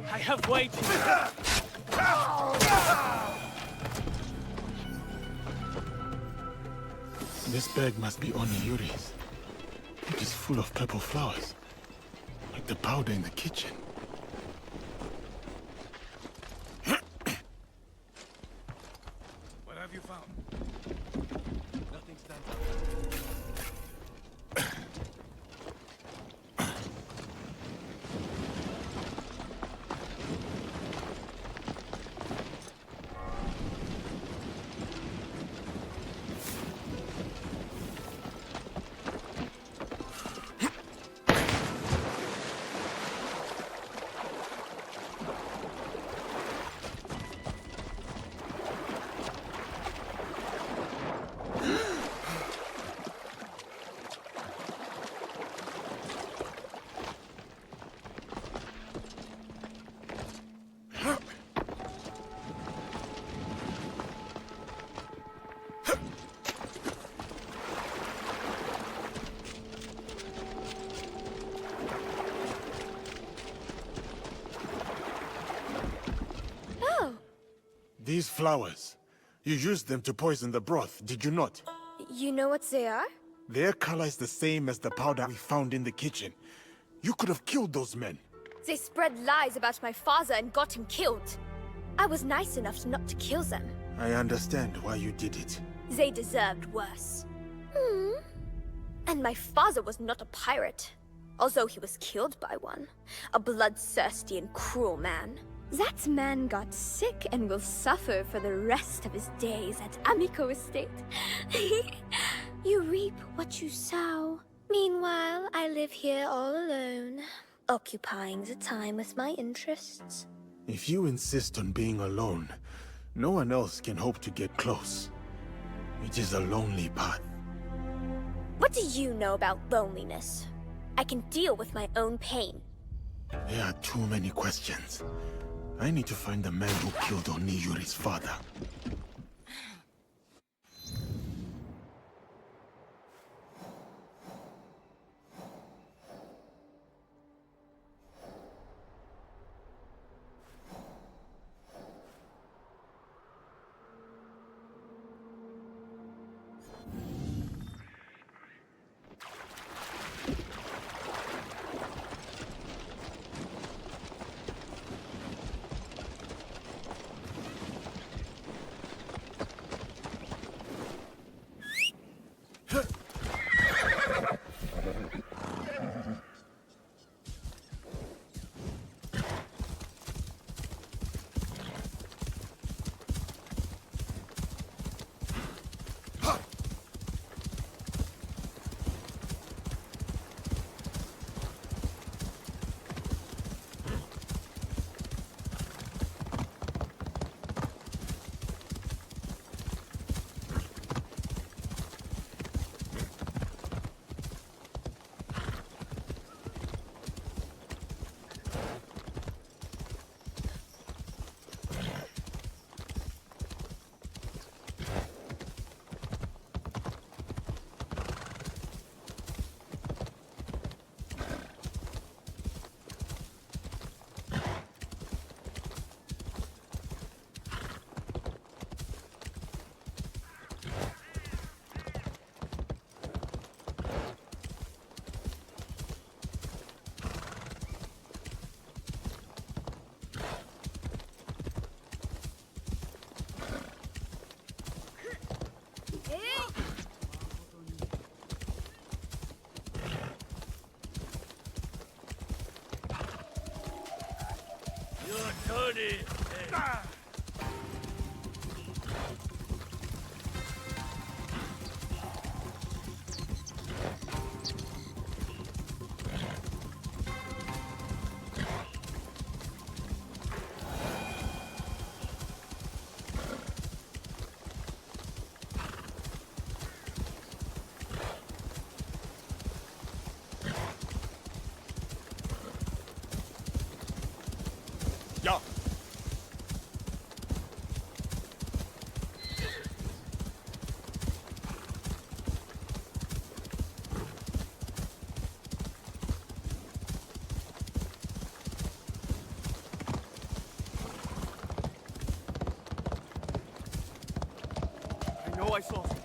I have waited. This bag must be Oniyuri's. It is full of purple flowers, like the powder in the kitchen. What have you found? Nothing stands out. These flowers, you used them to poison the broth, did you not? You know what they are? Their color is the same as the powder we found in the kitchen. You could have killed those men. They spread lies about my father and got him killed. I was nice enough not to kill them. I understand why you did it. They deserved worse. And my father was not a pirate, although he was killed by one. A bloodthirsty and cruel man. That man got sick and will suffer for the rest of his days at Amiko Estate. You reap what you sow. Meanwhile, I live here all alone, occupying the time with my interests. If you insist on being alone, no one else can hope to get close. It is a lonely path. What do you know about loneliness? I can deal with my own pain. There are too many questions. I need to find the man who killed Oniyuri's father. Tony! know I saw some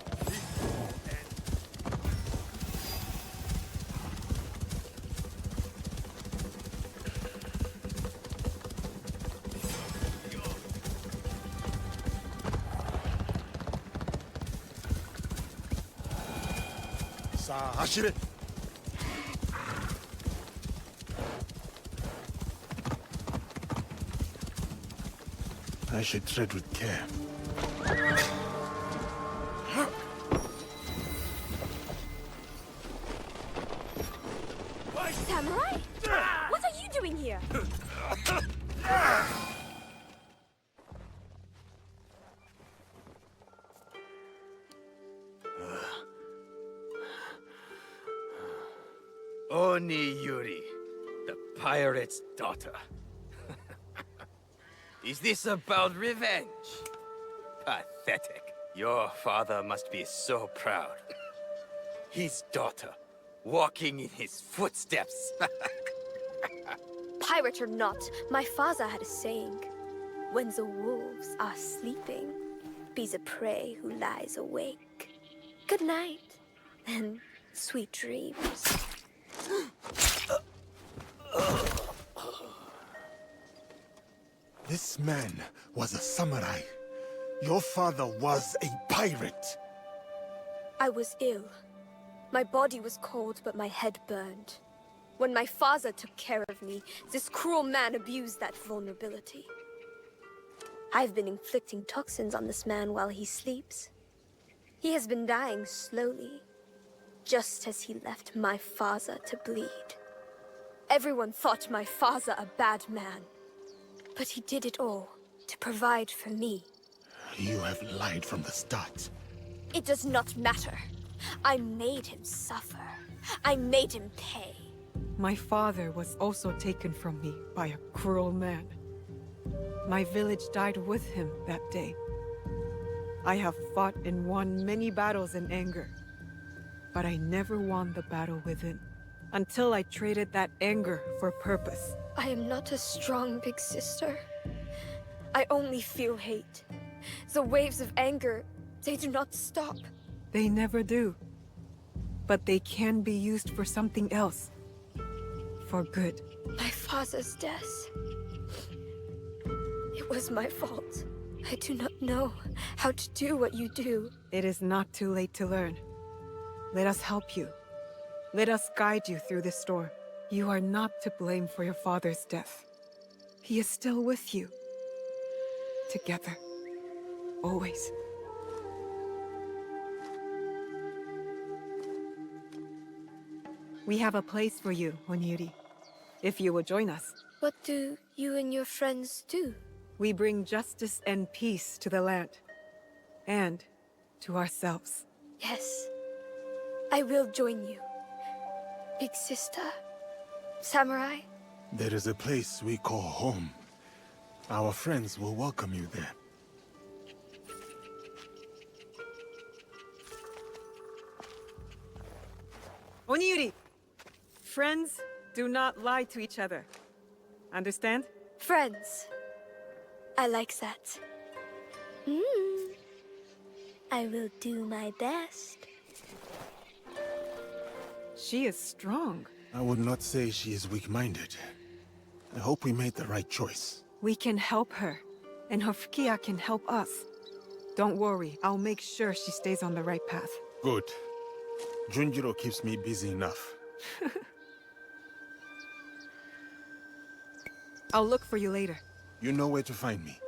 Ashire! I should tread with care. Samurai? What are you doing here? Oni Yuri, the pirate's daughter. Is this about revenge? Pathetic. Your father must be so proud. His daughter, walking in his footsteps. Pirate or not, my father had a saying. When the wolves are sleeping, be the prey who lies awake. Good night, and sweet dreams. This man was a samurai. Your father was a pirate. I was ill. My body was cold, but my head burned. When my father took care of me, this cruel man abused that vulnerability. I've been inflicting toxins on this man while he sleeps. He has been dying slowly, just as he left my father to bleed. Everyone thought my father a bad man, but he did it all to provide for me. You have lied from the start. It does not matter. I made him suffer. I made him pay. My father was also taken from me by a cruel man. My village died with him that day. I have fought and won many battles in anger, but I never won the battle within, until I traded that anger for purpose. I am not a strong big sister. I only feel hate. The waves of anger, they do not stop. They never do. But they can be used for something else. For good. My father's death. It was my fault. I do not know how to do what you do. It is not too late to learn. Let us help you. Let us guide you through this storm. You are not to blame for your father's death. He is still with you. Together. Always. We have a place for you, Onyuri. If you will join us. What do you and your friends do? We bring justice and peace to the land. And to ourselves. Yes. I will join you. Big sister. Samurai. There is a place we call home. Our friends will welcome you there. Onyuri! Friends do not lie to each other. Understand? Friends. I like that. I will do my best. She is strong. I would not say she is weak-minded. I hope we made the right choice. We can help her, and her Fukiya can help us. Don't worry, I'll make sure she stays on the right path. Good. Junjiro keeps me busy enough. I'll look for you later. You know where to find me.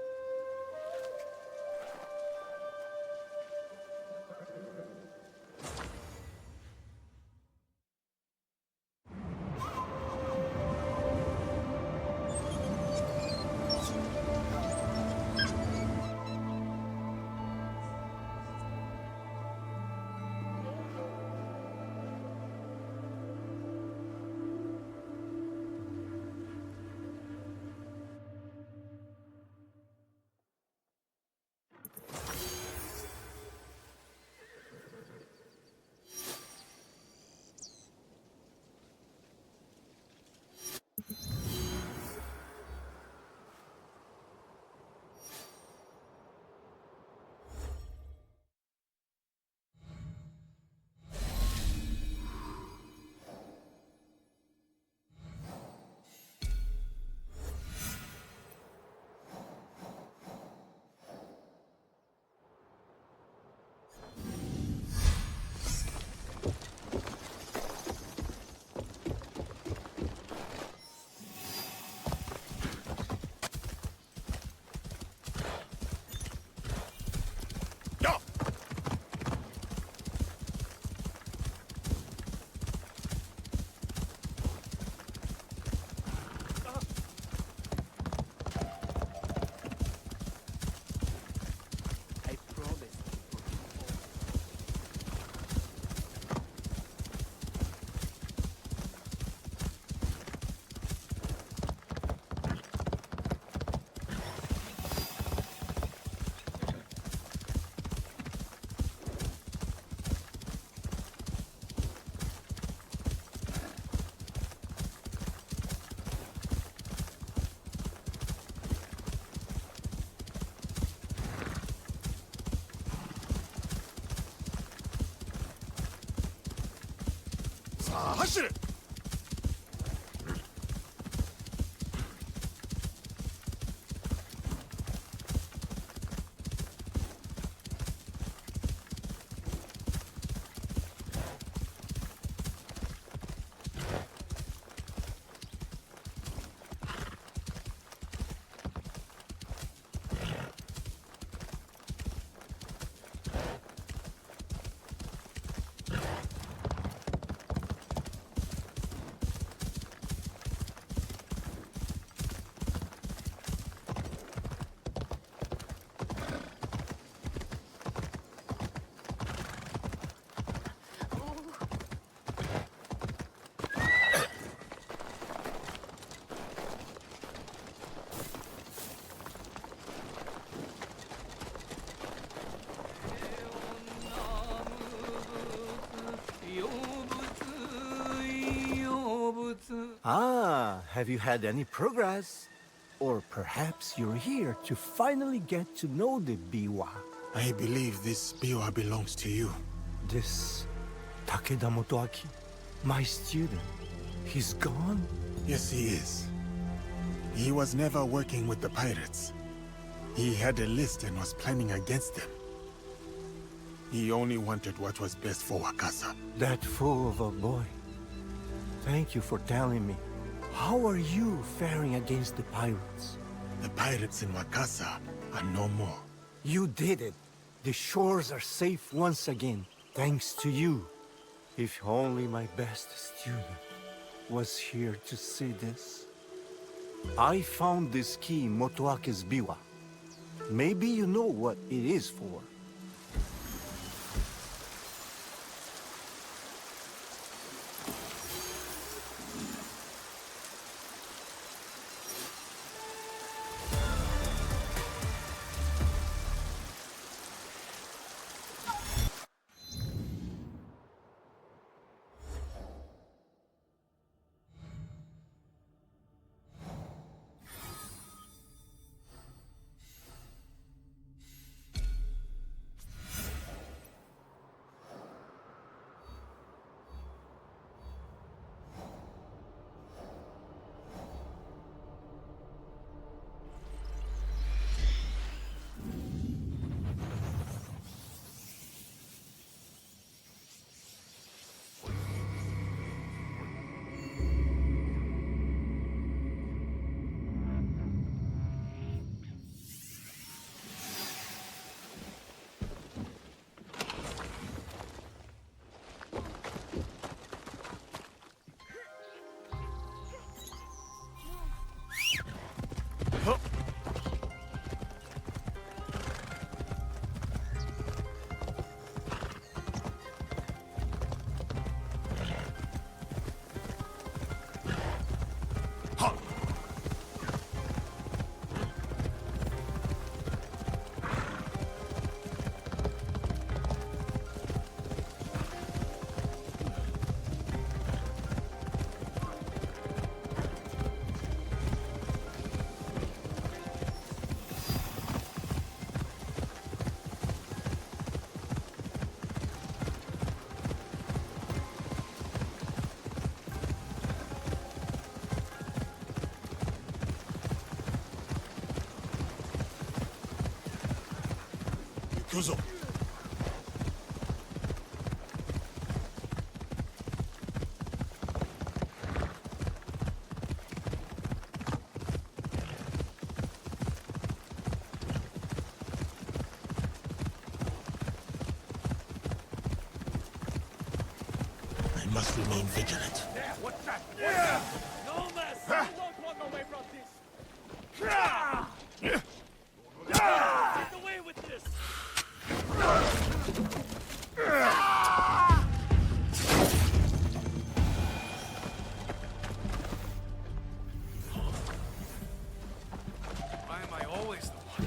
走れ Ah, have you had any progress? Or perhaps you're here to finally get to know the Biwa. I believe this biwa belongs to you. This Takeda Motoaki, my student, he's gone? Yes, he is. He was never working with the pirates. He had a list and was planning against them. He only wanted what was best for Wakasa. That fool of a boy. Thank you for telling me. How are you faring against the pirates? The pirates in Wakasa are no more. You did it. The shores are safe once again, thanks to you. If only my best student was here to see this. I found this key in Motoake's biwa. Maybe you know what it is for. Kuzo. I must remain vigilant. What's that? Yeah. No mess! You don't run away from this! Get away with this! Why am I always the one?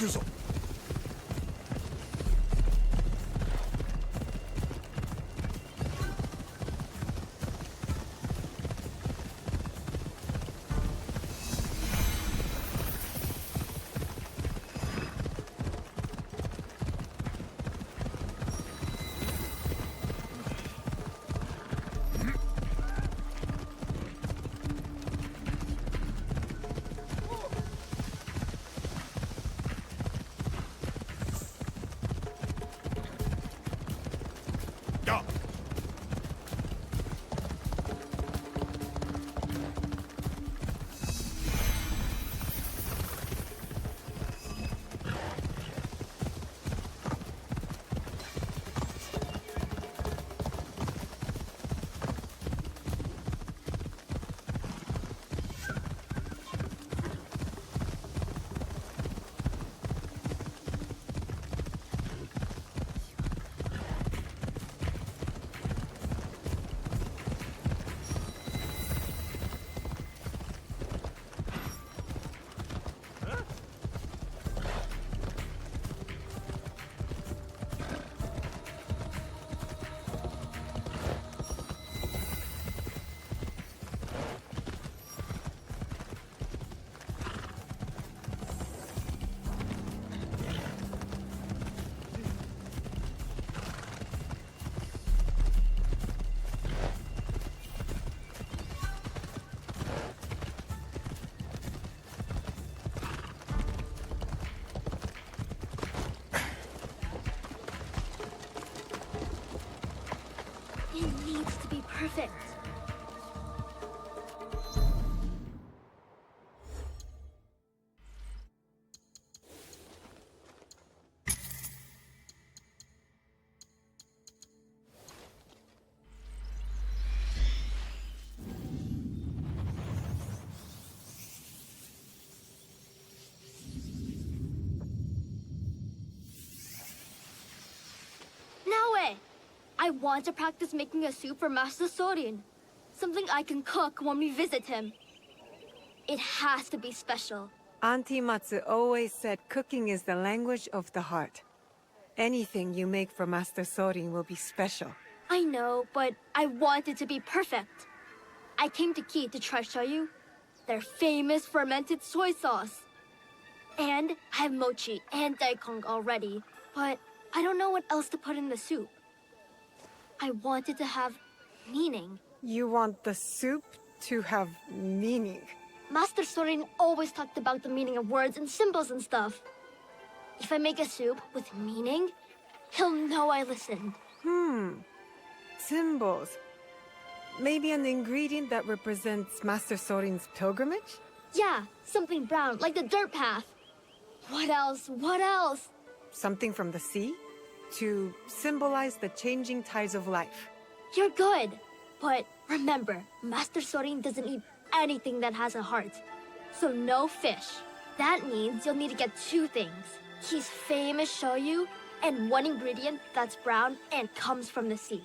くぞ。It needs to be perfect. Naoe! I want to practice making a soup for Master Sorin. Something I can cook when we visit him. It has to be special. Auntie Matsu always said cooking is the language of the heart. Anything you make for Master Sorin will be special. I know, but I want it to be perfect. I came to Ki to try shoyu, their famous fermented soy sauce. And I have mochi and daikon already, but I don't know what else to put in the soup. I want it to have meaning. You want the soup to have meaning? Master Sorin always talked about the meaning of words and symbols and stuff. If I make a soup with meaning, he'll know I listened. Symbols. Maybe an ingredient that represents Master Sorin's pilgrimage? Yeah, something brown, like the dirt path. What else? What else? Something from the sea? To symbolize the changing tides of life. You're good. But remember, Master Sorin doesn't eat anything that has a heart. So no fish. That means you'll need to get two things. His famous shoyu, and one ingredient that's brown and comes from the sea.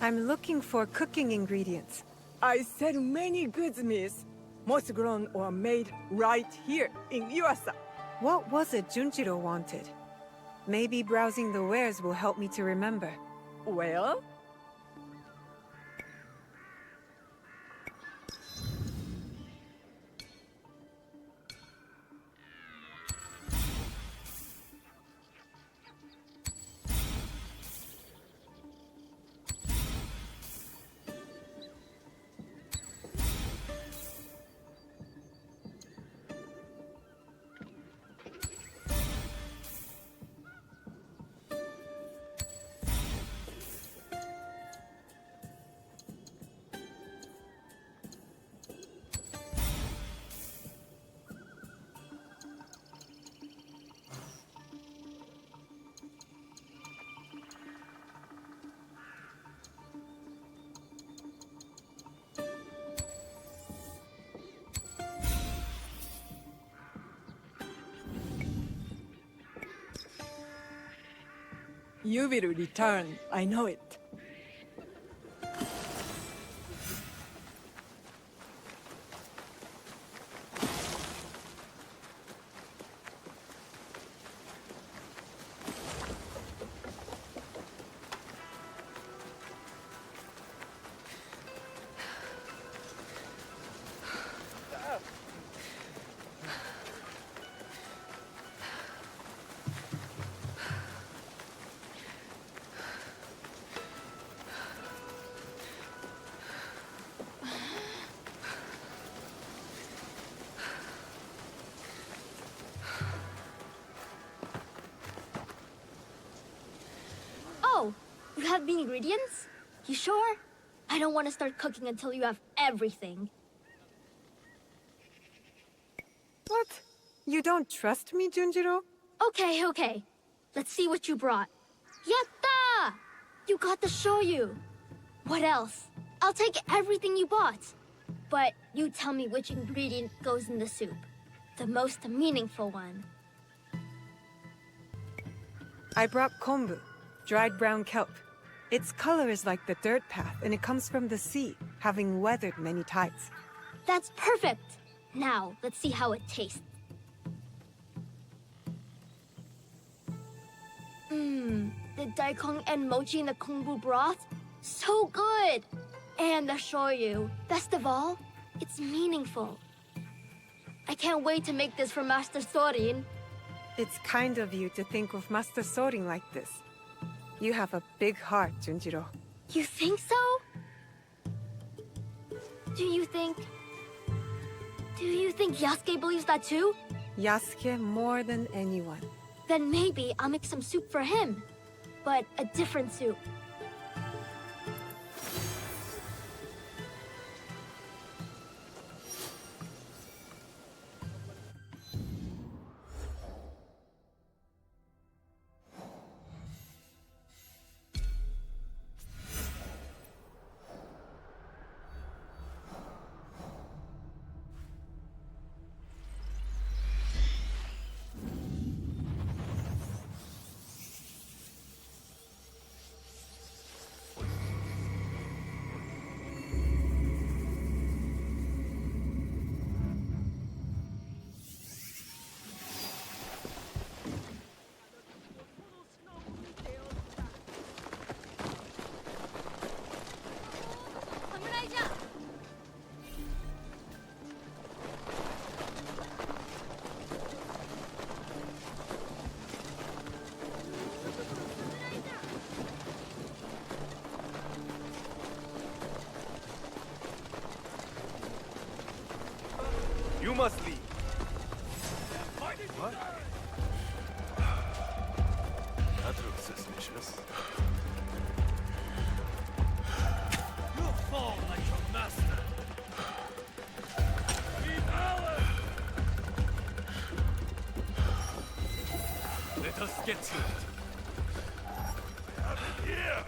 I'm looking for cooking ingredients. I sell many goods, miss. Most grown or made right here in Yuasa. What was it Junjiro wanted? Maybe browsing the wares will help me to remember. Well? You will return, I know it. Oh, you have the ingredients? You sure? I don't want to start cooking until you have everything. What? You don't trust me, Junjiro? Okay. Let's see what you brought. Yatta! You got the shoyu. What else? I'll take everything you bought. But you tell me which ingredient goes in the soup. The most meaningful one. I brought kombu, dried brown kelp. Its color is like the dirt path, and it comes from the sea, having weathered many tides. That's perfect! Now, let's see how it tastes. The daikon and mochi in the kombu broth? So good! And the shoyu. Best of all, it's meaningful. I can't wait to make this for Master Sorin. It's kind of you to think of Master Sorin like this. You have a big heart, Junjiro. You think so? Do you think Yasuke believes that too? Yasuke more than anyone. Then maybe I'll make some soup for him. But a different soup. You must leave. What? That looks suspicious. You'll fall like your master. Be ours! Let us get to it. Have it here.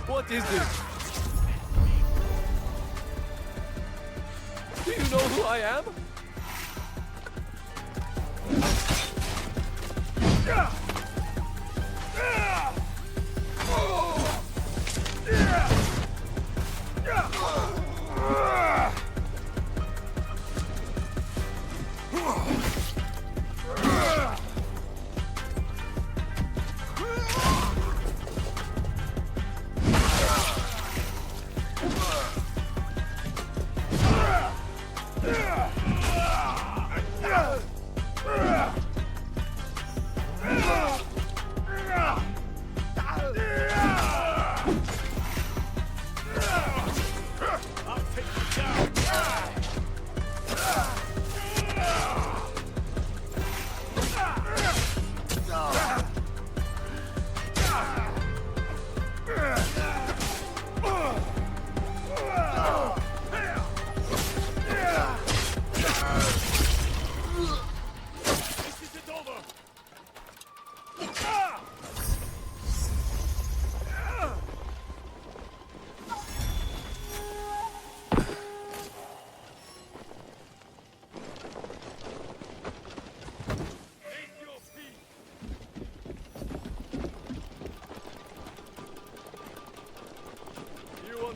What is this? Do you know who I am?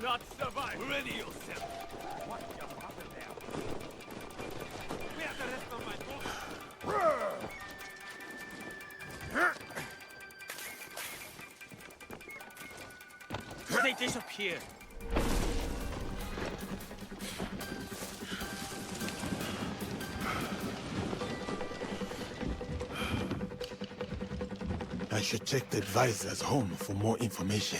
not survive. Ready yourself. What just happened there? Where's the rest of my books? They disappeared. I should check the advisor's home for more information.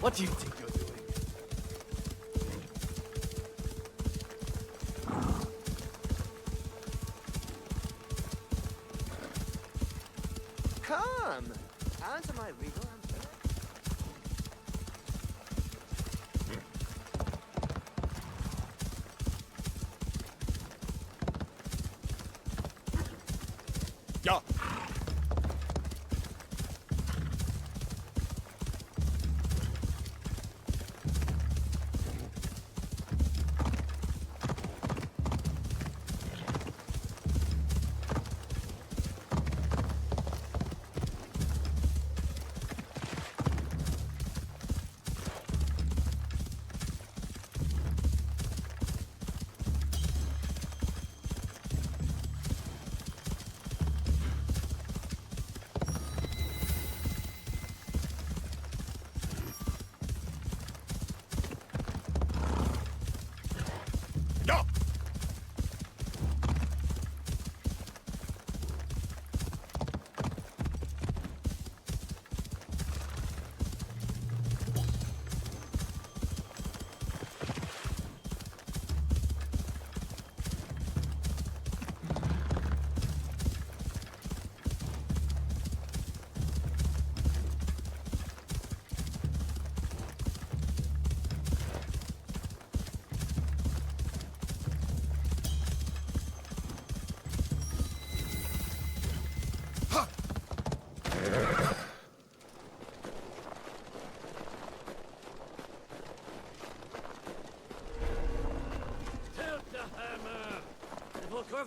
What do you think you're Semi-legal, I'm sure. Yeah.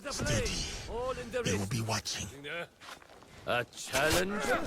Steady. They will be watching. A challenger?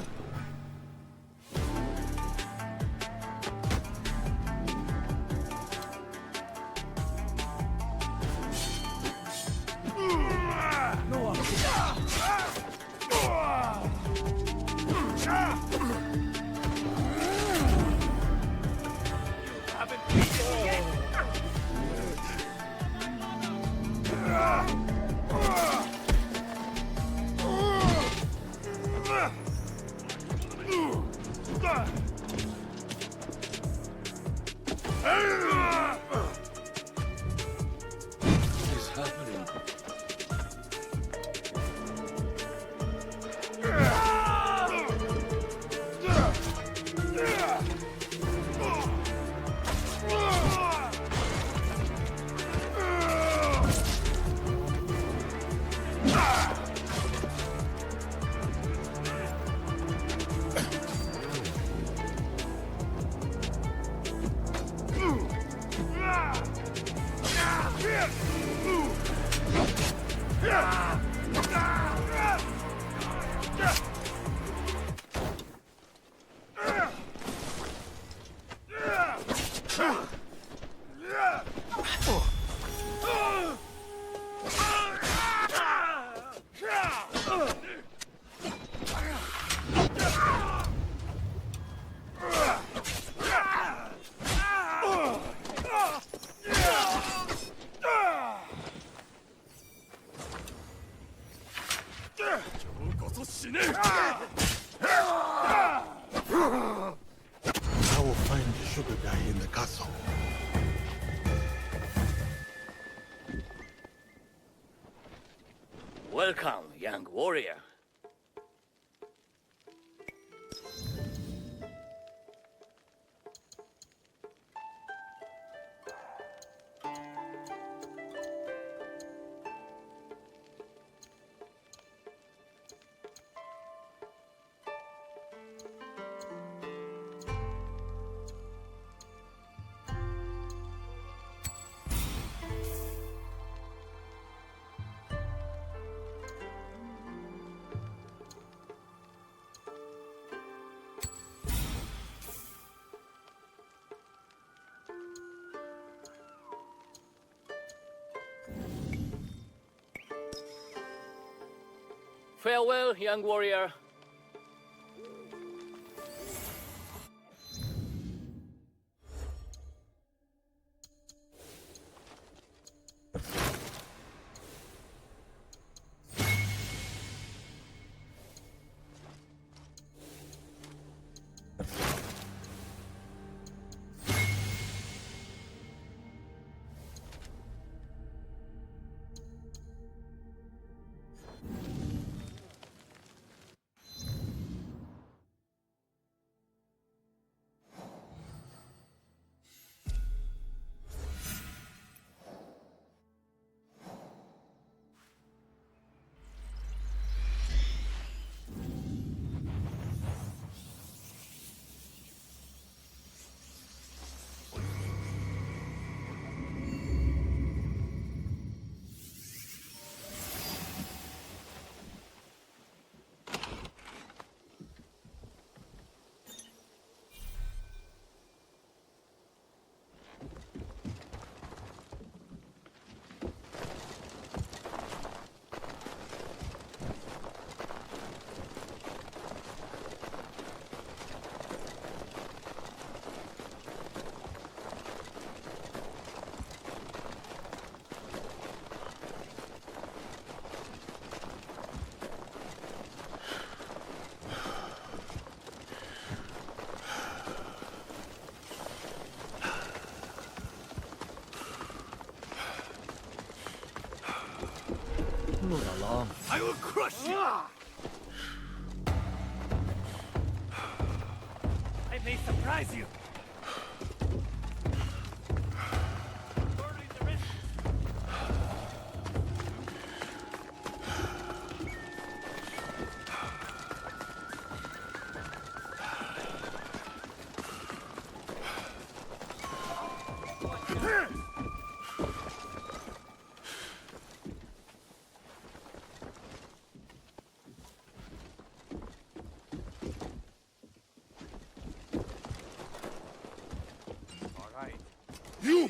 I will find the sugar guy in the castle. Welcome, young warrior. Farewell, young warrior. I will crush you! I may surprise you. You!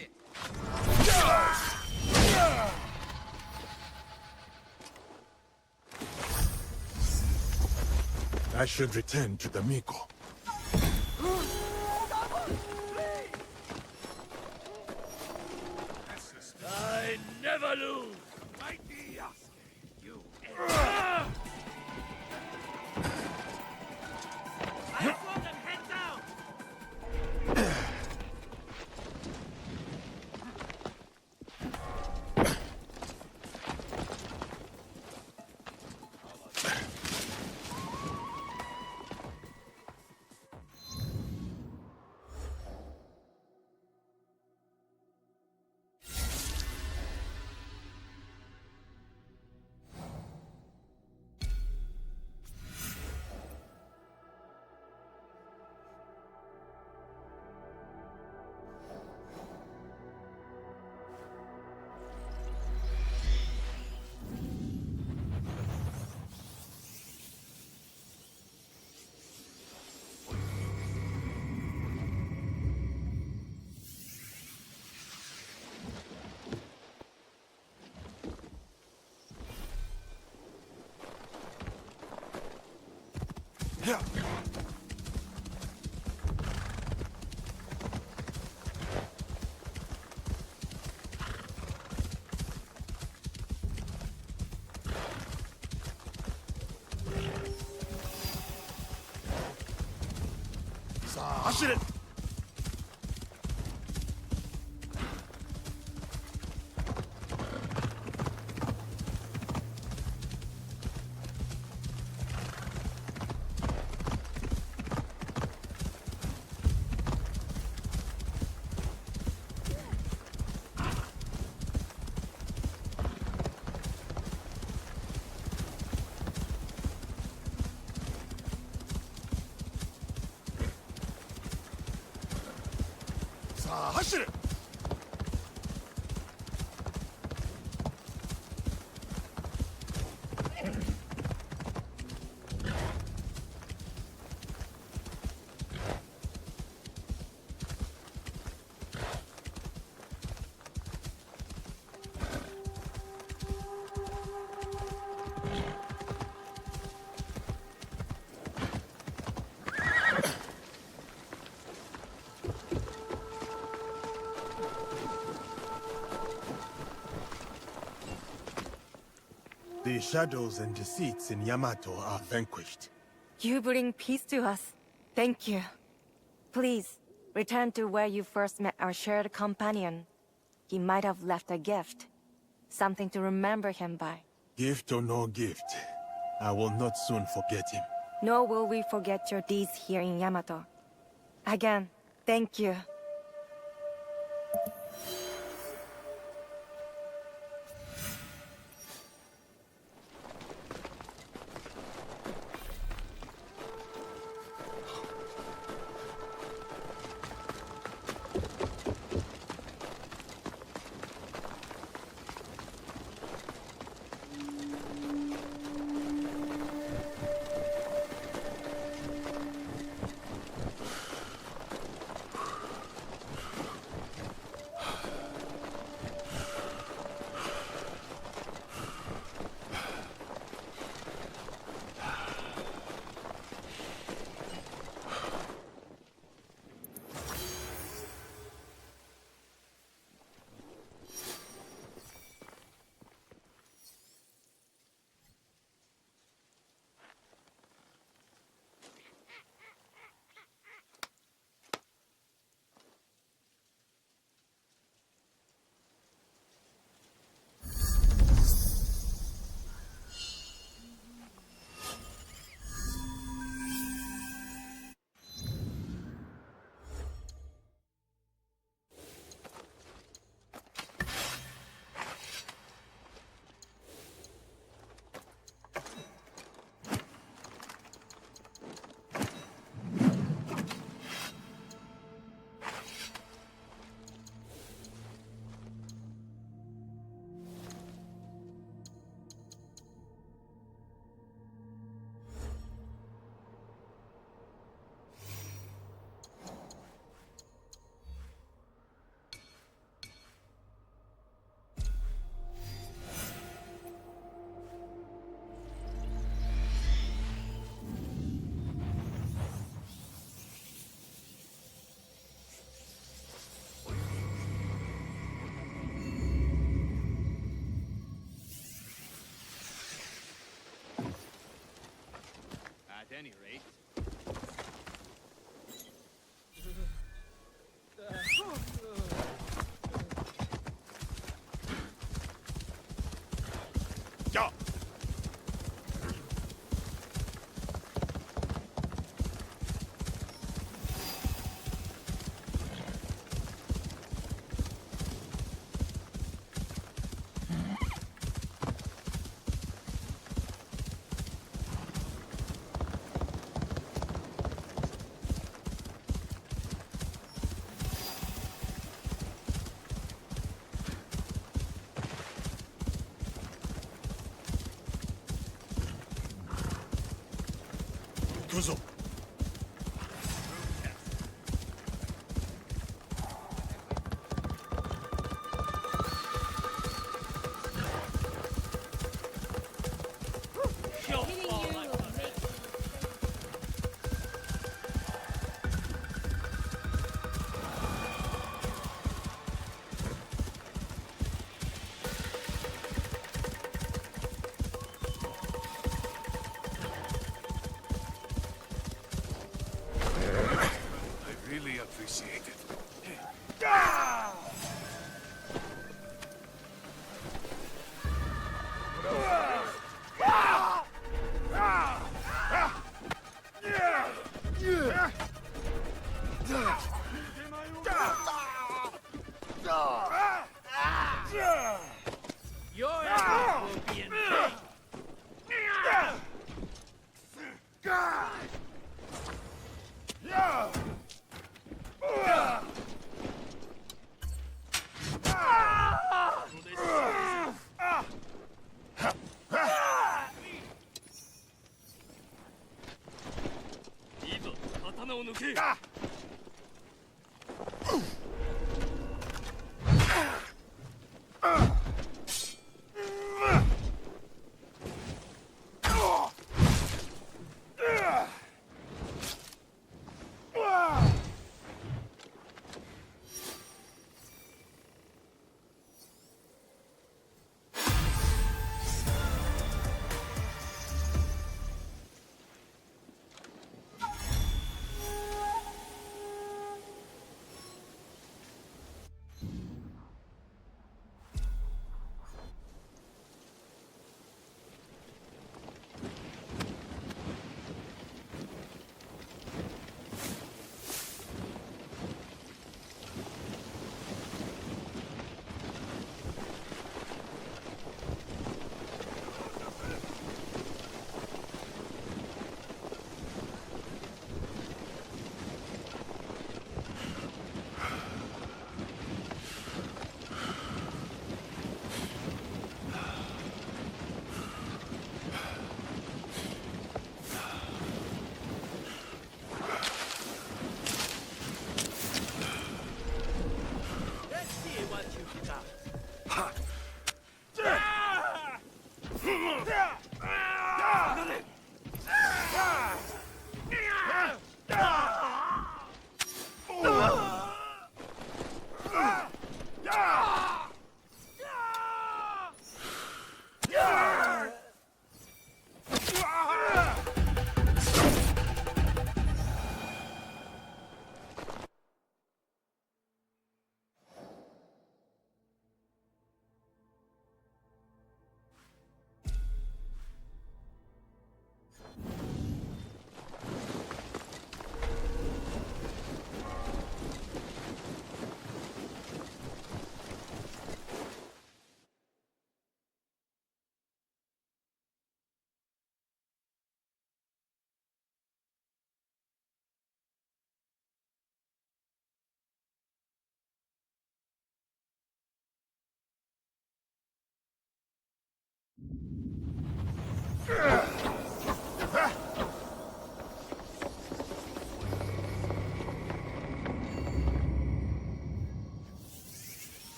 I should return to the Miko. I never lose! Mighty Yasuke, you I saw them head down! Ashire! Ashire! The shadows and deceits in Yamato are vanquished. You bring peace to us. Thank you. Please, return to where you first met our shared companion. He might have left a gift. Something to remember him by. Gift or no gift, I will not soon forget him. Nor will we forget your deeds here in Yamato. Again, thank you. any rate. Ja! Kuzo. Appreciate it. Your efforts will be in vain.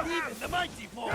Even the mighty fall.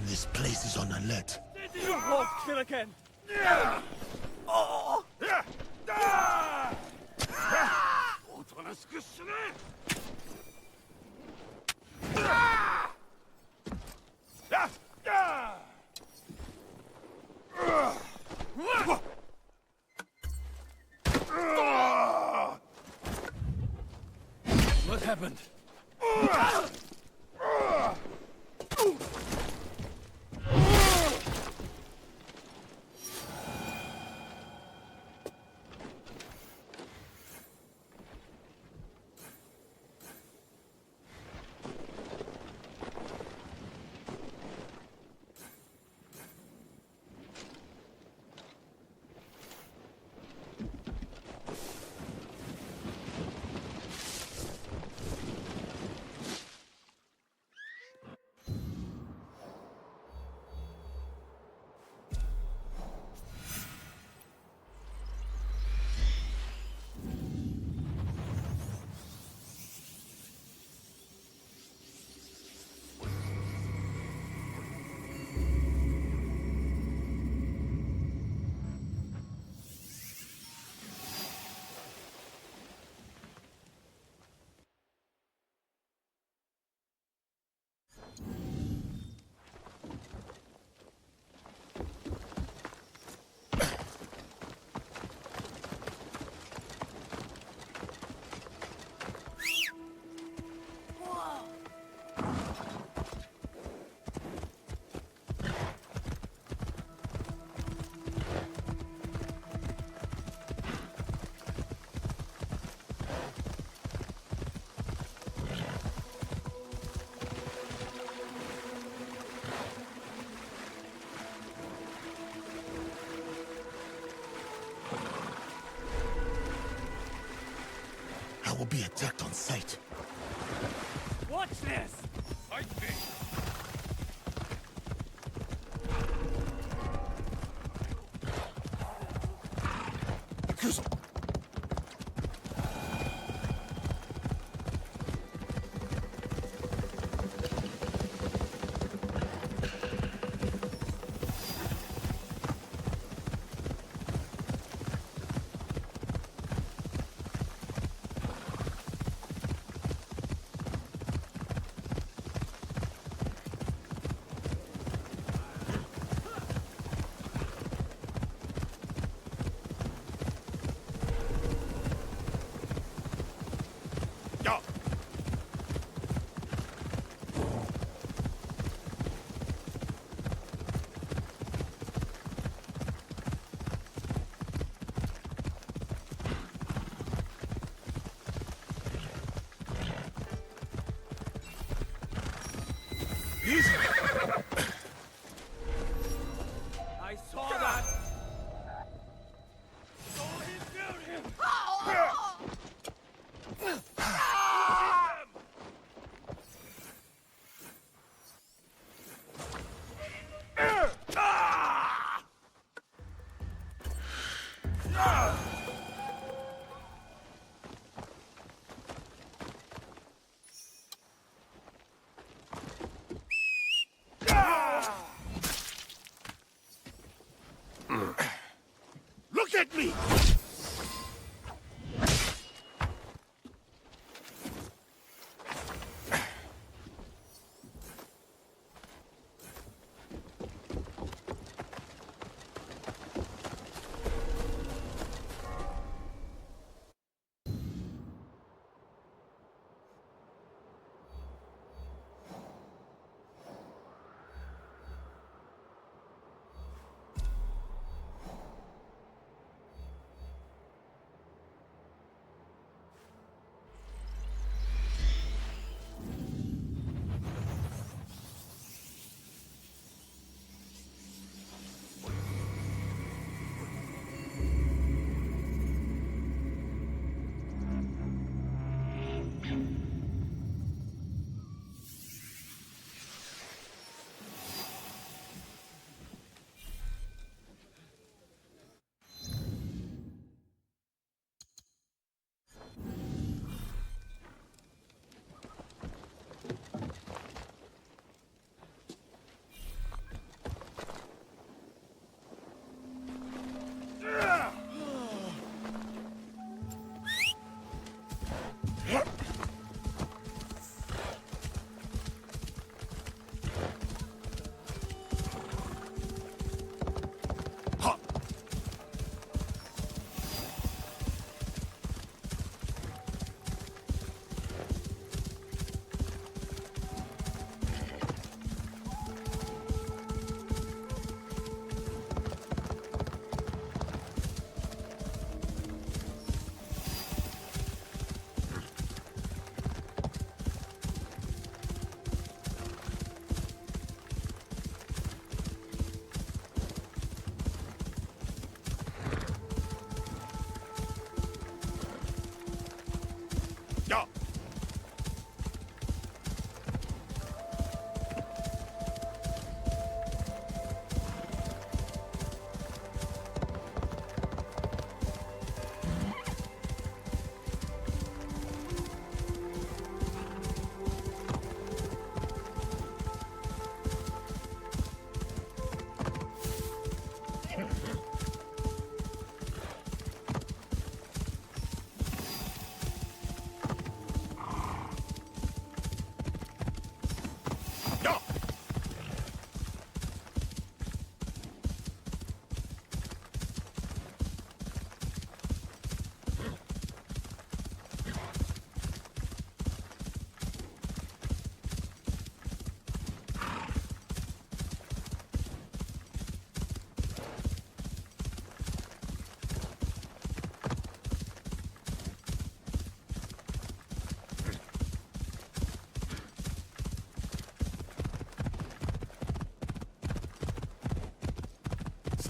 This place is on alert. You won't kill again. What happened? I will be attacked on sight. Restless! Fight me! I saw that! Look at me!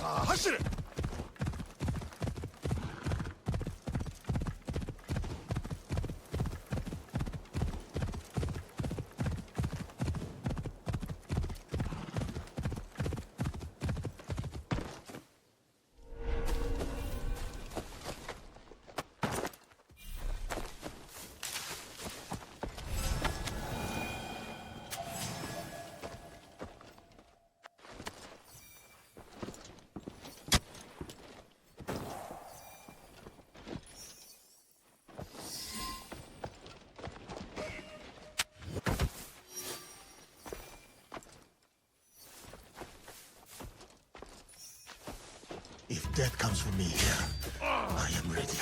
Hustle it! death comes for me here, I am ready.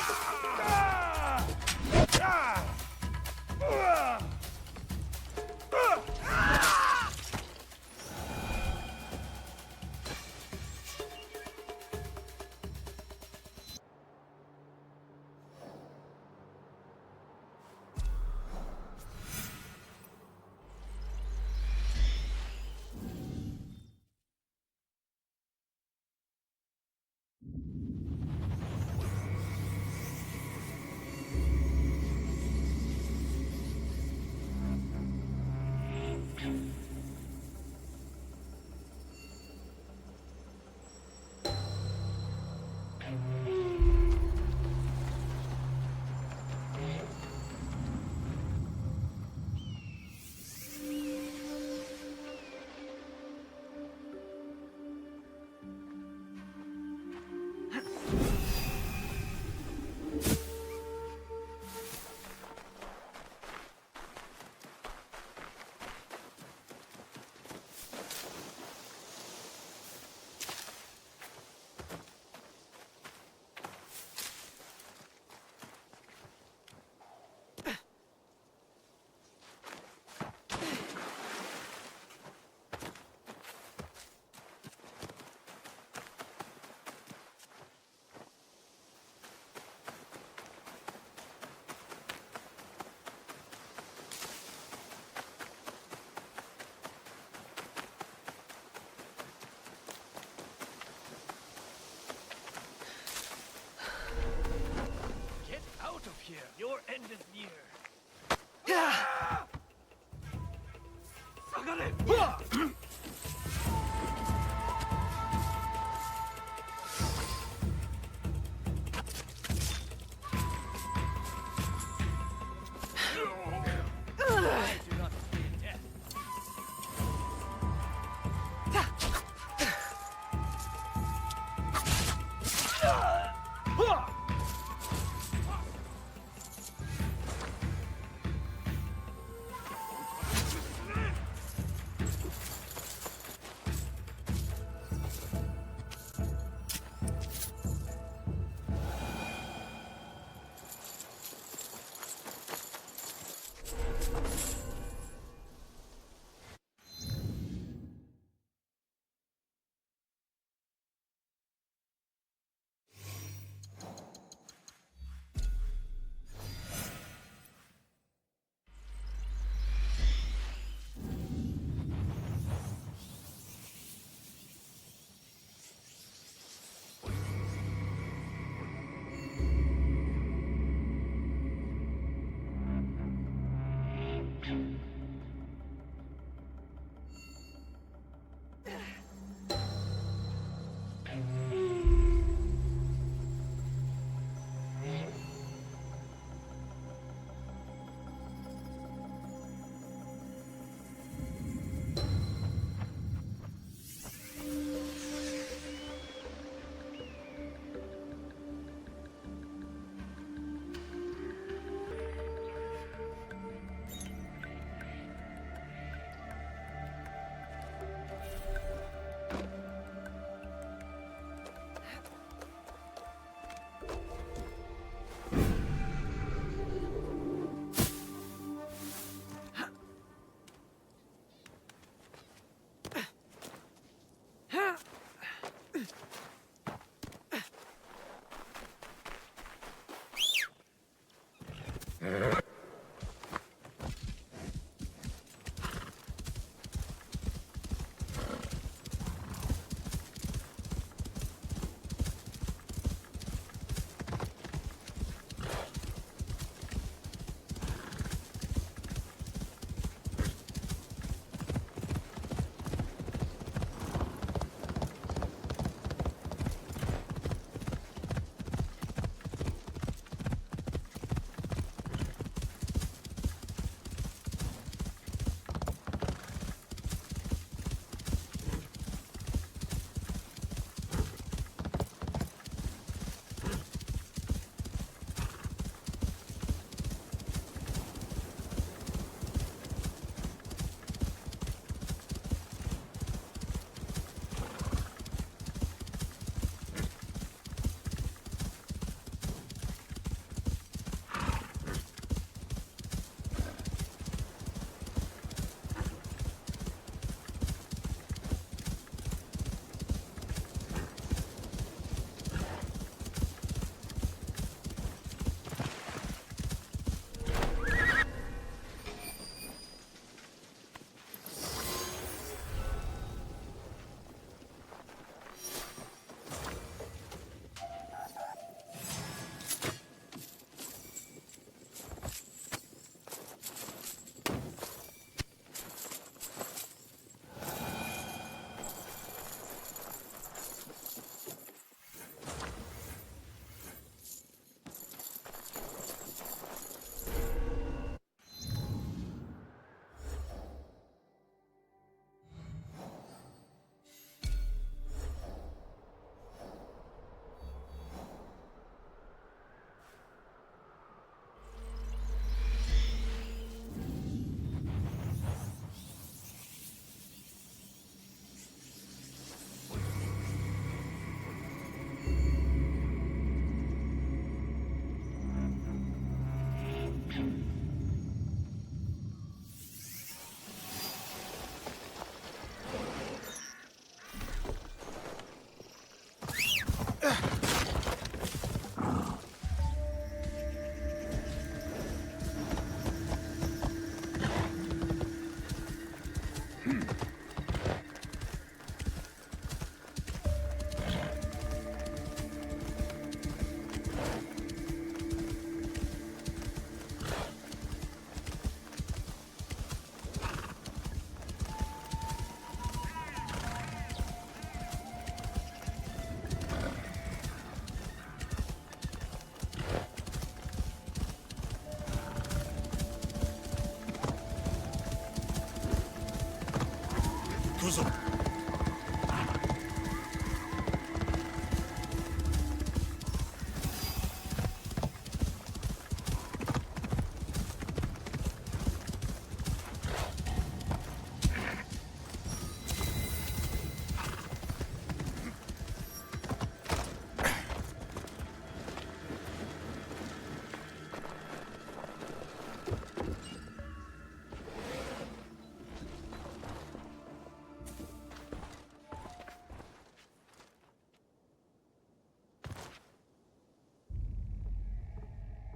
Kuzo.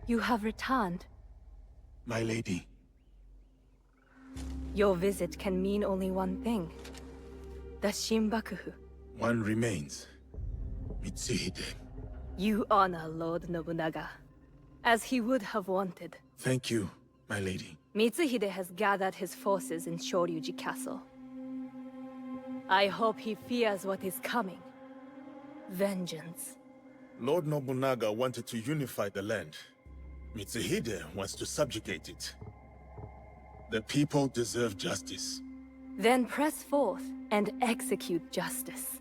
You have returned. My lady. Your visit can mean only one thing. The Shinbakufu. One remains. Mitsuhide. You honor Lord Nobunaga, as he would have wanted. Thank you, my lady. Mitsuhide has gathered his forces in Shoryuji Castle. I hope he fears what is coming. Vengeance. Lord Nobunaga wanted to unify the land. Mitsuhide wants to subjugate it. The people deserve justice. Then press forth and execute justice.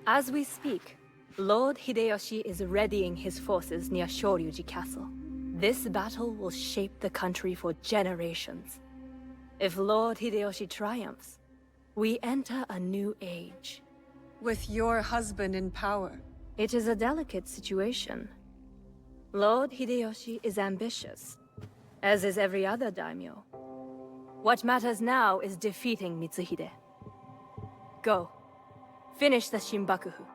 As we speak, Lord Hideyoshi is readying his forces near Shoryuji Castle. This battle will shape the country for generations. If Lord Hideyoshi triumphs, we enter a new age. With your husband in power. It is a delicate situation. Lord Hideyoshi is ambitious, as is every other daimyo. What matters now is defeating Mitsuhide. Go, finish the Shinbakufu,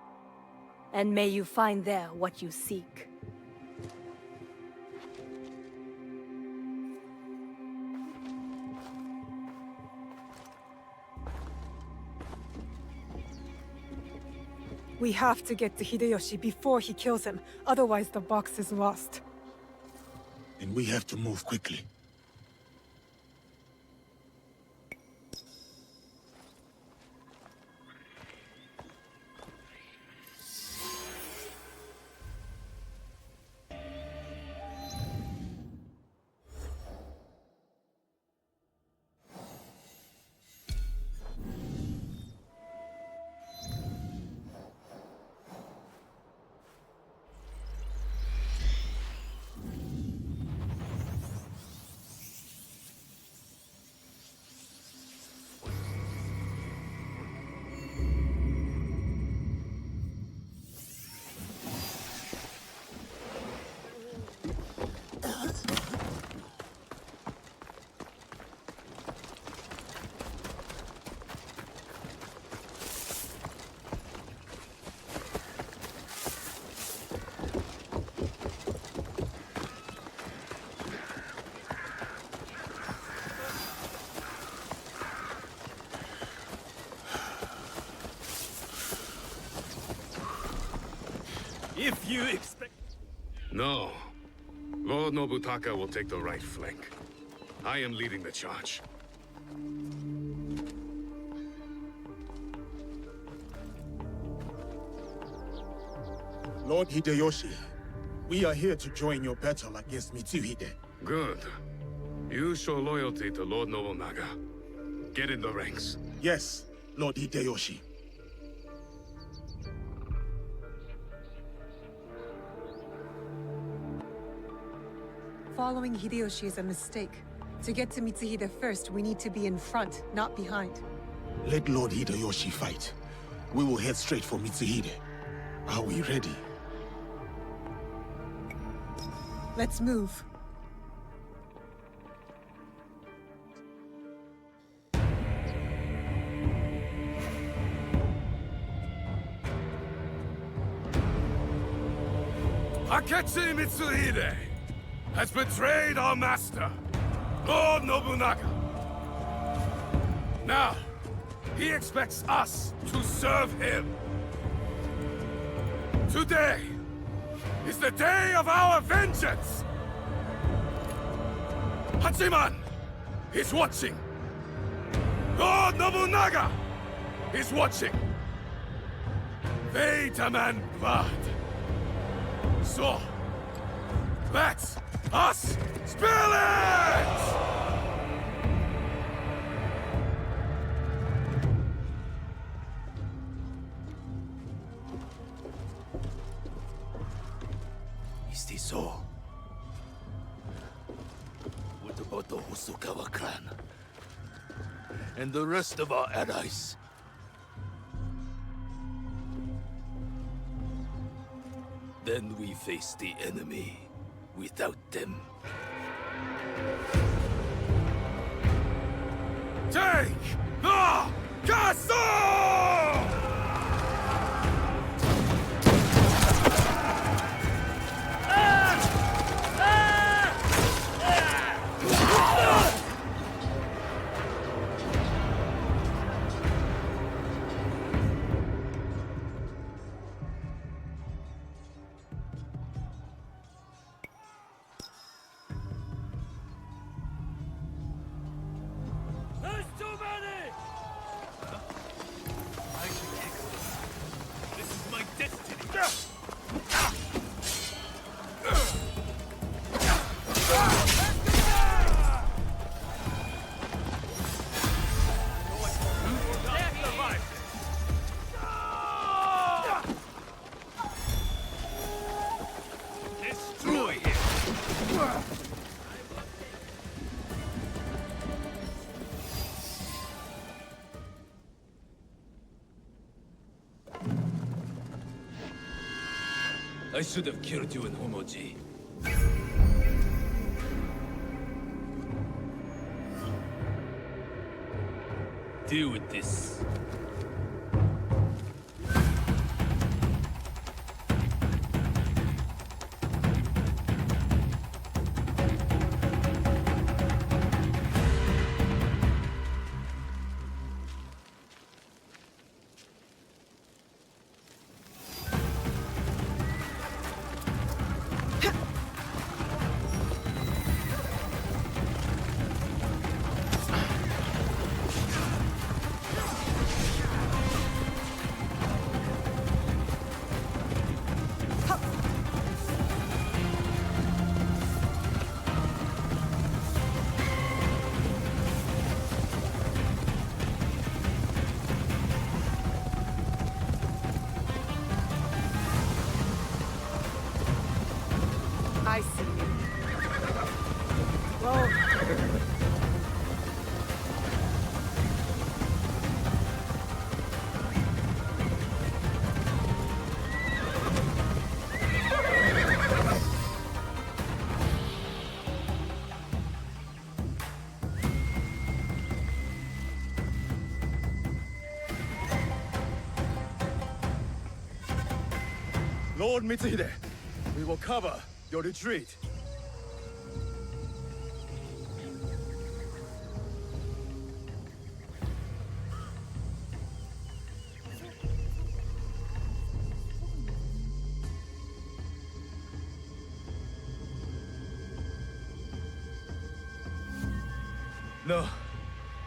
and may you find there what you seek. We have to get to Hideyoshi before he kills him, otherwise the box is lost. And we have to move quickly. If you expect... No. Lord Nobutaka will take the right flank. I am leading the charge. Lord Hideyoshi, we are here to join your battle against Mitsuhide. Good. You show loyalty to Lord Nobunaga. Get in the ranks. Yes, Lord Hideyoshi. Following Hideyoshi is a mistake. To get to Mitsuhide first, we need to be in front, not behind. Let Lord Hideyoshi fight. We will head straight for Mitsuhide. Are we ready? Let's move. Akechi Mitsuhide has betrayed our master, Lord Nobunaga. Now, he expects us to serve him. Today is the day of our vengeance! Hachiman is watching. Lord Nobunaga is watching. They demand blood. So, let us spill it! for the Hosokawa clan. And the rest of our allies. Then we face the enemy without them. Take the castle! I should have killed you in Homoji. Deal with this. I see you. Well... Lord Mitsuhide, we will cover your retreat.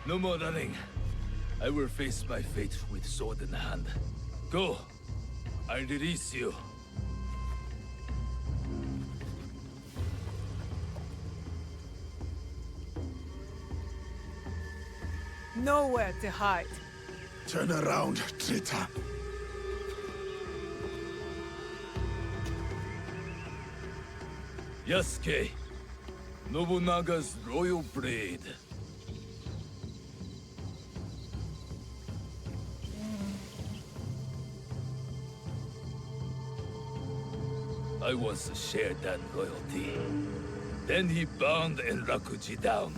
No more running. I will face my fate with sword in hand. Go. I release you. Nowhere to hide. Turn around, traitor. Yasuke, Nobunaga's royal blade. I once shared that royalty. Then he bound Enrakuji down.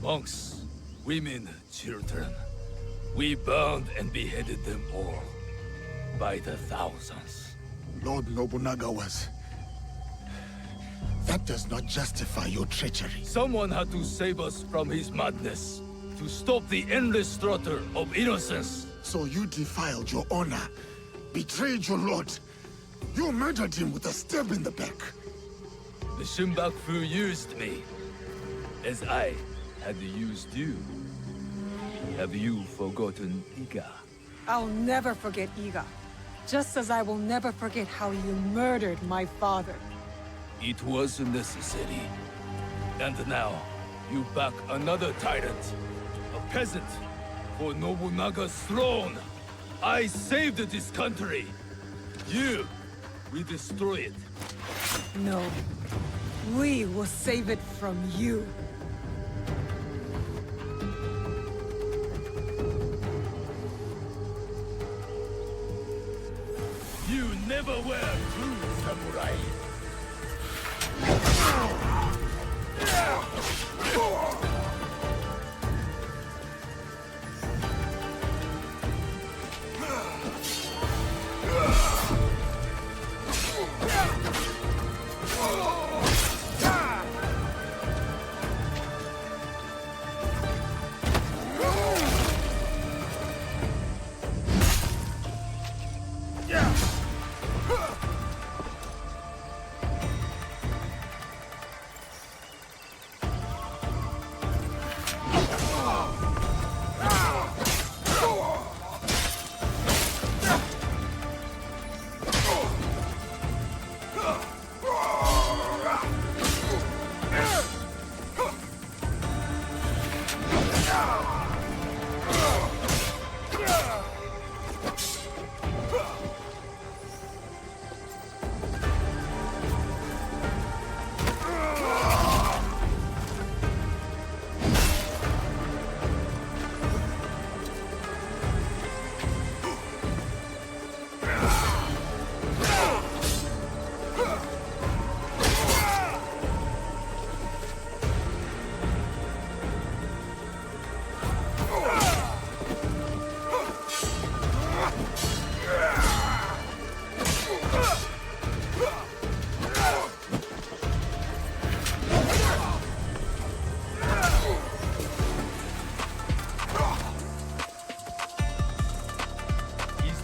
Monks, women, children. We bound and beheaded them all. By the thousands. Lord Nobunaga was... That does not justify your treachery. Someone had to save us from his madness. To stop the endless slaughter of innocents. So you defiled your honor. Betrayed your lord. You murdered him with a stab in the back. The Shinbakufu used me. As I had used you. Have you forgotten Iga? I'll never forget Iga. Just as I will never forget how you murdered my father. It was necessary. And now, you back another tyrant. A peasant. For Nobunaga's throne. I saved this country. You, we destroy it. No. We will save it from you. You never were true samurai.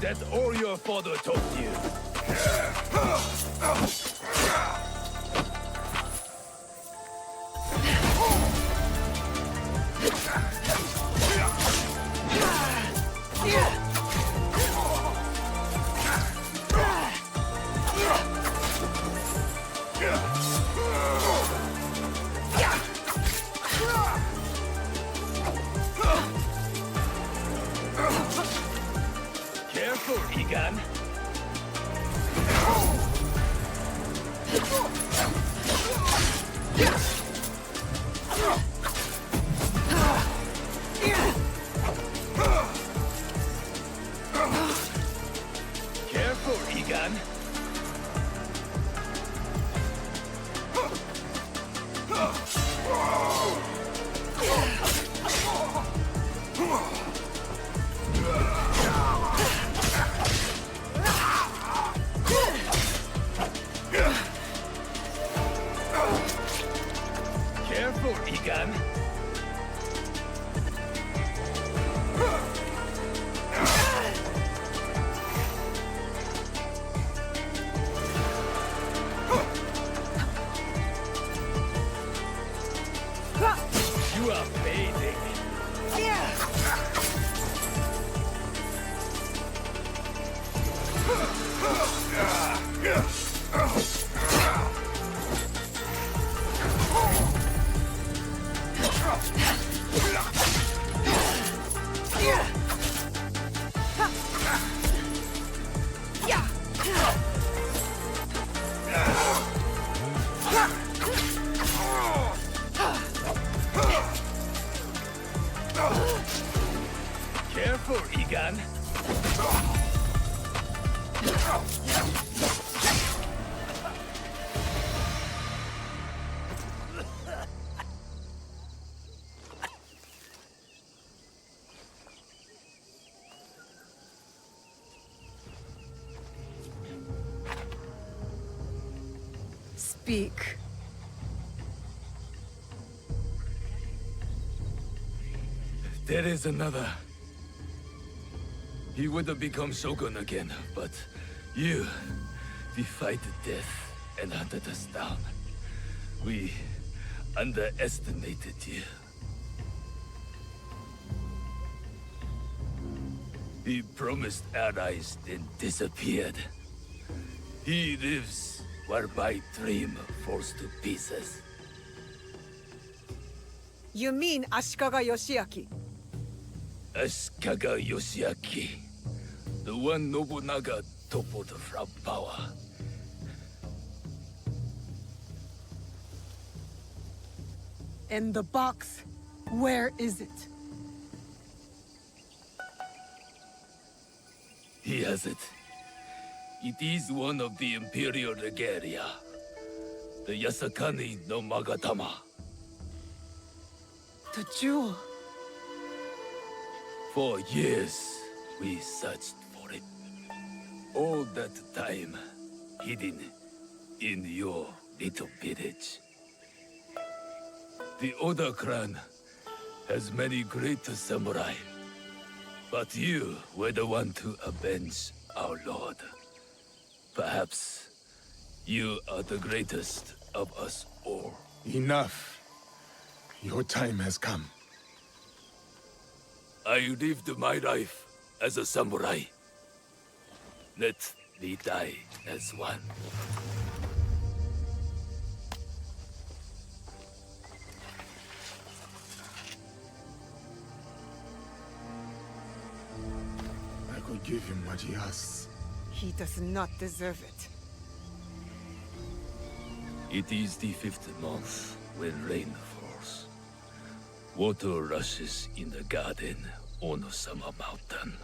That all your father taught you? Egan. Careful, Egan. Careful, Egan. You are fading. Careful, Egan. Speak. There is another. He would have become Shogun again, but you, we fight death and hunted us down. We underestimated you. He promised allies, then disappeared. He lives where my dream falls to pieces. You mean Ashikaga Yoshiaki? Ashikaga Yoshiaki, the one Nobunaga toppled from power. And the box Where is it? He has it. It is one of the Imperial regalia. The Yasakani no Magatama. The jewel. For years, we searched for it. All that time, hidden in your little village. The Oda clan has many great samurai. But you were the one to avenge our lord. Perhaps you are the greatest of us all. Enough. Your time has come. I lived my life as a samurai. Let me die as one. I could give him what he asks. He does not deserve it. It is the 5th month when rain falls. Water rushes in the garden on Summer Mountain.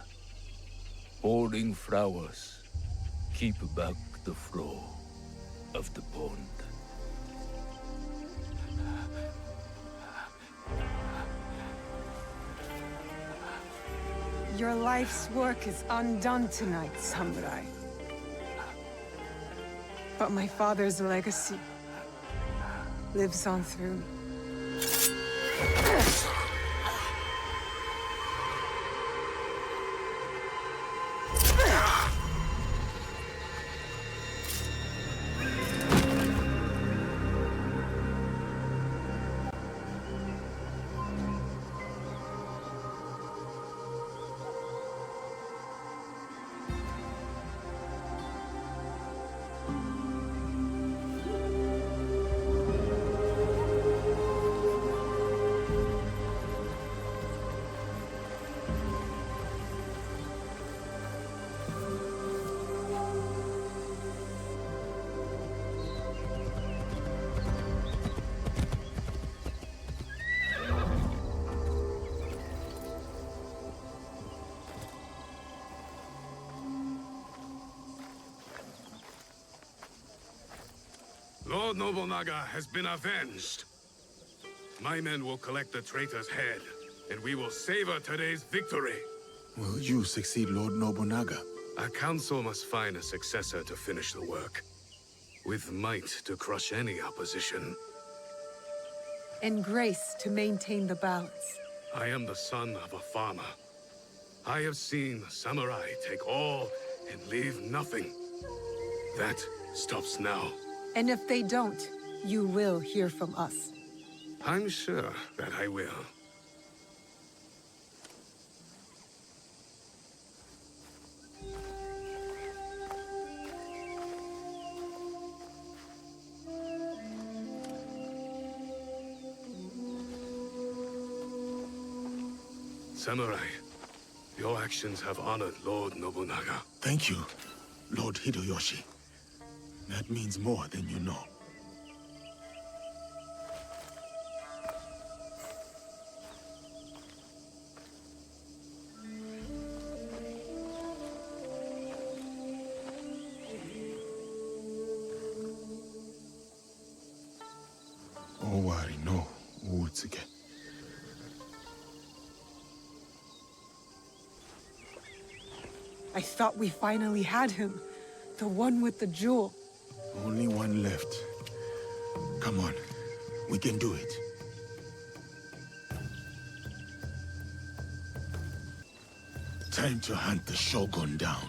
Falling flowers keep back the flow of the pond. Your life's work is undone tonight, samurai. But my father's legacy lives on through me. Lord Nobunaga has been avenged. My men will collect the traitor's head, and we will savor today's victory. Will you succeed Lord Nobunaga? Our council must find a successor to finish the work, with might to crush any opposition. And grace to maintain the balance. I am the son of a farmer. I have seen samurai take all and leave nothing. That stops now. And if they don't, you will hear from us. I'm sure that I will. Samurai, your actions have honored Lord Nobunaga. Thank you, Lord Hideyoshi. That means more than you know. Owari no Utsuke. I thought we finally had him. The one with the jewel. Only one left. Come on, we can do it. Time to hunt the Shogun down.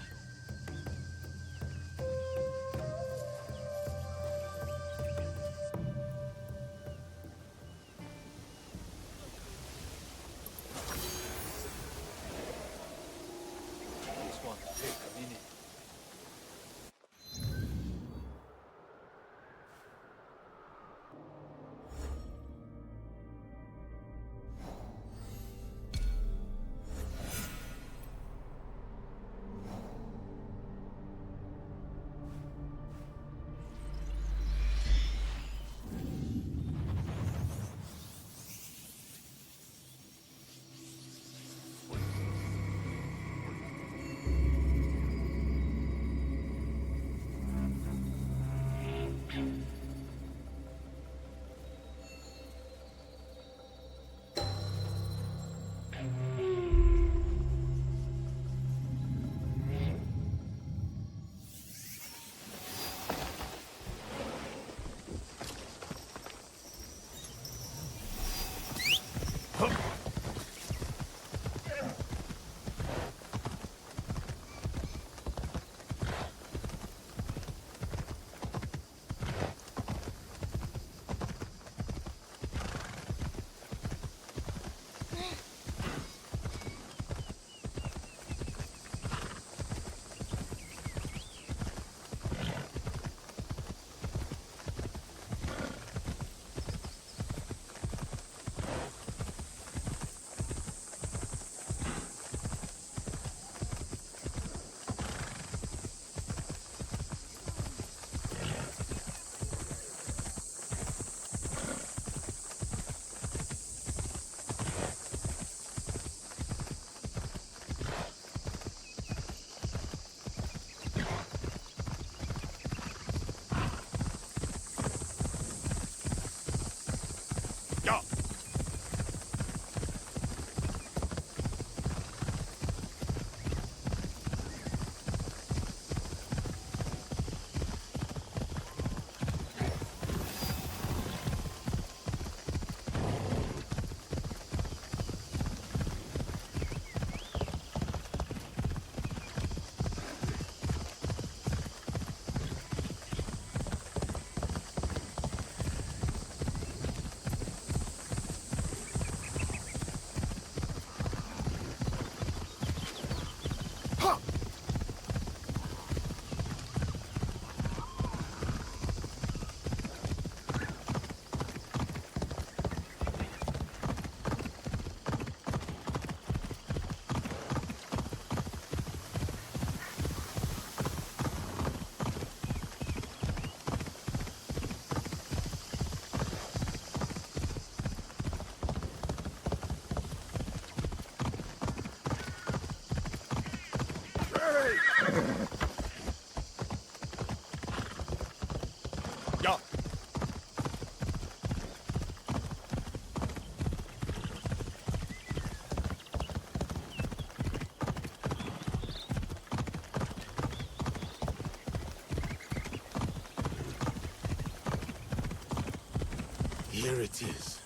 Here it is.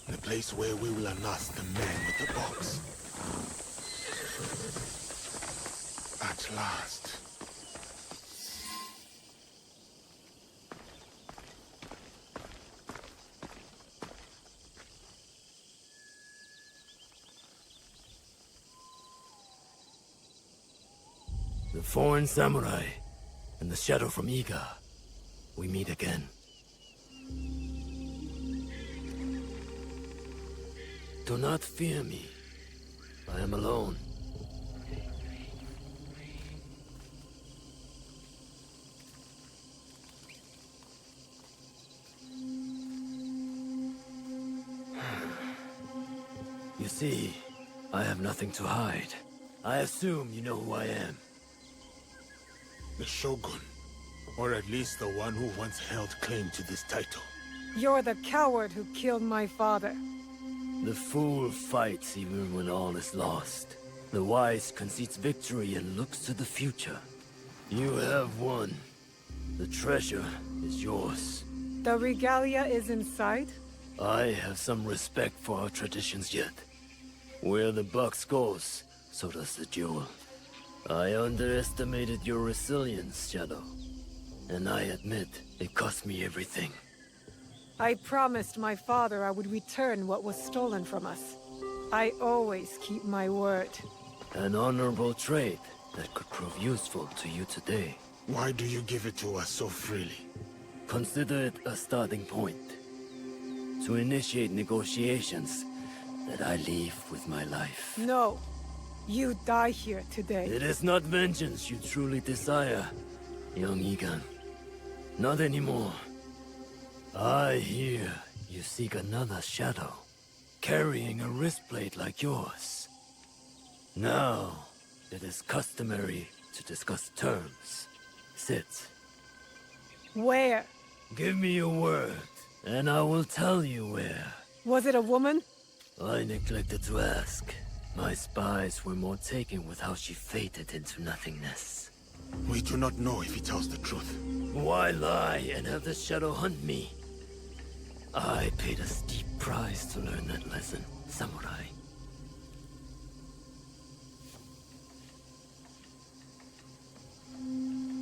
The place where we will unmask the man with the box. At last. The foreign samurai and the shadow from Iga. We meet again. Do not fear me. I am alone. You see, I have nothing to hide. I assume you know who I am. The Shogun. Or at least the one who once held claim to this title. You're the coward who killed my father. The fool fights even when all is lost. The wise concedes victory and looks to the future. You have won. The treasure is yours. The regalia is inside? I have some respect for our traditions yet. Where the box goes, so does the jewel. I underestimated your resilience, Shadow. And I admit, it cost me everything. I promised my father I would return what was stolen from us. I always keep my word. An honorable trait that could prove useful to you today. Why do you give it to us so freely? Consider it a starting point. To initiate negotiations that I leave with my life. No. You die here today. It is not vengeance you truly desire, young Egan. Not anymore. I hear you seek another shadow, carrying a wristblade like yours. Now, it is customary to discuss terms. Sit. Where? Give me your word, and I will tell you where. Was it a woman? I neglected to ask. My spies were more taken with how she faded into nothingness. We do not know if he tells the truth. Why lie and have the shadow hunt me? I paid a steep price to learn that lesson, samurai.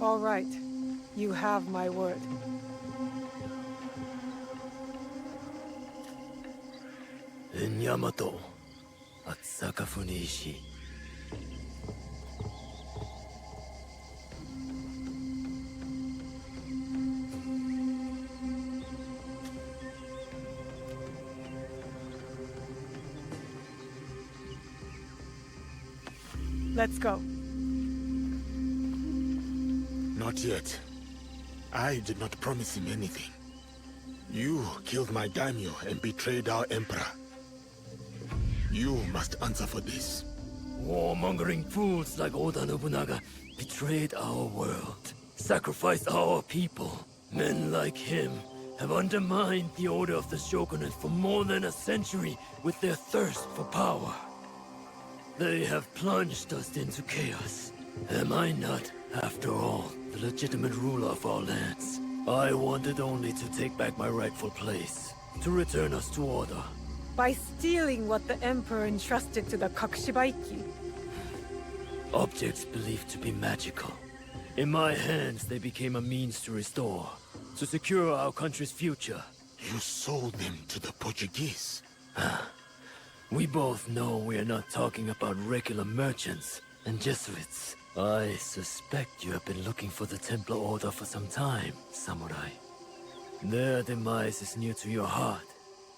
All right. You have my word. In Yamato, at Sakafuniishi. Let's go. Not yet. I did not promise him anything. You killed my daimyo and betrayed our emperor. You must answer for this. Warmongering fools like Oda Nobunaga betrayed our world, sacrificed our people. Men like him have undermined the order of the shogunate for more than a century with their thirst for power. They have plunged us into chaos. Am I not, after all, the legitimate ruler of our lands? I wanted only to take back my rightful place, to return us to order. By stealing what the Emperor entrusted to the Kakushibaiki. Objects believed to be magical. In my hands, they became a means to restore, to secure our country's future. You sold them to the Portuguese. We both know we are not talking about regular merchants and Jesuits. I suspect you have been looking for the Templar Order for some time, samurai. Their demise is near to your heart,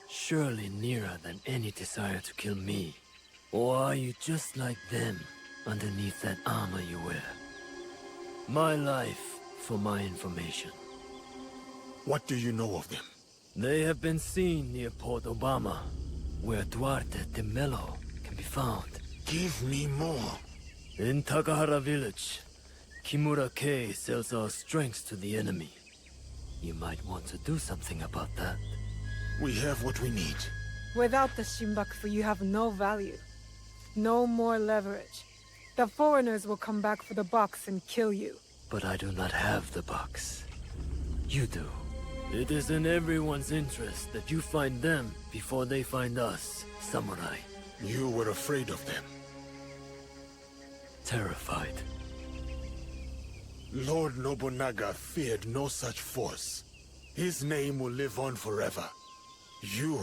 surely nearer than any desire to kill me. Or are you just like them, underneath that armor you wear? My life for my information. What do you know of them? They have been seen near Port Obama, where Duarte de Mello can be found. Give me more. In Takahara village, Kimura Kei sells our strengths to the enemy. You might want to do something about that. We have what we need. Without the Shinbakufu, you have no value. No more leverage. The foreigners will come back for the box and kill you. But I do not have the box. You do. It is in everyone's interest that you find them before they find us, samurai. You were afraid of them. Terrified. Lord Nobunaga feared no such force. His name will live on forever. You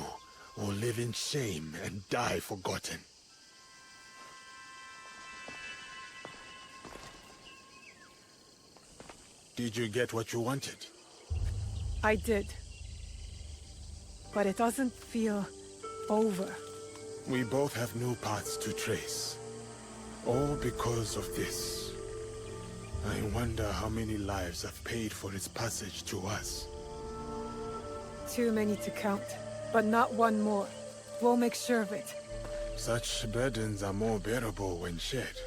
will live in shame and die forgotten. Did you get what you wanted? I did. But it doesn't feel over. We both have new paths to trace. All because of this. I wonder how many lives have paid for its passage to us. Too many to count, but not one more. We'll make sure of it. Such burdens are more bearable when shared.